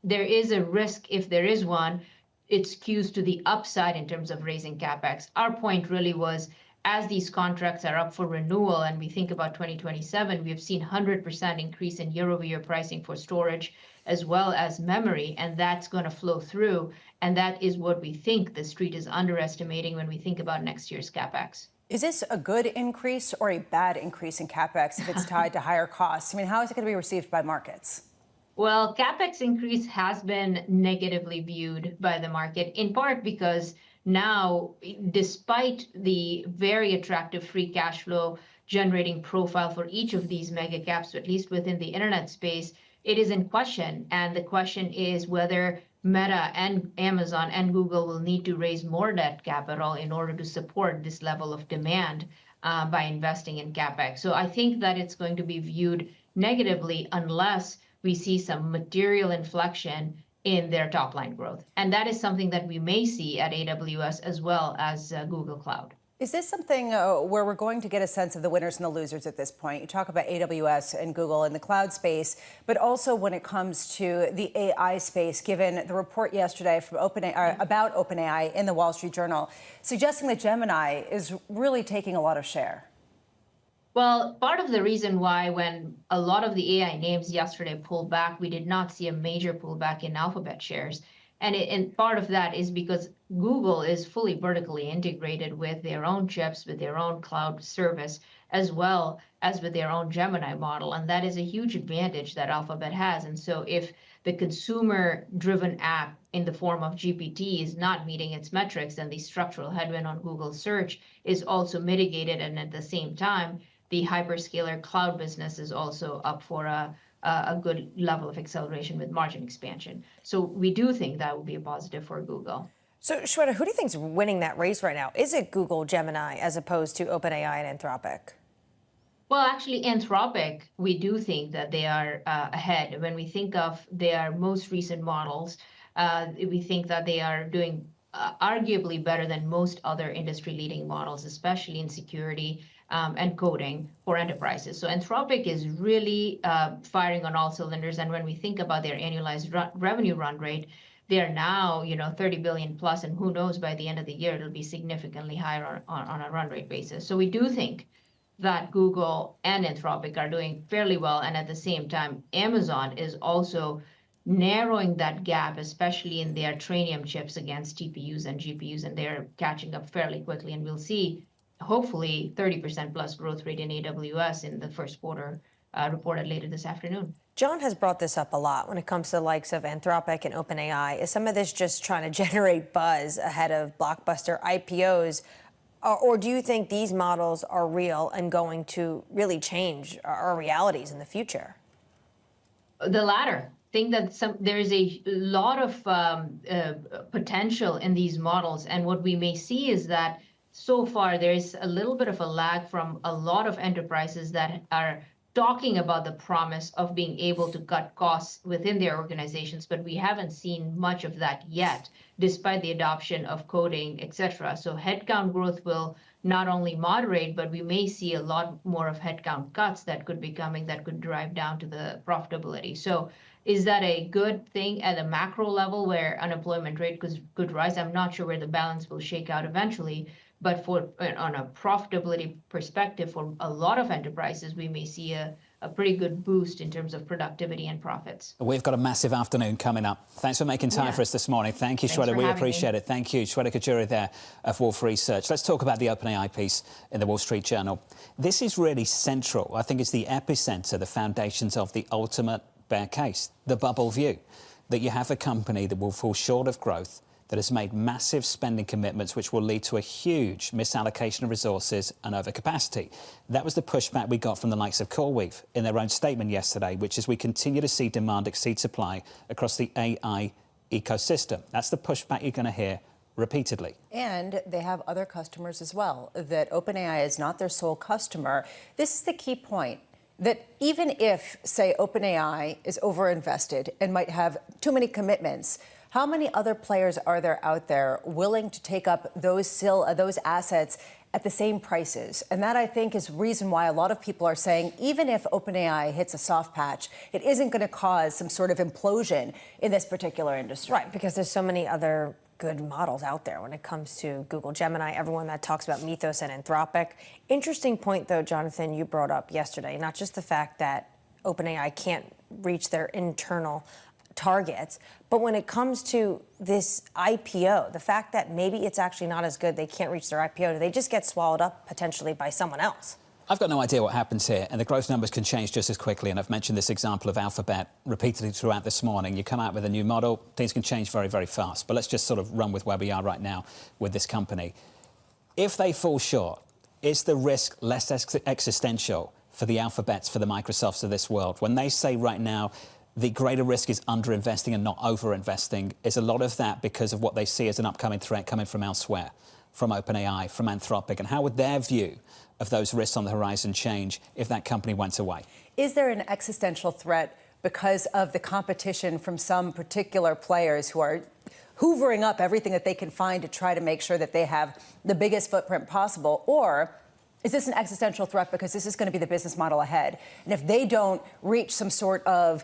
there is a risk, if there is one, it skews to the upside in terms of raising capex. Our point really was, as these contracts are up for renewal and we think about 2027, we have seen 100% increase in year-over-year pricing for storage as well as memory, and that's going to flow through. And that is what we think the street is underestimating when we think about next year's capex. Is this a good increase or a bad increase in capex if it's tied to higher costs? I mean, how is it going to be received by markets? Well, capex increase has been negatively viewed by the market, in part because now, despite the very attractive free cash flow generating profile for each of these mega caps, at least within the internet space, it is in question. And the question is whether Meta and Amazon and Google will need to raise more debt capital in order to support this level of demand by investing in capex. So I think that it's going to be viewed negatively unless we see some material inflection in their top line growth. And that is something that we may see at AWS as well as Google Cloud. Is this something where we're going to get a sense of the winners and the losers at this point? You talk about AWS and Google in the cloud space, but also when it comes to the AI space, given the report yesterday from about OpenAI in the Wall Street Journal, suggesting that Gemini is really taking a lot of share. Well, part of the reason why when a lot of the AI names yesterday pulled back, we did not see a major pullback in Alphabet shares. And part of that is because Google is fully vertically integrated with their own chips, with their own cloud service, as well as with their own Gemini model. And that is a huge advantage that Alphabet has. And so if the consumer-driven app in the form of GPT is not meeting its metrics, then the structural headwind on Google search is also mitigated. And at the same time, the hyperscaler cloud business is also up for a good level of acceleration with margin expansion. So we do think that will be a positive for Google. So, Shweta, who do you think is winning that race right now? Is it Google, Gemini, as opposed to OpenAI and Anthropic? Well, actually, Anthropic, we do think that they are ahead. When we think of their most recent models, we think that they are doing arguably better than most other industry-leading models, especially in security and coding for enterprises. So Anthropic is really firing on all cylinders. And when we think about their annualized revenue run rate, they are now, 30 billion plus, and who knows, by the end of the year, it'll be significantly higher on a run rate basis. So we do think that Google and Anthropic are doing fairly well. And at the same time, Amazon is also narrowing that gap, especially in their Trainium chips against TPUs and GPUs, and they're catching up fairly quickly. And we'll see, hopefully, 30% plus growth rate in AWS in the first quarter reported later this afternoon. John has brought this up a lot when it comes to the likes of Anthropic and OpenAI. Is some of this just trying to generate buzz ahead of blockbuster IPOs? Or do you think these models are real and going to really change our realities in the future? The latter. I think that there is a lot of potential in these models. And what we may see is that so far there's a little bit of a lag from a lot of enterprises that are talking about the promise of being able to cut costs within their organizations, but we haven't seen much of that yet, despite the adoption of coding, et cetera. So headcount growth will not only moderate, but we may see a lot more of headcount cuts that could be coming that could drive down to the profitability. So is that a good thing at a macro level where unemployment rate could rise? I'm not sure where the balance will shake out eventually. But on a profitability perspective, for a lot of enterprises, we may see a pretty good boost in terms of productivity and profits. We've got a massive afternoon coming up. Thanks for making time for us this morning. Thank you, Shweta. We appreciate it. Thank you. Shweta Kajuri there of Wolf Research. Let's talk about the OpenAI piece in the Wall Street Journal. This is really central. I think it's the epicenter, the foundations of the ultimate bear case, the bubble view, that you have a company that will fall short of growth, that has made massive spending commitments, which will lead to a huge misallocation of resources and overcapacity. That was the pushback we got from the likes of CoreWeave in their own statement yesterday, which is we continue to see demand exceed supply across the AI ecosystem. That's the pushback you're going to hear repeatedly. And they have other customers as well, that OpenAI is not their sole customer. This is the key point, that even if, say, OpenAI is overinvested and might have too many commitments, how many other players are there out there willing to take up those assets at the same prices? And that, I think, is reason why a lot of people are saying, even if OpenAI hits a soft patch, it isn't going to cause some sort of implosion in this particular industry. Right, because there's so many other good models out there when it comes to Google, Gemini, everyone that talks about Mythos and Anthropic. Interesting point, though, Jonathan, you brought up yesterday, not just the fact that OpenAI can't reach their internal targets, but when it comes to this IPO, the fact that maybe it's actually not as good, they can't reach their IPO, do they just get swallowed up potentially by someone else? I've got no idea what happens here, and the growth numbers can change just as quickly. And I've mentioned this example of Alphabet repeatedly throughout this morning. You come out with a new model, things can change very, very fast. But let's just sort of run with where we are right now with this company. If they fall short, is the risk less existential for the Alphabets, for the Microsofts of this world? When they say right now, the greater risk is underinvesting and not overinvesting, is a lot of that because of what they see as an upcoming threat coming from elsewhere, from OpenAI, from Anthropic, and how would their view of those risks on the horizon change if that company went away? Is there an existential threat because of the competition from some particular players who are hoovering up everything that they can find to try to make sure that they have the biggest footprint possible? Or is this an existential threat because this is going to be the business model ahead? And if they don't reach some sort of,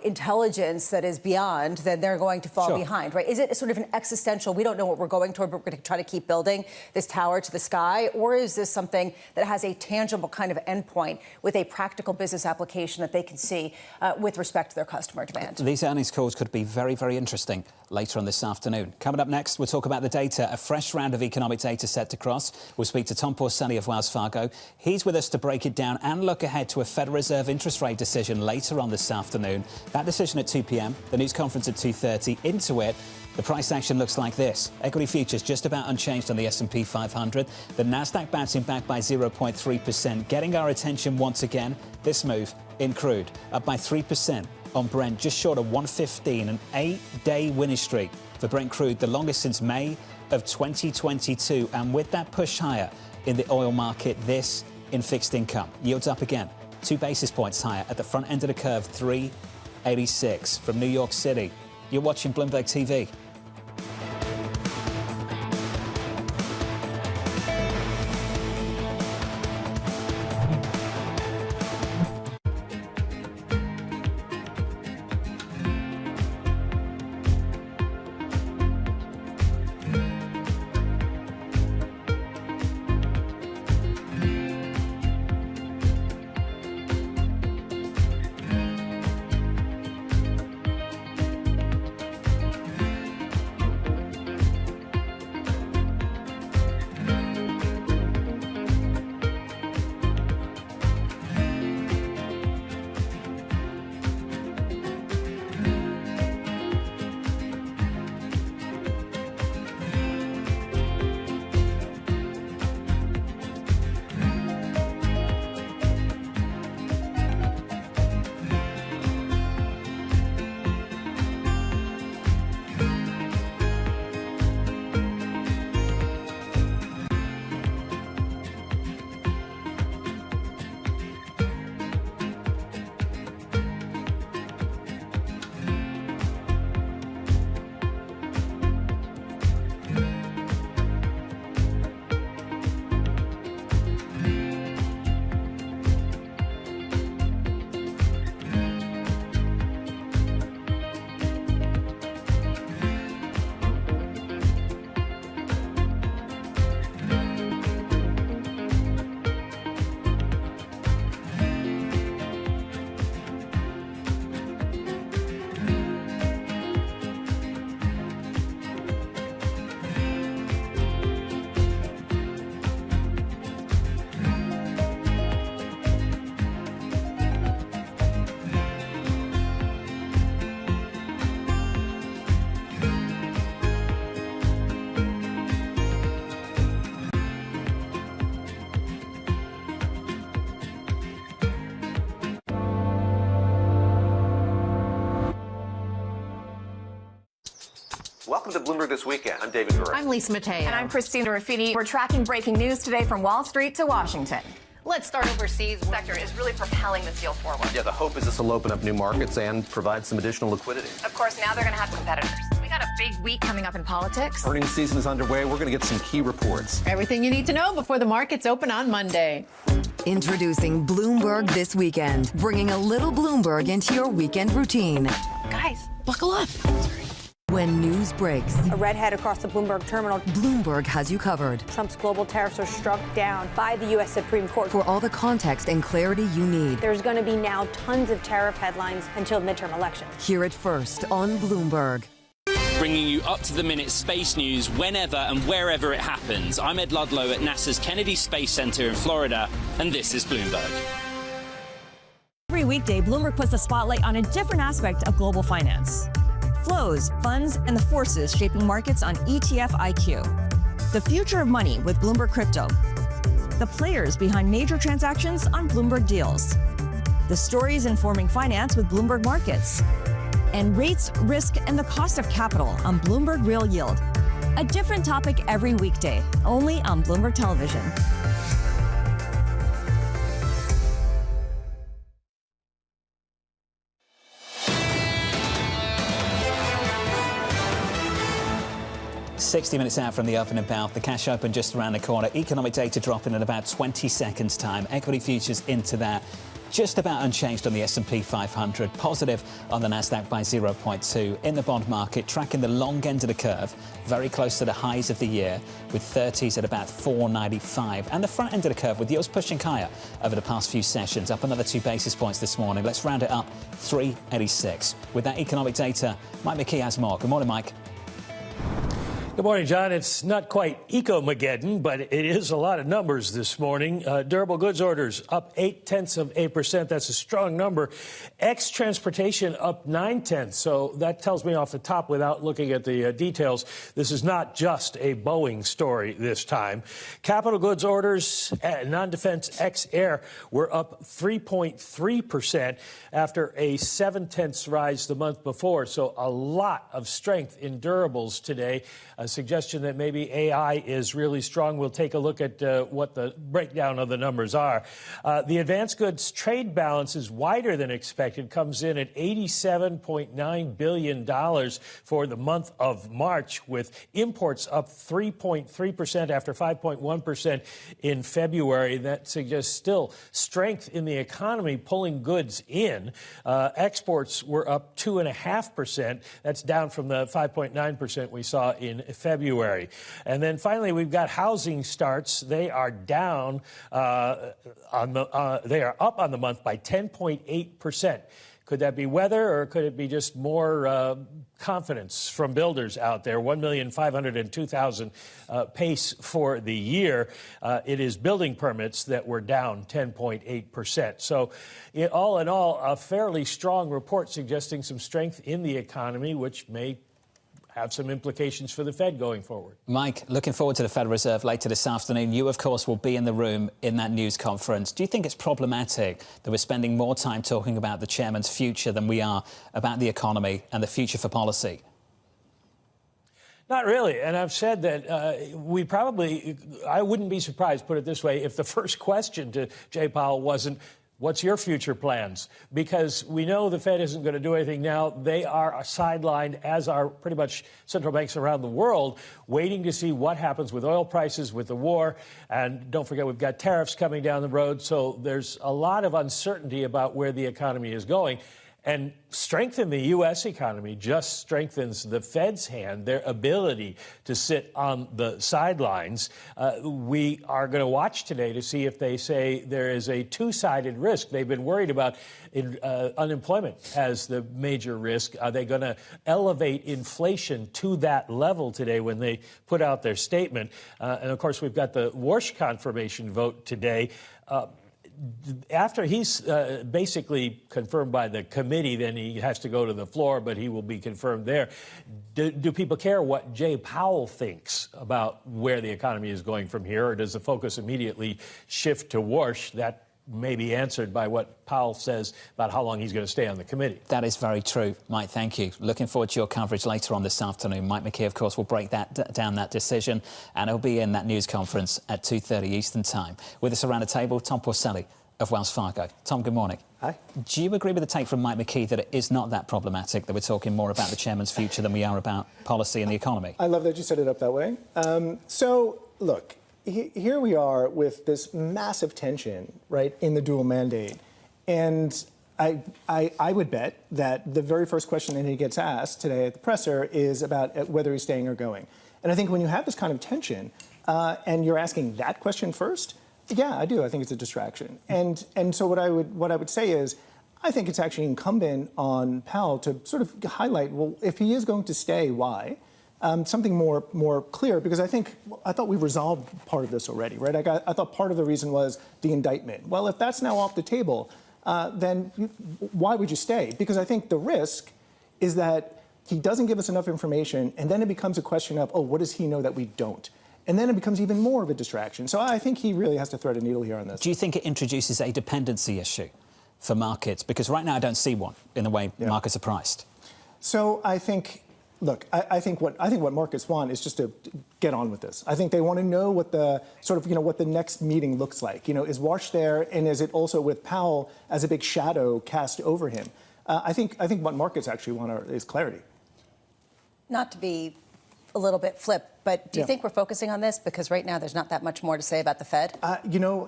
intelligence that is beyond, then they're going to fall behind, right? Is it sort of an existential, we don't know what we're going toward, but we're going to try to keep building this tower to the sky? Or is this something that has a tangible kind of endpoint with a practical business application that they can see with respect to their customer demand? These earnings calls could be very, very interesting later on this afternoon. Coming up next, we'll talk about the data. A fresh round of economic data set to cross. We'll speak to Tom Porcelli of Wells Fargo. He's with us to break it down and look ahead to a Federal Reserve interest rate decision later on this afternoon. That decision at 2 p.m, the news conference at 2:30. Into it, the price action looks like this. Equity futures just about unchanged on the S&P 500. The Nasdaq bouncing back by 0.3%. Getting our attention once again, this move in crude, up by 3% on Brent, just short of 115, an 8-day winning streak for Brent crude, the longest since May of 2022. And with that push higher in the oil market, this in fixed income. Yields up again, 2 basis points higher at the front end of the curve, 386. From New York City, you're watching Bloomberg TV. Welcome to Bloomberg This Weekend. I'm David Gura. I'm Lisa Mateo. And I'm Christina Raffini. We're tracking breaking news today from Wall Street to Washington. Let's start overseas. The sector is really propelling this deal forward. Yeah, the hope is this will open up new markets and provide some additional liquidity. Of course, now they're going to have competitors. We got a big week coming up in politics. Earnings season is underway. We're going to get some key reports. Everything you need to know before the markets open on Monday. Introducing Bloomberg This Weekend, bringing a little Bloomberg into your weekend routine. Guys, buckle up. When news breaks, a redhead across the Bloomberg terminal. Bloomberg has you covered. Trump's global tariffs are struck down by the U.S. Supreme Court. For all the context and clarity you need. There's going to be now tons of tariff headlines until midterm elections. Hear it first on Bloomberg. Bringing you up-to-the-minute space news whenever and wherever it happens. I'm Ed Ludlow at NASA's Kennedy Space Center in Florida, and this is Bloomberg. Every weekday, Bloomberg puts the spotlight on a different aspect of global finance. Flows, funds, and the forces shaping markets on ETF IQ. The future of money with Bloomberg Crypto. The players behind major transactions on Bloomberg Deals. The stories informing finance with Bloomberg Markets. And rates, risk, and the cost of capital on Bloomberg Real Yield. A different topic every weekday, only on Bloomberg Television. "60 minutes out from the opening bout, the cash open just around the corner. Economic data dropping in about 20 seconds' time. Equity futures into that. Just about unchanged on the S&P 500. Positive on the Nasdaq by 0.2. In the bond market, tracking the long end of the curve, very close to the highs of the year, with 30s at about 495. And the front end of the curve, with yields pushing higher over the past few sessions, up another 2 basis points this morning. Let's round it up, 386. With that economic data, Mike McKee has more. Good morning, Mike. Good Good morning, John. It's not quite eco-mageddon, but it is a lot of numbers this morning. Durable goods orders up 0.8%. That's a strong number. Transportation up 0.9. So that tells me off the top, without looking at the details, this is not just a Boeing story this time. Capital goods orders, non-defense ex-air, were up 3.3% after a 0.7 rise the month before. So a lot of strength in durables today. A suggestion that maybe AI is really strong. We'll take a look at what the breakdown of the numbers are. The advanced goods trade balance is wider than expected, comes in at $87.9 billion for the month of March, with imports up 3.3% after 5.1% in February. That suggests still strength in the economy pulling goods in. Exports were up 2.5%. That's down from the 5.9% we saw in February. And then finally, we've got housing starts. They are down they are up on the month by 10.8%. Could that be weather, or could it be just more confidence from builders out there? 1,502,000 pace for the year. It is building permits that were down 10.8%. So all in all, a fairly strong report suggesting some strength in the economy, which may have some implications for the Fed going forward. Mike, looking forward to the Federal Reserve later this afternoon. You, of course, will be in the room in that news conference. Do you think it's problematic that we're spending more time talking about the chairman's future than we are about the economy and the future for policy? Not really. And I've said that I wouldn't be surprised, put it this way, if the first question to Jay Powell wasn't, what's your future plans? Because we know the Fed isn't going to do anything now. They are sidelined, as are pretty much central banks around the world, waiting to see what happens with oil prices, with the war. And don't forget, we've got tariffs coming down the road. So there's a lot of uncertainty about where the economy is going. And strength in the U.S. economy just strengthens the Fed's hand, their ability to sit on the sidelines. We are going to watch today to see if they say there is a two-sided risk. They've been worried about unemployment as the major risk. Are they going to elevate inflation to that level today when they put out their statement? And, of course, we've got the Warsh confirmation vote today. After he's basically confirmed by the committee, then he has to go to the floor, but he will be confirmed there. Do people care what Jay Powell thinks about where the economy is going from here, or does the focus immediately shift to Warsh? That may be answered by what Powell says about how long he's going to stay on the committee. That is very true. Mike, thank you. Looking forward to your coverage later on this afternoon. Mike McKee, of course, will break down that decision, and he'll be in that news conference at 2:30 Eastern Time. With us around the table, Tom Porcelli of Wells Fargo. Tom, good morning. Hi. Do you agree with the take from Mike McKee that it is not that problematic, that we're talking more about the chairman's future than we are about policy and the economy? I love that you set it up that way. So, look, here we are with this massive tension, right, in the dual mandate. And I would bet that the very first question that he gets asked today at the presser is about whether he's staying or going. And I think when you have this kind of tension and you're asking that question first, yeah, I do. I think it's a distraction. And so what I would say is, I think it's actually incumbent on Powell to sort of highlight, well, if he is going to stay, why? Something more clear, because I thought we resolved part of this already, right? I thought part of the reason was the indictment. Well, if that's now off the table, then why would you stay? Because I think the risk is that he doesn't give us enough information, and then it becomes a question of, oh, what does he know that we don't? And then it becomes even more of a distraction. So I think he really has to thread a needle here on this. Do you think it introduces a dependency issue for markets? Because right now I don't see one in the way markets are priced. So I think, look, I think what markets want is just to get on with this. I think they want to know what the what the next meeting looks like. Is Warsh there, and is it also with Powell as a big shadow cast over him? I think what markets actually want is clarity. Not to be a little bit flip, but do you think we're focusing on this because right now there's not that much more to say about the Fed?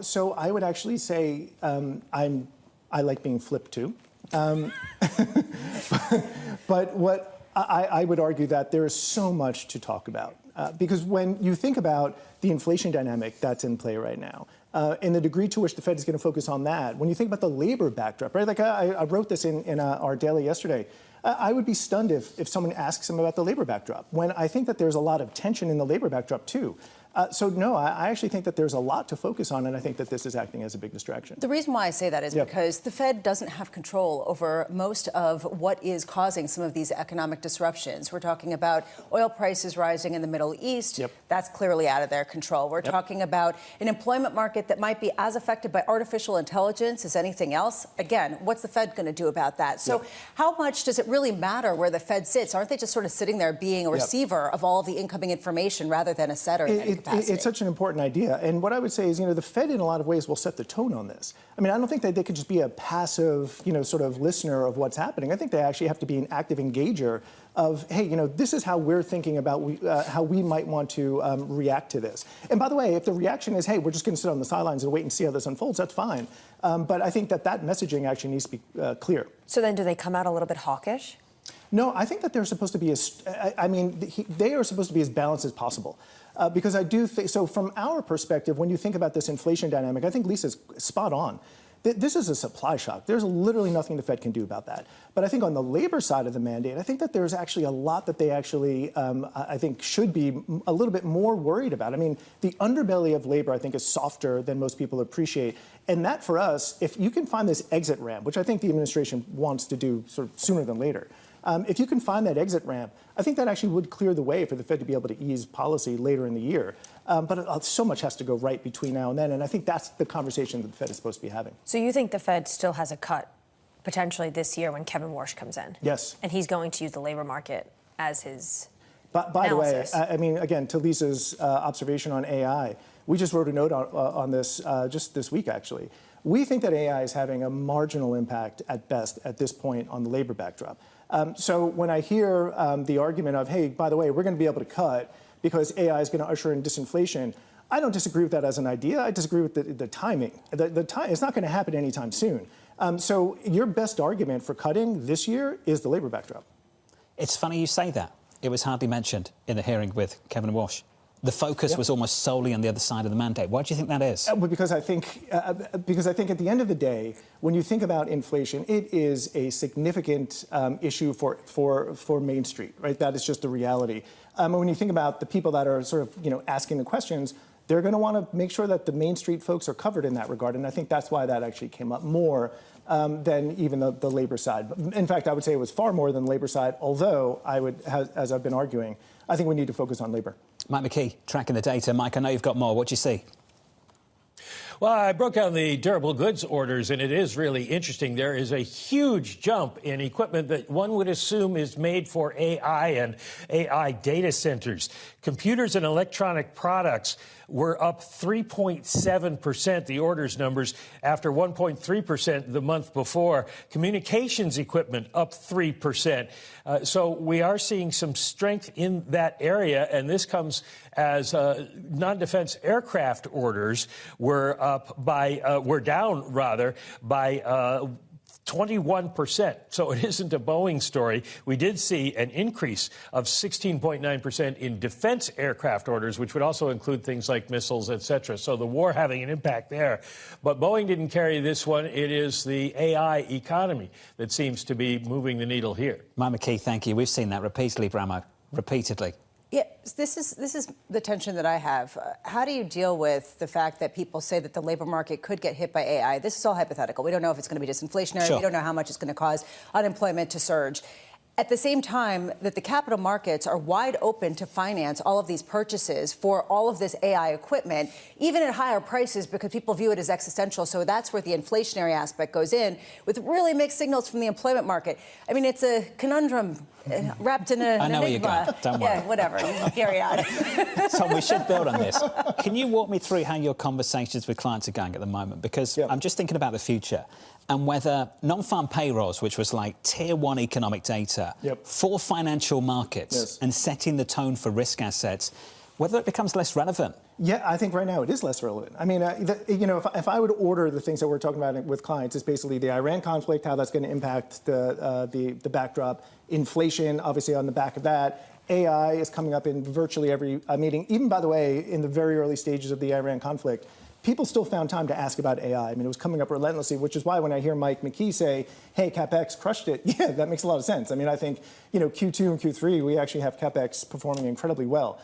So I would actually say I like being flipped too, but what I would argue that there is so much to talk about. Because when you think about the inflation dynamic that's in play right now, and the degree to which the Fed is going to focus on that, when you think about the labor backdrop, right? Like I wrote this in our daily yesterday. I would be stunned if someone asks him about the labor backdrop, when I think that there's a lot of tension in the labor backdrop, too. So, no, I actually think that there's a lot to focus on, and I think that this is acting as a big distraction. The reason why I say that is because the Fed doesn't have control over most of what is causing some of these economic disruptions. We're talking about oil prices rising in the Middle East. That's clearly out of their control. We're talking about an employment market that might be as affected by artificial intelligence as anything else. Again, what's the Fed going to do about that? So how much does it really matter where the Fed sits? Aren't they just sort of sitting there being a receiver of all of the incoming information rather than a setter in any capacity? It's such an important idea. And what I would say is, the Fed in a lot of ways will set the tone on this. I mean, I don't think that they could just be a passive, sort of listener of what's happening. I think they actually have to be an active engager of, hey, this is how we're thinking about how we might want to react to this. And by the way, if the reaction is, hey, we're just going to sit on the sidelines and wait and see how this unfolds, that's fine. But I think that messaging actually needs to be clear. So then do they come out a little bit hawkish? No, I think that they're supposed to be they are supposed to be as balanced as possible. Because I do think, so from our perspective, when you think about this inflation dynamic, I think Lisa's spot on. This is a supply shock. There's literally nothing the Fed can do about that. But I think on the labor side of the mandate, I think that there's actually a lot that they actually, I think, should be a little bit more worried about. I mean, the underbelly of labor, I think, is softer than most people appreciate. And that, for us, if you can find this exit ramp, which I think the administration wants to do sort of sooner than later, if you can find that exit ramp, I think that actually would clear the way for the Fed to be able to ease policy later in the year. But so much has to go right between now and then, and I think that's the conversation that the Fed is supposed to be having. So you think the Fed still has a cut potentially this year when Kevin Warsh comes in? Yes. And he's going to use the labor market as his By the way, I mean, again, to Lisa's observation on AI, we just wrote a note on this just this week, actually. We think that AI is having a marginal impact at best at this point on the labor backdrop. So when I hear the argument of, hey, by the way, we're going to be able to cut because AI is going to usher in disinflation, I don't disagree with that as an idea. I disagree with the timing. It's not going to happen anytime soon. So your best argument for cutting this year is the labor backdrop. It's funny you say that. It was hardly mentioned in the hearing with Kevin Warsh. The focus was almost solely on the other side of the mandate. Why do you think that is? Because I think at the end of the day, when you think about inflation, it is a significant issue for Main Street, right? That is just the reality. And when you think about the people that are sort of asking the questions, they're going to want to make sure that the Main Street folks are covered in that regard, and I think that's why that actually came up more than even the labor side. In fact, I would say it was far more than the labor side. Although I would, as I've been arguing, I think we need to focus on labor. Mike McKee, tracking the data. Mike, I know you've got more. What do you see? Well, I broke down the durable goods orders, and it is really interesting. There is a huge jump in equipment that one would assume is made for AI and AI data centers. Computers and electronic products were up 3.7%, the orders numbers, after 1.3% the month before. Communications equipment up 3%. So we are seeing some strength in that area, and this comes as non-defense aircraft orders were down by 21%. So it isn't a Boeing story. We did see an increase of 16.9% in defense aircraft orders, which would also include things like missiles, etc. So the war having an impact there. But Boeing didn't carry this one. It is the AI economy that seems to be moving the needle here. Mike McKee, thank you. We've seen that repeatedly, Bramo, repeatedly. Yeah, this is the tension that I have. How do you deal with the fact that people say that the labor market could get hit by AI? This is all hypothetical. We don't know if it's going to be disinflationary. Sure. We don't know how much it's going to cause unemployment to surge. At the same time that the capital markets are wide open to finance all of these purchases for all of this AI equipment, even at higher prices, because people view it as existential. So that's where the inflationary aspect goes in, with really mixed signals from the employment market. I mean, it's a conundrum wrapped in an I know enigma. where you're going. Don't worry. Yeah, whatever. Carry on. Tom, we should build on this. Can you walk me through how your conversations with clients are going at the moment? Because I'm just thinking about the future and whether non-farm payrolls, which was like tier one economic data for financial markets and setting the tone for risk assets, whether it becomes less relevant. Yeah, I think right now it is less relevant. I mean, if I would order the things that we're talking about with clients, it's basically the Iran conflict, how that's going to impact the backdrop, inflation, obviously on the back of that, AI is coming up in virtually every meeting. Even, by the way, in the very early stages of the Iran conflict, people still found time to ask about AI. I mean, it was coming up relentlessly, which is why when I hear Mike McKee say, hey, CapEx crushed it, yeah, that makes a lot of sense. I mean, I think, Q2 and Q3, we actually have CapEx performing incredibly well.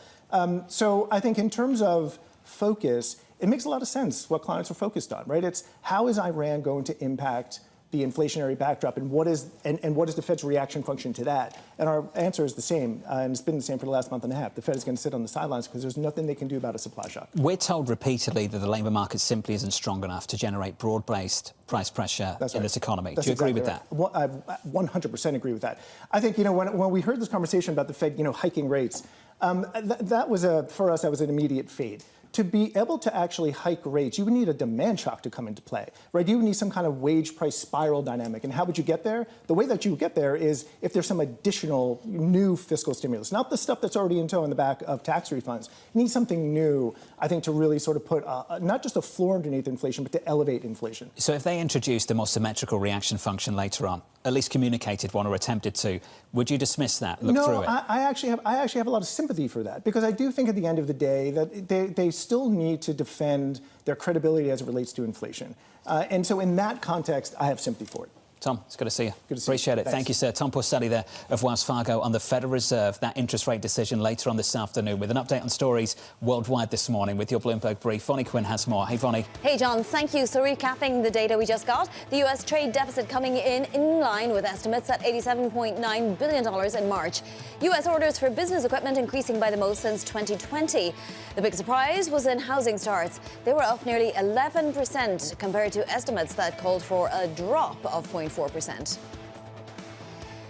So I think in terms of focus, it makes a lot of sense what clients are focused on, right? It's how is Iran going to impact the inflationary backdrop, and what is the Fed's reaction function to that? And our answer is the same, and it's been the same for the last month and a half. The Fed is going to sit on the sidelines because there's nothing they can do about a supply shock. We're told repeatedly that the labour market simply isn't strong enough to generate broad-based price pressure in this economy. Do you agree with that? Well, I 100% agree with that. I think, when we heard this conversation about the Fed, hiking rates, that was for us, that was an immediate fade. To be able to actually hike rates, you would need a demand shock to come into play, right? You would need some kind of wage price spiral dynamic. And how would you get there? The way that you would get there is if there's some additional new fiscal stimulus, not the stuff that's already in tow in the back of tax refunds. You need something new, I think, to really sort of put not just a floor underneath inflation, but to elevate inflation. So if they introduced a more symmetrical reaction function later on, at least communicated one or attempted to, would you dismiss that, look through it? No, I actually have a lot of sympathy for that, because I do think at the end of the day that they still need to defend their credibility as it relates to inflation. And so in that context, I have sympathy for it. Tom, it's good to see you. Good to see Appreciate you. it. Thanks. Thank you, sir. Tom Porcelli there of Wells Fargo on the Federal Reserve, that interest rate decision later on this afternoon, with an update on stories worldwide this morning with your Bloomberg Brief. Vonnie Quinn has more. Hey, Vonnie. Hey, John. Thank you. So recapping the data we just got, the U.S. trade deficit coming in line with estimates at $87.9 billion in March. U.S. orders for business equipment increasing by the most since 2020. The big surprise was in housing starts. They were up nearly 11% compared to estimates that called for a drop of 0.4%.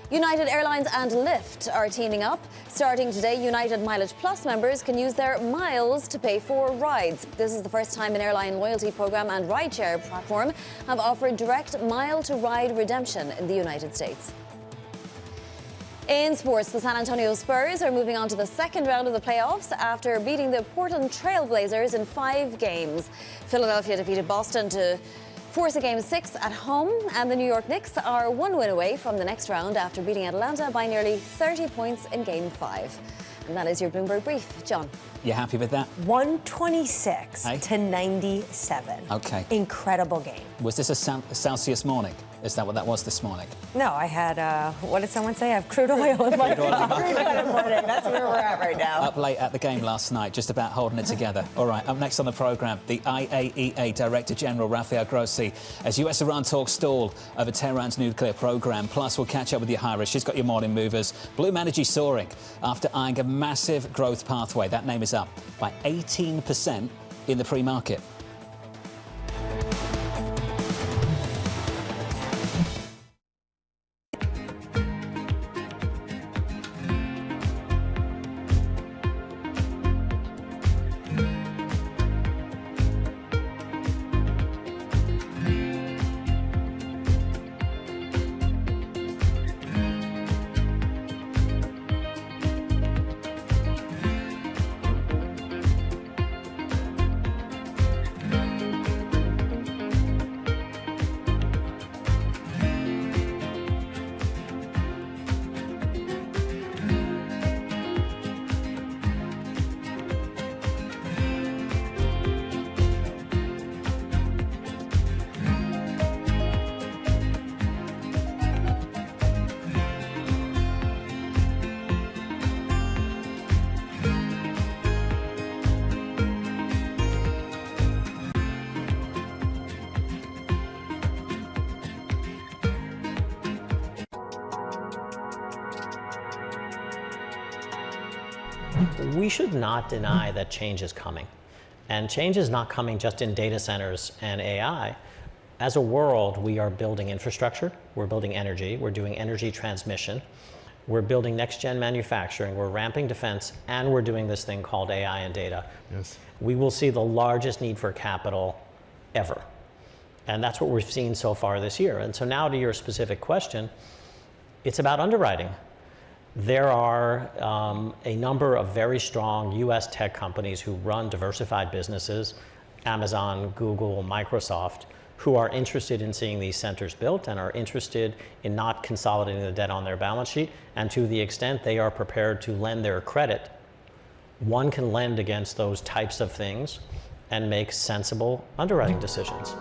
United Airlines and Lyft are teaming up. Starting today, United Mileage Plus members can use their miles to pay for rides. This is the first time an airline loyalty program and rideshare platform have offered direct mile-to-ride redemption in the United States. In sports, the San Antonio Spurs are moving on to the second round of the playoffs after beating the Portland Trail Blazers in 5 games. Philadelphia defeated Boston to force a Game 6 at home, and the New York Knicks are 1 win away from the next round after beating Atlanta by nearly 30 points in Game 5. And that is your Bloomberg Brief. John. You happy with that? 126 to 97. Okay. Incredible game. Was this a Celsius morning? Is that what that was this morning? No, I had, what did someone say? I have crude oil in my morning. That's where we're at right now. Up late at the game last night, just about holding it together. All right, up next on the programme, the IAEA Director General, Rafael Grossi, as US-Iran talks stall over Tehran's nuclear programme. Plus, we'll catch up with Yahira. She's got your morning movers. Bloom Energy soaring after eyeing a massive growth pathway. That name is up by 18% in the pre-market. We should not deny that change is coming. And change is not coming just in data centers and AI. As a world, we are building infrastructure, we're building energy, we're doing energy transmission, we're building next-gen manufacturing, we're ramping defense, and we're doing this thing called AI and data. Yes. We will see the largest need for capital ever. And that's what we've seen so far this year. And so now to your specific question, it's about underwriting. There are a number of very strong US tech companies who run diversified businesses, Amazon, Google, Microsoft, who are interested in seeing these centers built and are interested in not consolidating the debt on their balance sheet. And to the extent they are prepared to lend their credit, one can lend against those types of things and make sensible underwriting decisions.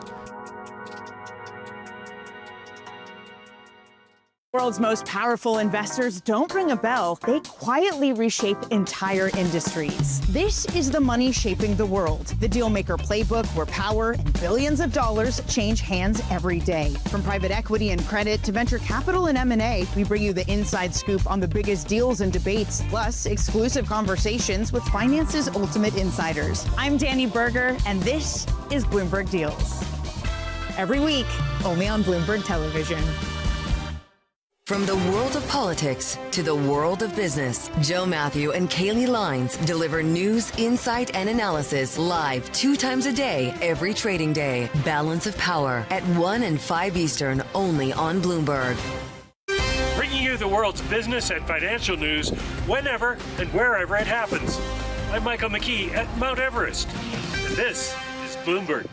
World's most powerful investors don't ring a bell. They quietly reshape entire industries. This is the money shaping the world. The Dealmaker Playbook, where power and billions of dollars change hands every day. From private equity and credit to venture capital and M&A, we bring you the inside scoop on the biggest deals and debates, plus exclusive conversations with finance's ultimate insiders. I'm Danny Berger, and this is Bloomberg Deals. Every week, only on Bloomberg Television. From the world of politics to the world of business, Joe Matthew and Kaylee Lines deliver news, insight, and analysis live 2 times a day, every trading day. Balance of Power at 1 and 5 Eastern, only on Bloomberg. Bringing you the world's business and financial news whenever and wherever it happens. I'm Michael McKee at Mount Everest, and this is Bloomberg.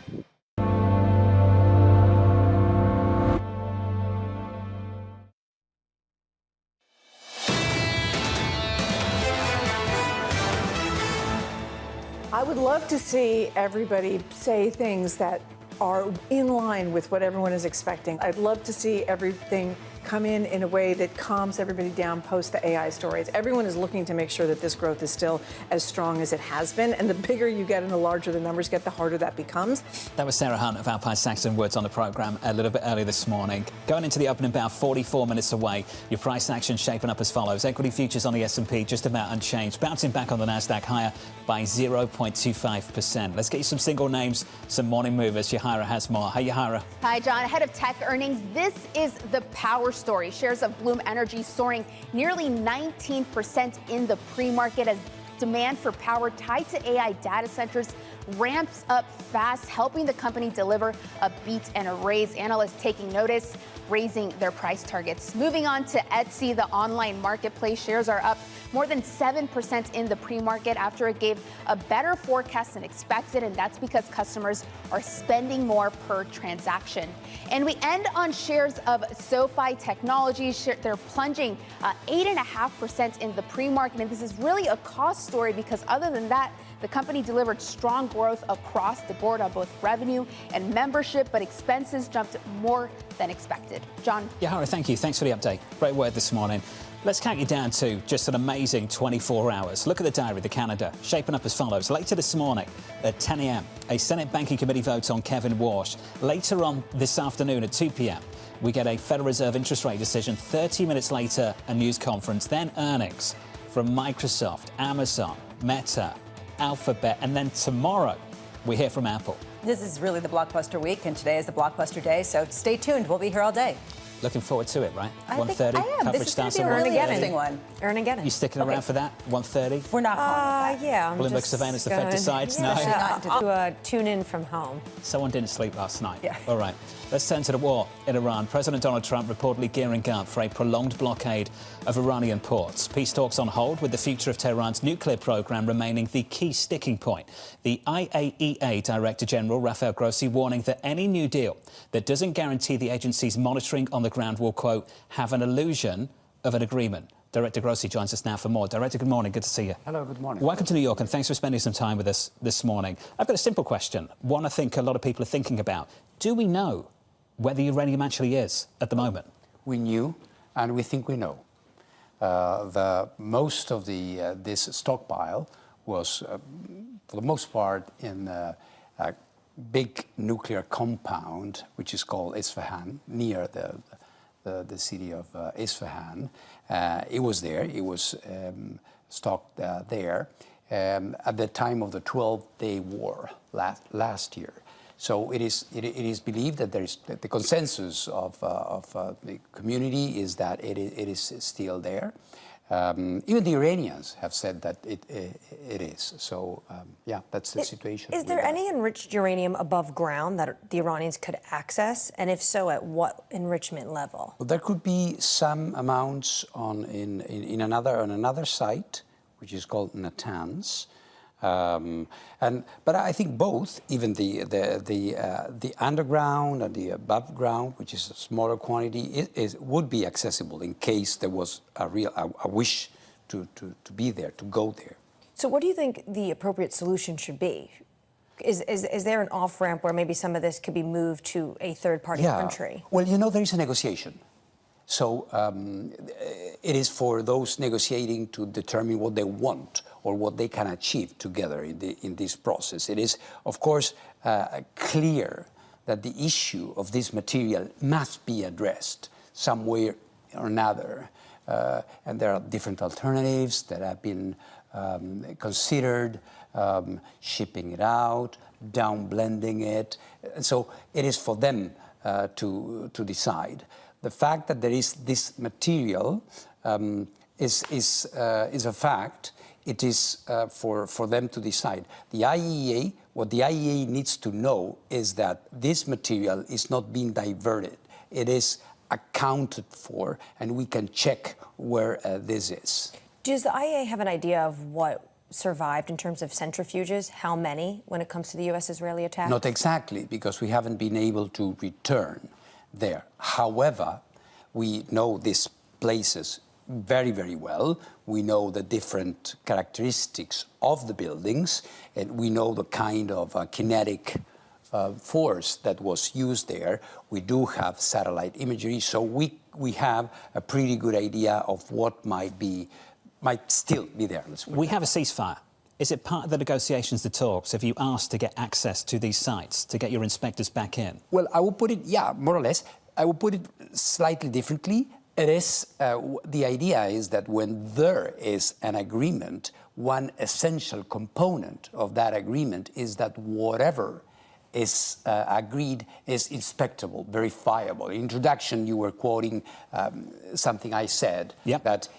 I would love to see everybody say things that are in line with what everyone is expecting. I'd love to see everything come in a way that calms everybody down post the AI stories. Everyone is looking to make sure that this growth is still as strong as it has been. And the bigger you get and the larger the numbers get, the harder that becomes. That was Sarah Hunt of Alpine Saxon Woods on the programme a little bit earlier this morning. Going into the opening about 44 minutes away, your price action shaping up as follows. Equity futures on the S&P just about unchanged, bouncing back on the Nasdaq higher by 0.25%. Let's get you some single names, some morning movers. Yahira has more. Hi, Yahira. Hi, John. Ahead of tech earnings, this is the power story. Shares of Bloom Energy soaring nearly 19% in the pre-market as demand for power tied to AI data centers ramps up fast, helping the company deliver a beat and a raise. Analysts taking notice, raising their price targets. Moving on to Etsy, the online marketplace. Shares are up more than 7% in the pre-market after it gave a better forecast than expected, and that's because customers are spending more per transaction. And we end on shares of SoFi Technologies. They're plunging 8.5% in the pre-market, and this is really a cost story because other than that, the company delivered strong growth across the board on both revenue and membership, but expenses jumped more than expected. John? Yahira, thank you. Thanks for the update. Great word this morning. Let's count you down to just an amazing 24 hours. Look at the diary, the calendar, shaping up as follows. Later this morning at 10 a.m., a Senate Banking Committee vote on Kevin Walsh. Later on this afternoon at 2 p.m., we get a Federal Reserve interest rate decision. 30 minutes later, a news conference, then earnings from Microsoft, Amazon, Meta, Alphabet, and then tomorrow we hear from Apple. This is really the blockbuster week, and today is the blockbuster day, so stay tuned. We'll be here all day. Looking forward to it, right? 1:30. I am. This is going to be a really interesting one. Armageddon. You sticking around for that? 1:30? We're not calling it that. Yeah. I'm Bloomberg just surveillance, the Fed decides? No. To tune in from home. Someone didn't sleep last night. Yeah. All right. Let's turn to the war in Iran. President Donald Trump reportedly gearing up for a prolonged blockade of Iranian ports. Peace talks on hold, with the future of Tehran's nuclear program remaining the key sticking point. The IAEA Director General, Rafael Grossi, warning that any new deal that doesn't guarantee the agency's monitoring on the ground will, quote, have an illusion of an agreement. Director Grossi joins us now for more. Director, good morning. Good to see you. Hello, good morning. Welcome to New York, and thanks for spending some time with us this morning. I've got a simple question, one I think a lot of people are thinking about. Do we know where the uranium actually is at the moment? We knew, and we think we know. Most of this stockpile was, for the most part, in a big nuclear compound, which is called Isfahan, near the city of Isfahan. It was there. It was stocked there at the time of the 12-day war last year. So it is believed that the consensus of the community is that it is still there. Even the Iranians have said that it is. So yeah, that's the situation. Is there any enriched uranium above ground that the Iranians could access, and if so, at what enrichment level? Well, there could be some amounts on another site, which is called Natanz. But I think both, even the underground and the above ground, which is a smaller quantity, would be accessible in case there was a wish to be there, to go there. So what do you think the appropriate solution should be? Is there an off-ramp where maybe some of this could be moved to a third-party country? Well, there is a negotiation. So it is for those negotiating to determine what they want or what they can achieve together in this process. It is, of course, clear that the issue of this material must be addressed some way or another. And there are different alternatives that have been considered, shipping it out, downblending it. So it is for them to decide. The fact that there is this material is a fact. It is for them to decide. The IEA, what the IEA needs to know is that this material is not being diverted. It is accounted for, and we can check where this is. Does the IEA have an idea of what survived in terms of centrifuges? How many when it comes to the U.S.-Israeli attack? Not exactly, because we haven't been able to return there. However, we know these places very, very well. We know the different characteristics of the buildings, and we know the kind of kinetic force that was used there. We do have satellite imagery, so we have a pretty good idea of what might still be there. We have a ceasefire. Is it part of the negotiations, the talks? Have you asked to get access to these sites, to get your inspectors back in? Well, I will put it, more or less. I will put it slightly differently. It is, the idea is that when there is an agreement, one essential component of that agreement is that whatever is agreed is inspectable, verifiable. In introduction, you were quoting something I said, that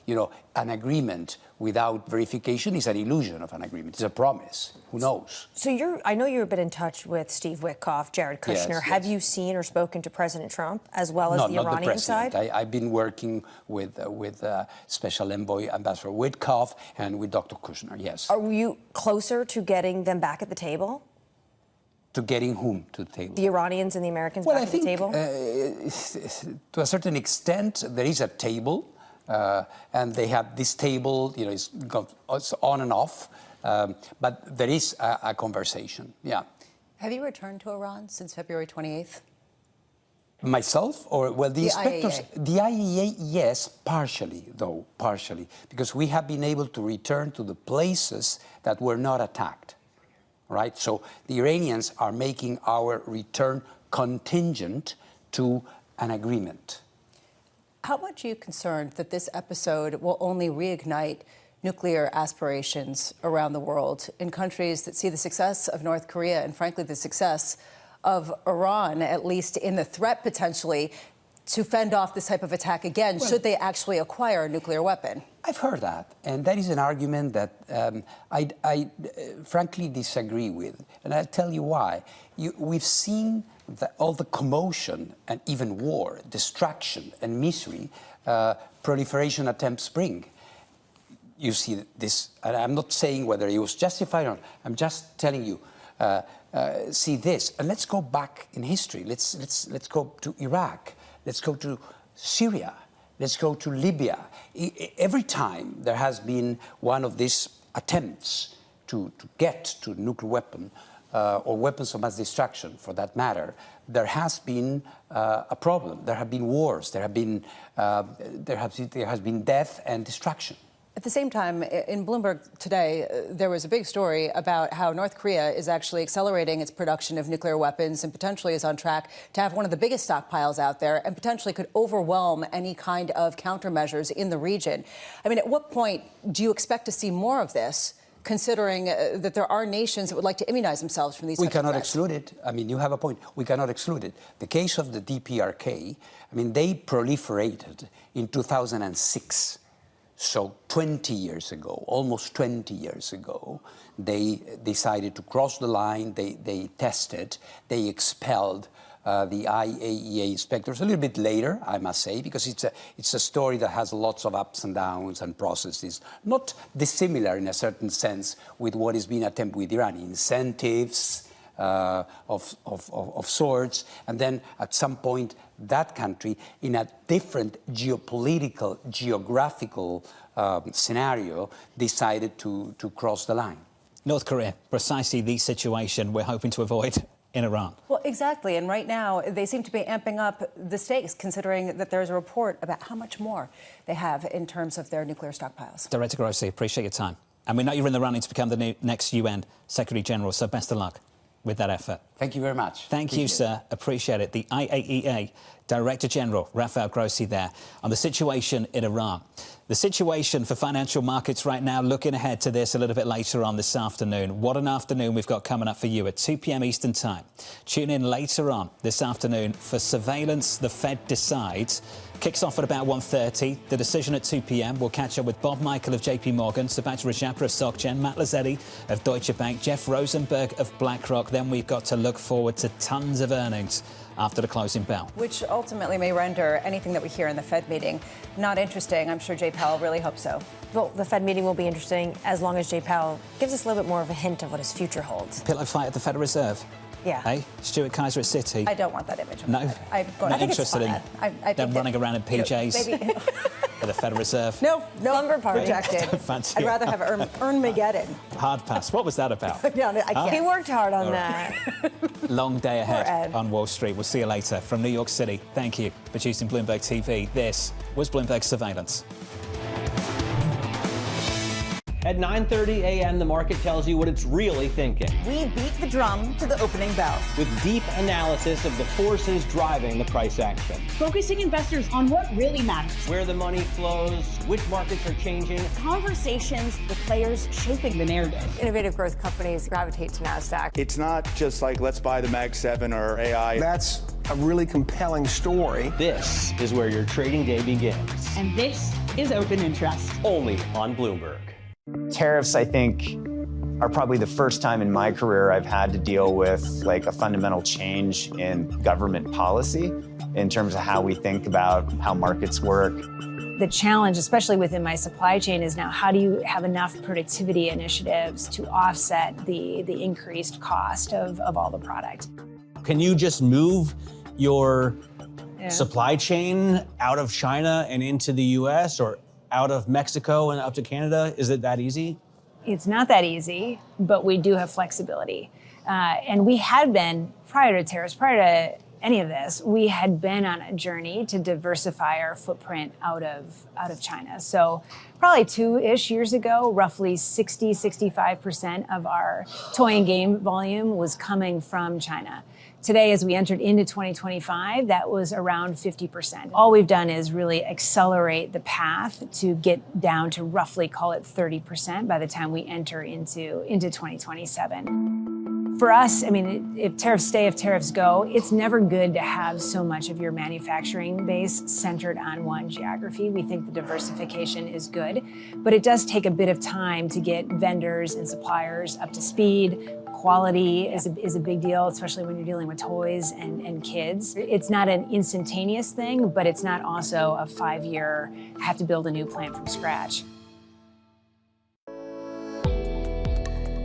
an agreement without verification is an illusion of an agreement. It's a promise. Who knows? So I know you've been in touch with Steve Witkoff, Jared Kushner. Yes. Have you seen or spoken to President Trump as well as the Iranian side? I've been working with Special Envoy Ambassador Witkoff and with Dr. Kushner, yes. Are you closer to getting them back at the table? To getting whom to the table? The Iranians and the Americans back at the table? To a certain extent, there is a table, and they have this table, it's on and off, but there is a conversation, Have you returned to Iran since February 28th? Myself? The inspectors, the IEA, yes, partially, because we have been able to return to the places that were not attacked. Right? So the Iranians are making our return contingent to an agreement. How much are you concerned that this episode will only reignite nuclear aspirations around the world in countries that see the success of North Korea and, frankly, the success of Iran, at least in the threat potentially to fend off this type of attack again, should they actually acquire a nuclear weapon? I've heard that, and that is an argument that I frankly disagree with, and I'll tell you why. We've seen all the commotion and even war, destruction and misery proliferation attempts bring. You see this, and I'm not saying whether it was justified or not. I'm just telling you, see this, and let's go back in history. Let's go to Iraq. Let's go to Syria. Let's go to Libya. Every time there has been one of these attempts to get to a nuclear weapon or weapons of mass destruction, for that matter, there has been a problem. There have been wars. There has been death and destruction. At the same time, in Bloomberg today, there was a big story about how North Korea is actually accelerating its production of nuclear weapons and potentially is on track to have one of the biggest stockpiles out there and potentially could overwhelm any kind of countermeasures in the region. I mean, at what point do you expect to see more of this, considering that there are nations that would like to immunize themselves from these types of threats? We cannot exclude it. I mean, you have a point. We cannot exclude it. The case of the DPRK, I mean, they proliferated in 2006. So 20 years ago, almost 20 years ago, they decided to cross the line, they tested, they expelled the IAEA inspectors a little bit later, I must say, because it's a story that has lots of ups and downs and processes, not dissimilar in a certain sense with what is being attempted with Iran, incentives of sorts, and then at some point that country in a different geopolitical, geographical scenario decided to cross the line. North Korea, precisely the situation we're hoping to avoid in Iran. Well, exactly. And right now, they seem to be amping up the stakes, considering that there's a report about how much more they have in terms of their nuclear stockpiles. Director Grossi, appreciate your time. And we know you're in the running to become the next UN Secretary General, so best of luck with that effort. Thank you very much. Thank you, sir. Appreciate it. The IAEA Director General, Rafael Grossi there, on the situation in Iran. The situation for financial markets right now, looking ahead to this a little bit later on this afternoon. What an afternoon we've got coming up for you at 2 p.m. Eastern Time. Tune in later on this afternoon for Surveillance The Fed Decides. Kicks off at about 1:30. The decision at 2 p.m. We'll catch up with Bob Michael of JP Morgan, Sabato Rajappa of SocGen, Matt Lazzetti of Deutsche Bank, Jeff Rosenberg of BlackRock. Then we've got to look forward to tons of earnings after the closing bell. Which ultimately may render anything that we hear in the Fed meeting not interesting. I'm sure Jay Powell really hopes so. Well, the Fed meeting will be interesting as long as Jay Powell gives us a little bit more of a hint of what his future holds. Pillow fight at the Federal Reserve. Yeah. Hey, Stuart Kaiser at Citi. I don't want that image. No, not interested in them running around in PJs at the Federal Reserve. No, Slumber party. Rejected. Fancy I'd it. rather have Armageddon. Hard pass. What was that about? No, I can't. He worked hard on All that. Long day Poor ahead Ed. on Wall Street. We'll see you later from New York City. Thank you for choosing Bloomberg TV. This was Bloomberg Surveillance. At 9:30 a.m., the market tells you what it's really thinking. We beat the drum to the opening bell. With deep analysis of the forces driving the price action. Focusing investors on what really matters. Where the money flows, which markets are changing. Conversations with players shaping the narrative. Innovative growth companies gravitate to NASDAQ. It's not just like, let's buy the Mag 7 or AI. That's a really compelling story. This is where your trading day begins. And this is Open Interest. Only on Bloomberg. Tariffs, I think, are probably the first time in my career I've had to deal with like a fundamental change in government policy in terms of how we think about how markets work. The challenge, especially within my supply chain, is now how do you have enough productivity initiatives to offset the increased cost of all the product? Can you just move your supply chain out of China and into the U.S. or out of Mexico and up to Canada? Is it that easy? It's not that easy, but we do have flexibility. And we had been, prior to tariffs, prior to any of this, we had been on a journey to diversify our footprint out of China. So probably 2-ish years ago, roughly 65% of our toy and game volume was coming from China. Today, as we entered into 2025, that was around 50%. All we've done is really accelerate the path to get down to roughly, call it 30% by the time we enter into 2027. For us, I mean, if tariffs stay, if tariffs go, it's never good to have so much of your manufacturing base centered on one geography. We think the diversification is good, but it does take a bit of time to get vendors and suppliers up to speed. Quality is a big deal, especially when you're dealing with toys and kids. It's not an instantaneous thing, but it's not also a 5-year, have to build a new plant from scratch.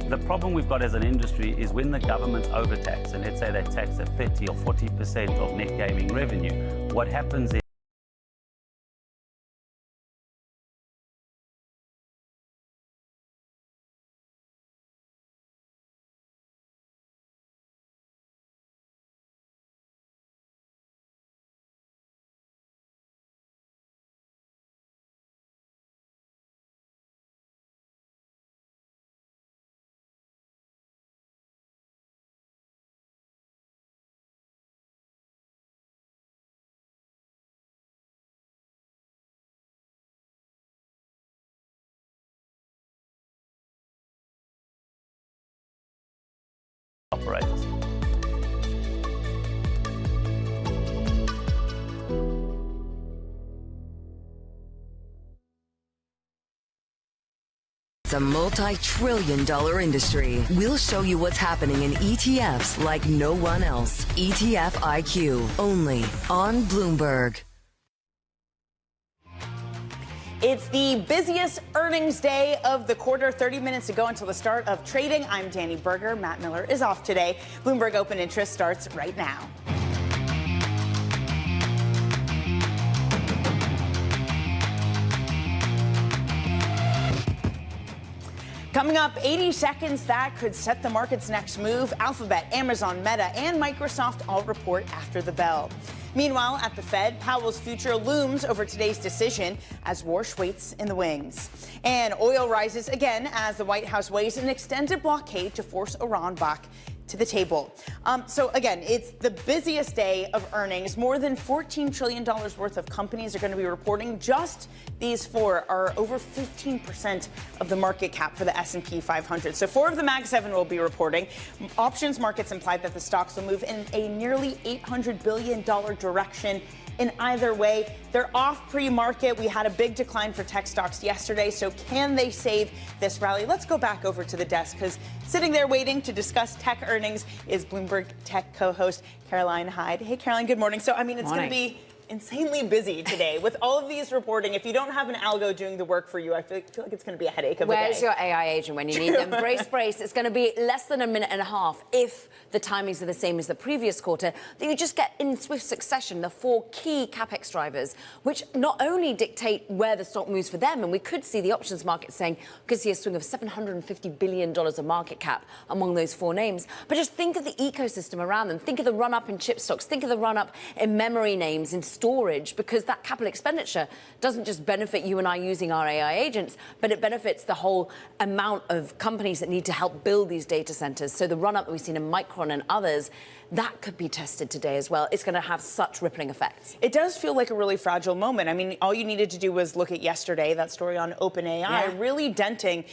The problem we've got as an industry is when the government's overtax, and let's say they tax at 30 or 40% of net gaming revenue, what happens is operators. It's a multi-trillion-dollar industry. We'll show you what's happening in ETFs like no one else. ETF IQ, only on Bloomberg. It's the busiest earnings day of the quarter, 30 minutes to go until the start of trading. I'm Danny Berger. Matt Miller is off today. Bloomberg Open Interest starts right now. Coming up, 80 seconds that could set the market's next move. Alphabet, Amazon, Meta, and Microsoft all report after the bell. Meanwhile, at the Fed, Powell's future looms over today's decision as Warsh waits in the wings. And oil rises again as the White House weighs an extended blockade to force Iran back to the table. So again, it's the busiest day of earnings. More than $14 trillion worth of companies are going to be reporting. Just these four are over 15% of the market cap for the S&P 500. So 4 of the Mag 7 will be reporting. Options markets imply that the stocks will move in a nearly $800 billion direction. In either way, they're off pre-market. We had a big decline for tech stocks yesterday, so can they save this rally? Let's go back over to the desk, because sitting there waiting to discuss tech earnings is Bloomberg Tech co-host Caroline Hyde. Hey, Caroline, good morning. So, I mean, it's going to be insanely busy today with all of these reporting. If you don't have an algo doing the work for you, I feel like it's going to be a headache of a day. Where's your AI agent when you need them? Brace. It's going to be less than a minute and a half if the timings are the same as the previous quarter, that you just get in swift succession the 4 key capex drivers, which not only dictate where the stock moves for them, and we could see the options market saying we could see a swing of $750 billion of market cap among those 4 names, but just think of the ecosystem around them. Think of the run-up in chip stocks. Think of the run-up in memory names, in storage, because that capital expenditure doesn't just benefit you and I using our AI agents, but it benefits the whole amount of companies that need to help build these data centers. So the run-up that we've seen in Micron and others, that could be tested today as well. It's going to have such rippling effects. It does feel like a really fragile moment. I mean, all you needed to do was look at yesterday, that story on OpenAI, really denting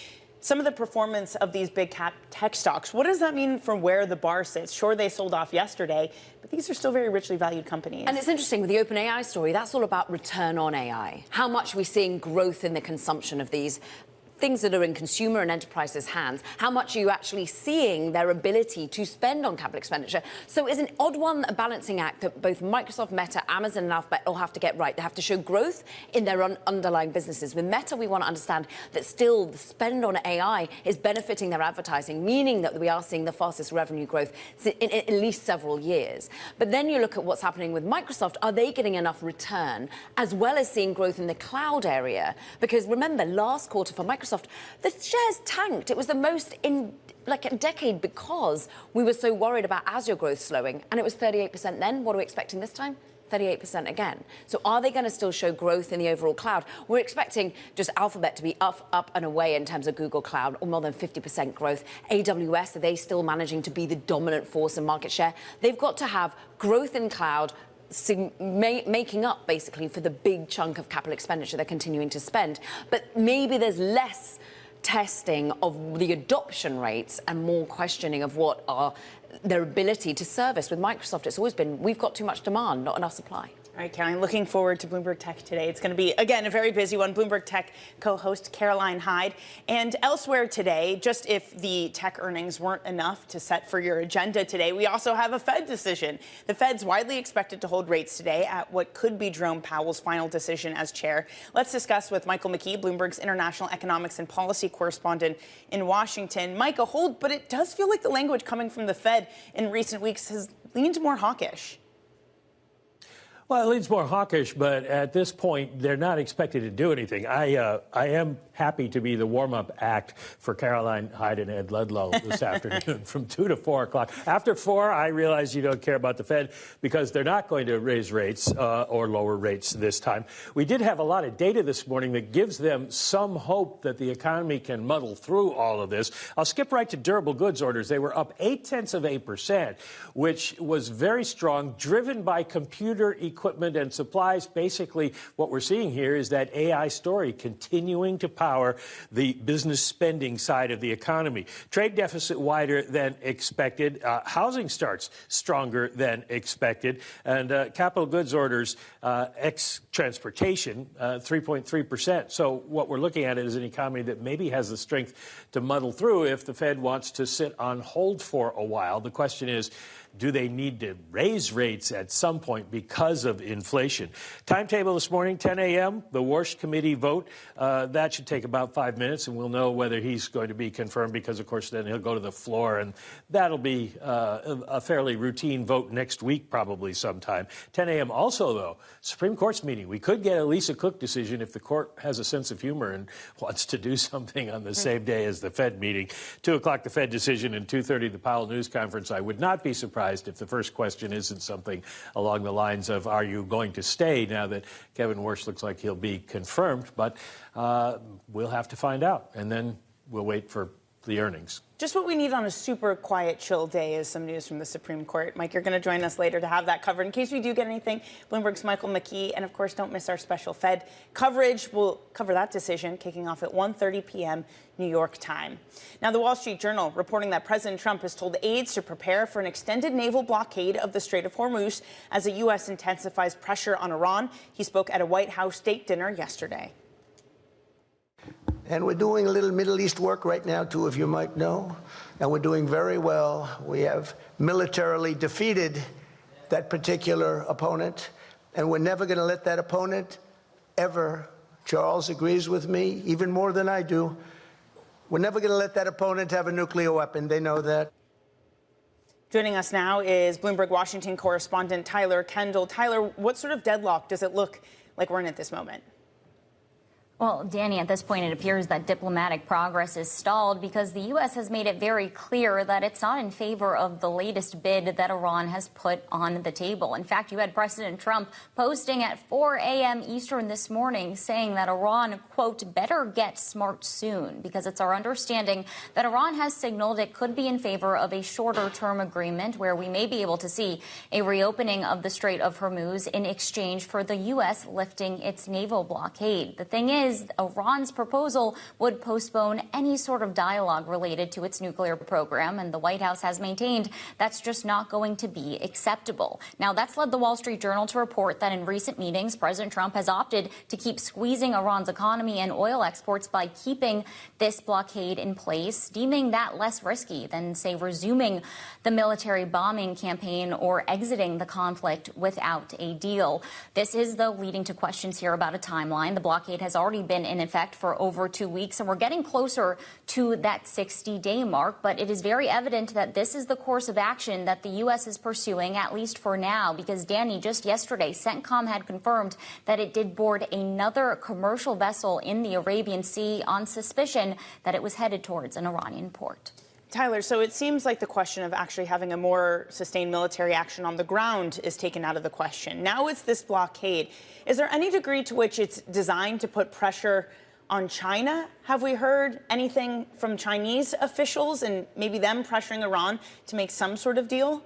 some of the performance of these big cap tech stocks. What does that mean for where the bar sits? Sure, they sold off yesterday, but these are still very richly valued companies. And it's interesting with the OpenAI story, that's all about return on AI. How much are we seeing growth in the consumption of these things that are in consumer and enterprises' hands? How much are you actually seeing their ability to spend on capital expenditure? So it's an odd one, a balancing act that both Microsoft, Meta, Amazon, and Alphabet all have to get right. They have to show growth in their underlying businesses. With Meta, we want to understand that still the spend on AI is benefiting their advertising, meaning that we are seeing the fastest revenue growth in at least several years. But then you look at what's happening with Microsoft. Are they getting enough return, as well as seeing growth in the cloud area? Because remember, last quarter for Microsoft, the shares tanked. It was the most in like a decade because we were so worried about Azure growth slowing, and it was 38% then. What are we expecting this time? 38% again. So are they going to still show growth in the overall cloud? We're expecting just Alphabet to be up and away in terms of Google Cloud, or more than 50% growth. AWS, are they still managing to be the dominant force in market share? They've got to have growth in cloud, making up basically for the big chunk of capital expenditure they're continuing to spend. But maybe there's less testing of the adoption rates and more questioning of what are their ability to service. With Microsoft, it's always been, we've got too much demand, not enough supply. All right, Caroline, looking forward to Bloomberg Tech today. It's going to be, again, a very busy one. Bloomberg Tech co-host Caroline Hyde. And elsewhere today, just if the tech earnings weren't enough to set for your agenda today, we also have a Fed decision. The Fed's widely expected to hold rates today at what could be Jerome Powell's final decision as chair. Let's discuss with Michael McKee, Bloomberg's international economics and policy correspondent in Washington. Mike, a hold, but it does feel like the language coming from the Fed in recent weeks has leaned more hawkish. Well, it leans more hawkish, but at this point, they're not expected to do anything. I am happy to be the warm-up act for Caroline Hyde and Ed Ludlow this afternoon from 2 to 4 o'clock. After 4, I realize you don't care about the Fed because they're not going to raise rates or lower rates this time. We did have a lot of data this morning that gives them some hope that the economy can muddle through all of this. I'll skip right to durable goods orders. They were up 0.8%, which was very strong, driven by computer equipment equipment and supplies. Basically, what we're seeing here is that AI story continuing to power the business spending side of the economy. Trade deficit wider than expected. Housing starts stronger than expected. And capital goods orders, ex-transportation, 3.3%. So what we're looking at is an economy that maybe has the strength to muddle through if the Fed wants to sit on hold for a while. The question is, do they need to raise rates at some point because of inflation? Timetable this morning, 10 a.m., the Warsh Committee vote. That should take about 5 minutes, and we'll know whether he's going to be confirmed because, of course, then he'll go to the floor, and that'll be a fairly routine vote next week, probably sometime. 10 a.m. also, though, Supreme Court's meeting. We could get a Lisa Cook decision if the court has a sense of humor and wants to do something on the same day as the Fed meeting. 2 o'clock, the Fed decision, and 2:30, the Powell news conference. I would not be surprised if the first question isn't something along the lines of, are you going to stay, now that Kevin Warsh looks like he'll be confirmed. But we'll have to find out, and then we'll wait for the earnings. Just what we need on a super quiet, chill day is some news from the Supreme Court. Mike, you're going to join us later to have that covered. In case we do get anything, Bloomberg's Michael McKee. And, of course, don't miss our special Fed coverage. We'll cover that decision kicking off at 1:30 p.m. New York time. Now, the Wall Street Journal reporting that President Trump has told aides to prepare for an extended naval blockade of the Strait of Hormuz as the U.S. intensifies pressure on Iran. He spoke at a White House state dinner yesterday. And we're doing a little Middle East work right now, too, if you might know. And we're doing very well. We have militarily defeated that particular opponent. And we're never going to let that opponent ever, Charles agrees with me, even more than I do, we're never going to let that opponent have a nuclear weapon. They know that. Joining us now is Bloomberg Washington correspondent Tyler Kendall. Tyler, what sort of deadlock does it look like we're in at this moment? Well, Danny, at this point, it appears that diplomatic progress is stalled because the U.S. has made it very clear that it's not in favor of the latest bid that Iran has put on the table. In fact, you had President Trump posting at 4 a.m. Eastern this morning saying that Iran, quote, better get smart soon, because it's our understanding that Iran has signaled it could be in favor of a shorter-term agreement where we may be able to see a reopening of the Strait of Hormuz in exchange for the U.S. lifting its naval blockade. The thing is, Iran's proposal would postpone any sort of dialogue related to its nuclear program, and the White House has maintained that's just not going to be acceptable. Now, that's led the Wall Street Journal to report that in recent meetings, President Trump has opted to keep squeezing Iran's economy and oil exports by keeping this blockade in place, deeming that less risky than, say, resuming the military bombing campaign or exiting the conflict without a deal. This is, though, leading to questions here about a timeline. The blockade has already been in effect for over 2 weeks, and we're getting closer to that 60-day mark. But it is very evident that this is the course of action that the U.S. is pursuing, at least for now, because, Danny, just yesterday, CENTCOM had confirmed that it did board another commercial vessel in the Arabian Sea on suspicion that it was headed towards an Iranian port. Tyler, so it seems like the question of actually having a more sustained military action on the ground is taken out of the question. Now it's this blockade. Is there any degree to which it's designed to put pressure on China? Have we heard anything from Chinese officials and maybe them pressuring Iran to make some sort of deal?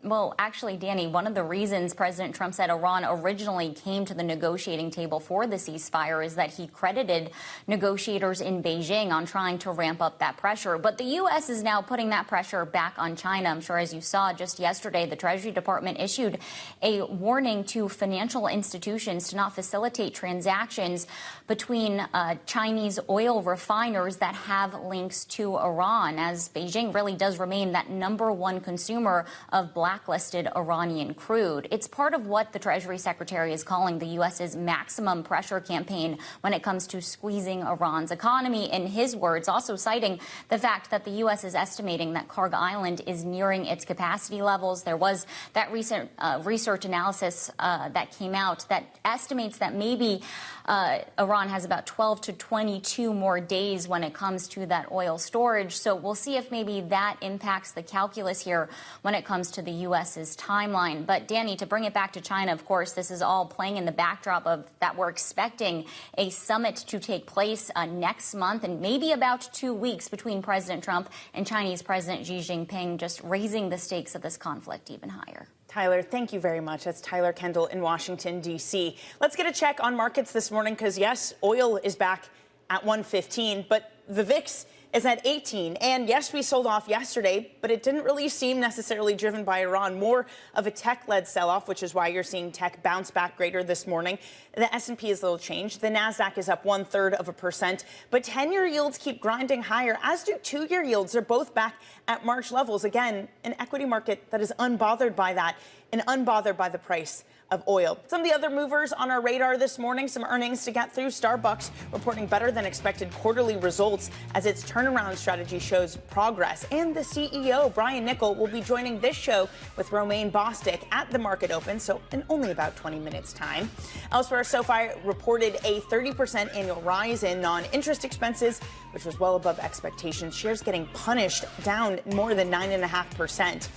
Well, actually, Danny, one of the reasons President Trump said Iran originally came to the negotiating table for the ceasefire is that he credited negotiators in Beijing on trying to ramp up that pressure. But the U.S. is now putting that pressure back on China. I'm sure, as you saw just yesterday, the Treasury Department issued a warning to financial institutions to not facilitate transactions between Chinese oil refiners that have links to Iran, as Beijing really does remain that #1 consumer of blacklisted Iranian crude. It's part of what the Treasury Secretary is calling the U.S.'s maximum pressure campaign when it comes to squeezing Iran's economy. In his words, also citing the fact that the U.S. is estimating that Carg Island is nearing its capacity levels. There was that recent research analysis that came out that estimates that maybe Iran has about 12 to 22 more days when it comes to that oil storage. So we'll see if maybe that impacts the calculus here when it comes to the U.S.'s timeline. But, Danny, to bring it back to China, of course, this is all playing in the backdrop of that we're expecting a summit to take place next month and maybe about 2 weeks between President Trump and Chinese President Xi Jinping, just raising the stakes of this conflict even higher. Tyler, thank you very much. That's Tyler Kendall in Washington, D.C. Let's get a check on markets this morning because, yes, oil is back at 115, but the VIX is at 18. And yes, we sold off yesterday, but it didn't really seem necessarily driven by Iran. More of a tech-led sell-off, which is why you're seeing tech bounce back greater this morning. The S&P is little changed. The Nasdaq is up 1/3%, but 10-year yields keep grinding higher, as do 2-year yields. They're both back at March levels. Again, an equity market that is unbothered by that and unbothered by the price of oil. Some of the other movers on our radar this morning, some earnings to get through. Starbucks reporting better than expected quarterly results as its turnaround strategy shows progress. And the CEO, Brian Niccol, will be joining this show with Romaine Bostick at the market open, so in only about 20 minutes time. Elsewhere, SoFi reported a 30% annual rise in non-interest expenses, which was well above expectations. Shares getting punished, down more than 9.5%.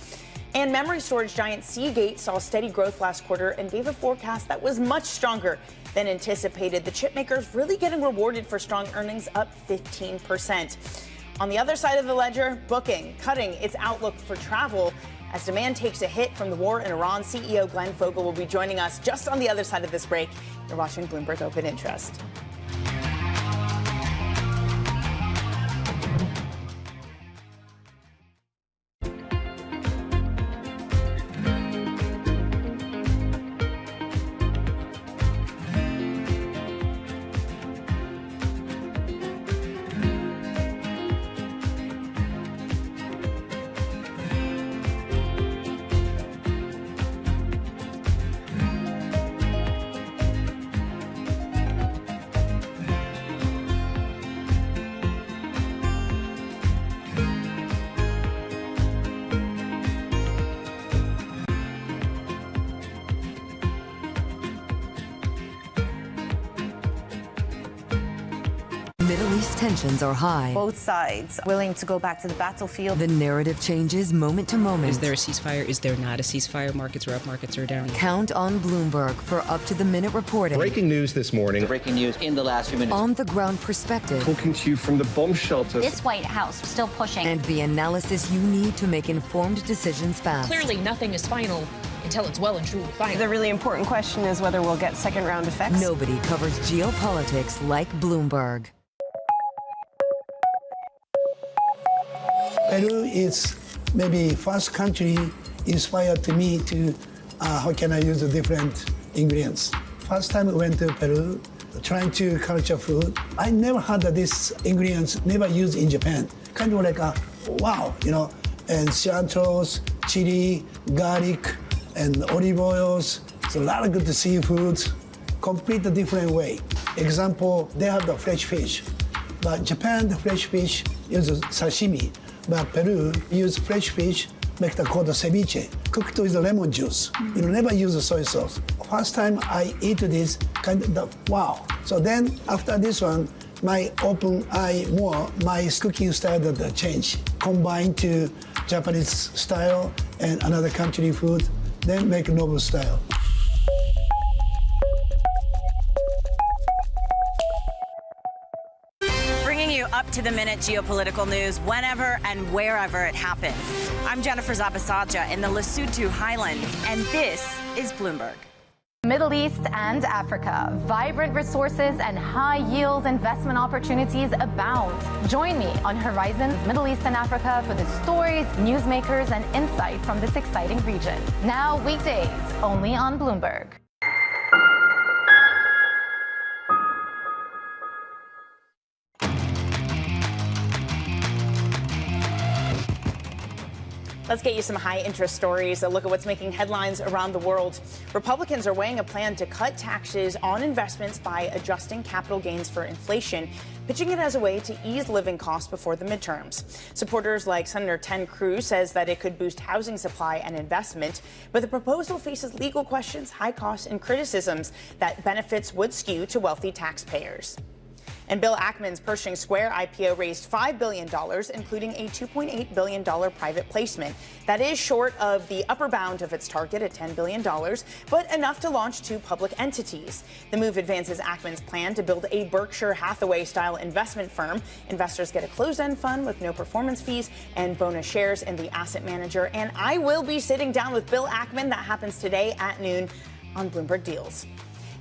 And memory storage giant Seagate saw steady growth last quarter and gave a forecast that was much stronger than anticipated. The chip makers really getting rewarded for strong earnings, up 15%. On the other side of the ledger, Booking cutting its outlook for travel as demand takes a hit from the war in Iran. CEO Glenn Fogel will be joining us just on the other side of this break. You're watching Bloomberg Open Interest. Middle East tensions are high. Both sides willing to go back to the battlefield. The narrative changes moment to moment. Is there a ceasefire? Is there not a ceasefire? Markets are up, markets are down. Count on Bloomberg for up-to-the-minute reporting. Breaking news this morning. Breaking news in the last few minutes. On-the-ground perspective. Talking to you from the bomb shelter. This White House still pushing. And the analysis you need to make informed decisions fast. Clearly, nothing is final until it's well and truly final. The really important question is whether we'll get second-round effects. Nobody covers geopolitics like Bloomberg. Peru is maybe first country inspired to me to how can I use the different ingredients. First time I went to Peru, trying to culture food. I never had this ingredients never used in Japan. Kind of like a wow, you know, and cilantros, chili, garlic, and olive oils. It's a lot of good seafoods, complete a different way. Example, they have the fresh fish, but Japan, the fresh fish uses sashimi. But Peru use fresh fish, make the called ceviche, cooked with the lemon juice. You never use the soy sauce. First time I eat this, kind of the, wow. So then after this one, my open eye more, my cooking style that change, combined to Japanese style and another country food, then make a novel style. Up-to-the-minute geopolitical news whenever and wherever it happens. I'm Jennifer Zabasaja in the Lesotho Highlands, and this is Bloomberg. Middle East and Africa. Vibrant resources and high-yield investment opportunities abound. Join me on Horizon's Middle East and Africa for the stories, newsmakers, and insight from this exciting region. Now weekdays, only on Bloomberg. Let's get you some high-interest stories. A look at what's making headlines around the world. Republicans are weighing a plan to cut taxes on investments by adjusting capital gains for inflation, pitching it as a way to ease living costs before the midterms. Supporters like Senator Ted Cruz says that it could boost housing supply and investment, but the proposal faces legal questions, high costs, and criticisms that benefits would skew to wealthy taxpayers. And Bill Ackman's Pershing Square IPO raised $5 billion, including a $2.8 billion private placement. That is short of the upper bound of its target at $10 billion, but enough to launch 2 public entities. The move advances Ackman's plan to build a Berkshire Hathaway-style investment firm. Investors get a closed-end fund with no performance fees and bonus shares in the asset manager. And I will be sitting down with Bill Ackman. That happens today at noon on Bloomberg Deals.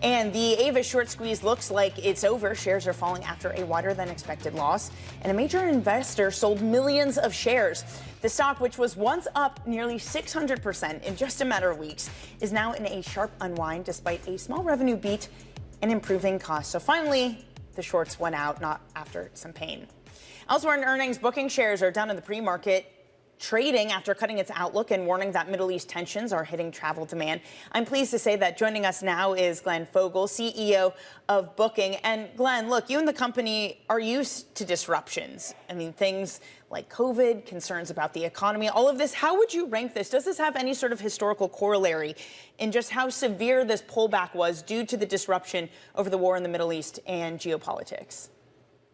And the Avis short squeeze looks like it's over. Shares are falling after a wider than expected loss. And a major investor sold millions of shares. The stock, which was once up nearly 600% in just a matter of weeks, is now in a sharp unwind despite a small revenue beat and improving costs. So finally, the shorts went out, not after some pain. Elsewhere in earnings, booking shares are down in the pre-market, trading after cutting its outlook and warning that Middle East tensions are hitting travel demand. I'm pleased to say that joining us now is Glenn Fogel, CEO of Booking. And Glenn, look, you and the company are used to disruptions. I mean, things like COVID, concerns about the economy, all of this. How would you rank this? Does this have any sort of historical corollary in just how severe this pullback was due to the disruption over the war in the Middle East and geopolitics?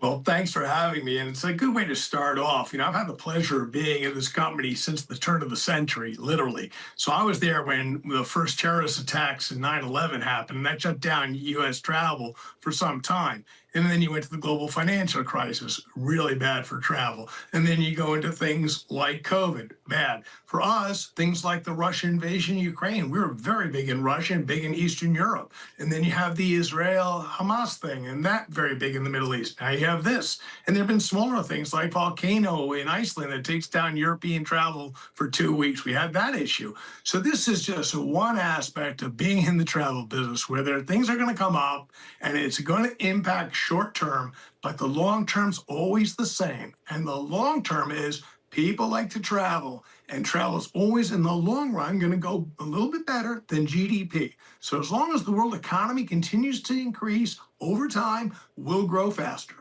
Well, thanks for having me. And it's a good way to start off. You know, I've had the pleasure of being in this company since the turn of the century, literally. So I was there when the first terrorist attacks in 9/11 happened, and that shut down U.S. travel for some time. And then you went to the global financial crisis, really bad for travel. And then you go into things like COVID, bad. For us, things like the Russian invasion of Ukraine, we were very big in Russia and big in Eastern Europe. And then you have the Israel-Hamas thing, and that very big in the Middle East. Now you have this. And there have been smaller things like volcano in Iceland that takes down European travel for 2 weeks. We had that issue. So this is just one aspect of being in the travel business where things are going to come up and it's going to impact short term, but the long term's always the same. And the long term is people like to travel, and travel is always in the long run going to go a little bit better than GDP. So as long as the world economy continues to increase over time, we'll grow faster.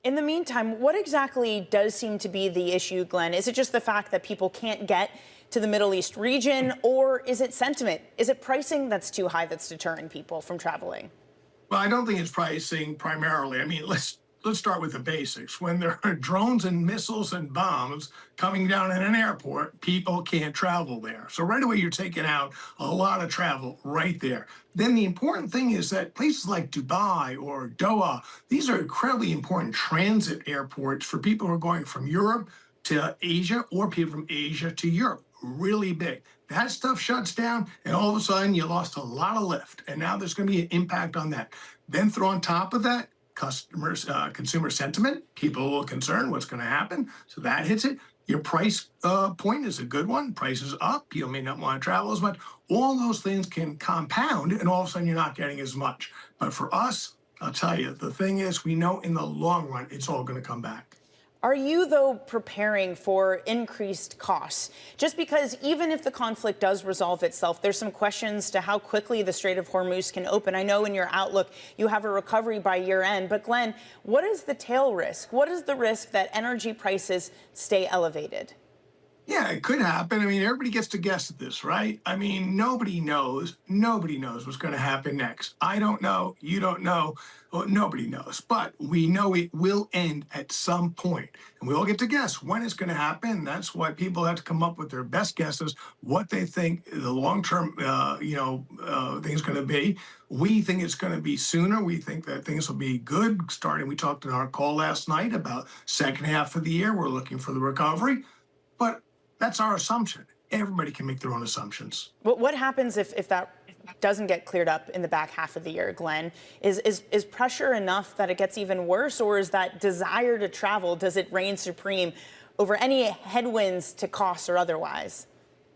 In the meantime, what exactly does seem to be the issue, Glenn? Is it just the fact that people can't get to the Middle East region, or is it sentiment? Is it pricing that's too high that's deterring people from traveling? Well, I don't think it's pricing primarily. I mean, let's start with the basics. When there are drones and missiles and bombs coming down in an airport, people can't travel there. So right away, you're taking out a lot of travel right there. Then the important thing is that places like Dubai or Doha, these are incredibly important transit airports for people who are going from Europe to Asia or people from Asia to Europe. Really big. That stuff shuts down, and all of a sudden you lost a lot of lift, and now there's going to be an impact on that. Then throw on top of that consumer sentiment, people a little concerned what's going to happen, so that hits it. Your price point is a good one. Price is up. People may not want to travel as much. All those things can compound, and all of a sudden you're not getting as much. But for us, I'll tell you, the thing is, we know in the long run it's all going to come back. Are you, though, preparing for increased costs? Just because even if the conflict does resolve itself, there's some questions to how quickly the Strait of Hormuz can open. I know in your outlook you have a recovery by year end, but Glenn, what is the tail risk? What is the risk that energy prices stay elevated? Yeah, it could happen. I mean, everybody gets to guess at this, right? I mean, nobody knows what's going to happen next. I don't know. You don't know. Well, nobody knows. But we know it will end at some point. And we all get to guess when it's going to happen. That's why people have to come up with their best guesses, what they think the long-term, thing is going to be. We think it's going to be sooner. We think that things will be good. We talked in our call last night about second half of the year. We're looking for the recovery. But that's our assumption. Everybody can make their own assumptions. What happens if that doesn't get cleared up in the back half of the year, Glenn? Is pressure enough that it gets even worse, or is that desire to travel, does it reign supreme over any headwinds to costs or otherwise?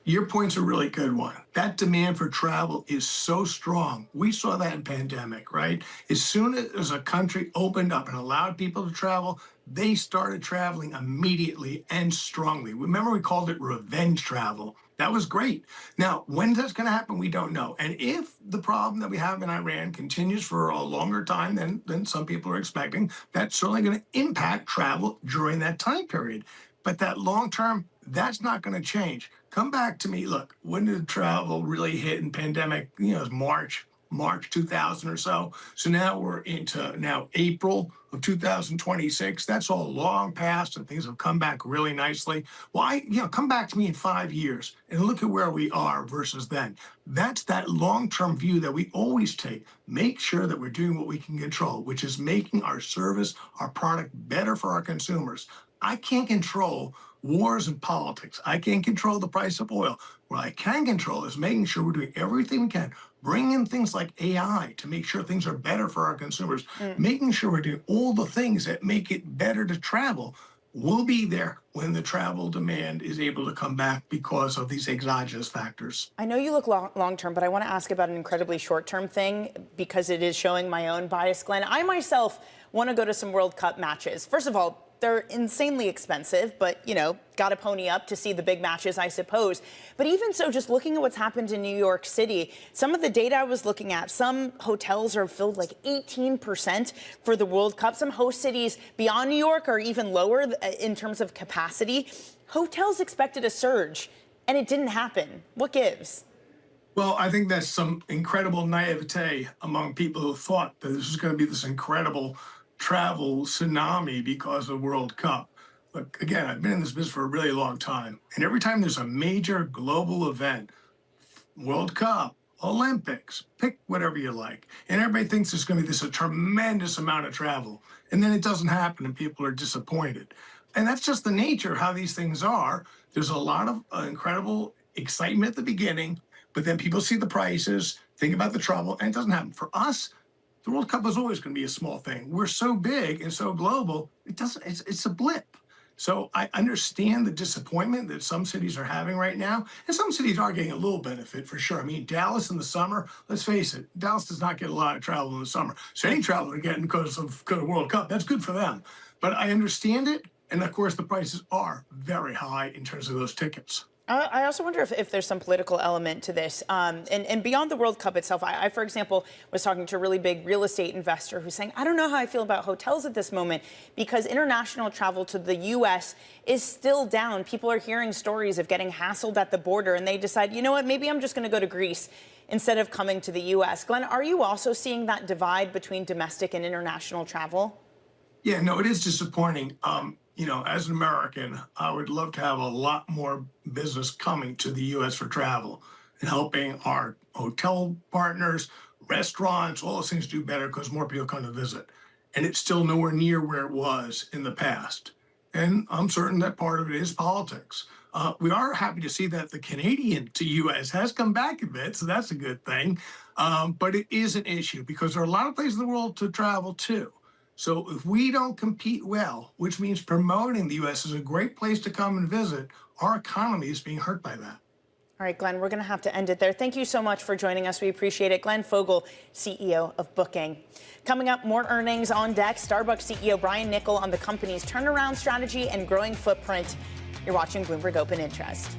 Your point's a really good one. That demand for travel is so strong. We saw that in pandemic, right? As soon as a country opened up and allowed people to travel, they started traveling immediately and strongly. Remember, we called it revenge travel. That was great. Now, when that's going to happen, we don't know. And if the problem that we have in Iran continues for a longer time than some people are expecting, that's certainly going to impact travel during that time period. But that long term, that's not going to change. Come back to me. Look, when did travel really hit in pandemic? It was March March 2000 or so. So now we're into now April of 2026. That's all long past, and things have come back really nicely. Well, come back to me in 5 years and look at where we are versus then. That's that long-term view that we always take. Make sure that we're doing what we can control, which is making our service, our product better for our consumers. I can't control wars and politics. I can't control the price of oil. What I can control is making sure we're doing everything we can, bring in things like AI to make sure things are better for our consumers, making sure we're doing all the things that make it better to travel. We'll be there when the travel demand is able to come back because of these exogenous factors. I know you look long-term, but I want to ask about an incredibly short-term thing because it is showing my own bias, Glenn. I myself want to go to some World Cup matches. First of all, they're insanely expensive, but, got to pony up to see the big matches, I suppose. But even so, just looking at what's happened in New York City, some of the data I was looking at, some hotels are filled like 18% for the World Cup. Some host cities beyond New York are even lower in terms of capacity. Hotels expected a surge, and it didn't happen. What gives? Well, I think that's some incredible naivete among people who thought that this was going to be this incredible travel tsunami because of the World Cup. Look, again, I've been in this business for a really long time, and every time there's a major global event, World Cup, Olympics, pick whatever you like, and everybody thinks there's going to be a tremendous amount of travel, and then it doesn't happen, and people are disappointed. And that's just the nature of how these things are. There's a lot of incredible excitement at the beginning, but then people see the prices, think about the trouble, and it doesn't happen. For us, the World Cup is always going to be a small thing. We're so big and so global, it's a blip. So I understand the disappointment that some cities are having right now, and some cities are getting a little benefit for sure. I mean, Dallas in the summer, let's face it, Dallas does not get a lot of travel in the summer. So any travel they're getting because of the World Cup, that's good for them. But I understand it, and of course the prices are very high in terms of those tickets. I also wonder if there's some political element to this. And beyond the World Cup itself, I, for example, was talking to a really big real estate investor who's saying, I don't know how I feel about hotels at this moment because international travel to the U.S. is still down. People are hearing stories of getting hassled at the border, and they decide, you know what, maybe I'm just going to go to Greece instead of coming to the U.S. Glenn, are you also seeing that divide between domestic and international travel? Yeah, no, it is disappointing. As an American, I would love to have a lot more business coming to the U.S. for travel and helping our hotel partners, restaurants, all those things do better because more people come to visit. And it's still nowhere near where it was in the past. And I'm certain that part of it is politics. We are happy to see that the Canadian to U.S. has come back a bit, so that's a good thing. But it is an issue because there are a lot of places in the world to travel to. So if we don't compete well, which means promoting the U.S. as a great place to come and visit, our economy is being hurt by that. All right, Glenn, we're going to have to end it there. Thank you so much for joining us. We appreciate it. Glenn Fogel, CEO of Booking. Coming up, more earnings on deck. Starbucks CEO Brian Niccol on the company's turnaround strategy and growing footprint. You're watching Bloomberg Open Interest.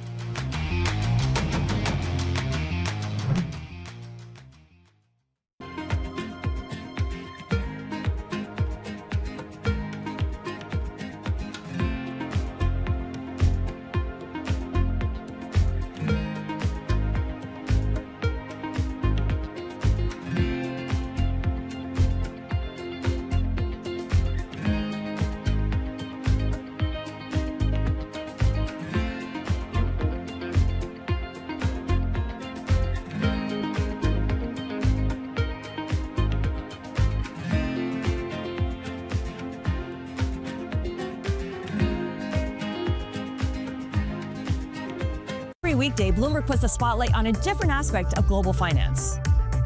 Every weekday, Bloomberg puts a spotlight on a different aspect of global finance.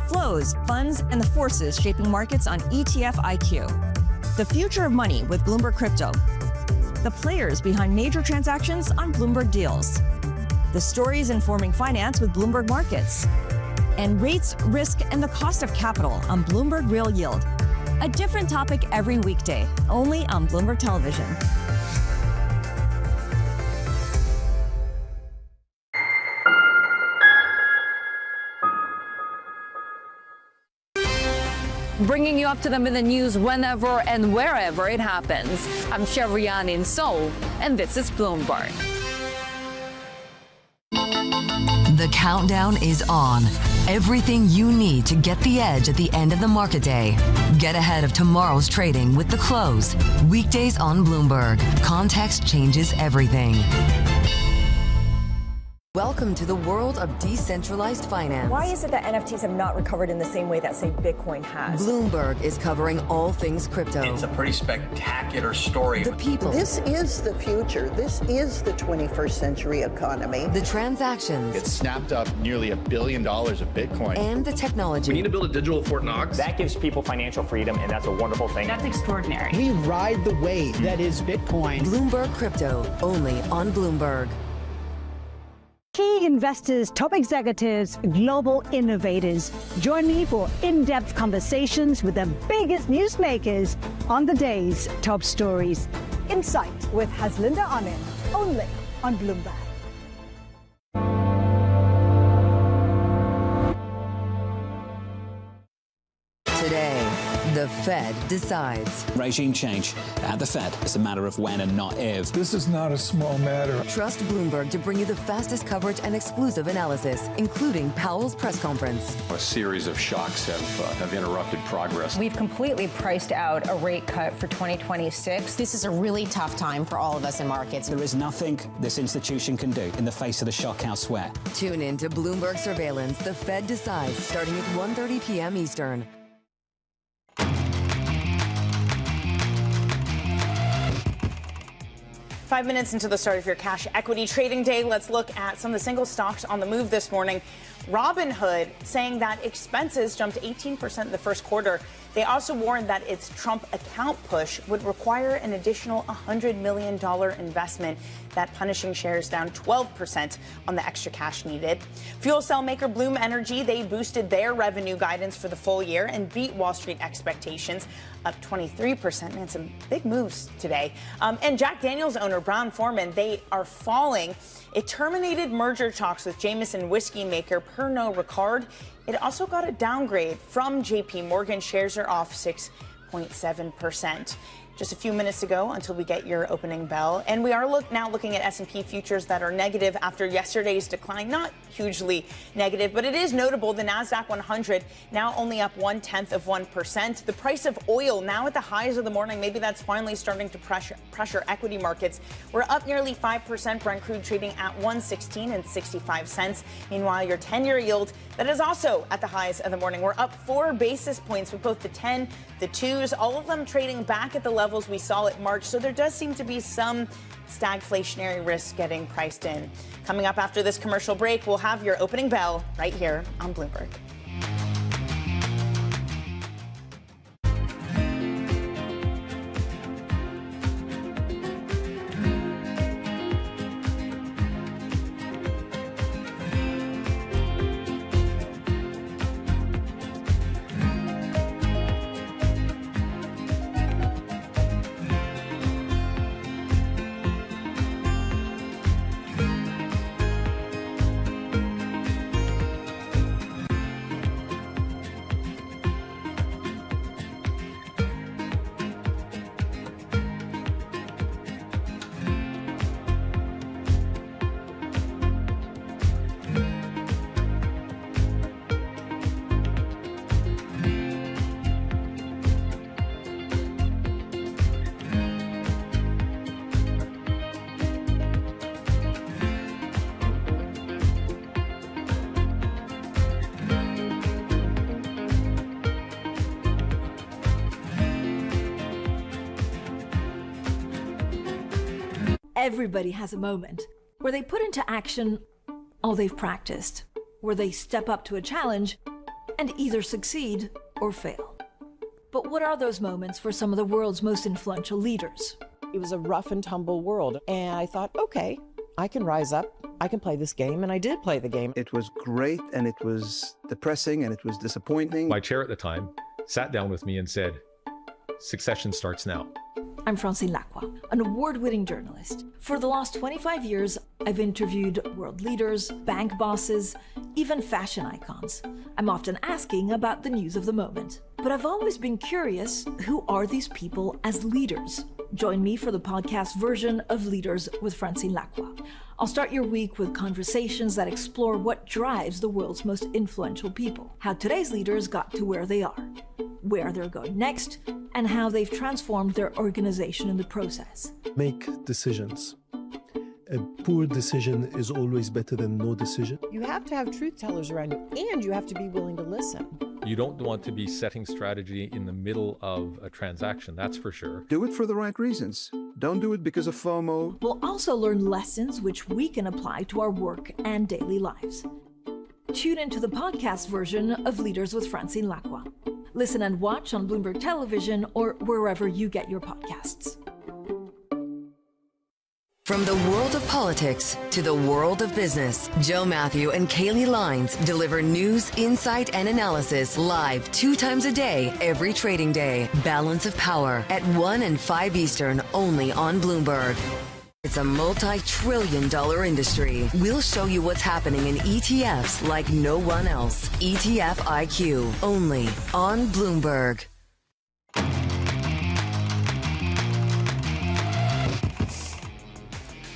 Flows, funds, and the forces shaping markets on ETF IQ. The future of money with Bloomberg Crypto. The players behind major transactions on Bloomberg Deals. The stories informing finance with Bloomberg Markets. And rates, risk, and the cost of capital on Bloomberg Real Yield. A different topic every weekday, only on Bloomberg Television. Bringing you up to them in the news whenever and wherever it happens. I'm Chevrian in Seoul, and this is Bloomberg. The countdown is on. Everything you need to get the edge at the end of the market day. Get ahead of tomorrow's trading with The Close. Weekdays on Bloomberg. Context changes everything. Welcome to the world of decentralized finance. Why is it that NFTs have not recovered in the same way that, say, Bitcoin has? Bloomberg is covering all things crypto. It's a pretty spectacular story. The people. This is the future. This is the 21st century economy. The transactions. It snapped up nearly $1 billion of Bitcoin. And the technology. We need to build a digital Fort Knox. That gives people financial freedom, and that's a wonderful thing. That's extraordinary. We ride the wave that is Bitcoin. Bloomberg Crypto, only on Bloomberg. Key investors, top executives, global innovators. Join me for in-depth conversations with the biggest newsmakers on the day's top stories. Insight with Haslinda Anand, only on Bloomberg. Today, the Fed decides. Regime change at the Fed is a matter of when and not if. This is not a small matter. Trust Bloomberg to bring you the fastest coverage and exclusive analysis, including Powell's press conference. A series of shocks have interrupted progress. We've completely priced out a rate cut for 2026. This is a really tough time for all of us in markets. There is nothing this institution can do in the face of the shock elsewhere. Tune in to Bloomberg Surveillance. The Fed decides, starting at 1:30 p.m. Eastern. Five minutes into the start of your cash equity trading day, let's look at some of the single stocks on the move this morning. Robinhood saying that expenses jumped 18% in the first quarter. They also warned that its Trump account push would require an additional $100 million investment, that punishing shares down 12% on the extra cash needed. Fuel cell maker Bloom Energy, they boosted their revenue guidance for the full year and beat Wall Street expectations, up 23%. Man, some big moves today. And Jack Daniel's owner Brown-Forman, they are falling. It terminated merger talks with Jameson whiskey maker Pernod Ricard. It also got a downgrade from JP Morgan. Shares are off 6.7%. Just a few minutes ago until we get your opening bell. And we are now looking at S&P futures that are negative after yesterday's decline. Not hugely negative, but it is notable. The NASDAQ 100 now only up 0.1%. The price of oil now at the highs of the morning. Maybe that's finally starting to pressure equity markets. We're up nearly 5%. Brent crude trading at $116.65. Meanwhile, your 10-year yield that is also at the highs of the morning. We're up 4 basis points with both the 10, the 2s, all of them trading back at the levels we saw at March. So there does seem to be some stagflationary risk getting priced in. Coming up after this commercial break, we'll have your opening bell right here on Bloomberg. Everybody has a moment where they put into action all they've practiced, where they step up to a challenge and either succeed or fail. But what are those moments for some of the world's most influential leaders? It was a rough and tumble world, and I thought, okay, I can rise up, I can play this game, and I did play the game. It was great, and it was depressing, and it was disappointing. My chair at the time sat down with me and said, "Succession starts now." I'm Francine Lacroix, an award-winning journalist. For the last 25 years, I've interviewed world leaders, bank bosses, even fashion icons. I'm often asking about the news of the moment. But I've always been curious, who are these people as leaders? Join me for the podcast version of Leaders with Francine Lacroix. I'll start your week with conversations that explore what drives the world's most influential people, how today's leaders got to where they are, where they're going next, and how they've transformed their organization in the process. Make decisions. A poor decision is always better than no decision. You have to have truth tellers around you, and you have to be willing to listen. You don't want to be setting strategy in the middle of a transaction, that's for sure. Do it for the right reasons. Don't do it because of FOMO. We'll also learn lessons which we can apply to our work and daily lives. Tune into the podcast version of Leaders with Francine Lacroix. Listen and watch on Bloomberg Television or wherever you get your podcasts. From the world of politics to the world of business, Joe Matthew and Kaylee Lines deliver news, insight, and analysis live 2 times a day, every trading day. Balance of Power at 1 and 5 Eastern, only on Bloomberg. It's a multi-trillion-dollar industry. We'll show you what's happening in ETFs like no one else. ETF IQ, only on Bloomberg.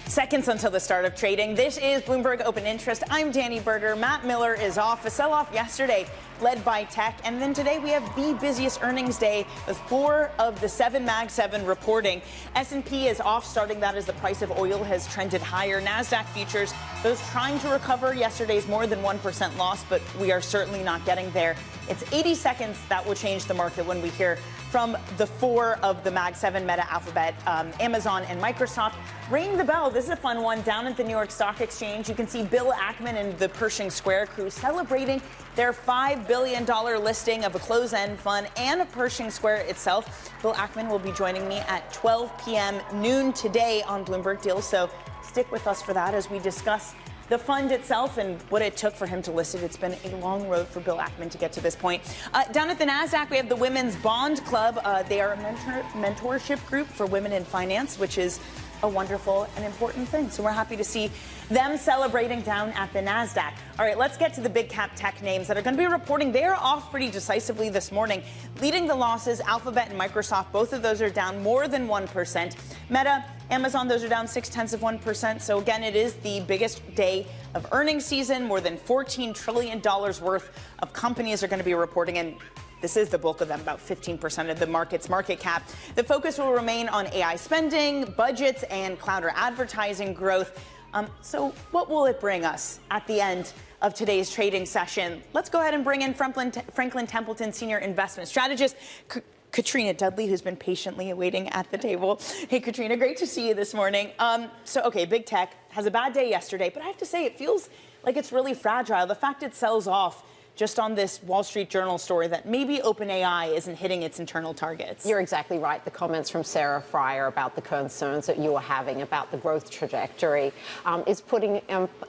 Seconds until the start of trading. This is Bloomberg Open Interest. I'm Danny Berger. Matt Miller is off. A sell-off yesterday led by tech. And then today we have the busiest earnings day with 4 of the 7 Mag 7 reporting. S&P is off, starting that as the price of oil has trended higher. NASDAQ futures, those trying to recover yesterday's more than 1% loss, but we are certainly not getting there. It's 80 seconds that will change the market when we hear from the 4 of the Mag 7, Meta, Alphabet, Amazon, and Microsoft. Ring the bell. This is a fun one. Down at the New York Stock Exchange, you can see Bill Ackman and the Pershing Square crew celebrating their $5 billion listing of a closed-end fund and of Pershing Square itself. Bill Ackman will be joining me at 12 p.m. noon today on Bloomberg Deals, so stick with us for that as we discuss the fund itself and what it took for him to list it. It's been a long road for Bill Ackman to get to this point. Down at the NASDAQ, we have the Women's Bond Club. They are a mentorship group for women in finance, which is a wonderful and important thing. So we're happy to see them celebrating down at the NASDAQ. All right, let's get to the big cap tech names that are going to be reporting. They are off pretty decisively this morning. Leading the losses, Alphabet and Microsoft, both of those are down more than 1%. Meta, Amazon, those are down 0.6%. So again, it is the biggest day of earnings season. More than $14 trillion worth of companies are going to be reporting, and this is the bulk of them, about 15% of the market's market cap. The focus will remain on AI spending, budgets, and cloud or advertising growth. So what will it bring us at the end of today's trading session? Let's go ahead and bring in Franklin Templeton Senior Investment Strategist, Katrina Dudley, who's been patiently waiting at the table. Hey, Katrina, great to see you this morning. Okay, big tech has a bad day yesterday, but I have to say it feels like it's really fragile. The fact it sells off just on this Wall Street Journal story that maybe OpenAI isn't hitting its internal targets. You're exactly right. The comments from Sarah Fryer about the concerns that you are having about the growth trajectory is putting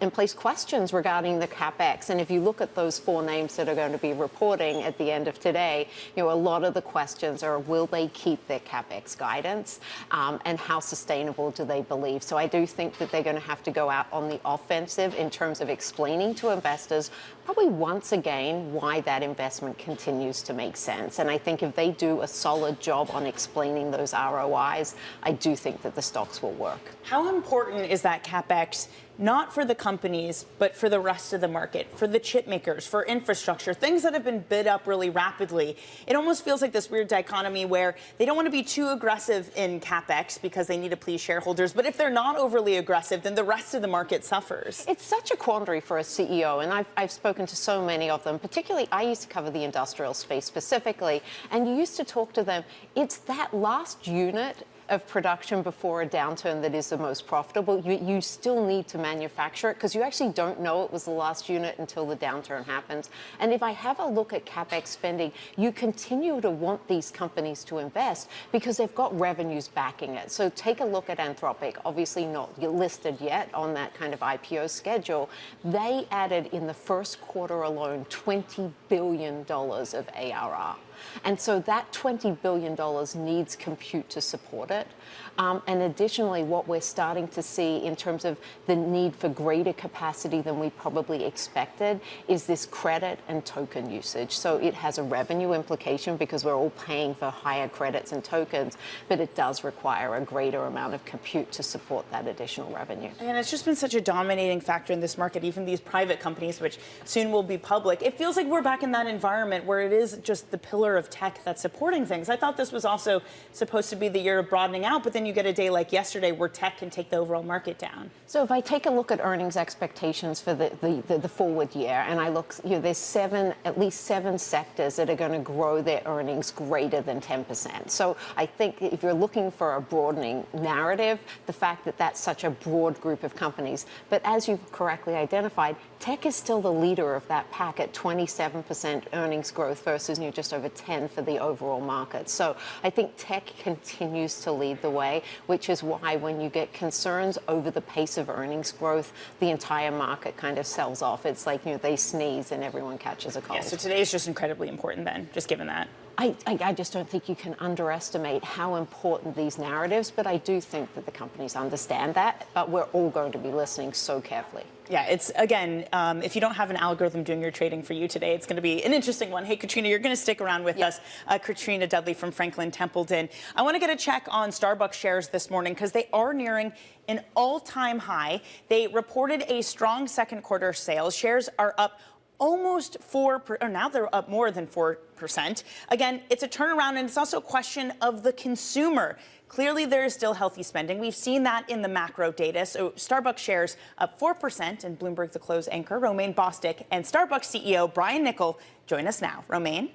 in place questions regarding the CapEx. And if you look at those 4 names that are going to be reporting at the end of today, a lot of the questions are, will they keep their CapEx guidance? And how sustainable do they believe? So I do think that they're going to have to go out on the offensive in terms of explaining to investors, probably once again, why that investment continues to make sense. And I think if they do a solid job on explaining those ROIs, I do think that the stocks will work. How important is that CapEx, not for the companies, but for the rest of the market, for the chip makers, for infrastructure, things that have been bid up really rapidly? It almost feels like this weird dichotomy where they don't want to be too aggressive in CapEx because they need to please shareholders. But if they're not overly aggressive, then the rest of the market suffers. It's such a quandary for a CEO, and I've spoken to so many of them. Particularly, I used to cover the industrial space specifically, and you used to talk to them. It's that last unit of production before a downturn that is the most profitable. You still need to manufacture it because you actually don't know it was the last unit until the downturn happens. And if I have a look at CapEx spending, you continue to want these companies to invest because they've got revenues backing it. So take a look at Anthropic, obviously not listed yet on that kind of IPO schedule. They added in the first quarter alone $20 billion of ARR. And so that $20 billion needs compute to support it. credit. And additionally, what we're starting to see in terms of the need for greater capacity than we probably expected is this credit and token usage. So it has a revenue implication because we're all paying for higher credits and tokens, but it does require a greater amount of compute to support that additional revenue. And it's just been such a dominating factor in this market, even these private companies, which soon will be public. It feels like we're back in that environment where it is just the pillar of tech that's supporting things. I thought this was also supposed to be the year of broadening out, but then you get a day like yesterday where tech can take the overall market down. So if I take a look at earnings expectations for the forward year, and I look, there's at least seven sectors that are going to grow their earnings greater than 10%. So I think if you're looking for a broadening narrative, the fact that that's such a broad group of companies, but as you've correctly identified, tech is still the leader of that pack at 27% earnings growth versus just over 10 for the overall market. So I think tech continues to lead the way, which is why when you get concerns over the pace of earnings growth, the entire market kind of sells off. It's like, they sneeze and everyone catches a cold. Yeah, so today is just incredibly important then, just given that. I just don't think you can underestimate how important these narratives, but I do think that the companies understand that, but we're all going to be listening so carefully. Yeah, it's, again, if you don't have an algorithm doing your trading for you today, it's going to be an interesting one. Hey, Katrina, you're going to stick around with us. Katrina Dudley from Franklin Templeton. I want to get a check on Starbucks shares this morning because they are nearing an all-time high. They reported a strong second quarter sales. Shares are up almost 4%, or now they're up more than 4%. Again, it's a turnaround, and it's also a question of the consumer. Clearly, there is still healthy spending. We've seen that in the macro data. So Starbucks shares up 4%, and Bloomberg The Close anchor Romaine Bostick and Starbucks CEO Brian Niccol join us now. Romaine?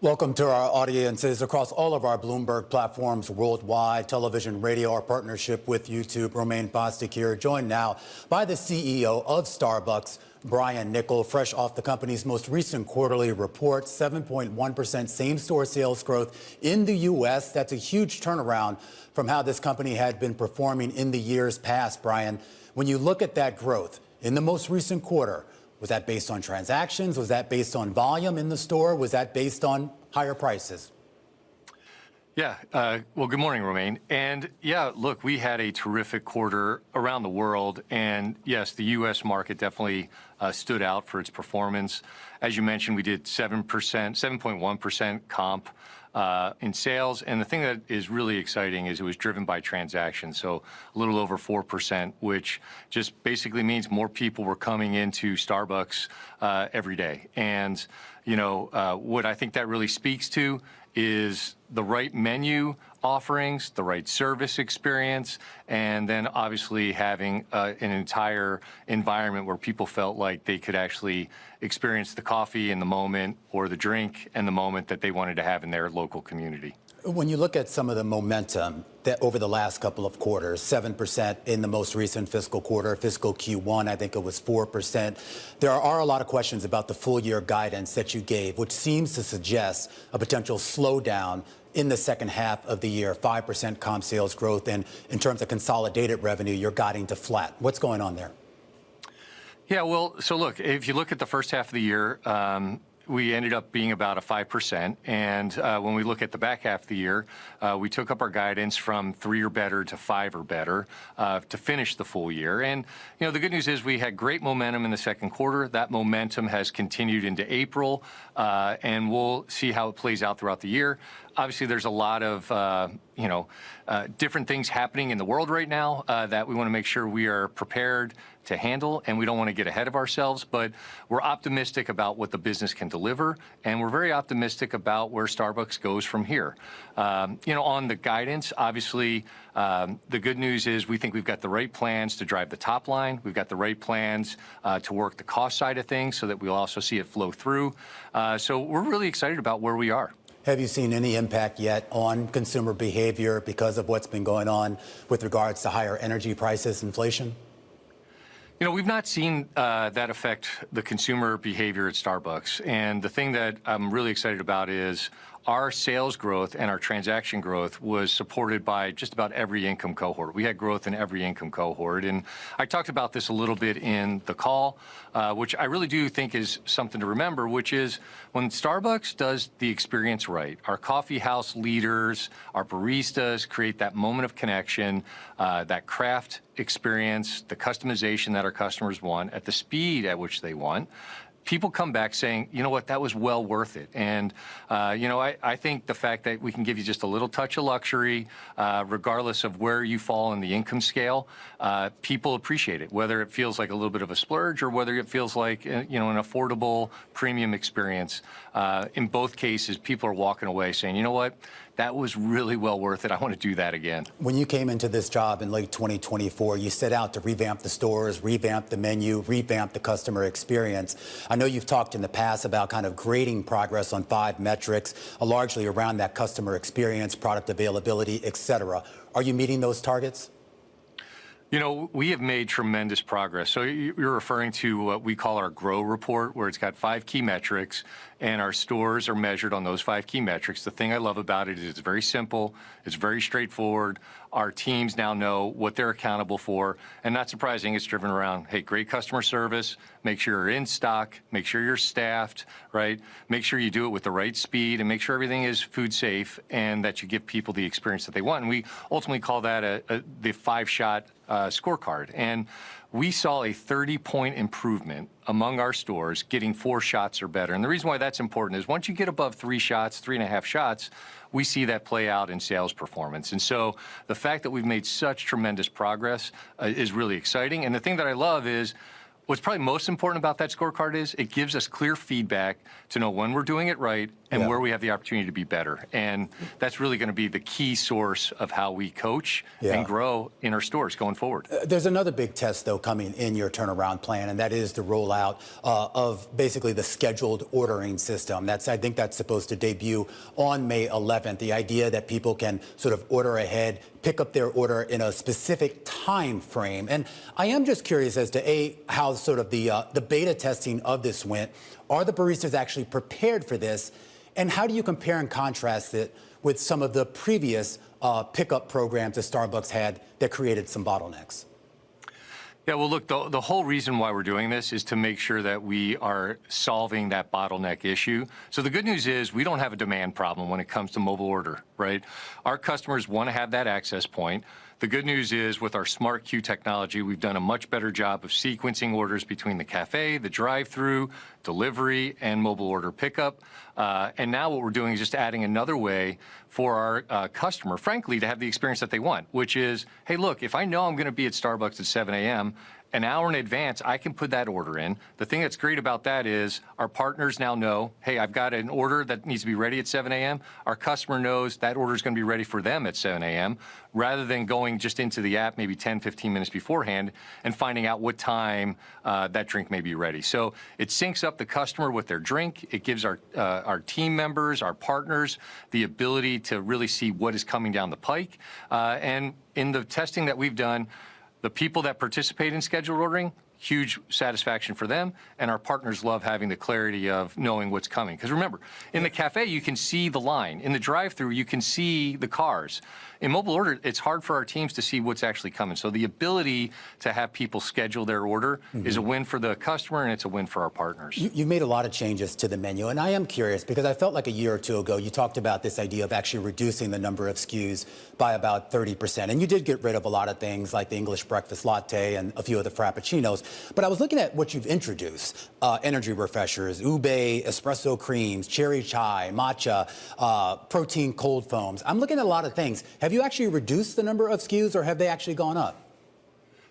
Welcome to our audiences across all of our Bloomberg platforms worldwide, television, radio, our partnership with YouTube. Romaine Bostick here, joined now by the CEO of Starbucks, Brian Niccol, fresh off the company's most recent quarterly report, 7.1% same-store sales growth in the U.S. That's a huge turnaround from how this company had been performing in the years past, Brian. When you look at that growth in the most recent quarter, was that based on transactions? Was that based on volume in the store? Was that based on higher prices? Yeah, well, good morning, Romaine. And yeah, look, we had a terrific quarter around the world. And yes, the U.S. market definitely stood out for its performance. As you mentioned, we did 7.1% comp in sales. And the thing that is really exciting is it was driven by transactions. So a little over 4%, which just basically means more people were coming into Starbucks every day. And, what I think that really speaks to is the right menu offerings, the right service experience, and then obviously having an entire environment where people felt like they could actually experience the coffee in the moment or the drink in the moment that they wanted to have in their local community. When you look at some of the momentum that over the last couple of quarters, 7% in the most recent fiscal quarter, fiscal Q1, I think it was 4%. There are a lot of questions about the full year guidance that you gave, which seems to suggest a potential slowdown in the second half of the year, 5% comp sales growth. And in terms of consolidated revenue, you're guiding to flat. What's going on there? Yeah, well, so look, if you look at the first half of the year, we ended up being about a 5%. And when we look at the back half of the year, we took up our guidance from 3 or better to 5 or better to finish the full year. And, the good news is we had great momentum in the second quarter. That momentum has continued into April, and we'll see how it plays out throughout the year. Obviously, there's a lot of, different things happening in the world right now that we want to make sure we are prepared to handle, and we don't want to get ahead of ourselves, but we're optimistic about what the business can deliver, and we're very optimistic about where Starbucks goes from here. On the guidance, obviously, the good news is we think we've got the right plans to drive the top line. We've got the right plans to work the cost side of things so that we'll also see it flow through. So we're really excited about where we are. Have you seen any impact yet on consumer behavior because of what's been going on with regards to higher energy prices, inflation? We've not seen that affect the consumer behavior at Starbucks. And the thing that I'm really excited about is our sales growth and our transaction growth was supported by just about every income cohort. We had growth in every income cohort. And I talked about this a little bit in the call, which I really do think is something to remember, which is when Starbucks does the experience right, our coffee house leaders, our baristas create that moment of connection, that craft experience, the customization that our customers want at the speed at which they want. People come back saying, you know what, that was well worth it. And, I think the fact that we can give you just a little touch of luxury, regardless of where you fall in the income scale, people appreciate it, whether it feels like a little bit of a splurge or whether it feels like, an affordable premium experience. In both cases, people are walking away saying, you know what, that was really well worth it. I want to do that again. When you came into this job in late 2024, you set out to revamp the stores, revamp the menu, revamp the customer experience. I know you've talked in the past about kind of grading progress on 5 metrics, largely around that customer experience, product availability, et cetera. Are you meeting those targets? We have made tremendous progress. So you're referring to what we call our GROW report, where it's got 5 key metrics, and our stores are measured on those 5 key metrics. The thing I love about it is it's very simple. It's very straightforward. Our teams now know what they're accountable for. And not surprising, it's driven around, hey, great customer service, make sure you're in stock, make sure you're staffed, right? Make sure you do it with the right speed and make sure everything is food safe and that you give people the experience that they want. And we ultimately call that the 5-shot scorecard. And we saw a 30-point improvement among our stores getting 4 shots or better. And the reason why that's important is once you get above 3 shots, 3.5 shots, we see that play out in sales performance. And so the fact that we've made such tremendous progress is really exciting. And the thing that I love is what's probably most important about that scorecard is it gives us clear feedback to know when we're doing it right and where we have the opportunity to be better. And that's really going to be the key source of how we coach and grow in our stores going forward. There's another big test, though, coming in your turnaround plan, and that is the rollout of basically the scheduled ordering system. I think that's supposed to debut on May 11th. The idea that people can sort of order ahead, pick up their order in a specific time frame. And I am just curious as to, how sort of the beta testing of this went. Are the baristas actually prepared for this? And how do you compare and contrast it with some of the previous pickup programs that Starbucks had that created some bottlenecks? Yeah, well, look, the whole reason why we're doing this is to make sure that we are solving that bottleneck issue. So the good news is we don't have a demand problem when it comes to mobile order, right? Our customers want to have that access point. The good news is with our Smart Queue technology, we've done a much better job of sequencing orders between the cafe, the drive-through, delivery, and mobile order pickup. And now what we're doing is just adding another way for our customer, frankly, to have the experience that they want, which is, hey, look, if I know I'm going to be at Starbucks at 7 a.m., an hour in advance, I can put that order in. The thing that's great about that is our partners now know, hey, I've got an order that needs to be ready at 7 a.m. Our customer knows that order is going to be ready for them at 7 a.m. rather than going just into the app maybe 10, 15 minutes beforehand and finding out what time that drink may be ready. So it syncs up the customer with their drink. It gives our team members, our partners, the ability to really see what is coming down the pike. And in the testing that we've done, the people that participate in scheduled ordering, huge satisfaction for them, and our partners love having the clarity of knowing what's coming. Because remember, in the cafe, you can see the line. In the drive-thru, you can see the cars. In mobile order, it's hard for our teams to see what's actually coming. So the ability to have people schedule their order is a win for the customer, and it's a win for our partners. You've made a lot of changes to the menu, and I am curious because I felt like a year or two ago you talked about this idea of actually reducing the number of SKUs by about 30%. And you did get rid of a lot of things like the English breakfast latte and a few of the frappuccinos. But I was looking at what you've introduced, energy refreshers, ube, espresso creams, cherry chai, matcha, protein cold foams. I'm looking at a lot of things. Have you actually reduced the number of SKUs or have they actually gone up?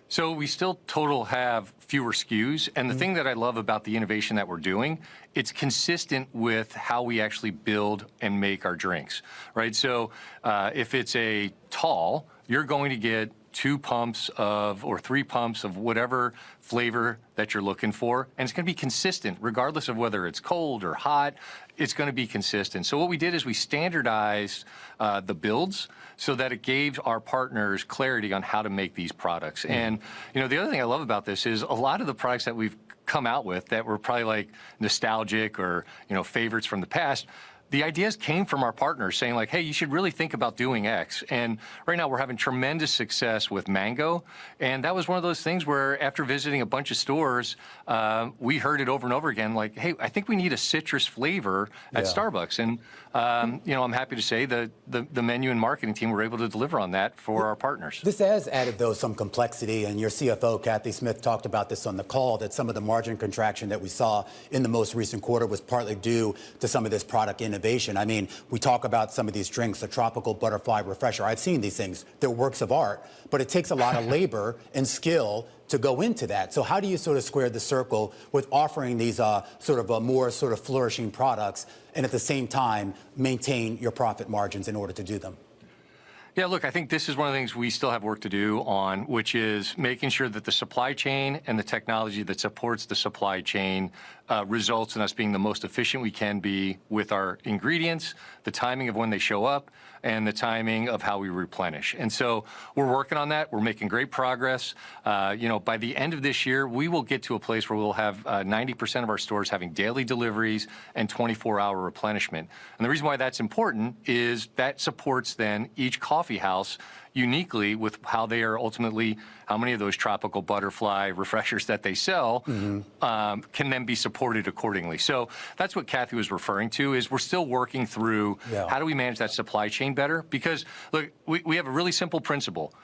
So we still total have fewer SKUs. And the thing that I love about the innovation that we're doing, it's consistent with how we actually build and make our drinks, right? So if it's a tall, you're going to get 2 pumps of or 3 pumps of whatever flavor that you're looking for. And it's going to be consistent regardless of whether it's cold or hot. It's going to be consistent. So what we did is we standardized the builds so that it gave our partners clarity on how to make these products. And, the other thing I love about this is a lot of the products that we've come out with that were probably like nostalgic or, favorites from the past, the ideas came from our partners saying like, hey, you should really think about doing X. And right now we're having tremendous success with mango. And that was one of those things where after visiting a bunch of stores, we heard it over and over again, like, hey, I think we need a citrus flavor at Starbucks. And, you know, I'm happy to say that the menu and marketing team were able to deliver on that for our partners. This has added, though, some complexity. And your CFO, Kathy Smith, talked about this on the call, that some of the margin contraction that we saw in the most recent quarter was partly due to some of this product innovation. I mean, we talk about some of these drinks, the tropical butterfly refresher. I've seen these things. They're works of art, but it takes a lot of labor and skill to go into that. So how do you sort of square the circle with offering these sort of more sort of flourishing products and at the same time maintain your profit margins in order to do them? Yeah, look, I think this is one of the things we still have work to do on, which is making sure that the supply chain and the technology that supports the supply chain results in us being the most efficient we can be with our ingredients, the timing of when they show up, and the timing of how we replenish. And so we're working on that. We're making great progress. You know, by the end of this year, we will get to a place where we'll have 90% of our stores having daily deliveries and 24-hour replenishment. And the reason why that's important is that supports then each coffee house uniquely with how they are ultimately, how many of those tropical butterfly refreshers that they sell can then be supported accordingly. So that's what Kathy was referring to, is we're still working through how do we manage that supply chain better? Because, look, we have a really simple principle.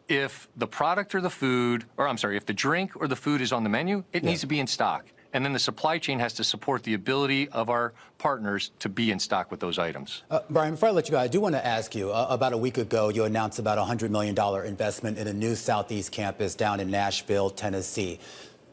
If the product or the food, or I'm sorry, if the drink or the food is on the menu, it needs to be in stock. And then the supply chain has to support the ability of our partners to be in stock with those items. Brian, before I let you go, I do want to ask you, about a week ago, you announced about a $100 million investment in a new Southeast campus down in Nashville, Tennessee.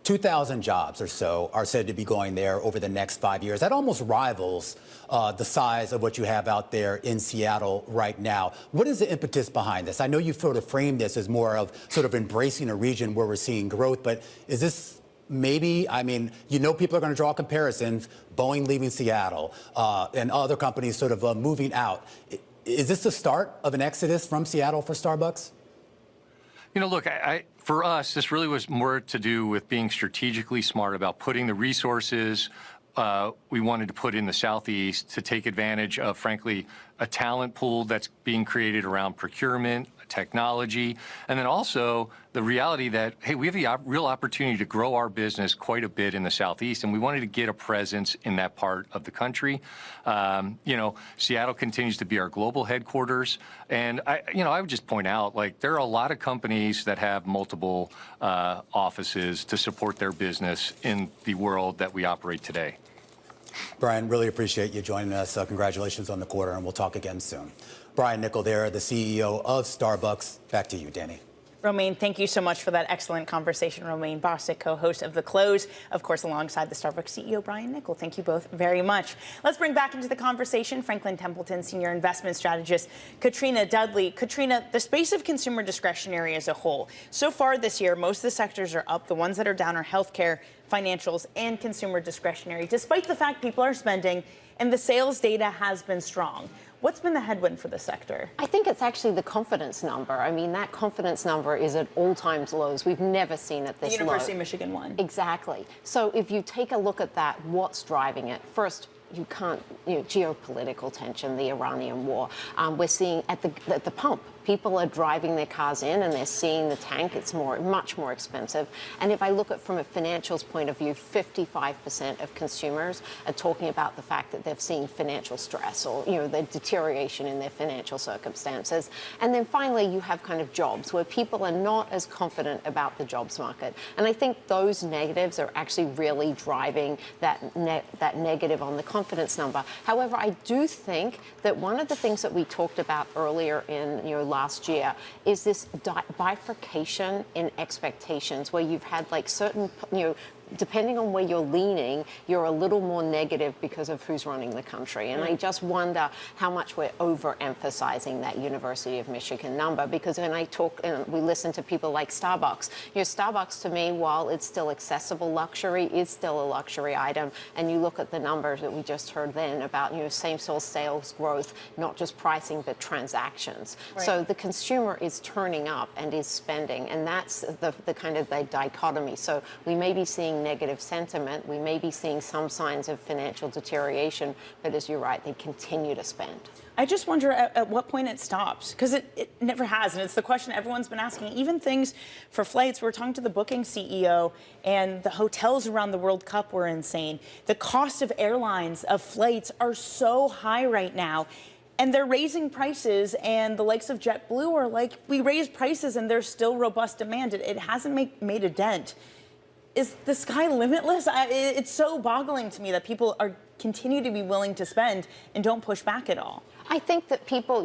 2,000 jobs or so are said to be going there over the next 5 years. That almost rivals the size of what you have out there in Seattle right now. What is the impetus behind this? I know you sort of framed this as more of sort of embracing a region where we're seeing growth, but is this maybe, I mean, you know, people are going to draw comparisons, Boeing leaving Seattle and other companies sort of moving out. Is this the start of an exodus from Seattle for Starbucks? You know, look, for us, this really was more to do with being strategically smart about putting the resources we wanted to put in the Southeast to take advantage of, frankly, a talent pool that's being created around procurement, technology, and then also the reality that, hey, we have a real opportunity to grow our business quite a bit in the Southeast, and we wanted to get a presence in that part of the country. You know, Seattle continues to be our global headquarters, and I would just point out, like, there are a lot of companies that have multiple offices to support their business in the world that we operate today. Brian, really appreciate you joining us. Congratulations on the quarter, and we'll talk again soon. Brian Niccol there, the CEO of Starbucks. Back to you, Danny. Romaine, thank you so much for that excellent conversation. Romaine Bostic, co-host of The Close, of course, alongside the Starbucks CEO, Brian Niccol. Thank you both very much. Let's bring back into the conversation Franklin Templeton Senior Investment Strategist Katrina Dudley. Katrina, the space of consumer discretionary as a whole. So far this year, most of the sectors are up. The ones that are down are healthcare, financials, and consumer discretionary, despite the fact people are spending and the sales data has been strong. What's been the headwind for the sector? I think it's actually the confidence number. I mean, that confidence number is at all-time lows. We've never seen it this low. The University of Michigan one. Exactly. So if you take a look at that, what's driving it? First, you can't, geopolitical tension, the Iranian war. We're seeing at the pump, people are driving their cars in and they're seeing the tank. It's much more expensive. And if I look at from a financials point of view, 55% of consumers are talking about the fact that they've seen financial stress or, the deterioration in their financial circumstances. And then finally, you have kind of jobs where people are not as confident about the jobs market. And I think those negatives are actually really driving that negative on the confidence number. However, I do think that one of the things that we talked about earlier in last year is this bifurcation in expectations, where you've had like certain depending on where you're leaning, you're a little more negative because of who's running the country. And I just wonder how much we're overemphasizing that University of Michigan number, because when I talk and we listen to people like Starbucks, Starbucks to me, while it's still accessible luxury, is still a luxury item. And you look at the numbers that we just heard then about, same-store sales growth, not just pricing, but transactions. Right. So the consumer is turning up and is spending, and that's the kind of the dichotomy. So we may be seeing seeing negative sentiment. We may be seeing some signs of financial deterioration, but as you're right, they continue to spend. I just wonder at what point it stops, because it never has, and it's the question everyone's been asking. Even things for flights, we were talking to the booking CEO, and the hotels around the World Cup were insane. The cost of airlines, of flights, are so high right now, and they're raising prices, and the likes of JetBlue are like, we raise prices, and there's still robust demand. It hasn't made a dent. Is the sky limitless? It's so boggling to me that people continue to be willing to spend and don't push back at all. I think that people,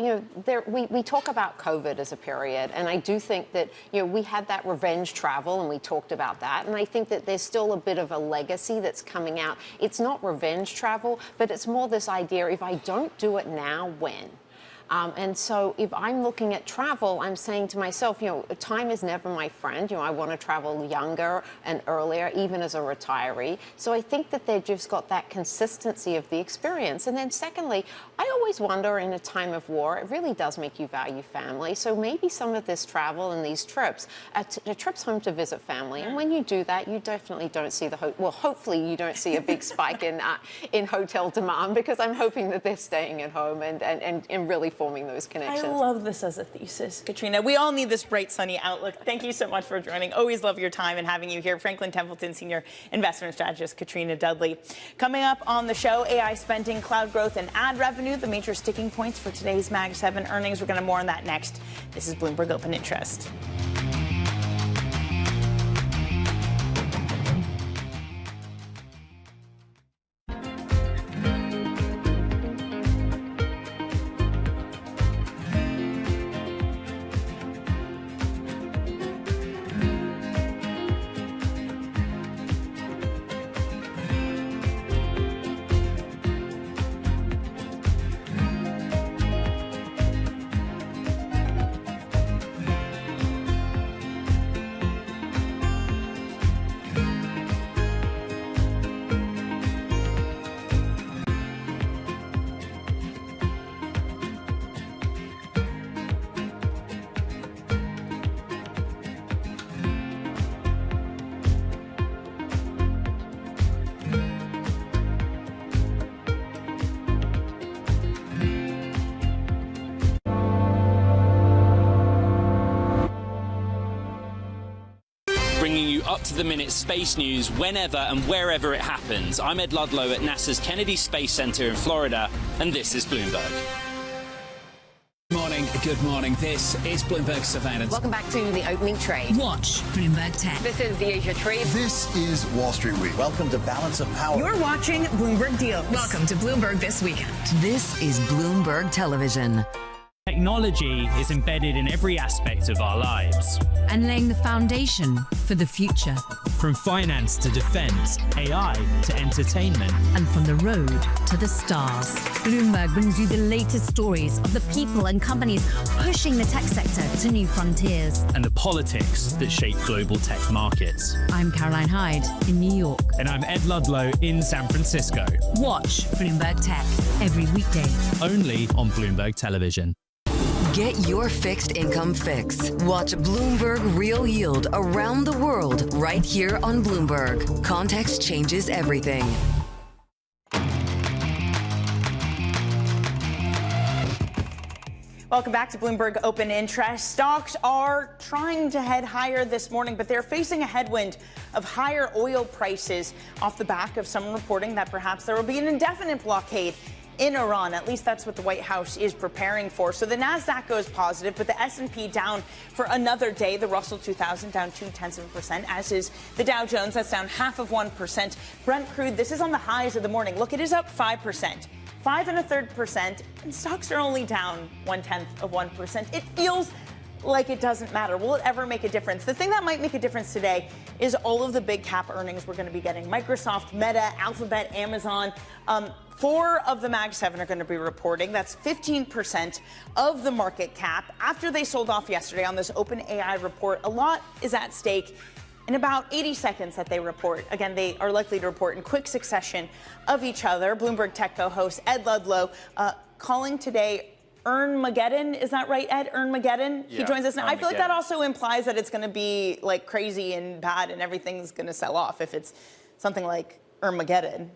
we talk about COVID as a period, and I do think that, we had that revenge travel, and we talked about that, and I think that there's still a bit of a legacy that's coming out. It's not revenge travel, but it's more this idea, if I don't do it now, when? And so if I'm looking at travel, I'm saying to myself, time is never my friend. I want to travel younger and earlier, even as a retiree. So I think that they've just got that consistency of the experience. And then secondly, I always wonder in a time of war, it really does make you value family. So maybe some of this travel and these trips are trips home to visit family. And when you do that, you definitely don't see hopefully you don't see a big spike in hotel demand, because I'm hoping that they're staying at home and really forming those connections. I love this as a thesis, Katrina. We all need this bright, sunny outlook. Thank you so much for joining. Always love your time and having you here. Franklin Templeton Senior Investment Strategist Katrina Dudley. Coming up on the show, AI spending, cloud growth, and ad revenue, the major sticking points for today's Mag 7 earnings. We're going to more on that next. This is Bloomberg Open Interest. up-to-the-minute space news whenever and wherever it happens. I'm Ed Ludlow at NASA's Kennedy Space Center in Florida, and this is Bloomberg. Good morning. This is Bloomberg Surveillance. Welcome back to the opening trade. Watch Bloomberg Tech. This is the Asia Trade. This is Wall Street Week. Welcome to Balance of Power. You're watching Bloomberg Deals. Welcome to Bloomberg This Weekend. This is Bloomberg Television. Technology is embedded in every aspect of our lives. And laying the foundation for the future. From finance to defense, AI to entertainment. And from the road to the stars. Bloomberg brings you the latest stories of the people and companies pushing the tech sector to new frontiers. And the politics that shape global tech markets. I'm Caroline Hyde in New York. And I'm Ed Ludlow in San Francisco. Watch Bloomberg Tech every weekday. Only on Bloomberg Television. Get your fixed income fix. Watch Bloomberg Real Yield around the world right here on Bloomberg. Context changes everything. Welcome back to Bloomberg Open Interest. Stocks are trying to head higher this morning, but they're facing a headwind of higher oil prices off the back of some reporting that perhaps there will be an indefinite blockade in Iran. At least that's what the White House is preparing for. So the Nasdaq goes positive, but the S&P down for another day. The Russell 2000 down 0.2%, as is the Dow Jones. That's down 0.5%. Brent crude, this is on the highs of the morning. Look, it is up 5%. 5.33%, and stocks are only down 0.1%. It feels like it doesn't matter. Will it ever make a difference? The thing that might make a difference today is all of the big cap earnings we're going to be getting. Microsoft, Meta, Alphabet, Amazon. 4 of the Mag 7 are going to be reporting. That's 15% of the market cap. After they sold off yesterday on this OpenAI report, a lot is at stake in about 80 seconds that they report. Again, they are likely to report in quick succession of each other. Bloomberg Tech co-host Ed Ludlow calling today Earnmageddon. Is that right, Ed? Earnmageddon? Yeah, he joins us now. I feel like that Earnmageddon. also implies that it's going to be like crazy and bad and everything's going to sell off if it's something like Earnmageddon.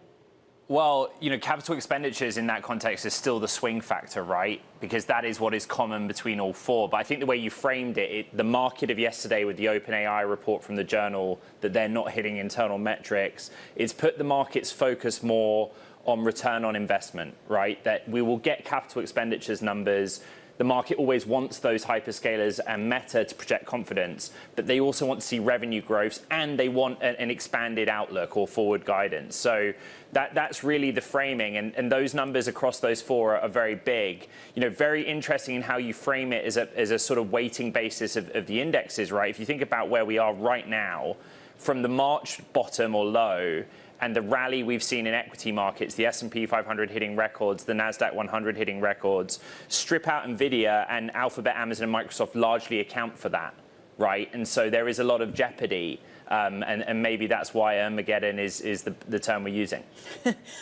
Well, capital expenditures in that context is still the swing factor, right? Because that is what is common between all four. But I think the way you framed it, the market of yesterday with the OpenAI report from the journal that they're not hitting internal metrics, it's put the market's focus more on return on investment, right? That we will get capital expenditures numbers. The market always wants those hyperscalers and Meta to project confidence, but they also want to see revenue growth and they want an expanded outlook or forward guidance. So that's really the framing, and those numbers across those four are very big. Very interesting in how you frame it as a sort of weighting basis of the indexes, right? If you think about where we are right now, from the March bottom or low, and the rally we've seen in equity markets, the S&P 500 hitting records, the NASDAQ 100 hitting records, strip out NVIDIA and Alphabet, Amazon, and Microsoft largely account for that, right? And so there is a lot of jeopardy, and maybe that's why Armageddon is the term we're using.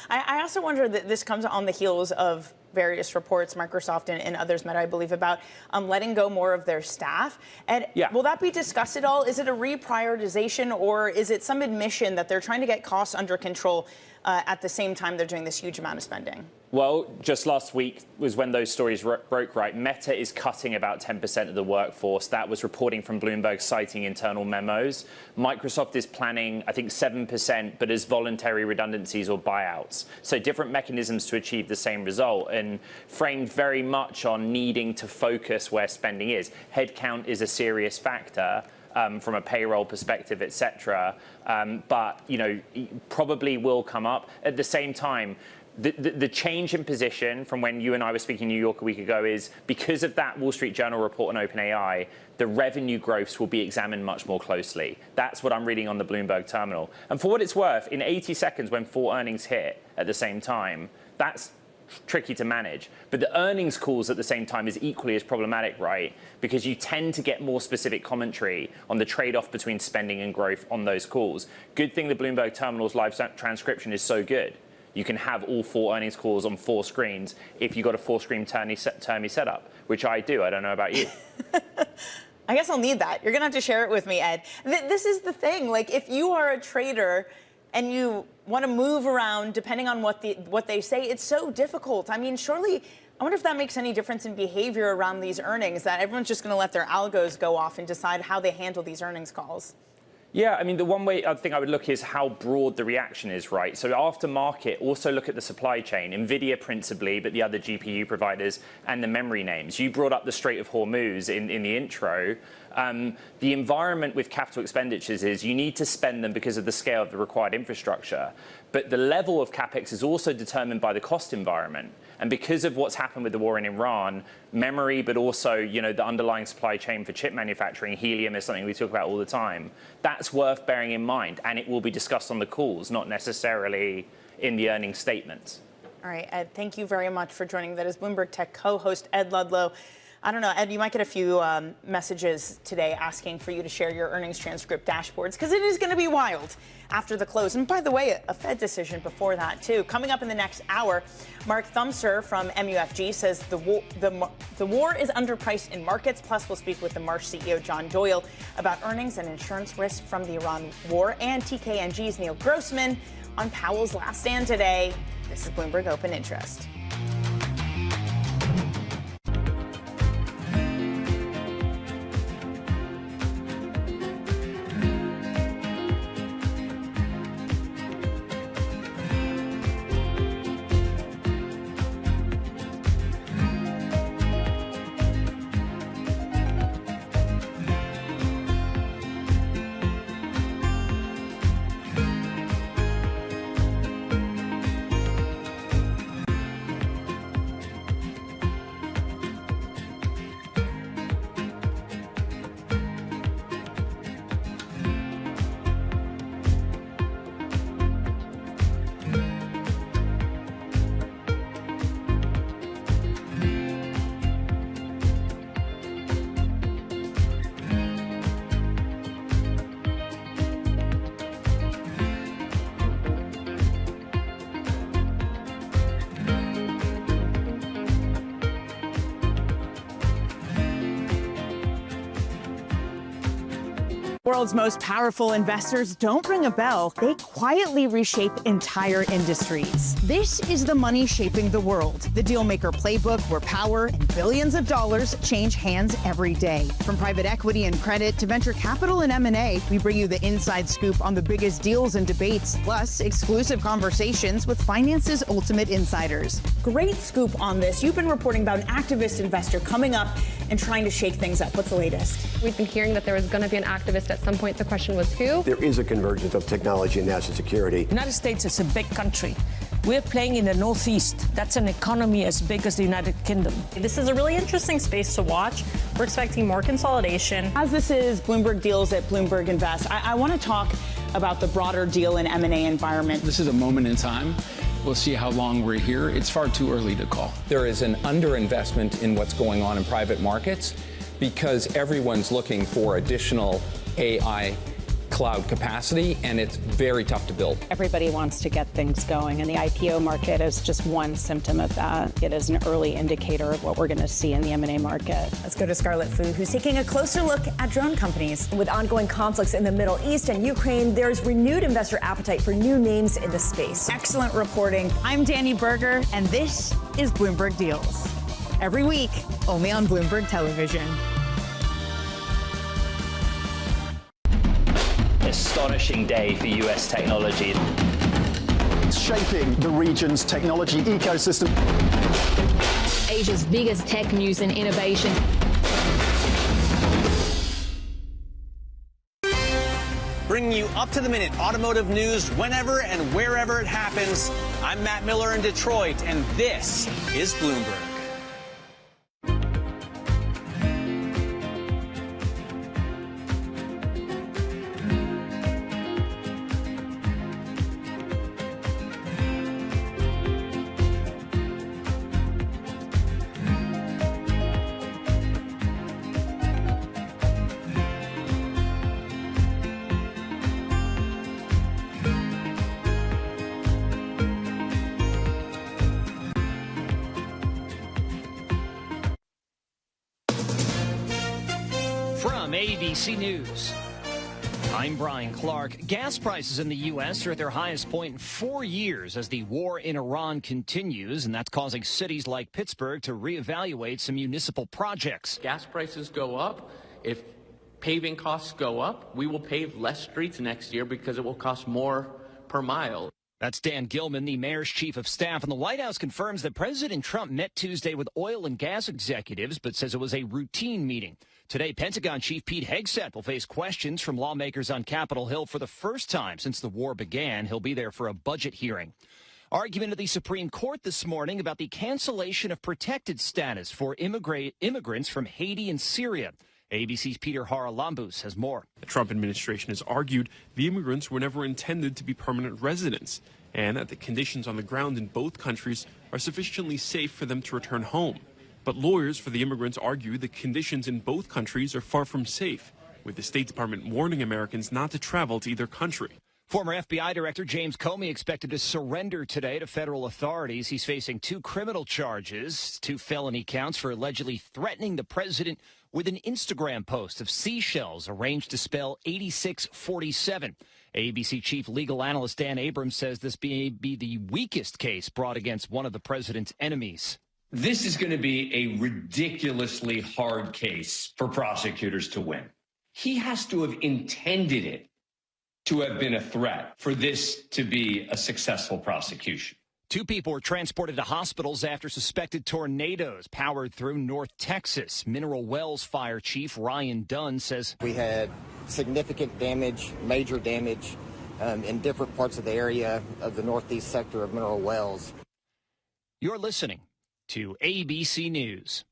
I also wonder that this comes on the heels of various reports, Microsoft and others, Meta, I believe, about letting go more of their staff. And will that be discussed at all? Is it a reprioritization, or is it some admission that they're trying to get costs under control at the same time they're doing this huge amount of spending? Well, just last week was when those stories broke, right? Meta is cutting about 10% of the workforce. That was reporting from Bloomberg, citing internal memos. Microsoft is planning, I think, 7%, but as voluntary redundancies or buyouts. So different mechanisms to achieve the same result, and framed very much on needing to focus where spending is. Headcount is a serious factor. From a payroll perspective, et cetera, but probably will come up. At the same time, the change in position from when you and I were speaking in New York a week ago is because of that Wall Street Journal report on OpenAI, the revenue growths will be examined much more closely. That's what I'm reading on the Bloomberg terminal. And for what it's worth, in 80 seconds when 4 earnings hit at the same time, that's tricky to manage. But the earnings calls at the same time is equally as problematic, right? Because you tend to get more specific commentary on the trade-off between spending and growth on those calls. Good thing the Bloomberg Terminal's live transcription is so good. You can have all 4 earnings calls on 4 screens if you've got a 4-screen termy setup, which I do. I don't know about you. I guess I'll need that. You're going to have to share it with me, Ed. This is the thing. Like, if you are a trader and you want to move around depending on what they say, it's so difficult. I mean, surely, I wonder if that makes any difference in behavior around these earnings, that everyone's just going to let their algos go off and decide how they handle these earnings calls. Yeah, I mean, the one way I think I would look is how broad the reaction is, right? So after market, also look at the supply chain, NVIDIA principally, but the other GPU providers and the memory names. You brought up the Strait of Hormuz in the intro. The environment with capital expenditures is you need to spend them because of the scale of the required infrastructure. But the level of CapEx is also determined by the cost environment. And because of what's happened with the war in Iran, memory, but also, the underlying supply chain for chip manufacturing, helium is something we talk about all the time. That's worth bearing in mind. And it will be discussed on the calls, not necessarily in the earnings statements. All right, Ed, thank you very much for joining. That is Bloomberg Tech co-host Ed Ludlow. I don't know, Ed, you might get a few messages today asking for you to share your earnings transcript dashboards, because it is going to be wild after the close. And by the way, a Fed decision before that, too. Coming up in the next hour, Mark Thumser from MUFG says the war is underpriced in markets. Plus, we'll speak with the Marsh CEO, John Doyle, about earnings and insurance risk from the Iran war. And TKNG's Neil Grossman on Powell's last stand today. This is Bloomberg Open Interest. World's most powerful investors don't ring a bell. They quietly reshape entire industries. This is the money shaping the world. The Dealmaker Playbook, where power and billions of dollars change hands every day. From private equity and credit to venture capital and M&A, we bring you the inside scoop on the biggest deals and debates, plus exclusive conversations with finance's ultimate insiders. Great scoop on this. You've been reporting about an activist investor coming up and trying to shake things up. What's the latest? We've been hearing that there was going to be an activist at some point. The question was who? There is a convergence of technology and national security. The United States is a big country. We're playing in the Northeast. That's an economy as big as the United Kingdom. This is a really interesting space to watch. We're expecting more consolidation. As this is Bloomberg Deals at Bloomberg Invest, I want to talk about the broader deal and M&A environment. This is a moment in time. We'll see how long we're here. It's far too early to call. There is an underinvestment in what's going on in private markets because everyone's looking for additional AI cloud capacity, and it's very tough to build. Everybody wants to get things going, and the IPO market is just one symptom of that. It is an early indicator of what we're going to see in the M&A market. Let's go to Scarlett Fu, who's taking a closer look at drone companies. With ongoing conflicts in the Middle East and Ukraine, there's renewed investor appetite for new names in the space. Excellent reporting. I'm Danny Berger, and this is Bloomberg Deals. Every week, only on Bloomberg Television. Astonishing day for US technology. It's shaping the region's technology ecosystem. Asia's biggest tech news and innovation. Bringing you up-to-the-minute automotive news whenever and wherever it happens. I'm Matt Miller in Detroit, and this is Bloomberg. From ABC News, I'm Brian Clark. Gas prices in the U.S. are at their highest point in 4 years as the war in Iran continues, and that's causing cities like Pittsburgh to reevaluate some municipal projects. Gas prices go up. If paving costs go up, we will pave less streets next year because it will cost more per mile. That's Dan Gilman, the mayor's chief of staff, and the White House confirms that President Trump met Tuesday with oil and gas executives, but says it was a routine meeting. Today, Pentagon Chief Pete Hegseth will face questions from lawmakers on Capitol Hill for the first time since the war began. He'll be there for a budget hearing. Argument at the Supreme Court this morning about the cancellation of protected status for immigrants from Haiti and Syria. ABC's Peter Haralambous has more. The Trump administration has argued the immigrants were never intended to be permanent residents and that the conditions on the ground in both countries are sufficiently safe for them to return home. But lawyers for the immigrants argue the conditions in both countries are far from safe, with the State Department warning Americans not to travel to either country. Former FBI Director James Comey expected to surrender today to federal authorities. He's facing 2 criminal charges, 2 felony counts for allegedly threatening the president with an Instagram post of seashells arranged to spell 8647. ABC chief legal analyst Dan Abrams says this may be the weakest case brought against one of the president's enemies. This is going to be a ridiculously hard case for prosecutors to win. He has to have intended it to have been a threat for this to be a successful prosecution. 2 people were transported to hospitals after suspected tornadoes powered through North Texas. Mineral Wells Fire Chief Ryan Dunn says we had significant damage, major damage in different parts of the area of the northeast sector of Mineral Wells. You're listening to ABC News.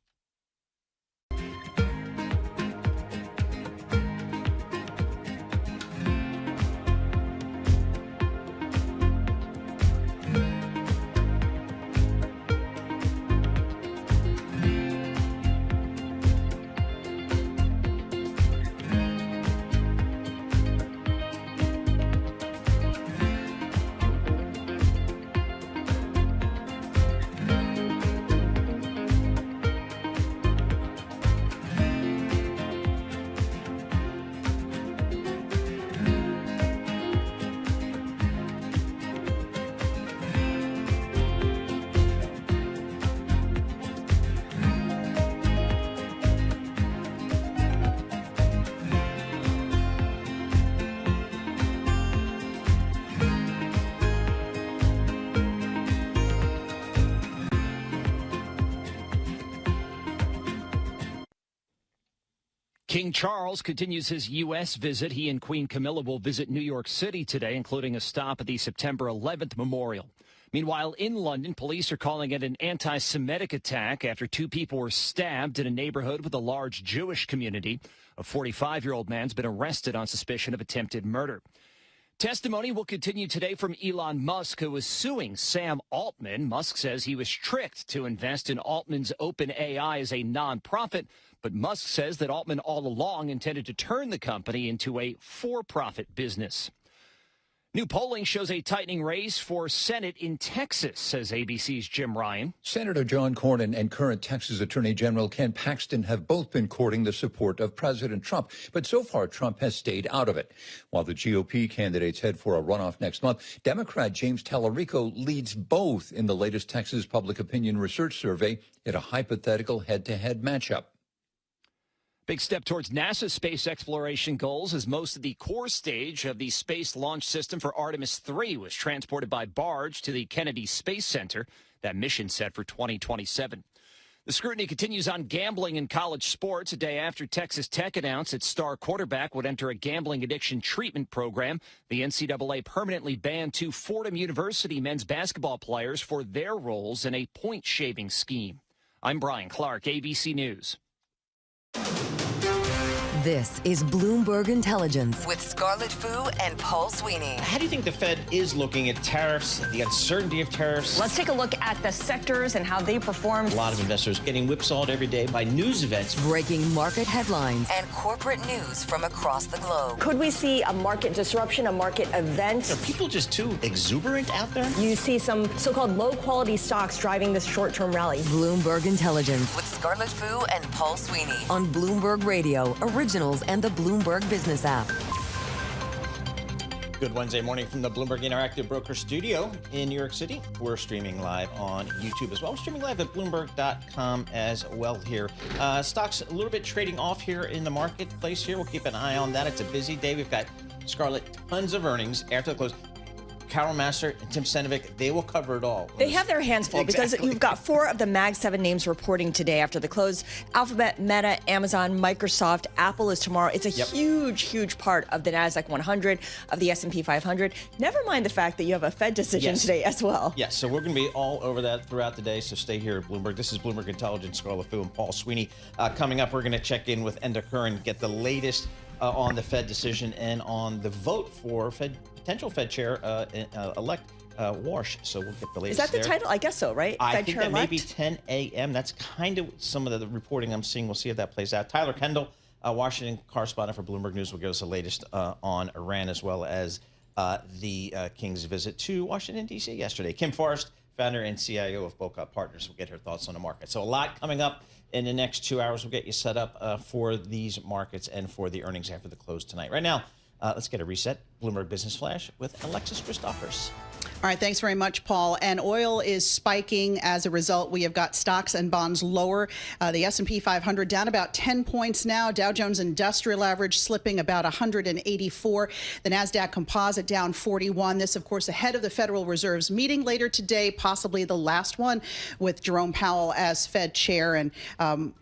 King Charles continues his U.S. visit. He and Queen Camilla will visit New York City today, including a stop at the September 11th memorial. Meanwhile, in London, police are calling it an anti-Semitic attack after 2 people were stabbed in a neighborhood with a large Jewish community. A 45-year-old man's been arrested on suspicion of attempted murder. Testimony will continue today from Elon Musk, who is suing Sam Altman. Musk says he was tricked to invest in Altman's OpenAI as a nonprofit, but Musk says that Altman all along intended to turn the company into a for-profit business. New polling shows a tightening race for Senate in Texas, says ABC's Jim Ryan. Senator John Cornyn and current Texas Attorney General Ken Paxton have both been courting the support of President Trump, but so far Trump has stayed out of it. While the GOP candidates head for a runoff next month, Democrat James Tallarico leads both in the latest Texas Public Opinion Research Survey in a hypothetical head-to-head matchup. Big step towards NASA's space exploration goals as most of the core stage of the Space Launch System for Artemis 3 was transported by barge to the Kennedy Space Center. That mission set for 2027. The scrutiny continues on gambling in college sports a day after Texas Tech announced its star quarterback would enter a gambling addiction treatment program. The NCAA permanently banned 2 Fordham University men's basketball players for their roles in a point-shaving scheme. I'm Brian Clark, ABC News. This is Bloomberg Intelligence with Scarlett Fu and Paul Sweeney. How do you think the Fed is looking at tariffs, the uncertainty of tariffs? Let's take a look at the sectors and how they performed. A lot of investors getting whipsawed every day by news events. Breaking market headlines and corporate news from across the globe. Could we see a market disruption, a market event? Are people just too exuberant out there? You see some so-called low-quality stocks driving this short-term rally. Bloomberg Intelligence with Scarlett Fu and Paul Sweeney on Bloomberg Radio, originals and the Bloomberg Business app. Good Wednesday morning from the Bloomberg Interactive Broker Studio in New York City. We're streaming live on YouTube as well. We're streaming live at Bloomberg.com as well here. Stocks a little bit trading off here in the marketplace here. We'll keep an eye on that. It's a busy day. We've got, Scarlett, tons of earnings after the close. Carol Master and Tim Stenovic, they will cover it all. They have their hands full because you've got 4 of the Mag 7 names reporting today after the close. Alphabet, Meta, Amazon, Microsoft, Apple is tomorrow. It's a huge part of the NASDAQ 100, of the S&P 500. Never mind the fact that you have a Fed decision today as well. Yes, so we're going to be all over that throughout the day, so stay here at Bloomberg. This is Bloomberg Intelligence, Scarlett Fu and Paul Sweeney. Coming up, we're going to check in with Enda Curran, get the latest on the Fed decision and on the vote for potential Fed chair elect Warsh. So we'll get the latest. Is that the title? I guess so, right? I Fed think chair that elect? maybe 10 a.m. That's kind of some of the reporting I'm seeing. We'll see if that plays out. Tyler Kendall, Washington correspondent for Bloomberg News, will give us the latest on Iran as well as the King's visit to Washington, D.C. yesterday. Kim Forrest, founder and CIO of Breakout Partners, will get her thoughts on the market. So a lot coming up in the next 2 hours. We'll get you set up for these markets and for the earnings after the close tonight. Right now, let's get a reset. Bloomberg Business Flash with Alexis Christophers. All right, thanks very much, Paul. And oil is spiking. As a result, we have got stocks and bonds lower. The S&P 500 down about 10 points now. Dow Jones Industrial Average slipping about 184. The NASDAQ Composite down 41. This, of course, ahead of the Federal Reserve's meeting later today, possibly the last one with Jerome Powell as Fed chair. And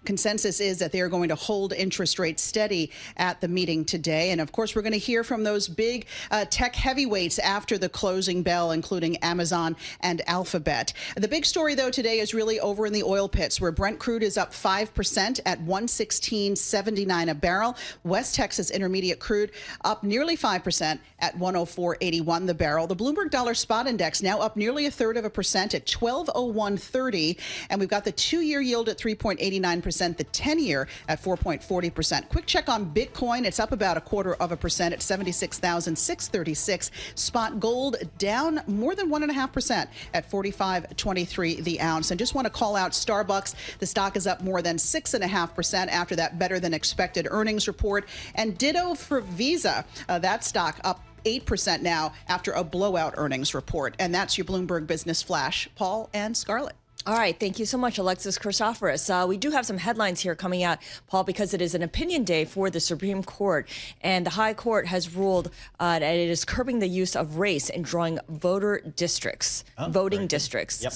consensus is that they are going to hold interest rates steady at the meeting today. And, of course, we're going to hear from those big tech heavyweights after the closing bell, including Amazon and Alphabet. The big story, though, today is really over in the oil pits, where Brent crude is up 5% at $116.79 a barrel. West Texas Intermediate crude up nearly 5% at $104.81 the barrel. The Bloomberg Dollar Spot Index now up nearly 1/3% at $1201.30. And we've got the 2-year yield at 3.89%, the 10-year at 4.40%. Quick check on Bitcoin. It's up about 1/4% at 76,636. Spot gold down more than 1.5% at $45.23 the ounce. And just want to call out Starbucks. The stock is up more than 6.5% after that better than expected earnings report. And ditto for Visa. That stock up 8% now after a blowout earnings report. And that's your Bloomberg Business Flash. Paul and Scarlett. All right. Thank you so much, Alexis Christophorous. We do have some headlines here coming out, Paul, because it is an opinion day for the Supreme Court. And the High Court has ruled that it is curbing the use of race in drawing voting districts. Yep.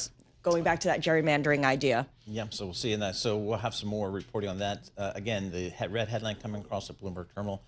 going back to that gerrymandering idea. Yeah, so we'll see in that. So we'll have some more reporting on that. Again, the red headline coming across the Bloomberg terminal.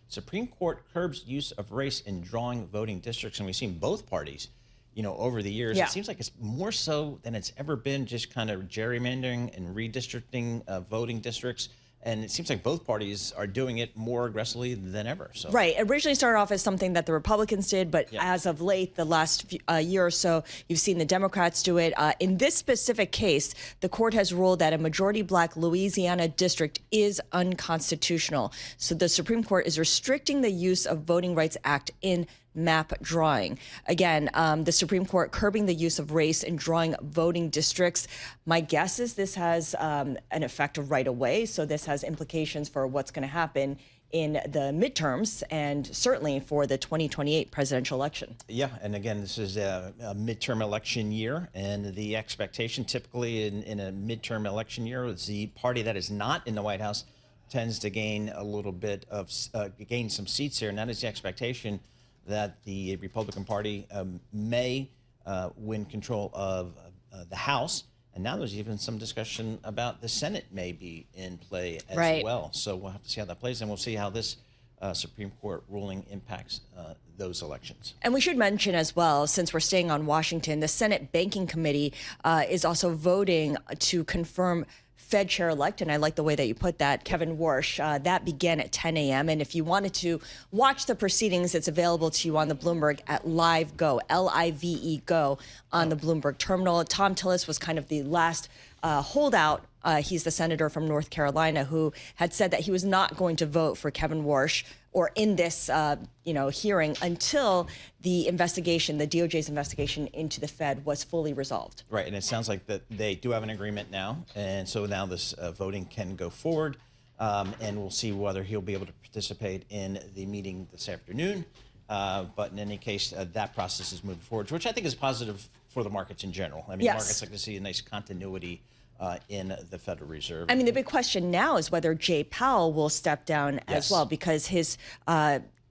Supreme Court curbs use of race in drawing voting districts. And we've seen both parties, over the years. Yeah. It seems like it's more so than it's ever been, just kind of gerrymandering and redistricting voting districts. And it seems like both parties are doing it more aggressively than ever. So. Right. It originally started off as something that the Republicans did, but as of late, the last year or so, you've seen the Democrats do it. In this specific case, the court has ruled that a majority black Louisiana district is unconstitutional. So the Supreme Court is restricting the use of Voting Rights Act in map drawing. Again, the Supreme Court curbing the use of race in drawing voting districts. My guess is this has an effect right away. So this has implications for what's going to happen in the midterms and certainly for the 2028 presidential election. Yeah, and again, this is a midterm election year, and the expectation typically in a midterm election year is the party that is not in the White House tends to gain a little bit of, gain some seats here, and that is the expectation that the Republican Party may win control of the House. And now there's even some discussion about the Senate may be in play as well. So we'll have to see how that plays, and we'll see how this Supreme Court ruling impacts those elections. And we should mention as well, since we're staying on Washington, the Senate Banking Committee is also voting to confirm Fed Chair-elect, and I like the way that you put that, Kevin Warsh. That began at 10 a.m. And if you wanted to watch the proceedings, it's available to you on the Bloomberg at Live Go, L-I-V-E Go, on the Bloomberg terminal. Tom Tillis was kind of the last holdout. He's the senator from North Carolina who had said that he was not going to vote for Kevin Warsh or in this hearing until the investigation, the DOJ's investigation into the Fed, was fully resolved. Right, and it sounds like that they do have an agreement now, and so now this voting can go forward, and we'll see whether he'll be able to participate in the meeting this afternoon. But in any case, that process is moving forward, which I think is positive for the markets in general. I mean, markets like to see a nice continuity in the Federal Reserve. I mean, the big question now is whether Jay Powell will step down as well, because his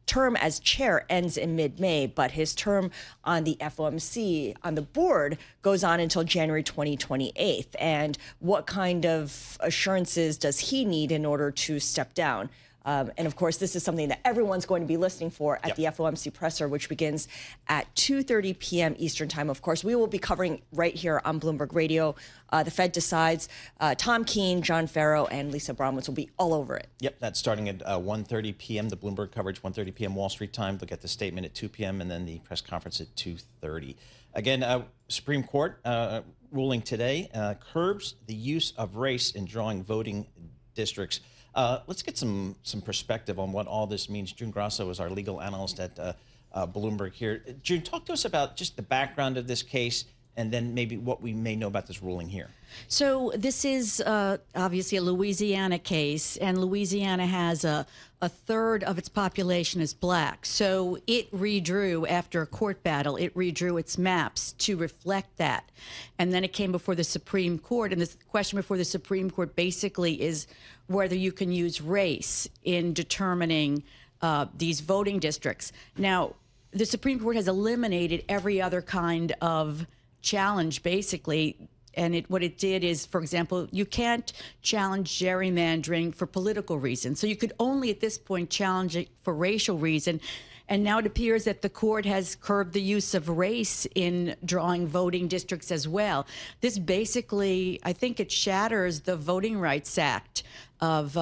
term as chair ends in mid-May, but his term on the FOMC, on the board, goes on until January 2028. And what kind of assurances does he need in order to step down? And of course, this is something that everyone's going to be listening for at the FOMC presser, which begins at 2:30 p.m. Eastern time. Of course, we will be covering right here on Bloomberg Radio. The Fed decides. Tom Keene, John Farrow, and Lisa Bromwitz will be all over it. Yep, that's starting at 1:30 p.m. The Bloomberg coverage, 1:30 p.m. Wall Street time. They'll get the statement at 2 p.m. and then the press conference at 2:30. Again, Supreme Court ruling today curbs the use of race in drawing voting districts. Let's get some perspective on what all this means. June Grasso is our legal analyst at Bloomberg here. June, talk to us about just the background of this case and then maybe what we may know about this ruling here. So this is obviously a Louisiana case, and Louisiana has a third of its population is black. So it redrew, after a court battle, it redrew its maps to reflect that. And then it came before the Supreme Court, and the question before the Supreme Court basically is whether you can use race in determining these voting districts. Now, the Supreme Court has eliminated every other kind of challenge, basically. And what it did is, for example, you can't challenge gerrymandering for political reasons. So you could only at this point challenge it for racial reason. And now it appears that the court has curbed the use of race in drawing voting districts as well. This basically, I think it shatters the Voting Rights Act of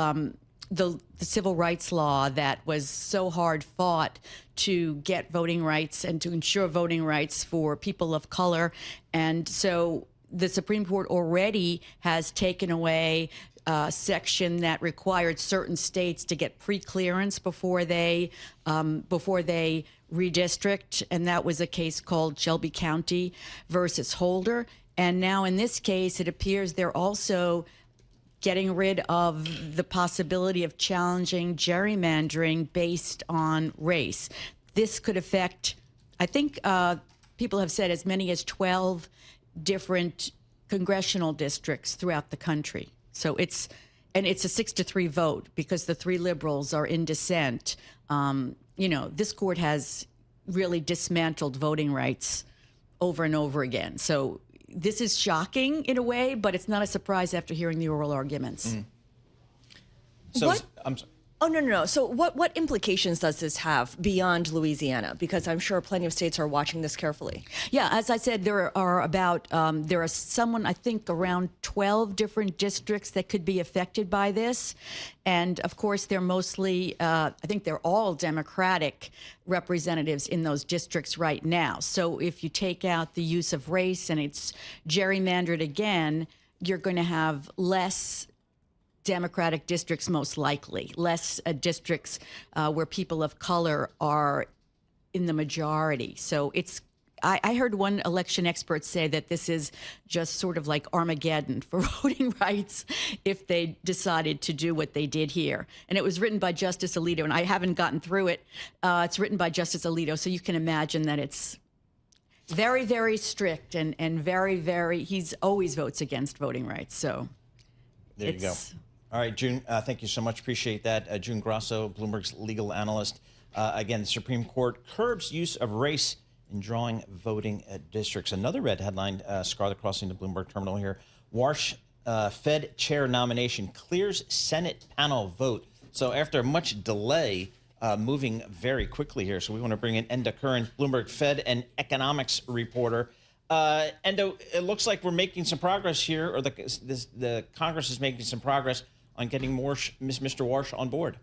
the civil rights law that was so hard fought to get voting rights and to ensure voting rights for people of color. And so the Supreme Court already has taken away a section that required certain states to get pre-clearance before they redistrict, and that was a case called Shelby County versus Holder. And now in this case, it appears they're also getting rid of the possibility of challenging gerrymandering based on race. This could affect, I think people have said, as many as 12 different congressional districts throughout the country. So it's a 6-3 vote because the 3 liberals are in dissent. This court has really dismantled voting rights over and over again. So this is shocking in a way, but it's not a surprise after hearing the oral arguments. So What? I'm sorry. Oh, no. So what implications does this have beyond Louisiana? Because I'm sure plenty of states are watching this carefully. Yeah, as I said, there are I think around 12 different districts that could be affected by this. And of course, they're mostly, I think they're all Democratic representatives in those districts right now. So if you take out the use of race and it's gerrymandered again, you're going to have less Democratic districts, most likely, less districts where people of color are in the majority. So I heard one election expert say that this is just sort of like Armageddon for voting rights if they decided to do what they did here. And it was written by Justice Alito, and I haven't gotten through it. It's written by Justice Alito, so you can imagine that it's very, very strict and very, very, he's always votes against voting rights. So there you go. All right, June, thank you so much. Appreciate that. June Grosso, Bloomberg's legal analyst. Again, the Supreme Court curbs use of race in drawing voting districts. Another red headline, Scarlet crossing the Bloomberg terminal here. Warsh Fed chair nomination clears Senate panel vote. So after much delay, moving very quickly here. So we want to bring in Enda Curran, Bloomberg Fed and economics reporter. Enda, it looks like we're making some progress here, or the Congress is making some progress on getting Mr. Warsh on board.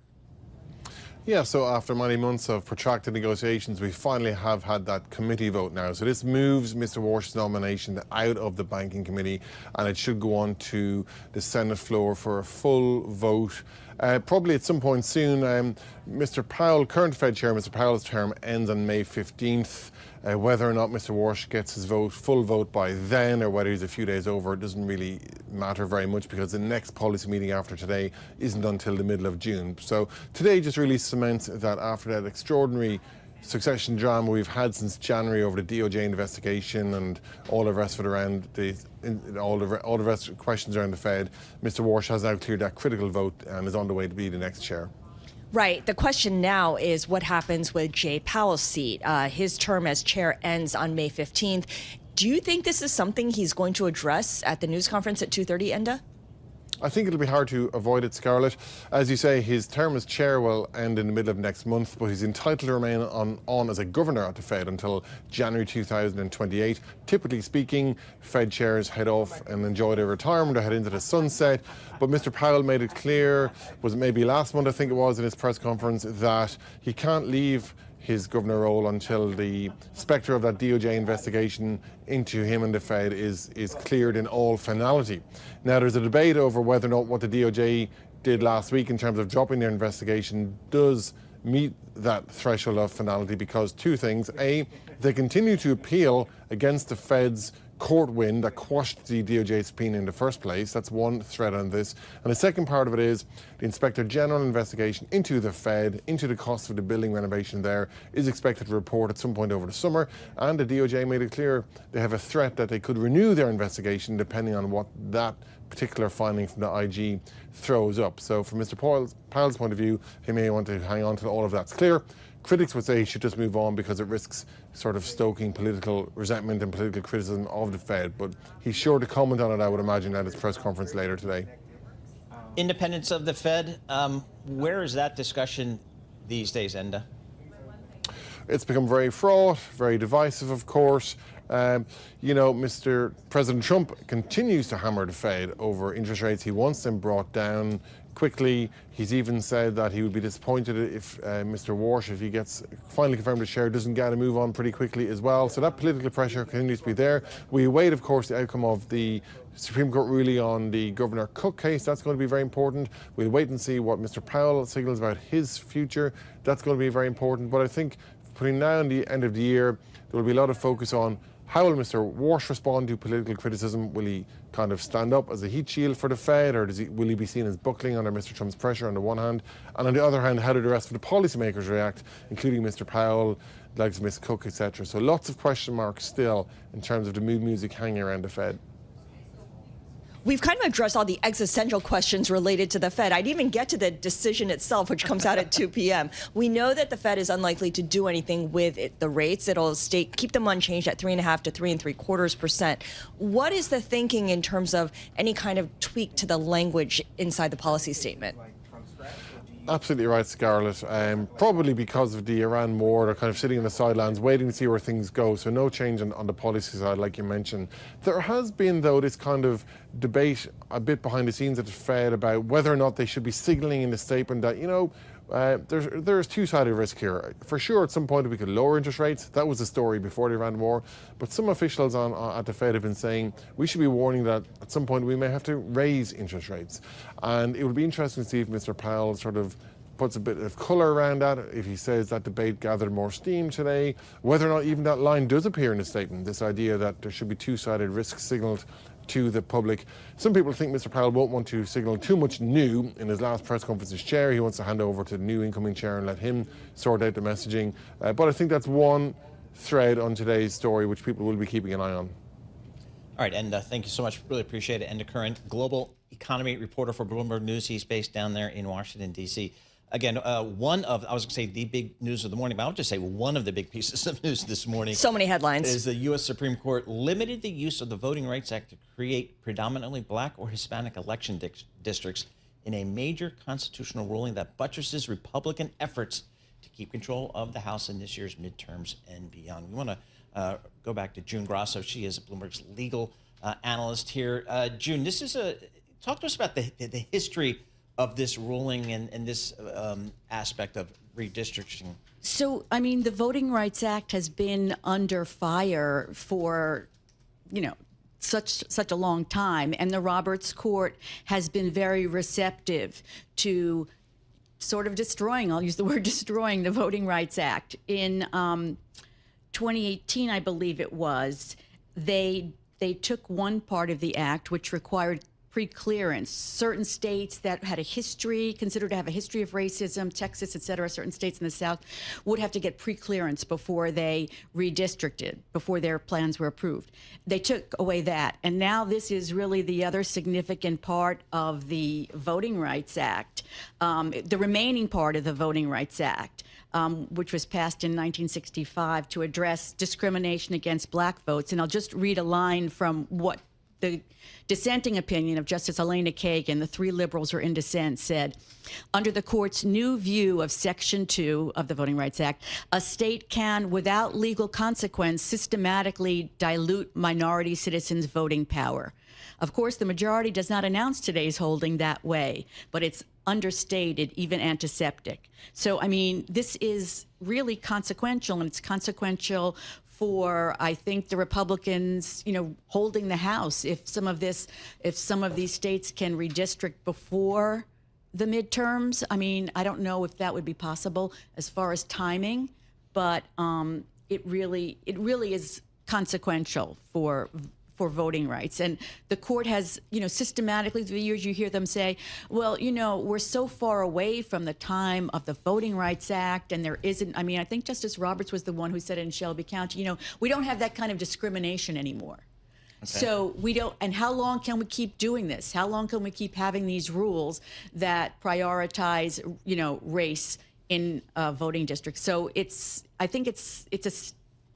Yeah, so after many months of protracted negotiations, we finally have had that committee vote now. So this moves Mr. Warsh's nomination out of the Banking Committee, and it should go on to the Senate floor for a full vote. Probably at some point soon. Mr. Powell, current Fed Chair, Mr. Powell's term ends on May 15th. Whether or not Mr. Warsh gets his full vote by then, or whether he's a few days over, it doesn't really matter very much, because the next policy meeting after today isn't until the middle of June. So today just really cements that after that extraordinary succession drama we've had since January over the DOJ investigation and all the rest of it around all the rest of the questions around the Fed, Mr. Warsh has now cleared that critical vote and is on the way to be the next chair. Right. The question now is what happens with Jay Powell's seat. His term as chair ends on May 15th. Do you think this is something he's going to address at the news conference at 2:30, Enda? I think it'll be hard to avoid it, Scarlett. As you say, his term as chair will end in the middle of next month, but he's entitled to remain on as a governor at the Fed until January 2028. Typically speaking, Fed chairs head off and enjoy their retirement or head into the sunset. But Mr. Powell made it clear, was it maybe last month, I think it was, in his press conference, that he can't leave his governor role until the spectre of that DOJ investigation into him and the Fed is cleared in all finality. Now, there's a debate over whether or not what the DOJ did last week in terms of dropping their investigation does meet that threshold of finality, because two things. A, they continue to appeal against the Fed's court win that quashed the DOJ subpoena in the first place. That's one thread on this. And the second part of it is the Inspector General investigation into the Fed, into the cost of the building renovation there, is expected to report at some point over the summer. And the DOJ made it clear they have a threat that they could renew their investigation depending on what that particular finding from the IG throws up. So from Mr. Powell's point of view, he may want to hang on till all of that's clear. Critics would say he should just move on because it risks sort of stoking political resentment and political criticism of the Fed. But he's sure to comment on it, I would imagine, at his press conference later today. Independence of the Fed, where is that discussion these days, Enda? It's become very fraught, very divisive, of course. You know, Mr. President Trump continues to hammer the Fed over interest rates. He wants them brought down quickly. He's even said that he would be disappointed if Mr. Warsh, if he gets finally confirmed as chair, doesn't get a move on pretty quickly as well. So that political pressure continues to be there. We await, of course, the outcome of the Supreme Court ruling on the Governor Cook case. That's going to be very important. We'll wait and see what Mr. Powell signals about his future. That's going to be very important. But I think between now and the end of the year, there will be a lot of focus on how will Mr. Warsh respond to political criticism? Will he kind of stand up as a heat shield for the Fed, or will he be seen as buckling under Mr. Trump's pressure on the one hand? And on the other hand, how do the rest of the policymakers react, including Mr. Powell, likes of Ms. Cook, etc.? So lots of question marks still in terms of the mood music hanging around the Fed. We've kind of addressed all the existential questions related to the Fed. I'd even get to the decision itself, which comes out at 2 p.m. We know that the Fed is unlikely to do anything with the rates. It'll keep them unchanged at 3.5 to 3.75%. What is the thinking in terms of any kind of tweak to the language inside the policy statement? Absolutely right, Scarlett. Probably because of the Iran war, they're kind of sitting on the sidelines, waiting to see where things go. So no change on the policy side, like you mentioned. There has been, though, this kind of debate a bit behind the scenes at the Fed about whether or not they should be signalling in the statement that, there's two-sided risk here. For sure, at some point we could lower interest rates. That was the story before the Iran war. But some officials at the Fed have been saying we should be warning that at some point we may have to raise interest rates. And it would be interesting to see if Mr. Powell sort of puts a bit of colour around that, if he says that debate gathered more steam today, whether or not even that line does appear in the statement, this idea that there should be two-sided risk signalled to the public. Some people think Mr. Powell won't want to signal too much new in his last press conference as chair. He wants to hand over to the new incoming chair and let him sort out the messaging. But I think that's one thread on today's story which people will be keeping an eye on. All right, and thank you so much. Really appreciate it. And the current global economy reporter for Bloomberg News. He's based down there in Washington, D.C. Again, one of, I was going to say the big news of the morning, but I'll just say one of the big pieces of news this morning. So many headlines. Is the U.S. Supreme Court limited the use of the Voting Rights Act to create predominantly black or Hispanic election districts in a major constitutional ruling that buttresses Republican efforts to keep control of the House in this year's midterms and beyond. We want to go back to June Grasso. She is Bloomberg's legal analyst here. June, this is talk to us about the history of this ruling and this aspect of redistricting. So, I mean, the Voting Rights Act has been under fire for, such a long time, and the Roberts Court has been very receptive to sort of destroying, I'll use the word destroying, the Voting Rights Act. In 2018, I believe it was, they took one part of the act which required pre-clearance. Certain states that had a history, considered to have a history of racism, Texas, et cetera, certain states in the South, would have to get pre-clearance before they redistricted, before their plans were approved. They took away that. And now this is really the other significant part of the Voting Rights Act, the remaining part of the Voting Rights Act, which was passed in 1965 to address discrimination against black votes. And I'll just read a line from what the dissenting opinion of Justice Elena Kagan, the three liberals who are in dissent, said, under the court's new view of Section 2 of the Voting Rights Act, a state can, without legal consequence, systematically dilute minority citizens' voting power. Of course, the majority does not announce today's holding that way, but it's understated, even antiseptic. So, I mean, this is really consequential, and it's consequential for, I think, the Republicans, holding the House. If some of these states can redistrict before the midterms, I mean, I don't know if that would be possible as far as timing, but it really is consequential for voting rights. And the court has, systematically through the years, you hear them say, well, we're so far away from the time of the Voting Rights Act, and there isn't, I mean, I think Justice Roberts was the one who said in Shelby County, we don't have that kind of discrimination anymore. Okay. So we don't, and how long can we keep doing this? How long can we keep having these rules that prioritize, race in voting districts? So I think it's a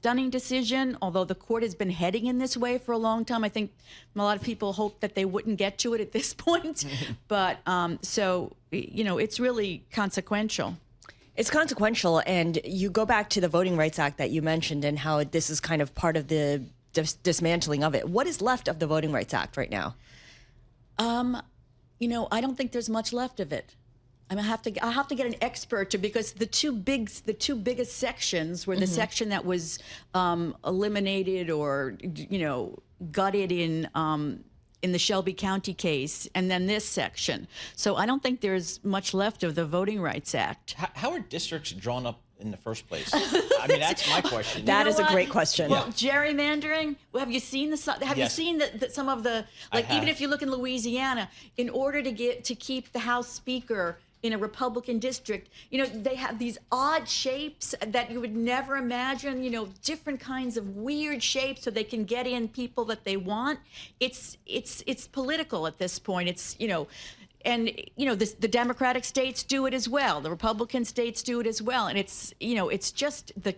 stunning decision, although the court has been heading in this way for a long time. I think a lot of people hoped that they wouldn't get to it at this point. But it's really consequential. It's consequential, and you go back to the Voting Rights Act that you mentioned and how this is kind of part of the dismantling of it. What is left of the Voting Rights Act right now? I don't think there's much left of it. I have to get an expert because the two biggest sections were the section that was eliminated or gutted in the Shelby County case, and then this section. So I don't think there's much left of the Voting Rights Act. How are districts drawn up in the first place? I mean, that's my question. That is a great question. Well, gerrymandering. Have you seen you seen some of the, like, even if you look in Louisiana, in order to keep the House Speaker in a Republican district, they have these odd shapes that you would never imagine, different kinds of weird shapes so they can get in people that they want. It's political at this point. It's, and, the Democratic states do it as well. The Republican states do it as well. And it's, it's just the,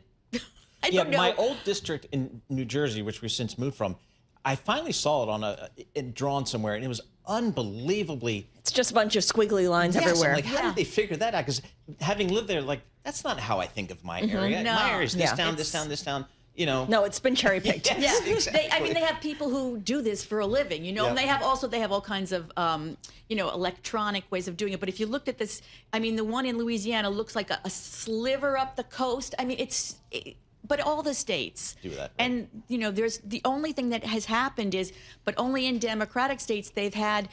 I don't know. My old district in New Jersey, which we've since moved from, I finally saw it on drawn somewhere, and it was unbelievably. It's just a bunch of squiggly lines everywhere. I'm like, how did they figure that out? Because having lived there, that's not how I think of my area. No. My area is this town, this town, this town. No, it's been cherry picked. Yes, exactly. They have people who do this for a living, and they have all kinds of, electronic ways of doing it. But if you looked at this, the one in Louisiana looks like a sliver up the coast. But all the states do that. Right? And, there's the only thing that has happened is, but only in Democratic states, they've had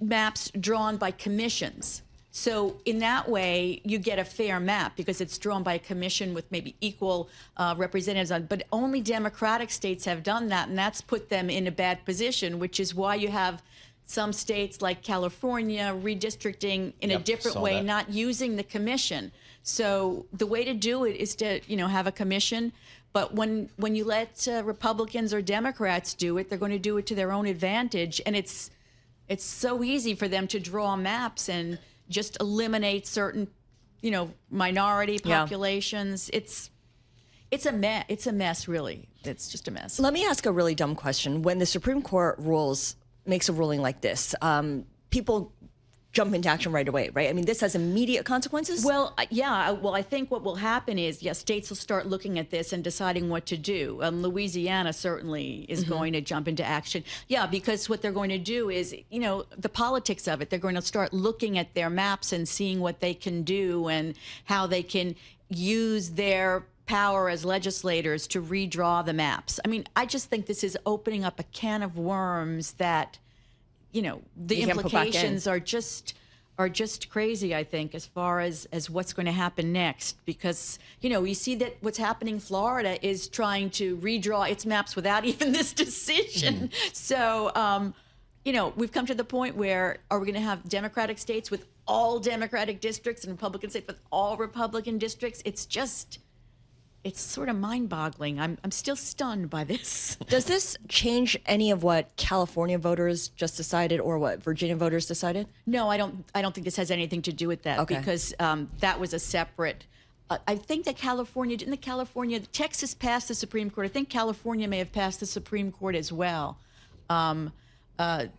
maps drawn by commissions. So in that way, you get a fair map because it's drawn by a commission with maybe equal representatives on. But only Democratic states have done that, and that's put them in a bad position, which is why you have some states like California redistricting in a different way, not using the commission. So the way to do it is to, have a commission. But when you let Republicans or Democrats do it, they're going to do it to their own advantage. And it's so easy for them to draw maps and just eliminate certain, minority populations. It's a mess. It's a mess, really. It's just a mess. Let me ask a really dumb question. When the Supreme Court makes a ruling like this, people jump into action right away, right? This has immediate consequences? Well, yeah. Well, I think what will happen is, states will start looking at this and deciding what to do. Louisiana certainly is going to jump into action. Yeah, because what they're going to do is, the politics of it. They're going to start looking at their maps and seeing what they can do and how they can use their power as legislators to redraw the maps. I just think this is opening up a can of worms that, the implications are just crazy, I think, as far as what's going to happen next. Because, you see that what's happening. Florida is trying to redraw its maps without even this decision. So, we've come to the point where are we going to have Democratic states with all Democratic districts and Republican states with all Republican districts? It's sort of mind-boggling. I'm still stunned by this. Does this change any of what California voters just decided or what Virginia voters decided? No, I don't think this has anything to do with that because that was a separate. I think that Texas passed the Supreme Court. I think California may have passed the Supreme Court as well. They're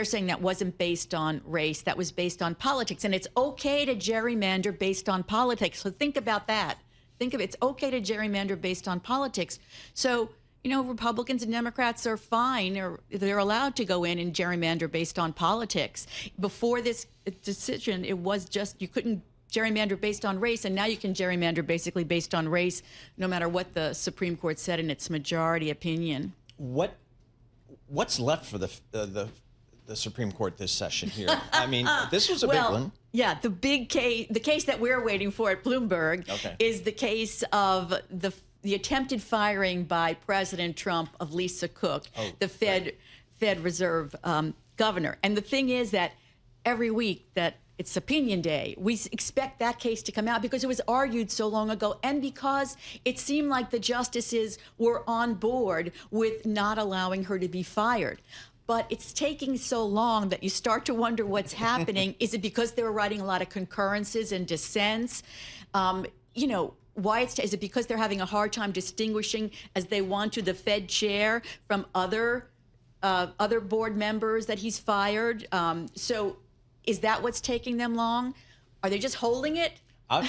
saying that wasn't based on race. That was based on politics. And it's okay to gerrymander based on politics. So think about that. Think of it. It's okay to gerrymander based on politics. So, Republicans and Democrats are fine, or they're allowed to go in and gerrymander based on politics. Before this decision, it was just you couldn't gerrymander based on race, and now you can gerrymander basically based on race, no matter what the Supreme Court said in its majority opinion. What's left for the Supreme Court this session here? This was a big one. Yeah, the case that we're waiting for at Bloomberg is the case of the attempted firing by President Trump of Lisa Cook, the Fed Reserve governor. And the thing is that every week that it's opinion day, we expect that case to come out because it was argued so long ago and because it seemed like the justices were on board with not allowing her to be fired. But it's taking so long that you start to wonder what's happening. Is it because they were writing a lot of concurrences and dissents? Is it because they're having a hard time distinguishing as they want to the Fed chair from other board members that he's fired? So is that what's taking them long? Are they just holding it?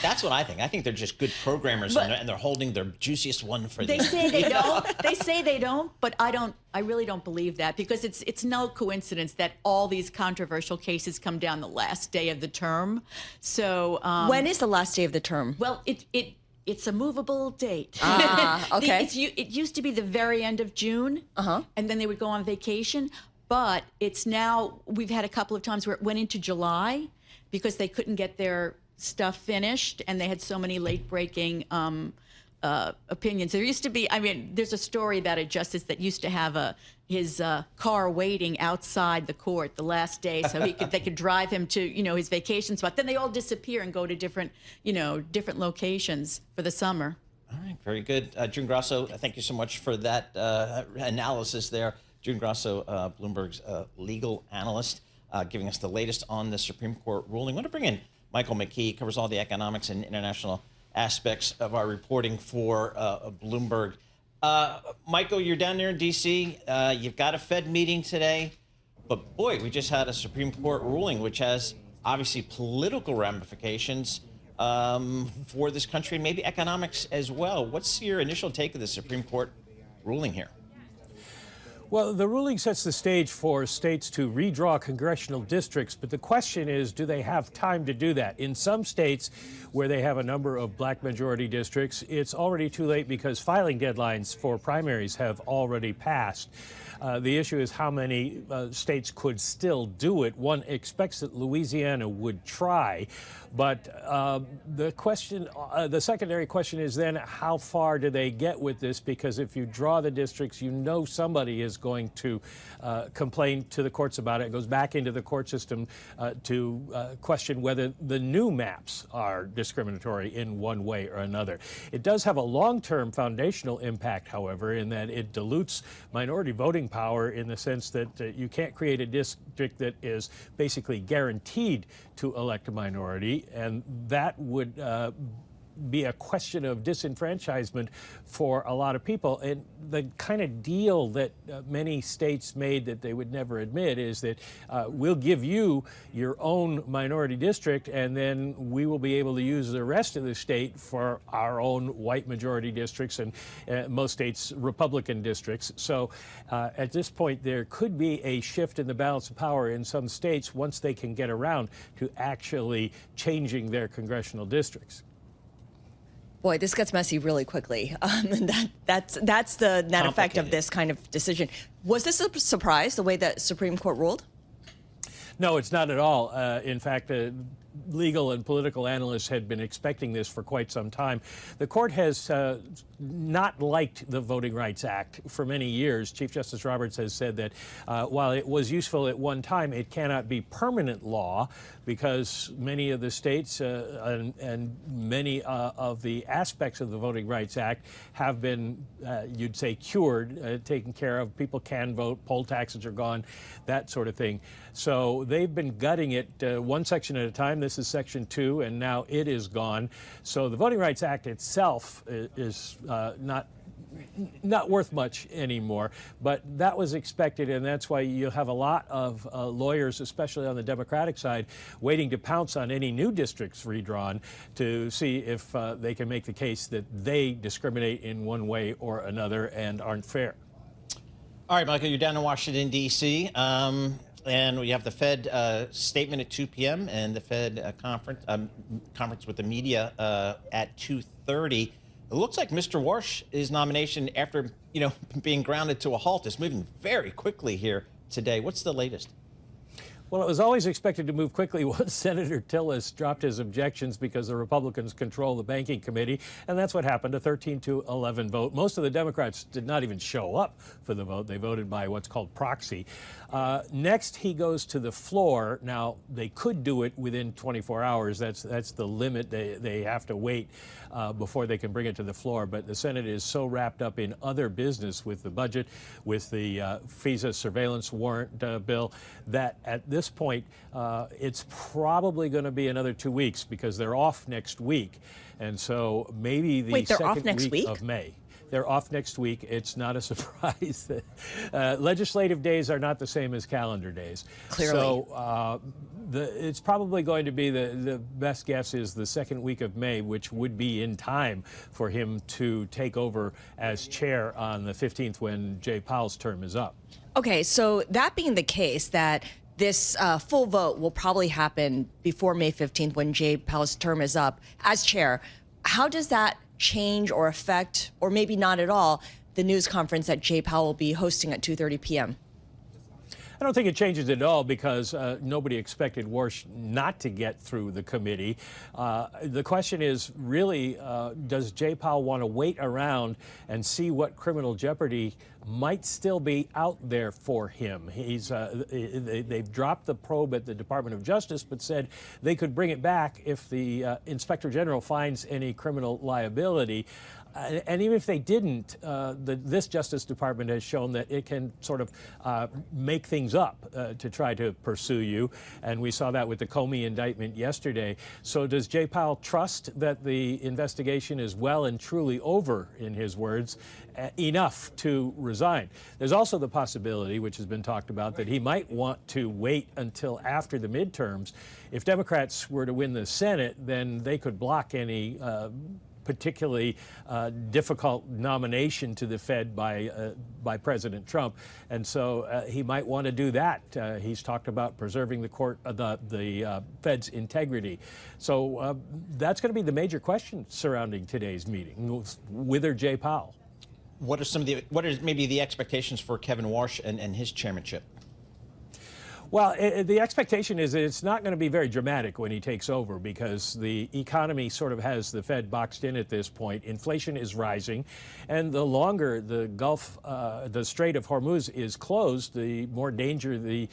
That's what I think. I think they're just good programmers, and they're holding their juiciest one for They say they don't. They say they don't, but I don't. I really don't believe that because it's no coincidence that all these controversial cases come down the last day of the term. So when is the last day of the term? Well, it's a movable date. Okay. It used to be the very end of June, and then they would go on vacation. But it's now. We've had a couple of times where it went into July because they couldn't get their stuff finished, and they had so many late-breaking opinions. There used to be, there's a story about a justice that used to have his car waiting outside the court the last day, so they could drive him to his vacation spot. Then they all disappear and go to different locations for the summer. All right, very good. June Grasso, thank you so much for that analysis there. June Grasso, Bloomberg's legal analyst, giving us the latest on the Supreme Court ruling. I want to bring in Michael McKee, covers all the economics and international aspects of our reporting for Bloomberg. Michael, you're down there in D.C. You've got a Fed meeting today. But, boy, we just had a Supreme Court ruling, which has obviously political ramifications for this country and maybe economics as well. What's your initial take of the Supreme Court ruling here? Well, the ruling sets the stage for states to redraw congressional districts, but the question is, do they have time to do that? In some states where they have a number of black majority districts, it's already too late because filing deadlines for primaries have already passed. The issue is how many states could still do it. One expects that Louisiana would try, but the secondary question is then how far do they get with this? Because if you draw the districts, somebody is going to complain to the courts about it. It goes back into the court system to question whether the new maps are discriminatory in one way or another. It does have a long-term foundational impact, however, in that it dilutes minority voting power in the sense that you can't create a district that is basically guaranteed to elect a minority, and that would be a question of disenfranchisement for a lot of people. And the kind of deal that many states made that they would never admit is that we'll give you your own minority district, and then we will be able to use the rest of the state for our own white majority districts and most states Republican districts. So at this point, there could be a shift in the balance of power in some states once they can get around to actually changing their congressional districts. Boy, this gets messy really quickly. That's the net effect of this kind of decision. Was this a surprise, the way that Supreme Court ruled? No, it's not at all. In fact, legal and political analysts had been expecting this for quite some time. The court has not liked the Voting Rights Act for many years. Chief Justice Roberts has said that while it was useful at one time, it cannot be permanent law because many of the states and many of the aspects of the Voting Rights Act have been, you'd say, cured, taken care of. People can vote, poll taxes are gone, that sort of thing. So they've been gutting it one section at a time. This is Section 2, and now it is gone. So the Voting Rights Act itself is not worth much anymore, but that was expected, and that's why you have a lot of lawyers, especially on the Democratic side, waiting to pounce on any new districts redrawn to see if they can make the case that they discriminate in one way or another and aren't fair. All right, Michael, you're down in Washington, D.C., and we have the Fed statement at 2 p.m. and the Fed conference with the media at 2:30. It looks like Mr. Warsh's nomination, after being grounded to a halt, is moving very quickly here today. What's the latest? Well, it was always expected to move quickly once Senator Tillis dropped his objections because the Republicans control the banking committee, and that's what happened, a 13-11 vote. Most of the Democrats did not even show up for the vote. They voted by what's called proxy. Next, he goes to the floor. Now, they could do it within 24 hours. That's the limit. They have to wait before they can bring it to the floor. But the Senate is so wrapped up in other business with the budget, with the FISA surveillance warrant bill, that at this point, it's probably going to be another 2 weeks because they're off next week. And so maybe the second week of May. They're off next week. It's not a surprise. Legislative days are not the same as calendar days. Clearly. So it's probably going to be the best guess is the second week of May, which would be in time for him to take over as chair on the 15th when Jay Powell's term is up. Okay, so that being the case, that this full vote will probably happen before May 15th when Jay Powell's term is up as chair. How does that change or affect, or maybe not at all, the news conference that Jay Powell will be hosting at 2:30 p.m.? I don't think it changes at all because nobody expected Warsh not to get through the committee. The question is really, does Jay Powell want to wait around and see what criminal jeopardy might still be out there for him? They've dropped the probe at the Department of Justice, but said they could bring it back if the Inspector General finds any criminal liability. And even if they didn't, this Justice Department has shown that it can sort of make things up to try to pursue you. And we saw that with the Comey indictment yesterday. So does Jay Powell trust that the investigation is well and truly over, in his words, enough to resign? There's also the possibility, which has been talked about, that he might want to wait until after the midterms. If Democrats were to win the Senate, then they could block any particularly difficult nomination to the Fed by President Trump, and so he might want to do that. He's talked about preserving the Fed's integrity. So that's going to be the major question surrounding today's meeting, with Jay Powell. What are maybe the expectations for Kevin Warsh and his chairmanship? Well, the expectation is that it's not going to be very dramatic when he takes over because the economy sort of has the Fed boxed in at this point. Inflation is rising, and the longer the the Strait of Hormuz is closed, the more danger the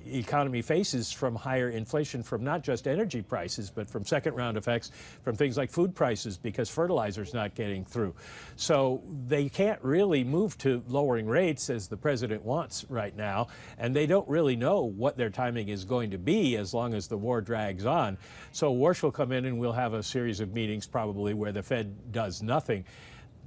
economy faces from higher inflation from not just energy prices, but from second-round effects from things like food prices because fertilizer's not getting through. So they can't really move to lowering rates as the president wants right now, and they don't really know what their timing is going to be as long as the war drags on. So Warsh will come in and we'll have a series of meetings probably where the Fed does nothing.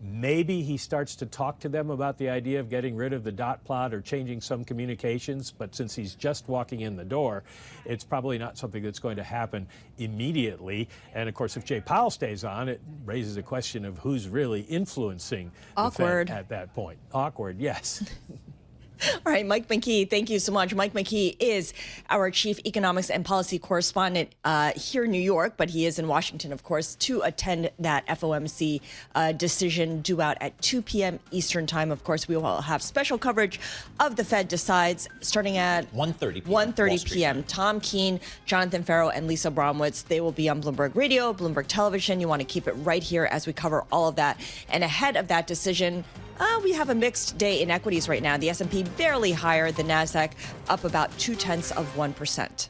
Maybe he starts to talk to them about the idea of getting rid of the dot plot or changing some communications, but since he's just walking in the door, it's probably not something that's going to happen immediately. And of course, if Jay Powell stays on, it raises a question of who's really influencing the Fed at that point. Awkward, yes. All right, Mike McKee, thank you so much. Mike McKee is our chief economics and policy correspondent here in New York, but he is in Washington, of course, to attend that FOMC decision due out at 2 p.m. Eastern time. Of course, we will have special coverage of the Fed Decides starting at 1:30 p.m. Tom Keene, Jonathan Farrow, and Lisa Bromwitz, they will be on Bloomberg Radio, Bloomberg Television. You want to keep it right here as we cover all of that. And ahead of that decision, we have a mixed day in equities right now. The S&P barely higher, the Nasdaq up about 0.2%.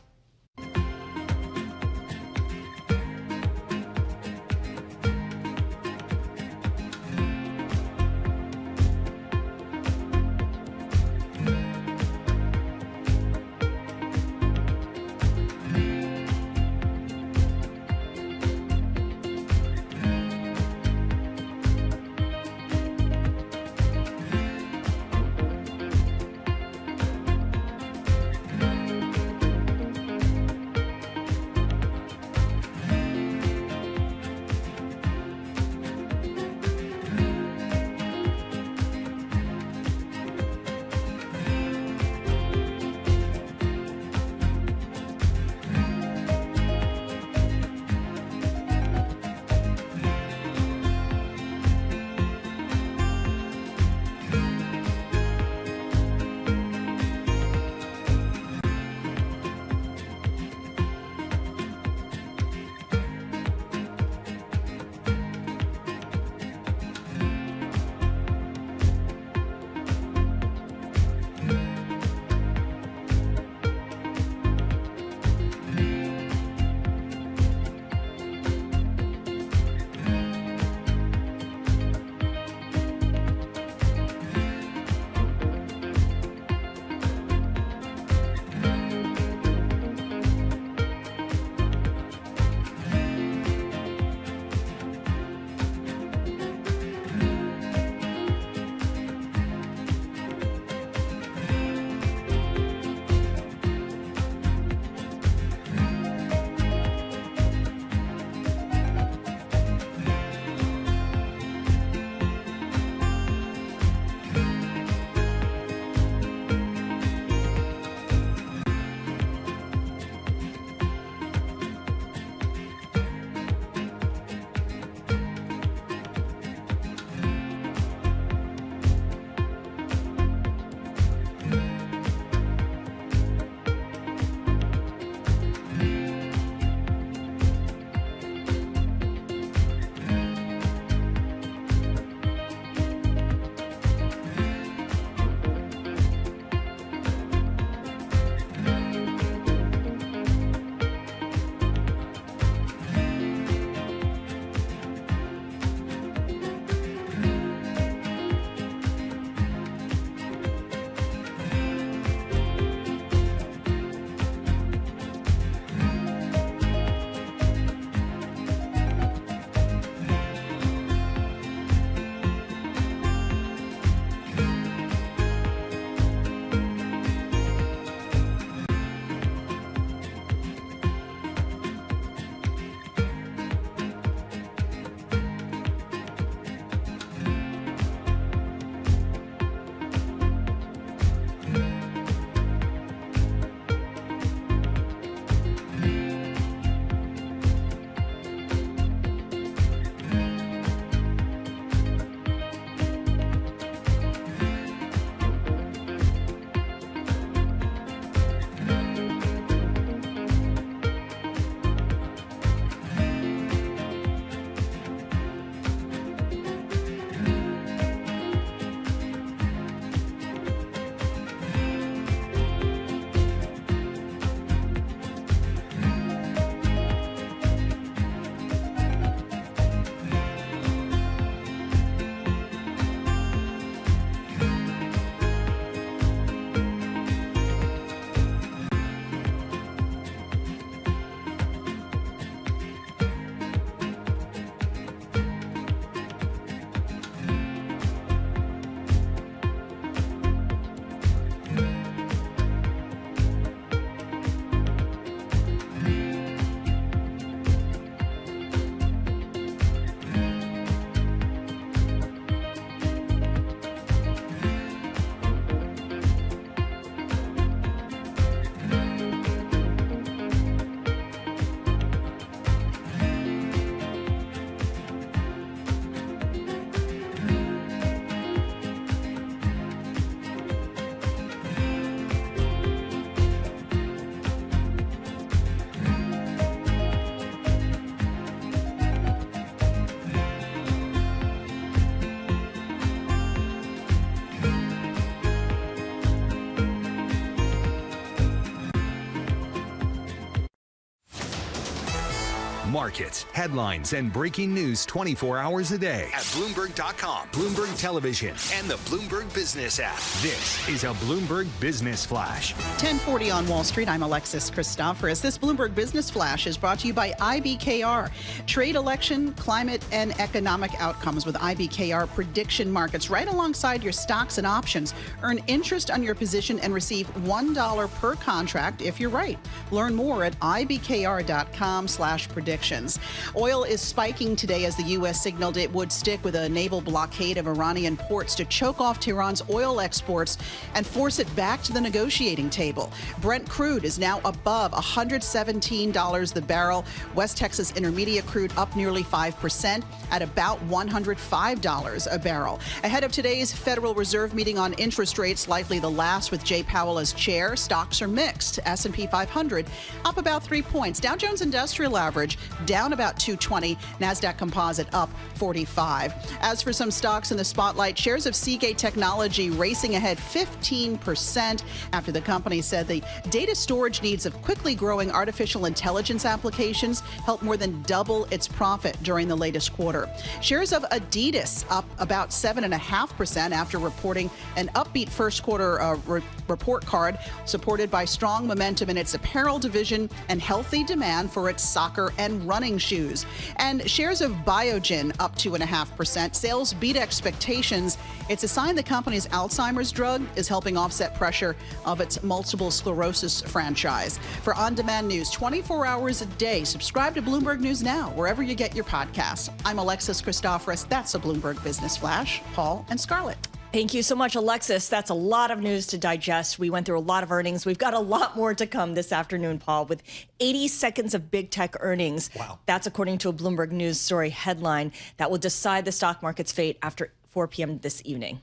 Markets, headlines, and breaking news 24 hours a day at Bloomberg.com, Bloomberg Television, and the Bloomberg Business app. This is a Bloomberg Business Flash. 10:40 on Wall Street. I'm Alexis Christoforous. This Bloomberg Business Flash is brought to you by IBKR. Trade, election, climate, and economic outcomes with IBKR prediction markets right alongside your stocks and options. Earn interest on your position and receive $1 per contract if you're right. Learn more at ibkr.com/predictions. Oil is spiking today as the U.S. signaled it would stick with a naval blockade of Iranian ports to choke off Tehran's oil exports and force it back to the negotiating table. Brent crude is now above $117 the barrel. West Texas Intermediate crude up nearly 5% at about $105 a barrel. Ahead of today's Federal Reserve meeting on interest rates, likely the last with Jay Powell as chair, stocks are mixed. S&P 500 up about 3 points. Dow Jones Industrial Average down about 220. NASDAQ Composite up 45. As for some stocks in the spotlight, shares of Seagate Technology racing ahead 15% after the company said the data storage needs of quickly growing artificial intelligence applications helped more than double its profit during the latest quarter. Shares of Adidas up about 7.5% after reporting an upbeat first quarter report card supported by strong momentum in its apparel division and healthy demand for its soccer and running shoes. And shares of Biogen up 2.5%. Sales beat expectations. It's a sign the company's Alzheimer's drug is helping offset pressure of its multiple sclerosis franchise. For on-demand news 24 hours a day, subscribe to Bloomberg News Now, wherever you get your podcasts. I'm Alexis Christoforous. That's a Bloomberg Business Flash. Paul and Scarlett. Thank you so much, Alexis. That's a lot of news to digest. We went through a lot of earnings. We've got a lot more to come this afternoon, Paul, with 80 seconds of big tech earnings. Wow. That's according to a Bloomberg News story headline that will decide the stock market's fate after 4 p.m. this evening.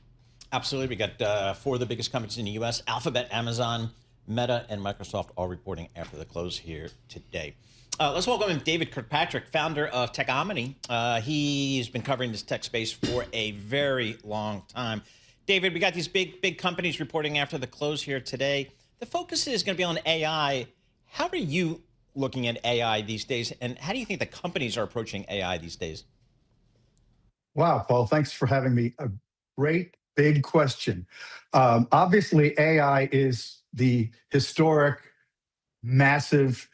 Absolutely. We got four of the biggest companies in the U.S., Alphabet, Amazon, Meta, and Microsoft, all reporting after the close here today. Let's welcome in David Kirkpatrick, founder of Techomony. He's been covering this tech space for a very long time. David, we got these big companies reporting after the close here today. The focus is going to be on AI. How are you looking at AI these days, and how do you think the companies are approaching AI these days? Wow, Paul, thanks for having me. A great big question. Obviously, AI is the historic, massive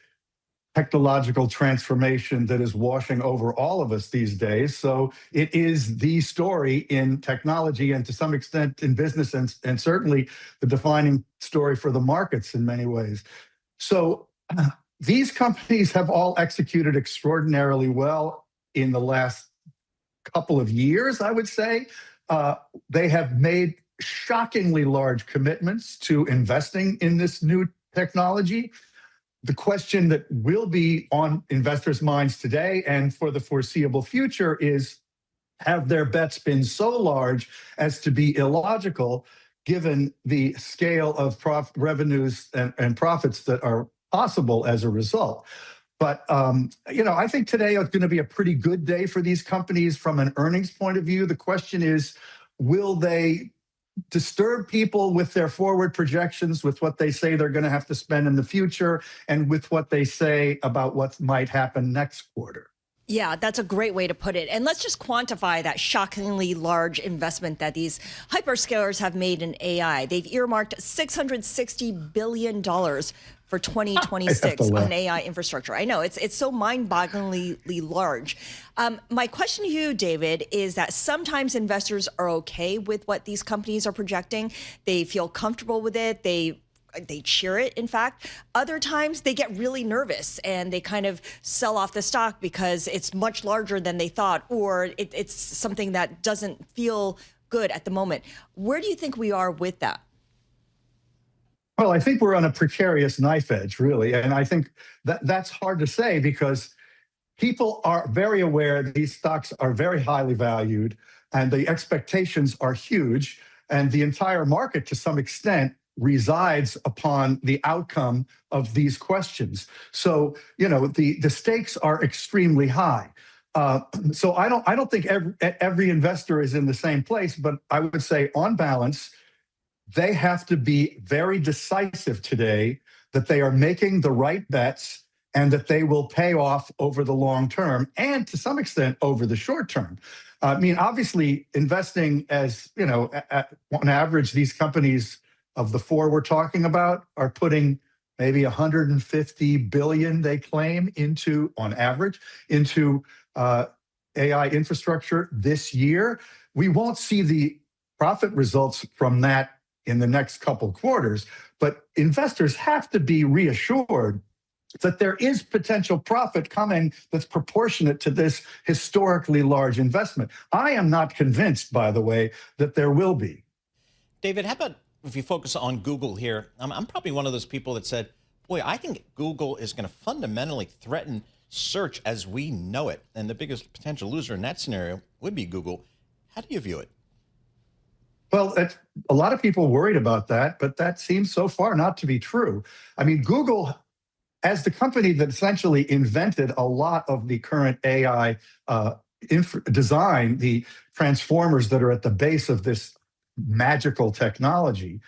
technological transformation that is washing over all of us these days. So it is the story in technology and to some extent in business and certainly the defining story for the markets in many ways. So these companies have all executed extraordinarily well in the last couple of years, I would say. They have made shockingly large commitments to investing in this new technology. The question that will be on investors' minds today and for the foreseeable future is, have their bets been so large as to be illogical given the scale of revenues and profits that are possible as a result? But, I think today is going to be a pretty good day for these companies from an earnings point of view. The question is, will they disturb people with their forward projections, with what they say they're going to have to spend in the future, and with what they say about what might happen next quarter? Yeah, that's a great way to put it. And let's just quantify that shockingly large investment that these hyperscalers have made in AI. They've earmarked $660 billion for 2026 on AI infrastructure. I know it's so mind-bogglingly large. My question to you, David, is that sometimes investors are okay with what these companies are projecting. They feel comfortable with it. They cheer it, in fact. Other times they get really nervous and they kind of sell off the stock because it's much larger than they thought, or it's something that doesn't feel good at the moment. Where do you think we are with that? Well, I think we're on a precarious knife edge, really. And I think that's hard to say because people are very aware that these stocks are very highly valued and the expectations are huge. And the entire market, to some extent, resides upon the outcome of these questions. So, the stakes are extremely high. So I don't think every investor is in the same place, but I would say on balance, they have to be very decisive today that they are making the right bets and that they will pay off over the long term and to some extent over the short term. I mean, obviously, investing as, you know, on average, these companies of the four we're talking about are putting maybe 150 billion, they claim, into, on average, into AI infrastructure this year. We won't see the profit results from that in the next couple quarters, but investors have to be reassured that there is potential profit coming that's proportionate to this historically large investment. I am not convinced, by the way, that there will be. David, how about if you focus on Google here? I'm probably one of those people that said, boy, I think Google is going to fundamentally threaten search as we know it. And the biggest potential loser in that scenario would be Google. How do you view it? Well, a lot of people worried about that, but that seems so far not to be true. I mean, Google, as the company that essentially invented a lot of the current AI design, the transformers that are at the base of this magical technology,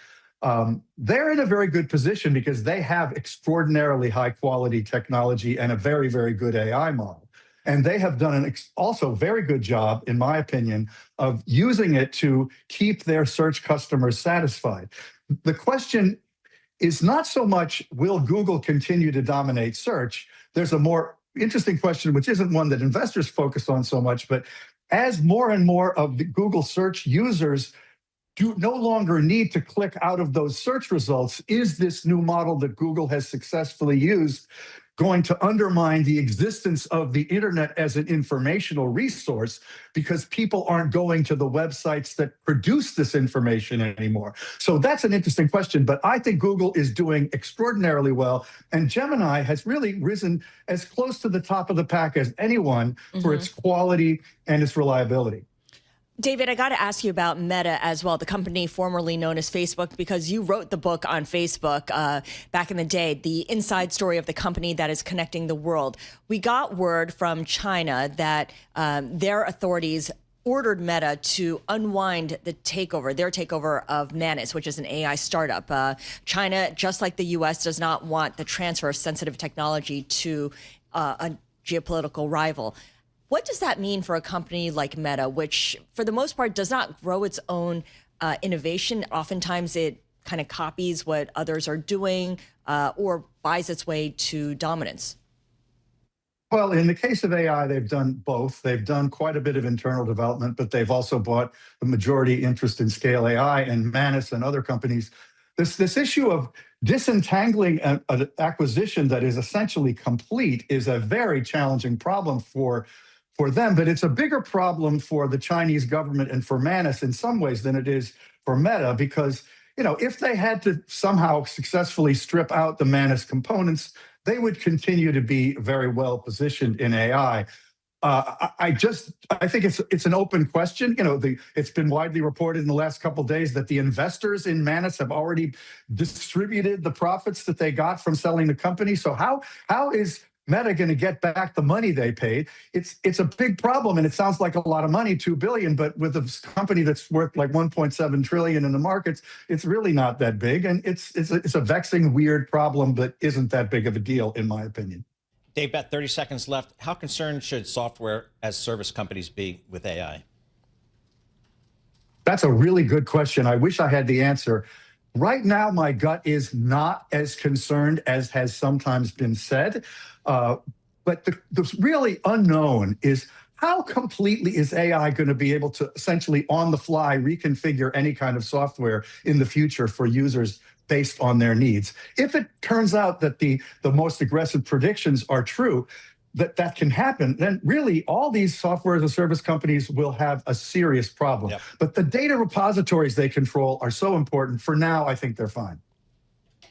they're in a very good position because they have extraordinarily high quality technology and a very, very good AI model. And they have done an also very good job, in my opinion, of using it to keep their search customers satisfied. The question is not so much, will Google continue to dominate search? There's a more interesting question, which isn't one that investors focus on so much, but as more and more of the Google search users do no longer need to click out of those search results, is this new model that Google has successfully used going to undermine the existence of the internet as an informational resource because people aren't going to the websites that produce this information anymore? So that's an interesting question, but I think Google is doing extraordinarily well, and Gemini has really risen as close to the top of the pack as anyone for its quality and its reliability. David, I got to ask you about Meta as well, the company formerly known as Facebook, because you wrote the book on Facebook back in the day, The Inside Story of the Company That Is Connecting the World. We got word from China that their authorities ordered Meta to unwind the takeover, their takeover of Manus, which is an AI startup. China, just like the U.S., does not want the transfer of sensitive technology to a geopolitical rival. What does that mean for a company like Meta, which for the most part does not grow its own innovation? Oftentimes it kind of copies what others are doing or buys its way to dominance? Well, in the case of AI, they've done both. They've done quite a bit of internal development, but they've also bought the majority interest in Scale AI and Manus and other companies. This issue of disentangling an acquisition that is essentially complete is a very challenging problem for them, but it's a bigger problem for the Chinese government and for Manus in some ways than it is for Meta, because, you know, if they had to somehow successfully strip out the Manus components, they would continue to be very well positioned in AI. I think it's an open question. You know, it's been widely reported in the last couple of days that the investors in Manus have already distributed the profits that they got from selling the company. So how is Meta going to get back the money they paid? It's a big problem, and it sounds like a lot of money, $2 billion, but with a company that's worth like 1.7 trillion in the markets, it's really not that big, and it's a vexing, weird problem, but isn't that big of a deal, in my opinion. Dave, about 30 seconds left. How concerned should software as service companies be with AI? That's a really good question. I wish I had the answer. Right now, my gut is not as concerned as has sometimes been said. But the really unknown is how completely is AI going to be able to essentially on the fly reconfigure any kind of software in the future for users based on their needs? If it turns out that the most aggressive predictions are true, that can happen, then really all these software as a service companies will have a serious problem. Yep. But the data repositories they control are so important. For now, I think they're fine.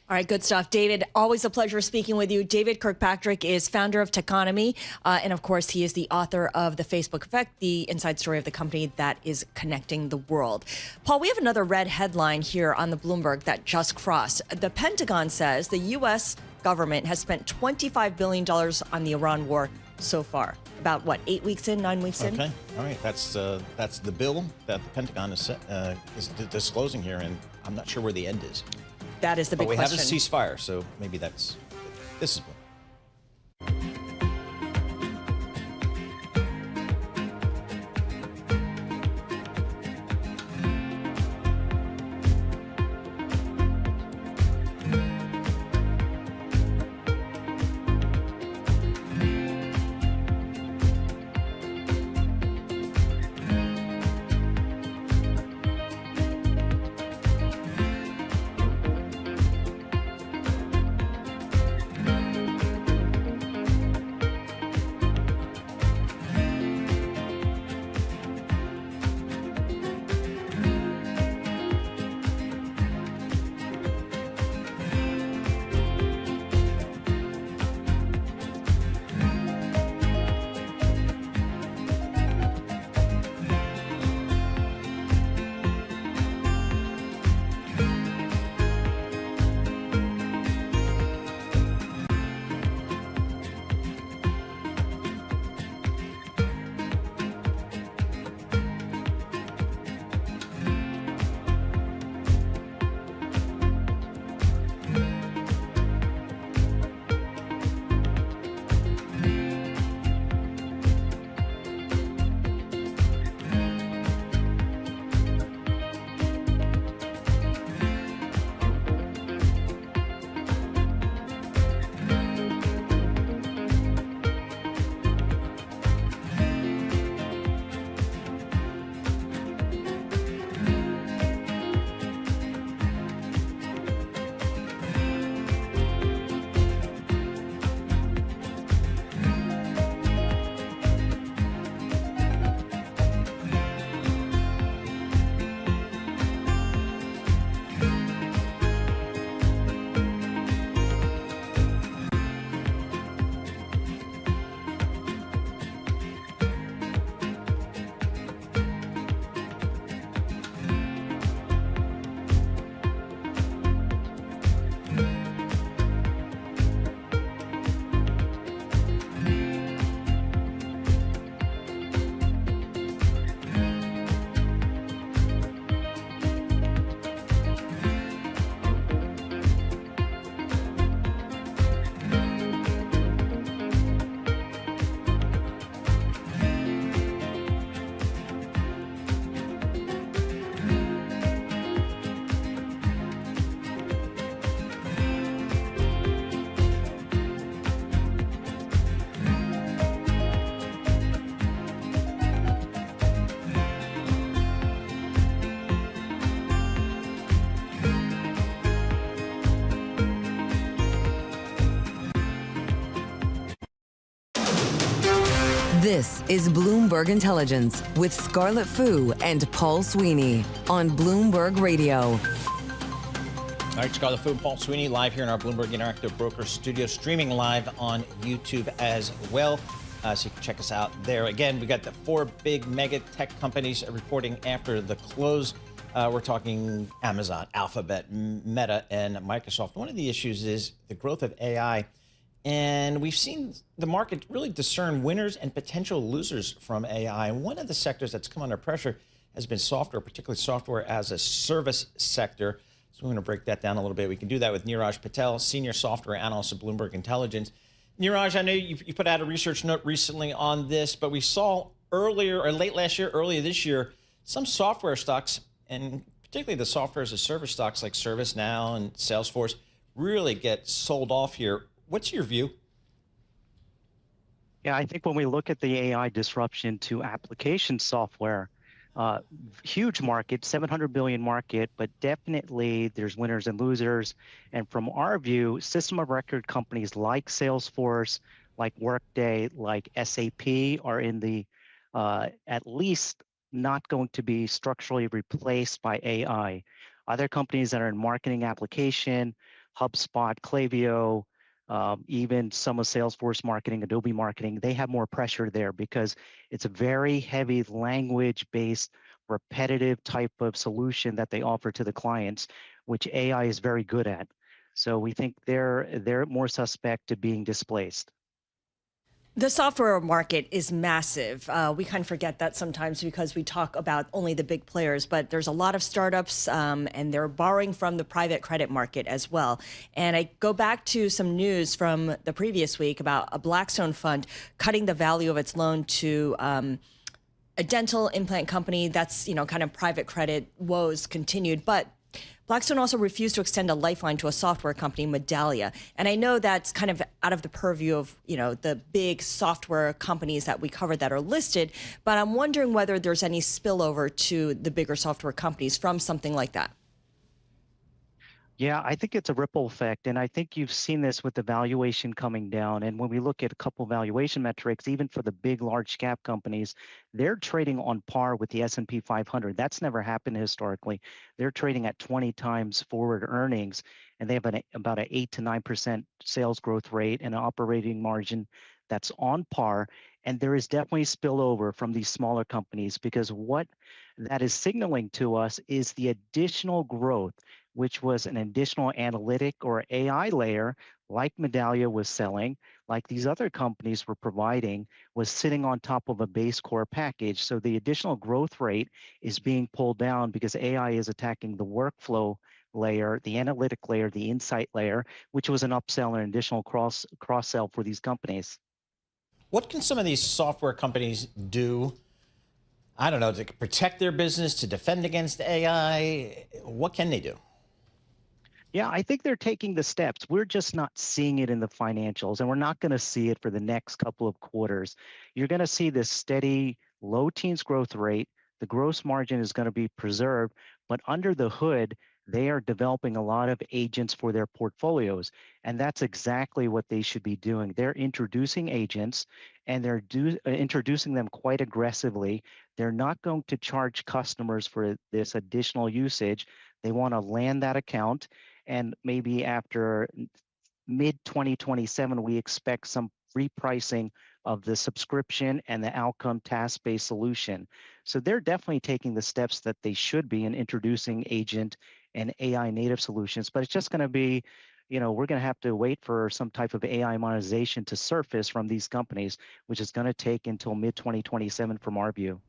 All right, good stuff. David, always a pleasure speaking with you. David Kirkpatrick is founder of Techonomy, and of course, he is the author of The Facebook Effect, the inside story of the company that is connecting the world. Paul, we have another red headline here on the Bloomberg that just crossed. The Pentagon says the U.S. government has spent $25 billion on the Iran war so far. About, what, 8 weeks in, 9 weeks in? Okay, all right. That's the bill that the Pentagon is disclosing here, and I'm not sure where the end is. That is the big question. But we have a ceasefire, so maybe this is one. This is Bloomberg Intelligence with Scarlett Fu and Paul Sweeney on Bloomberg Radio. All right, Scarlett Fu and Paul Sweeney live here in our Bloomberg Interactive Broker studio, streaming live on YouTube as well. So you can check us out there. Again, we got the 4 big mega tech companies reporting after the close. We're talking Amazon, Alphabet, Meta, and Microsoft. One of the issues is the growth of AI. And we've seen the market really discern winners and potential losers from AI. And one of the sectors that's come under pressure has been software, particularly software as a service sector. So we're going to break that down a little bit. We can do that with Neeraj Patel, Senior Software Analyst at Bloomberg Intelligence. Neeraj, I know you put out a research note recently on this, but we saw earlier, or late last year, earlier this year, some software stocks, and particularly the software as a service stocks like ServiceNow and Salesforce, really get sold off here. What's your view? Yeah, I think when we look at the AI disruption to application software, huge market, 700 billion market, but definitely there's winners and losers. And from our view, system of record companies like Salesforce, like Workday, like SAP are in the at least not going to be structurally replaced by AI. Other companies that are in marketing application, HubSpot, Klaviyo, even some of Salesforce marketing, Adobe marketing, they have more pressure there because it's a very heavy language-based, repetitive type of solution that they offer to the clients, which AI is very good at. So we think they're more suspect to being displaced. The software market is massive. We kind of forget that sometimes because we talk about only the big players, but there's a lot of startups and they're borrowing from the private credit market as well. And I go back to some news from the previous week about a Blackstone fund cutting the value of its loan to a dental implant company. That's, kind of private credit woes continued. But Blackstone also refused to extend a lifeline to a software company, Medallia. And I know that's kind of out of the purview of, the big software companies that we cover that are listed. But I'm wondering whether there's any spillover to the bigger software companies from something like that. Yeah, I think it's a ripple effect. And I think you've seen this with the valuation coming down. And when we look at a couple valuation metrics, even for the big, large cap companies, they're trading on par with the S&P 500. That's never happened historically. They're trading at 20 times forward earnings, and they have about an 8 to 9% sales growth rate and an operating margin that's on par. And there is definitely spillover from these smaller companies because what that is signaling to us is the additional growth, which was an additional analytic or AI layer like Medallia was selling, like these other companies were providing, was sitting on top of a base core package. So the additional growth rate is being pulled down because AI is attacking the workflow layer, the analytic layer, the insight layer, which was an upsell and additional cross-sell for these companies. What can some of these software companies do? I don't know, to protect their business, to defend against AI? What can they do? Yeah, I think they're taking the steps. We're just not seeing it in the financials, and we're not going to see it for the next couple of quarters. You're going to see this steady low teens growth rate. The gross margin is going to be preserved, but under the hood, they are developing a lot of agents for their portfolios, and that's exactly what they should be doing. They're introducing agents, and they're introducing them quite aggressively. They're not going to charge customers for this additional usage. They want to land that account, and maybe after mid-2027, we expect some repricing of the subscription and the outcome task-based solution. So they're definitely taking the steps that they should be in introducing agent and AI native solutions, but it's just going to be, we're going to have to wait for some type of AI monetization to surface from these companies, which is going to take until mid-2027 from our view.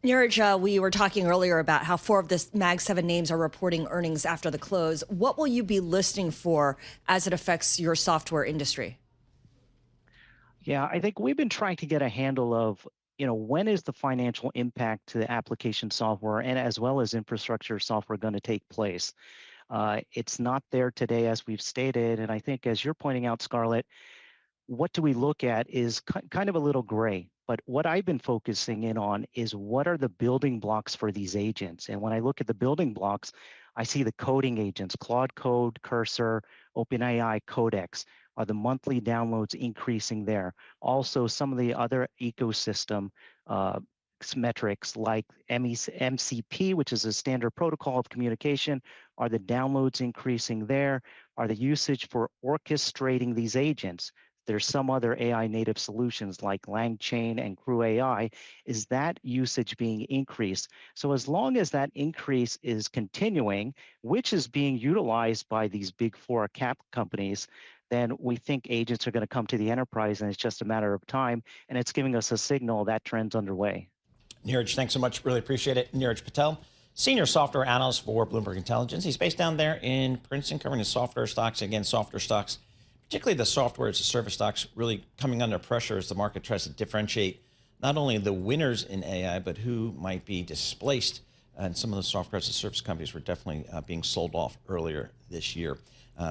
Neeraj, we were talking earlier about how 4 of the Mag 7 names are reporting earnings after the close. What will you be listening for as it affects your software industry? Yeah, I think we've been trying to get a handle of, when is the financial impact to the application software and as well as infrastructure software going to take place? It's not there today, as we've stated. And I think, as you're pointing out, Scarlett, what do we look at is kind of a little gray. But what I've been focusing in on is what are the building blocks for these agents? And when I look at the building blocks, I see the coding agents, Claude Code, Cursor, OpenAI, Codex. Are the monthly downloads increasing there? Also, some of the other ecosystem metrics like MCP, which is a standard protocol of communication, are the downloads increasing there? Are the usage for orchestrating these agents? There's some other AI native solutions like LangChain and CrudeOil. Is that usage being increased? So as long as that increase is continuing, which is being utilized by these big four cap companies, then we think agents are going to come to the enterprise, and it's just a matter of time. And it's giving us a signal that trend's underway. Neeraj, thanks so much. Really appreciate it. Neeraj Patel, senior software analyst for Bloomberg Intelligence. He's based down there in Princeton, covering the software stocks. Again, software stocks, particularly the software as a service stocks, really coming under pressure as the market tries to differentiate not only the winners in AI, but who might be displaced. And some of the software as a service companies were definitely being sold off earlier this year.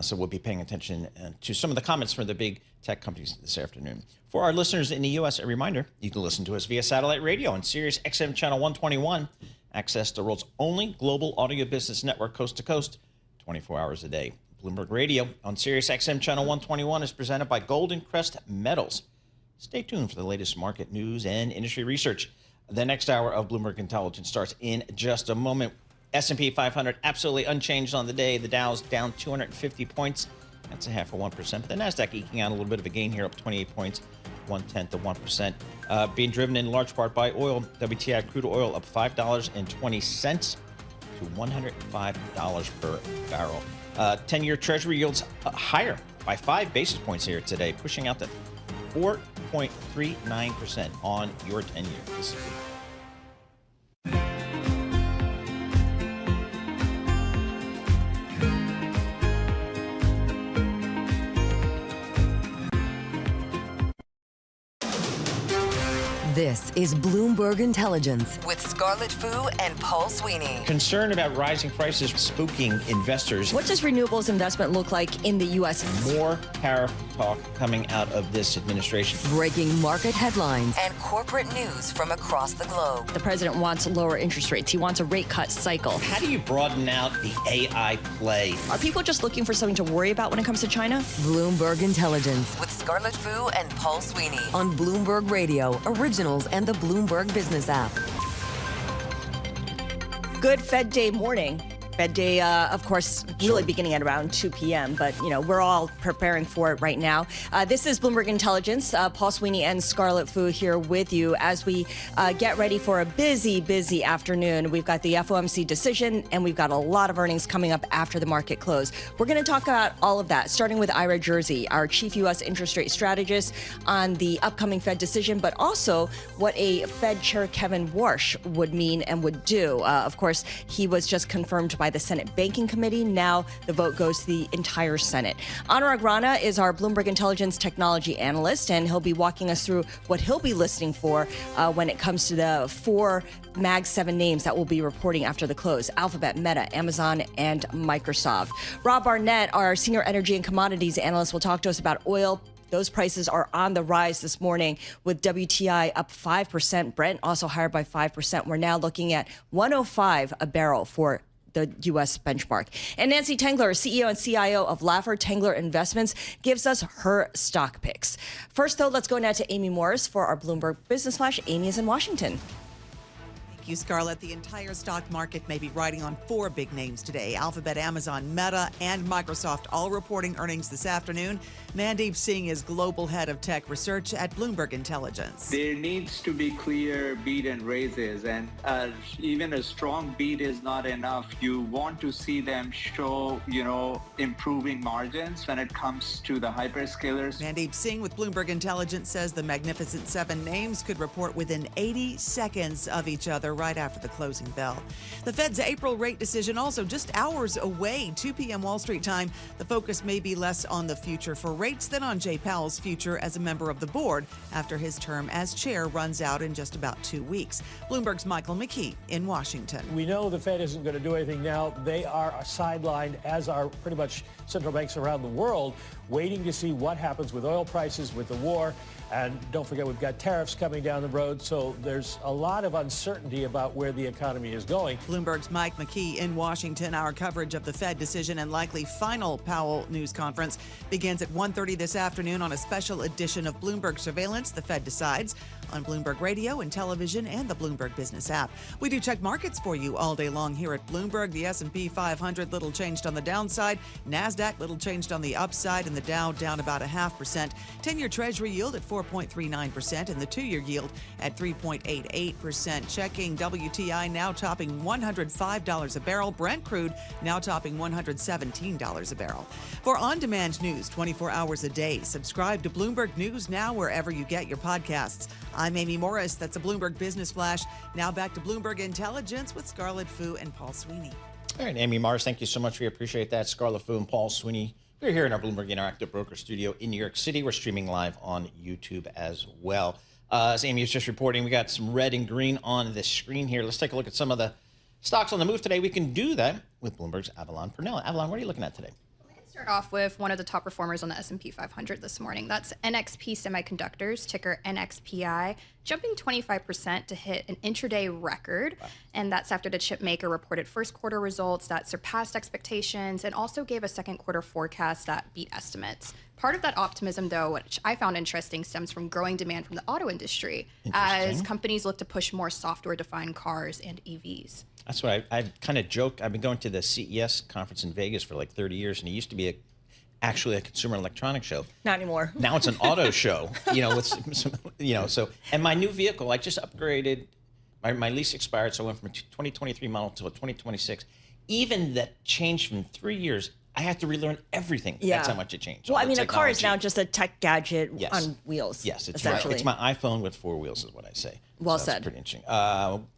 So we'll be paying attention to some of the comments from the big tech companies this afternoon. For our listeners in the U.S., a reminder, you can listen to us via satellite radio on Sirius XM Channel 121. Access the world's only global audio business network coast to coast, 24 hours a day. Bloomberg Radio on Sirius XM Channel 121 is presented by Golden Crest Metals. Stay tuned for the latest market news and industry research. The next hour of Bloomberg Intelligence starts in just a moment. S&P 500 absolutely unchanged on the day. The Dow's down 250 points. That's 0.5%. But the Nasdaq eking out a little bit of a gain here, up 28 points, 0.1%. Being driven in large part by oil. WTI crude oil up $5.20 to $105 per barrel. 10-year Treasury yields higher by 5 basis points here today, pushing out to 4.39% on your 10-year. This is Bloomberg Intelligence with Scarlett Fu and Paul Sweeney. Concern about rising prices spooking investors. What does renewables investment look like in the U.S.? More tariff talk coming out of this administration. Breaking market headlines and corporate news from across the globe. The president wants lower interest rates. He wants a rate cut cycle. How do you broaden out the AI play? Are people just looking for something to worry about when it comes to China? Bloomberg Intelligence with Scarlett Fu and Paul Sweeney on Bloomberg Radio, originals and the Bloomberg Business app. Good Fed Day morning. Fed Day, of course, really beginning at around 2 p.m., but, you know, we're all preparing for it right now. This is Bloomberg Intelligence. Paul Sweeney and Scarlett Fu here with you as we get ready for a busy, busy afternoon. We've got the FOMC decision, and we've got a lot of earnings coming up after the market close. We're going to talk about all of that, starting with Ira Jersey, our chief U.S. interest rate strategist, on the upcoming Fed decision, but also what a Fed Chair Kevin Warsh would mean and would do. Of course, he was just confirmed by the Senate Banking Committee. Now the vote goes to the entire Senate. Anurag Rana is our Bloomberg Intelligence technology analyst, and he'll be walking us through what he'll be listening for when it comes to the 4 Mag 7 names that will be reporting after the close: Alphabet, Meta, Amazon, and Microsoft. Rob Barnett, our senior energy and commodities analyst, will talk to us about oil. Those prices are on the rise this morning, with WTI up 5%. Brent also higher by 5%. We're now looking at $105 a barrel for the U.S. benchmark. And Nancy Tengler, CEO and CIO of Laffer Tengler Investments, gives us her stock picks. First, though, let's go now to Amy Morris for our Bloomberg Business Flash. Amy is in Washington. Thank you, Scarlett. The entire stock market may be riding on 4 big names today: Alphabet, Amazon, Meta, and Microsoft, all reporting earnings this afternoon. Mandeep Singh is Global Head of Tech Research at Bloomberg Intelligence. There needs to be clear beat and raises, and even a strong beat is not enough. You want to see them show, improving margins when it comes to the hyperscalers. Mandeep Singh with Bloomberg Intelligence says the Magnificent 7 names could report within 80 seconds of each other right after the closing bell. The Fed's April rate decision also just hours away, 2 p.m. Wall Street time. The focus may be less on the future for rates than on Jay Powell's future as a member of the board after his term as chair runs out in just about 2 weeks. Bloomberg's Michael McKee in Washington. We know the Fed isn't going to do anything now. They are sidelined, as are pretty much central banks around the world, waiting to see what happens with oil prices, with the war. And don't forget, we've got tariffs coming down the road. So there's a lot of uncertainty worry about where the economy is going. Bloomberg's Mike McKee in Washington. Our coverage of the Fed decision and likely final Powell news conference begins at 1:30 this afternoon on a special edition of Bloomberg Surveillance. The Fed decides on Bloomberg Radio and television and the Bloomberg Business app. We do check markets for you all day long here at Bloomberg. The S&P 500 little changed on the downside. NASDAQ little changed on the upside, and the Dow down about 0.5%. 10-year Treasury yield at 4.39% and the 2-year yield at 3.88%. Checking WTI now topping $105 a barrel. Brent crude now topping $117 a barrel. For on-demand news 24 hours a day, subscribe to Bloomberg News Now wherever you get your podcasts. I'm Amy Morris. That's a Bloomberg Business Flash. Now back to Bloomberg Intelligence with Scarlett Fu and Paul Sweeney. All right, Amy Morris, thank you so much. We appreciate that. Scarlett Fu and Paul Sweeney. We're here in our Bloomberg Interactive Broker Studio in New York City. We're streaming live on YouTube as well. As Amy was just reporting, we got some red and green on the screen here. Let's take a look at some of the stocks on the move today. We can do that with Bloomberg's Avalon Purnell. Avalon, what are you looking at today? Start off with one of the top performers on the S&P 500 this morning. That's NXP Semiconductors, ticker NXPI, jumping 25% to hit an intraday record. Wow. And that's after the chip maker reported first quarter results that surpassed expectations and also gave a second quarter forecast that beat estimates. Part of that optimism, though, which I found interesting, stems from growing demand from the auto industry as companies look to push more software-defined cars and EVs. That's what I've kind of joked. I've been going to the CES conference in Vegas for like 30 years, and it used to be actually a consumer electronics show. Not anymore. Now it's an auto show, with some, so, and my new vehicle, I just upgraded, my lease expired, so I went from a 2023 model to a 2026. Even that changed from 3 years, I had to relearn everything. Yeah. That's how much it changed. Well, I mean, a car is now just a tech gadget on wheels. Yes, it's essentially. It's my iPhone with 4 wheels is what I say. Well so said. That's pretty interesting.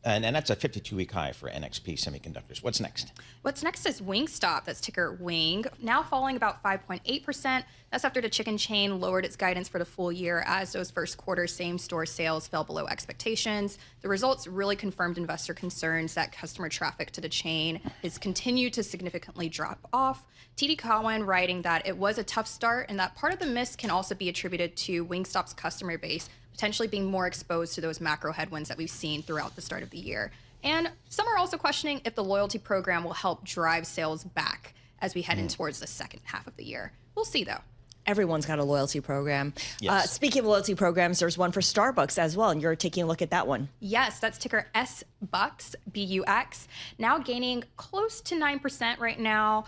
And that's a 52-week high for NXP Semiconductors. What's next? What's next is Wingstop. That's ticker Wing, now falling about 5.8%. That's after the chicken chain lowered its guidance for the full year as those first quarter same-store sales fell below expectations. The results really confirmed investor concerns that customer traffic to the chain has continued to significantly drop off. TD Cowen writing that it was a tough start and that part of the miss can also be attributed to Wingstop's customer base potentially being more exposed to those macro headwinds that we've seen throughout the start of the year. And some are also questioning if the loyalty program will help drive sales back as we head in towards the second half of the year. We'll see, though. Everyone's got a loyalty program. Yes. Speaking of loyalty programs, there's one for Starbucks as well, and you're taking a look at that one. Yes, that's ticker SBUX, BUX, now gaining close to 9% right now,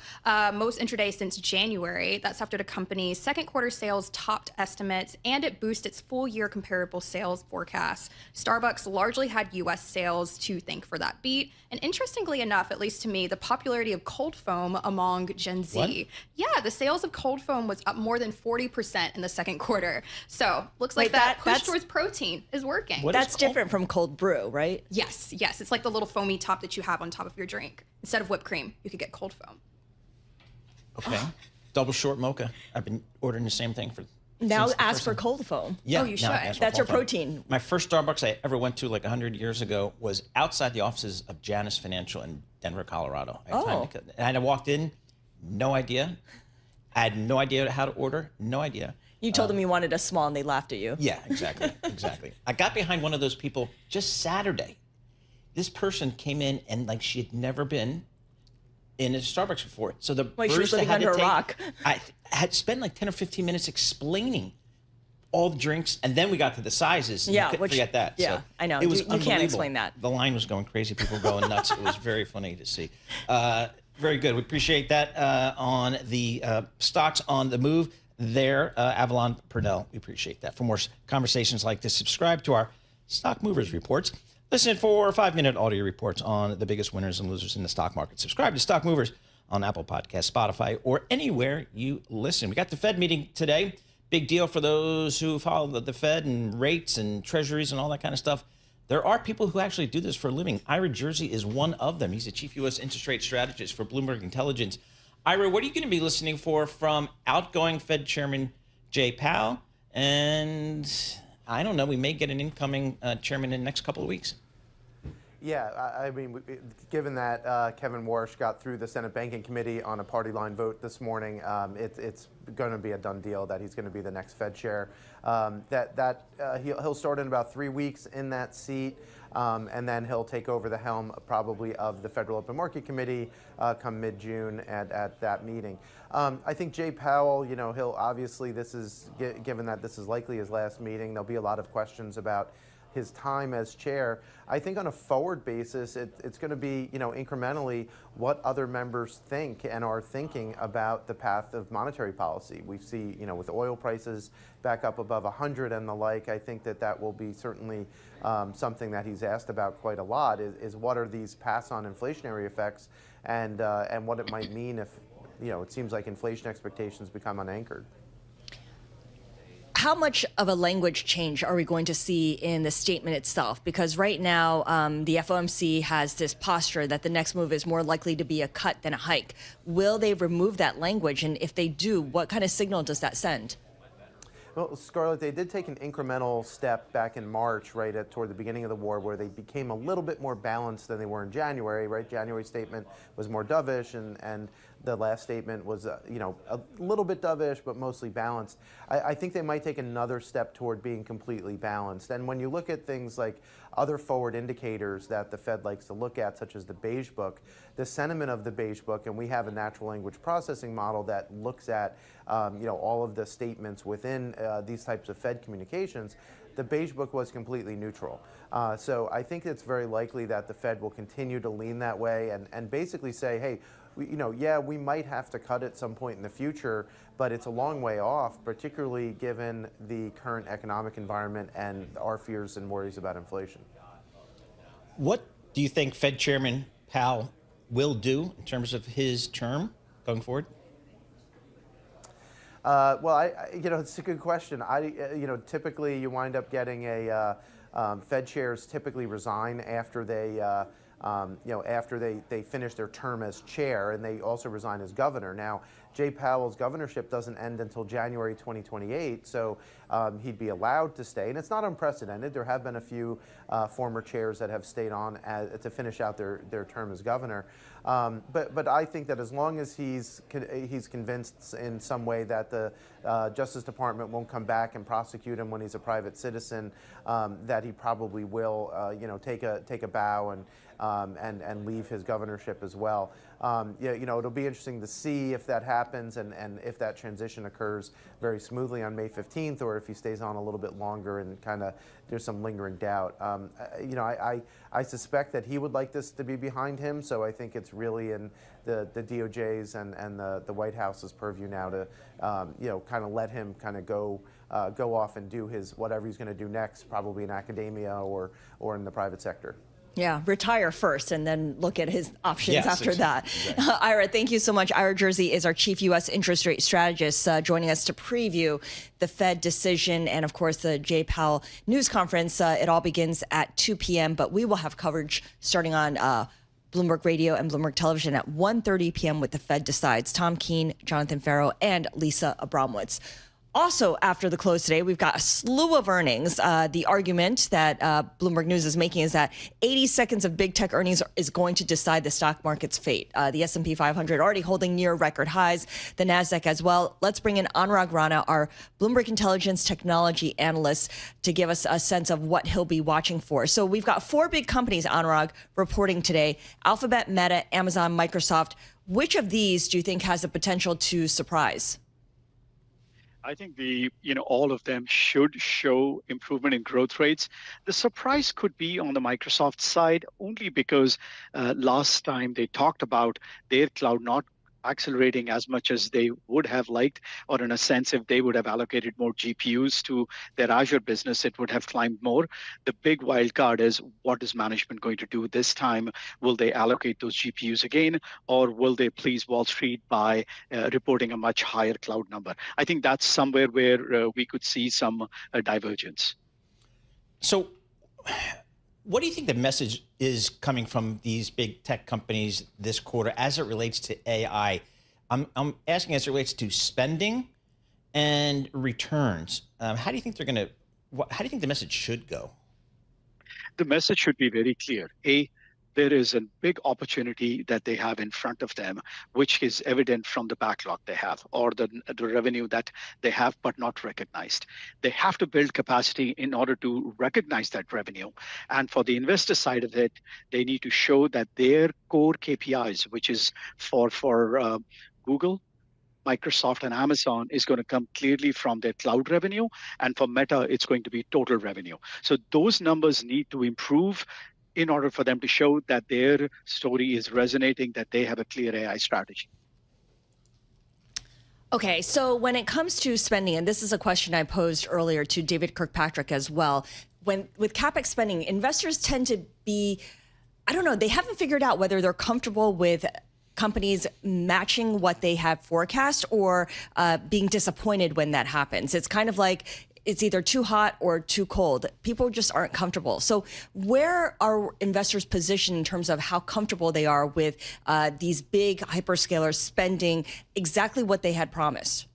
most intraday since January. That's after the company's second quarter sales topped estimates, and it boosted its full year comparable sales forecast. Starbucks largely had U.S. sales to thank for that beat. And interestingly enough, at least to me, the popularity of cold foam among Gen Z. What? Yeah, the sales of cold foam was up more than 40% in the second quarter. So looks like that push towards protein is working. That's different from cold brew, right? Yes. It's like the little foamy top that you have on top of your drink. Instead of whipped cream, you could get cold foam. Okay. Double short mocha. I've been ordering the same thing for. Now ask for cold foam. Yeah, oh, you should. That's your protein. My first Starbucks I ever went to like 100 years ago was outside the offices of Janus Financial in Denver, Colorado. And I walked in, no idea. I had no idea how to order, no idea. You told them you wanted a small and they laughed at you. Yeah, exactly. I got behind one of those people just Saturday. This person came in and like she had never been in a Starbucks before. So the Like she was living under a rock. I had spent like 10 or 15 minutes explaining all the drinks, and then we got to the sizes. And you couldn't forget that. Yeah, so I know. It was you can't explain that. The line was going crazy. People were going nuts. It was very funny to see. Very good. We appreciate that on the stocks on the move there. Avalon Purnell, we appreciate that. For more conversations like this, subscribe to our Stock Movers Reports. Listen for 5-minute audio reports on the biggest winners and losers in the stock market. Subscribe to Stock Movers on Apple Podcasts, Spotify, or anywhere you listen. We got the Fed meeting today. Big deal for those who follow the Fed and rates and treasuries and all that kind of stuff. There are people who actually do this for a living. Ira Jersey is one of them. He's the chief U.S. interest rate strategist for Bloomberg Intelligence. Ira, what are you going to be listening for from outgoing Fed Chairman Jay Powell? And I don't know, we may get an incoming chairman in the next couple of weeks. Yeah, I mean, given that Kevin Warsh got through the Senate Banking Committee on a party line vote this morning, it's going to be a done deal, that he's going to be the next Fed chair. He'll start in about 3 weeks in that seat, and then he'll take over the helm probably of the Federal Open Market Committee come mid-June at that meeting. I think Jay Powell, he'll obviously, given that this is likely his last meeting, there'll be a lot of questions about his time as chair. I think on a forward basis, it's going to be, incrementally what other members think and are thinking about the path of monetary policy. We see, with oil prices back up above 100 and the like, I think that will be certainly something that he's asked about quite a lot, is what are these pass-on inflationary effects and what it might mean if, it seems like inflation expectations become unanchored. How much of a language change are we going to see in the statement itself? Because right now, the FOMC has this posture that the next move is more likely to be a cut than a hike. Will they remove that language? And if they do, what kind of signal does that send? Well, Scarlett, they did take an incremental step back in March, right, toward the beginning of the war, where they became a little bit more balanced than they were in January, right? January's statement was more dovish, and the last statement was, a little bit dovish, but mostly balanced. I think they might take another step toward being completely balanced. And when you look at things like other forward indicators that the Fed likes to look at, such as the Beige Book, the sentiment of the Beige Book, and we have a natural language processing model that looks at, all of the statements within these types of Fed communications, the Beige Book was completely neutral. So I think it's very likely that the Fed will continue to lean that way and basically say, hey, we might have to cut at some point in the future, but it's a long way off, particularly given the current economic environment and our fears and worries about inflation. What do you think Fed Chairman Powell will do in terms of his term going forward? Well, it's a good question. Typically you wind up getting Fed chairs typically resign after they after they finish their term as chair, and they also resign as governor. Now, Jay Powell's governorship doesn't end until January 2028, so he'd be allowed to stay. And it's not unprecedented. There have been a few former chairs that have stayed on to finish out their term as governor. But I think that as long as he's convinced in some way that the Justice Department won't come back and prosecute him when he's a private citizen, that he probably will, take a bow and leave his governorship as well. It'll be interesting to see if that happens and if that transition occurs very smoothly on May 15th, or if he stays on a little bit longer and kind of there's some lingering doubt. I suspect that he would like this to be behind him, so I think it's really in the DOJ's and the White House's purview now to kind of let him kind of go off and do whatever he's going to do next, probably in academia or in the private sector. Yeah, retire first and then look at his options after that. Exactly. Ira, thank you so much. Ira Jersey is our chief U.S. interest rate strategist, joining us to preview the Fed decision and, of course, the Jay Powell news conference. It all begins at 2 p.m., but we will have coverage starting on Bloomberg Radio and Bloomberg Television at 1:30 p.m. with the Fed Decides. Tom Keene, Jonathan Farrow, and Lisa Abramowitz. Also, after the close today, we've got a slew of earnings. The argument that Bloomberg News is making is that 80 seconds of big tech earnings is going to decide the stock market's fate. The S&P 500 already holding near record highs, the NASDAQ as well. Let's bring in Anurag Rana, our Bloomberg Intelligence technology analyst, to give us a sense of what he'll be watching for. So we've got four big companies, Anurag, reporting today: Alphabet, Meta, Amazon, Microsoft. Which of these do you think has the potential to surprise? I think all of them should show improvement in growth rates. The surprise could be on the Microsoft side, only because last time they talked about their cloud not accelerating as much as they would have liked, or in a sense, if they would have allocated more GPUs to their Azure business, it would have climbed more. The big wild card is, what is management going to do this time? Will they allocate those GPUs again, or will they please Wall Street by reporting a much higher cloud number? I think that's somewhere where we could see some divergence. So what do you think the message is coming from these big tech companies this quarter as it relates to AI? I'm asking as it relates to spending and returns. How do you think they're going to? How do you think the message should go? The message should be very clear. there is a big opportunity that they have in front of them, which is evident from the backlog they have or the revenue that they have but not recognized. They have to build capacity in order to recognize that revenue. And for the investor side of it, they need to show that their core KPIs, which is for Google, Microsoft, and Amazon, is going to come clearly from their cloud revenue. And for Meta, it's going to be total revenue. So those numbers need to improve in order for them to show that their story is resonating, that they have a clear AI strategy. Okay, so when it comes to spending, and this is a question I posed earlier to David Kirkpatrick as well, with CapEx spending, investors tend to be, I don't know, they haven't figured out whether they're comfortable with companies matching what they have forecast or being disappointed when that happens. It's kind of like it's either too hot or too cold. People just aren't comfortable. So where are investors positioned in terms of how comfortable they are with these big hyperscalers spending exactly what they had promised?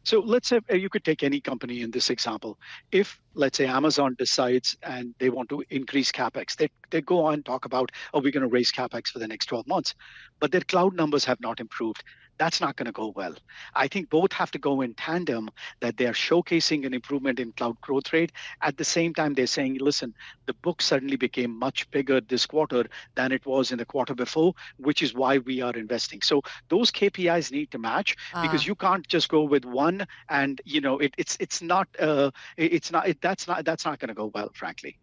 So let's say you could take any company in this example. If, let's say, Amazon decides and they want to increase CapEx, they go on and talk about, oh, we're going to raise CapEx for the next 12 months, but their cloud numbers have not improved. That's not going to go well. I think both have to go in tandem, that they're showcasing an improvement in cloud growth rate. At the same time, they're saying, listen, the book suddenly became much bigger this quarter than it was in the quarter before, which is why we are investing. So those KPIs need to match because you can't just go with one and, you know, that's not going to go well, frankly.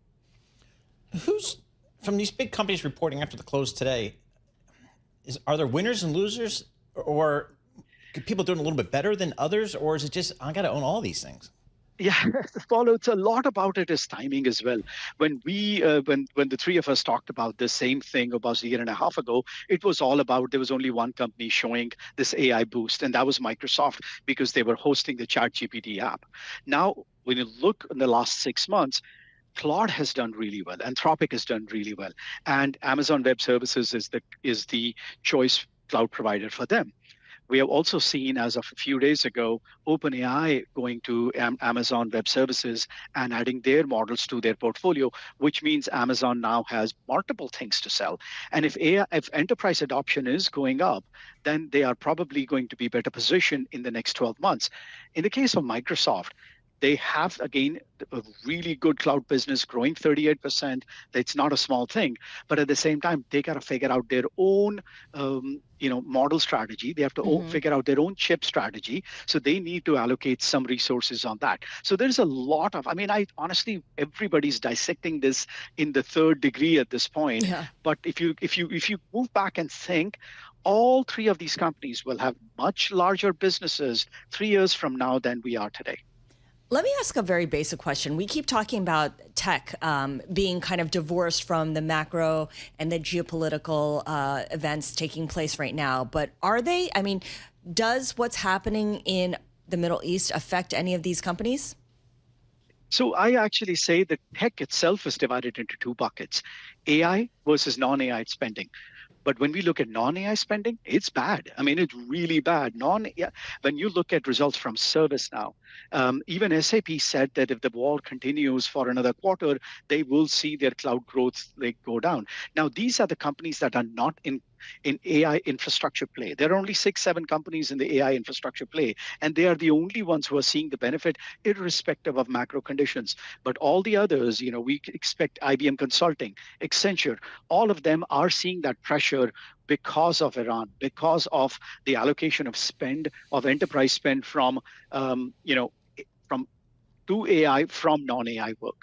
Who's from these big companies reporting after the close today? Are there winners and losers? Or people doing a little bit better than others, or is it just I got to own all these things? Yeah, Paulo, it's a lot about it is timing as well. When we, when the three of us talked about the same thing about a year and a half ago, it was all about there was only one company showing this AI boost, and that was Microsoft because they were hosting the ChatGPT app. Now, when you look in the last 6 months, Claude has done really well, Anthropic has done really well, and Amazon Web Services is the choice cloud provider for them. We have also seen, as of a few days ago, OpenAI going to Amazon Web Services and adding their models to their portfolio, which means Amazon now has multiple things to sell. And if enterprise adoption is going up, then they are probably going to be better positioned in the next 12 months. In the case of Microsoft, they have, again, a really good cloud business growing 38%. It's not a small thing. But at the same time, they got to figure out their own model strategy. They have to figure out their own chip strategy. So they need to allocate some resources on that. So there's a lot of, I honestly, everybody's dissecting this in the third degree at this point. Yeah. But if you move back and think, all three of these companies will have much larger businesses 3 years from now than we are today. Let me ask a very basic question. We keep talking about tech being kind of divorced from the macro and the geopolitical events taking place right now. But are they? Does what's happening in the Middle East affect any of these companies? So I actually say that tech itself is divided into two buckets, AI versus non-AI spending. But when we look at non-AI spending, it's bad. It's really bad. When you look at results from ServiceNow, even SAP said that if the war continues for another quarter, they will see their cloud growth go down. Now, these are the companies that are not in AI infrastructure play. There are only 6-7 companies in the AI infrastructure play, and they are the only ones who are seeing the benefit irrespective of macro conditions. But all the others, we expect IBM Consulting, Accenture, all of them are seeing that pressure because of Iran, because of the allocation of spend, of enterprise spend from to AI from non-AI work.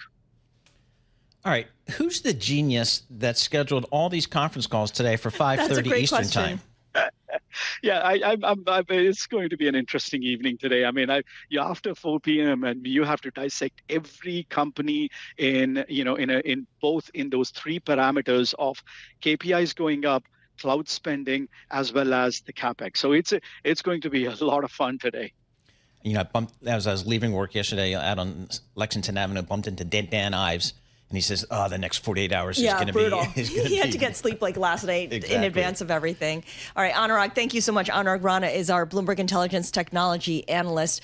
All right, who's the genius that scheduled all these conference calls today for 5:30 Eastern time? Yeah, it's going to be an interesting evening today. You're after 4 p.m. and you have to dissect every company in those three parameters of KPIs going up, cloud spending, as well as the CapEx. So it's going to be a lot of fun today. As I was leaving work yesterday out on Lexington Avenue, bumped into Dan Ives. And he says, "Oh, the next 48 hours Yeah, is going to brutal. be." He had to get sleep like last night in Exactly. advance of everything. All right, Anurag, thank you so much. Anurag Rana is our Bloomberg Intelligence Technology Analyst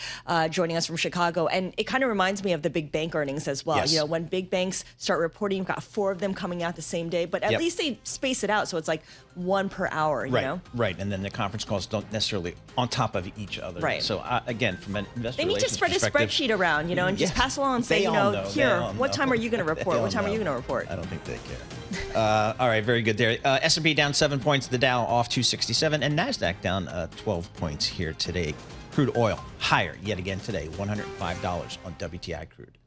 joining us from Chicago. And it kind of reminds me of the big bank earnings as well. Yes. You know, when big banks start reporting, you've got 4 of them coming out the same day. But at least they space it out, so it's like 1 per hour, you know? Right. And then the conference calls don't necessarily on top of each other. Right. So, again, from an investor They need to relations spread a perspective, spreadsheet around, you know, and just pass along and say, They you all know, know. They here, all what know. time are you going to report? What time are you going to report? I don't think they care. All right, very good there. S&P down 7 points, the Dow off 267, and NASDAQ down 12 points here today. Crude oil higher yet again today, $105 on WTI crude.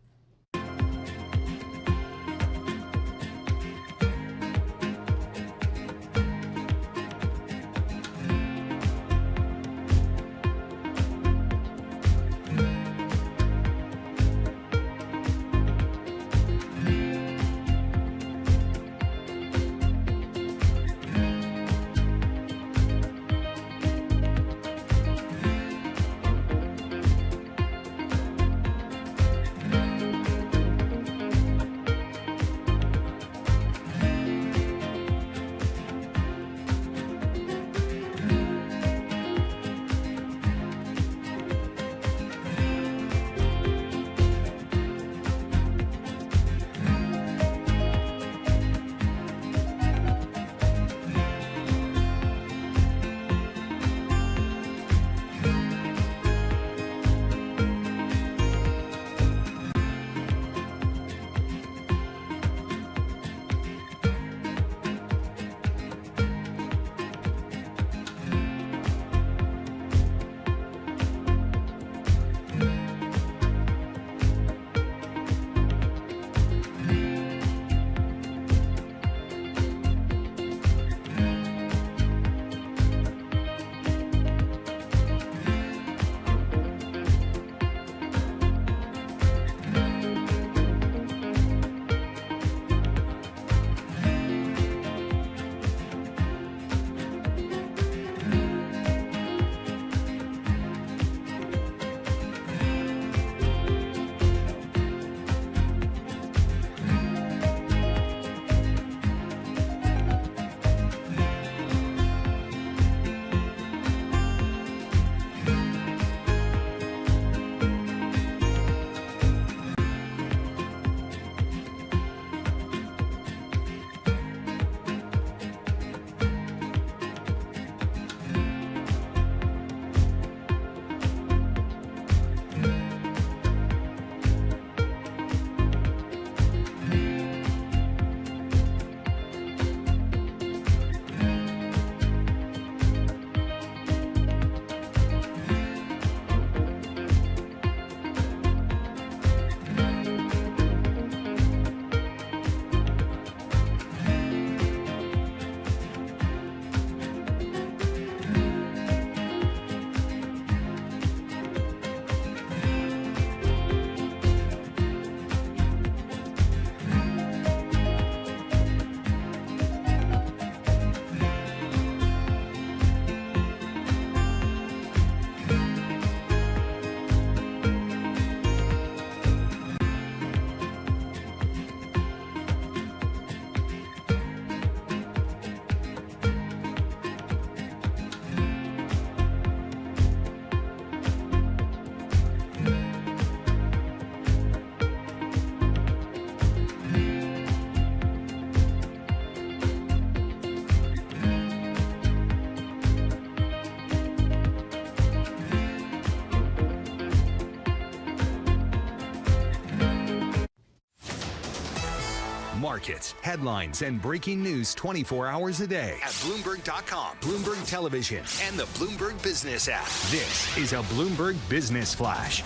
Markets, headlines, and breaking news 24 hours a day at Bloomberg.com, Bloomberg Television, and the Bloomberg Business app. This is a Bloomberg Business Flash.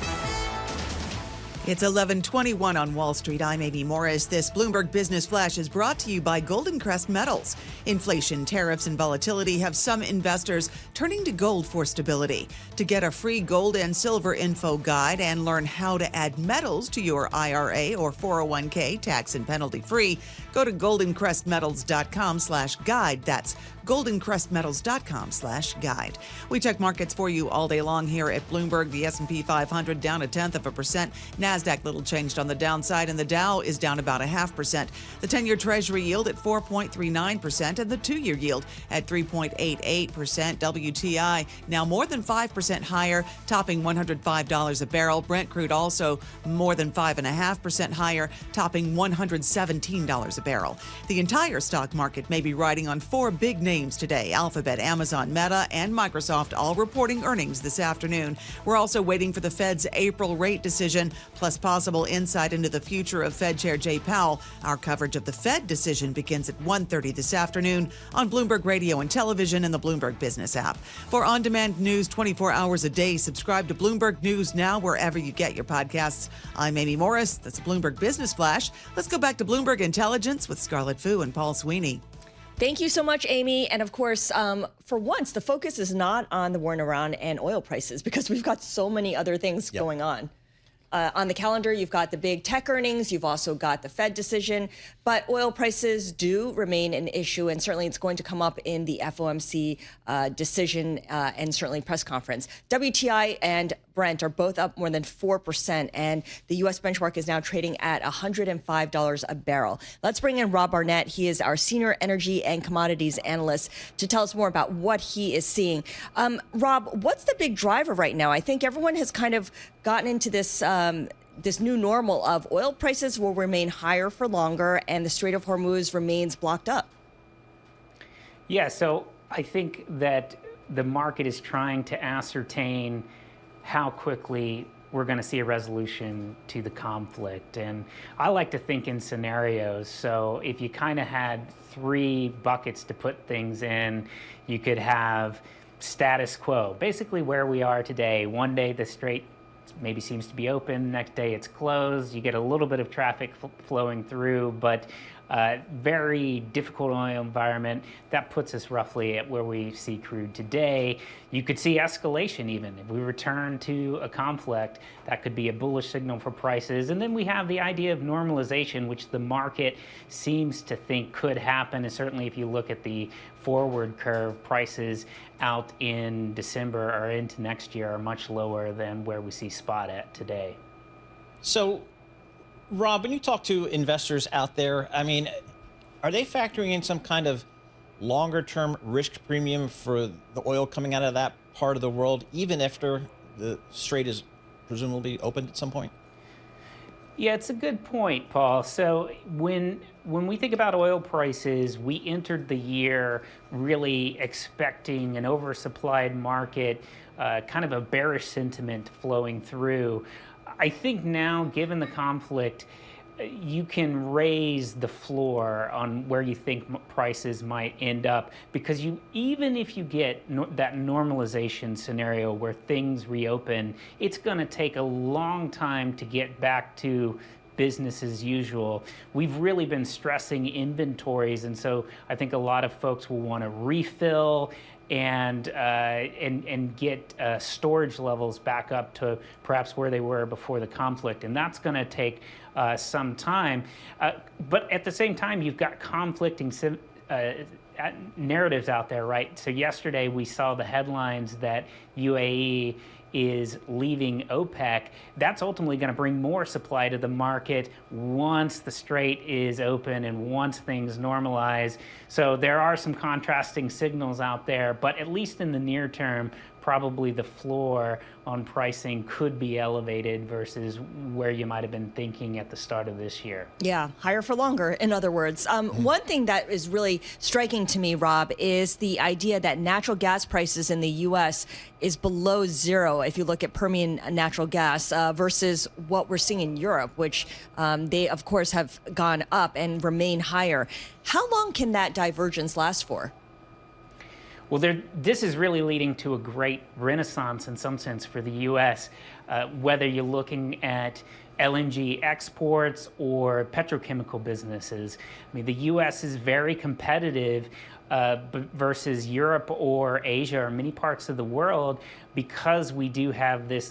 It's 11:21 on Wall Street. I'm Amy Morris. This Bloomberg Business Flash is brought to you by Golden Crest Metals. Inflation, tariffs, and volatility have some investors turning to gold for stability. To get a free gold and silver info guide and learn how to add metals to your IRA or 401k tax and penalty free, go to goldencrestmetals.com/guide. That's goldencrestmetals.com/guide. We check markets for you all day long here at Bloomberg. The S&P 500 down 0.1%. NASDAQ little changed on the downside, and the Dow is down about 0.5%. The 10-year Treasury yield at 4.39% and the 2-year yield at 3.88%. WTI now more than 5% higher, topping $105 a barrel. Brent crude also more than 5.5% higher, topping $117 a barrel. The entire stock market may be riding on 4 big names today: Alphabet, Amazon, Meta, and Microsoft, all reporting earnings this afternoon. We're also waiting for the Fed's April rate decision, plus possible insight into the future of Fed Chair Jay Powell. Our coverage of the Fed decision begins at 1:30 this afternoon on Bloomberg Radio and Television and the Bloomberg Business app. For on-demand news 24 hours a day, subscribe to Bloomberg News Now wherever you get your podcasts. I'm Amy Morris. That's a Bloomberg Business Flash. Let's go back to Bloomberg Intelligence with Scarlett Fu and Paul Sweeney. Thank you so much, Amy. And of course, for once, the focus is not on the war in Iran and oil prices, because we've got so many other things going on. On the calendar, you've got the big tech earnings. You've also got the Fed decision. But oil prices do remain an issue, and certainly it's going to come up in the FOMC decision and certainly press conference. WTI and Brent are both up more than 4%, and the U.S. benchmark is now trading at $105 a barrel. Let's bring in Rob Barnett. He is our senior energy and commodities analyst to tell us more about what he is seeing. Rob, what's the big driver right now? I think everyone has kind of gotten into this this new normal of oil prices will remain higher for longer and the Strait of Hormuz remains blocked up. Yeah, so I think that the market is trying to ascertain how quickly we're going to see a resolution to the conflict. And I like to think in scenarios. So if you kind of had 3 buckets to put things in, you could have status quo, basically where we are today. One day the strait maybe seems to be open, next day it's closed. You get a little bit of traffic flowing through, but very difficult oil environment. That puts us roughly at where we see crude today. You could see escalation even. If we return to a conflict, that could be a bullish signal for prices. And then we have the idea of normalization, which the market seems to think could happen. And certainly if you look at the forward curve, prices out in December or into next year are much lower than where we see spot at today. So, Rob, when you talk to investors out there, I mean, are they factoring in some kind of longer-term risk premium for the oil coming out of that part of the world, even after the strait is presumably opened at some point? Yeah, it's a good point, Paul. So when we think about oil prices, we entered the year really expecting an oversupplied market, kind of a bearish sentiment flowing through. I think now, given the conflict, you can raise the floor on where you think prices might end up, because even if you get that normalization scenario where things reopen, it's going to take a long time to get back to business as usual. We've really been stressing inventories, and so I think a lot of folks will want to refill and get storage levels back up to perhaps where they were before the conflict. And that's going to take some time. But at the same time, you've got conflicting narratives out there, right? So yesterday we saw the headlines that UAE is leaving OPEC. That's ultimately going to bring more supply to the market once the strait is open and once things normalize. So there are some contrasting signals out there, but at least in the near term, probably the floor on pricing could be elevated versus where you might have been thinking at the start of this year. Yeah, higher for longer, in other words. One thing that is really striking to me, Rob, is the idea that natural gas prices in the U.S. is below zero if you look at Permian natural gas versus what we're seeing in Europe, which they, of course, have gone up and remain higher. How long can that divergence last for? Well, this is really leading to a great renaissance in some sense for the U.S., whether you're looking at LNG exports or petrochemical businesses. I mean, the U.S. is very competitive versus Europe or Asia or many parts of the world because we do have this